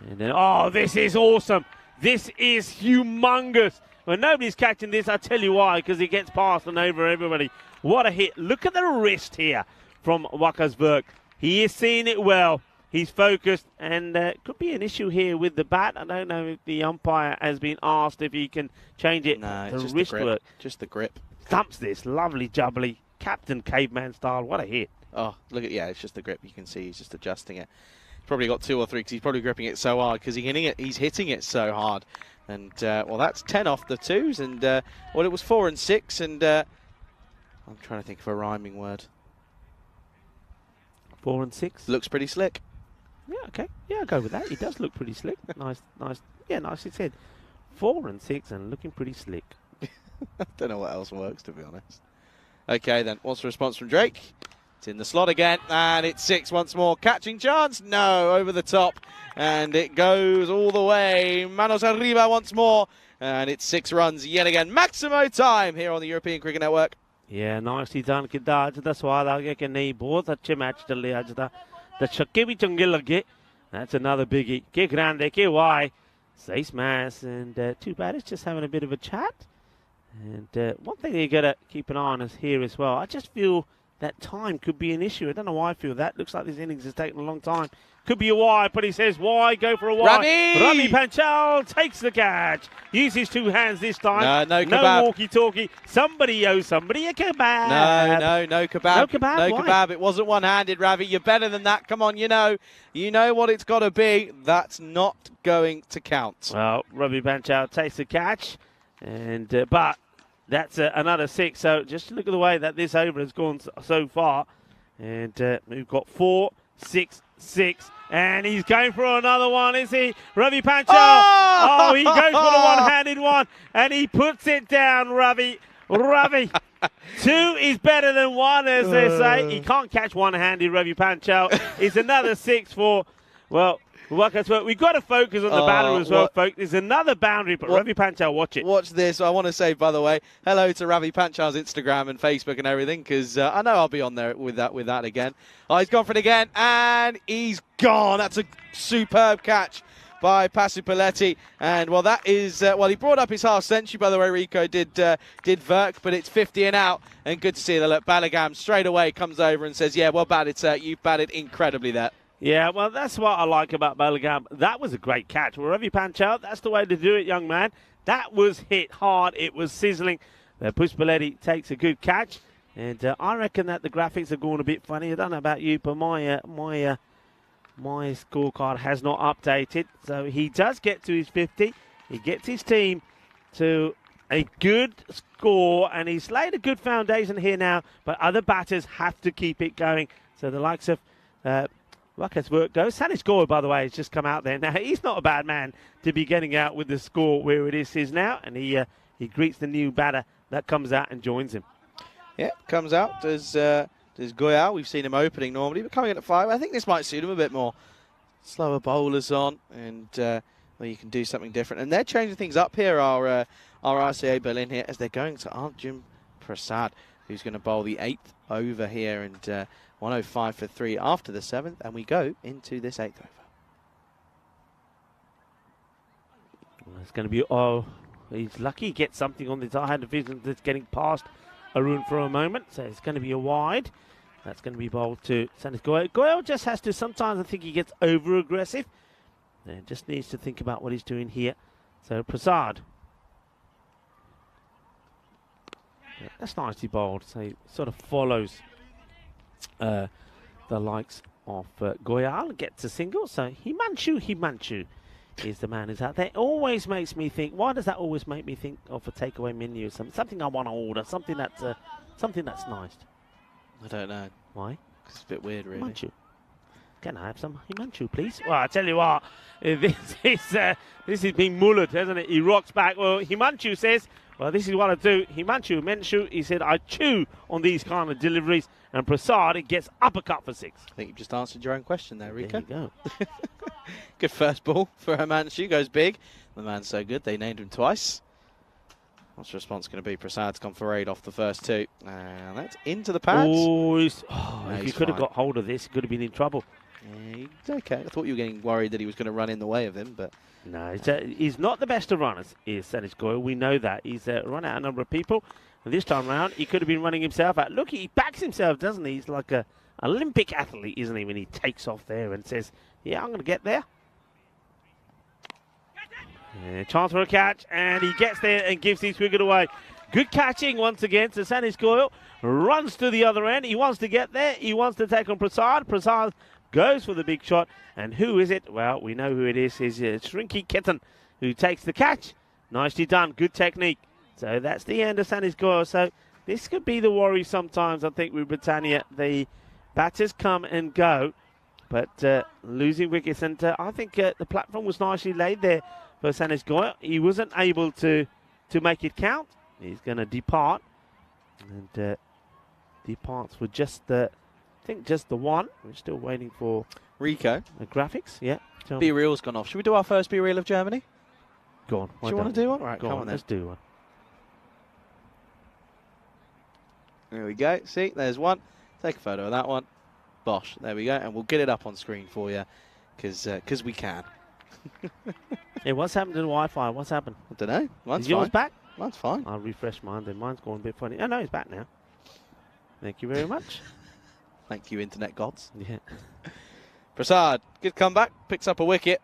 A: And then, oh, this is awesome. This is humongous. When nobody's catching this, I tell you why, because he gets past and over everybody. What a hit. Look at the wrist here from Wakasberg. He is seeing it well. He's focused, and could be an issue here with the bat. I don't know if the umpire has been asked if he can change it.
E: No, it's just
A: wrist
E: the grip.
A: work.
E: Just the grip.
A: Thumps this. Lovely jubbly. Captain Caveman style. What a hit.
E: Oh, look at, it's just the grip. You can see he's just adjusting it. He's probably got 2 or 3 because he's probably gripping it so hard because he's hitting it so hard. And, that's 10 off the 2s. And, it was 4 and 6. And I'm trying to think of a rhyming word.
A: 4 and 6.
E: Looks pretty slick.
A: Yeah, okay. Yeah, I'll go with that. He does look pretty slick. Nice. Yeah, nicely said. 4 and 6 and looking pretty slick.
E: I don't know what else works, to be honest. Okay, then. What's the response from Drake? It's in the slot again, and it's 6 once more. Catching chance? No, over the top. And it goes all the way. Manos arriba once more. And it's 6 runs yet again. Maximo time here on the European Cricket Network.
A: Yeah, nicely done किदा आज दा स्वाद आ गया कि नहीं बहुत अच्छे match चले आज दा छक्के भी चंगे लगे. That's another biggie. Que grande, que wide. 6 mass and too bad it's just having a bit of a chat. And one thing you got to keep an eye on is here as well. I just feel that time could be an issue. I don't know why I feel that. Looks like this innings has taken a long time. Could be a wide, but he says why, go for a wide. Ravi Panchal takes the catch. Uses 2 hands this time.
E: No kebab.
A: No walkie-talkie. Somebody owes somebody a kebab.
E: No kebab.
A: No kebab?
E: No
A: Why?
E: kebab. It wasn't one-handed, Ravi. You're better than that. Come on, you know what it's got to be. That's not going to count.
A: Well, Ravi Panchal takes the catch, and but that's another 6. So just look at the way that this over has gone so far. And we've got 4, 6, 6. And he's going for another one, is he? Ravi Panchal. Oh, he goes for the one-handed one. And he puts it down, Ravi. 2 is better than 1, as they say. He can't catch one-handed, Ravi Panchal. It's another 6 for, well, we've got to focus on the batter as well, folks. There's another boundary, but Ravi Panchal, watch it.
E: Watch this. I want to say, by the way, hello to Ravi Panchal's Instagram and Facebook and everything, because I know I'll be on there with that again. Oh, he's gone for it again, and he's gone. That's a superb catch by Pasupaletti. And, well, that is, he brought up his half century, by the way, Rico did Verk, but it's 50 and out. And good to see that. Look, Balagam straight away comes over and says, yeah, well batted, sir. You've batted incredibly there.
A: Yeah, well, that's what I like about Balagam. That was a great catch. Well, Ravi Panchal, that's the way to do it, young man. That was hit hard. It was sizzling. Puspaletti takes a good catch. And I reckon that the graphics are going a bit funny. I don't know about you, but my scorecard has not updated. So he does get to his 50. He gets his team to a good score. And he's laid a good foundation here now. But other batters have to keep it going. So the likes of... As work goes. Sanish Gore, by the way, has just come out there. Now, he's not a bad man to be getting out with the score where it is now. And he greets the new batter that comes out and joins him.
E: Yeah, comes out. Does Goyal. We've seen him opening normally, but coming in at 5. I think this might suit him a bit more. Slower bowlers on, and you can do something different. And they're changing things up here, our RCA Berlin here, as they're going to Arjun Prasad, who's going to bowl the 8th over here. And 105 for 3 after the 7th, and we go into this 8th over.
A: Well, it's going to be, he's lucky he gets something on this. I had a vision that's getting past Arun for a moment, so it's going to be a wide. That's going to be bowled to Sanish Goyal. Goyal just has to, sometimes I think he gets over-aggressive. And just needs to think about what he's doing here. So Prasad. Yeah, that's nicely bowled, so he sort of follows the likes of Goyal, gets a single. So Himanshu is the man who's out there. It always makes me think, why does that always make me think of a takeaway menu or something I want to order, something that's nice?
E: I don't know.
A: Why?
E: It's a bit weird, really.
A: Himanshu. Can I have some Himanshu, please? Well, I tell you what, this is being mullered, hasn't it? He rocks back. Well, Himanshu says, well, this is what I do. Himanshu, he said, I chew on these kind of deliveries. And Prasad, it gets uppercut for 6.
E: I think you've just answered your own question there, Rico.
A: There you go.
E: Good first ball for Himanshu. Goes big. The man's so good, they named him twice. What's the response going to be? Prasad's gone for 8 off the first 2. And that's into the pads.
A: If you could have got hold of this, he could have been in trouble.
E: Yeah, he's okay. I thought you were getting worried that he was going to run in the way of him, but...
A: No, he's not the best of runners, is Sanish Goyal. We know that. He's run out a number of people. And this time round, he could have been running himself out. Look, he backs himself, doesn't he? He's like an Olympic athlete, isn't he, when he takes off there and says, yeah, I'm going to get there. Yeah, chance for a catch, and he gets there and gives his wicket away. Good catching once again to Sanish Goyal. Runs to the other end. He wants to get there. He wants to take on Prasad. Prasad goes for the big shot. And who is it? Well, we know who it is. It's Shrinky Kitten who takes the catch. Nicely done. Good technique. So that's the end of Sanish Goyal. So this could be the worry sometimes, I think, with Britannia. The batters come and go, but losing wickets. And I think the platform was nicely laid there for Sanesh Goya. He wasn't able to make it count. He's going to depart. And departs for just the, I think just the one. We're still waiting for
E: Rico.
A: the graphics. Yeah.
E: B Real's gone off. Should we do our first B Real of Germany?
A: Go on.
E: Do you want to do one? Right, come on then.
A: Let's do one.
E: There we go. See, there's one. Take a photo of that one. Bosh. There we go. And we'll get it up on screen for you because we can.
A: Hey, what's happened to the Wi-Fi? What's happened?
E: I don't know. Mine's
A: Is yours
E: fine.
A: back?
E: Mine's fine.
A: I'll refresh mine then. Mine's going a bit funny. Oh, no, it's back now. Thank you very much.
E: Thank you, internet gods.
A: Yeah.
E: Prasad, good comeback. Picks up a wicket.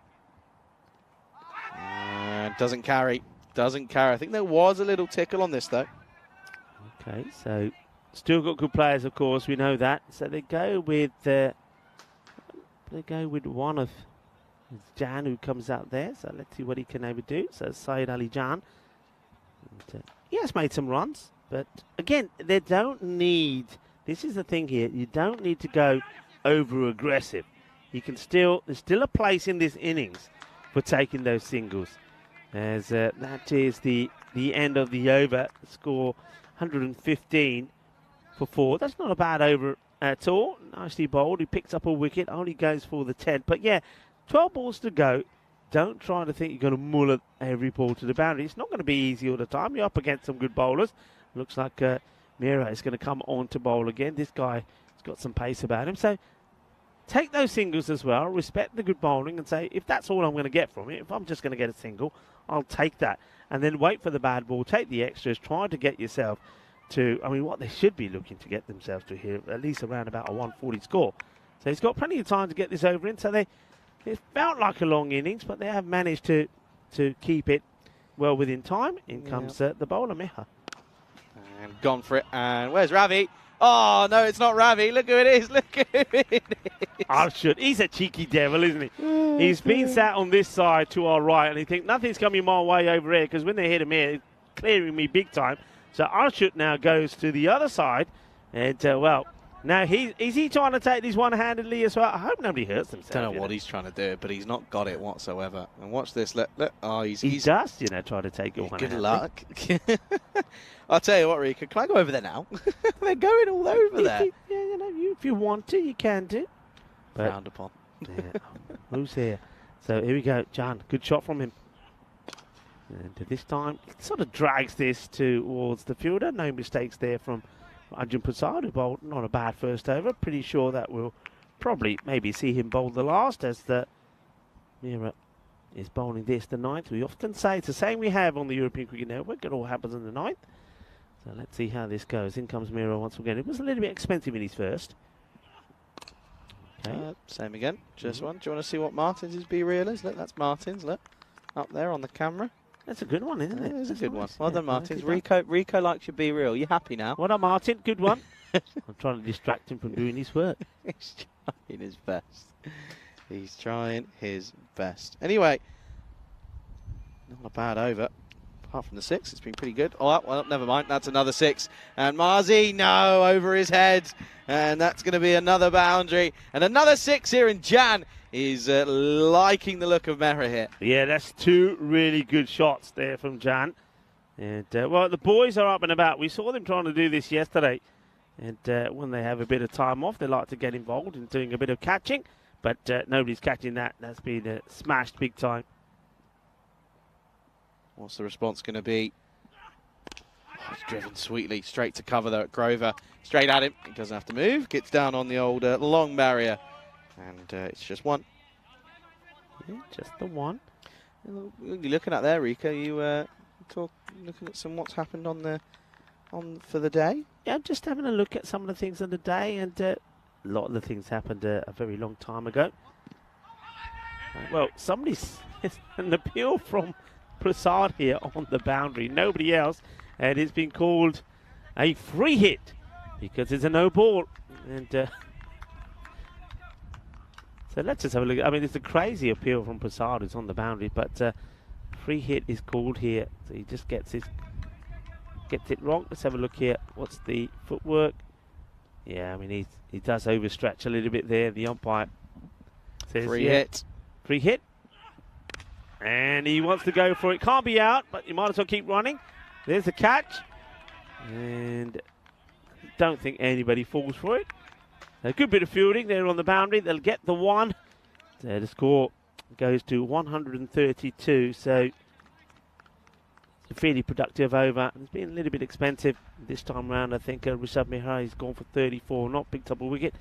E: Doesn't carry. Doesn't carry. I think there was a little tickle on this, though.
A: Okay, so still got good players, of course. We know that. So they go with one of Jan who comes out there. So let's see what he can ever do. So Syed Ali Jan. And, he has made some runs, but again, they don't need. This is the thing here. You don't need to go over aggressive. You can still. There's still a place in this innings for taking those singles. As that is the end of the over. Score 115 for 4. That's not a bad over at all. Nicely bowled. He picks up a wicket. Only goes for the 10. But yeah, 12 balls to go. Don't try to think you're going to mull every ball to the boundary. It's not going to be easy all the time. You're up against some good bowlers. Looks like Mira is going to come on to bowl again. This guy has got some pace about him. So take those singles as well. Respect the good bowling and say, if that's all I'm going to get from it, if I'm just going to get a single, I'll take that. And then wait for the bad ball. Take the extras. Try to get yourself to, I mean, what they should be looking to get themselves to here, at least around about a 140 score. So he's got plenty of time to get this over in. So it felt like a long innings, but they have managed to keep it well within time. In comes the bowler, Meha.
E: And gone for it. And where's Ravi? Oh, no, it's not Ravi. Look who it is. Look who it is.
A: Arshad. He's a cheeky devil, isn't he? He's been sat on this side to our right, and he thinks nothing's coming my way over here, because when they hit him here, it's clearing me big time. So Arshad now goes to the other side. And, well, now is he trying to take this one-handedly as well? I hope nobody hurts themselves.
E: Don't know what he's trying to do, but he's not got it whatsoever. And watch this. Look. Oh,
A: he does, try to take it one-handedly.
E: Good luck. I'll tell you what, Rika, can I go over there now? They're going all over there.
A: If you want to, you can do. But,
E: frowned upon.
A: Yeah. Who's here? So here we go. Jan, good shot from him. And this time, it sort of drags this towards the fielder. No mistakes there from Arjun Prasad, who bowled not a bad first over. Pretty sure that we'll probably maybe see him bowl the last, as the Mira is bowling this, the 9th. We often say it's the same we have on the European Cricket Network. It all happens in the 9th. So let's see how this goes. In comes Mira once again. It was a little bit expensive in his first. Okay.
E: Same again. Just one. Do you want to see what Martin's B Real is? Look, that's Martin's. Look, up there on the camera.
A: That's a good one, isn't it?
E: It's a good one. Well done, Martins. Rico likes your B Real. You happy now?
A: Well done, Martin. Good one. I'm trying to distract him from doing his work.
E: He's trying his best. He's trying his best. Anyway, not a bad over. Apart from the 6, it's been pretty good. Oh, well, never mind. That's another 6. And Marzi, no, over his head. And that's going to be another boundary. And another 6 here. And Jan is liking the look of Mehra here.
A: Yeah, that's 2 really good shots there from Jan. And, well, the boys are up and about. We saw them trying to do this yesterday. And when they have a bit of time off, they like to get involved in doing a bit of catching. But nobody's catching that. That's been smashed big time.
E: What's the response going to be? Oh, it's driven sweetly. Straight to cover there at Grover. Straight at him. He doesn't have to move. Gets down on the old long barrier. And it's just one.
A: Yeah, just the one.
E: You're looking at there, Rika. You looking at what's happened for the day?
A: Yeah, I'm just having a look at some of the things on the day, and a lot of the things happened a very long time ago. Well, somebody's an appeal from Prasad here on the boundary. Nobody else, and it's been called a free hit because it's a no ball. And so let's just have a look. I mean, it's a crazy appeal from Prasad who's on the boundary, but free hit is called here. So he just gets it wrong. Let's have a look here. What's the footwork? Yeah, I mean, he does overstretch a little bit there. The umpire says
E: free hit.
A: Free hit. And he wants to go for it. Can't be out, but you might as well keep running. There's the catch. And don't think anybody falls for it. A good bit of fielding there on the boundary. They'll get the one. So the score goes to 132. So it's a fairly productive over. It's been a little bit expensive this time around. I think Rishabh Mehra has gone for 34, not picked up a wicket.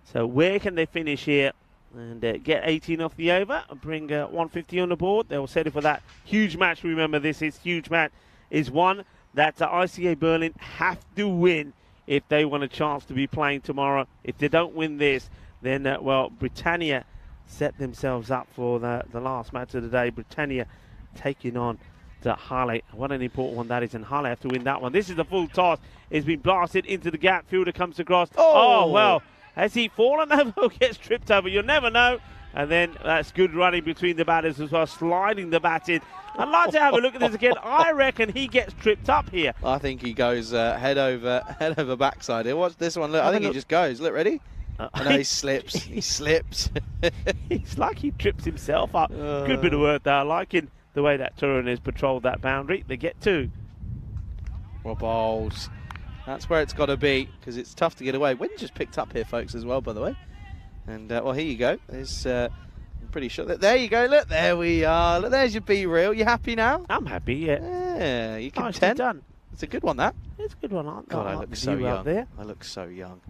A: So where can they finish here and get 18 off the over and bring 150 on the board? They'll set it for that huge match. Remember, this is huge match. Is one that ICA Berlin have to win if they want a chance to be playing tomorrow. If they don't win this, then, well, Britannia set themselves up for the last match of the day. Britannia taking on to Harley. What an important one that is, and Harley have to win that one. This is the full toss. It's been blasted into the gap. Fielder comes across. Oh well. Has he fallen over or gets tripped over? You'll never know. And then that's good running between the batters as well, sliding the bat in. I'd like to have a look at this again. I reckon he gets tripped up here.
E: I think he goes head over backside here. Watch this one. Look, I think he just goes. Look, ready? No, he slips. He slips.
A: It's like he trips himself up. Good bit of work there. I liking the way that Turan has patrolled that boundary. They get two.
E: Well, balls. That's where it's got to be, because it's tough to get away. Wind just picked up here, folks, as well, by the way. And, well, here you go. There's, I'm pretty sure. There you go. Look, there we are. Look, there's your B-reel. You happy now?
A: I'm happy, yeah.
E: Yeah, you can
A: Nicely done.
E: It's a good one, that.
A: It's a good one, aren't
E: God, I look so young.
A: There.
E: I look so young.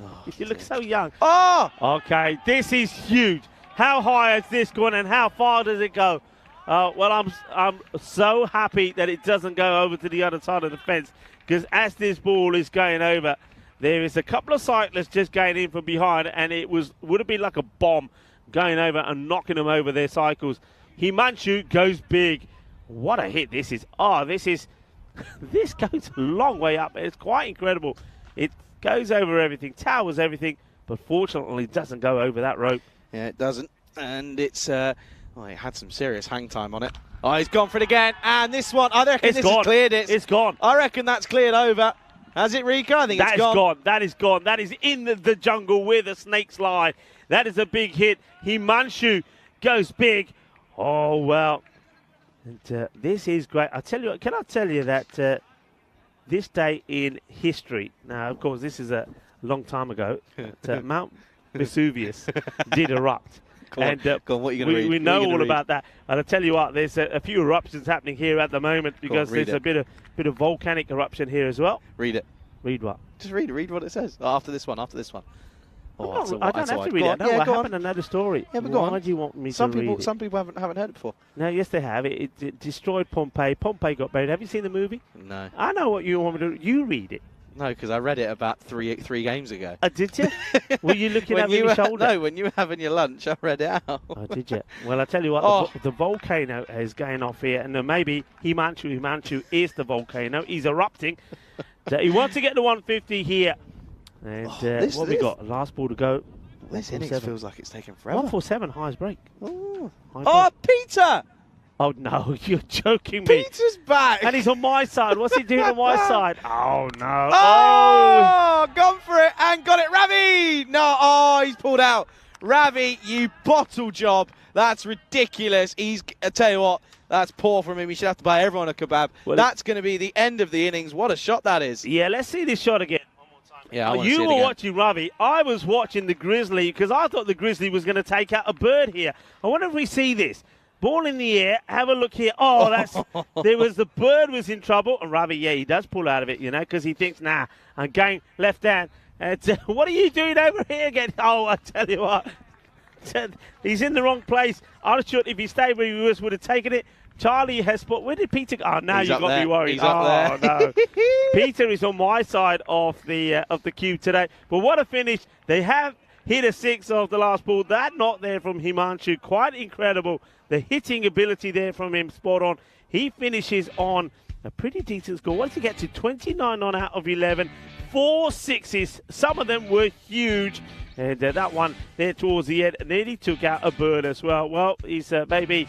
E: Oh,
A: you look so young.
E: Oh!
A: Okay, this is huge. How high has this gone and how far does it go? Well, I'm so happy that it doesn't go over to the other side of the fence, because as this ball is going over, there is a couple of cyclists just going in from behind, and it would have been like a bomb going over and knocking them over their cycles. Himanshu goes big. What a hit this is. Oh, this goes a long way up. It's quite incredible. It goes over everything, towers everything, but fortunately doesn't go over that rope.
E: Yeah, it doesn't. And it's, it had some serious hang time on it. Oh, he's gone for it again. And this one, I reckon this has cleared it.
A: It's gone.
E: I reckon that's cleared over. Has it, Rico? I think it's gone.
A: That is gone. That is in the jungle where the snakes lie. That is a big hit. Himanshu goes big. Oh, well. And this is great. Can I tell you that this day in history, now, of course, this is a long time ago, Mount Vesuvius did erupt.
E: Go on, what are you going to read?
A: We know all about that. And I tell you what, there's a few eruptions happening here at the moment, because there's a bit of volcanic eruption here as well.
E: Read it.
A: Read what?
E: Just read it. Read what it says. Oh, after this one. Oh,
A: I don't have to read it. No, I happen to know the story.
E: Yeah, but go on.
A: Why do you want me to read it?
E: Some people haven't heard it before.
A: No, yes, they have. It destroyed Pompeii. Pompeii got buried. Have you seen the movie?
E: No.
A: I know what you want me to do. You read it.
E: No, because I read it about three games ago.
A: Did you? Were you looking at my shoulder?
E: No, when you were having your lunch, I read it out.
A: Oh, did you? Well, I tell you what, the volcano is going off here, and maybe Himanshu is the volcano. He's erupting. So he wants to get the 150 here. And what we got? Last ball to go.
E: This innings feels like it's taken forever.
A: 147, highest break.
E: Oh,
A: break.
E: Peter!
A: Oh, no, you're joking me.
E: Peter's back!
A: And he's on my side. What's he doing on my side? Oh, no.
E: Oh! Gone for it and got it. Ravi! No, he's pulled out. Ravi, you bottle job. That's ridiculous. I tell you what, that's poor from him. He should have to buy everyone a kebab. Well, that's going to be the end of the innings. What a shot that is.
A: Yeah, let's see this shot again.
E: Yeah,
A: you were watching Ravi. I was watching the Grizzly, because I thought the Grizzly was going to take out a bird here. I wonder if we see this. Ball in the air. Have a look here. Oh, the bird was in trouble. And Ravi, yeah, he does pull out of it, because he thinks, nah, I'm going left hand. And what are you doing over here again? Oh, I tell you what. He's in the wrong place. I was sure if he stayed where he was, would have taken it. Charlie has spot. Where did Peter go? Oh, now you got me worried.
E: He's up there.
A: No. Peter is on my side of the queue today. But what a finish. They have hit a 6 off the last ball. That not there from Himanshu. Quite incredible. The hitting ability there from him, spot on. He finishes on a pretty decent score. What did he get to? 29 on out of 11. 4 sixes. Some of them were huge. And that one there towards the end. And then he took out a bird as well. Well, he's maybe...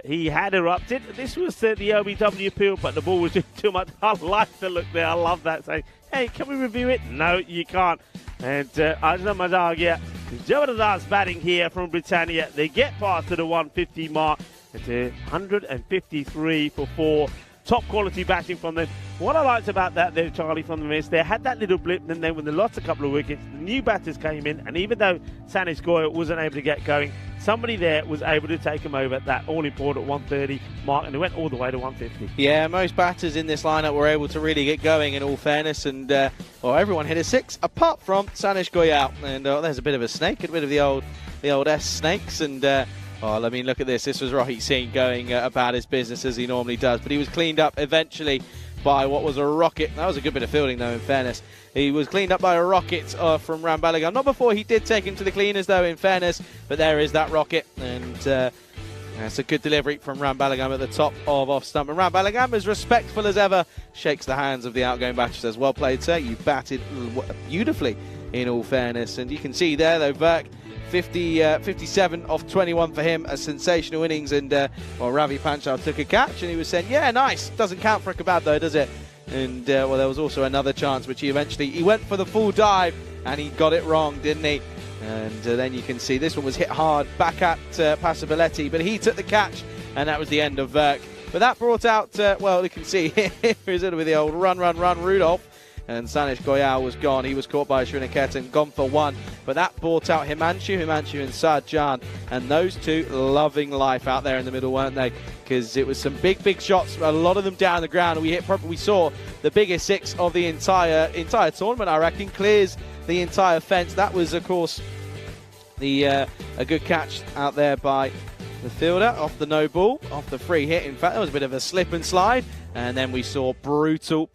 A: he had erupted. This was the OBW appeal, but the ball was just too much. I like the look there. I love that. Saying, hey, can we review it? No, you can't. And Ajna Mazagia Jebediah's batting here from Britannia. They get past to the 150 mark. It's 153 for 4. Top quality batting from them. What I liked about that there, Charlie, from them is they had that little blip, and then when they lost a couple of wickets, the new batters came in, and even though Sanish Goyal wasn't able to get going, somebody there was able to take him over at that all-important 130 mark, and they went all the way to 150.
E: Yeah, most batters in this lineup were able to really get going, in all fairness, and well, everyone hit a 6, apart from Sanish Goyal. And there's a bit of a snake, a bit of the old S snakes, and I mean, look at this. This was Rohit Singh going about his business as he normally does, but he was cleaned up eventually by what was a rocket. That was a good bit of fielding, though, in fairness. He was cleaned up by a rocket from Rambalagam. Not before he did take him to the cleaners, though, in fairness, but there is that rocket, and that's a good delivery from Rambalagam at the top of off stump. And Rambalagam, as respectful as ever, shakes the hands of the outgoing batter, says, well played, sir. You batted beautifully, in all fairness. And you can see there, though, Virk, 57 off 21 for him, a sensational innings. And Ravi Panchal took a catch, and he was saying, yeah, nice. Doesn't count for a Kabad, though, does it? And there was also another chance, which he went for the full dive, and he got it wrong, didn't he? And then you can see this one was hit hard back at Pasabaletti, but he took the catch, and that was the end of Virk. But that brought out, well, you can see here is it with the old run, Rudolph. And Sanish Goyal was gone. He was caught by Srinaketan, gone for 1. But that brought out Himanshu and Sajjan. And those two loving life out there in the middle, weren't they? Because it was some big shots, a lot of them down the ground. We saw the biggest 6 of the entire tournament, I reckon. Clears the entire fence. That was, of course, a good catch out there by the fielder off the no ball, off the free hit. In fact, there was a bit of a slip and slide. And then we saw brutal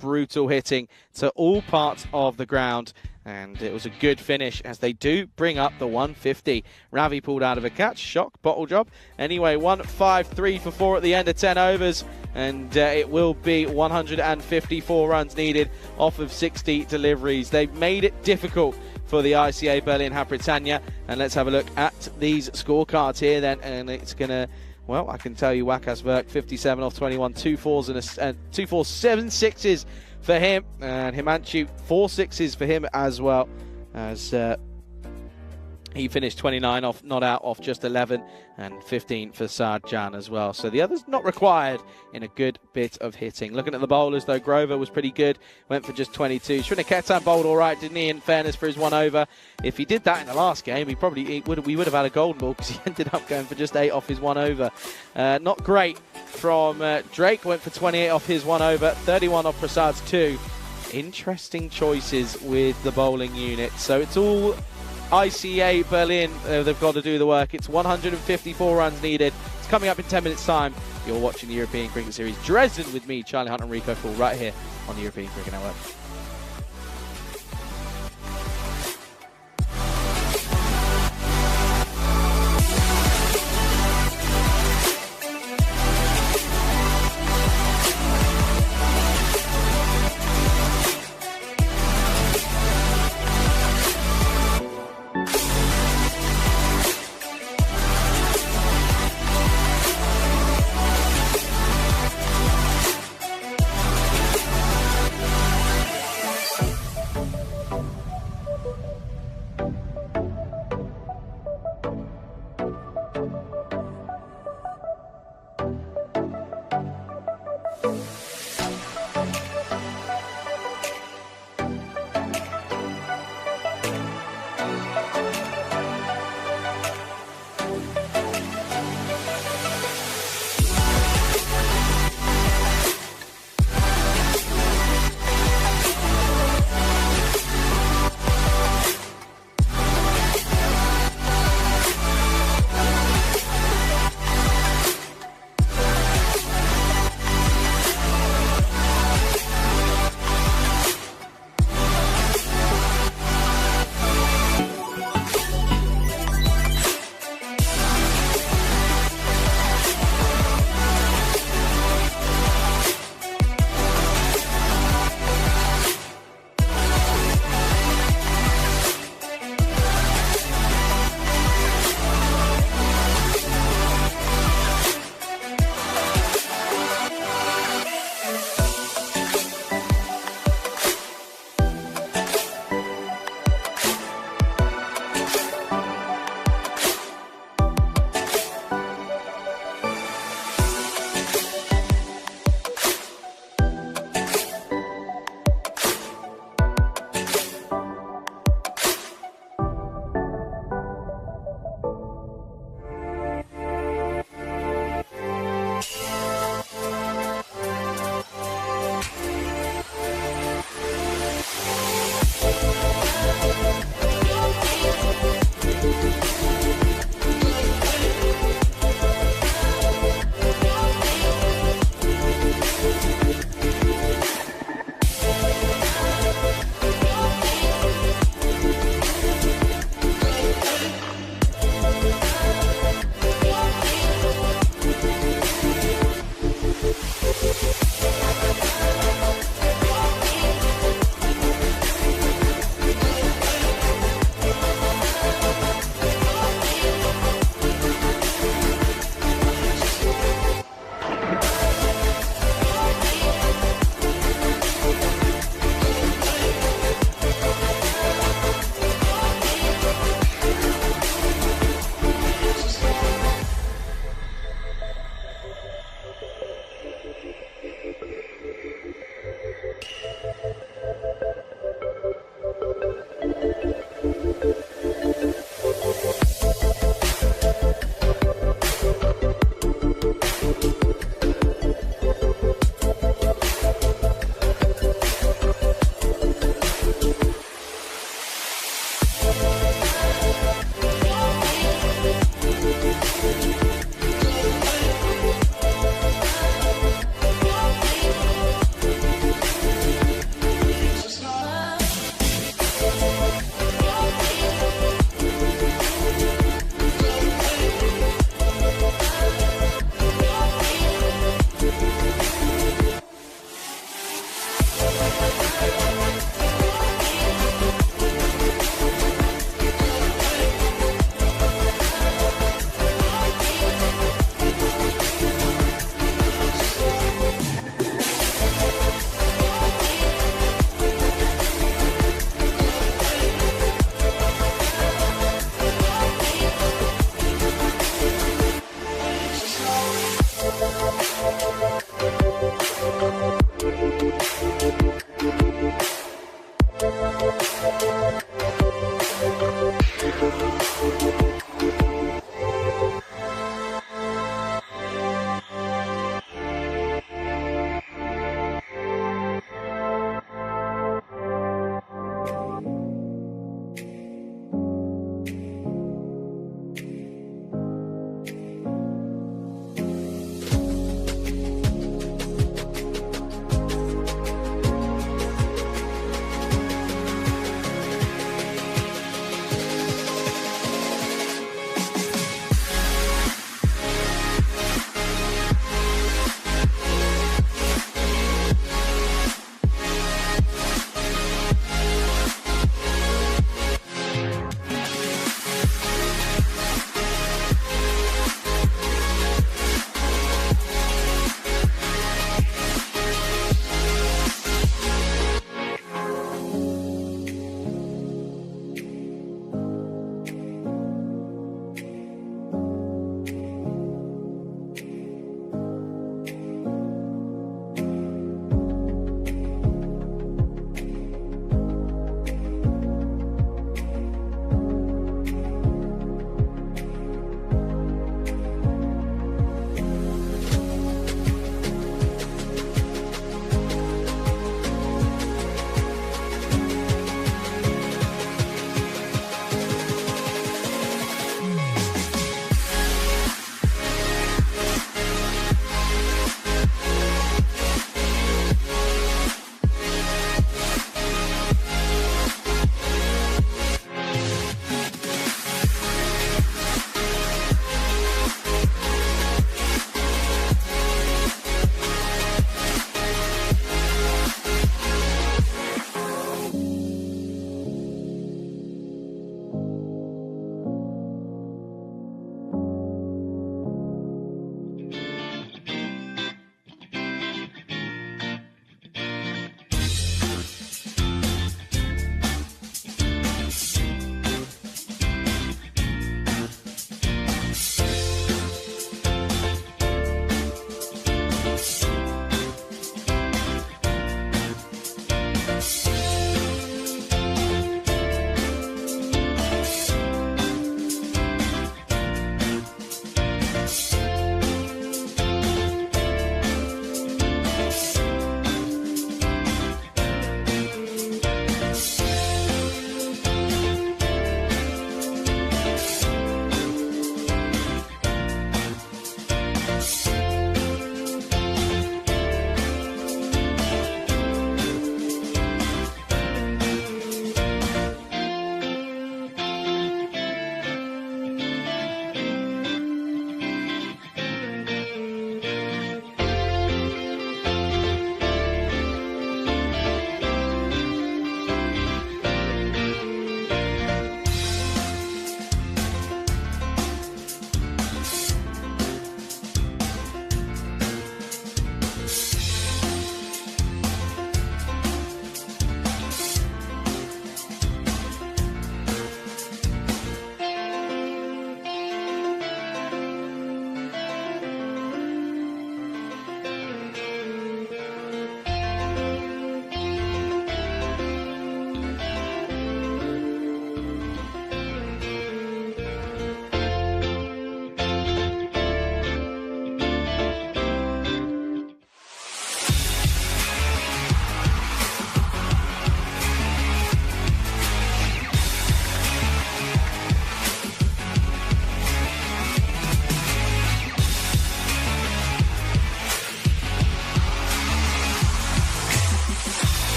E: hitting to all parts of the ground. And it was a good finish as they do bring up the 150. Ravi pulled out of a catch. Shock, bottle job. Anyway, 153 for 4 at the end of 10 overs. And it will be 154 runs needed off of 60 deliveries. They've made it difficult for the ICA Berlin Britannia. And let's have a look at these scorecards here then. And it's going to... Well, I can tell you, Wakas Virk, 57 off 21, 2 4s and 2 4s, 7 6s for him, and Himanshu 4 6s for him as well, as he finished 29 off, not out, off just 11, and 15 for Sajjan as well. So the others not required in a good bit of hitting. Looking at the bowlers, though, Grover was pretty good, went for just 22. Srinaketan bowled all right, didn't he, in fairness, for his 1 over. If he did that in the last game, we would have had a golden ball, because he ended up going for just 8 off his 1 over. Not great from Drake, went for 28 off his 1 over, 31 off Prasad's 2. Interesting choices with the bowling unit. So it's all ICA Berlin, they've got to do the work. It's 154 runs needed. It's coming up in 10 minutes' time. You're watching the European Cricket Series Dresden with me, Charlie Hunt and Rico Full, right here on the European Cricket Network.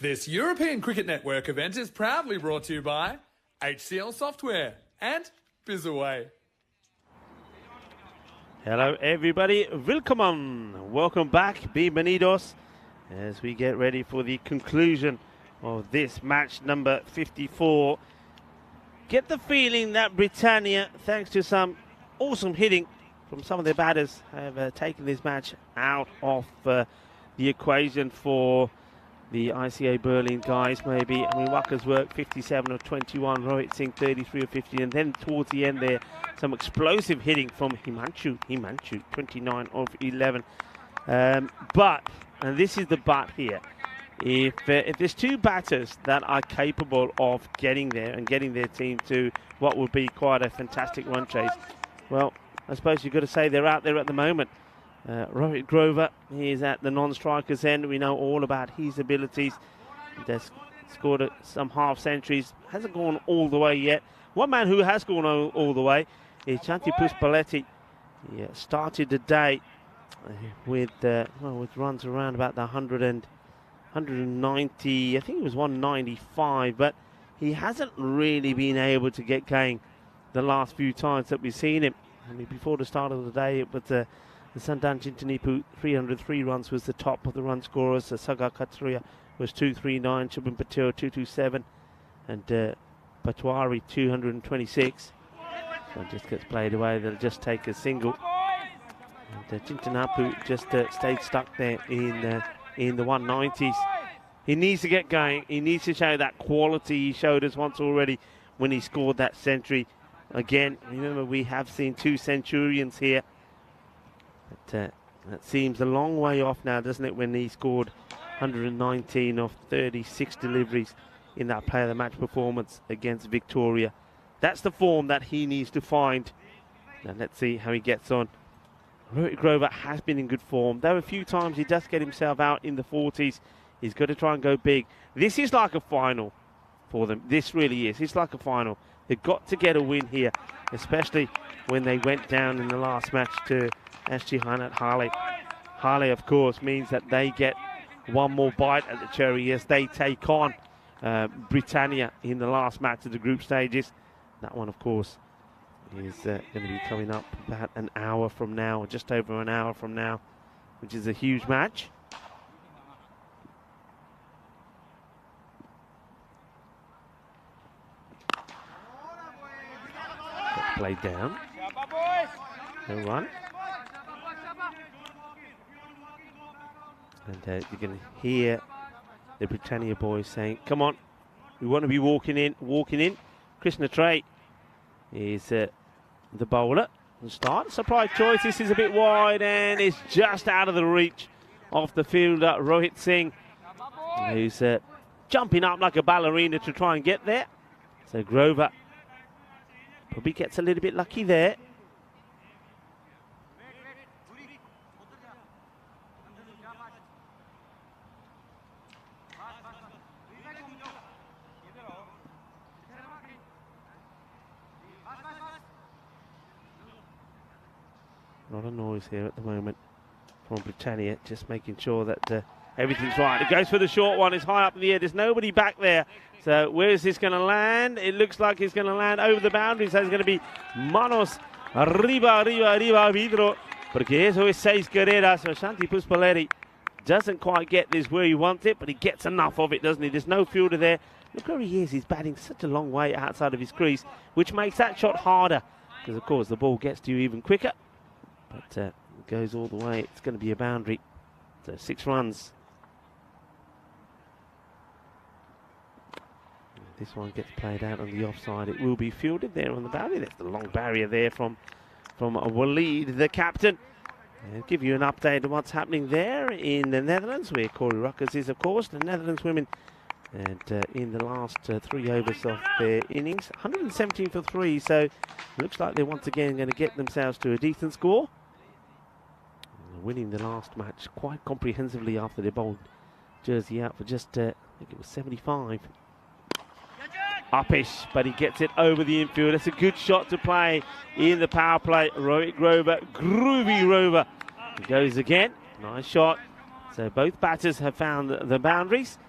B: This European Cricket Network event is proudly brought to you by HCL Software and Bizaway.
A: Hello everybody, willkommen, welcome back, bienvenidos, as we get ready for the conclusion of this match number 54. Get the feeling that Britannia, thanks to some awesome hitting from some of their batters, have taken this match out of the equation for the ICA Berlin guys, maybe. I mean, Waka's work 57 of 21, Rohit Singh 33 of 50, and then towards the end there, some explosive hitting from Himanshu 29 of 11. But, and this is the but here, if there's two batters that are capable of getting there and getting their team to what would be quite a fantastic run chase, well, I suppose you've got to say they're out there at the moment. Rohit Grover, he is at the non-strikers end. We know all about his abilities. He has scored some half centuries, hasn't gone all the way yet. One man who has gone all the way is Chanti Puspaletti. He started the day with runs around about the 190, I think it was 195, but he hasn't really been able to get going the last few times that we've seen him. I mean, before the start of the day, it was the Sandan Chintanipu 303 runs was the top of the run scorers. Sagar Katria was 239, Shubham Patel 227, and Patwari 226. So it just gets played away. They'll just take a single. And Chintanapu just stayed stuck there in the 190s. He needs to get going. He needs to show that quality he showed us once already when he scored that century. Again, remember we have seen two centurions here. But, that seems a long way off now, doesn't it, when he scored 119 of 36 deliveries in that player of the match performance against Victoria. That's the form that he needs to find. And let's see how he gets on. Rohit Grover has been in good form. There are a few times he does get himself out in the 40s. He's got to try and go big. This is like a final for them. This really is. It's like a final. They've got to get a win here, especially when they went down in the last match to SG Hanat Harley. Harley, of course, means that they get one more bite at the cherry as they take on Britannia in the last match of the group stages. That one, of course, is going to be coming up about an hour from now, or just over an hour from now, which is a huge match. Played down. No run. And you're going to hear the Britannia boys saying, come on, we want to be walking in. Krishna Trey is the bowler. And start. Surprise choice. This is a bit wide and it's just out of the reach of the fielder, Rohit Singh, who's jumping up like a ballerina to try and get there. So Grover probably gets a little bit lucky there. A lot of noise here at the moment from Britannia, just making sure that everything's right. It goes for the short one. It's high up in the air. There's nobody back there. So where is this going to land? It looks like it's going to land over the boundary. So it's going to be manos arriba, vidro. Porque eso es 6 carreras. So Chanti Puspaletti doesn't quite get this where he wants it, but he gets enough of it, doesn't he? There's no fielder there. Look where he is. He's batting such a long way outside of his crease, which makes that shot harder. Because, of course, the ball gets to you even quicker. But it goes all the way. It's going to be a boundary. So 6 runs. This one gets played out on the offside. It will be fielded there on the boundary. That's the long barrier there from Waleed, the captain. I'll give you an update on what's happening there in the Netherlands, where Corey Ruckers is, of course. The Netherlands women, and in the last 3 overs of their innings, 117 for 3. So looks like they're once again going to get themselves to a decent score. Winning the last match quite comprehensively after they bowled Jersey out for just, I think it was 75. Uppish, but he gets it over the infield. That's a good shot to play in the power play. Rohit Grover, groovy Rover. He goes again. Nice shot. So both batters have found the boundaries.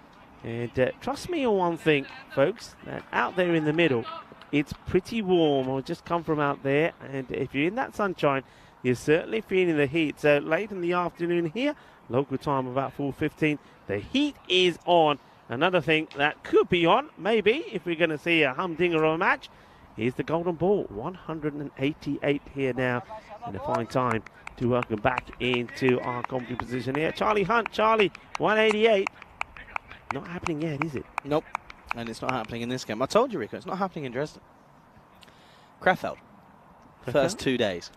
A: And trust me on one thing, folks, that out there in the middle, it's pretty warm. I've just come from out there, and if you're in that sunshine, you're certainly feeling the heat. So late in the afternoon here, local time about 4:15, the heat is on. Another thing that could be on, maybe, if we're going to see a humdinger of a match, is the golden ball. 188 here now, and a fine time to welcome back into our commentary position here. Charlie Hunt, Charlie, 188. Not happening yet, is it?
E: Nope. And it's not happening in this game. I told you, Rico, it's not happening in Dresden. Krefeld. First 2 days.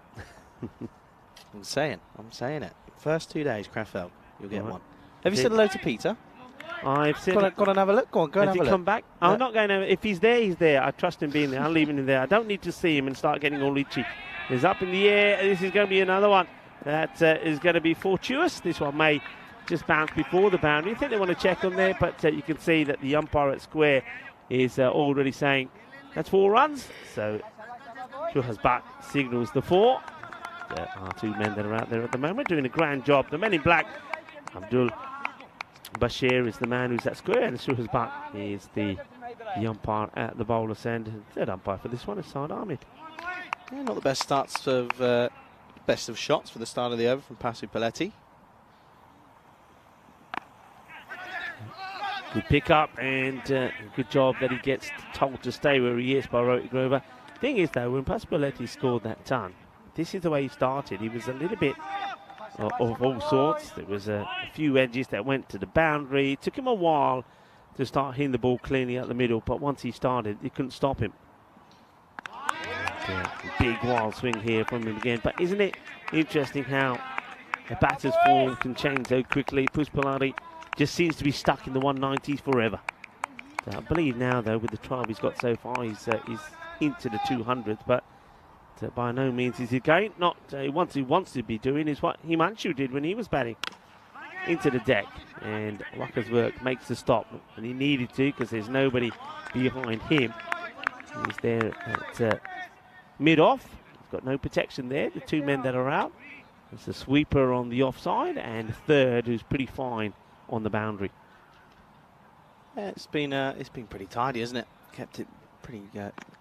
E: I'm saying it. First 2 days, Krefeld. You'll get one. Have you said hello to Peter?
A: I've said.
E: Got to have a look. Go on, go and have a look.
A: Has he come back? No. I'm not going to. If he's there, he's there. I trust him being there. I'll leave him there. I don't need to see him and start getting all itchy. He's up in the air. This is going to be another one that is going to be fortuitous. This one may just bounce before the boundary. I think they want to check on there, but you can see that the umpire at square is already saying that's 4 runs. So Shuhasbat signals the 4. There are 2 men that are out there at the moment doing a grand job. The men in black, Abdul Bashir is the man who's at square, and Shuhasbat is the umpire at the bowler's end. Third umpire for this one is Saad Ahmed.
E: Yeah, not the best starts of best of shots for the start of the over from Pasu Paletti.
A: Good pick up, and good job that he gets told to stay where he is by Roti Grover. Thing is, though, when Pasupaletti scored that ton, this is the way he started. He was a little bit of all sorts. There was a few edges that went to the boundary. It took him a while to start hitting the ball cleanly up the middle, but once he started, you couldn't stop him. Yeah, big wild swing here from him again. But isn't it interesting how a batter's form can change so quickly? Pasupaletti just seems to be stuck in the 190s forever. So I believe now, though, with the 12 he's got so far, he's into the 200s, but by no means is he going. Not what he wants to be doing is what Himanshu did when he was batting into the deck, and Waka's work makes the stop, and he needed to because there's nobody behind him. He's there at mid-off. He's got no protection there. The 2 men that are out. There's a sweeper on the offside, and a third who's pretty fine on the boundary.
E: Yeah, it's been pretty tidy, isn't it? Kept it pretty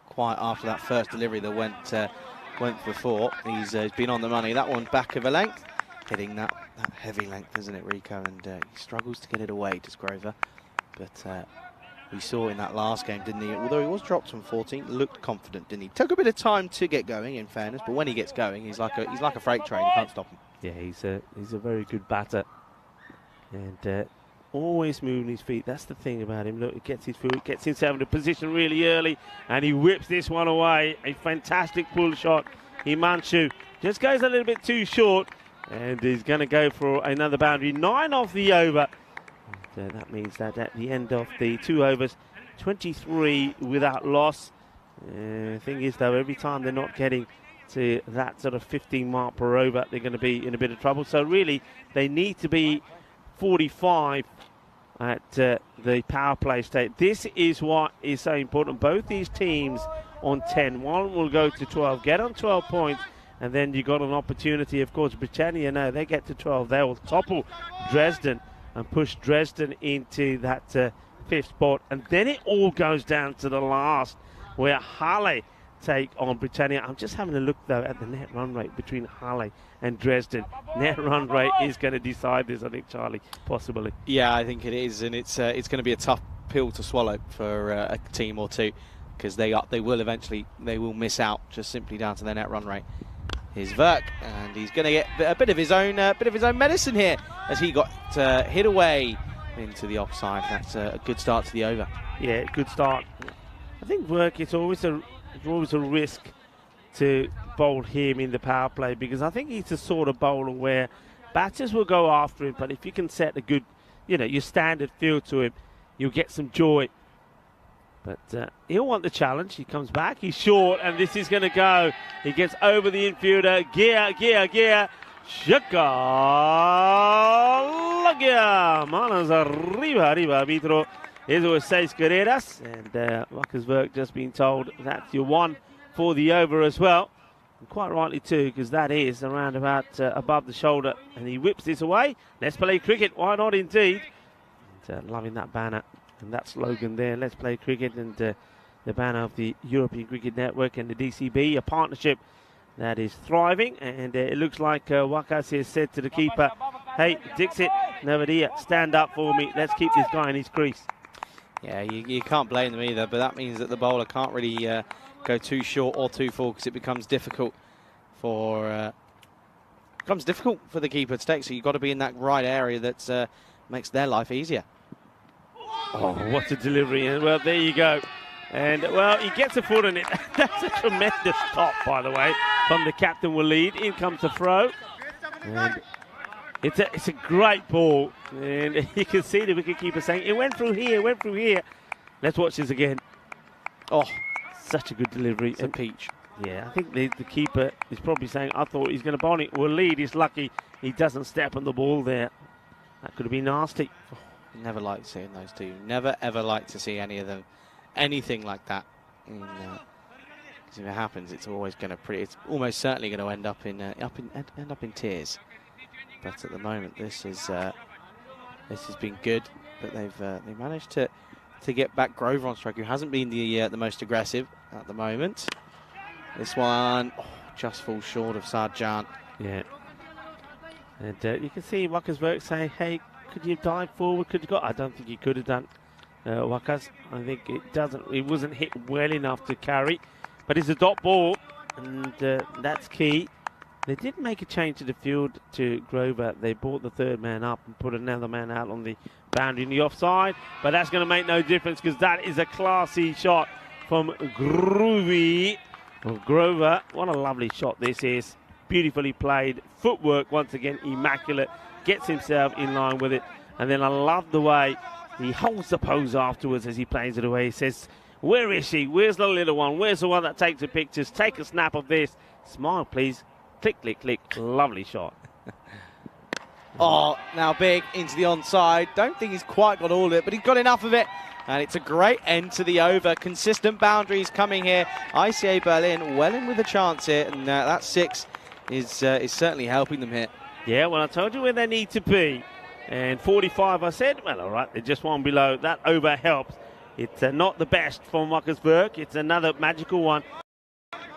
E: quiet after that first delivery that went before. He's been on the money. That one back of a length, hitting that heavy length, isn't it, Rico? And he struggles to get it away, does Grover. But we saw in that last game, didn't he? Although he was dropped from 14, looked confident, didn't he? Took a bit of time to get going, in fairness, but when he gets going, he's like a freight train. You can't stop him.
A: Yeah, he's a very good batter. And always moving his feet. That's the thing about him. Look, he gets his foot, gets himself in a position really early, and he whips this one away. A fantastic pull shot. Himanshu just goes a little bit too short, and he's going to go for another boundary. 9 off the over. And, that means that at the end of the 2 overs, 23 without loss. Thing is, though, every time they're not getting to that sort of 15 mark per over, they're going to be in a bit of trouble. So really, they need to be 45 at the power play state. This is what is so important. Both these teams on 10. One will go to 12, get on 12 points, and then you got an opportunity. Of course, Britannia, no, they get to 12. They will topple Dresden and push Dresden into that 5th spot. And then it all goes down to the last, where Halle take on Britannia. I'm just having a look, though, at the net run rate between Halle and Dresden. Net run rate is going to decide this, I think, Charlie, possibly.
E: Yeah, I think it is, and it's going to be a tough pill to swallow for a team or two, because they will miss out just simply down to their net run rate. Here's Verk, and he's going to get a bit of his own medicine here as he got hit away into the offside. That's a good start to the over.
A: Yeah, good start. I think Verk, it's always a risk to bowl him in the power play, because I think he's the sort of bowler where batters will go after him, but if you can set a good, your standard feel to him, you'll get some joy. But he'll want the challenge. He comes back, he's short, and this is going to go. He gets over the infielder. Gear. Shaka. Manos arriba, arbitro. Eso es 6 carreras. And Waka's work just been told that's your 1 for the over as well. And quite rightly too, because that is around about above the shoulder. And he whips this away. Let's play cricket. Why not indeed? loving that banner and that slogan there, Let's Play Cricket, and the banner of the European Cricket Network and the DCB, a partnership that is thriving. And it looks like Wakas has said to the keeper, hey, Dixit, Navadia, stand up for me. Let's keep this guy in his crease.
E: Yeah, you can't blame them either, but that means that the bowler can't really go too short or too full, because it becomes difficult for the keeper to take. So you've got to be in that right area that makes their life easier.
A: Oh, what a delivery. And well, there you go. And well, he gets a foot on it. That's a tremendous stop, by the way, from the captain. Will lead. In comes the throw. And it's a great ball. And you can see the wicketkeeper saying, it went through here, went through here. Let's watch this again. Oh, such a good delivery.
E: It's a peach.
A: Yeah, I think the keeper is probably saying, I thought he's going to bowl it. Will lead. He's lucky he doesn't step on the ball there. That could have been nasty.
E: Oh, never like seeing those two. Never, ever like to see any of them. Anything like that. Because if it happens, it's always going to it's almost certainly going to end up in tears. But at the moment, this has been good. But they managed to get back Grover on strike, who hasn't been the most aggressive at the moment. This one just falls short of Sarjan.
A: Yeah. And you can see Waka's work saying, hey, could you dive forward? Could you go? I don't think he could have done. Wakas, I think it wasn't hit well enough to carry, but it's a dot ball, and that's key. They did make a change to the field to Grover. They brought the third man up and put another man out on the boundary in the offside, but that's going to make no difference, because that is a classy shot from Groovy. Grover, what a lovely shot this is. Beautifully played, footwork once again immaculate, gets himself in line with it, and then I love the way he holds the pose afterwards as he plays it away. He says, where is she? Where's the little one? Where's the one that takes the pictures? Take a snap of this. Smile, please. Click, click, click. Lovely shot.
E: Oh, now big into the onside. Don't think he's quite got all of it, but he's got enough of it. And it's a great end to the over. Consistent boundaries coming here. ICA Berlin well in with a chance here. And that 6 is certainly helping them here.
A: Yeah, well, I told you where they need to be. And 45, I said, well, all right, they're just one below. That over helps. It's not the best from Wakkersberg. It's another magical one.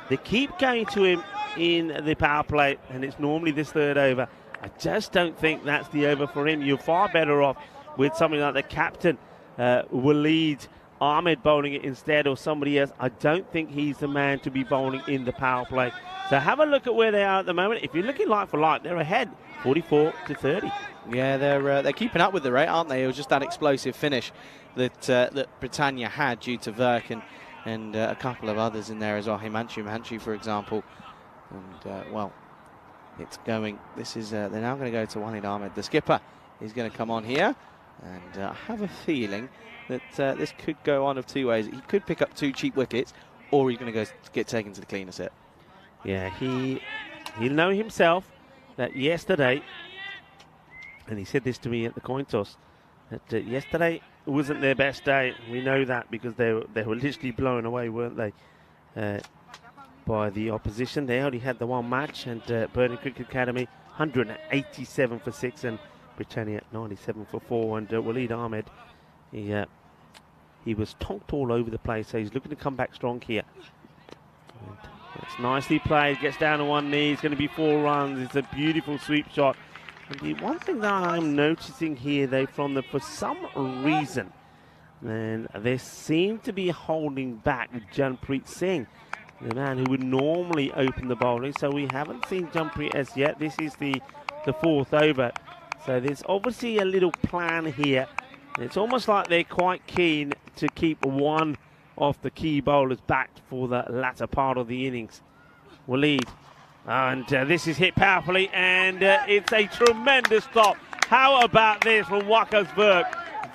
A: They keep going to him in the power play, and it's normally this third over. I just don't think that's the over for him. You're far better off with something like the captain, Waleed Ahmed, bowling it instead, or somebody else. I don't think he's the man to be bowling in the power play. So have a look at where they are at the moment. If you're looking like for like, they're ahead, 44 to 30.
E: Yeah, they're keeping up with the rate, aren't they? It was just that explosive finish that Britannia had due to Verk and a couple of others in there as well. Himanshu, for example. And well, it's going. This is they're now going to go to Waleed Ahmed. The skipper is going to come on here, and I have a feeling that this could go on of two ways. He could pick up 2 cheap wickets, or he's going to get taken to the cleaner set.
A: Yeah, he'll know himself that yesterday, and he said this to me at the coin toss, that yesterday wasn't their best day. We know that because they were literally blown away, weren't they, by the opposition. They only had the one match, and Berlin Cricket Academy 187 for 6, and Britannia 97 for 4. And Waleed Ahmed, he was tonked all over the place, so he's looking to come back strong here. And it's nicely played, gets down on one knee. It's going to be 4 runs. It's a beautiful sweep shot. And the one thing that I'm noticing here, for some reason, and they seem to be holding back Janpreet Singh, the man who would normally open the bowling. So we haven't seen Janpreet as yet. This is the 4th over. So there's obviously a little plan here. It's almost like they're quite keen to keep one of the key bowlers back for the latter part of the innings. Waleed. And this is hit powerfully, and it's a tremendous stop. How about this from Wakkersberg?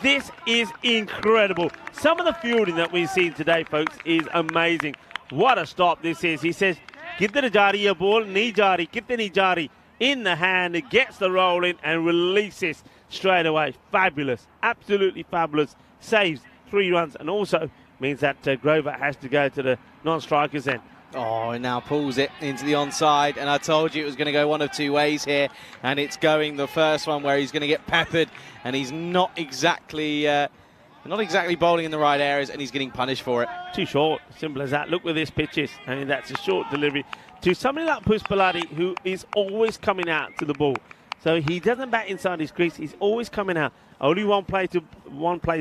A: This is incredible. Some of the fielding that we've seen today, folks, is amazing. What a stop this is. He says, "Kitne jari ye ball, nahi jari, kitne jari." In the hand, it gets the roll in and releases straight away. Fabulous, absolutely fabulous. Saves 3 runs, and also means that Grover has to go to the non-strikers end.
E: Oh, and now pulls it into the onside, and I told you it was going to go one of two ways here, and it's going the first one where he's going to get peppered, and he's not exactly bowling in the right areas, and he's getting punished for it.
A: Too short, simple as that. Look where this pitch is. I mean, that's a short delivery to somebody like Puspalati, who is always coming out to the ball. So he doesn't bat inside his crease. He's always coming out. Only one place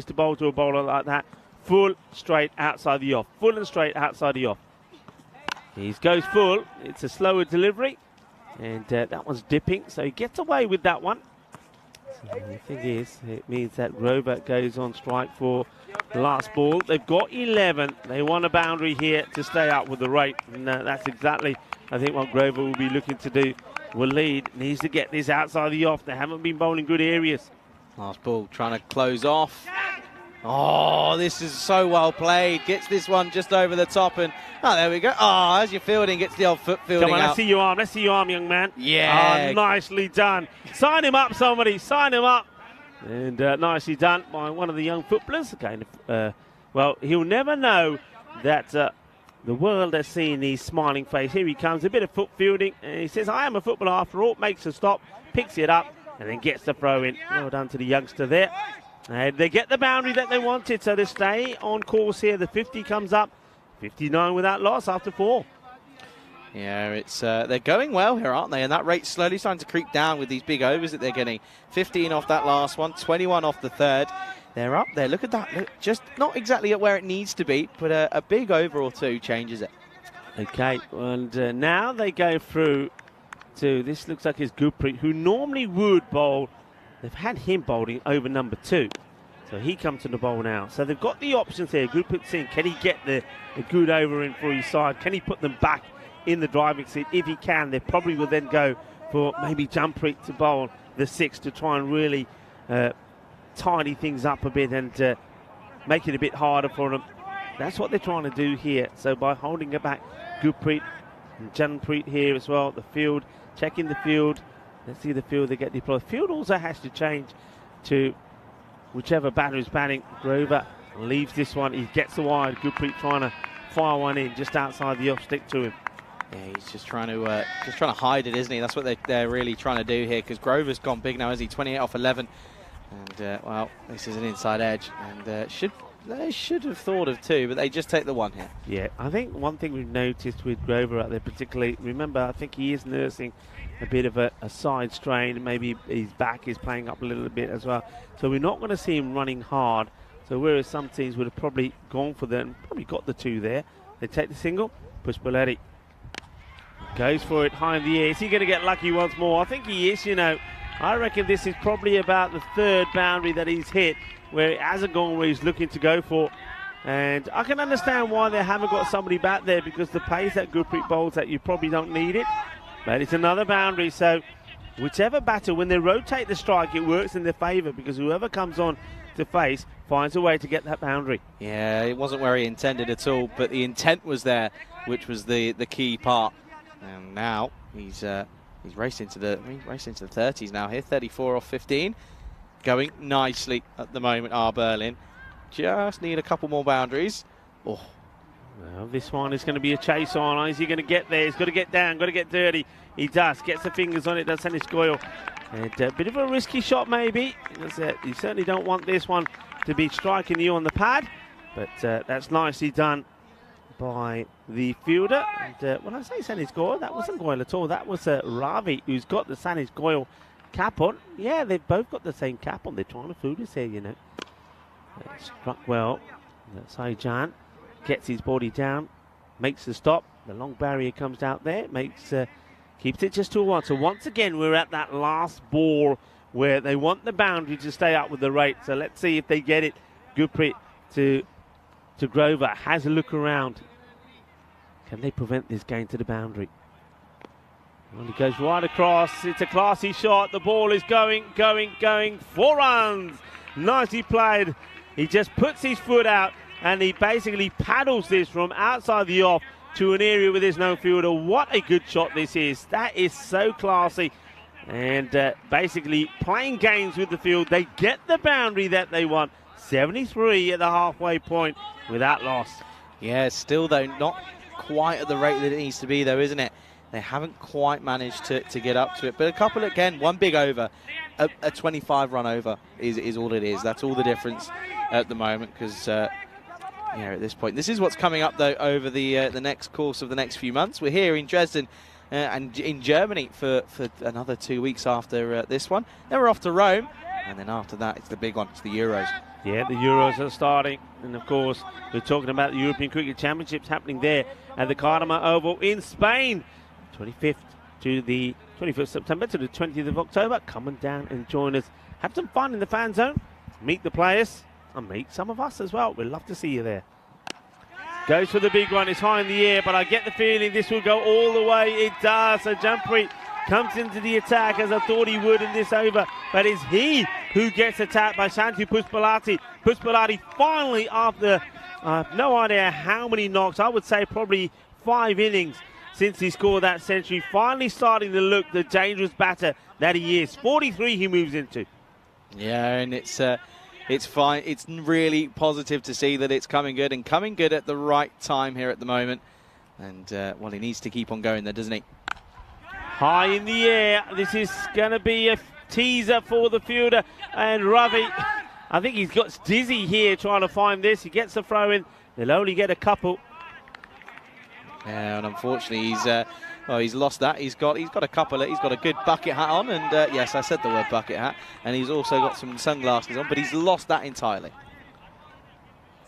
A: to bowl to a bowler like that. Full, straight, outside the off. Full and straight, outside the off. He goes full. It's a slower delivery. And that one's dipping. So he gets away with that one. So the thing is, it means that Grover goes on strike for the last ball. They've got 11. They want a boundary here to stay up with the rate. And that's exactly, I think, what Grover will be looking to do. Will lead. Needs to get this outside the off. They haven't been bowling good areas.
E: Last ball trying to close off. Oh, this is so well played. Gets this one just over the top, and oh, there we go. Oh, as you're fielding, gets the old foot fielding
A: Come on,
E: out.
A: let's see your arm. Let's see your arm, young man.
E: Yeah.
A: Oh, nicely done. Sign him up, somebody. Sign him up. And nicely done by one of the young footballers. Again, well, he'll never know that the world has seen his smiling face. Here he comes, a bit of foot fielding, and he says, I am a footballer after all. Makes a stop, picks it up, and then gets the throw in. Well done to the youngster there. And they get the boundary that they wanted, so they stay on course here. The 50 comes up, 59 without loss after 4.
E: Yeah, it's they're going well here, aren't they? And that rate's slowly starting to creep down with these big overs that they're getting. 15 off that last one, 21 off the third. They're up there. Look at that. Look, just not exactly at where it needs to be, but a big over or two changes it.
A: Okay, and now they go through to, this looks like it's Gurpreet, who normally would bowl. They've had him bowling over number 2. So he comes to the bowl now. So they've got the options here. Gurpreet Singh, can he get the good over in for his side? Can he put them back in the driving seat? If he can, they probably will then go for maybe Jampreet to bowl the 6 to try and really tidy things up a bit and make it a bit harder for them. That's what they're trying to do here. So by holding it back, Gurpreet and Jampreet here as well. The field, checking the field. Let's see the field they get deployed. Field also has to change to whichever batter is batting. Grover leaves this one. He gets the wide. Gurpreet trying to fire one in just outside the off stick to him.
E: Yeah, he's just trying to hide it, isn't he? That's what they're really trying to do here, because Grover's gone big now, isn't he? 28 off 11. And, well, this is an inside edge. And they should have thought of 2, but they just take the 1 here.
A: Yeah, I think one thing we've noticed with Grover out there particularly, remember, I think he is nursing a bit of a side strain. Maybe his back is playing up a little bit as well. So we're not going to see him running hard. So whereas some teams would have probably gone for them, probably got the 2 there. They take the single. Puspalati goes for it high in the air. Is he going to get lucky once more? I think he is, you know. I reckon this is probably about the 3rd boundary that he's hit, where it hasn't gone where he's looking to go for. And I can understand why they haven't got somebody back there, because the pace that Gurpreet bowls at, you probably don't need it. But it's another boundary, so whichever batter, when they rotate the strike, it works in their favour, because whoever comes on to face finds a way to get that boundary.
E: Yeah, it wasn't where he intended at all, but the intent was there, which was the key part. And now he's raced into the 30s now here, 34 off 15. Going nicely at the moment, Berlin. Just need a couple more boundaries. Oh.
A: Well, this one is going to be a chase on. Is he going to get there? He's got to get down, got to get dirty. He does. Gets the fingers on it, does Anish Goyal. And a bit of a risky shot maybe. You certainly don't want this one to be striking you on the pad. But that's nicely done by the fielder. And when I say Anish Goyal, that wasn't Goyal at all. That was Ravi, who's got the Anish Goyal cap on. Yeah, they've both got the same cap on. They're trying to fool us here, you know. Struck well. Saijan gets his body down, makes the stop. The long barrier comes out there, keeps it just to a 1. So once again, we're at that last ball where they want the boundary to stay up with the rate. So let's see if they get it. Gurpreet to Grover, has a look around. Can they prevent this game to the boundary? And he goes right across. It's a classy shot. The ball is going. 4 runs. Nicely played. He just puts his foot out and he basically paddles this from outside the off to an area with his no fielder. What a good shot this is. That is so classy. And basically playing games with the field. They get the boundary that they want. 73 at the halfway point without loss.
E: Yeah, still though, not quite at the rate that it needs to be, though, isn't it? They haven't quite managed to get up to it. But a couple, again, one big over, a 25-run over is all it is. That's all the difference at the moment, because at this point, this is what's coming up, though, over the next course of the next few months. We're here in Dresden and in Germany for another 2 weeks after this one. Then we're off to Rome, and then after that, it's the big one. It's the Euros.
A: Yeah, the Euros are starting, and of course, we're talking about the European Cricket Championships happening there at the Cardiff Oval in Spain, 25th to the 21st September to the 20th of October. Come on down and join us. Have some fun in the fan zone, meet the players, and meet some of us as well. We'd love to see you there. Goes for the big one. It's high in the air, but I get the feeling this will go all the way. It does. So Jampreet comes into the attack as I thought he would in this over, but it's he who gets attacked by Shanti Puspalati. Puspalati finally, after no idea how many knocks, I would say probably 5 innings since he scored that century, finally starting to look the dangerous batter that he is. 43 he moves into.
E: Yeah, and it's fine. It's really positive to see that it's coming good, and coming good at the right time here at the moment. And, well, he needs to keep on going there, doesn't he?
A: High in the air. This is going to be a teaser for the fielder. And Ravi, I think he's got dizzy here trying to find this. He gets the throw in. They'll only get a couple.
E: Yeah, and unfortunately, he's lost that. He's got a couple. He's got a good bucket hat on, and yes, I said the word bucket hat. And he's also got some sunglasses on, but he's lost that entirely.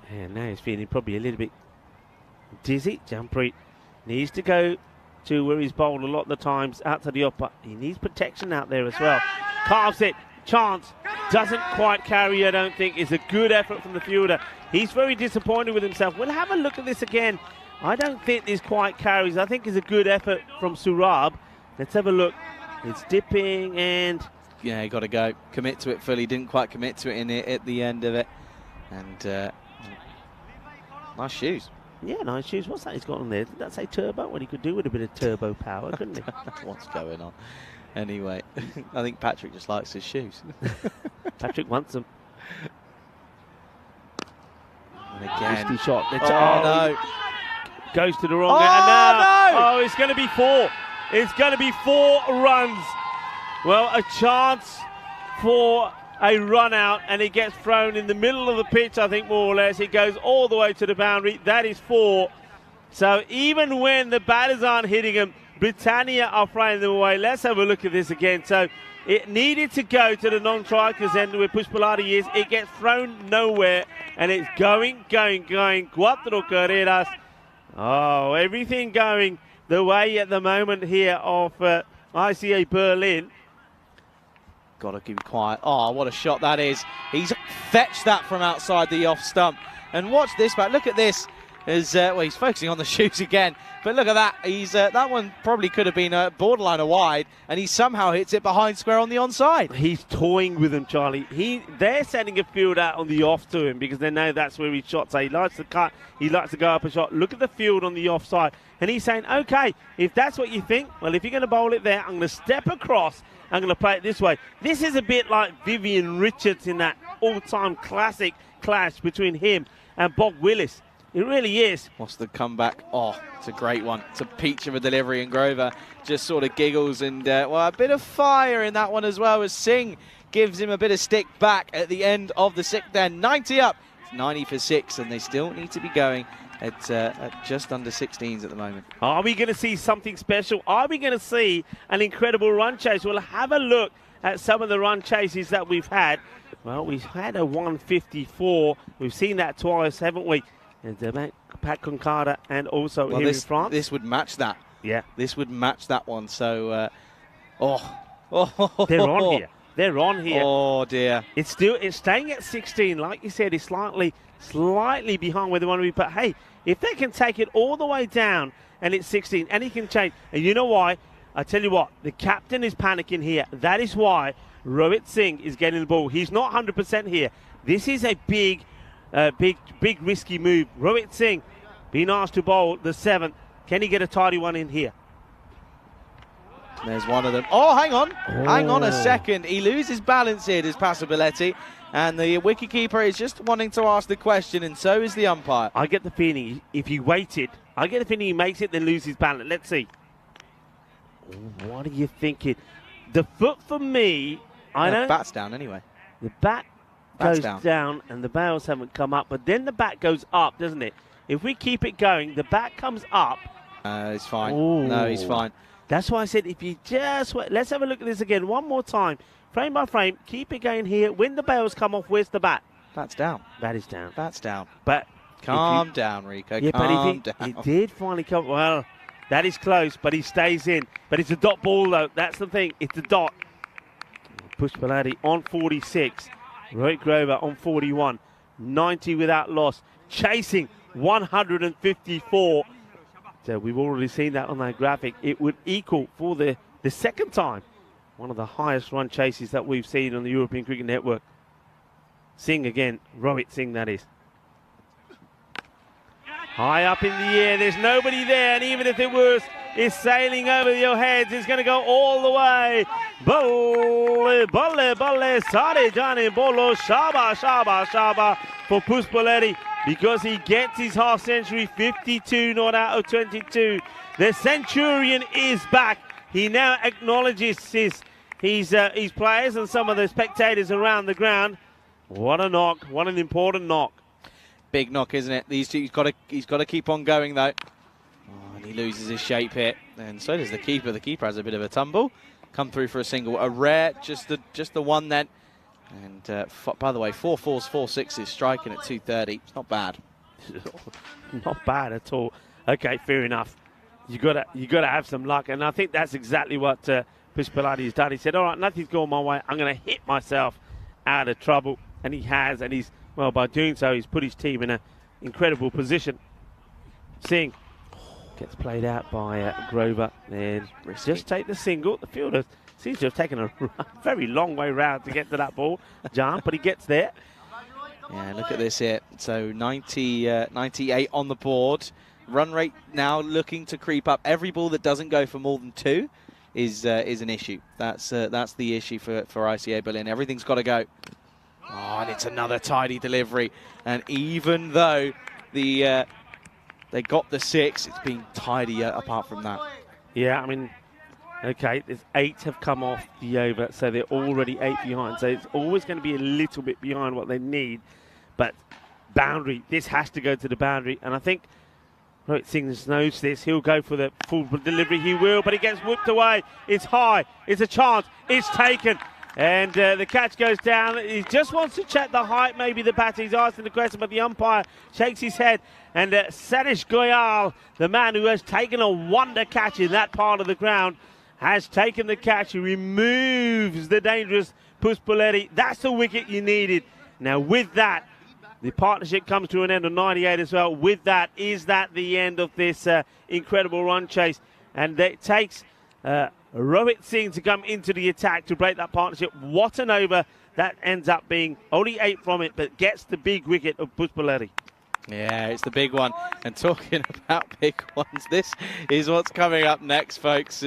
A: And now he's feeling probably a little bit dizzy. Jampreet needs to go to where he's bowled a lot of the times, out to the upper. He needs protection out there as well. Carves it. Chance doesn't quite carry, I don't think. It's a good effort from the fielder. He's very disappointed with himself. We'll have a look at this again. I don't think this quite carries. I think it's a good effort from Surab. Let's have a look. It's dipping and...
E: Yeah, you got to go. Commit to it fully. Didn't quite commit to it at the end of it. And nice shoes.
A: Yeah, nice shoes. What's that he's got on there? Did that say turbo? Well, he could do with a bit of turbo power, couldn't he?
E: What's going on? Anyway, I think Patrick just likes his shoes.
A: Patrick wants them.
E: And again.
A: Risky shot.
E: No.
A: Goes to the wrong end. And now, it's going to be 4. It's going to be 4 runs. Well, a chance for a run out, and it gets thrown in the middle of the pitch, I think, more or less. It goes all the way to the boundary. That is 4. So even when the batters aren't hitting them, Britannia are throwing them away. Let's have a look at this again. So it needed to go to the non-strikers end where Puspalati is. It gets thrown nowhere, and it's going. Cuatro carreras. Oh, everything going the way at the moment here of ICA Berlin.
E: Got to keep quiet. Oh, what a shot that is. He's fetched that from outside the off stump. And watch this back. Look at this. Well, he's focusing on the shoes again. But look at that. That one probably could have been borderline a wide, and he somehow hits it behind square on the onside.
A: He's toying with him, Charlie. They're sending a field out on the off to him because they know that's where his shots are. He likes to cut. He likes to go up a shot. Look at the field on the offside. And he's saying, okay, if that's what you think, well, if you're going to bowl it there, I'm going to step across. I'm going to play it this way. This is a bit like Vivian Richards in that all-time classic clash between him and Bob Willis. It really is.
E: What's the comeback? Oh, it's a great one. It's a peach of a delivery, and Grover just sort of giggles, and well, a bit of fire in that one as well, as Singh gives him a bit of stick back at the end of the 6th then. 90 up. It's 90 for 6, and they still need to be going at just under 16s at the moment.
A: Are we going to see something special? Are we going to see an incredible run chase? We'll have a look at some of the run chases that we've had. Well, we've had a 154. We've seen that twice, haven't we? And Pat Concada and also here in France.
E: This would match that.
A: Yeah.
E: This would match that one. So,
A: They're on here. They're on here.
E: Oh, dear.
A: It's staying at 16. Like you said, it's slightly behind where they want to be. But, hey, if they can take it all the way down and it's 16, and he can change. And you know why? I tell you what, the captain is panicking here. That is why Rohit Singh is getting the ball. He's not 100% here. This is a big risky move. Rohit Singh being asked to bowl the 7th. Can he get a tidy one in here?
E: There's one of them. Oh, hang on. Hang on a second. He loses balance here, does Passabilletti. And the wicketkeeper is just wanting to ask the question, and so is the umpire.
A: I get the feeling if he waited, I get the feeling he makes it, then loses balance. Let's see. What are you thinking? The foot for me, I don't.
E: Bat's down anyway.
A: The bat
E: Bat's
A: goes down and the bails haven't come up, but then the bat goes up, doesn't it? If we keep it going, the bat comes up.
E: He's fine.
A: Ooh.
E: No, he's fine.
A: That's why I said if you just wait. Let's have a look at this again one more time. Frame by frame, keep it going here. When the bails come off, where's the bat?
E: Bat's down.
A: Bat is down.
E: Bat's down.
A: But
E: calm down, Rico.
A: Yeah,
E: calm
A: but
E: down.
A: it did finally come. Well, that is close, but he stays in. But it's a dot ball, though. That's the thing. It's a dot. Pushpalati on 46. Rohit Grover on 41. 90 without loss. Chasing 154. So we've already seen that on that graphic. It would equal for the second time one of the highest run chases that we've seen on the European Cricket Network. Singh again. Rohit Singh, that is. High up in the air, there's nobody there, and even if it was, it's sailing over your heads. It's going to go all the way. Balle, balle, balle, sare jane bolo, shaba, shaba, shaba for Pushpaleti because he gets his half century, 52 not out of 22. The Centurion is back. He now acknowledges his players and some of the spectators around the ground. What a knock! What an important knock!
E: Big knock, isn't it? He's got to keep on going though. Oh, and he loses his shape here, and so does the keeper. The keeper has a bit of a tumble. Come through for a single, a rare, just the one then. And by the way, 4 4s, 4 6s, striking at 230. It's not bad.
A: Not bad at all. Okay, fair enough. You gotta have some luck, and I think that's exactly what Pushpalati has done. He said, "All right, nothing's going my way. I'm going to hit myself out of trouble," and he has, and he's well by doing so, he's put his team in an incredible position. Singh gets played out by Grover, and just take the single. The fielder seems to have taken a very long way round to get to that ball, John, but he gets there.
E: Yeah, look at this here. So 98 on the board. Run rate now looking to creep up. Every ball that doesn't go for more than 2 is an issue. That's the issue for ICA Berlin. Everything's got to go. Oh, and it's another tidy delivery. And even though they got the 6, it's been tidy apart from that.
A: Yeah, I mean, okay, there's 8 have come off the over, so they're already 8 behind. So it's always going to be a little bit behind what they need. But boundary, this has to go to the boundary. And I think Rohit Singh knows this. He'll go for the full delivery. He will, but he gets whipped away. It's high. It's a chance. It's taken. And the catch goes down. He just wants to check the height. Maybe the batter. He's asking the question, but the umpire shakes his head. And Satish Goyal, the man who has taken a wonder catch in that part of the ground, has taken the catch. He removes the dangerous Pushpaleti. That's the wicket you needed. Now, with that, the partnership comes to an end on 98 as well. With that, is that the end of this incredible run chase? And it takes Rohit Singh to come into the attack to break that partnership. What an over. That ends up being only 8 from it, but gets the big wicket of Pushpaleti.
E: Yeah, it's the big one. And talking about big ones, this is what's coming up next, folks.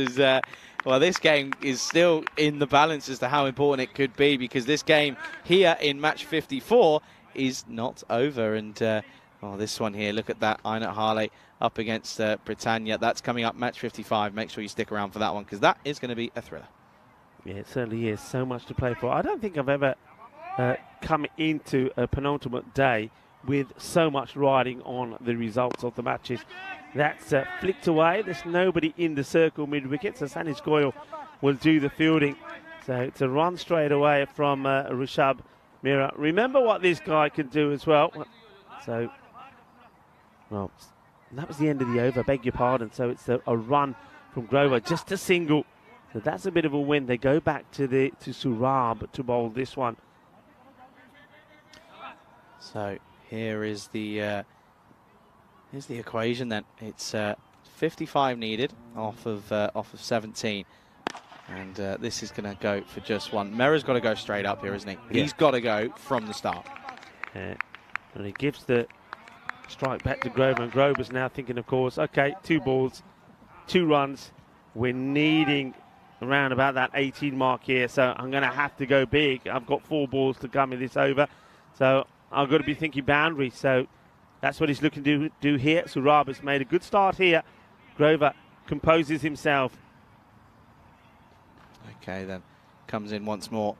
E: Well, this game is still in the balance as to how important it could be, because this game here in match 54 is not over. And this one here, look at that, Einat Harley up against Britannia. That's coming up match 55. Make sure you stick around for that one, because that is going to be a thriller.
A: Yeah, it certainly is. So much to play for. I don't think I've ever come into a penultimate day with so much riding on the results of the matches. That's flicked away. There's nobody in the circle mid-wicket, so Satish Goyal will do the fielding. So it's a run straight away from Rishabh Mehra. Remember what this guy can do as well. So, well, that was the end of the over, beg your pardon. So it's a run from Grover, just a single. So that's a bit of a win. They go back to Surab to bowl this one.
E: So here is the equation then. It's 55 needed off of 17, and this is going to go for just 1. Mehra's got to go straight up here, isn't he? Yeah. He's got to go from the start.
A: And he gives the strike back to Grover, and Grover's now thinking, of course, okay, 2 balls, 2 runs. We're needing around about that 18 mark here, so I'm going to have to go big. I've got 4 balls to come in this over, so I've got to be thinking boundary. So that's what he's looking to do here. Surab has made a good start here. Grover composes himself.
E: Okay, then comes in once more.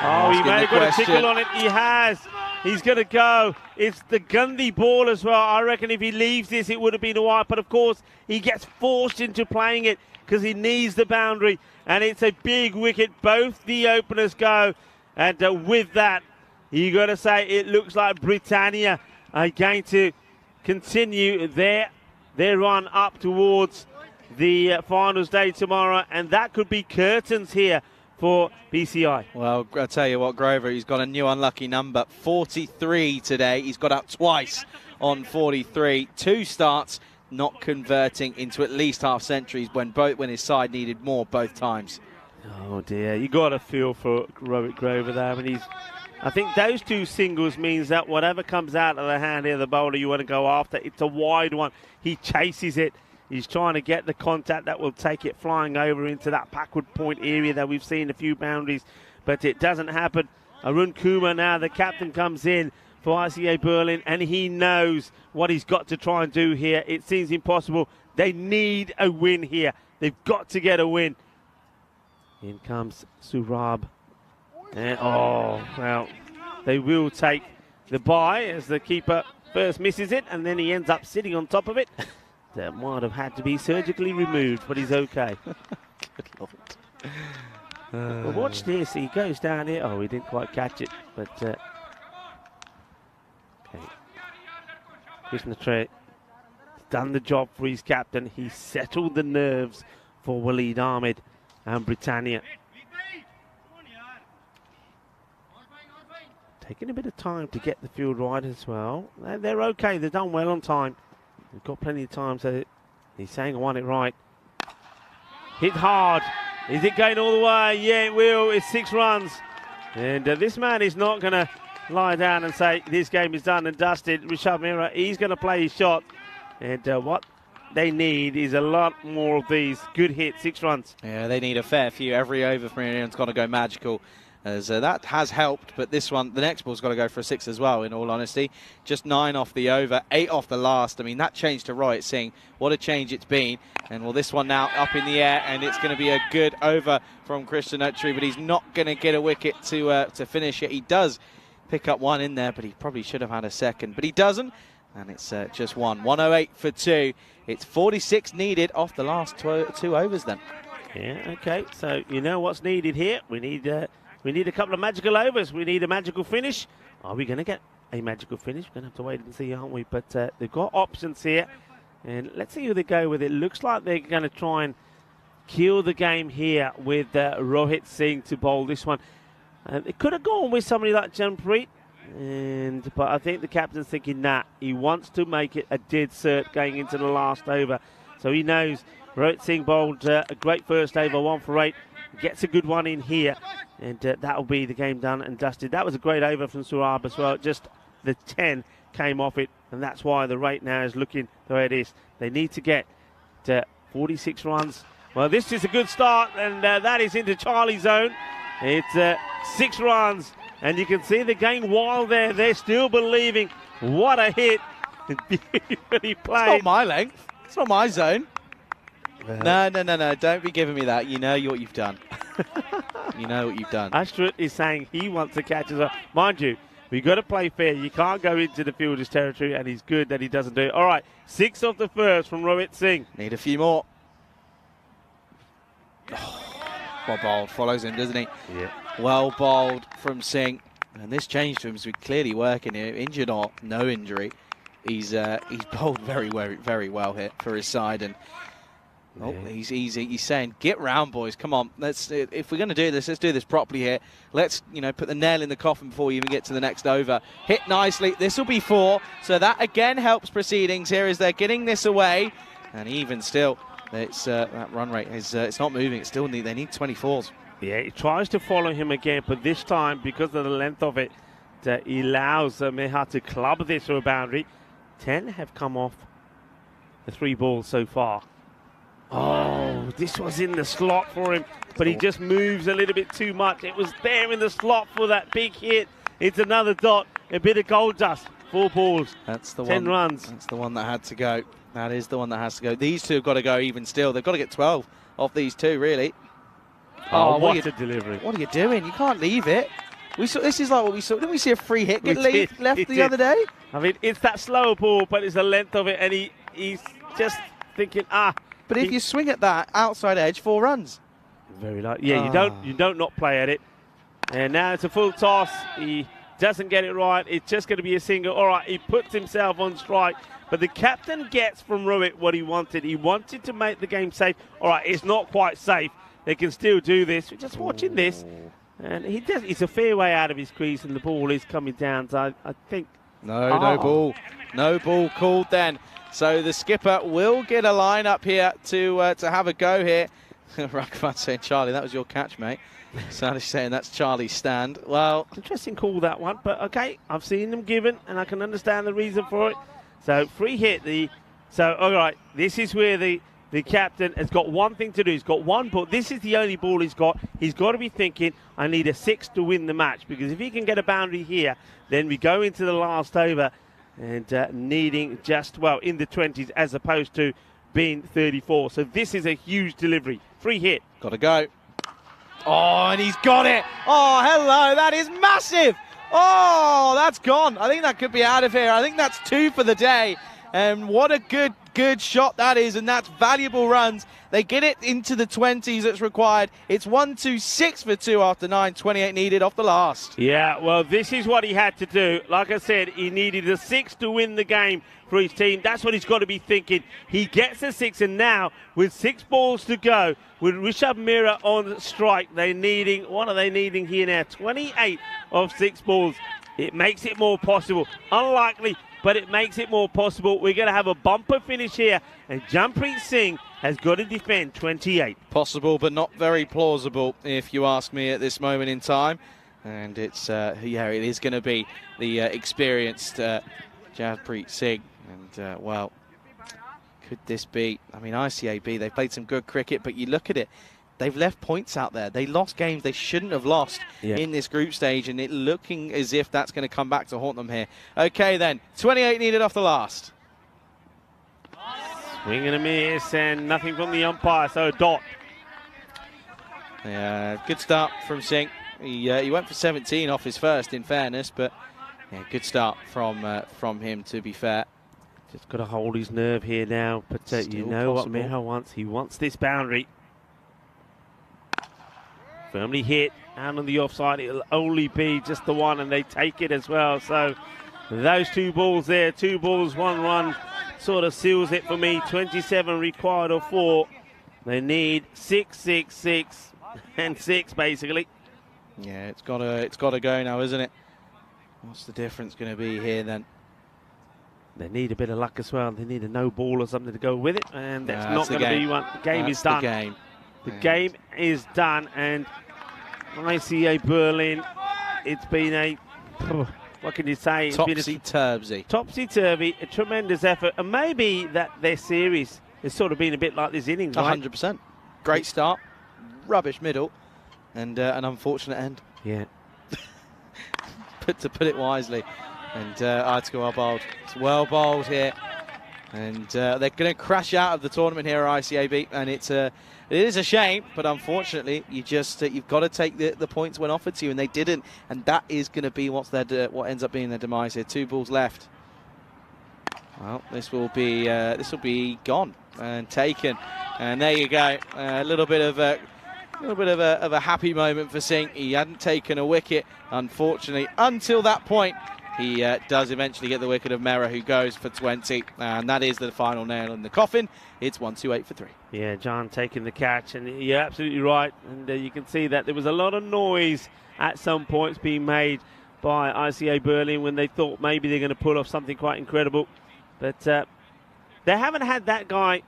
A: Oh, he may have got a tickle on it. He has. He's going to go. It's the Gandhi ball as well. I reckon if he leaves this, it would have been a white. But, of course, he gets forced into playing it because he needs the boundary. And it's a big wicket. Both the openers go. And with that, you got to say it looks like Britannia are going to continue their run up towards the finals day tomorrow. And that could be curtains here for BCI.
E: Well, I'll tell you what, Grover, he's got a new unlucky number, 43 today. He's got out twice on 43. 2 starts, not converting into at least half centuries when his side needed more both times.
A: Oh dear, you got to feel for Rohit Grover there. I think those 2 singles means that whatever comes out of the hand here, the bowler you want to go after, it's a wide one. He chases it. He's trying to get the contact that will take it flying over into that backward point area that we've seen a few boundaries, but it doesn't happen. Arun Kumar now, the captain, comes in for ICA Berlin, and he knows what he's got to try and do here. It seems impossible. They need a win here. They've got to get a win. In comes Surab. And, oh, well, they will take the bye as the keeper first misses it, and then he ends up sitting on top of it. That might have had to be surgically removed, but he's okay.
E: Good Lord.
A: Well, watch this. He goes down here. Oh, he didn't quite catch it, but okay. Krishna Trey done the job for his captain. He settled the nerves for Waleed Ahmed and Britannia. Taking a bit of time to get the field right as well. They're okay. They've done well on time. We've got plenty of time, so he's saying I want it right. Hit hard. Is it going all the way? Yeah, it will. It's 6 runs. And this man is not going to lie down and say this game is done and dusted. Rishabh Mehra, he's going to play his shot. And what they need is a lot more of these good hits, 6 runs.
E: Yeah, they need a fair few. Every over from Indian's got to go magical. As that has helped, but this one, the next ball's got to go for a 6 as well, in all honesty. Just 9 off the over, 8 off the last. I mean, that change to Rohit Singh, what a change it's been. And well, this one now up in the air, and it's going to be a good over from Krishna Notri, but he's not going to get a wicket to finish it. He does pick up 1 in there, but he probably should have had a second, but he doesn't. And it's just 1. 108 for 2. It's 46 needed off the last 2 overs then.
A: Yeah, okay, so you know what's needed here. We need a couple of magical overs. We need a magical finish. Are we going to get a magical finish? We're going to have to wait and see, aren't we? But they've got options here. And let's see who they go with. It looks like they're going to try and kill the game here with Rohit Singh to bowl this one. They could have gone with somebody like Jampreet. But I think the captain's thinking, nah, he wants to make it a dead cert going into the last over. So he knows Rohit Singh bowled a great first over, 1 for 8. Gets a good one in here, and that will be the game done and dusted. That was a great over from Surab as well. Just the 10 came off it, and that's why the rate now is looking the way it is. They need to get to 46 runs. Well, this is a good start, and that is into Charlie zone. It's 6 runs, and you can see the game wild there. They're still believing. What a hit. Beautifully played.
E: It's not my length. It's not my zone. No. Don't be giving me that. You know what you've done. You know what you've done.
A: Ashrit is saying he wants to catch as well. Mind you, we've got to play fair. You can't go into the fielder's territory, and he's good that he doesn't do it. All right, 6 off the first from Rohit Singh.
E: Need a few more. Oh, well bowled. Follows him, doesn't he?
A: Yeah.
E: Well bowled from Singh. And this change to him is clearly working here. Injured or no injury. He's bowled very, very, very well here for his side. And oh, he's saying, get round, boys. Come on. If we're going to do this, let's do this properly here. Let's, put the nail in the coffin before we even get to the next over. Hit nicely. This will be 4. So that again helps proceedings here as they're getting this away. And even still, it's that run rate is it's not moving. It's still they need 24s.
A: Yeah, he tries to follow him again, but this time, because of the length of it, he allows Mehra to club this to a boundary. 10 have come off the 3 balls so far. Oh, this was in the slot for him, but he just moves a little bit too much. It was there in the slot for that big hit. It's another dot, a bit of gold dust. 4 balls,
E: that's the
A: 10
E: one,
A: runs.
E: That's the one that had to go. That is the one that has to go. These two have got to go even still. They've got to get 12 off these two, really.
A: Oh, what a delivery.
E: What are you doing? You can't leave it. We saw. This is like what we saw. Didn't we see a free hit get left the other day?
A: I mean, it's that slower ball, but it's the length of it, and he's just thinking,
E: But if you swing at that outside edge, 4 runs.
A: Very light. Yeah, you don't not play at it. And now it's a full toss. He doesn't get it right. It's just going to be a single. All right, he puts himself on strike. But the captain gets from Ruitt what he wanted. He wanted to make the game safe. All right, it's not quite safe. They can still do this. We're just watching this. And he does. It's a fair way out of his crease, and the ball is coming down. So I think.
E: No ball. No ball called then. So the skipper will get a line up here to have a go here. Rakvan saying, Charlie, that was your catch, mate. Sally saying that's Charlie's stand. Well,
A: interesting call, that one. But, okay, I've seen them given, and I can understand the reason for it. So, free hit. So, all right, this is where the captain has got one thing to do. He's got one ball. This is the only ball he's got. He's got to be thinking, I need a 6 to win the match. Because if he can get a boundary here, then we go into the last over and needing just, well, in the 20s as opposed to being 34. So this is a huge delivery. Free hit.
E: Got to go. Oh, and he's got it. Oh, hello. That is massive. Oh, that's gone. I think that could be out of here. I think that's 2 for the day. And what a good shot that is, and that's valuable runs. They get it into the 20s that's required. It's 1-2-6 for 2 after 9, 28 needed off the last.
A: Yeah, well, this is what he had to do. Like I said, he needed a 6 to win the game for his team. That's what he's got to be thinking. He gets a 6, and now with 6 balls to go, with Rishabh Mehra on strike, what are they needing here now? 28 of 6 balls. It makes it more possible. Unlikely, but it makes it more possible. We're going to have a bumper finish here, and Jampreet Singh has got to defend 28.
E: Possible, but not very plausible, if you ask me at this moment in time. And it's, yeah, it is going to be the experienced Jampreet Singh. And, well, could this be? I mean, ICAB, they've played some good cricket, but you look at it, they've left points out there. They lost games they shouldn't have lost in this group stage, and it looking as if that's going to come back to haunt them here. Okay, then, 28 needed off the last.
A: Swing and a miss, and nothing from the umpire, so a dot.
E: Yeah, good start from Singh. He went for 17 off his first, in fairness, but yeah, good start from him, to be fair.
A: Just got to hold his nerve here now, but you know what Mehra wants. He wants this boundary. Firmly hit, and on the offside, it'll only be just the one, and they take it as well. So those 2 balls there, 2 balls, 1 run, sort of seals it for me. 27 required of 4. They need 6, 6, 6, and 6 basically.
E: Yeah, it's got to go now, isn't it? What's the difference going to be here then?
A: They need a bit of luck as well. They need a no ball or something to go with it, and that's not going to be one. The game is done. The game is done, and ICA Berlin, it's been a, what can you say?
E: Topsy-turvy.
A: Topsy-turvy, a tremendous effort, and maybe that their series has sort of been a bit like this innings, right?
E: 100%. Great start, rubbish middle, and an unfortunate end.
A: Yeah.
E: To put it wisely. And Article well bowled. It's well bowled here. And they're going to crash out of the tournament here at ICAB, and it is a shame, but unfortunately, you've got to take the points when offered to you, and they didn't, and that is going to be what ends up being their demise here. 2 balls left. Well, this will be gone and taken, and there you go. A little bit of a happy moment for Singh. He hadn't taken a wicket, unfortunately, until that point. He does eventually get the wicket of Mehra, who goes for 20, and that is the final nail in the coffin. It's 1-2-8 for 3.
A: Yeah, John taking the catch, and you're absolutely right. And you can see that there was a lot of noise at some points being made by ICA Berlin when they thought maybe they're going to pull off something quite incredible. But they haven't had that guy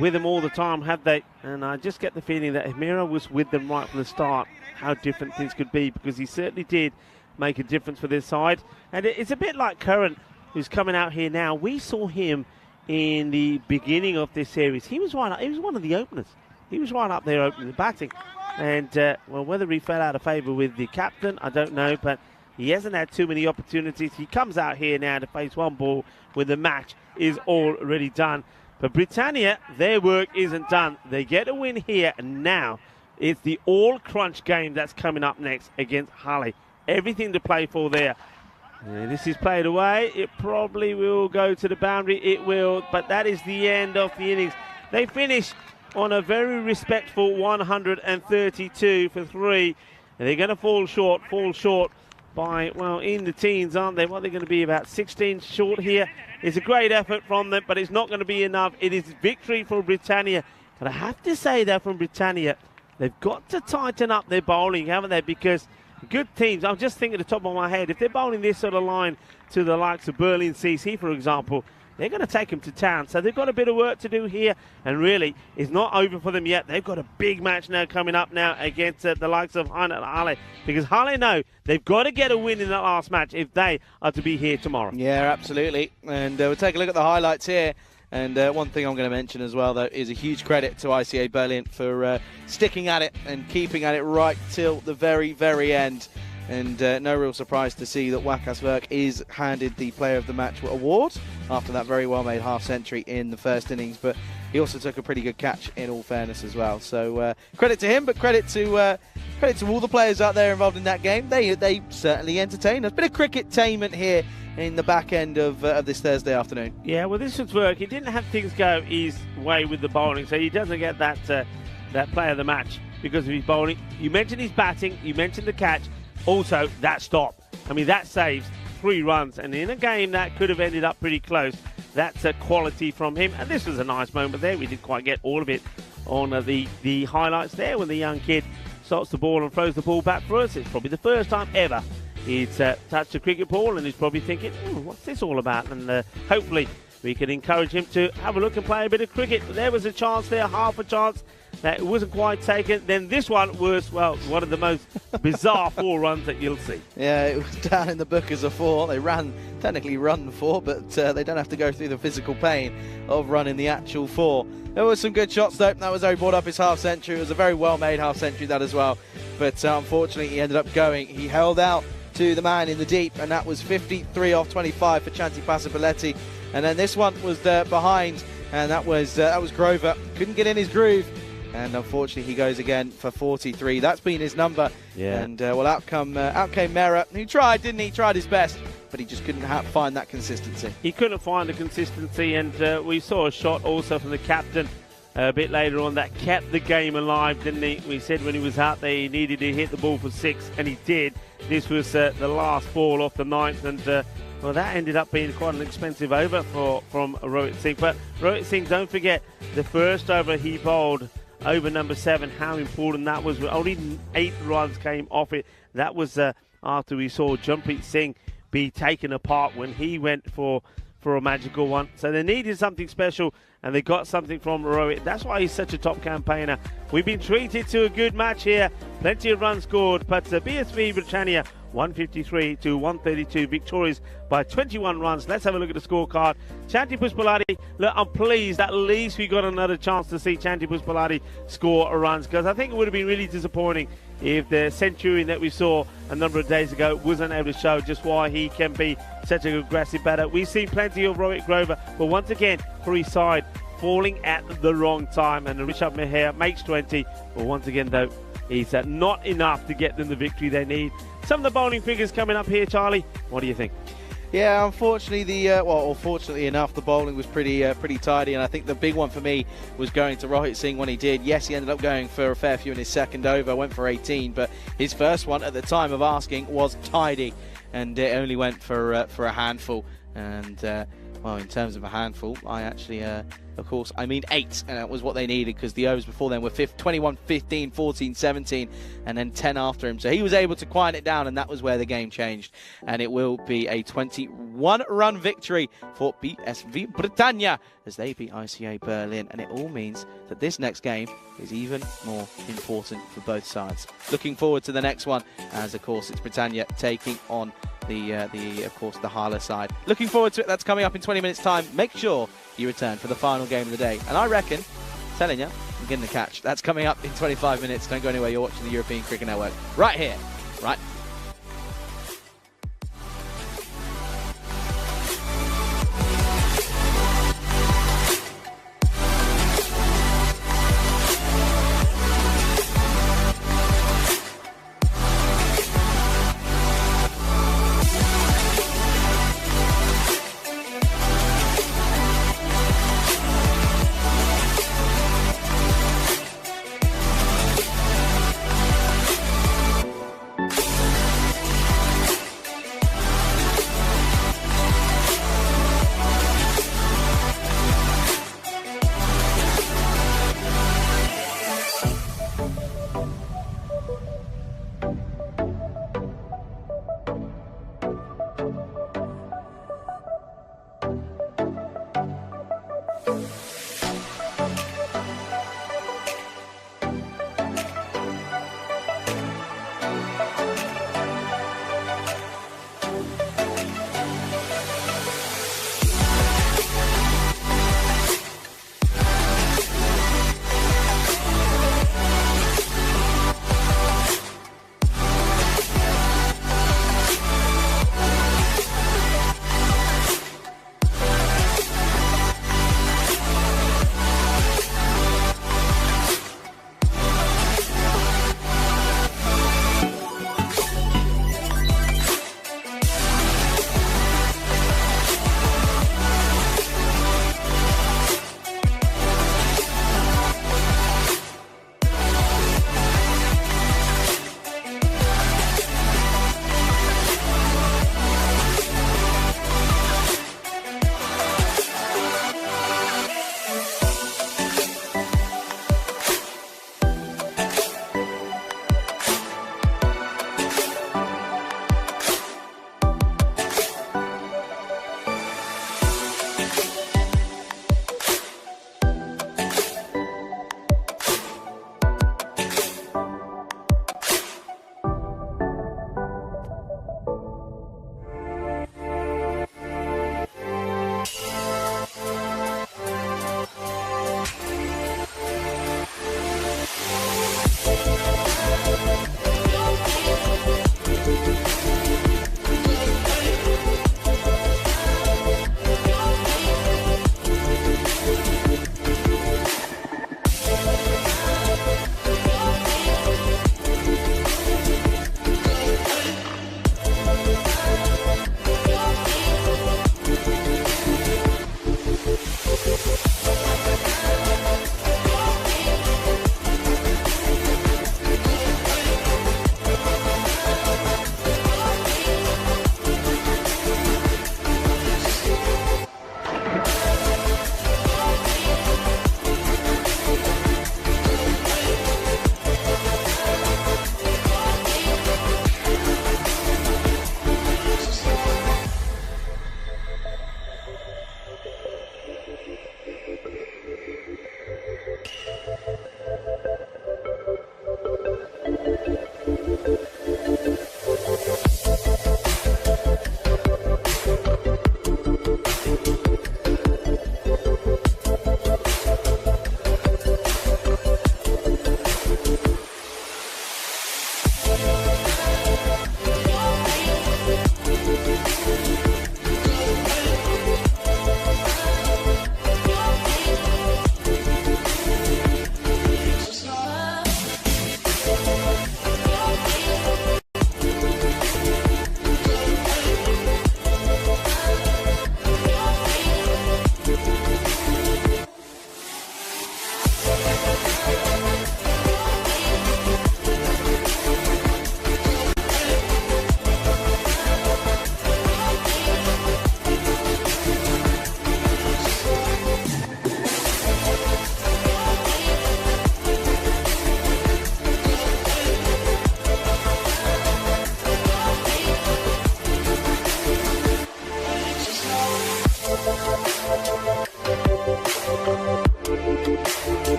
A: with them all the time, have they? And I just get the feeling that if Mehra was with them right from the start, how different things could be, because he certainly did make a difference for this side. And it's a bit like Curran, who's coming out here now. We saw him in the beginning of this series. He was one of the openers. He was right up there opening the batting. And, well, whether he fell out of favour with the captain, I don't know, but he hasn't had too many opportunities. He comes out here now to face one ball when the match is already done. But Britannia, their work isn't done. They get a win here, and now it's the all-crunch game that's coming up next against Halle. Everything to play for there. And this is played away. It probably will go to the boundary. It will, but that is the end of the innings. They finish on a very respectful 132 for 3. And they're going to fall short by, well, in the teens, aren't they? What, they're going to be about 16 short here. It's a great effort from them, but it's not going to be enough. It is victory for Britannia. But I have to say that from Britannia, they've got to tighten up their bowling, haven't they? Because good teams, I'm just thinking at the top of my head, if they're bowling this sort of line to the likes of Berlin CC, for example, they're going to take them to town. So they've got a bit of work to do here. And really, it's not over for them yet. They've got a big match now coming up now against the likes of Halle. Because Halle know they've got to get a win in that last match if they are to be here tomorrow.
E: Yeah, absolutely. And we'll take a look at the highlights here. And one thing I'm going to mention as well, though, is a huge credit to ICA Berlin for sticking at it and keeping at it right till the very, very end. And no real surprise to see that Wakas Verk is handed the Player of the Match award after that very well-made half-century in the first innings. But he also took a pretty good catch, in all fairness, as well. So credit to him, but credit to all the players out there involved in that game. They certainly entertained us. Bit of cricket-tainment here in the back end of this Thursday afternoon.
A: Yeah, well, this was work. He didn't have things go his way with the bowling, so he doesn't get that Player of the Match because of his bowling. You mentioned his batting, you mentioned the catch, also that stop. I mean, that saves 3 runs, and in a game that could have ended up pretty close, that's a quality from him. And this was a nice moment there. We didn't quite get all of it on the highlights there when the young kid starts the ball and throws the ball back for us. It's probably the first time ever he's touched a cricket ball, and he's probably thinking, what's this all about? And hopefully we can encourage him to have a look and play a bit of cricket. But there was a chance there, half a chance, that it wasn't quite taken. Then this one was, well, one of the most bizarre 4 runs that you'll see.
E: Yeah, it was down in the book as a 4. They technically run 4, but they don't have to go through the physical pain of running the actual 4. There were some good shots, though. That was how he brought up his half-century. It was a very well-made half-century, that as well. But unfortunately, he ended up going. He held out to the man in the deep, and that was 53 off 25 for Chanti Pasapaletti. And then this one was behind, and that was Grover. Couldn't get in his groove, and unfortunately he goes again for 43. That's been his number. Yeah. And well, out came Mera, who tried, didn't he? Tried his best, but he just couldn't find that consistency.
A: He couldn't find the consistency, and we saw a shot also from the captain a bit later on that kept the game alive, didn't he? We said when he was out there he needed to hit the ball for 6, and he did. This was the last ball off the 9th, and well, that ended up being quite an expensive over from Rohit Singh. But Rohit Singh, don't forget, the first over he bowled, over number 7, how important that was. Only 8 runs came off it. That was after we saw Jampreet Singh be taken apart when he went for a magical one. So they needed something special, and they got something from Rohit. That's why he's such a top campaigner. We've been treated to a good match here. Plenty of runs scored, but BSV Britannia 153 to 132, victorious by 21 runs. Let's have a look at the scorecard. Chanti Puspalati, look, I'm pleased at least we got another chance to see Chanti Puspalati score runs, because I think it would have been really disappointing if the Centurion that we saw a number of days ago wasn't able to show just why he can be such an aggressive batter. We've seen plenty of Rohit Grover, but once again, for his side, falling at the wrong time, and Rishabh Meher makes 20, but once again though, it's not enough to get them the victory they need. Some of the bowling figures coming up here, Charlie. What do you think?
E: Yeah, unfortunately, fortunately enough, the bowling was pretty tidy, and I think the big one for me was going to Rohit Singh when he did. Yes, he ended up going for a fair few in his second over, went for 18, but his first one at the time of asking was tidy, and it only went for a handful. And well, in terms of a handful, I actually, of course, I mean 8, and that was what they needed, because the overs before then were 21, 15, 14, 17, and then 10 after him. So he was able to quiet it down, and that was where the game changed. And it will be a 21-run victory for BSV Britannia as they beat ICA Berlin. And it all means that this next game is even more important for both sides. Looking forward to the next one, as of course it's Britannia taking on of course, the Harler side. Looking forward to it. That's coming up in 20 minutes' time. Make sure you return for the final game of the day. And I reckon, telling you, I'm getting the catch. That's coming up in 25 minutes. Don't go anywhere. You're watching the European Cricket Network right here, right.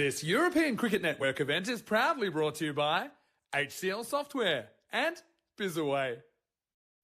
B: This European Cricket Network event is proudly brought to you by HCL Software and Bizaway.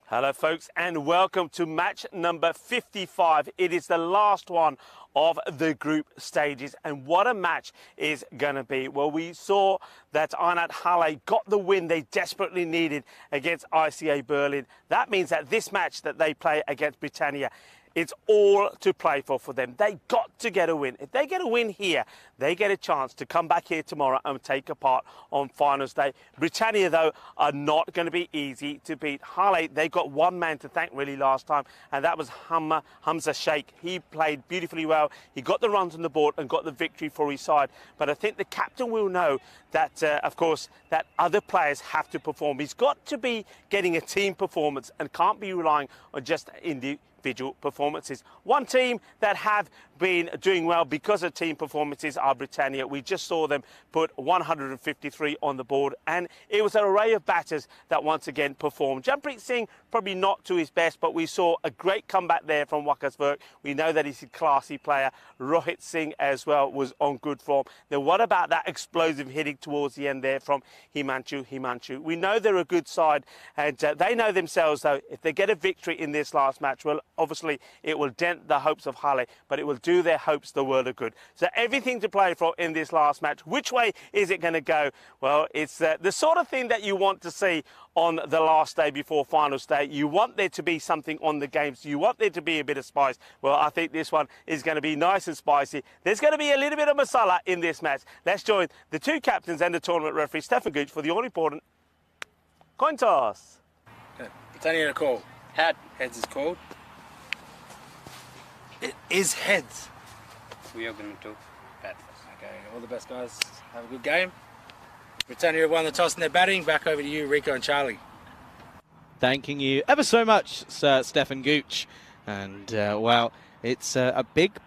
A: Hello folks and welcome to match number 55. It is the last one of the group stages, and what a match is going to be. Well, we saw that Einat Halle got the win they desperately needed against ICA Berlin. That means that this match that they play against Britannia, it's all to play for them. They got to get a win. If they get a win here, they get a chance to come back here tomorrow and take a part on finals day. Britannia, though, are not going to be easy to beat. Halle, they got one man to thank really last time, and that was Hamza Sheikh. He played beautifully well. He got the runs on the board and got the victory for his side. But I think the captain will know that, of course, that other players have to perform. He's got to be getting a team performance and can't be relying on just individual performances. One team that have been doing well because of team performances are Britannia. We just saw them put 153 on the board, and it was an array of batters that once again performed. Jampreet Singh probably not to his best, but we saw a great comeback there from Waqas Virk. We know that he's a classy player. Rohit Singh as well was on good form. Now what about that explosive hitting towards the end there from Himanshu? We know they're a good side, and they know themselves though, if they get a victory in this last match, well, obviously it will dent the hopes of Halle, but it will do their hopes the world of good. So everything to play for in this last match. Which way is it going to go? Well, it's the sort of thing that you want to see on the last day before finals day. You want there to be something on the games. You want there to be a bit of spice. Well, I think this one is going to be nice and spicy. There's going to be a little bit of masala in this match. Let's join the two captains and the tournament referee, Stefan Gooch, for the all-important coin toss.
C: Okay. Britannia to call. Heads is called.
F: It is heads.
D: We are going to bat.
C: Okay, all the best guys. Have a good game. Britannia have won the toss in their batting. Back over to you, Rico and Charlie.
E: Thanking you ever so much, Sir Stefan Gooch. And, well, it's a big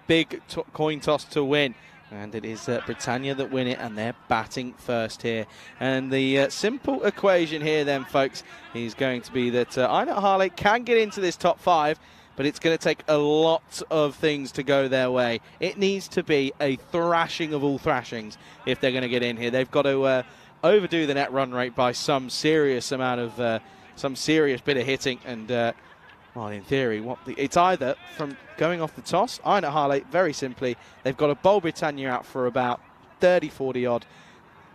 E: coin toss to win. And it is Britannia that win it, and they're batting first here. And the simple equation here then, folks, is going to be that Einat Halle can get into this top 5, but it's going to take a lot of things to go their way. It needs to be a thrashing of all thrashings if they're going to get in here. They've got to overdo the net run rate by some serious amount of, some serious bit of hitting. And, well, in theory, it's either from going off the toss, Einat Halle, very simply, they've got to bowl Britannia out for about 30, 40 odd,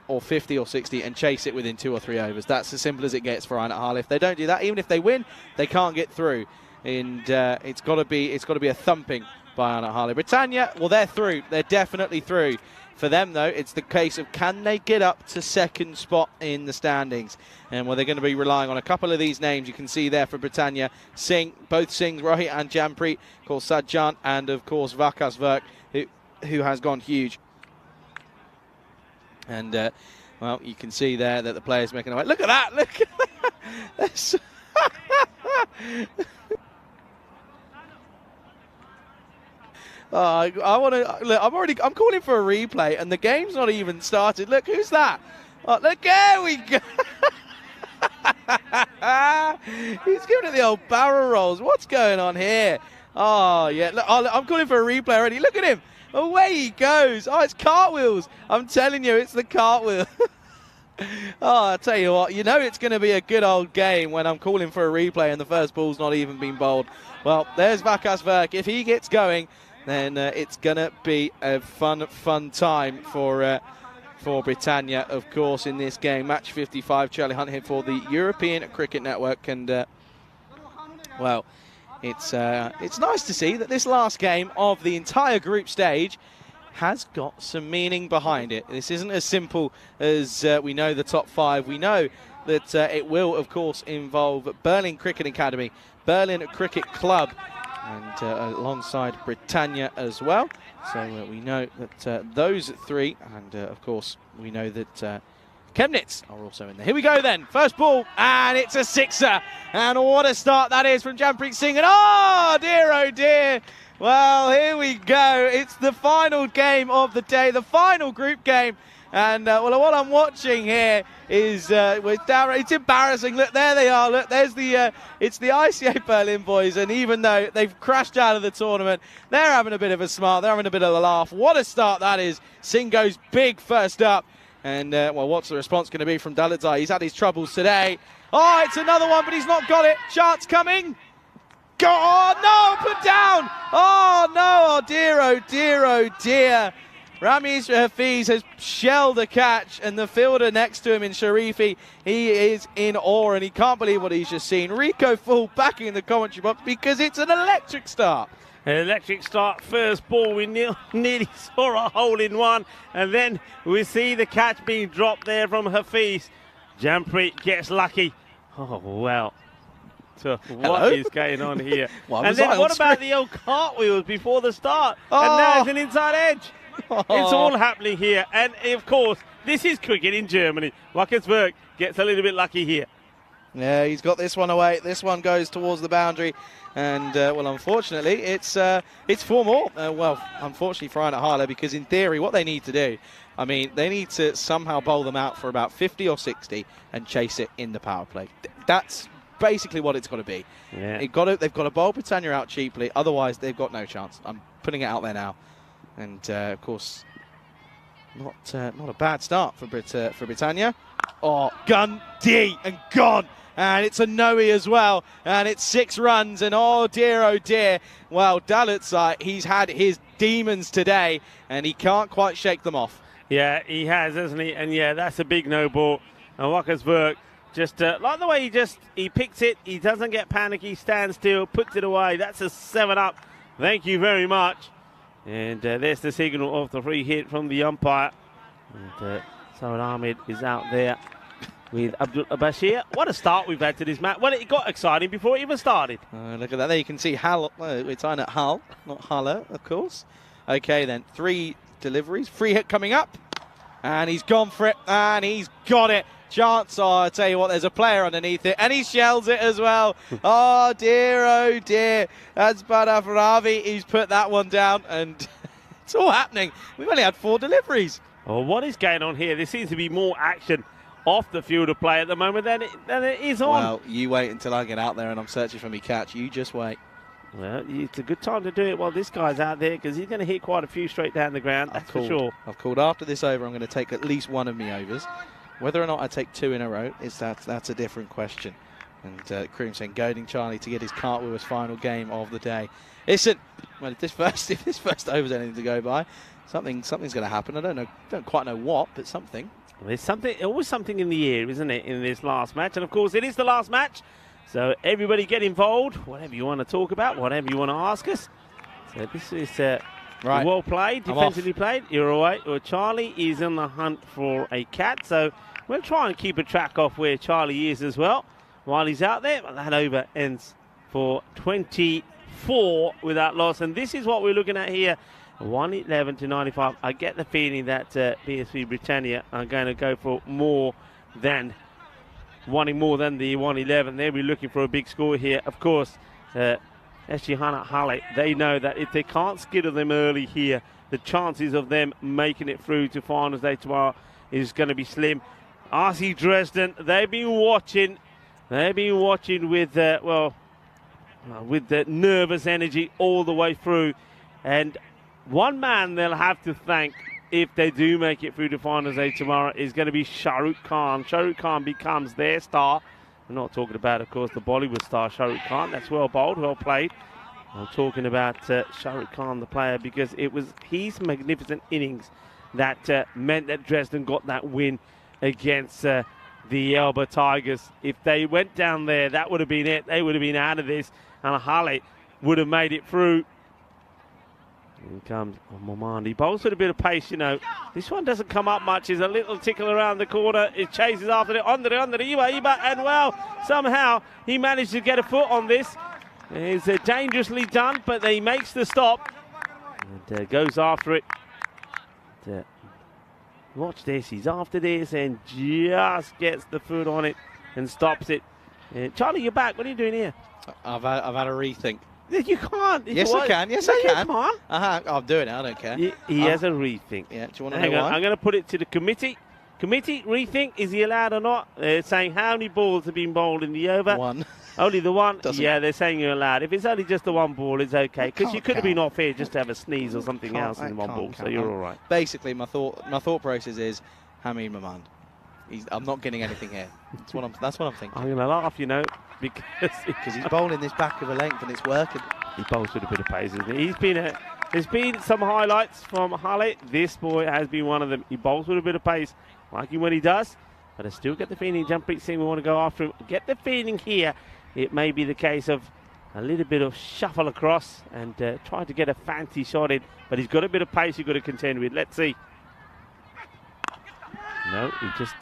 E: or 50 or 60, and chase it within 2 or 3 overs. That's as simple as it gets for Einat Halle. If they don't do that, even if they win, they can't get through. And it's got to be a thumping by Einat Halle. Britannia, well, they're through. They're definitely through. For them, though, it's the case of can they get up to second spot in the standings? And well, they're going to be relying on a couple of these names you can see there for Britannia. Singh, both Singhs, Rohit and Jampreet, of course Sajjan, and of course Waqas Virk, who has gone huge. And well, you can see there that the players making away. Look at that! Look at that! I want to look. I'm calling for a replay, and the game's not even started. Look, who's that? Oh, look, there we go. He's giving it the old barrel rolls. What's going on here? Oh yeah, look, I'm calling for a replay already. Look at him. Away he goes. Oh, it's cartwheels. I'm telling you, it's the cartwheel. Oh, I tell you what, you know it's going to be a good old game when I'm calling for a replay and the first ball's not even been bowled. Well, there's Waqas Virk. If he gets going, then it's going to be a fun time for Britannia, of course, in this game. Match 55, Charlie Hunt here for the European Cricket Network. And, well, it's nice to see that this last game of the entire group stage has got some meaning behind it. This isn't as simple as we know the top 5. We know that it will, of course, involve Berlin Cricket Academy, Berlin Cricket Club, and alongside Britannia as well. So we know that those 3, and of course we know that Chemnitz are also in there. Here we go then, first ball, and it's a sixer, and what a start that is from Jampreet Singh, and oh dear, well here we go, it's the final game of the day, the final group game, And well, what I'm watching here is with Darren. It's embarrassing. Look, there they are. Look, there's the it's the ICA Berlin boys, and even though they've crashed out of the tournament, they're having a bit of a smile. They're having a bit of a laugh. What a start that is! Singo's big first up, and well, what's the response going to be from Dalitzai? He's had his troubles today. Oh, it's another one, but he's not got it. Chance coming. Go! Oh no! Put down! Oh no! Oh dear! Oh dear! Oh dear! Ramiz Hafiz has shelled a catch, and the fielder next to him in Sharifi, he is in awe and he can't believe what he's just seen. Rico Full back in the commentary box because it's an electric start.
A: An electric start, first ball, we nearly saw a hole in one, and then we see the catch being dropped there from Hafiz. Jampreet gets lucky. Oh, well. So what is going on here? And then what about the old cartwheels before the start? Oh. And now it's an inside edge. Oh. It's all happening here. And, of course, this is cricket in Germany. Wackersberg gets a little bit lucky here.
E: Yeah, he's got this one away. This one goes towards the boundary. And, well, unfortunately, it's 4 more. Well, unfortunately for Einar Halle, because in theory what they need to do, I mean, they need to somehow bowl them out for about 50 or 60 and chase it in the power play. That's basically what it's got to be.
A: Yeah.
E: They've got to bowl Britannia out cheaply. Otherwise, they've got no chance. I'm putting it out there now. And, of course, not a bad start for Britannia. Oh, gun D and gone. And it's a Noe as well. And it's 6 runs. And oh dear. Well, Dalitzai, he's had his demons today. And he can't quite shake them off.
A: Yeah, he has, hasn't he? And, yeah, that's a big no ball. And Wackersberg just, like the way he picks it. He doesn't get panicky, stands still, puts it away. That's a 7 up. Thank you very much. And there's the signal of the free hit from the umpire. And Saad Ahmed is out there with Abdul Bashir. What a start we've had to this match. Well, it got exciting before it even started.
E: Look at that. There you can see Hal. It's on at Hull, not Halle, of course. Okay, then 3 deliveries. Free hit coming up. And he's gone for it. And he's got it. Chance. Oh, I tell you what, there's a player underneath it. And he shells it as well. Oh, dear. That's Badaf Ravi. He's put that one down. And it's all happening. We've only had 4 deliveries.
A: Oh, what is going on here? There seems to be more action off the field of play at the moment than it is on.
E: Well, you wait until I get out there and I'm searching for me catch. You just wait.
A: Well, it's a good time to do it while this guy's out there because he's going to hit quite a few straight down the ground, that's for sure.
E: I've called after this over, I'm going to take at least one of me overs. Whether or not I take 2 in a row, that's a different question. And Kroom goading Charlie to get his cartwheel his final game of the day. Listen, well, if this first over's anything to go by, something's going to happen. I don't quite know what, but something.
A: There's always something in the air, isn't it, in this last match? And of course, it is the last match. So everybody get involved, whatever you want to talk about, whatever you want to ask us. So this is
E: right.
A: Well played, defensively played. You're all right. Well, Charlie is in the hunt for a cat, so we'll try and keep a track of where Charlie is as well while he's out there. But that over ends for 24 without loss, and this is what we're looking at here. 111 to 95. I get the feeling that PSV Britannia are going to go for wanting more than the 111. They'll be looking for a big score here. Of course, SG Halle, they know that if they can't skittle them early here, the chances of them making it through to finals day tomorrow is going to be slim. RC Dresden, they've been watching with the nervous energy all the way through. And one man they'll have to thank if they do make it through to finals day tomorrow is going to be Shah Rukh Khan. Shah Rukh Khan becomes their star. I'm not talking about, of course, the Bollywood star Shah Rukh Khan. That's well bowled, well played. I'm talking about Shah Rukh Khan, the player, because it was his magnificent innings that meant that Dresden got that win against the Elba Tigers. If they went down there, that would have been it. They would have been out of this, and Halle would have made it through. Here comes Momandi. Bowls with a bit of pace, you know. This one doesn't come up much. There's a little tickle around the corner. It chases after it. Under Iba. And, well, somehow he managed to get a foot on this. It's dangerously done, but he makes the stop. And goes after it. Watch this. He's after this and just gets the foot on it and stops it. Charlie, you're back. What are you doing here?
E: I've had a rethink.
A: You can't.
E: Yes, I can. Yes,
A: no,
E: I can.
A: You can't.
E: I'm doing it. I don't care.
A: He has a rethink.
E: Yeah. Do you want to
A: Hang
E: know
A: on.
E: why?
A: I'm going to put it to the committee. Committee, rethink. Is he allowed or not? They're saying how many balls have been bowled in the over?
E: One.
A: Only the one?
E: Doesn't-
A: Yeah, they're saying you're allowed. If it's only just the one ball, it's okay. Because you could have been
E: count.
A: off here just to have a sneeze or something else in the one ball. So you're all right.
E: Basically, my thought process is Hamid Mamand. I'm not getting anything here. That's what I'm thinking.
A: I'm going to laugh, you know, because
E: He's bowling this back of a length and it's working.
A: he bowls with a bit of pace, isn't he? There's been some highlights from Halle. This boy has been one of them. He bowls with a bit of pace, like him when he does. But I still get the feeling Jampreet Singh will want to go after him. Get the feeling here it may be the case of a little bit of shuffle across and try to get a fancy shot in. But he's got a bit of pace you've got to contend with. Let's see. No, he just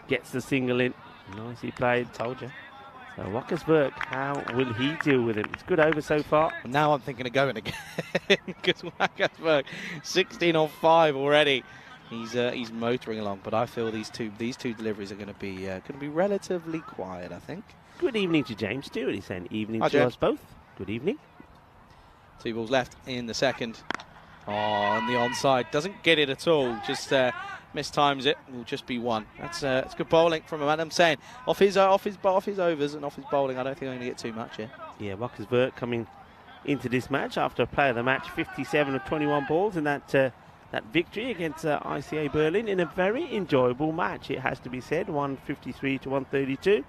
A: gets the single in. Nicely played.
E: Told you.
A: So Wakkersberg, how will he deal with him? It's good over so far.
E: Now I'm thinking of going again because Wakkersberg 16 on 5 already. He's motoring along, but I feel these two deliveries are going to be relatively quiet. I think.
A: Good evening to James Stewart. He's saying evening
E: Hi,
A: to
E: James.
A: us both. Good evening.
E: 2 balls left in the second. Oh, and the onside doesn't get it at all. Just mistimes it. Will just be 1. That's good bowling from a man. I'm saying off his overs and off his bowling. I don't think I'm going to get too much here.
A: Yeah, Wakkersberg coming into this match after a player of the match, 57 of 21 balls in that victory against ICA Berlin in a very enjoyable match. It has to be said, 153 to 132.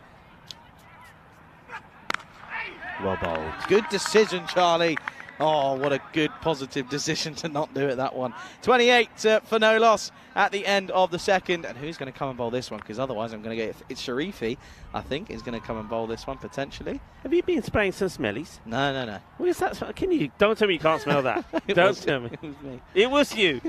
A: Well bowled.
E: Good decision, Charlie. Oh, what a good positive decision to not do it, that one. 28 for no loss at the end of the second. And who's going to come and bowl this one? Because otherwise I'm going to get it's Sharifi, I think, is going to come and bowl this one potentially.
A: Have you been spraying some smellies?
E: No.
A: What is that? Don't tell me you can't smell that. Don't tell me.
E: It was me.
A: It was you.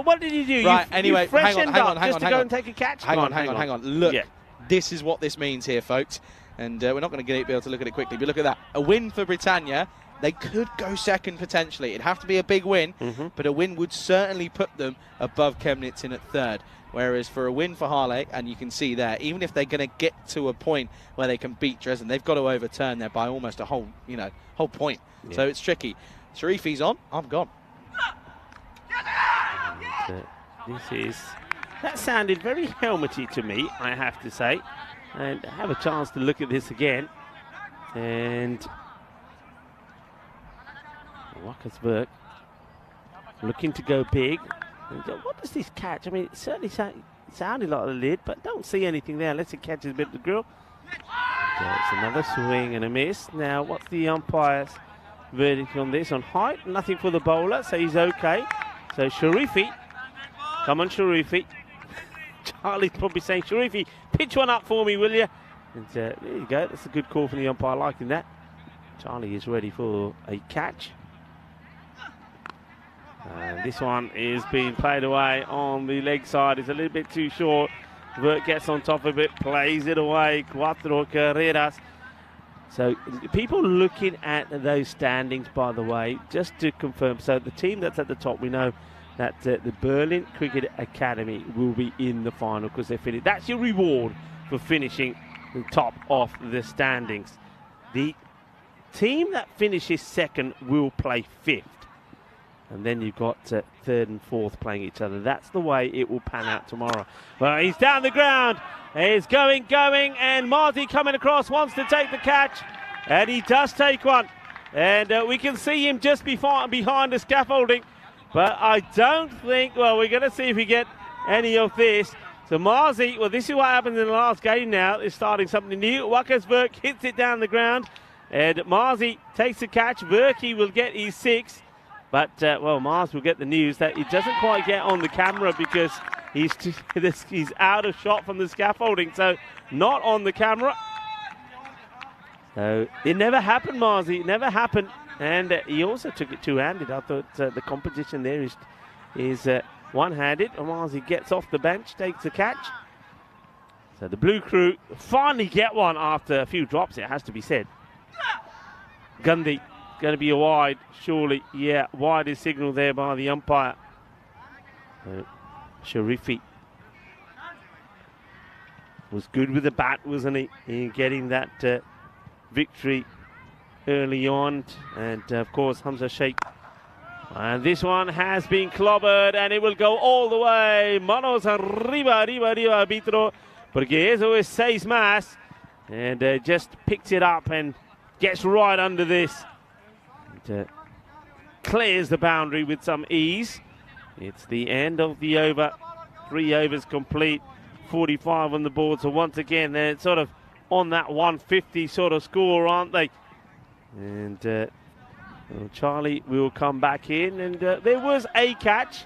A: What did you do?
E: Right,
A: you
E: anyway,
A: freshened
E: hang
A: up
E: on,
A: just to go and take a catch?
E: Hang on. Look,
A: Yeah.
E: this is what this means here, folks. And we're not going to be able to look at it quickly, but look at that. A win for Britannia. They could go second potentially. It'd have to be a big win, but a win would certainly put them above Chemnitz in at third. Whereas for a win for Harley, and you can see there, even if they're going to get to a point where they can beat Dresden, they've got to overturn there by almost a whole point.
A: Yeah.
E: So it's tricky. Sharifi's on. I'm gone.
A: That sounded very helmety to me, I have to say. And I have a chance to look at this again. And Wakkersberg looking to go big. And what does this catch? I mean, it certainly sounded like the lid, but don't see anything there unless it catches a bit of the grill. It's another swing and a miss. Now, what's the umpire's verdict on this? On height, nothing for the bowler, so he's okay. So Sharifi, come on Sharifi. Charlie's probably saying, Sharifi, pitch one up for me, will you? And there you go. That's a good call from the umpire, liking that. Charlie is ready for a catch. And this one is being played away on the leg side. It's a little bit too short. Vert gets on top of it, plays it away. Cuatro carreras. So people looking at those standings, by the way, just to confirm. So the team that's at the top, we know that the Berlin Cricket Academy will be in the final because they finished. That's your reward for finishing the top of the standings. The team that finishes second will play fifth. And then you've got third and fourth playing each other. That's the way it will pan out tomorrow. Well, he's down the ground. He's going, and Marty coming across, wants to take the catch. And he does take one. And we can see him just behind the scaffolding. But I don't think, well, we're going to see if we get any of this. So Marzi, well, this is what happened in the last game now. They're starting something new. Wakkersberg hits it down the ground. And Marzi takes the catch. Verkey will get his 6. But, well, Mars will get the news that he doesn't quite get on the camera because he's out of shot from the scaffolding. So, not on the camera. So, it never happened, Marzi. It never happened. And he also took it two-handed. I thought the competition there is one-handed. Marzi gets off the bench, takes the catch. So, the Blue Crew finally get one after a few drops, it has to be said. Gandhi. Going to be a wide, surely. Yeah, wide is signalled there by the umpire. Sharifi was good with the bat, wasn't he? In getting that victory early on. And, of course, Hamza Sheikh. And this one has been clobbered, and it will go all the way. Manos arriba, arbitro. Porque eso es 6 más. And just picks it up and gets right under this. And, clears the boundary with some ease. It's the end of the over. 3 overs complete. 45 on the board. So once again, they're sort of on that 150 sort of score, aren't they? And well, Charlie will come back in. And there was a catch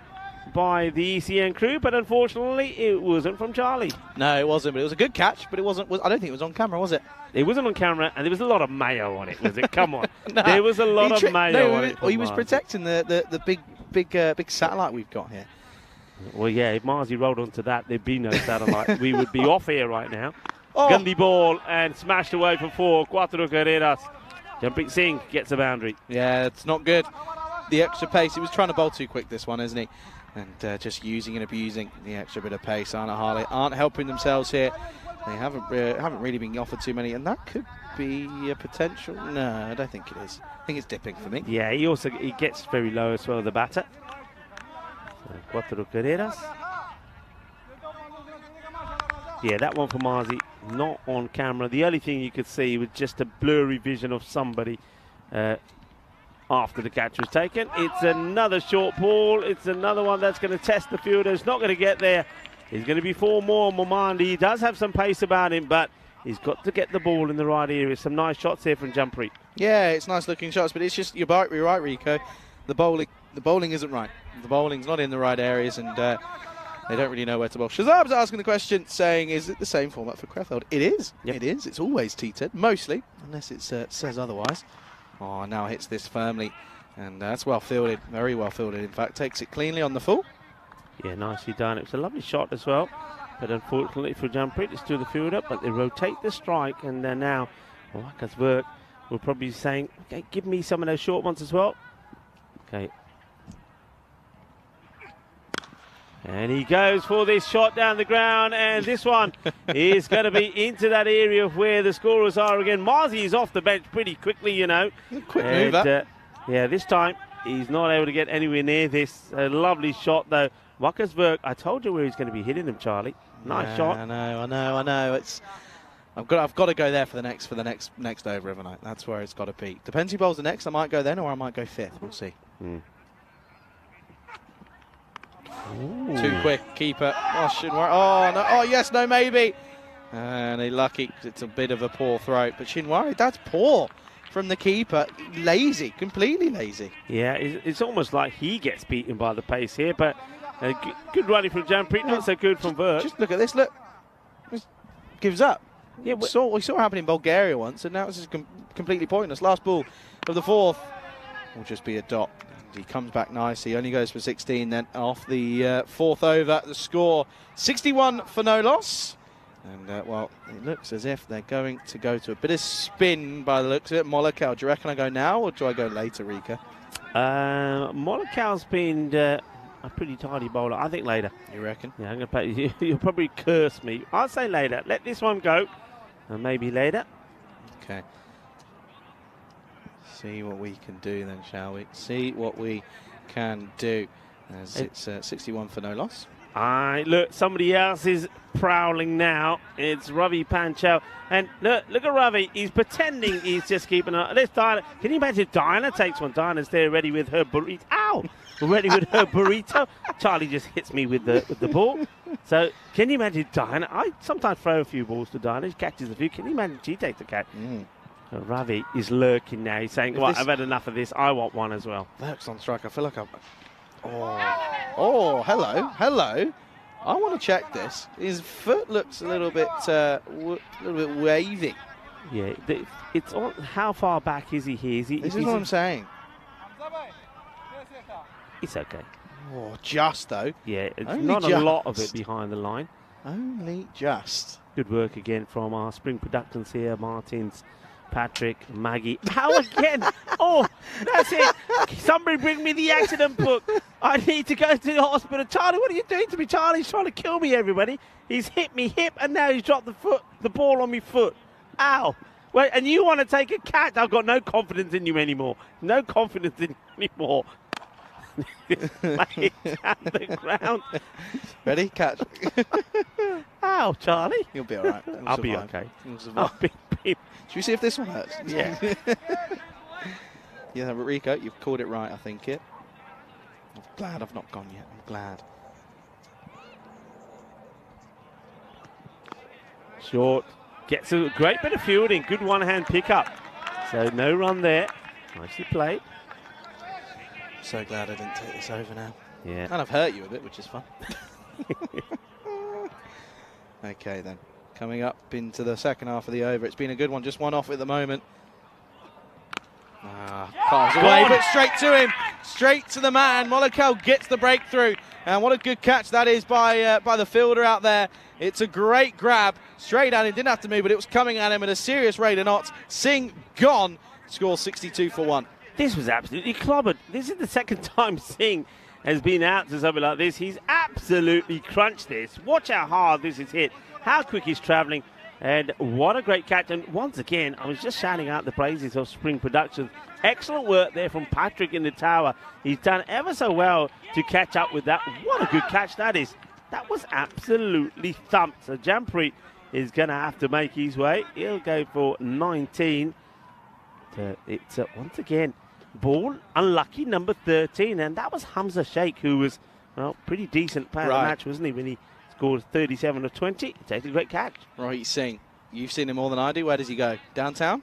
A: by the ECN crew, but unfortunately it wasn't from Charlie.
E: No, it wasn't, but it was a good catch, but it wasn't. I don't think it was on camera, was it?
A: It wasn't on camera, and there was a lot of mayo on it, was it? Come on. No, there was a lot of mayo on it.
E: He was protecting the big satellite we've got here.
A: Well, yeah, if Marzi rolled onto that, there'd be no satellite. We would be off here right now. Oh. Gundy ball and smashed away for 4. Cuatro carreras. Jumping Singh gets a boundary.
E: Yeah, it's not good. The extra pace. He was trying to bowl too quick, this one, isn't he? And just using and abusing the extra bit of pace. Anna Harley aren't helping themselves here. They haven't really been offered too many, and that could be a potential. No, I don't think it is. I think it's dipping for me.
A: Yeah, he gets very low as well, the batter. So, Cuatro carreras. Yeah, that one for Marzi, not on camera. The only thing you could see was just a blurry vision of somebody after the catch was taken. It's another short ball. It's another one that's going to test the fielder. It's not going to get there. He's going to be 4 more. Momandi, he does have some pace about him, but he's got to get the ball in the right area. Some nice shots here from Jampreet.
E: Yeah, it's nice looking shots, but it's just, you're right, Rico. The bowling isn't right. The bowling's not in the right areas, and they don't really know where to bowl. Shazab's asking the question, saying, is it the same format for Crefeld? It is. Yep. It is. It's always T10, mostly, unless it says otherwise. Oh, now hits this firmly, and that's well fielded, very well fielded. In fact, takes it cleanly on the full.
A: Yeah, nicely done. It was a lovely shot as well, but unfortunately for Jampreet, it's still the fielder, but they rotate the strike, and now Waka's work will probably be saying, okay, give me some of those short ones as well. Okay. And he goes for this shot down the ground, and this one is going to be into that area where the scorers are again. Marzi is off the bench pretty quickly, you know.
E: Quick move up.
A: Yeah, this time he's not able to get anywhere near this. A lovely shot, though. Waka's work, I told you where he's going to be hitting him, Charlie. Nice shot.
E: I know. I've got to go there for the next over, haven't I? That's where it's got to be. Depends who bowls the next. I might go then, or I might go 5th. We'll see. Too quick, keeper. Oh, shouldn't worry. Oh, no. Oh, yes, no, maybe. And they're lucky because it's a bit of a poor throw. But shouldn't worry. That's poor from the keeper. Lazy, completely lazy.
A: Yeah, it's almost like he gets beaten by the pace here. But good running from Jampreet, not so good from Vert.
E: Just look at this. Look. Just gives up. Yeah, we saw it happen in Bulgaria once, and now it's just completely pointless. Last ball of the 4th will just be a dot. He comes back nicely, only goes for 16 then off the 4th over. The score 61 for no loss. And, well, it looks as if they're going to go to a bit of spin by the looks of it. Molokau, do you reckon I go now or do I go later, Rika?
A: Molokau's been a pretty tidy bowler. I think later.
E: You reckon?
A: Yeah, I'm going to play. You'll probably curse me. I'll say later. Let this one go. And maybe later.
E: Okay. See what we can do then, shall we? See what we can do. As it's 61 for no loss.
A: Look, somebody else is prowling now. It's Ravi Panchal. And look at Ravi. He's pretending he's just keeping an eye. Let's Diana. Can you imagine if Diana takes one? Diana's there ready with her burrito. Ow! Ready with her burrito. Charlie just hits me with the ball. So can you imagine Diana? I sometimes throw a few balls to Diana. She catches a few. Can you imagine she takes the catch? Ravi is lurking now. He's saying, well, I've had enough of this. I want one as well.
E: Lurks on strike. I feel like I'm... Oh, hello. I want to check this. His foot looks a little bit wavy.
A: Yeah, it's on. How far back is he here?
E: This is what I'm saying.
A: It's okay.
E: Oh, just though.
A: Yeah, it's not a lot of it behind the line.
E: Only just.
A: Good work again from our spring productions here. Martins, Patrick, Maggie. How again? Oh, that's it. Somebody bring me the accident book. I need to go to the hospital. Charlie, what are you doing to me? Charlie's trying to kill me, everybody. He's hit me hip, and now he's dropped the ball on me foot. Ow. Wait, and you want to take a catch? I've got no confidence in you anymore. No confidence in you anymore. Lay it down the ground.
E: Ready? Catch.
A: Ow, Charlie.
E: You'll be all right.
A: I'll be okay.
E: You'll survive. Should we see if this one hurts?
A: Yeah.
E: Yeah, Rico, you've called it right, I think. I'm glad I've not gone yet. I'm glad.
A: Short. Gets a great bit of fielding. Good one-hand pickup. So no run there. Nicely played.
E: So glad I didn't take this over now.
A: Yeah.
E: And I've hurt you a bit, which is fun. Okay, then. Coming up into the second half of the over. It's been a good one. Just one off at the moment. Pass away, but straight to him. Straight to the man. Molokal gets the breakthrough. And what a good catch that is by the fielder out there. It's a great grab. Straight at him. Didn't have to move, but it was coming at him at a serious rate of knots. Singh gone. Score 62 for 1.
A: This was absolutely clobbered. This is the second time Singh has been out to something like this. He's absolutely crunched this. Watch how hard this is hit. How quick he's travelling. And what a great catch. And once again, I was just shouting out the praises of Spring Productions. Excellent work there from Patrick in the tower. He's done ever so well to catch up with that. What a good catch that is. That was absolutely thumped. So Jampreet is going to have to make his way. He'll go for 19. It's once again ball unlucky number 13. And that was Hamza Sheikh, who was, well, pretty decent player of the match, wasn't he, when he scored 37 of 20. Takes a great catch.
E: Rohit Singh, you've seen him more than I do. Where does he go? Downtown?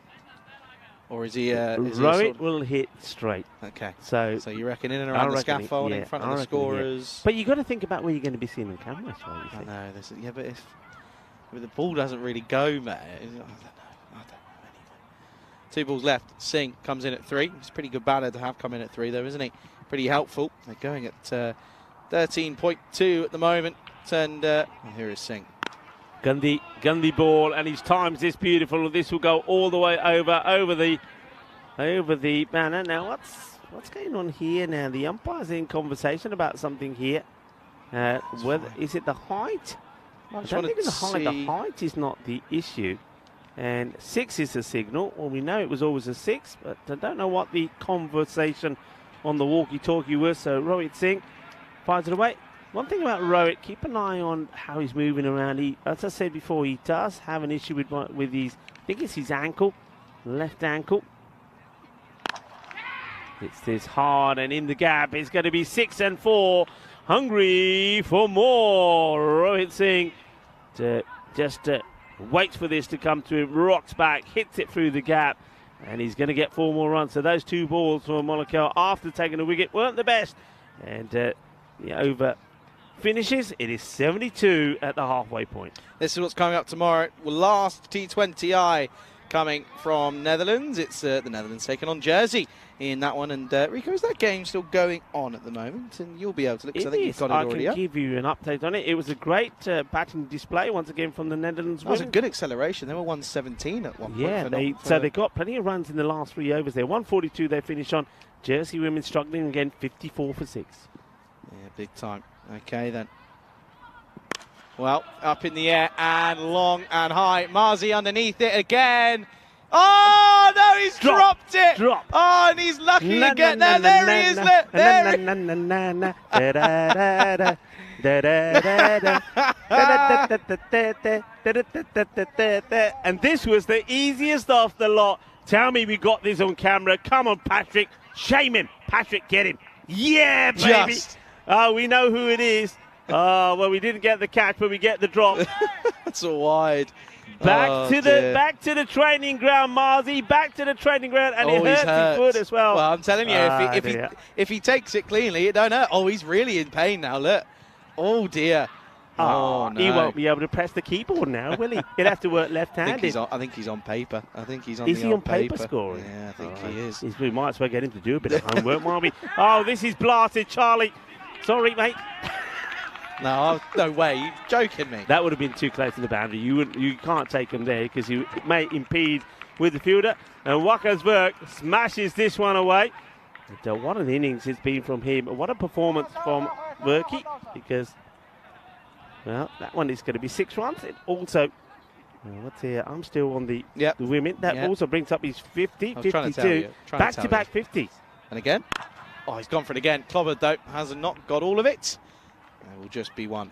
E: Or is he...
A: Rohit will hit straight.
E: Okay.
A: So
E: you reckon in and around the scaffolding, in front of the scorers?
A: But you've got to think about where you're going to be seen on camera.
E: I know. Yeah, but if the ball doesn't really go, mate, I don't know. Anyway. 2 balls left. Singh comes in at 3. It's a pretty good batter to have come in at 3, though, isn't he? Pretty helpful. They're going at 13.2 at the moment. And here is Singh.
A: Gandhi ball, and his times this beautiful. This will go all the way over the banner. Now what's going on here now? The umpire's in conversation about something here. Whether is it the height? I don't think it's the height. The height is not the issue. And 6 is the signal. Well, we know it was always a 6, but I don't know what the conversation on the walkie-talkie was. So Rohit Singh fires it away. One thing about Rohit, keep an eye on how he's moving around. He, as I said before, he does have an issue with his, I think it's his ankle, left ankle. It's this hard, and in the gap, it's going to be 6 and 4. Hungry for more. Rohit Singh just waits for this to come to him, rocks back, hits it through the gap, and he's going to get 4 more runs. So those 2 balls for Molokal after taking a wicket weren't the best. And the over finishes. It is 72 at the halfway point.
E: This is what's coming up tomorrow. Last T20I coming from Netherlands. It's the Netherlands taking on Jersey in that one. And Rico, is that game still going on at the moment? And you'll be able to look, because I think you've got it already up.
A: I can give you an update on it. It was a great batting display once again from the Netherlands.
E: That was a good acceleration. They were 117 at one point.
A: Yeah, so they got plenty of runs in the last 3 overs there. 142 they finish on. Jersey women struggling again, 54 for 6.
E: Yeah, big time. Okay, then. Well, up in the air and long and high. Marzi underneath it again. Oh, no, he's dropped it. Oh, and he's lucky to get there. There he is.
A: And this was the easiest off the lot. Tell me we got this on camera. Come on, Patrick. Shame him. Patrick, get him. Yeah, baby. Oh, we know who it is. Oh, well, we didn't get the catch, but we get the drop.
E: That's a wide.
A: Back to the training ground, Marzi. Back to the training ground, and it hurts his foot as well.
E: Well, I'm telling you, if he takes it cleanly, it don't hurt. Oh, he's really in pain now. Look. Oh dear. Oh, no.
A: He won't be able to press the keyboard now, will he? He'll have to work left-handed.
E: I think he's on paper.
A: Is he on paper scoring?
E: Yeah, I think he is.
A: We might as well get him to do a bit of homework, won't we? Oh, this is blasted, Charlie. Sorry, mate.
E: No way. You're joking me.
A: That would have been too close to the boundary. You can't take him there because you may impede with the fielder. And Waka's work smashes this one away. And, what an innings it's been from him. What a performance from Worky, because, well, that one is going to be 6 runs. It also What's here? I'm still on the
E: Yep.
A: women. That
E: Yep.
A: also brings up his 50,
E: I was trying to tell
A: 52.
E: you, trying to tell
A: Back-to-back
E: you.
A: 50s.
E: And again. Oh, he's gone for it again. Clobbered, though. Has not got all of it. There will just be one.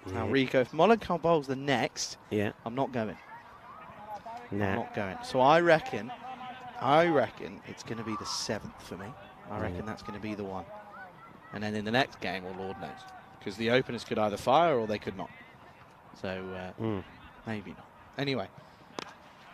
E: Now, Rico, if Monaco bowls the next, I'm not going. I'm not going. So I reckon it's going to be the 7th for me. I reckon that's going to be the one. And then in the next game, well, Lord knows. Because the openers could either fire or they could not. So, maybe not. Anyway,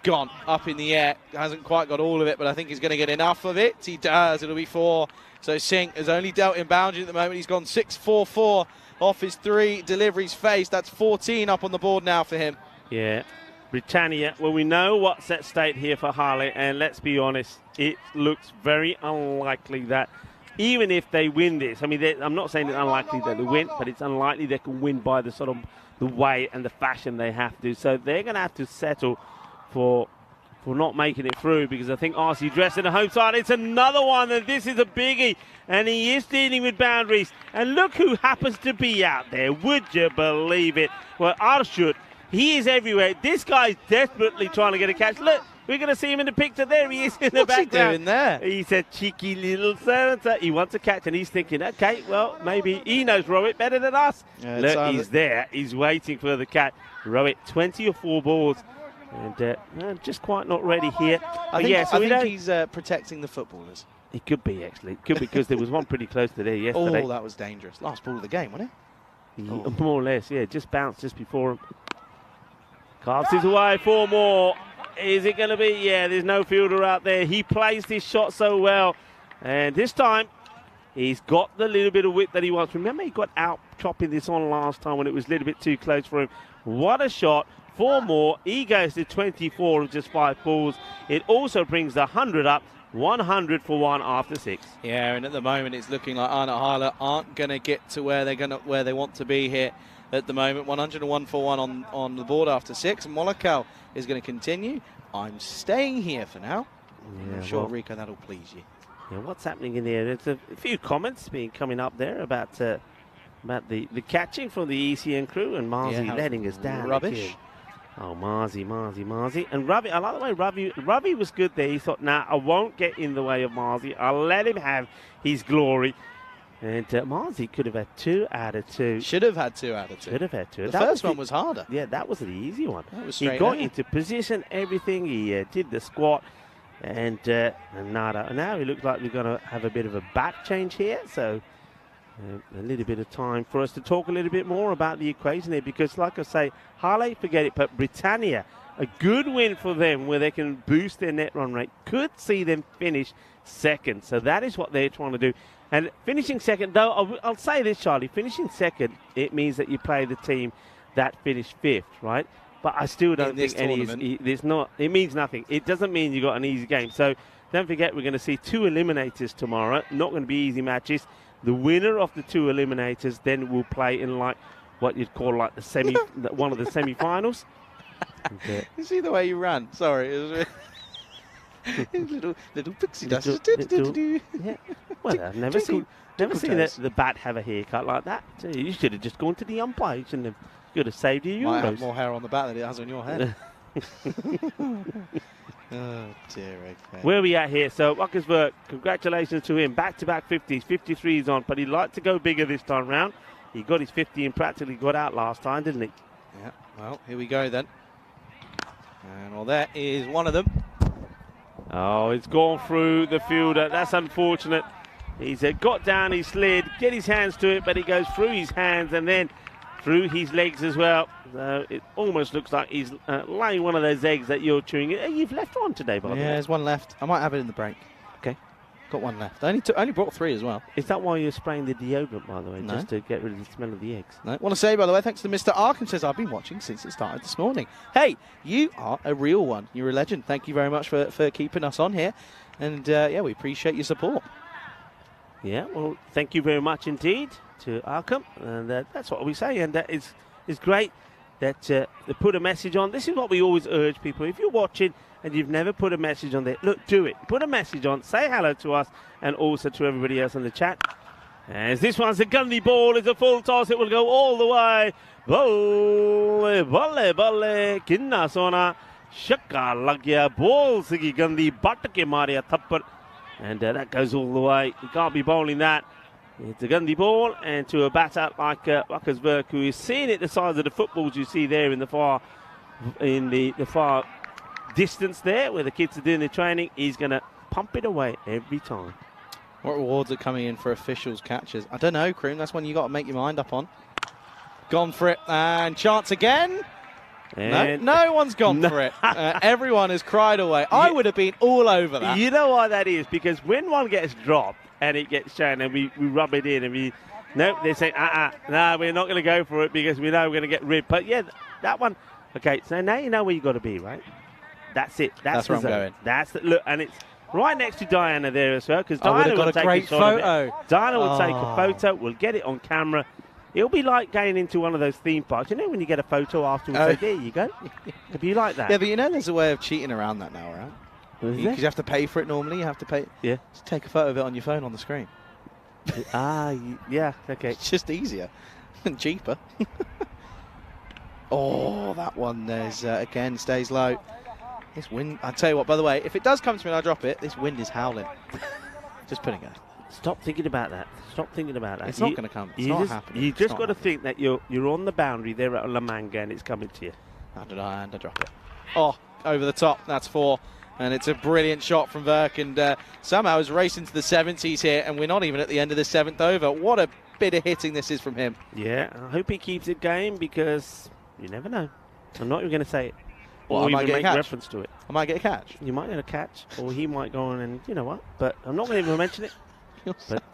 E: gone up in the air. Hasn't quite got all of it, but I think he's going to get enough of it. He does. It'll be 4. So Singh has only dealt in boundary at the moment. He's gone 6-4-4 off his 3 deliveries faced. That's 14 up on the board now for him.
A: Yeah. Britannia, well, we know what's at stake here for Harley, and let's be honest, it looks very unlikely that even if they win this, I mean, I'm not saying it's unlikely that they win, but it's unlikely they can win by the sort of the way and the fashion they have to. So they're going to have to settle for not making it through, because I think RC Dress in the home side, it's another one, and this is a biggie, and he is dealing with boundaries. And look who happens to be out there. Would you believe it? Well, Arshut, he is everywhere. This guy's desperately trying to get a catch. Look, we're going to see him in the picture there. He is in the background.
E: What's he doing there?
A: He's a cheeky little so-and-so. He wants a catch, and he's thinking, okay, well, maybe he knows Rowett better than us.
E: Yeah,
A: look, he's there. He's waiting for the catch. Rowett, 20 or 4 balls. And just quite not ready here.
E: I think he's protecting the footballers.
A: He could be, actually. It could be, because there was one pretty close to there yesterday.
E: Oh, that was dangerous. Last ball of the game, wasn't it?
A: More or less, yeah. Just bounced just before him. Carves his away, 4 more. Is it going to be? Yeah, there's no fielder out there. He placed his shot so well. And this time, he's got the little bit of width that he wants. Remember, he got out chopping this on last time when it was a little bit too close for him. What a shot. 4 more. He goes to 24 of just 5 balls. It also brings the 100 up. 100 for 1 after 6.
E: Yeah, and at the moment it's looking like Arnott Hyler aren't going to get to where they want to be here at the moment. 101 for 1 on the board after 6. And Molokau is going to continue. I'm staying here for now. Yeah, I'm sure, Rico, that'll please you.
A: Yeah, what's happening in there? There's a few comments coming up there about the catching from the ECN crew, and Marzi letting us down.
E: Rubbish.
A: Again. Oh, Marzi. And Ravi, I like the way Ravi was good there. He thought, nah, I won't get in the way of Marzi. I'll let him have his glory. And Marzi could have had 2 out of 2.
E: Should have had 2 out of 2.
A: Should have had 2.
E: The first one was harder.
A: Yeah, that was the easy one.
E: That was
A: he
E: straight
A: got into position, everything. He did the squat, and nada. Now it looks like we're going to have a bit of a bat change here. So a little bit of time for us to talk a little bit more about the equation there, because like I say, Harley, forget it, but Britannia, a good win for them where they can boost their net run rate, could see them finish 2nd. So that is what they're trying to do. And finishing 2nd, though, I'll say this, Charlie, finishing 2nd, it means that you play the team that finished 5th, right? But I still don't think it means nothing. It doesn't mean you got an easy game. So don't forget, we're going to see 2 eliminators tomorrow. Not going to be easy matches. The winner of the 2 eliminators then will play in like what you'd call like the one of the semi-finals.
E: You see the way you ran? Sorry, it was little pixie dust.
A: Yeah. Well, I've never seen the bat have a haircut like that. So you should have just gone to the umpire. You shouldn't have. Could have saved you.
E: Might have more hair on the bat than it has on your head. Oh dear, okay.
A: Where are we at here? So Ruckersberg, congratulations to him. Back-to-back 50s, 53s on, but he'd like to go bigger this time round. He got his 50 and practically got out last time, didn't he?
E: Yeah, well, here we go then. And well, that is one of them.
A: Oh, it's gone through the fielder. That's unfortunate. He's got down, he slid, get his hands to it, but it goes through his hands and then through his legs as well. It almost looks like he's laying one of those eggs that you're chewing. You've left one today, by the way.
E: Yeah, there's one left. I might have it in the break.
A: Okay.
E: Got one left. I only brought 3 as well.
A: Is that why you're spraying the deodorant, by the way, just to get rid of the smell of the eggs?
E: No. I want to say, by the way, thanks to Mr. Arkham, says, I've been watching since it started this morning. Hey, you are a real one. You're a legend. Thank you very much for keeping us on here. And, yeah, we appreciate your support.
A: Yeah, well, thank you very much indeed to Arkham. And that's what we say. And that is great that they put a message on. This is what we always urge people. If you're watching and you've never put a message on there, look, do it. Put a message on. Say hello to us and also to everybody else in the chat. As this one's a gunny ball, it's a full toss, it will go all the way. Volley, volley, volley, kinna sona, shakka lagya, ball sigi gandhi, batke maria thappar. And that goes all the way. You can't be bowling that. It's a gundy ball, and to a batter like Ruckersberg, who is seeing it the size of the footballs you see there in the far distance there, where the kids are doing their training, he's going to pump it away every time.
E: What rewards are coming in for officials' catches? I don't know, Cream. That's one you got to make your mind up on. Gone for it, and chance again.
A: And
E: no one's gone for it. Everyone has cried away. I would have been all over that.
A: You know why that is? Because when one gets dropped and it gets shown and we rub it in and nope, they say, no, we're not going to go for it because we know we're going to get ripped. But yeah, that one, okay, so now you know where you got to be, right? That's it. That's
E: where I'm going.
A: That's the look, and it's right next to Diana there as well, because
E: I would
A: Diana
E: have
A: will
E: got
A: take
E: a great
A: a shot of
E: photo.
A: it. Diana will take a photo. We'll get it on camera. It'll be like going into one of those theme parks. You know when you get a photo afterwards, say, there you go. It'll be like that.
E: Yeah, but you know there's a way of cheating around that now, right? Because you have to pay for it normally. You have to pay.
A: Yeah.
E: Just take a photo of it on your phone on the screen.
A: Yeah, okay.
E: It's just easier and cheaper. Oh, that one there's again stays low. This wind, I'll tell you what, by the way, if it does come to me and I drop it, this wind is howling. Just putting it.
A: Stop thinking about that. Stop thinking about that.
E: It's not going to come. It's not happening.
A: You just got to think that you're on the boundary there at La Manga and it's coming to you.
E: And I drop it. Oh, over the top. That's 4. And it's a brilliant shot from Verk. And somehow is racing to the 70s here. And we're not even at the end of the 7th over. What a bit of hitting this is from him.
A: Yeah, I hope he keeps it going because you never know. I'm not even going to say it.
E: Well,
A: or
E: I might
A: even
E: get a
A: make
E: catch.
A: reference to it.
E: I might get a catch.
A: You might get a catch, or he might go on and, you know what, but I'm not going to even mention it. But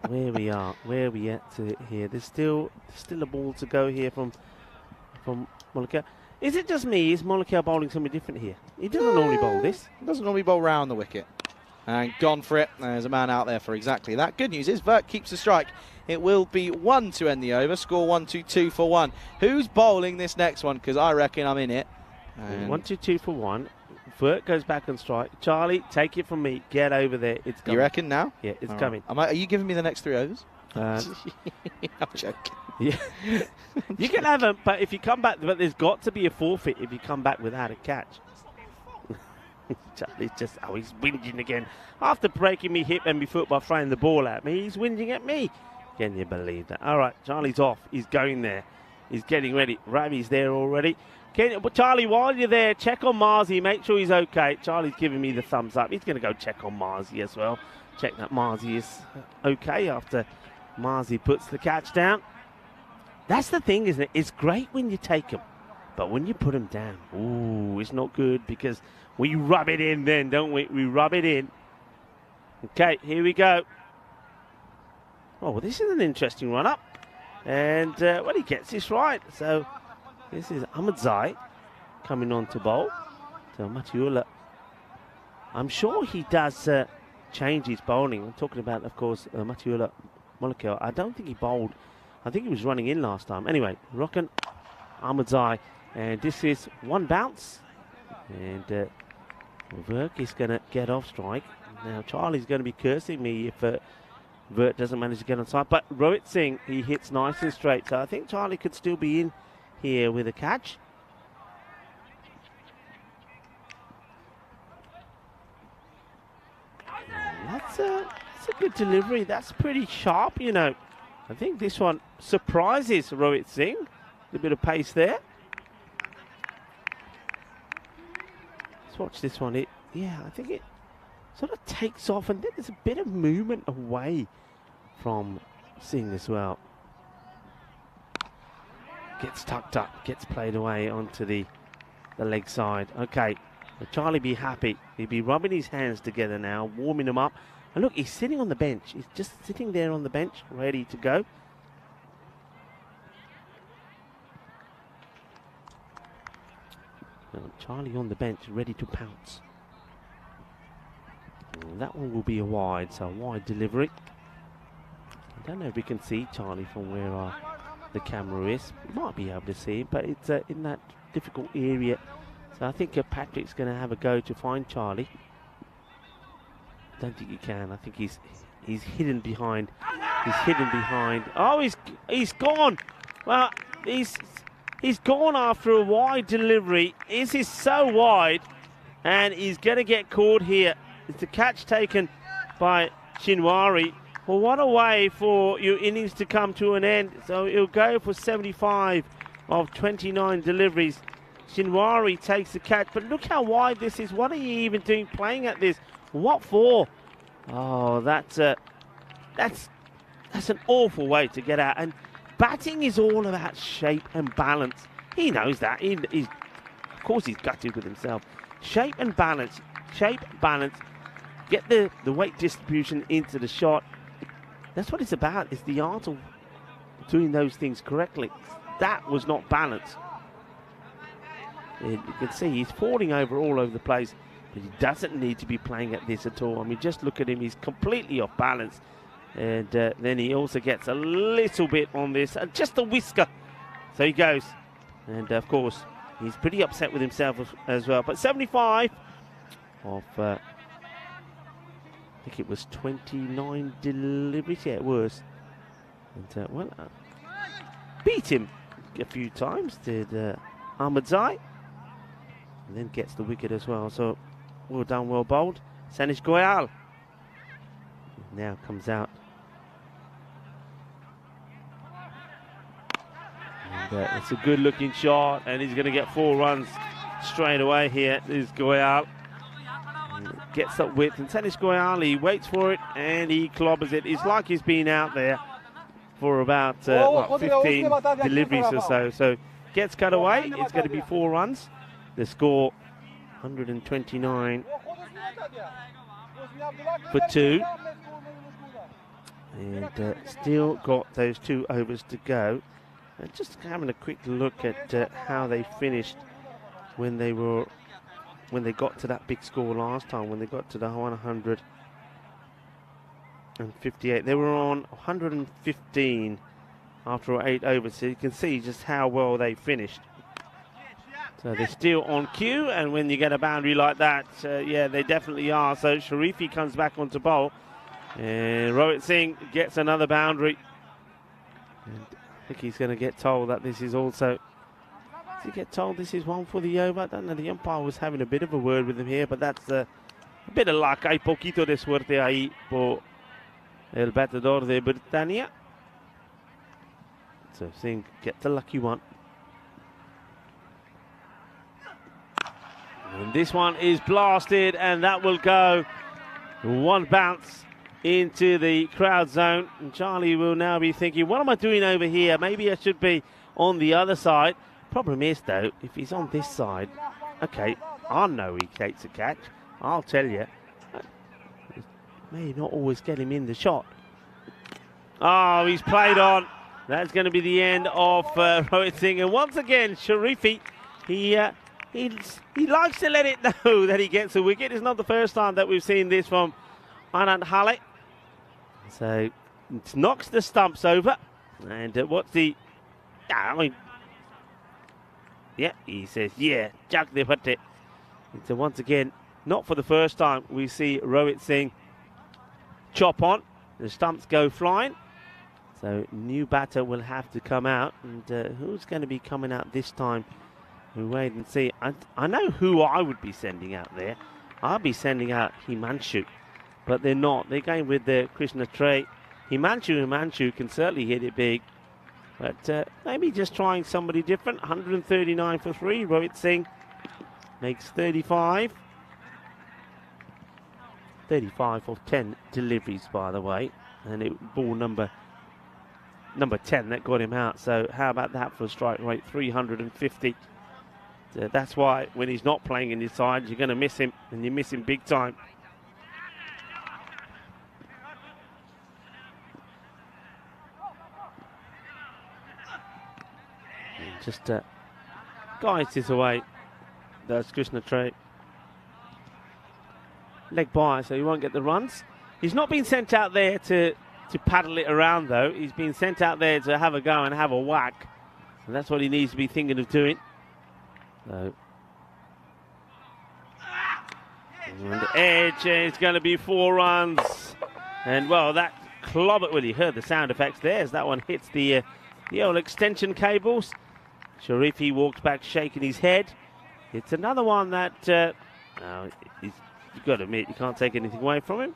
A: where we at to here? There's still a ball to go here from Molokea. Is it just me? Is Molokea bowling something different here? He doesn't normally bowl this.
E: He doesn't normally bowl round the wicket. And gone for it. There's a man out there for exactly that. Good news is Verk keeps the strike. It will be 1 to end the over. Score 1-2-2 for 1. Who's bowling this next one? Because I reckon I'm in it.
A: 1-2-2 for 1. Vert goes back on strike. Charlie, take it from me. Get over there. It's coming.
E: You reckon now?
A: Yeah, it's
E: All
A: coming.
E: Right. Are you giving me the next 3 overs?
A: I'm
E: joking.
A: Yeah. You can have them, but if you come back, but there's got to be a forfeit if you come back without a catch. Charlie's just, he's whinging again. After breaking me hip and me foot by throwing the ball at me, he's whinging at me. Can you believe that? All right, Charlie's off. He's going there. He's getting ready. Ravi's there already. Charlie, while you're there, check on Marzi. Make sure he's okay. Charlie's giving me the thumbs up. He's going to go check on Marzi as well. Check that Marzi is okay after Marzi puts the catch down. That's the thing, isn't it? It's great when you take them, but when you put them down, ooh, it's not good because we rub it in then, don't we? We rub it in. Okay, here we go. Oh, well, this is an interesting run-up. And, well, he gets this right. So, this is Ahmadzai coming on to bowl. So, Matiula. I'm sure he does change his bowling. I'm talking about, of course, Matiula Molokea. I don't think he bowled. I think he was running in last time. Anyway, Rockin, Ahmadzai. And this is 1 bounce. And Verk is going to get off strike. Now, Charlie's going to be cursing me if Vert doesn't manage to get on side. But Rohit Singh, he hits nice and straight. So I think Charlie could still be in here with a catch. That's a good delivery. That's pretty sharp, you know. I think this one surprises Rohit Singh. A bit of pace there. Let's watch this one. I think it sort of takes off, and then there's a bit of movement away from Singh as well. Gets tucked up, gets played away onto the leg side. Okay, so Charlie be happy. He'll be rubbing his hands together now, warming them up. And look, he's sitting on the bench. He's just sitting there on the bench, ready to go. Now, Charlie on the bench, ready to pounce. And that one will be a wide, so a wide delivery. I don't know if we can see Charlie from where the camera is. We might be able to see him, but it's in that difficult area. So I think Patrick's going to have a go to find Charlie. I don't think he can. I think he's hidden behind He's hidden behind. Oh, he's gone. Well, he's gone after a wide delivery. This is so wide, and he's going to get caught here. It's a catch taken by Shinwari. Well, what a way for your innings to come to an end. So he'll go for 75 of 29 deliveries. Shinwari takes the catch, but look how wide this is. What are you even doing playing at this? What for? Oh, that's an awful way to get out. And batting is all about shape and balance. He knows that. Of course, he's gutted with himself. Shape and balance. Shape, balance. Get the weight distribution into the shot. That's what it's about. It's the art of doing those things correctly. That was not balance. And you can see he's falling all over the place, but he doesn't need to be playing at this at all. I mean, just look at him. He's completely off balance. And then he also gets a little bit on this, just a whisker. So he goes. And of course, he's pretty upset with himself as well. But 75 of, I think it was 29 deliveries. Yeah, it was. And beat him a few times, did Ahmadzai. And then gets the wicket as well. So well done, well bowled. Sanish Goyal now comes out. And it's a good looking shot, and he's going to get 4 runs straight away here. This is Goyal. Gets up width, and Sanish Goyal, he waits for it and he clobbers it. It's like he's been out there for about 15 deliveries or so. So gets cut away. It's going to be 4 runs. The score 129 for 2. And still got those 2 overs to go. And just having a quick look at how they finished when they got to that big score last time, when they got to the 158. They were on 115 after 8 overs, so you can see just how well they finished. So they're still on cue, and when you get a boundary like that, yeah, they definitely are. So Sharifi comes back onto bowl, and Rohit Singh gets another boundary. And I think he's going to get told that this is also... Does he get told this is 1 for the over? I don't know, the umpire was having a bit of a word with him here, but that's a bit of luck. Hay poquito de suerte ahí por el batedor de Britannia. So Singh gets the lucky one. And this one is blasted, and that will go 1 bounce into the crowd zone. And Charlie will now be thinking, what am I doing over here? Maybe I should be on the other side. Problem is, though, if he's on this side, okay, I know he takes a catch. I'll tell you. May not always get him in the shot. Oh, he's played on. That's going to be the end of Rohit Singh. And once again, Sharifi, he likes to let it know that he gets a wicket. It's not the first time that we've seen this from Anand Hale. So it knocks the stumps over. And what's the... I mean, yeah, he says, yeah, jag de bhatte. So once again, not for the first time, we see Rohit Singh chop on. The stumps go flying. So new batter will have to come out. And who's going to be coming out this time? We'll wait and see. I know who I would be sending out there. I'll be sending out Himanshu. But they're not. They're going with the Krishna Trey. Himanshu can certainly hit it big. But maybe just trying somebody different. 139 for 3. Rohit Singh makes 35. 35 of 10 deliveries, by the way. And it ball number 10 that got him out. So how about that for a strike rate? 350. That's why when he's not playing in his side, you're going to miss him, and you miss him big time. And just guides this away. That's Krishna Trey. Leg by, so he won't get the runs. He's not been sent out there to paddle it around, though. He's been sent out there to have a go and have a whack. And that's what he needs to be thinking of doing. So, and the edge, and it's going to be 4 runs. And, well, that clobbered. Well, you heard the sound effects there as that one hits the old extension cables. Sharifi walks back shaking his head. It's another one that you've got to admit, you can't take anything away from him.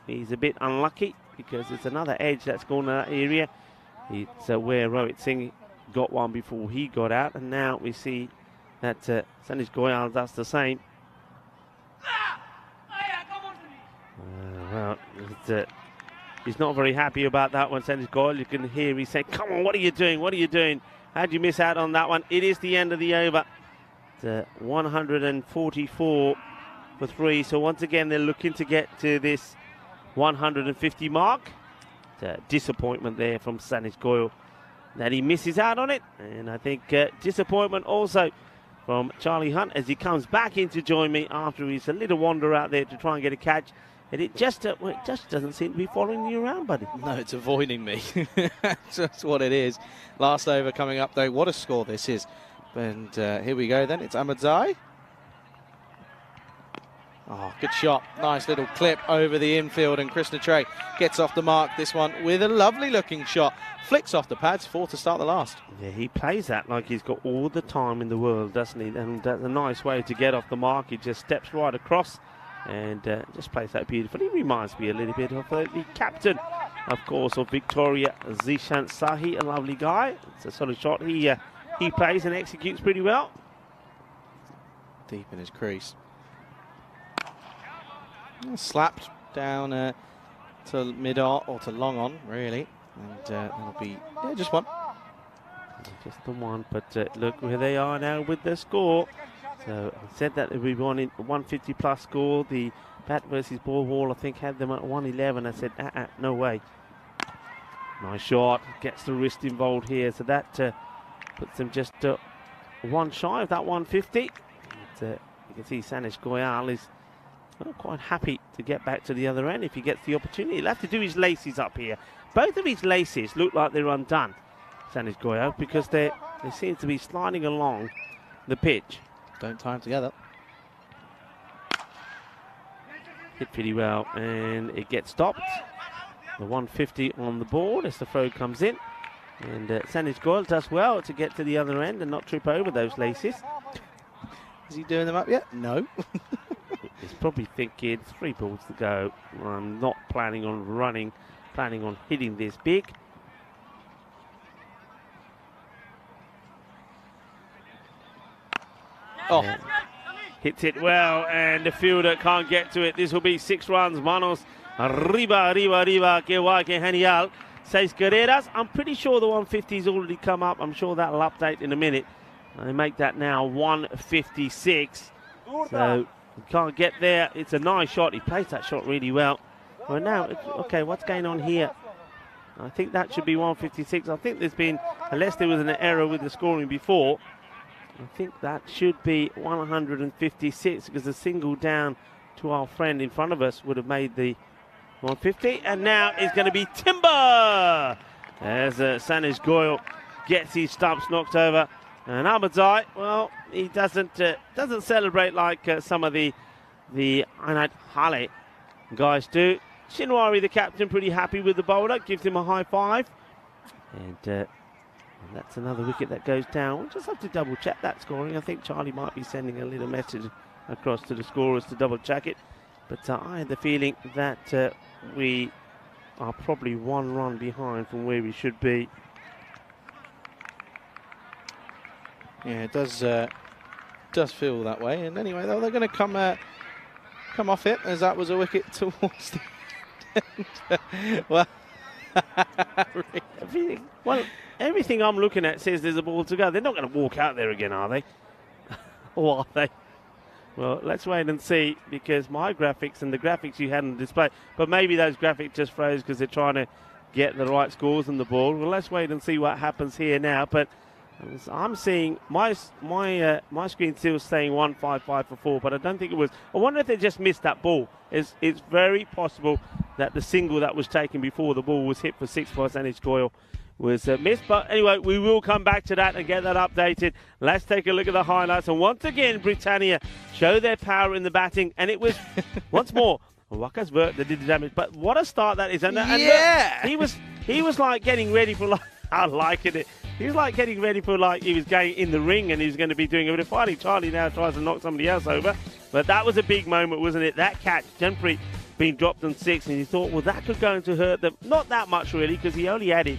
A: He's a bit unlucky because it's another edge that's gone to that area. It's where Rohit Singh got one before he got out, and now we see that Sanish Goyal does the same. Well, he's not very happy about that one, Sanish Goyal. You can hear he's saying, "Come on, what are you doing? What are you doing? How'd you miss out on that one?" It is the end of the over. It's 144 for 3. So once again, they're looking to get to this 150 mark. Disappointment there from Sanish Goyal that he misses out on it, and I think disappointment also from Charlie Hunt as he comes back in to join me after he's a little wander out there to try and get a catch, and it just doesn't seem to be following you around, buddy.
E: No, it's avoiding me. That's what it is. Last over coming up though. What a score this is. And here we go then. It's Ahmadzai. Oh, good shot. Nice little clip over the infield, and Krishna Trey gets off the mark this one with a lovely looking shot. Flicks off the pads, 4 to start the last.
A: Yeah, he plays that like he's got all the time in the world, doesn't he? And that's a nice way to get off the mark. He just steps right across and just plays that beautifully. He reminds me a little bit of the captain, of course, of Victoria, Zishant Sahi, a lovely guy. It's a solid shot. He plays and executes pretty well.
E: Deep in his crease. Slapped down to mid-on, or to long on, really. And that'll be just one.
A: Just the one, but look where they are now with the score. So I said that we wanted 150 plus score. The bat versus ball wall, I think, had them at 111. I said, no way. Nice shot, gets the wrist involved here. So that puts them just one shy of that 150. But, you can see Sanish Goyal is quite happy to get back to the other end if he gets the opportunity. He'll have to do his laces up here. Both of his laces look like they're undone, Sanish Goyal, because they seem to be sliding along the pitch.
E: Don't tie them together.
A: Hit pretty well, and it gets stopped. The 150 on the board as the throw comes in. And Sanish Goyal does well to get to the other end and not trip over those laces.
E: Is he doing them up yet? No.
A: He's probably thinking 3 balls to go. I'm not planning on running, planning on hitting this big.
E: Oh.
A: Hits it well, and the fielder can't get to it. This will be 6 runs. Manos, arriba, que guay, que genial. 6 carreras. I'm pretty sure the 150's already come up. I'm sure that'll update in a minute. They make that now 156. So he can't get there. It's a nice shot. He plays that shot really well. Well, now, okay, what's going on here? I think that should be 156. I think there's been, unless there was an error with the scoring before, I think that should be 156 because the single down to our friend in front of us would have made the 150. And now it's going to be timber as Sanish Goyal gets his stumps knocked over. And Ahmadzai, well, he doesn't celebrate like some of the Ainat Hale guys do. Shinwari, the captain, pretty happy with the bowler, gives him a high five. And that's another wicket that goes down. We'll just have to double check that scoring. I think Charlie might be sending a little message across to the scorers to double check it. But I had the feeling that we are probably 1 run behind from where we should be.
E: Yeah, it does feel that way. And anyway, though, they're going to come off it, as that was a wicket towards the end. Well,
A: everything I'm looking at says there's a ball to go. They're not going to walk out there again, are they? Or are they? Well, let's wait and see, because my graphics and the graphics you had on display, but maybe those graphics just froze because they're trying to get the right scores on the ball. Well, let's wait and see what happens here now. But I'm seeing my screen still saying 155 for 4, but I don't think it was. I wonder if they just missed that ball. It's very possible that the single that was taken before the ball was hit for 6 by Sanish Goyal was missed. But anyway, we will come back to that and get that updated. Let's take a look at the highlights. And once again, Britannia show their power in the batting. And it was, once more, Waka's vert that did the damage. But what a start that is. And
E: Yeah.
A: he was like getting ready for, like, I like it. He was like getting ready for, like, he was going in the ring and he was going to be doing a bit of fighting. Charlie now tries to knock somebody else over. But that was a big moment, wasn't it? That catch, Jumpree being dropped on 6, and he thought, well, that could going to hurt them. Not that much, really, because he only added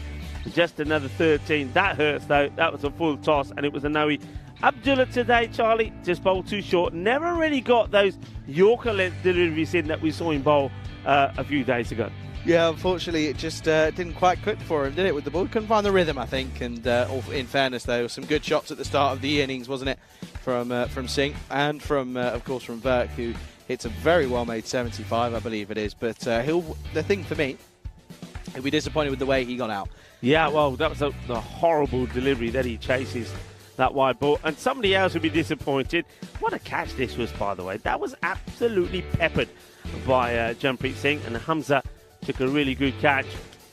A: just another 13. That hurts, though. That was a full toss, and it was a no-e. Abdullah today, Charlie, just bowled too short. Never really got those Yorker-length deliveries in that we saw him bowl a few days ago.
E: Yeah, unfortunately, it just didn't quite click for him, did it, with the ball? Couldn't find the rhythm, I think. And in fairness, though, some good shots at the start of the innings, wasn't it, from Singh and from, of course, from Virk, who hits a very well-made 75, I believe it is. But the thing for me, he'll be disappointed with the way he got out.
A: Yeah, well, that was the horrible delivery that he chases that wide ball. And somebody else would be disappointed. What a catch this was, by the way. That was absolutely peppered by Jampreet Singh, and Hamza took a really good catch.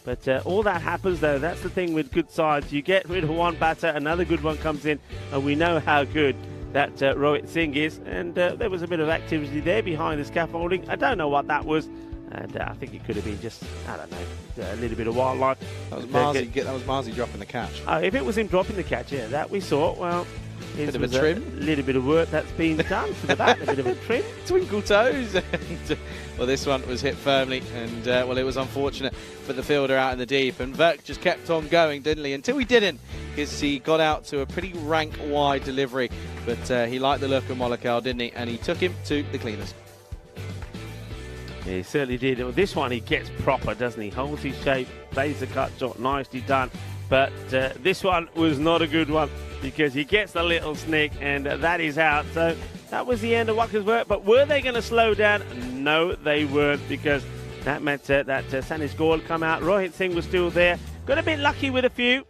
A: But all that happens, though. That's the thing with good sides. You get rid of one batter, another good one comes in, and we know how good that Rohit Singh is. And there was a bit of activity there behind the scaffolding. I don't know what that was. And I think it could have been just, I don't know, a little bit of wildlife.
E: That was Marzi dropping the catch.
A: If it was him dropping the catch, yeah, that we saw. Well,
E: bit of a trim.
A: A little bit of work that's been done for that. A bit of a trim.
E: Twinkle toes. Well, this one was hit firmly, and well, it was unfortunate for the fielder out in the deep. And Virk just kept on going, didn't he? Until he didn't, because he got out to a pretty rank wide delivery. But he liked the look of Molokal, didn't he? And he took him to the cleaners.
A: Yeah, he certainly did. Well, this one, he gets proper, doesn't he? Holds his shape, plays the cut shot, nicely done. But this one was not a good one, because he gets the little snick, and that is out. So that was the end of Waka's work. But were they going to slow down? No, they weren't, because that meant that Sanish Gaul come out. Rohit Singh was still there. Got a bit lucky with a few.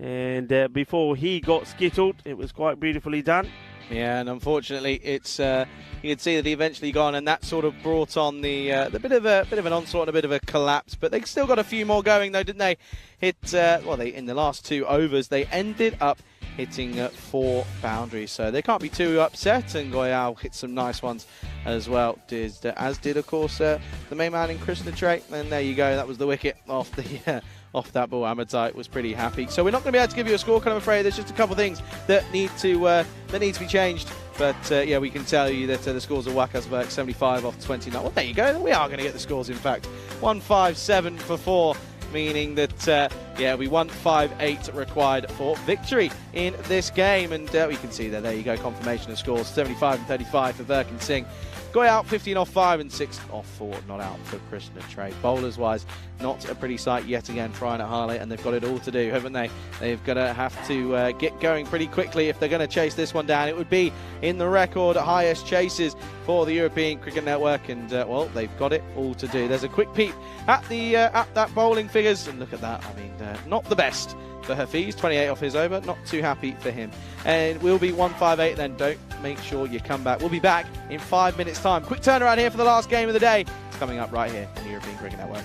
A: And before he got skittled, it was quite beautifully done.
E: Yeah, and unfortunately, it's you could see that he eventually gone, and that sort of brought on the bit of an onslaught and a bit of a collapse. But they still got a few more going, though, didn't they? In the last 2 overs, they ended up hitting 4 boundaries, so they can't be too upset. And Goyal hit some nice ones as well, as did of course the main man in Krishna Tray. And there you go, that was the wicket off the. Off that ball. Amadite was pretty happy. So we're not going to be able to give you a score, I'm afraid. There's just a couple of things that need to be changed. But yeah, we can tell you that the scores are Waka's Virk 75 off 29. Well, there you go. We are going to get the scores, in fact. 157 for 4, meaning that yeah, we 158 required for victory in this game. And we can see there you go, confirmation of scores. 75 and 35 for Virk and Singh. Go out 15 off 5 and 6 off 4, not out for Krishna Tray. Bowlers wise, not a pretty sight yet again for Ian Harley, and they've got it all to do, haven't they? They've got to have to get going pretty quickly if they're going to chase this one down. It would be in the record highest chases for the European Cricket Network, and well, they've got it all to do. There's a quick peep at the at that bowling figures, and look at that. I mean, not the best for Hafiz. 28 off his over, not too happy for him. And we'll be 158 then. Don't make sure you come back. We'll be back in 5 minutes time. Quick turnaround here for the last game of the day. It's coming up right here on the European Cricket Network.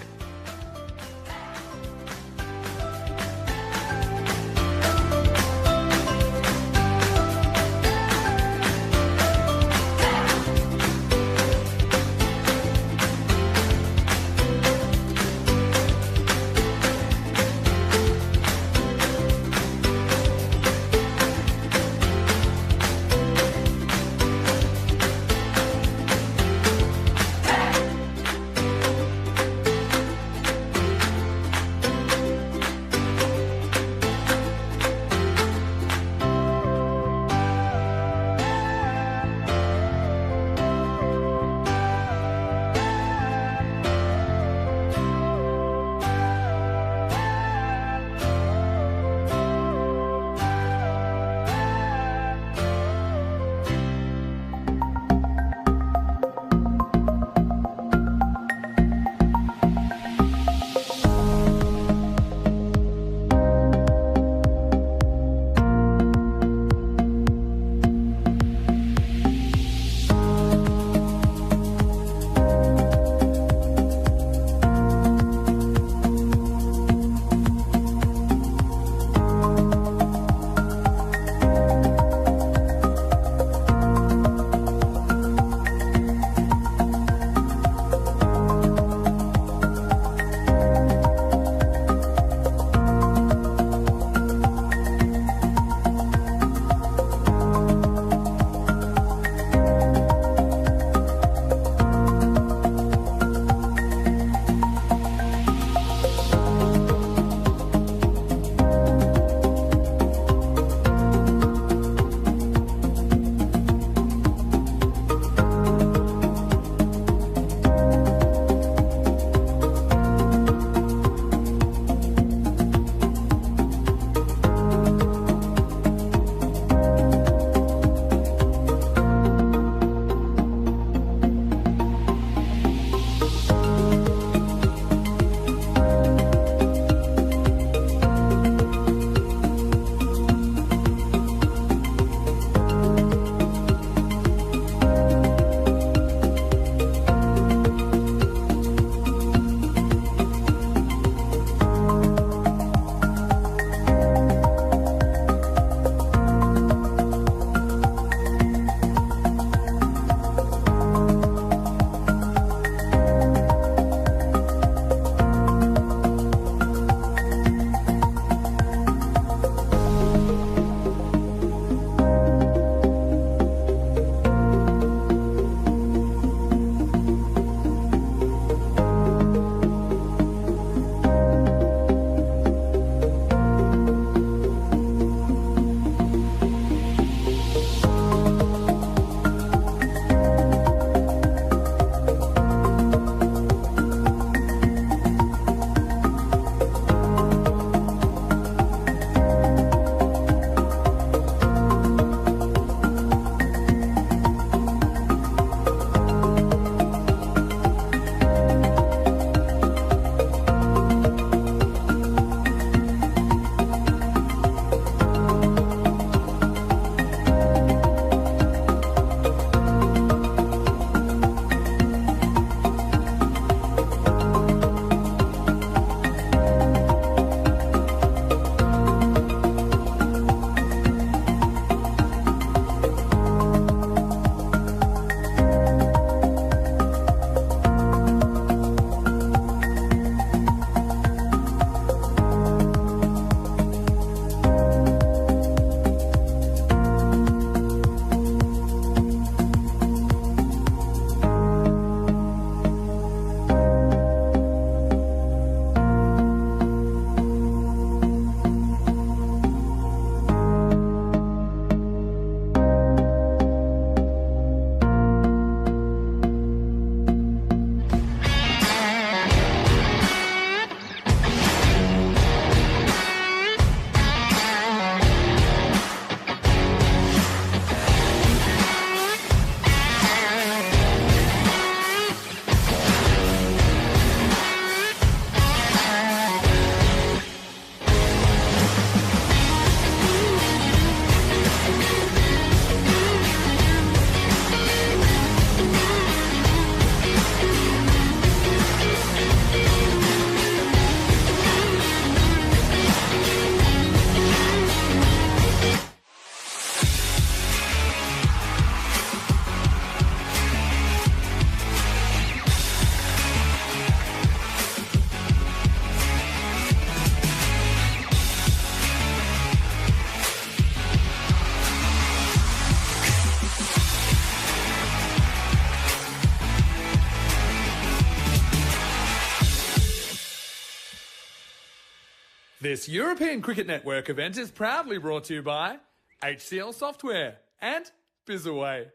B: This European Cricket Network event is proudly brought to you by HCL Software and Bizaway.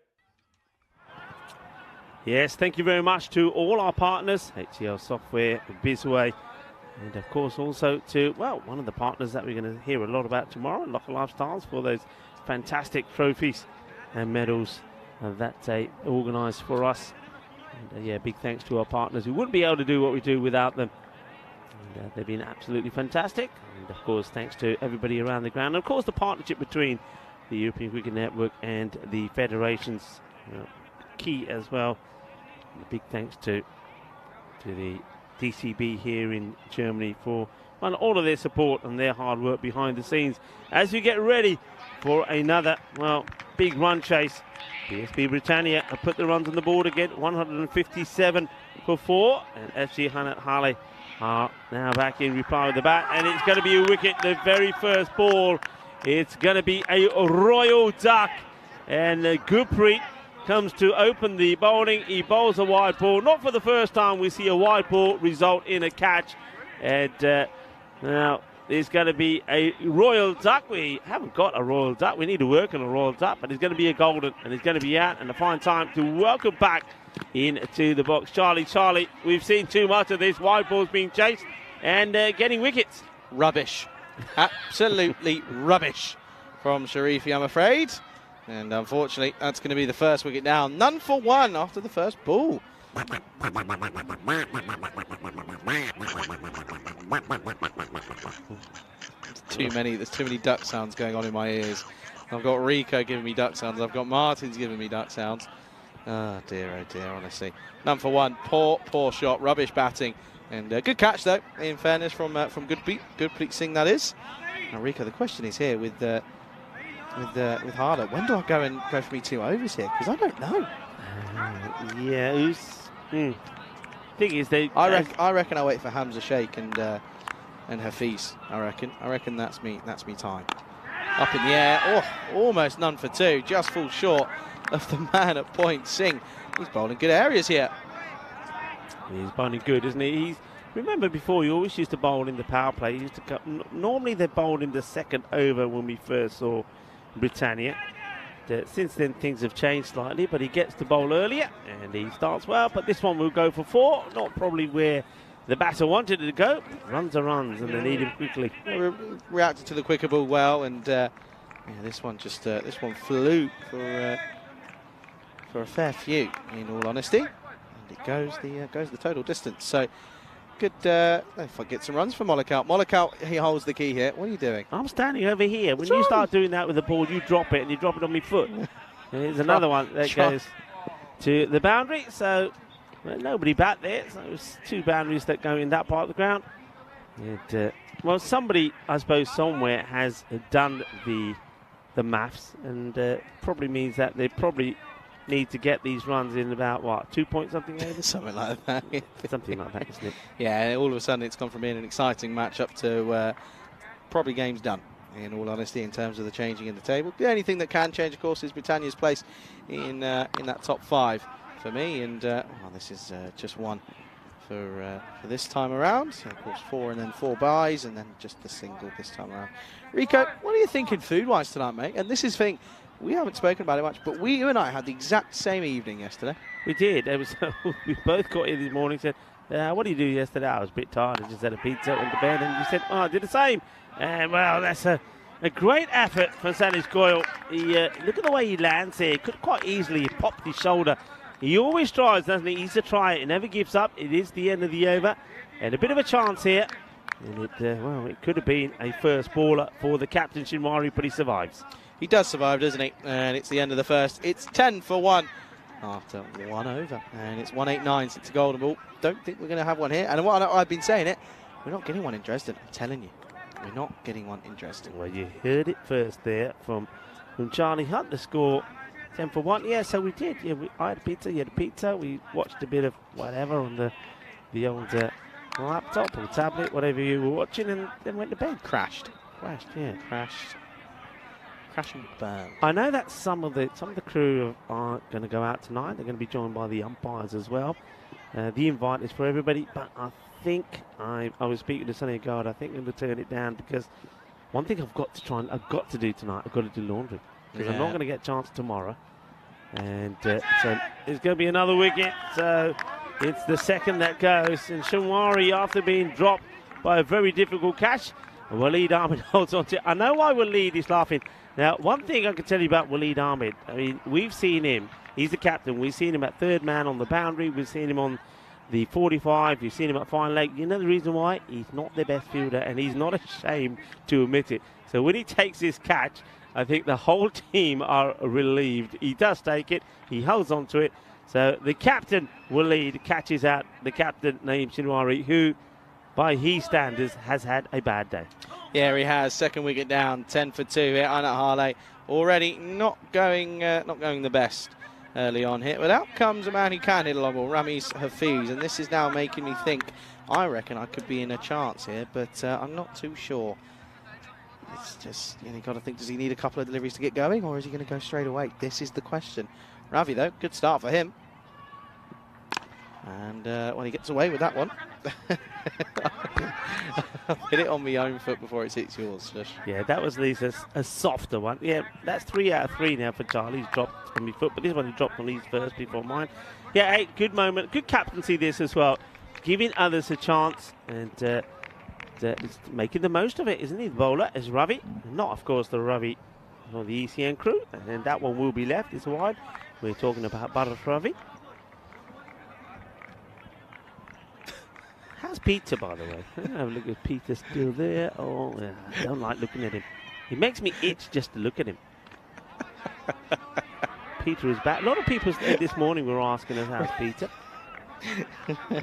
A: Yes, thank you very much to all our partners, HCL Software, Bizaway, and of course also to, well, one of the partners that we're going to hear a lot about tomorrow, Locker Lifestyles, for those fantastic trophies and medals that they organised for us. And yeah, big thanks to our partners who wouldn't be able to do what we do without them. And they've been absolutely fantastic. And of course, thanks to everybody around the ground. And of course, the partnership between the European Cricket Network and the federations, key as well. And a big thanks to the DCB here in Germany for all of their support and their hard work behind the scenes as we get ready for another, well, big run chase. PSB Britannia have put the runs on the board again, 157 for 4, and SG Harley are now back in reply with the bat, and it's going to be a wicket, the very first ball. It's going to be a royal duck, and Gurpreet comes to open the bowling. He bowls a wide ball. Not for the first time we see a wide ball result in a catch, and now there's going to be a royal duck. We haven't got a royal duck. We need to work on a royal duck, but it's going to be a golden, and it's going to be out, and a fine time to welcome back into the box Charlie. We've seen too much of this. Wide balls being chased and getting wickets.
E: Rubbish. Absolutely rubbish from Sharifi, I'm afraid. And unfortunately, that's going to be the first wicket down. None for 1 after the first ball. There's too many duck sounds going on in my ears. I've got Rico giving me duck sounds. I've got Martins giving me duck sounds. Oh dear, honestly. None for 1. Poor shot. Rubbish batting. And good catch, though, in fairness, from Gurpreet Singh, that is. Now, Rico, the question is here with Harder. When do I go for me 2 overs here? Because I don't know.
A: Yeah, thing is,
E: I reckon I'll wait for Hamza Sheikh and Hafiz. I reckon that's me time. Up in the air. Oh, almost none for 2. Just falls short of the man at point. Singh. He's bowling good areas here.
A: He's bowling good, isn't he? Remember before, he always used to bowl in the power play. He used to come, normally they bowled in the second over when we first saw Britannia. Since then things have changed slightly, but he gets to bowl earlier and he starts well. But this one will go for 4, not probably where the batter wanted it to go. Runs are runs, and they need him quickly.
E: Reacted to the quicker ball well, and this one flew for a fair few, in all honesty. And it goes the total distance. So good. If I get some runs for Mollicout, he holds the key here. What are you doing?
A: I'm standing over here. When you start doing that with the ball, you drop it, and you drop it on my foot. And there's another one that goes to the boundary. So nobody bat there. So it's 2 boundaries that go in that part of the ground. And, well, somebody, I suppose, somewhere has done the maths, and probably means that they probably need to get these runs in about, what, 2 point something maybe?
E: Something like that.
A: Something like that, isn't it?
E: Yeah, all of a sudden it's gone from being an exciting match up to probably games done, in all honesty, in terms of the changing in the table. The only thing that can change, of course, is Britannia's place in that top 5 for me. And well, this is just 1 for this time around. So, of course, 4 and then 4 buys, and then just the single this time around. Rico, what are you thinking food-wise tonight, mate? And this is the thing. We haven't spoken about it much, but you and I had the exact same evening yesterday.
A: We did. We both got in this morning and said, what did you do yesterday? I was a bit tired. I just had a pizza, went to bed, and you said, I did the same. And, well, that's a great effort from Sanish Goyal. Look at the way he lands here. He could quite easily pop his shoulder. He always tries, doesn't he? He's to try it. He never gives up. It is the end of the over. And a bit of a chance here. And it could have been a first baller for the captain, Shinwari, but he survives.
E: He does survive, doesn't he? And it's the end of the first. It's 10 for 1 after 1 over. And it's 189, so it's a golden ball. Don't think we're going to have one here. And what I've been saying it, we're not getting one in Dresden. I'm telling you. We're not getting one in Dresden.
A: Well, you heard it first there from Charlie Hunt. The score 10 for 1. Yeah, so we did. Yeah, I had a pizza. You had a pizza. We watched a bit of whatever on the old laptop or tablet, whatever you were watching, and then went to bed.
E: Crashed,
A: yeah.
E: Crashed. crash and burn.
A: I know that some of the crew are going to go out tonight. They're going to be joined by the umpires as well. The invite is for everybody, but I think I was speaking to Sonny Guard. I think I'm going to turn it down because one thing I've got to do tonight. I've got to do laundry because I'm not going to get a chance tomorrow. And so it's going to be another wicket. So it's the second that goes, and Shinwari, after being dropped by a very difficult catch, Waleed Ahmed holds on to it. I know why Waleed is laughing. Now, one thing I can tell you about Waleed Ahmed, I mean, we've seen him. He's the captain. We've seen him at third man on the boundary. We've seen him on the 45. You've seen him at fine leg. You know the reason why? He's not the best fielder, and he's not ashamed to admit it. So when he takes this catch, I think the whole team are relieved. He does take it. He holds on to it. So the captain, Waleed, catches out the captain, Naeem Shinwari, who, by his standards, has had a bad day.
E: Yeah, he has. Second wicket down, 10 for 2 here. Anat Harley already not going the best early on here. But out comes a man who can hit a long ball, Ramis Hafiz, and this is now making me think. I reckon I could be in a chance here, but I'm not too sure. It's just, you got to think, does he need a couple of deliveries to get going, or is he going to go straight away? This is the question. Ravi, though, good start for him. And, well, he gets away with that one. I'll hit it on my own foot before it hits yours. Just.
A: Yeah, that was at least a softer one. Yeah, that's 3 out of 3 now for Charlie. He's dropped on my foot, but this one he dropped on his first before mine. Yeah, hey, good moment. Good captaincy this as well. Giving others a chance and it's making the most of it, isn't he? The bowler is Ravi. Not, of course, the Ravi of the ECN crew. And then that one will be left. It's wide. We're talking about Bharat Ravi. How's Peter, by the way? Have a look at Peter still there. Oh, yeah, I don't like looking at him. He makes me itch just to look at him. Peter is back. A lot of people this morning were asking us, how's Peter?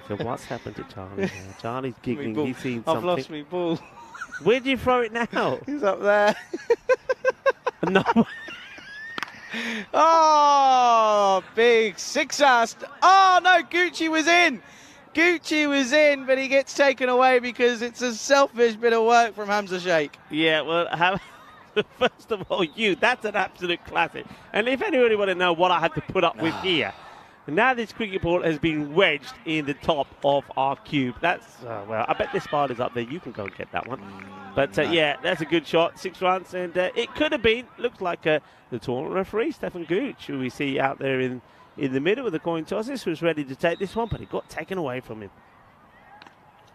A: So what's happened to Charlie now? Charlie's giggling. He's seen something.
E: I've lost my ball.
A: Where do you throw it now?
E: He's up there.
A: No.
E: Oh, big six-ass. Oh, no, Gucci was in. Gucci was in, but he gets taken away because it's a selfish bit of work from Hamza Sheikh.
A: Yeah, well, first of all, that's an absolute classic. And if anybody want to know what I had to put up with here, now this cricket ball has been wedged in the top of our cube. That's, well, I bet the spider's up there. You can go and get that one. But, yeah, that's a good shot. 6 runs, and it could have been, looks like the tournament referee, Stefan Gooch, who we see out there in the middle with the coin tosses, was ready to take this one, but it got taken away from him.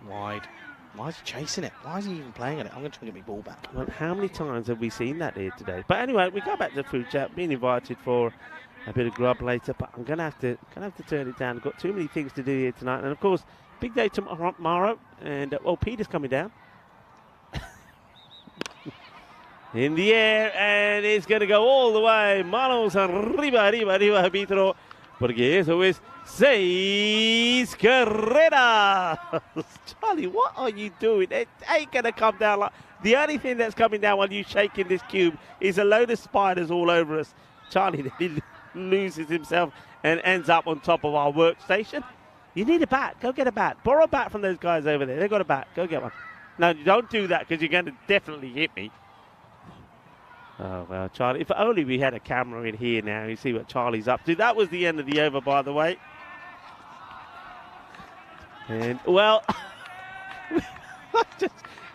E: Wide. Why is he chasing it? Why is he even playing at it? I'm going to try and get my ball back.
A: Well, how many times have we seen that here today? But anyway, we go back to the food chat, being invited for a bit of grub later, but I'm going to have to turn it down. I've got too many things to do here tonight. And, of course, big day tomorrow. And, well, Peter's coming down. In the air, and it's going to go all the way. Manos arriba, arbitro. Porque eso es 6 carreras. Charlie, what are you doing? It ain't going to come down like... The only thing that's coming down while you're shaking this cube is a load of spiders all over us. Charlie, he loses himself and ends up on top of our workstation. You need a bat. Go get a bat. Borrow a bat from those guys over there. They've got a bat. Go get one. No, don't do that because you're going to definitely hit me. Oh, well, Charlie, if only we had a camera in here now. You see what Charlie's up to. That was the end of the over, by the way. And, well,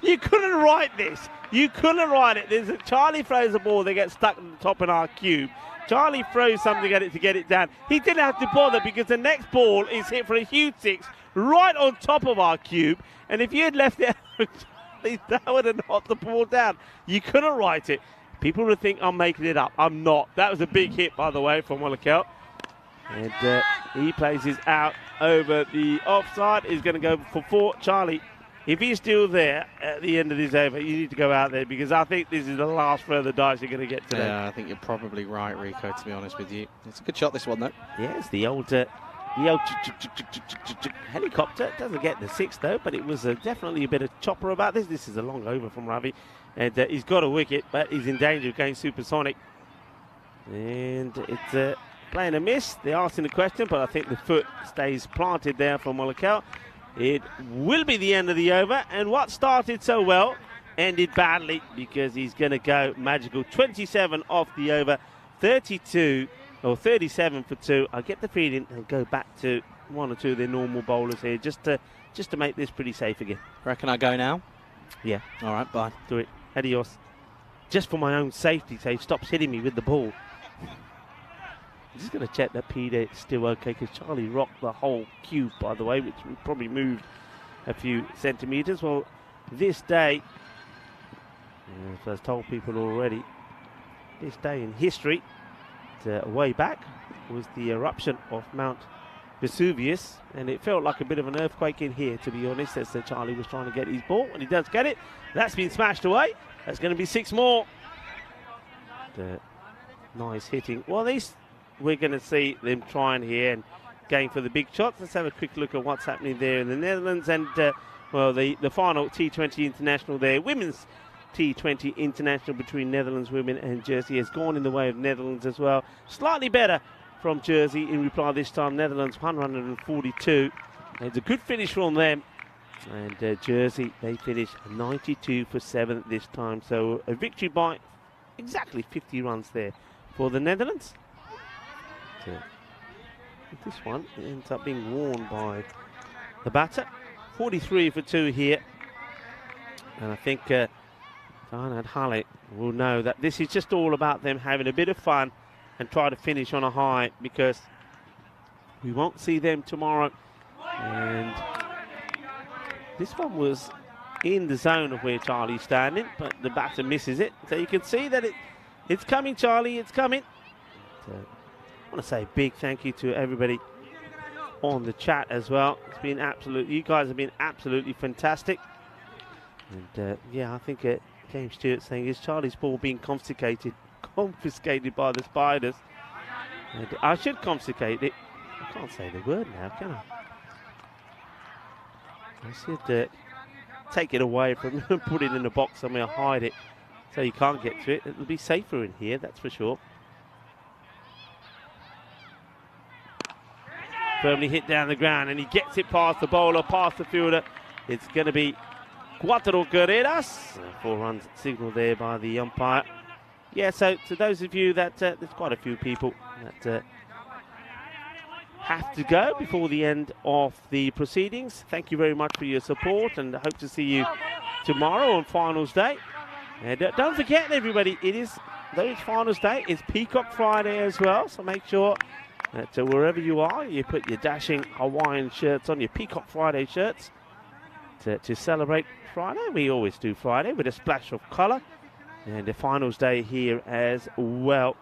A: you couldn't write this. You couldn't write it. Charlie throws the ball, they get stuck in the top in our cube. Charlie throws something at it to get it down. He didn't have to bother because the next ball is hit for a huge 6 right on top of our cube. And if you had left it, that would have knocked the ball down. You couldn't write it. People would think I'm making it up. I'm not. That was a big hit, by the way, from Wallakel. And he plays his out over the offside. He's going to go for 4. Charlie, if he's still there at the end of this over, you need to go out there because I think this is the last further dice you're going to get today.
E: Yeah, I think you're probably right, Rico, to be honest with you. It's a good shot, this one, though.
A: Yes, the old helicopter. Doesn't get the 6, though, but it was definitely a bit of chopper about this. This is a long over from Ravi. And he's got a wicket, but he's in danger of going supersonic. And it's playing a miss. They're asking the question, but I think the foot stays planted there from Wallakel. It will be the end of the over. And what started so well ended badly because he's going to go magical. 27 off the over, 32 or 37 for 2. I get the feeling they'll go back to one or two of their normal bowlers here just to make this pretty safe again.
E: Reckon I go now?
A: Yeah.
E: All right, bye.
A: Do it. Adios. Just for my own safety, so he stops hitting me with the ball. I'm just going to check that Peter is still okay, because Charlie rocked the whole cube, by the way, which probably moved a few centimetres. Well, this day, as I've told people already, this day in history, way back, was the eruption of Mount Vesuvius, and it felt like a bit of an earthquake in here, to be honest, as Charlie was trying to get his ball, and he does get it. That's been smashed away. That's going to be 6 more. Nice hitting. Well, these we're going to see them trying here and going for the big shots. Let's have a quick look at what's happening there in the Netherlands, and well, the final T20 international there, women's T20 international between Netherlands women and Jersey, has gone in the way of Netherlands as well. Slightly better from Jersey in reply this time. Netherlands 142. It's a good finish from them. And Jersey, they finished 92 for 7 this time. So a victory by exactly 50 runs there for the Netherlands. So this one ends up being worn by the batter. 43 for 2 here. And I think Diana and Halle will know that this is just all about them having a bit of fun and try to finish on a high, because we won't see them tomorrow. And this one was in the zone of where Charlie's standing, but the batter misses it. So you can see that it's coming, Charlie, it's coming. So I want to say a big thank you to everybody on the chat as well. It's been absolute. You guys have been absolutely fantastic. And yeah, I think James Stewart saying, is Charlie's ball being confiscated by the Spiders? And I should confiscate it. I can't say the word now, can I? I should take it away from him, put it in a box somewhere, hide it so you can't get to it. It'll be safer in here, that's for sure. Firmly hit down the ground, and he gets it past the bowler, past the fielder. It's going to be Cuatro Carreras. 4 runs signal there by the umpire. Yeah, so to those of you that, there's quite a few people that have to go before the end of the proceedings. Thank you very much for your support, and I hope to see you tomorrow on finals day. And don't forget, everybody, though it's finals day, it's Peacock Friday as well, so make sure that wherever you are, you put your dashing Hawaiian shirts on, your Peacock Friday shirts, to celebrate Friday. We always do Friday with a splash of colour, and the finals day here as well.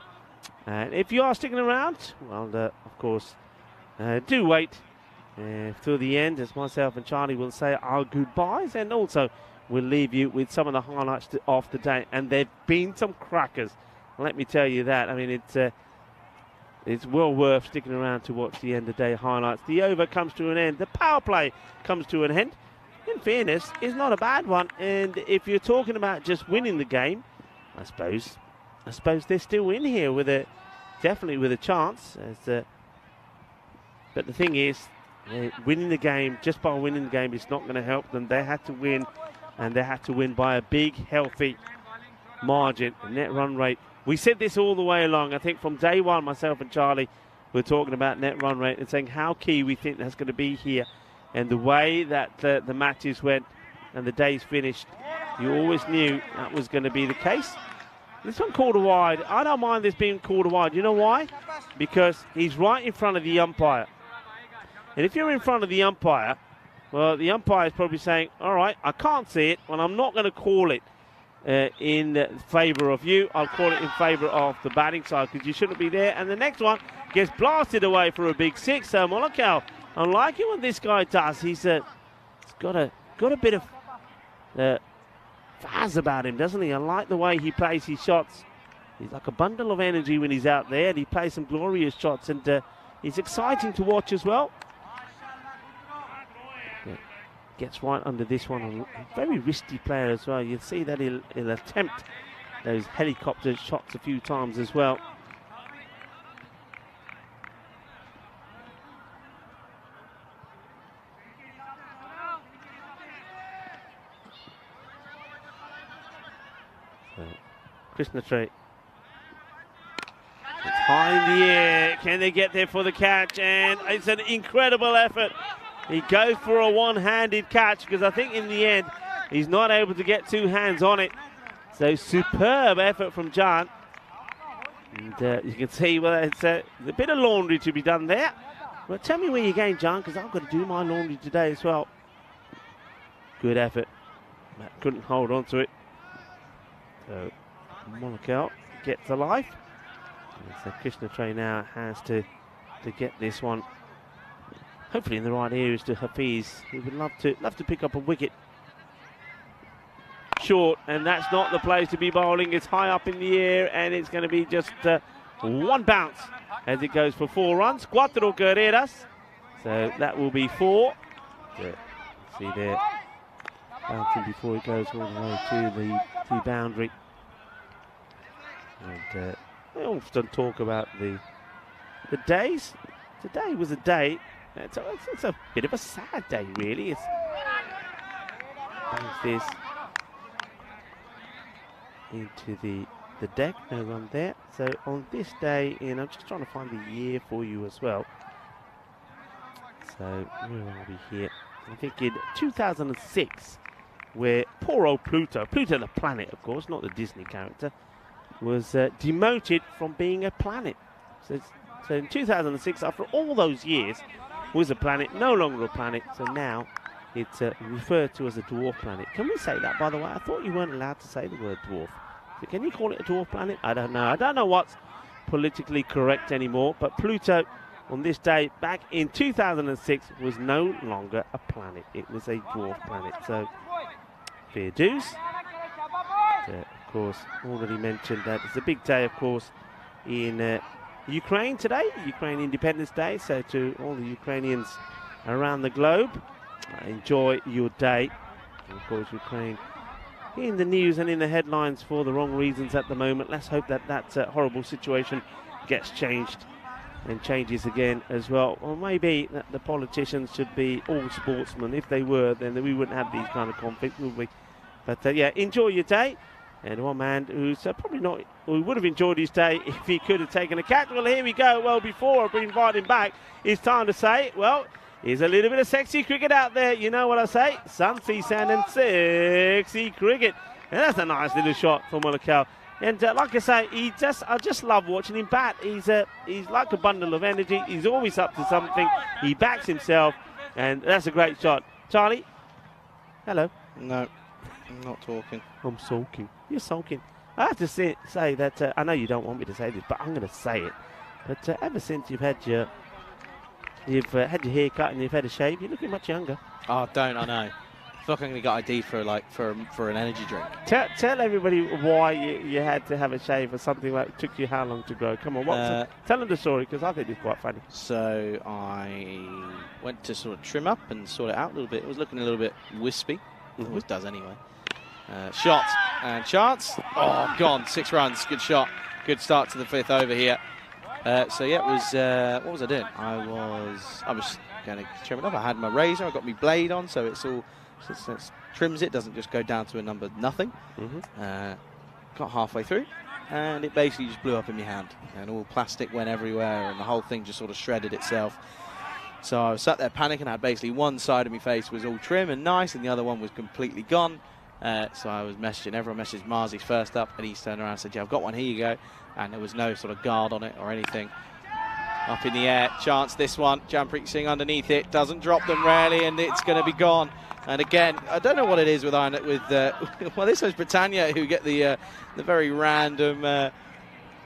A: And if you are sticking around, well, of course, do wait till the end, as myself and Charlie will say our goodbyes, and also we'll leave you with some of the highlights of the day. And there have been some crackers, let me tell you that. I mean, it's well worth sticking around to watch the end of day highlights. The over comes to an end. The power play comes to an end. In fairness, it's not a bad one. And if you're talking about just winning the game, I suppose they're still in here definitely with a chance. But the thing is, winning the game, just by winning the game, is not going to help them. They had to win, and they had to win by a big, healthy margin. The net run rate. We said this all the way along. I think from day one, myself and Charlie were talking about net run rate and saying how key we think that's going to be here. And the way that the matches went and the days finished, you always knew that was going to be the case. This one called a wide. I don't mind this being called a wide. You know why? Because he's right in front of the umpire. And if you're in front of the umpire, well, the umpire is probably saying, all right, I can't see it, and I'm not going to call it in favour of you. I'll call it in favour of the batting side because you shouldn't be there. And the next one gets blasted away for a big 6. So Molokau, I like it when this guy does. He's got a bit of fazz about him, doesn't he? I like the way he plays his shots. He's like a bundle of energy when he's out there, and he plays some glorious shots, and he's exciting to watch as well. Gets right under this one. A very risky player as well. You'll see that he'll attempt those helicopter shots a few times as well. So, Krishna Trey. It's high in the air. Can they get there for the catch? And it's an incredible effort. He goes for a one-handed catch because I think in the end he's not able to get two hands on it. So superb effort from John. And you can see, well, it's a bit of laundry to be done there. Well, tell me where you're going, John, because I've got to do my laundry today as well. Good effort. Matt couldn't hold on to it. So Monaco gets the life. So Krishna Trey now has to get this one. Hopefully in the right areas to Hafiz. He would love to pick up a wicket. Short, and that's not the place to be bowling. It's high up in the air, and it's going to be just one bounce as it goes for 4 runs. Cuatro carreras. So that will be 4. See there, bouncing before it goes all the way to the boundary. And they often talk about the days. Today was a day. It's a bit of a sad day, really. It's this into the deck, no run there. So on this day, and I'm just trying to find the year for you as well. So where are we here? I think in 2006, where poor old Pluto the planet, of course, not the Disney character, was demoted from being a planet. So in 2006, after all those years, was a planet, no longer a planet. So now it's referred to as a dwarf planet. Can we say that, by the way? I thought you weren't allowed to say the word dwarf. So can you call it a dwarf planet? I don't know. I don't know what's politically correct anymore. But Pluto, on this day back in 2006, was no longer a planet. It was a dwarf planet. So fair dues. Of course, already mentioned that it's a big day, of course, in Ukraine today, Ukraine Independence Day. So to all the Ukrainians around the globe, enjoy your day. And of course, Ukraine in the news and in the headlines for the wrong reasons at the moment. Let's hope that horrible situation gets changed and changes again as well. Or maybe that the politicians should be all sportsmen. If they were, then we wouldn't have these kind of conflicts, would we? But yeah, enjoy your day. And one man who's probably not, who would have enjoyed his day if he could have taken a catch. Well, here we go. Well, before I invite him back, it's time to say, well, here's a little bit of sexy cricket out there. You know what I say? Sun, sea, sand, and sexy cricket. And that's a nice little shot from Monaco. And like I say, I just love watching him bat. He's like a bundle of energy. He's always up to something. He backs himself, and that's a great shot. Charlie, hello.
E: No, I'm not talking.
A: I'm sulking. You're sulking. I have to say that I know you don't want me to say this, but I'm going to say it. But ever since you've had your hair cut and you've had a shave, you're looking much younger.
E: Oh, don't I know? I feel like I'm going to get ID for an energy drink.
A: Tell everybody why you had to have a shave or something like it took you how long to grow. Come on, tell them the story because I think it's quite funny.
E: So I went to sort of trim up and sort it out a little bit. It was looking a little bit wispy. It always does anyway. Shot and chance. Oh, gone. 6 runs. Good shot. Good start to the 5th over here. So yeah, it was. What was I doing? I was going to trim it up. I had my razor. I got my blade on, so it's all trims it. Doesn't just go down to a number nothing. Got halfway through, and it basically just blew up in my hand, and all plastic went everywhere, and the whole thing just sort of shredded itself. So I was sat there panicking. I had basically one side of my face was all trim and nice, and the other one was completely gone. So I was messaging, everyone messaged Marzi first up, and he's turned around and said, yeah, I've got one, here you go. And there was no sort of guard on it or anything. Up in the air, chance this one, Jampreet Singh underneath it, doesn't drop them rarely, and it's going to be gone. And again, I don't know what it is with well, this was Britannia who get the very random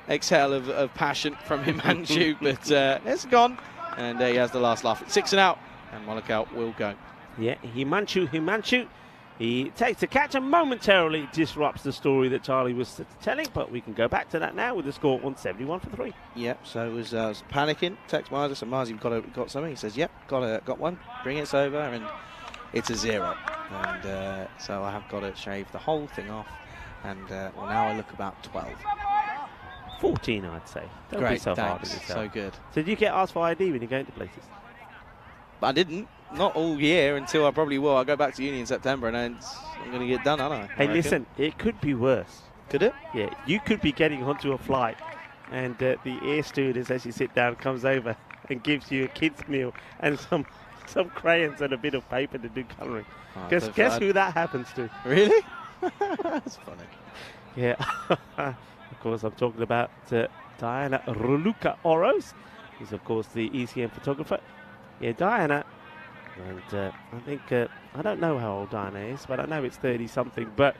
E: exhale of passion from Himanshu, but it's gone. And he has the last laugh. It's 6 and out, and Monaco will go.
A: Yeah, Himanshu. He takes the catch and momentarily disrupts the story that Charlie was telling, but we can go back to that now with the score 171 for 3.
E: Yep, so it was panicking. Text Marzi, so Marzi got something. He says, yep, got one. Bring it over, and it's a 0. And so I have got to shave the whole thing off, and well, now I look about 12.
A: 14, I'd say. Don't
E: Great,
A: be so hard on
E: thanks.
A: yourself.
E: So good.
A: So do you get asked for ID when you go into places?
E: I didn't. Not all year until I probably will. I'll go back to uni in September and then I'm going to get done, aren't I?
A: Hey, listen, it could be worse.
E: Could it?
A: Yeah, you could be getting onto a flight and the air stewardess, as you sit down, comes over and gives you a kid's meal and some crayons and a bit of paper to do colouring.
E: Oh,
A: Guess who that happens to?
E: Really? That's funny.
A: Yeah, of course, I'm talking about Diana Raluca Oros, who's, of course, the ECN photographer. Yeah, Diana, and I think, I don't know how old Diana is, but I know it's 30-something, but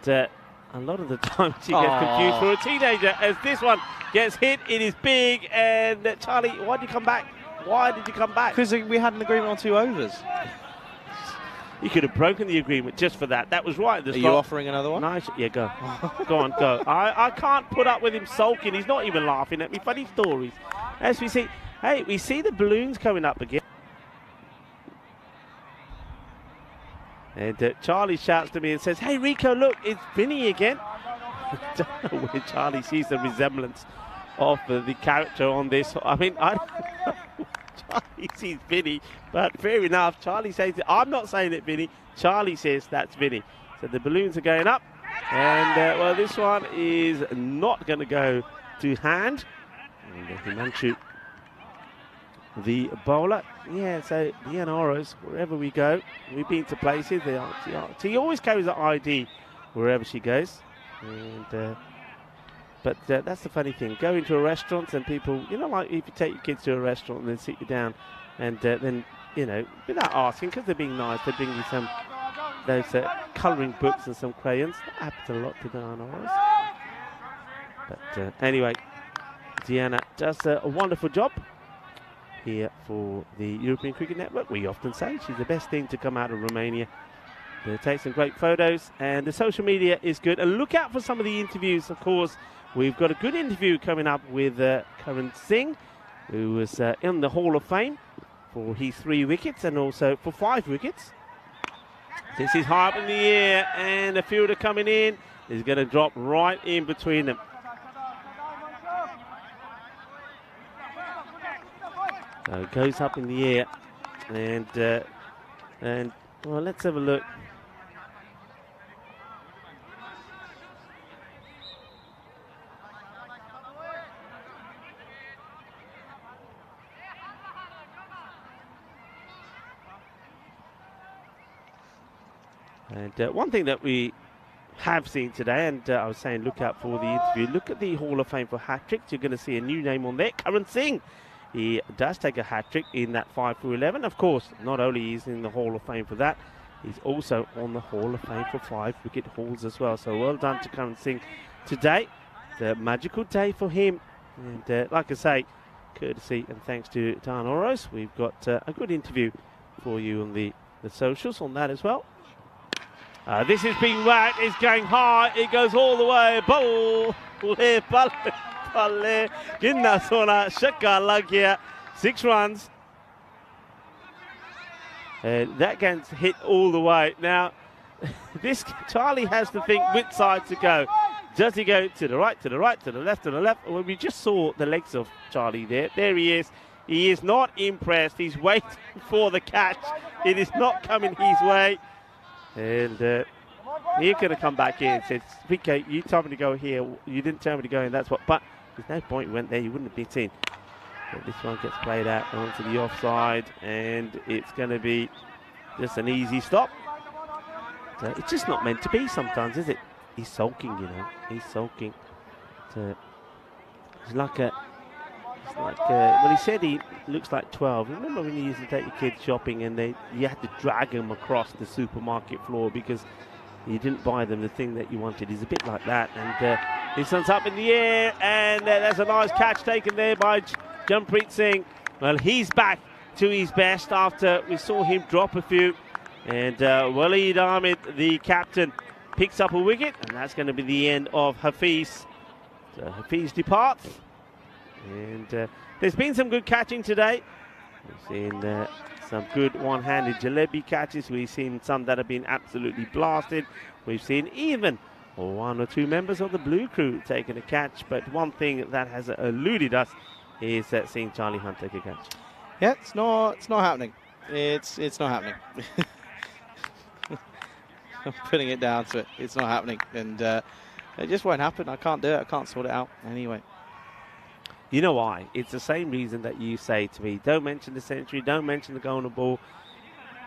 A: a lot of the time she gets confused for a teenager as this one gets hit. It is big, and Charlie, why did you come back? Why did you come back?
E: Because we had an agreement on 2 overs.
A: You could have broken the agreement just for that. That was right at the
E: Are
A: start.
E: you offering another one?
A: Nice. Yeah, go. Go on, go. I can't put up with him sulking. He's not even laughing at me. Funny stories. As we see, hey, we see the balloons coming up again. And Charlie shouts to me and says, "Hey, Rico, look, it's Vinny again." I don't know where Charlie sees the resemblance of the character on this. I mean, I don't know. Charlie sees Vinny, but fair enough. Charlie says it. I'm not saying it, Vinny. Charlie says that's Vinny. So the balloons are going up. And, well, this one is not going to go to hand. And Himanshu, the bowler. Yeah, so Diana Oros, wherever we go, we've been to places. She always carries an ID wherever she goes. And but that's the funny thing. Go into a restaurant and people, you know, like if you take your kids to a restaurant and then sit you down and then, you know, without asking, because they're being nice, they bring you some those colouring books and some crayons. That happens a lot to Diana Oros. But anyway, Diana does a wonderful job here for the European Cricket Network. We often say she's the best thing to come out of Romania. They take some great photos, and the social media is good. And look out for some of the interviews, of course. We've got a good interview coming up with Karan Singh, who was in the Hall of Fame for his 3 wickets and also for 5 wickets. This is high up in the air, and the fielder coming in is going to drop right in between them. So it goes up in the air, and well, let's have a look. And one thing that we have seen today, and I was saying look out for the interview, look at the Hall of Fame for hat-tricks. You're going to see a new name on there, Karan Singh. He does take a hat-trick in that 5 for 11. Of course, not only is he in the Hall of Fame for that, he's also on the Hall of Fame for 5 wicket hauls as well. So well done to Karan Singh today. It's a magical day for him. And like I say, courtesy and thanks to Diana Oros, we've got a good interview for you on the socials on that as well. This is being whacked. It's going high. It goes all the way. Ball. Ginna sona shakka lag gaya. 6 runs. That gets hit all the way. Now, this Charlie has to think which side to go. Does he go to the right, to the right, to the left, to the left? Well, we just saw the legs of Charlie there. There he is. He is not impressed. He's waiting for the catch. It is not coming his way. And he's going to come back in and says, Rico, you told me to go here. You didn't tell me to go in. That's what. But there's no point. You went there. You wouldn't have been seen. But this one gets played out onto the offside. And it's going to be just an easy stop. So it's just not meant to be sometimes, is it? He's sulking, you know. He's sulking. It's like a... well, he said he looks like 12. Remember when you used to take your kids shopping and you had to drag them across the supermarket floor because you didn't buy them the thing that you wanted? He's a bit like that. And this one's up in the air, and there's a nice catch taken there by Jampreet Singh. Well, he's back to his best after we saw him drop a few. And Waleed Ahmed, the captain, picks up a wicket, and that's going to be the end of Hafiz. So Hafiz departs. And there's been some good catching today. We've seen some good one-handed jalebi catches. We've seen some that have been absolutely blasted. We've seen even 1 or 2 members of the blue crew taking a catch. But one thing that has eluded us is seeing Charlie Hunt take a catch.
E: Yeah, it's not happening. It's not happening. I'm putting it down to it. It's not happening. And It just won't happen. I can't do it. I can't sort it out anyway.
A: You know why? It's the same reason that you say to me, don't mention the century, don't mention the goal on the ball.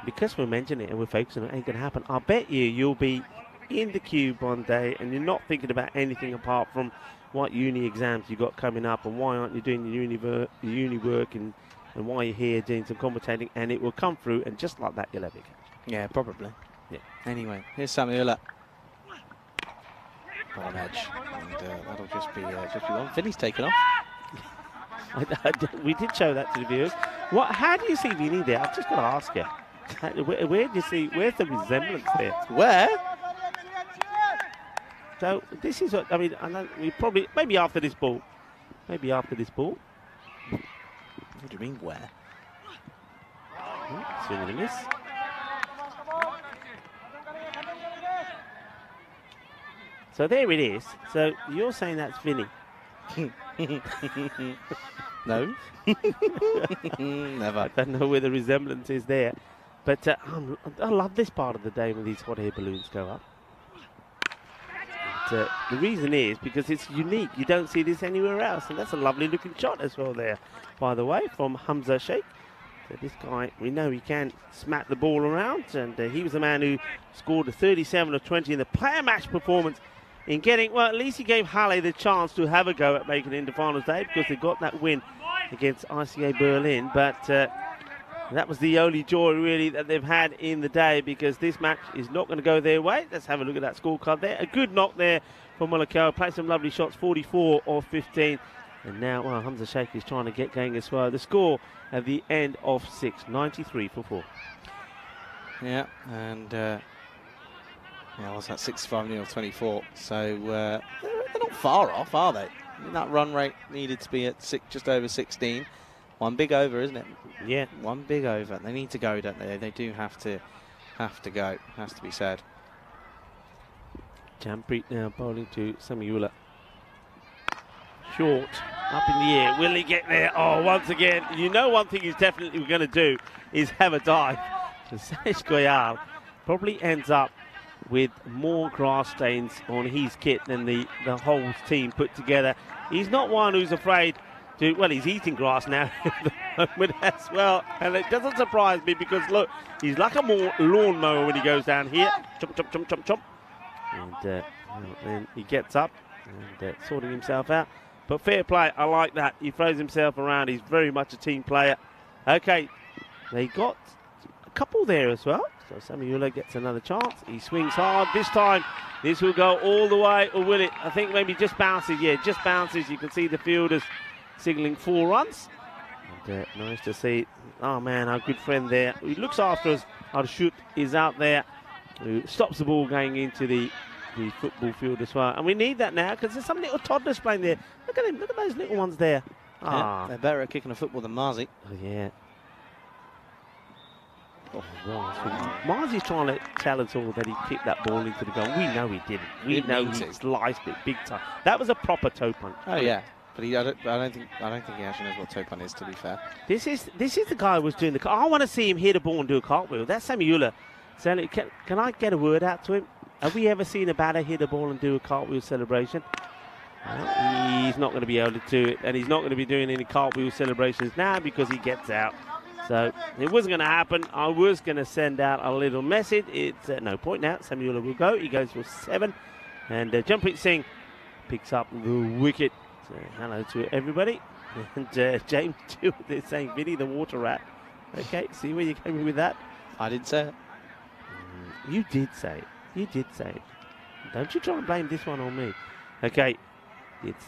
A: Because we're mentioning it and we're focusing on it, ain't going to happen. I bet you'll be in the cube one day and you're not thinking about anything apart from what uni exams you got coming up and why aren't you doing your uni work and why you're here doing some commentating, and it will come through, and just like that you'll have it.
E: Yeah, probably.
A: Yeah.
E: Anyway, here's Samuela. On edge. And that'll just be one. Vinny's taken off.
A: We did show that to the viewers. How do you see Vinny there? I've just got to ask you. Where do you see, where's the resemblance there?
E: Where?
A: So this is what, I mean, I know we probably, maybe after this ball. Maybe after this ball.
E: What do you mean, where?
A: Swing and a miss. So there it is. So you're saying that's Vinny?
E: No. Never.
A: I don't know where the resemblance is there. But I love this part of the day when these hot air balloons go up. And, the reason is because it's unique. You don't see this anywhere else. And that's a lovely looking shot as well there, by the way, from Hamza Sheikh. So this guy, we know he can smack the ball around. And he was the man who scored a 37 of 20 in the player match performance in getting, well, at least he gave Halle the chance to have a go at making it into finals day because they got that win against ICA Berlin. But that was the only joy, really, that they've had in the day because this match is not going to go their way. Let's have a look at that scorecard there. A good knock there for Mulakau. Played some lovely shots, 44 of 15. And now, well, Hamza Sheikh is trying to get going as well. The score at the end of 6, 93 for 4.
E: Yeah, and yeah, what's that, 65 of 24. So they're not far off, are they? I mean, that run rate needed to be at just over 16. One big over, isn't it?
A: Yeah.
E: One big over. They need to go, don't they? They do have to go. Has to be said.
A: Jampreet now bowling to Samuela. Short, up in the air. Will he get there? Oh, once again, you know one thing he's definitely going to do is have a dive. So Sanish Goyal probably ends up with more grass stains on his kit than the whole team put together. He's not one who's afraid to, well, he's eating grass now at the moment as well. And it doesn't surprise me because, look, he's like a more lawnmower when he goes down here. Chomp, chomp, chomp, chomp, chomp. And then he gets up and sorting himself out. But fair play, I like that. He throws himself around. He's very much a team player. Okay, they got a couple there as well. So Samuela gets another chance. He swings hard. This time, this will go all the way, or will it? I think maybe just bounces. Yeah, just bounces. You can see the fielders signalling 4 runs. And, nice to see. Oh, man, our good friend there, who looks after us, Arshut, is out there, who stops the ball going into the football field as well. And we need that now because there's some little toddlers playing there. Look at him. Look at those little ones there.
E: Yeah, they're better at kicking a football than Marzi.
A: Oh, yeah. Oh, wow. Marzi's trying to tell us all that he kicked that ball into the goal. We know he didn't. We know he sliced it big time. That was a proper toe punch.
E: Oh, yeah. But I don't think he actually knows what toe punch is, to be fair.
A: This is the guy who was doing the. I want to see him hit a ball and do a cartwheel. That's Samuela. So can I get a word out to him? Have we ever seen a batter hit a ball and do a cartwheel celebration? Well, he's not going to be able to do it, and he's not going to be doing any cartwheel celebrations now because he gets out. So it wasn't going to happen. I was going to send out a little message. It's no point now. Samuela will go. He goes for 7. And Jampreet Singh picks up the wicket. So hello to everybody. And James too, they're saying Vinny the water rat. Okay, see where you came with that?
E: I didn't say it.
A: You did say it. You did say it. Don't you try and blame this one on me. Okay, it's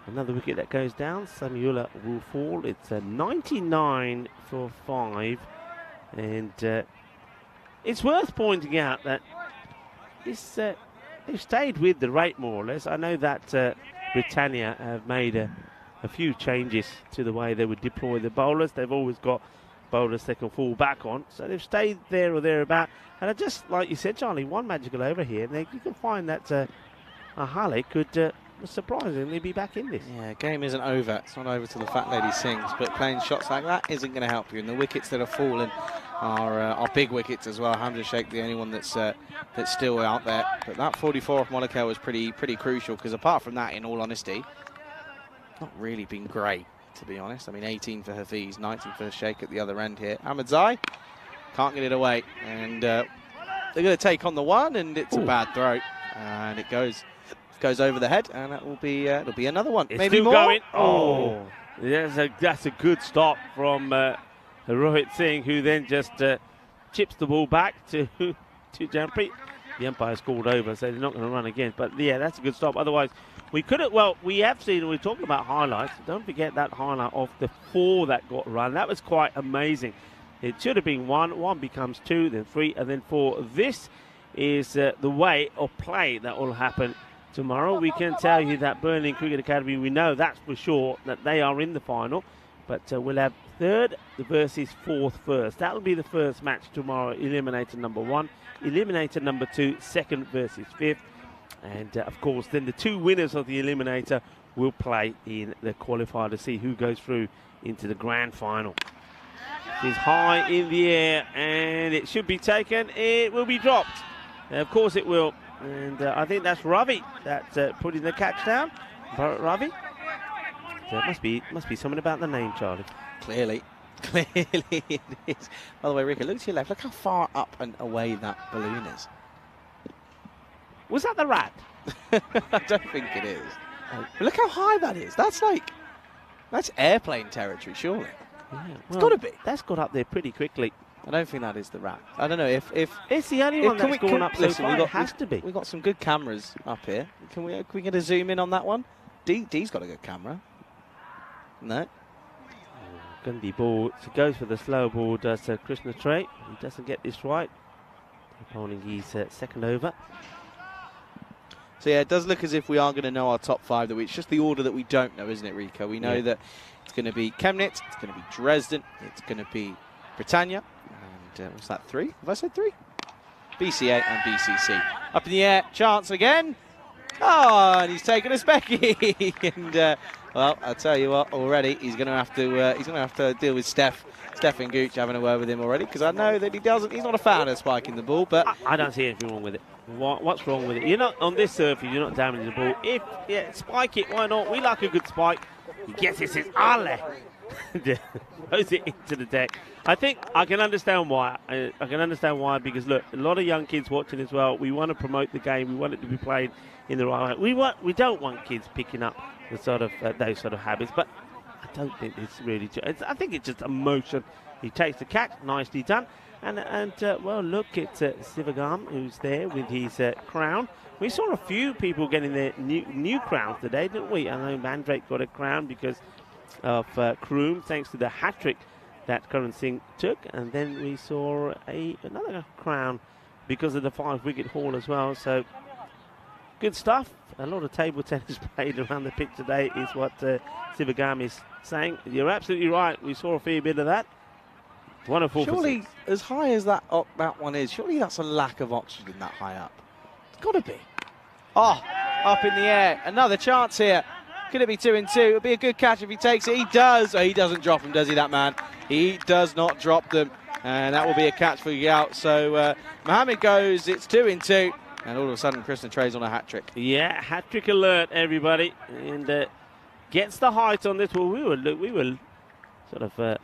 A: another wicket that goes down. Samuela will fall. It's a 99 for 5. And it's worth pointing out that this they've stayed with the rate more or less. I know that Britannia have made a few changes to the way they would deploy the bowlers. They've always got bowlers they can fall back on. So they've stayed there or thereabout. And just like you said, Charlie, one magical over here. And you can find that Halle could surprisingly be back in this.
E: Yeah, game isn't over. It's not over till the fat lady sings. But playing shots like that isn't going to help you. And the wickets that are falling our big wickets as well. Hamza Sheikh, the only one that's still out there. But that 44 off Monaco was pretty crucial, because apart from that, in all honesty, not really been great, to be honest. I mean, 18 for Hafiz, 19 for Sheikh at the other end here. Ahmadzai can't get it away, and they're going to take on the one, and it's a bad throw, and it goes over the head, and that will be it'll be another one.
A: It's
E: maybe
A: still
E: more.
A: going. Oh, that's a good stop from Rohit Singh, who then just chips the ball back to Jampreet. The umpire's called over, so they're not going to run again. But yeah, that's a good stop. Otherwise, we could have. Well, we have seen. We're talking about highlights. Don't forget that highlight of the 4 that got run. That was quite amazing. It should have been 1. 1 becomes 2, then 3, and then 4. This is the way of play that will happen tomorrow. We can tell you that Burnley Cricket Academy, we know that's for sure that they are in the final. But we'll have 3rd versus 4th first. That will be the first match tomorrow. Eliminator number 1, eliminator number 2, 2nd versus 5th. And of course, then the 2 winners of the eliminator will play in the qualifier to see who goes through into the grand final. It's high in the air, and it should be taken. It will be dropped. Of course it will. And I think that's Ravi that's putting the catch down. Ravi. There must be something about the name, Charlie.
E: Clearly it is. By the way, Rico, look to your left. Look how far up and away that balloon is.
A: Was that the rat?
E: I don't think it is. But look how high that is. That's airplane territory, surely.
A: Yeah, well,
E: it's got to be.
A: That's got up there pretty quickly.
E: I don't think that is the rat. I don't know if
A: it's the only one that's gone up so far. It has to be.
E: We've got some good cameras up here. Can we get a zoom in on that one? D's got a good camera. No.
A: Gundy ball. So goes for the slow ball. Does Krishna Trey? He doesn't get this right. Opponent his second over.
E: So yeah, it does look as if we are going to know our top 5. It's just the order that we don't know, isn't it, Rico? We know that it's going to be Chemnitz, it's going to be Dresden, it's going to be Britannia, and what's that, 3? Have I said 3? BCA and BCC. Up in the air, chance again. Oh, and he's taken a specky. And well, I'll tell you what, already he's going to have to deal with Stefan Gooch, having a word with him already, because I know that he's not a fan of spiking the ball, but
A: I don't see anything wrong with it. What's wrong with it? You're not on this surface. You're not damaging the ball. Spike it. Why not? We like a good spike. He gets it. Says Ale. Throws it into the deck. I think I can understand why. I can understand why, because look, a lot of young kids watching as well. We want to promote the game. We want it to be played in the right way. We don't want kids picking up the sort of those sort of habits. But I don't think it's really. I think it's just emotion. He takes the catch. Nicely done. And well, look at Sivagam, who's there with his crown. We saw a few people getting their new crowns today, didn't we? I know Mandrake got a crown because of Kroom, thanks to the hat-trick that Karan Singh took. And then we saw another crown because of the 5-wicket haul as well. So, good stuff. A lot of table tennis played around the pitch today is what Sivagam is saying. You're absolutely right. We saw a fair bit of that. Wonderful.
E: Surely, as high as that one is, surely that's a lack of oxygen that high up. It's got to be. Oh, up in the air. Another chance here. Could it be 2 and 2? It'll be a good catch if he takes it. He does. Oh, he doesn't drop them, does he, that man? He does not drop them. And that will be a catch for Yao. So Mohammed goes, it's 2 and 2. And all of a sudden, Krishna Trey's on a hat-trick.
A: Yeah, hat-trick alert, everybody. And gets the height on this. Well, we were sort of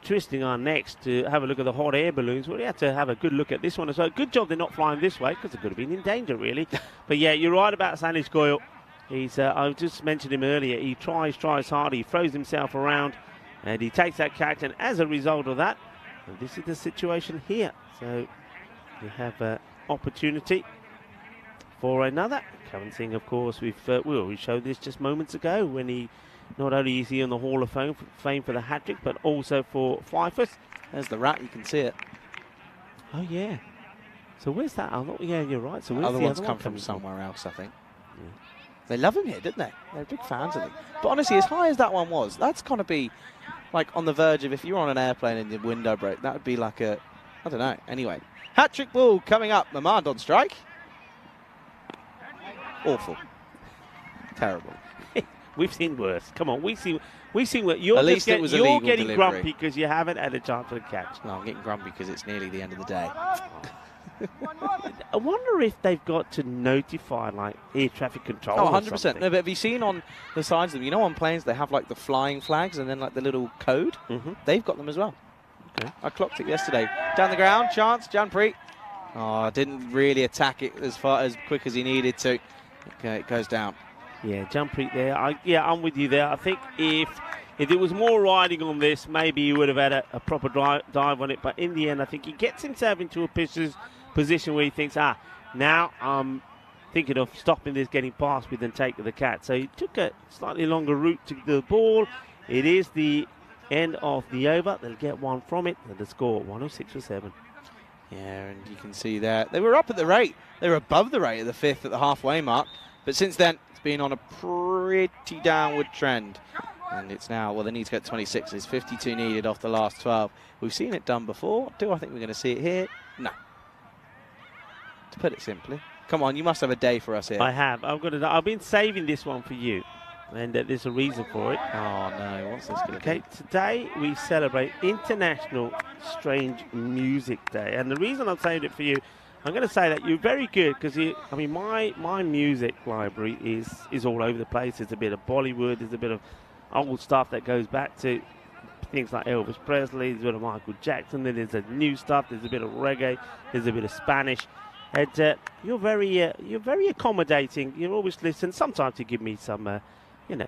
A: twisting our necks to have a look at the hot air balloons. Well, we had to have a good look at this one as well. Good job they're not flying this way, because they could have been in danger, really. But yeah, you're right about Sanish Goyal. I just mentioned him earlier. He tries hard. He throws himself around, and he takes that catch. And as a result of that, this is the situation here. So you have an opportunity for another. Karan Singh, of course, we showed this just moments ago when he. Not only is he on the Hall of Fame for the hat-trick, but also for fifers.
E: There's the rat, you can see it.
A: Oh, yeah. So where's that? Yeah, you're right. So where's
E: other
A: the
E: ones
A: other
E: come from somewhere else, I think. Yeah. They love him here, didn't they? They're big fans of him. But honestly, as high as that one was, that's got to be like on the verge of, if you were on an airplane and the window broke, that would be like I don't know. Anyway, hat-trick ball coming up. Mamad on strike. Awful. Terrible.
A: We've seen worse. Come on, we've seen worse. You're
E: At least it was a
A: you're
E: legal
A: getting
E: delivery.
A: grumpy because you haven't had a chance for the catch.
E: No, I'm getting grumpy because it's nearly the end of the day.
A: I wonder if they've got to notify like air traffic control.
E: Oh,
A: or
E: 100%.
A: something.
E: No, but have you seen on the sides of them, you know, on planes they have like the flying flags and then like the little code?
A: Mm-hmm.
E: They've got them as well.
A: Okay.
E: I clocked it yesterday. Down the ground, chance, Janpreet. Oh, didn't really attack it as quick as he needed to. Okay, it goes down.
A: Yeah, Janpreet there. I'm with you there. I think if there was more riding on this, maybe he would have had a proper dive on it. But in the end, I think he gets himself into a position where he thinks, now I'm thinking of stopping this, getting past me, than taking the catch. So he took a slightly longer route to the ball. It is the end of the over. They'll get one from it, and the score 106 for 7.
E: Yeah, and you can see there they were up at the rate. They were above the rate at the 5th at the halfway mark. But since then, it's been on a pretty downward trend. And it's now, well, they need to get 26. There's 52 needed off the last 12. We've seen it done before. Do I think we're going to see it here? No. To put it simply. Come on, you must have a day for us here.
A: I have. I've been saving this one for you. And there's a reason for it.
E: Oh, no. What's this going to
A: Okay, today we celebrate International Strange Music Day. And the reason I'm saying it for you, I'm going to say that you're very good because, my music library is all over the place. There's a bit of Bollywood, there's a bit of old stuff that goes back to things like Elvis Presley, there's a bit of Michael Jackson, then there's a new stuff, there's a bit of reggae, there's a bit of Spanish. And you're very accommodating. You always listen. Sometimes you give me some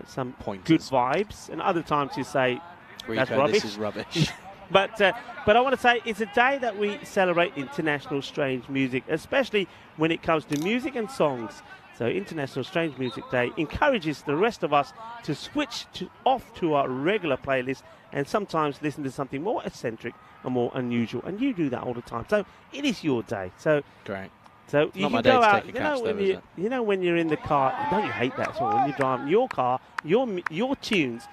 A: some
E: Pointers.
A: good vibes, and other times you say that's rubbish.
E: This is rubbish.
A: But I want to say it's a day that we celebrate International Strange Music, especially when it comes to music and songs. So International Strange Music Day encourages the rest of us to switch off to our regular playlist and sometimes listen to something more eccentric and more unusual. And you do that all the time. So it is your day. So
E: Great.
A: So you
E: Not my
A: can
E: day
A: go
E: to
A: out.
E: take a catch, though, is it?
A: You know when you're in the car. Don't you hate that sort? When you're driving your car, your tunes,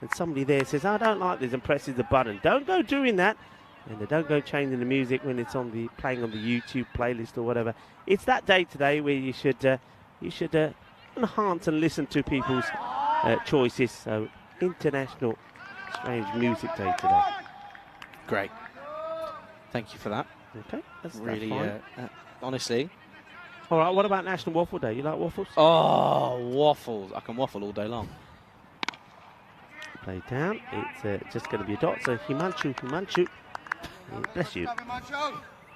A: and somebody there says, "I don't like this," and presses the button. Don't go doing that, and don't go changing the music when it's playing on the YouTube playlist or whatever. It's that day today where you should enhance and listen to people's choices. So International Strange Music Day today.
E: Great. Thank you for that.
A: Okay, that's
E: Really,
A: fine.
E: honestly.
A: All right, what about National Waffle Day? You like waffles?
E: Oh, waffles. I can waffle all day long.
A: Play down. It's just going to be a dot. So Himanshu. Bless you.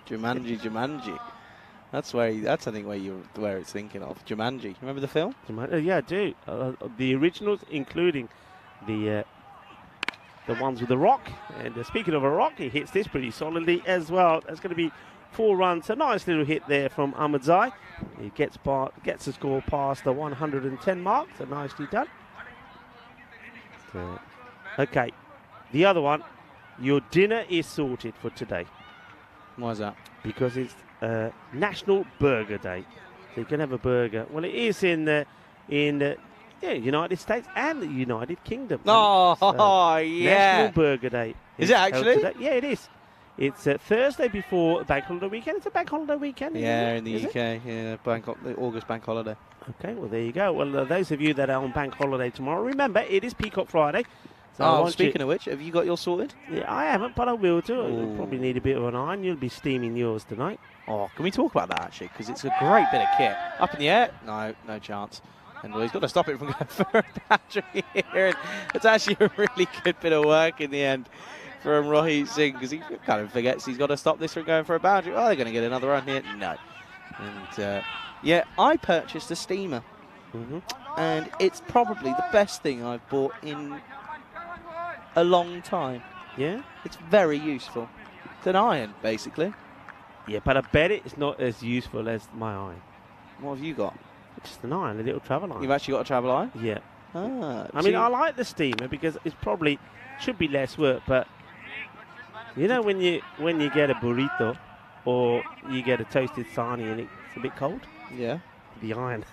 E: Jumanji. That's I think where it's thinking of. Jumanji. Remember the film?
A: Yeah, I do. The originals, including the ones with the rock. And speaking of a rock, he hits this pretty solidly as well. That's going to be 4 runs. A nice little hit there from Ahmadzai. He gets the score past the 110 mark. So nicely done. Okay, the other one. Your dinner is sorted for today.
E: Why is that?
A: Because it's National Burger Day. So you can have a burger. Well, it is in the United States and the United Kingdom.
E: Oh,
A: So,
E: yeah.
A: National Burger Day.
E: Is it
A: held
E: actually?
A: today. Yeah, it is. It's Thursday before Bank Holiday weekend. It's a Bank Holiday weekend.
E: Yeah, in the
A: is
E: UK.
A: it?
E: Yeah, the August bank holiday.
A: Okay, well, there you go. Well, those of you that are on Bank Holiday tomorrow, remember, it is Peacock Friday. So I want
E: speaking of which, have you got yours sorted?
A: Yeah, I haven't, but I will do.
E: Ooh.
A: You'll probably need a bit of an iron. You'll be steaming yours tonight.
E: Oh, can we talk about that actually? Because it's a great bit of kit. Up in the air? No chance. And he's got to stop it from going for a boundary here. And it's actually a really good bit of work in the end from Rohit Singh, because he kind of forgets he's got to stop this from going for a boundary. Oh, they're going to get another run here. No. And yeah, I purchased a steamer. And it's probably the best thing I've bought in a long time.
A: Yeah?
E: It's very useful. It's an iron, basically.
A: Yeah, but I bet it's not as useful as my iron.
E: What have you got?
A: It's just an iron, a little travel iron.
E: You've actually got a travel iron?
A: Yeah.
E: Ah,
A: I mean, I like the steamer because it probably should be less work, but you know when you get a burrito or you get a toasted sarnie and it's a bit cold?
E: Yeah.
A: The iron.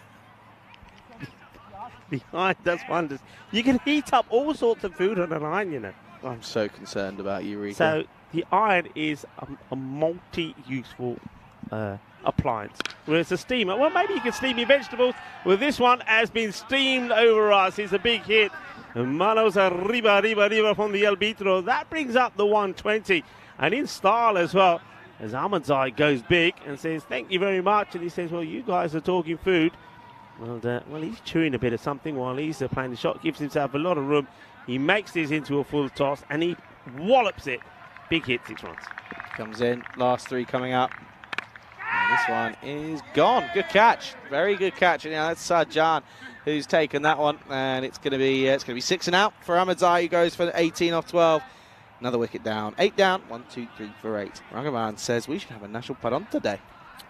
A: The iron does wonders. You can heat up all sorts of food on an iron, you know.
E: I'm so concerned about you, Rico.
A: So the iron is a multi-useful appliance. Where it's a steamer. Well, maybe you can steam your vegetables. Well, this one has been steamed over us. It's a big hit. Manos arriba from the Arbitro. That brings up the 120. And in style as well, as Ahmadzai goes big and says, thank you very much. And he says, well, you guys are talking food. Well, he's chewing a bit of something while he's playing the shot. Gives himself a lot of room. He makes this into a full toss and he wallops it. Big hit, 6 runs.
E: Comes in, last 3 coming up. And this one is gone. Good catch, very good catch. And now that's Sarjan who's taken that one, and it's going to be 6 and out for Ahmadzai, who goes for 18 off 12. Another wicket down, 8 down. 1, 2, 3 for 8. Rangavan says we should have a national Paronta day.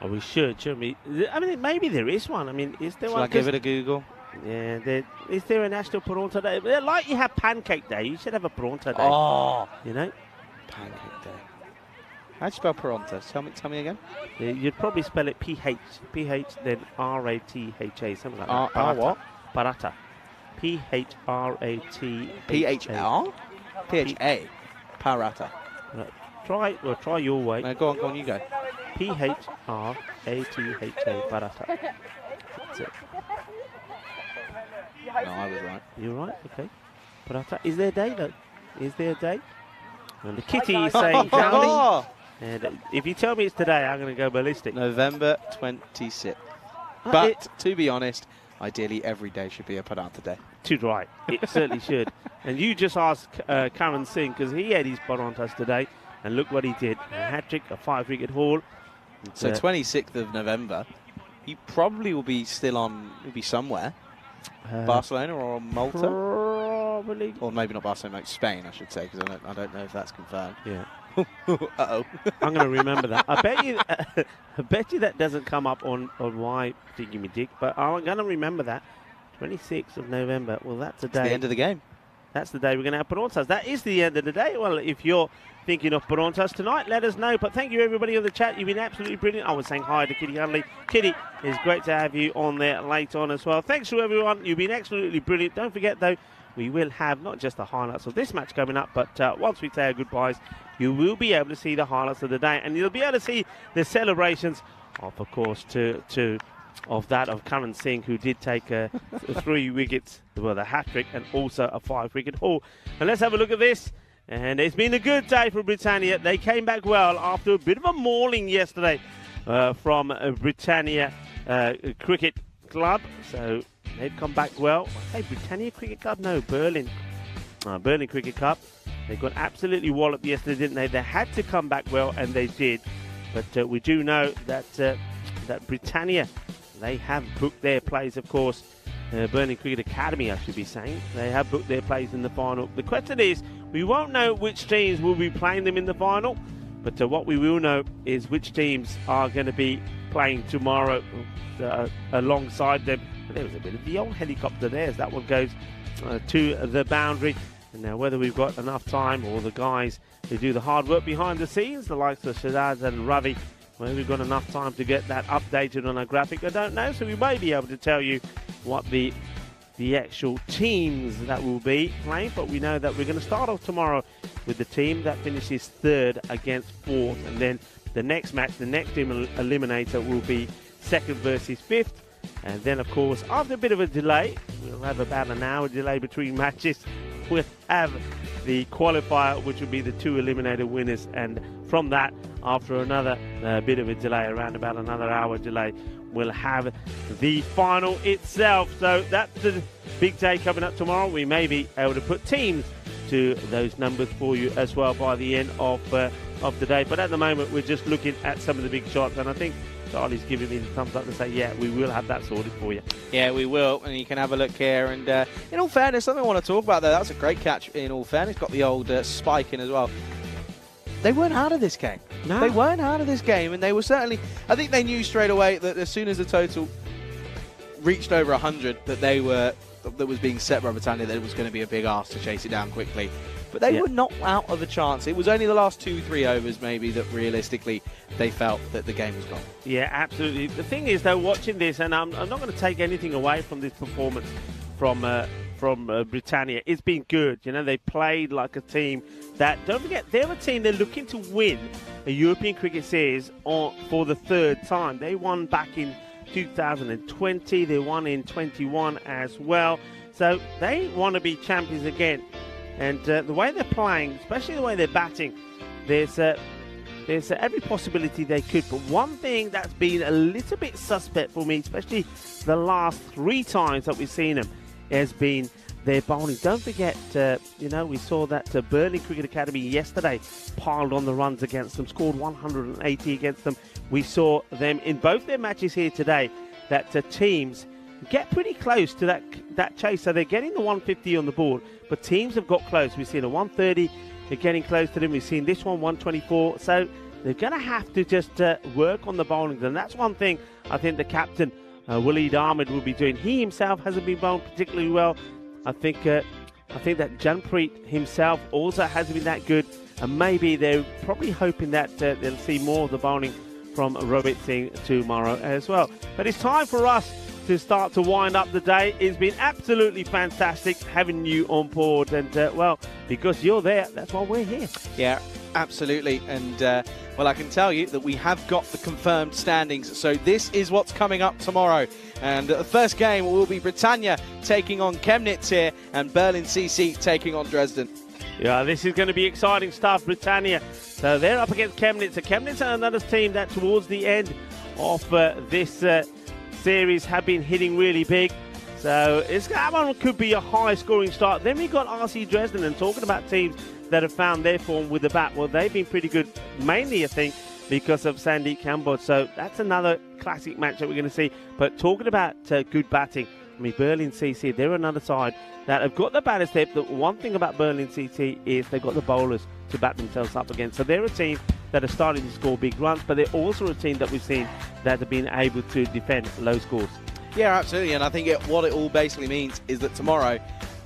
A: Oh, we shouldn't we? I mean, maybe there is one. I mean, is there one?
E: Shall I give it a Google?
A: Yeah, is there a national Paronta day? Like you have Pancake Day, you should have a Paronta day.
E: Oh,
A: you know,
E: Pancake Day. How do you spell Paronta? Tell me again.
A: You'd probably spell it PH, then RATHA, something like that.
E: What?
A: Parata. PHRAT.
E: PHR? PHA. Parata.
A: Try your way.
E: No, go on, you go.
A: PHRATHA. Parata. That's it.
E: No, I was right.
A: You're right. Okay. Parata. Is there a day though? Is there a day? And the kitty is saying, Charlie. And if you tell me it's today, I'm going to go ballistic.
E: November 26th. But to be honest, ideally every day should be a Paronta day.
A: Too right. It certainly should. And you just asked Karan Singh, because he had his Parontas today, and look what he did. A hat-trick, a 5-wicket haul.
E: So 26th of November, he probably will be somewhere. Barcelona or Malta?
A: Probably.
E: Or maybe not Barcelona, Spain, I should say, because I don't know if that's confirmed.
A: Yeah.
E: Uh-oh.
A: I'm going to remember that. I bet you that doesn't come up on my Thingy Dick, but I'm going to remember that. 26th of November. Well, that's the day.
E: It's the end of the game.
A: That's the day we're going to have Parontas. That is the end of the day. Well, if you're thinking of Parontas tonight, let us know. But thank you, everybody on the chat. You've been absolutely brilliant. I was saying hi to Kitty Hunley. Kitty, it's great to have you on there late on as well. Thanks to everyone. You've been absolutely brilliant. Don't forget, though, we will have not just the highlights of this match coming up, but once we say our goodbyes, you will be able to see the highlights of the day, and you'll be able to see the celebrations of course, of Karan Singh, who did take 3 wickets, well, a hat-trick, and also a 5-wicket haul. And let's have a look at this. And it's been a good day for Britannia. They came back well after a bit of a mauling yesterday from Britannia Cricket Club. So they've come back well. Hey, Britannia Cricket Club? No, Berlin. Berlin Cricket Club. They got absolutely walloped yesterday, didn't they? They had to come back well, and they did. But we do know that Britannia, they have booked their place, of course. Berlin Cricket Academy, I should be saying. They have booked their place in the final. The question is, we won't know which teams will be playing them in the final, but what we will know is which teams are going to be playing tomorrow alongside them. There was a bit of the old helicopter there as that one goes to the boundary. And now whether we've got enough time, or the guys who do the hard work behind the scenes, the likes of Shazad and Ravi, whether we've got enough time to get that updated on a graphic, I don't know. So we may be able to tell you what the actual teams that will be playing. But we know that we're going to start off tomorrow with the team that finishes 3rd against 4th. And then the next match, the next eliminator will be 2nd versus 5th. And then, of course, after a bit of a delay, we'll have about an hour delay between matches. We'll have the qualifier, which will be the 2 eliminated winners. And from that, after another bit of a delay, around about another hour delay, we'll have the final itself. So that's the big day coming up tomorrow. We may be able to put teams to those numbers for you as well by the end of the day. But at the moment, we're just looking at some of the big shots. And I think Charlie's giving me the thumbs up to say, yeah, we will have that sorted for you.
E: Yeah, we will, and you can have a look here. And in all fairness, something I want to talk about there, that's a great catch, in all fairness. Got the old spike in as well. They weren't out of this game.
A: No.
E: They weren't out of this game, and they were certainly, I think they knew straight away that as soon as the total reached over 100, that was being set by Britannia, that it was going to be a big ask to chase it down quickly. But they were not out of a chance. It was only the last 2-3 overs maybe that realistically they felt that the game was gone.
A: Yeah, absolutely. The thing is, though, watching this, and I'm not going to take anything away from this performance from from Britannia. It's been good. You know, they played like a team that, don't forget, they're a team they're looking to win a European Cricket Series for the third time. They won back in 2020. They won in 21 as well. So they want to be champions again. And the way they're playing, especially the way they're batting, there's every possibility they could. But one thing that's been a little bit suspect for me, especially the last 3 times that we've seen them, has been their bowling. Don't forget, we saw that Burnley Cricket Academy yesterday piled on the runs against them, scored 180 against them. We saw them in both their matches here today, that teams get pretty close to that chase. So they're getting the 150 on the board, but teams have got close. We've seen a 130. They're getting close to them. We've seen this one, 124. So they're going to have to just work on the bowling. And that's one thing I think the captain, Waleed Ahmed, will be doing. He himself hasn't been bowled particularly well. I think that Janpreet himself also hasn't been that good. And maybe they're probably hoping that they'll see more of the bowling from Robert Singh tomorrow as well. But it's time for us to start to wind up the day. It's been absolutely fantastic having you on board, and because you're there, that's why we're here.
E: Yeah, absolutely. And I can tell you that we have got the confirmed standings. So this is what's coming up tomorrow. And the first game will be Britannia taking on Chemnitz here, and Berlin CC taking on Dresden.
A: Yeah, this is going to be exciting stuff, Britannia. So they're up against Chemnitz. So Chemnitz are another team that towards the end of this series have been hitting really big. So that one could be a high-scoring start. Then we've got RC Dresden, and talking about teams that have found their form with the bat, well, they've been pretty good, mainly, I think, because of Sandeep Kamboj. So that's another classic match that we're going to see. But talking about good batting, I mean, Berlin CC, they're another side that have got the batters there. The one thing about Berlin CC is they've got the bowlers to back themselves up against. So they're a team that are starting to score big runs, but they're also a team that we've seen that have been able to defend low scores.
E: Yeah, absolutely. And I think what it all basically means is that tomorrow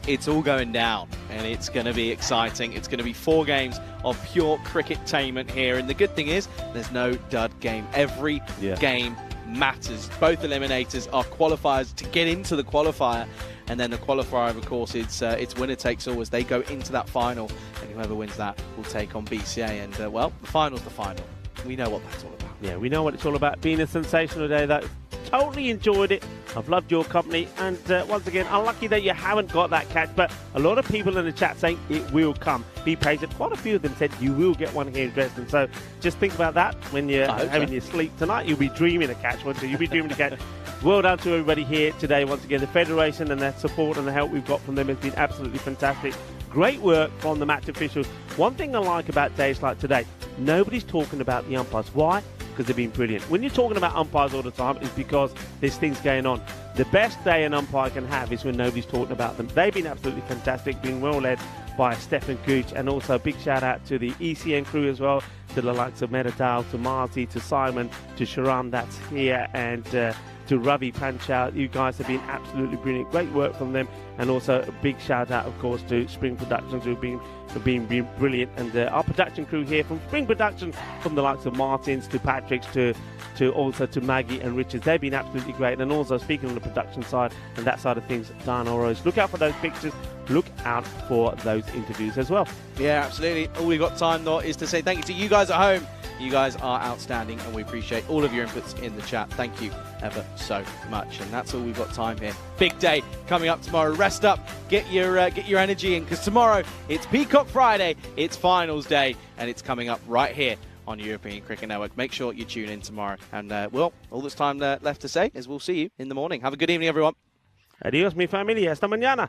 E: it's all going down, and it's going to be exciting. It's going to be 4 games of pure cricket-tainment here. And the good thing is there's no dud game. Every game matters. Both eliminators are qualifiers to get into the qualifier. And then the qualifier, of course, it's winner takes all as they go into that final. And whoever wins that will take on BCA. And, the final's the final. We know what that's all about.
A: Yeah, we know what it's all about. Been a sensational day, though. Totally enjoyed it. I've loved your company. And once again, unlucky that you haven't got that catch. But a lot of people in the chat saying it will come. Be patient. Quite a few of them said you will get one here in Dresden. So just think about that when you're having your sleep tonight. You'll be dreaming a catch, won't you? You'll be dreaming a catch. Well done to everybody here today. Once again, the Federation and their support and the help we've got from them has been absolutely fantastic. Great work from the match officials. One thing I like about days like today, nobody's talking about the umpires. Why? Because they've been brilliant. When you're talking about umpires all the time, it's because there's things going on. The best day an umpire can have is when nobody's talking about them. They've been absolutely fantastic, being well led by Stefan Gooch, and also a big shout out to the ECN crew as well, to the likes of Medadal, to Marty, to Simon, to Sharam that's here, and to Ravi Panchal. You guys have been absolutely brilliant. Great work from them. And also a big shout out, of course, to Spring Productions, who've been brilliant. And our production crew here from Spring Productions, from the likes of Martins to Patrick's to also to Maggie and Richards. They've been absolutely great. And also, speaking on the production side and that side of things, Dan Oros. Look out for those pictures. Look out for those interviews as well.
E: Yeah, absolutely. All we've got time, though, is to say thank you to you guys at home. You guys are outstanding, and we appreciate all of your inputs in the chat. Thank you ever so much. And that's all we've got time here. Big day coming up tomorrow. Rest up, get your energy in, because tomorrow it's Peacock Friday, it's finals day, and it's coming up right here on European Cricket Network. Make sure you tune in tomorrow. And all that's time left to say is we'll see you in the morning. Have a good evening, everyone.
A: Adios, mi familia. Hasta mañana.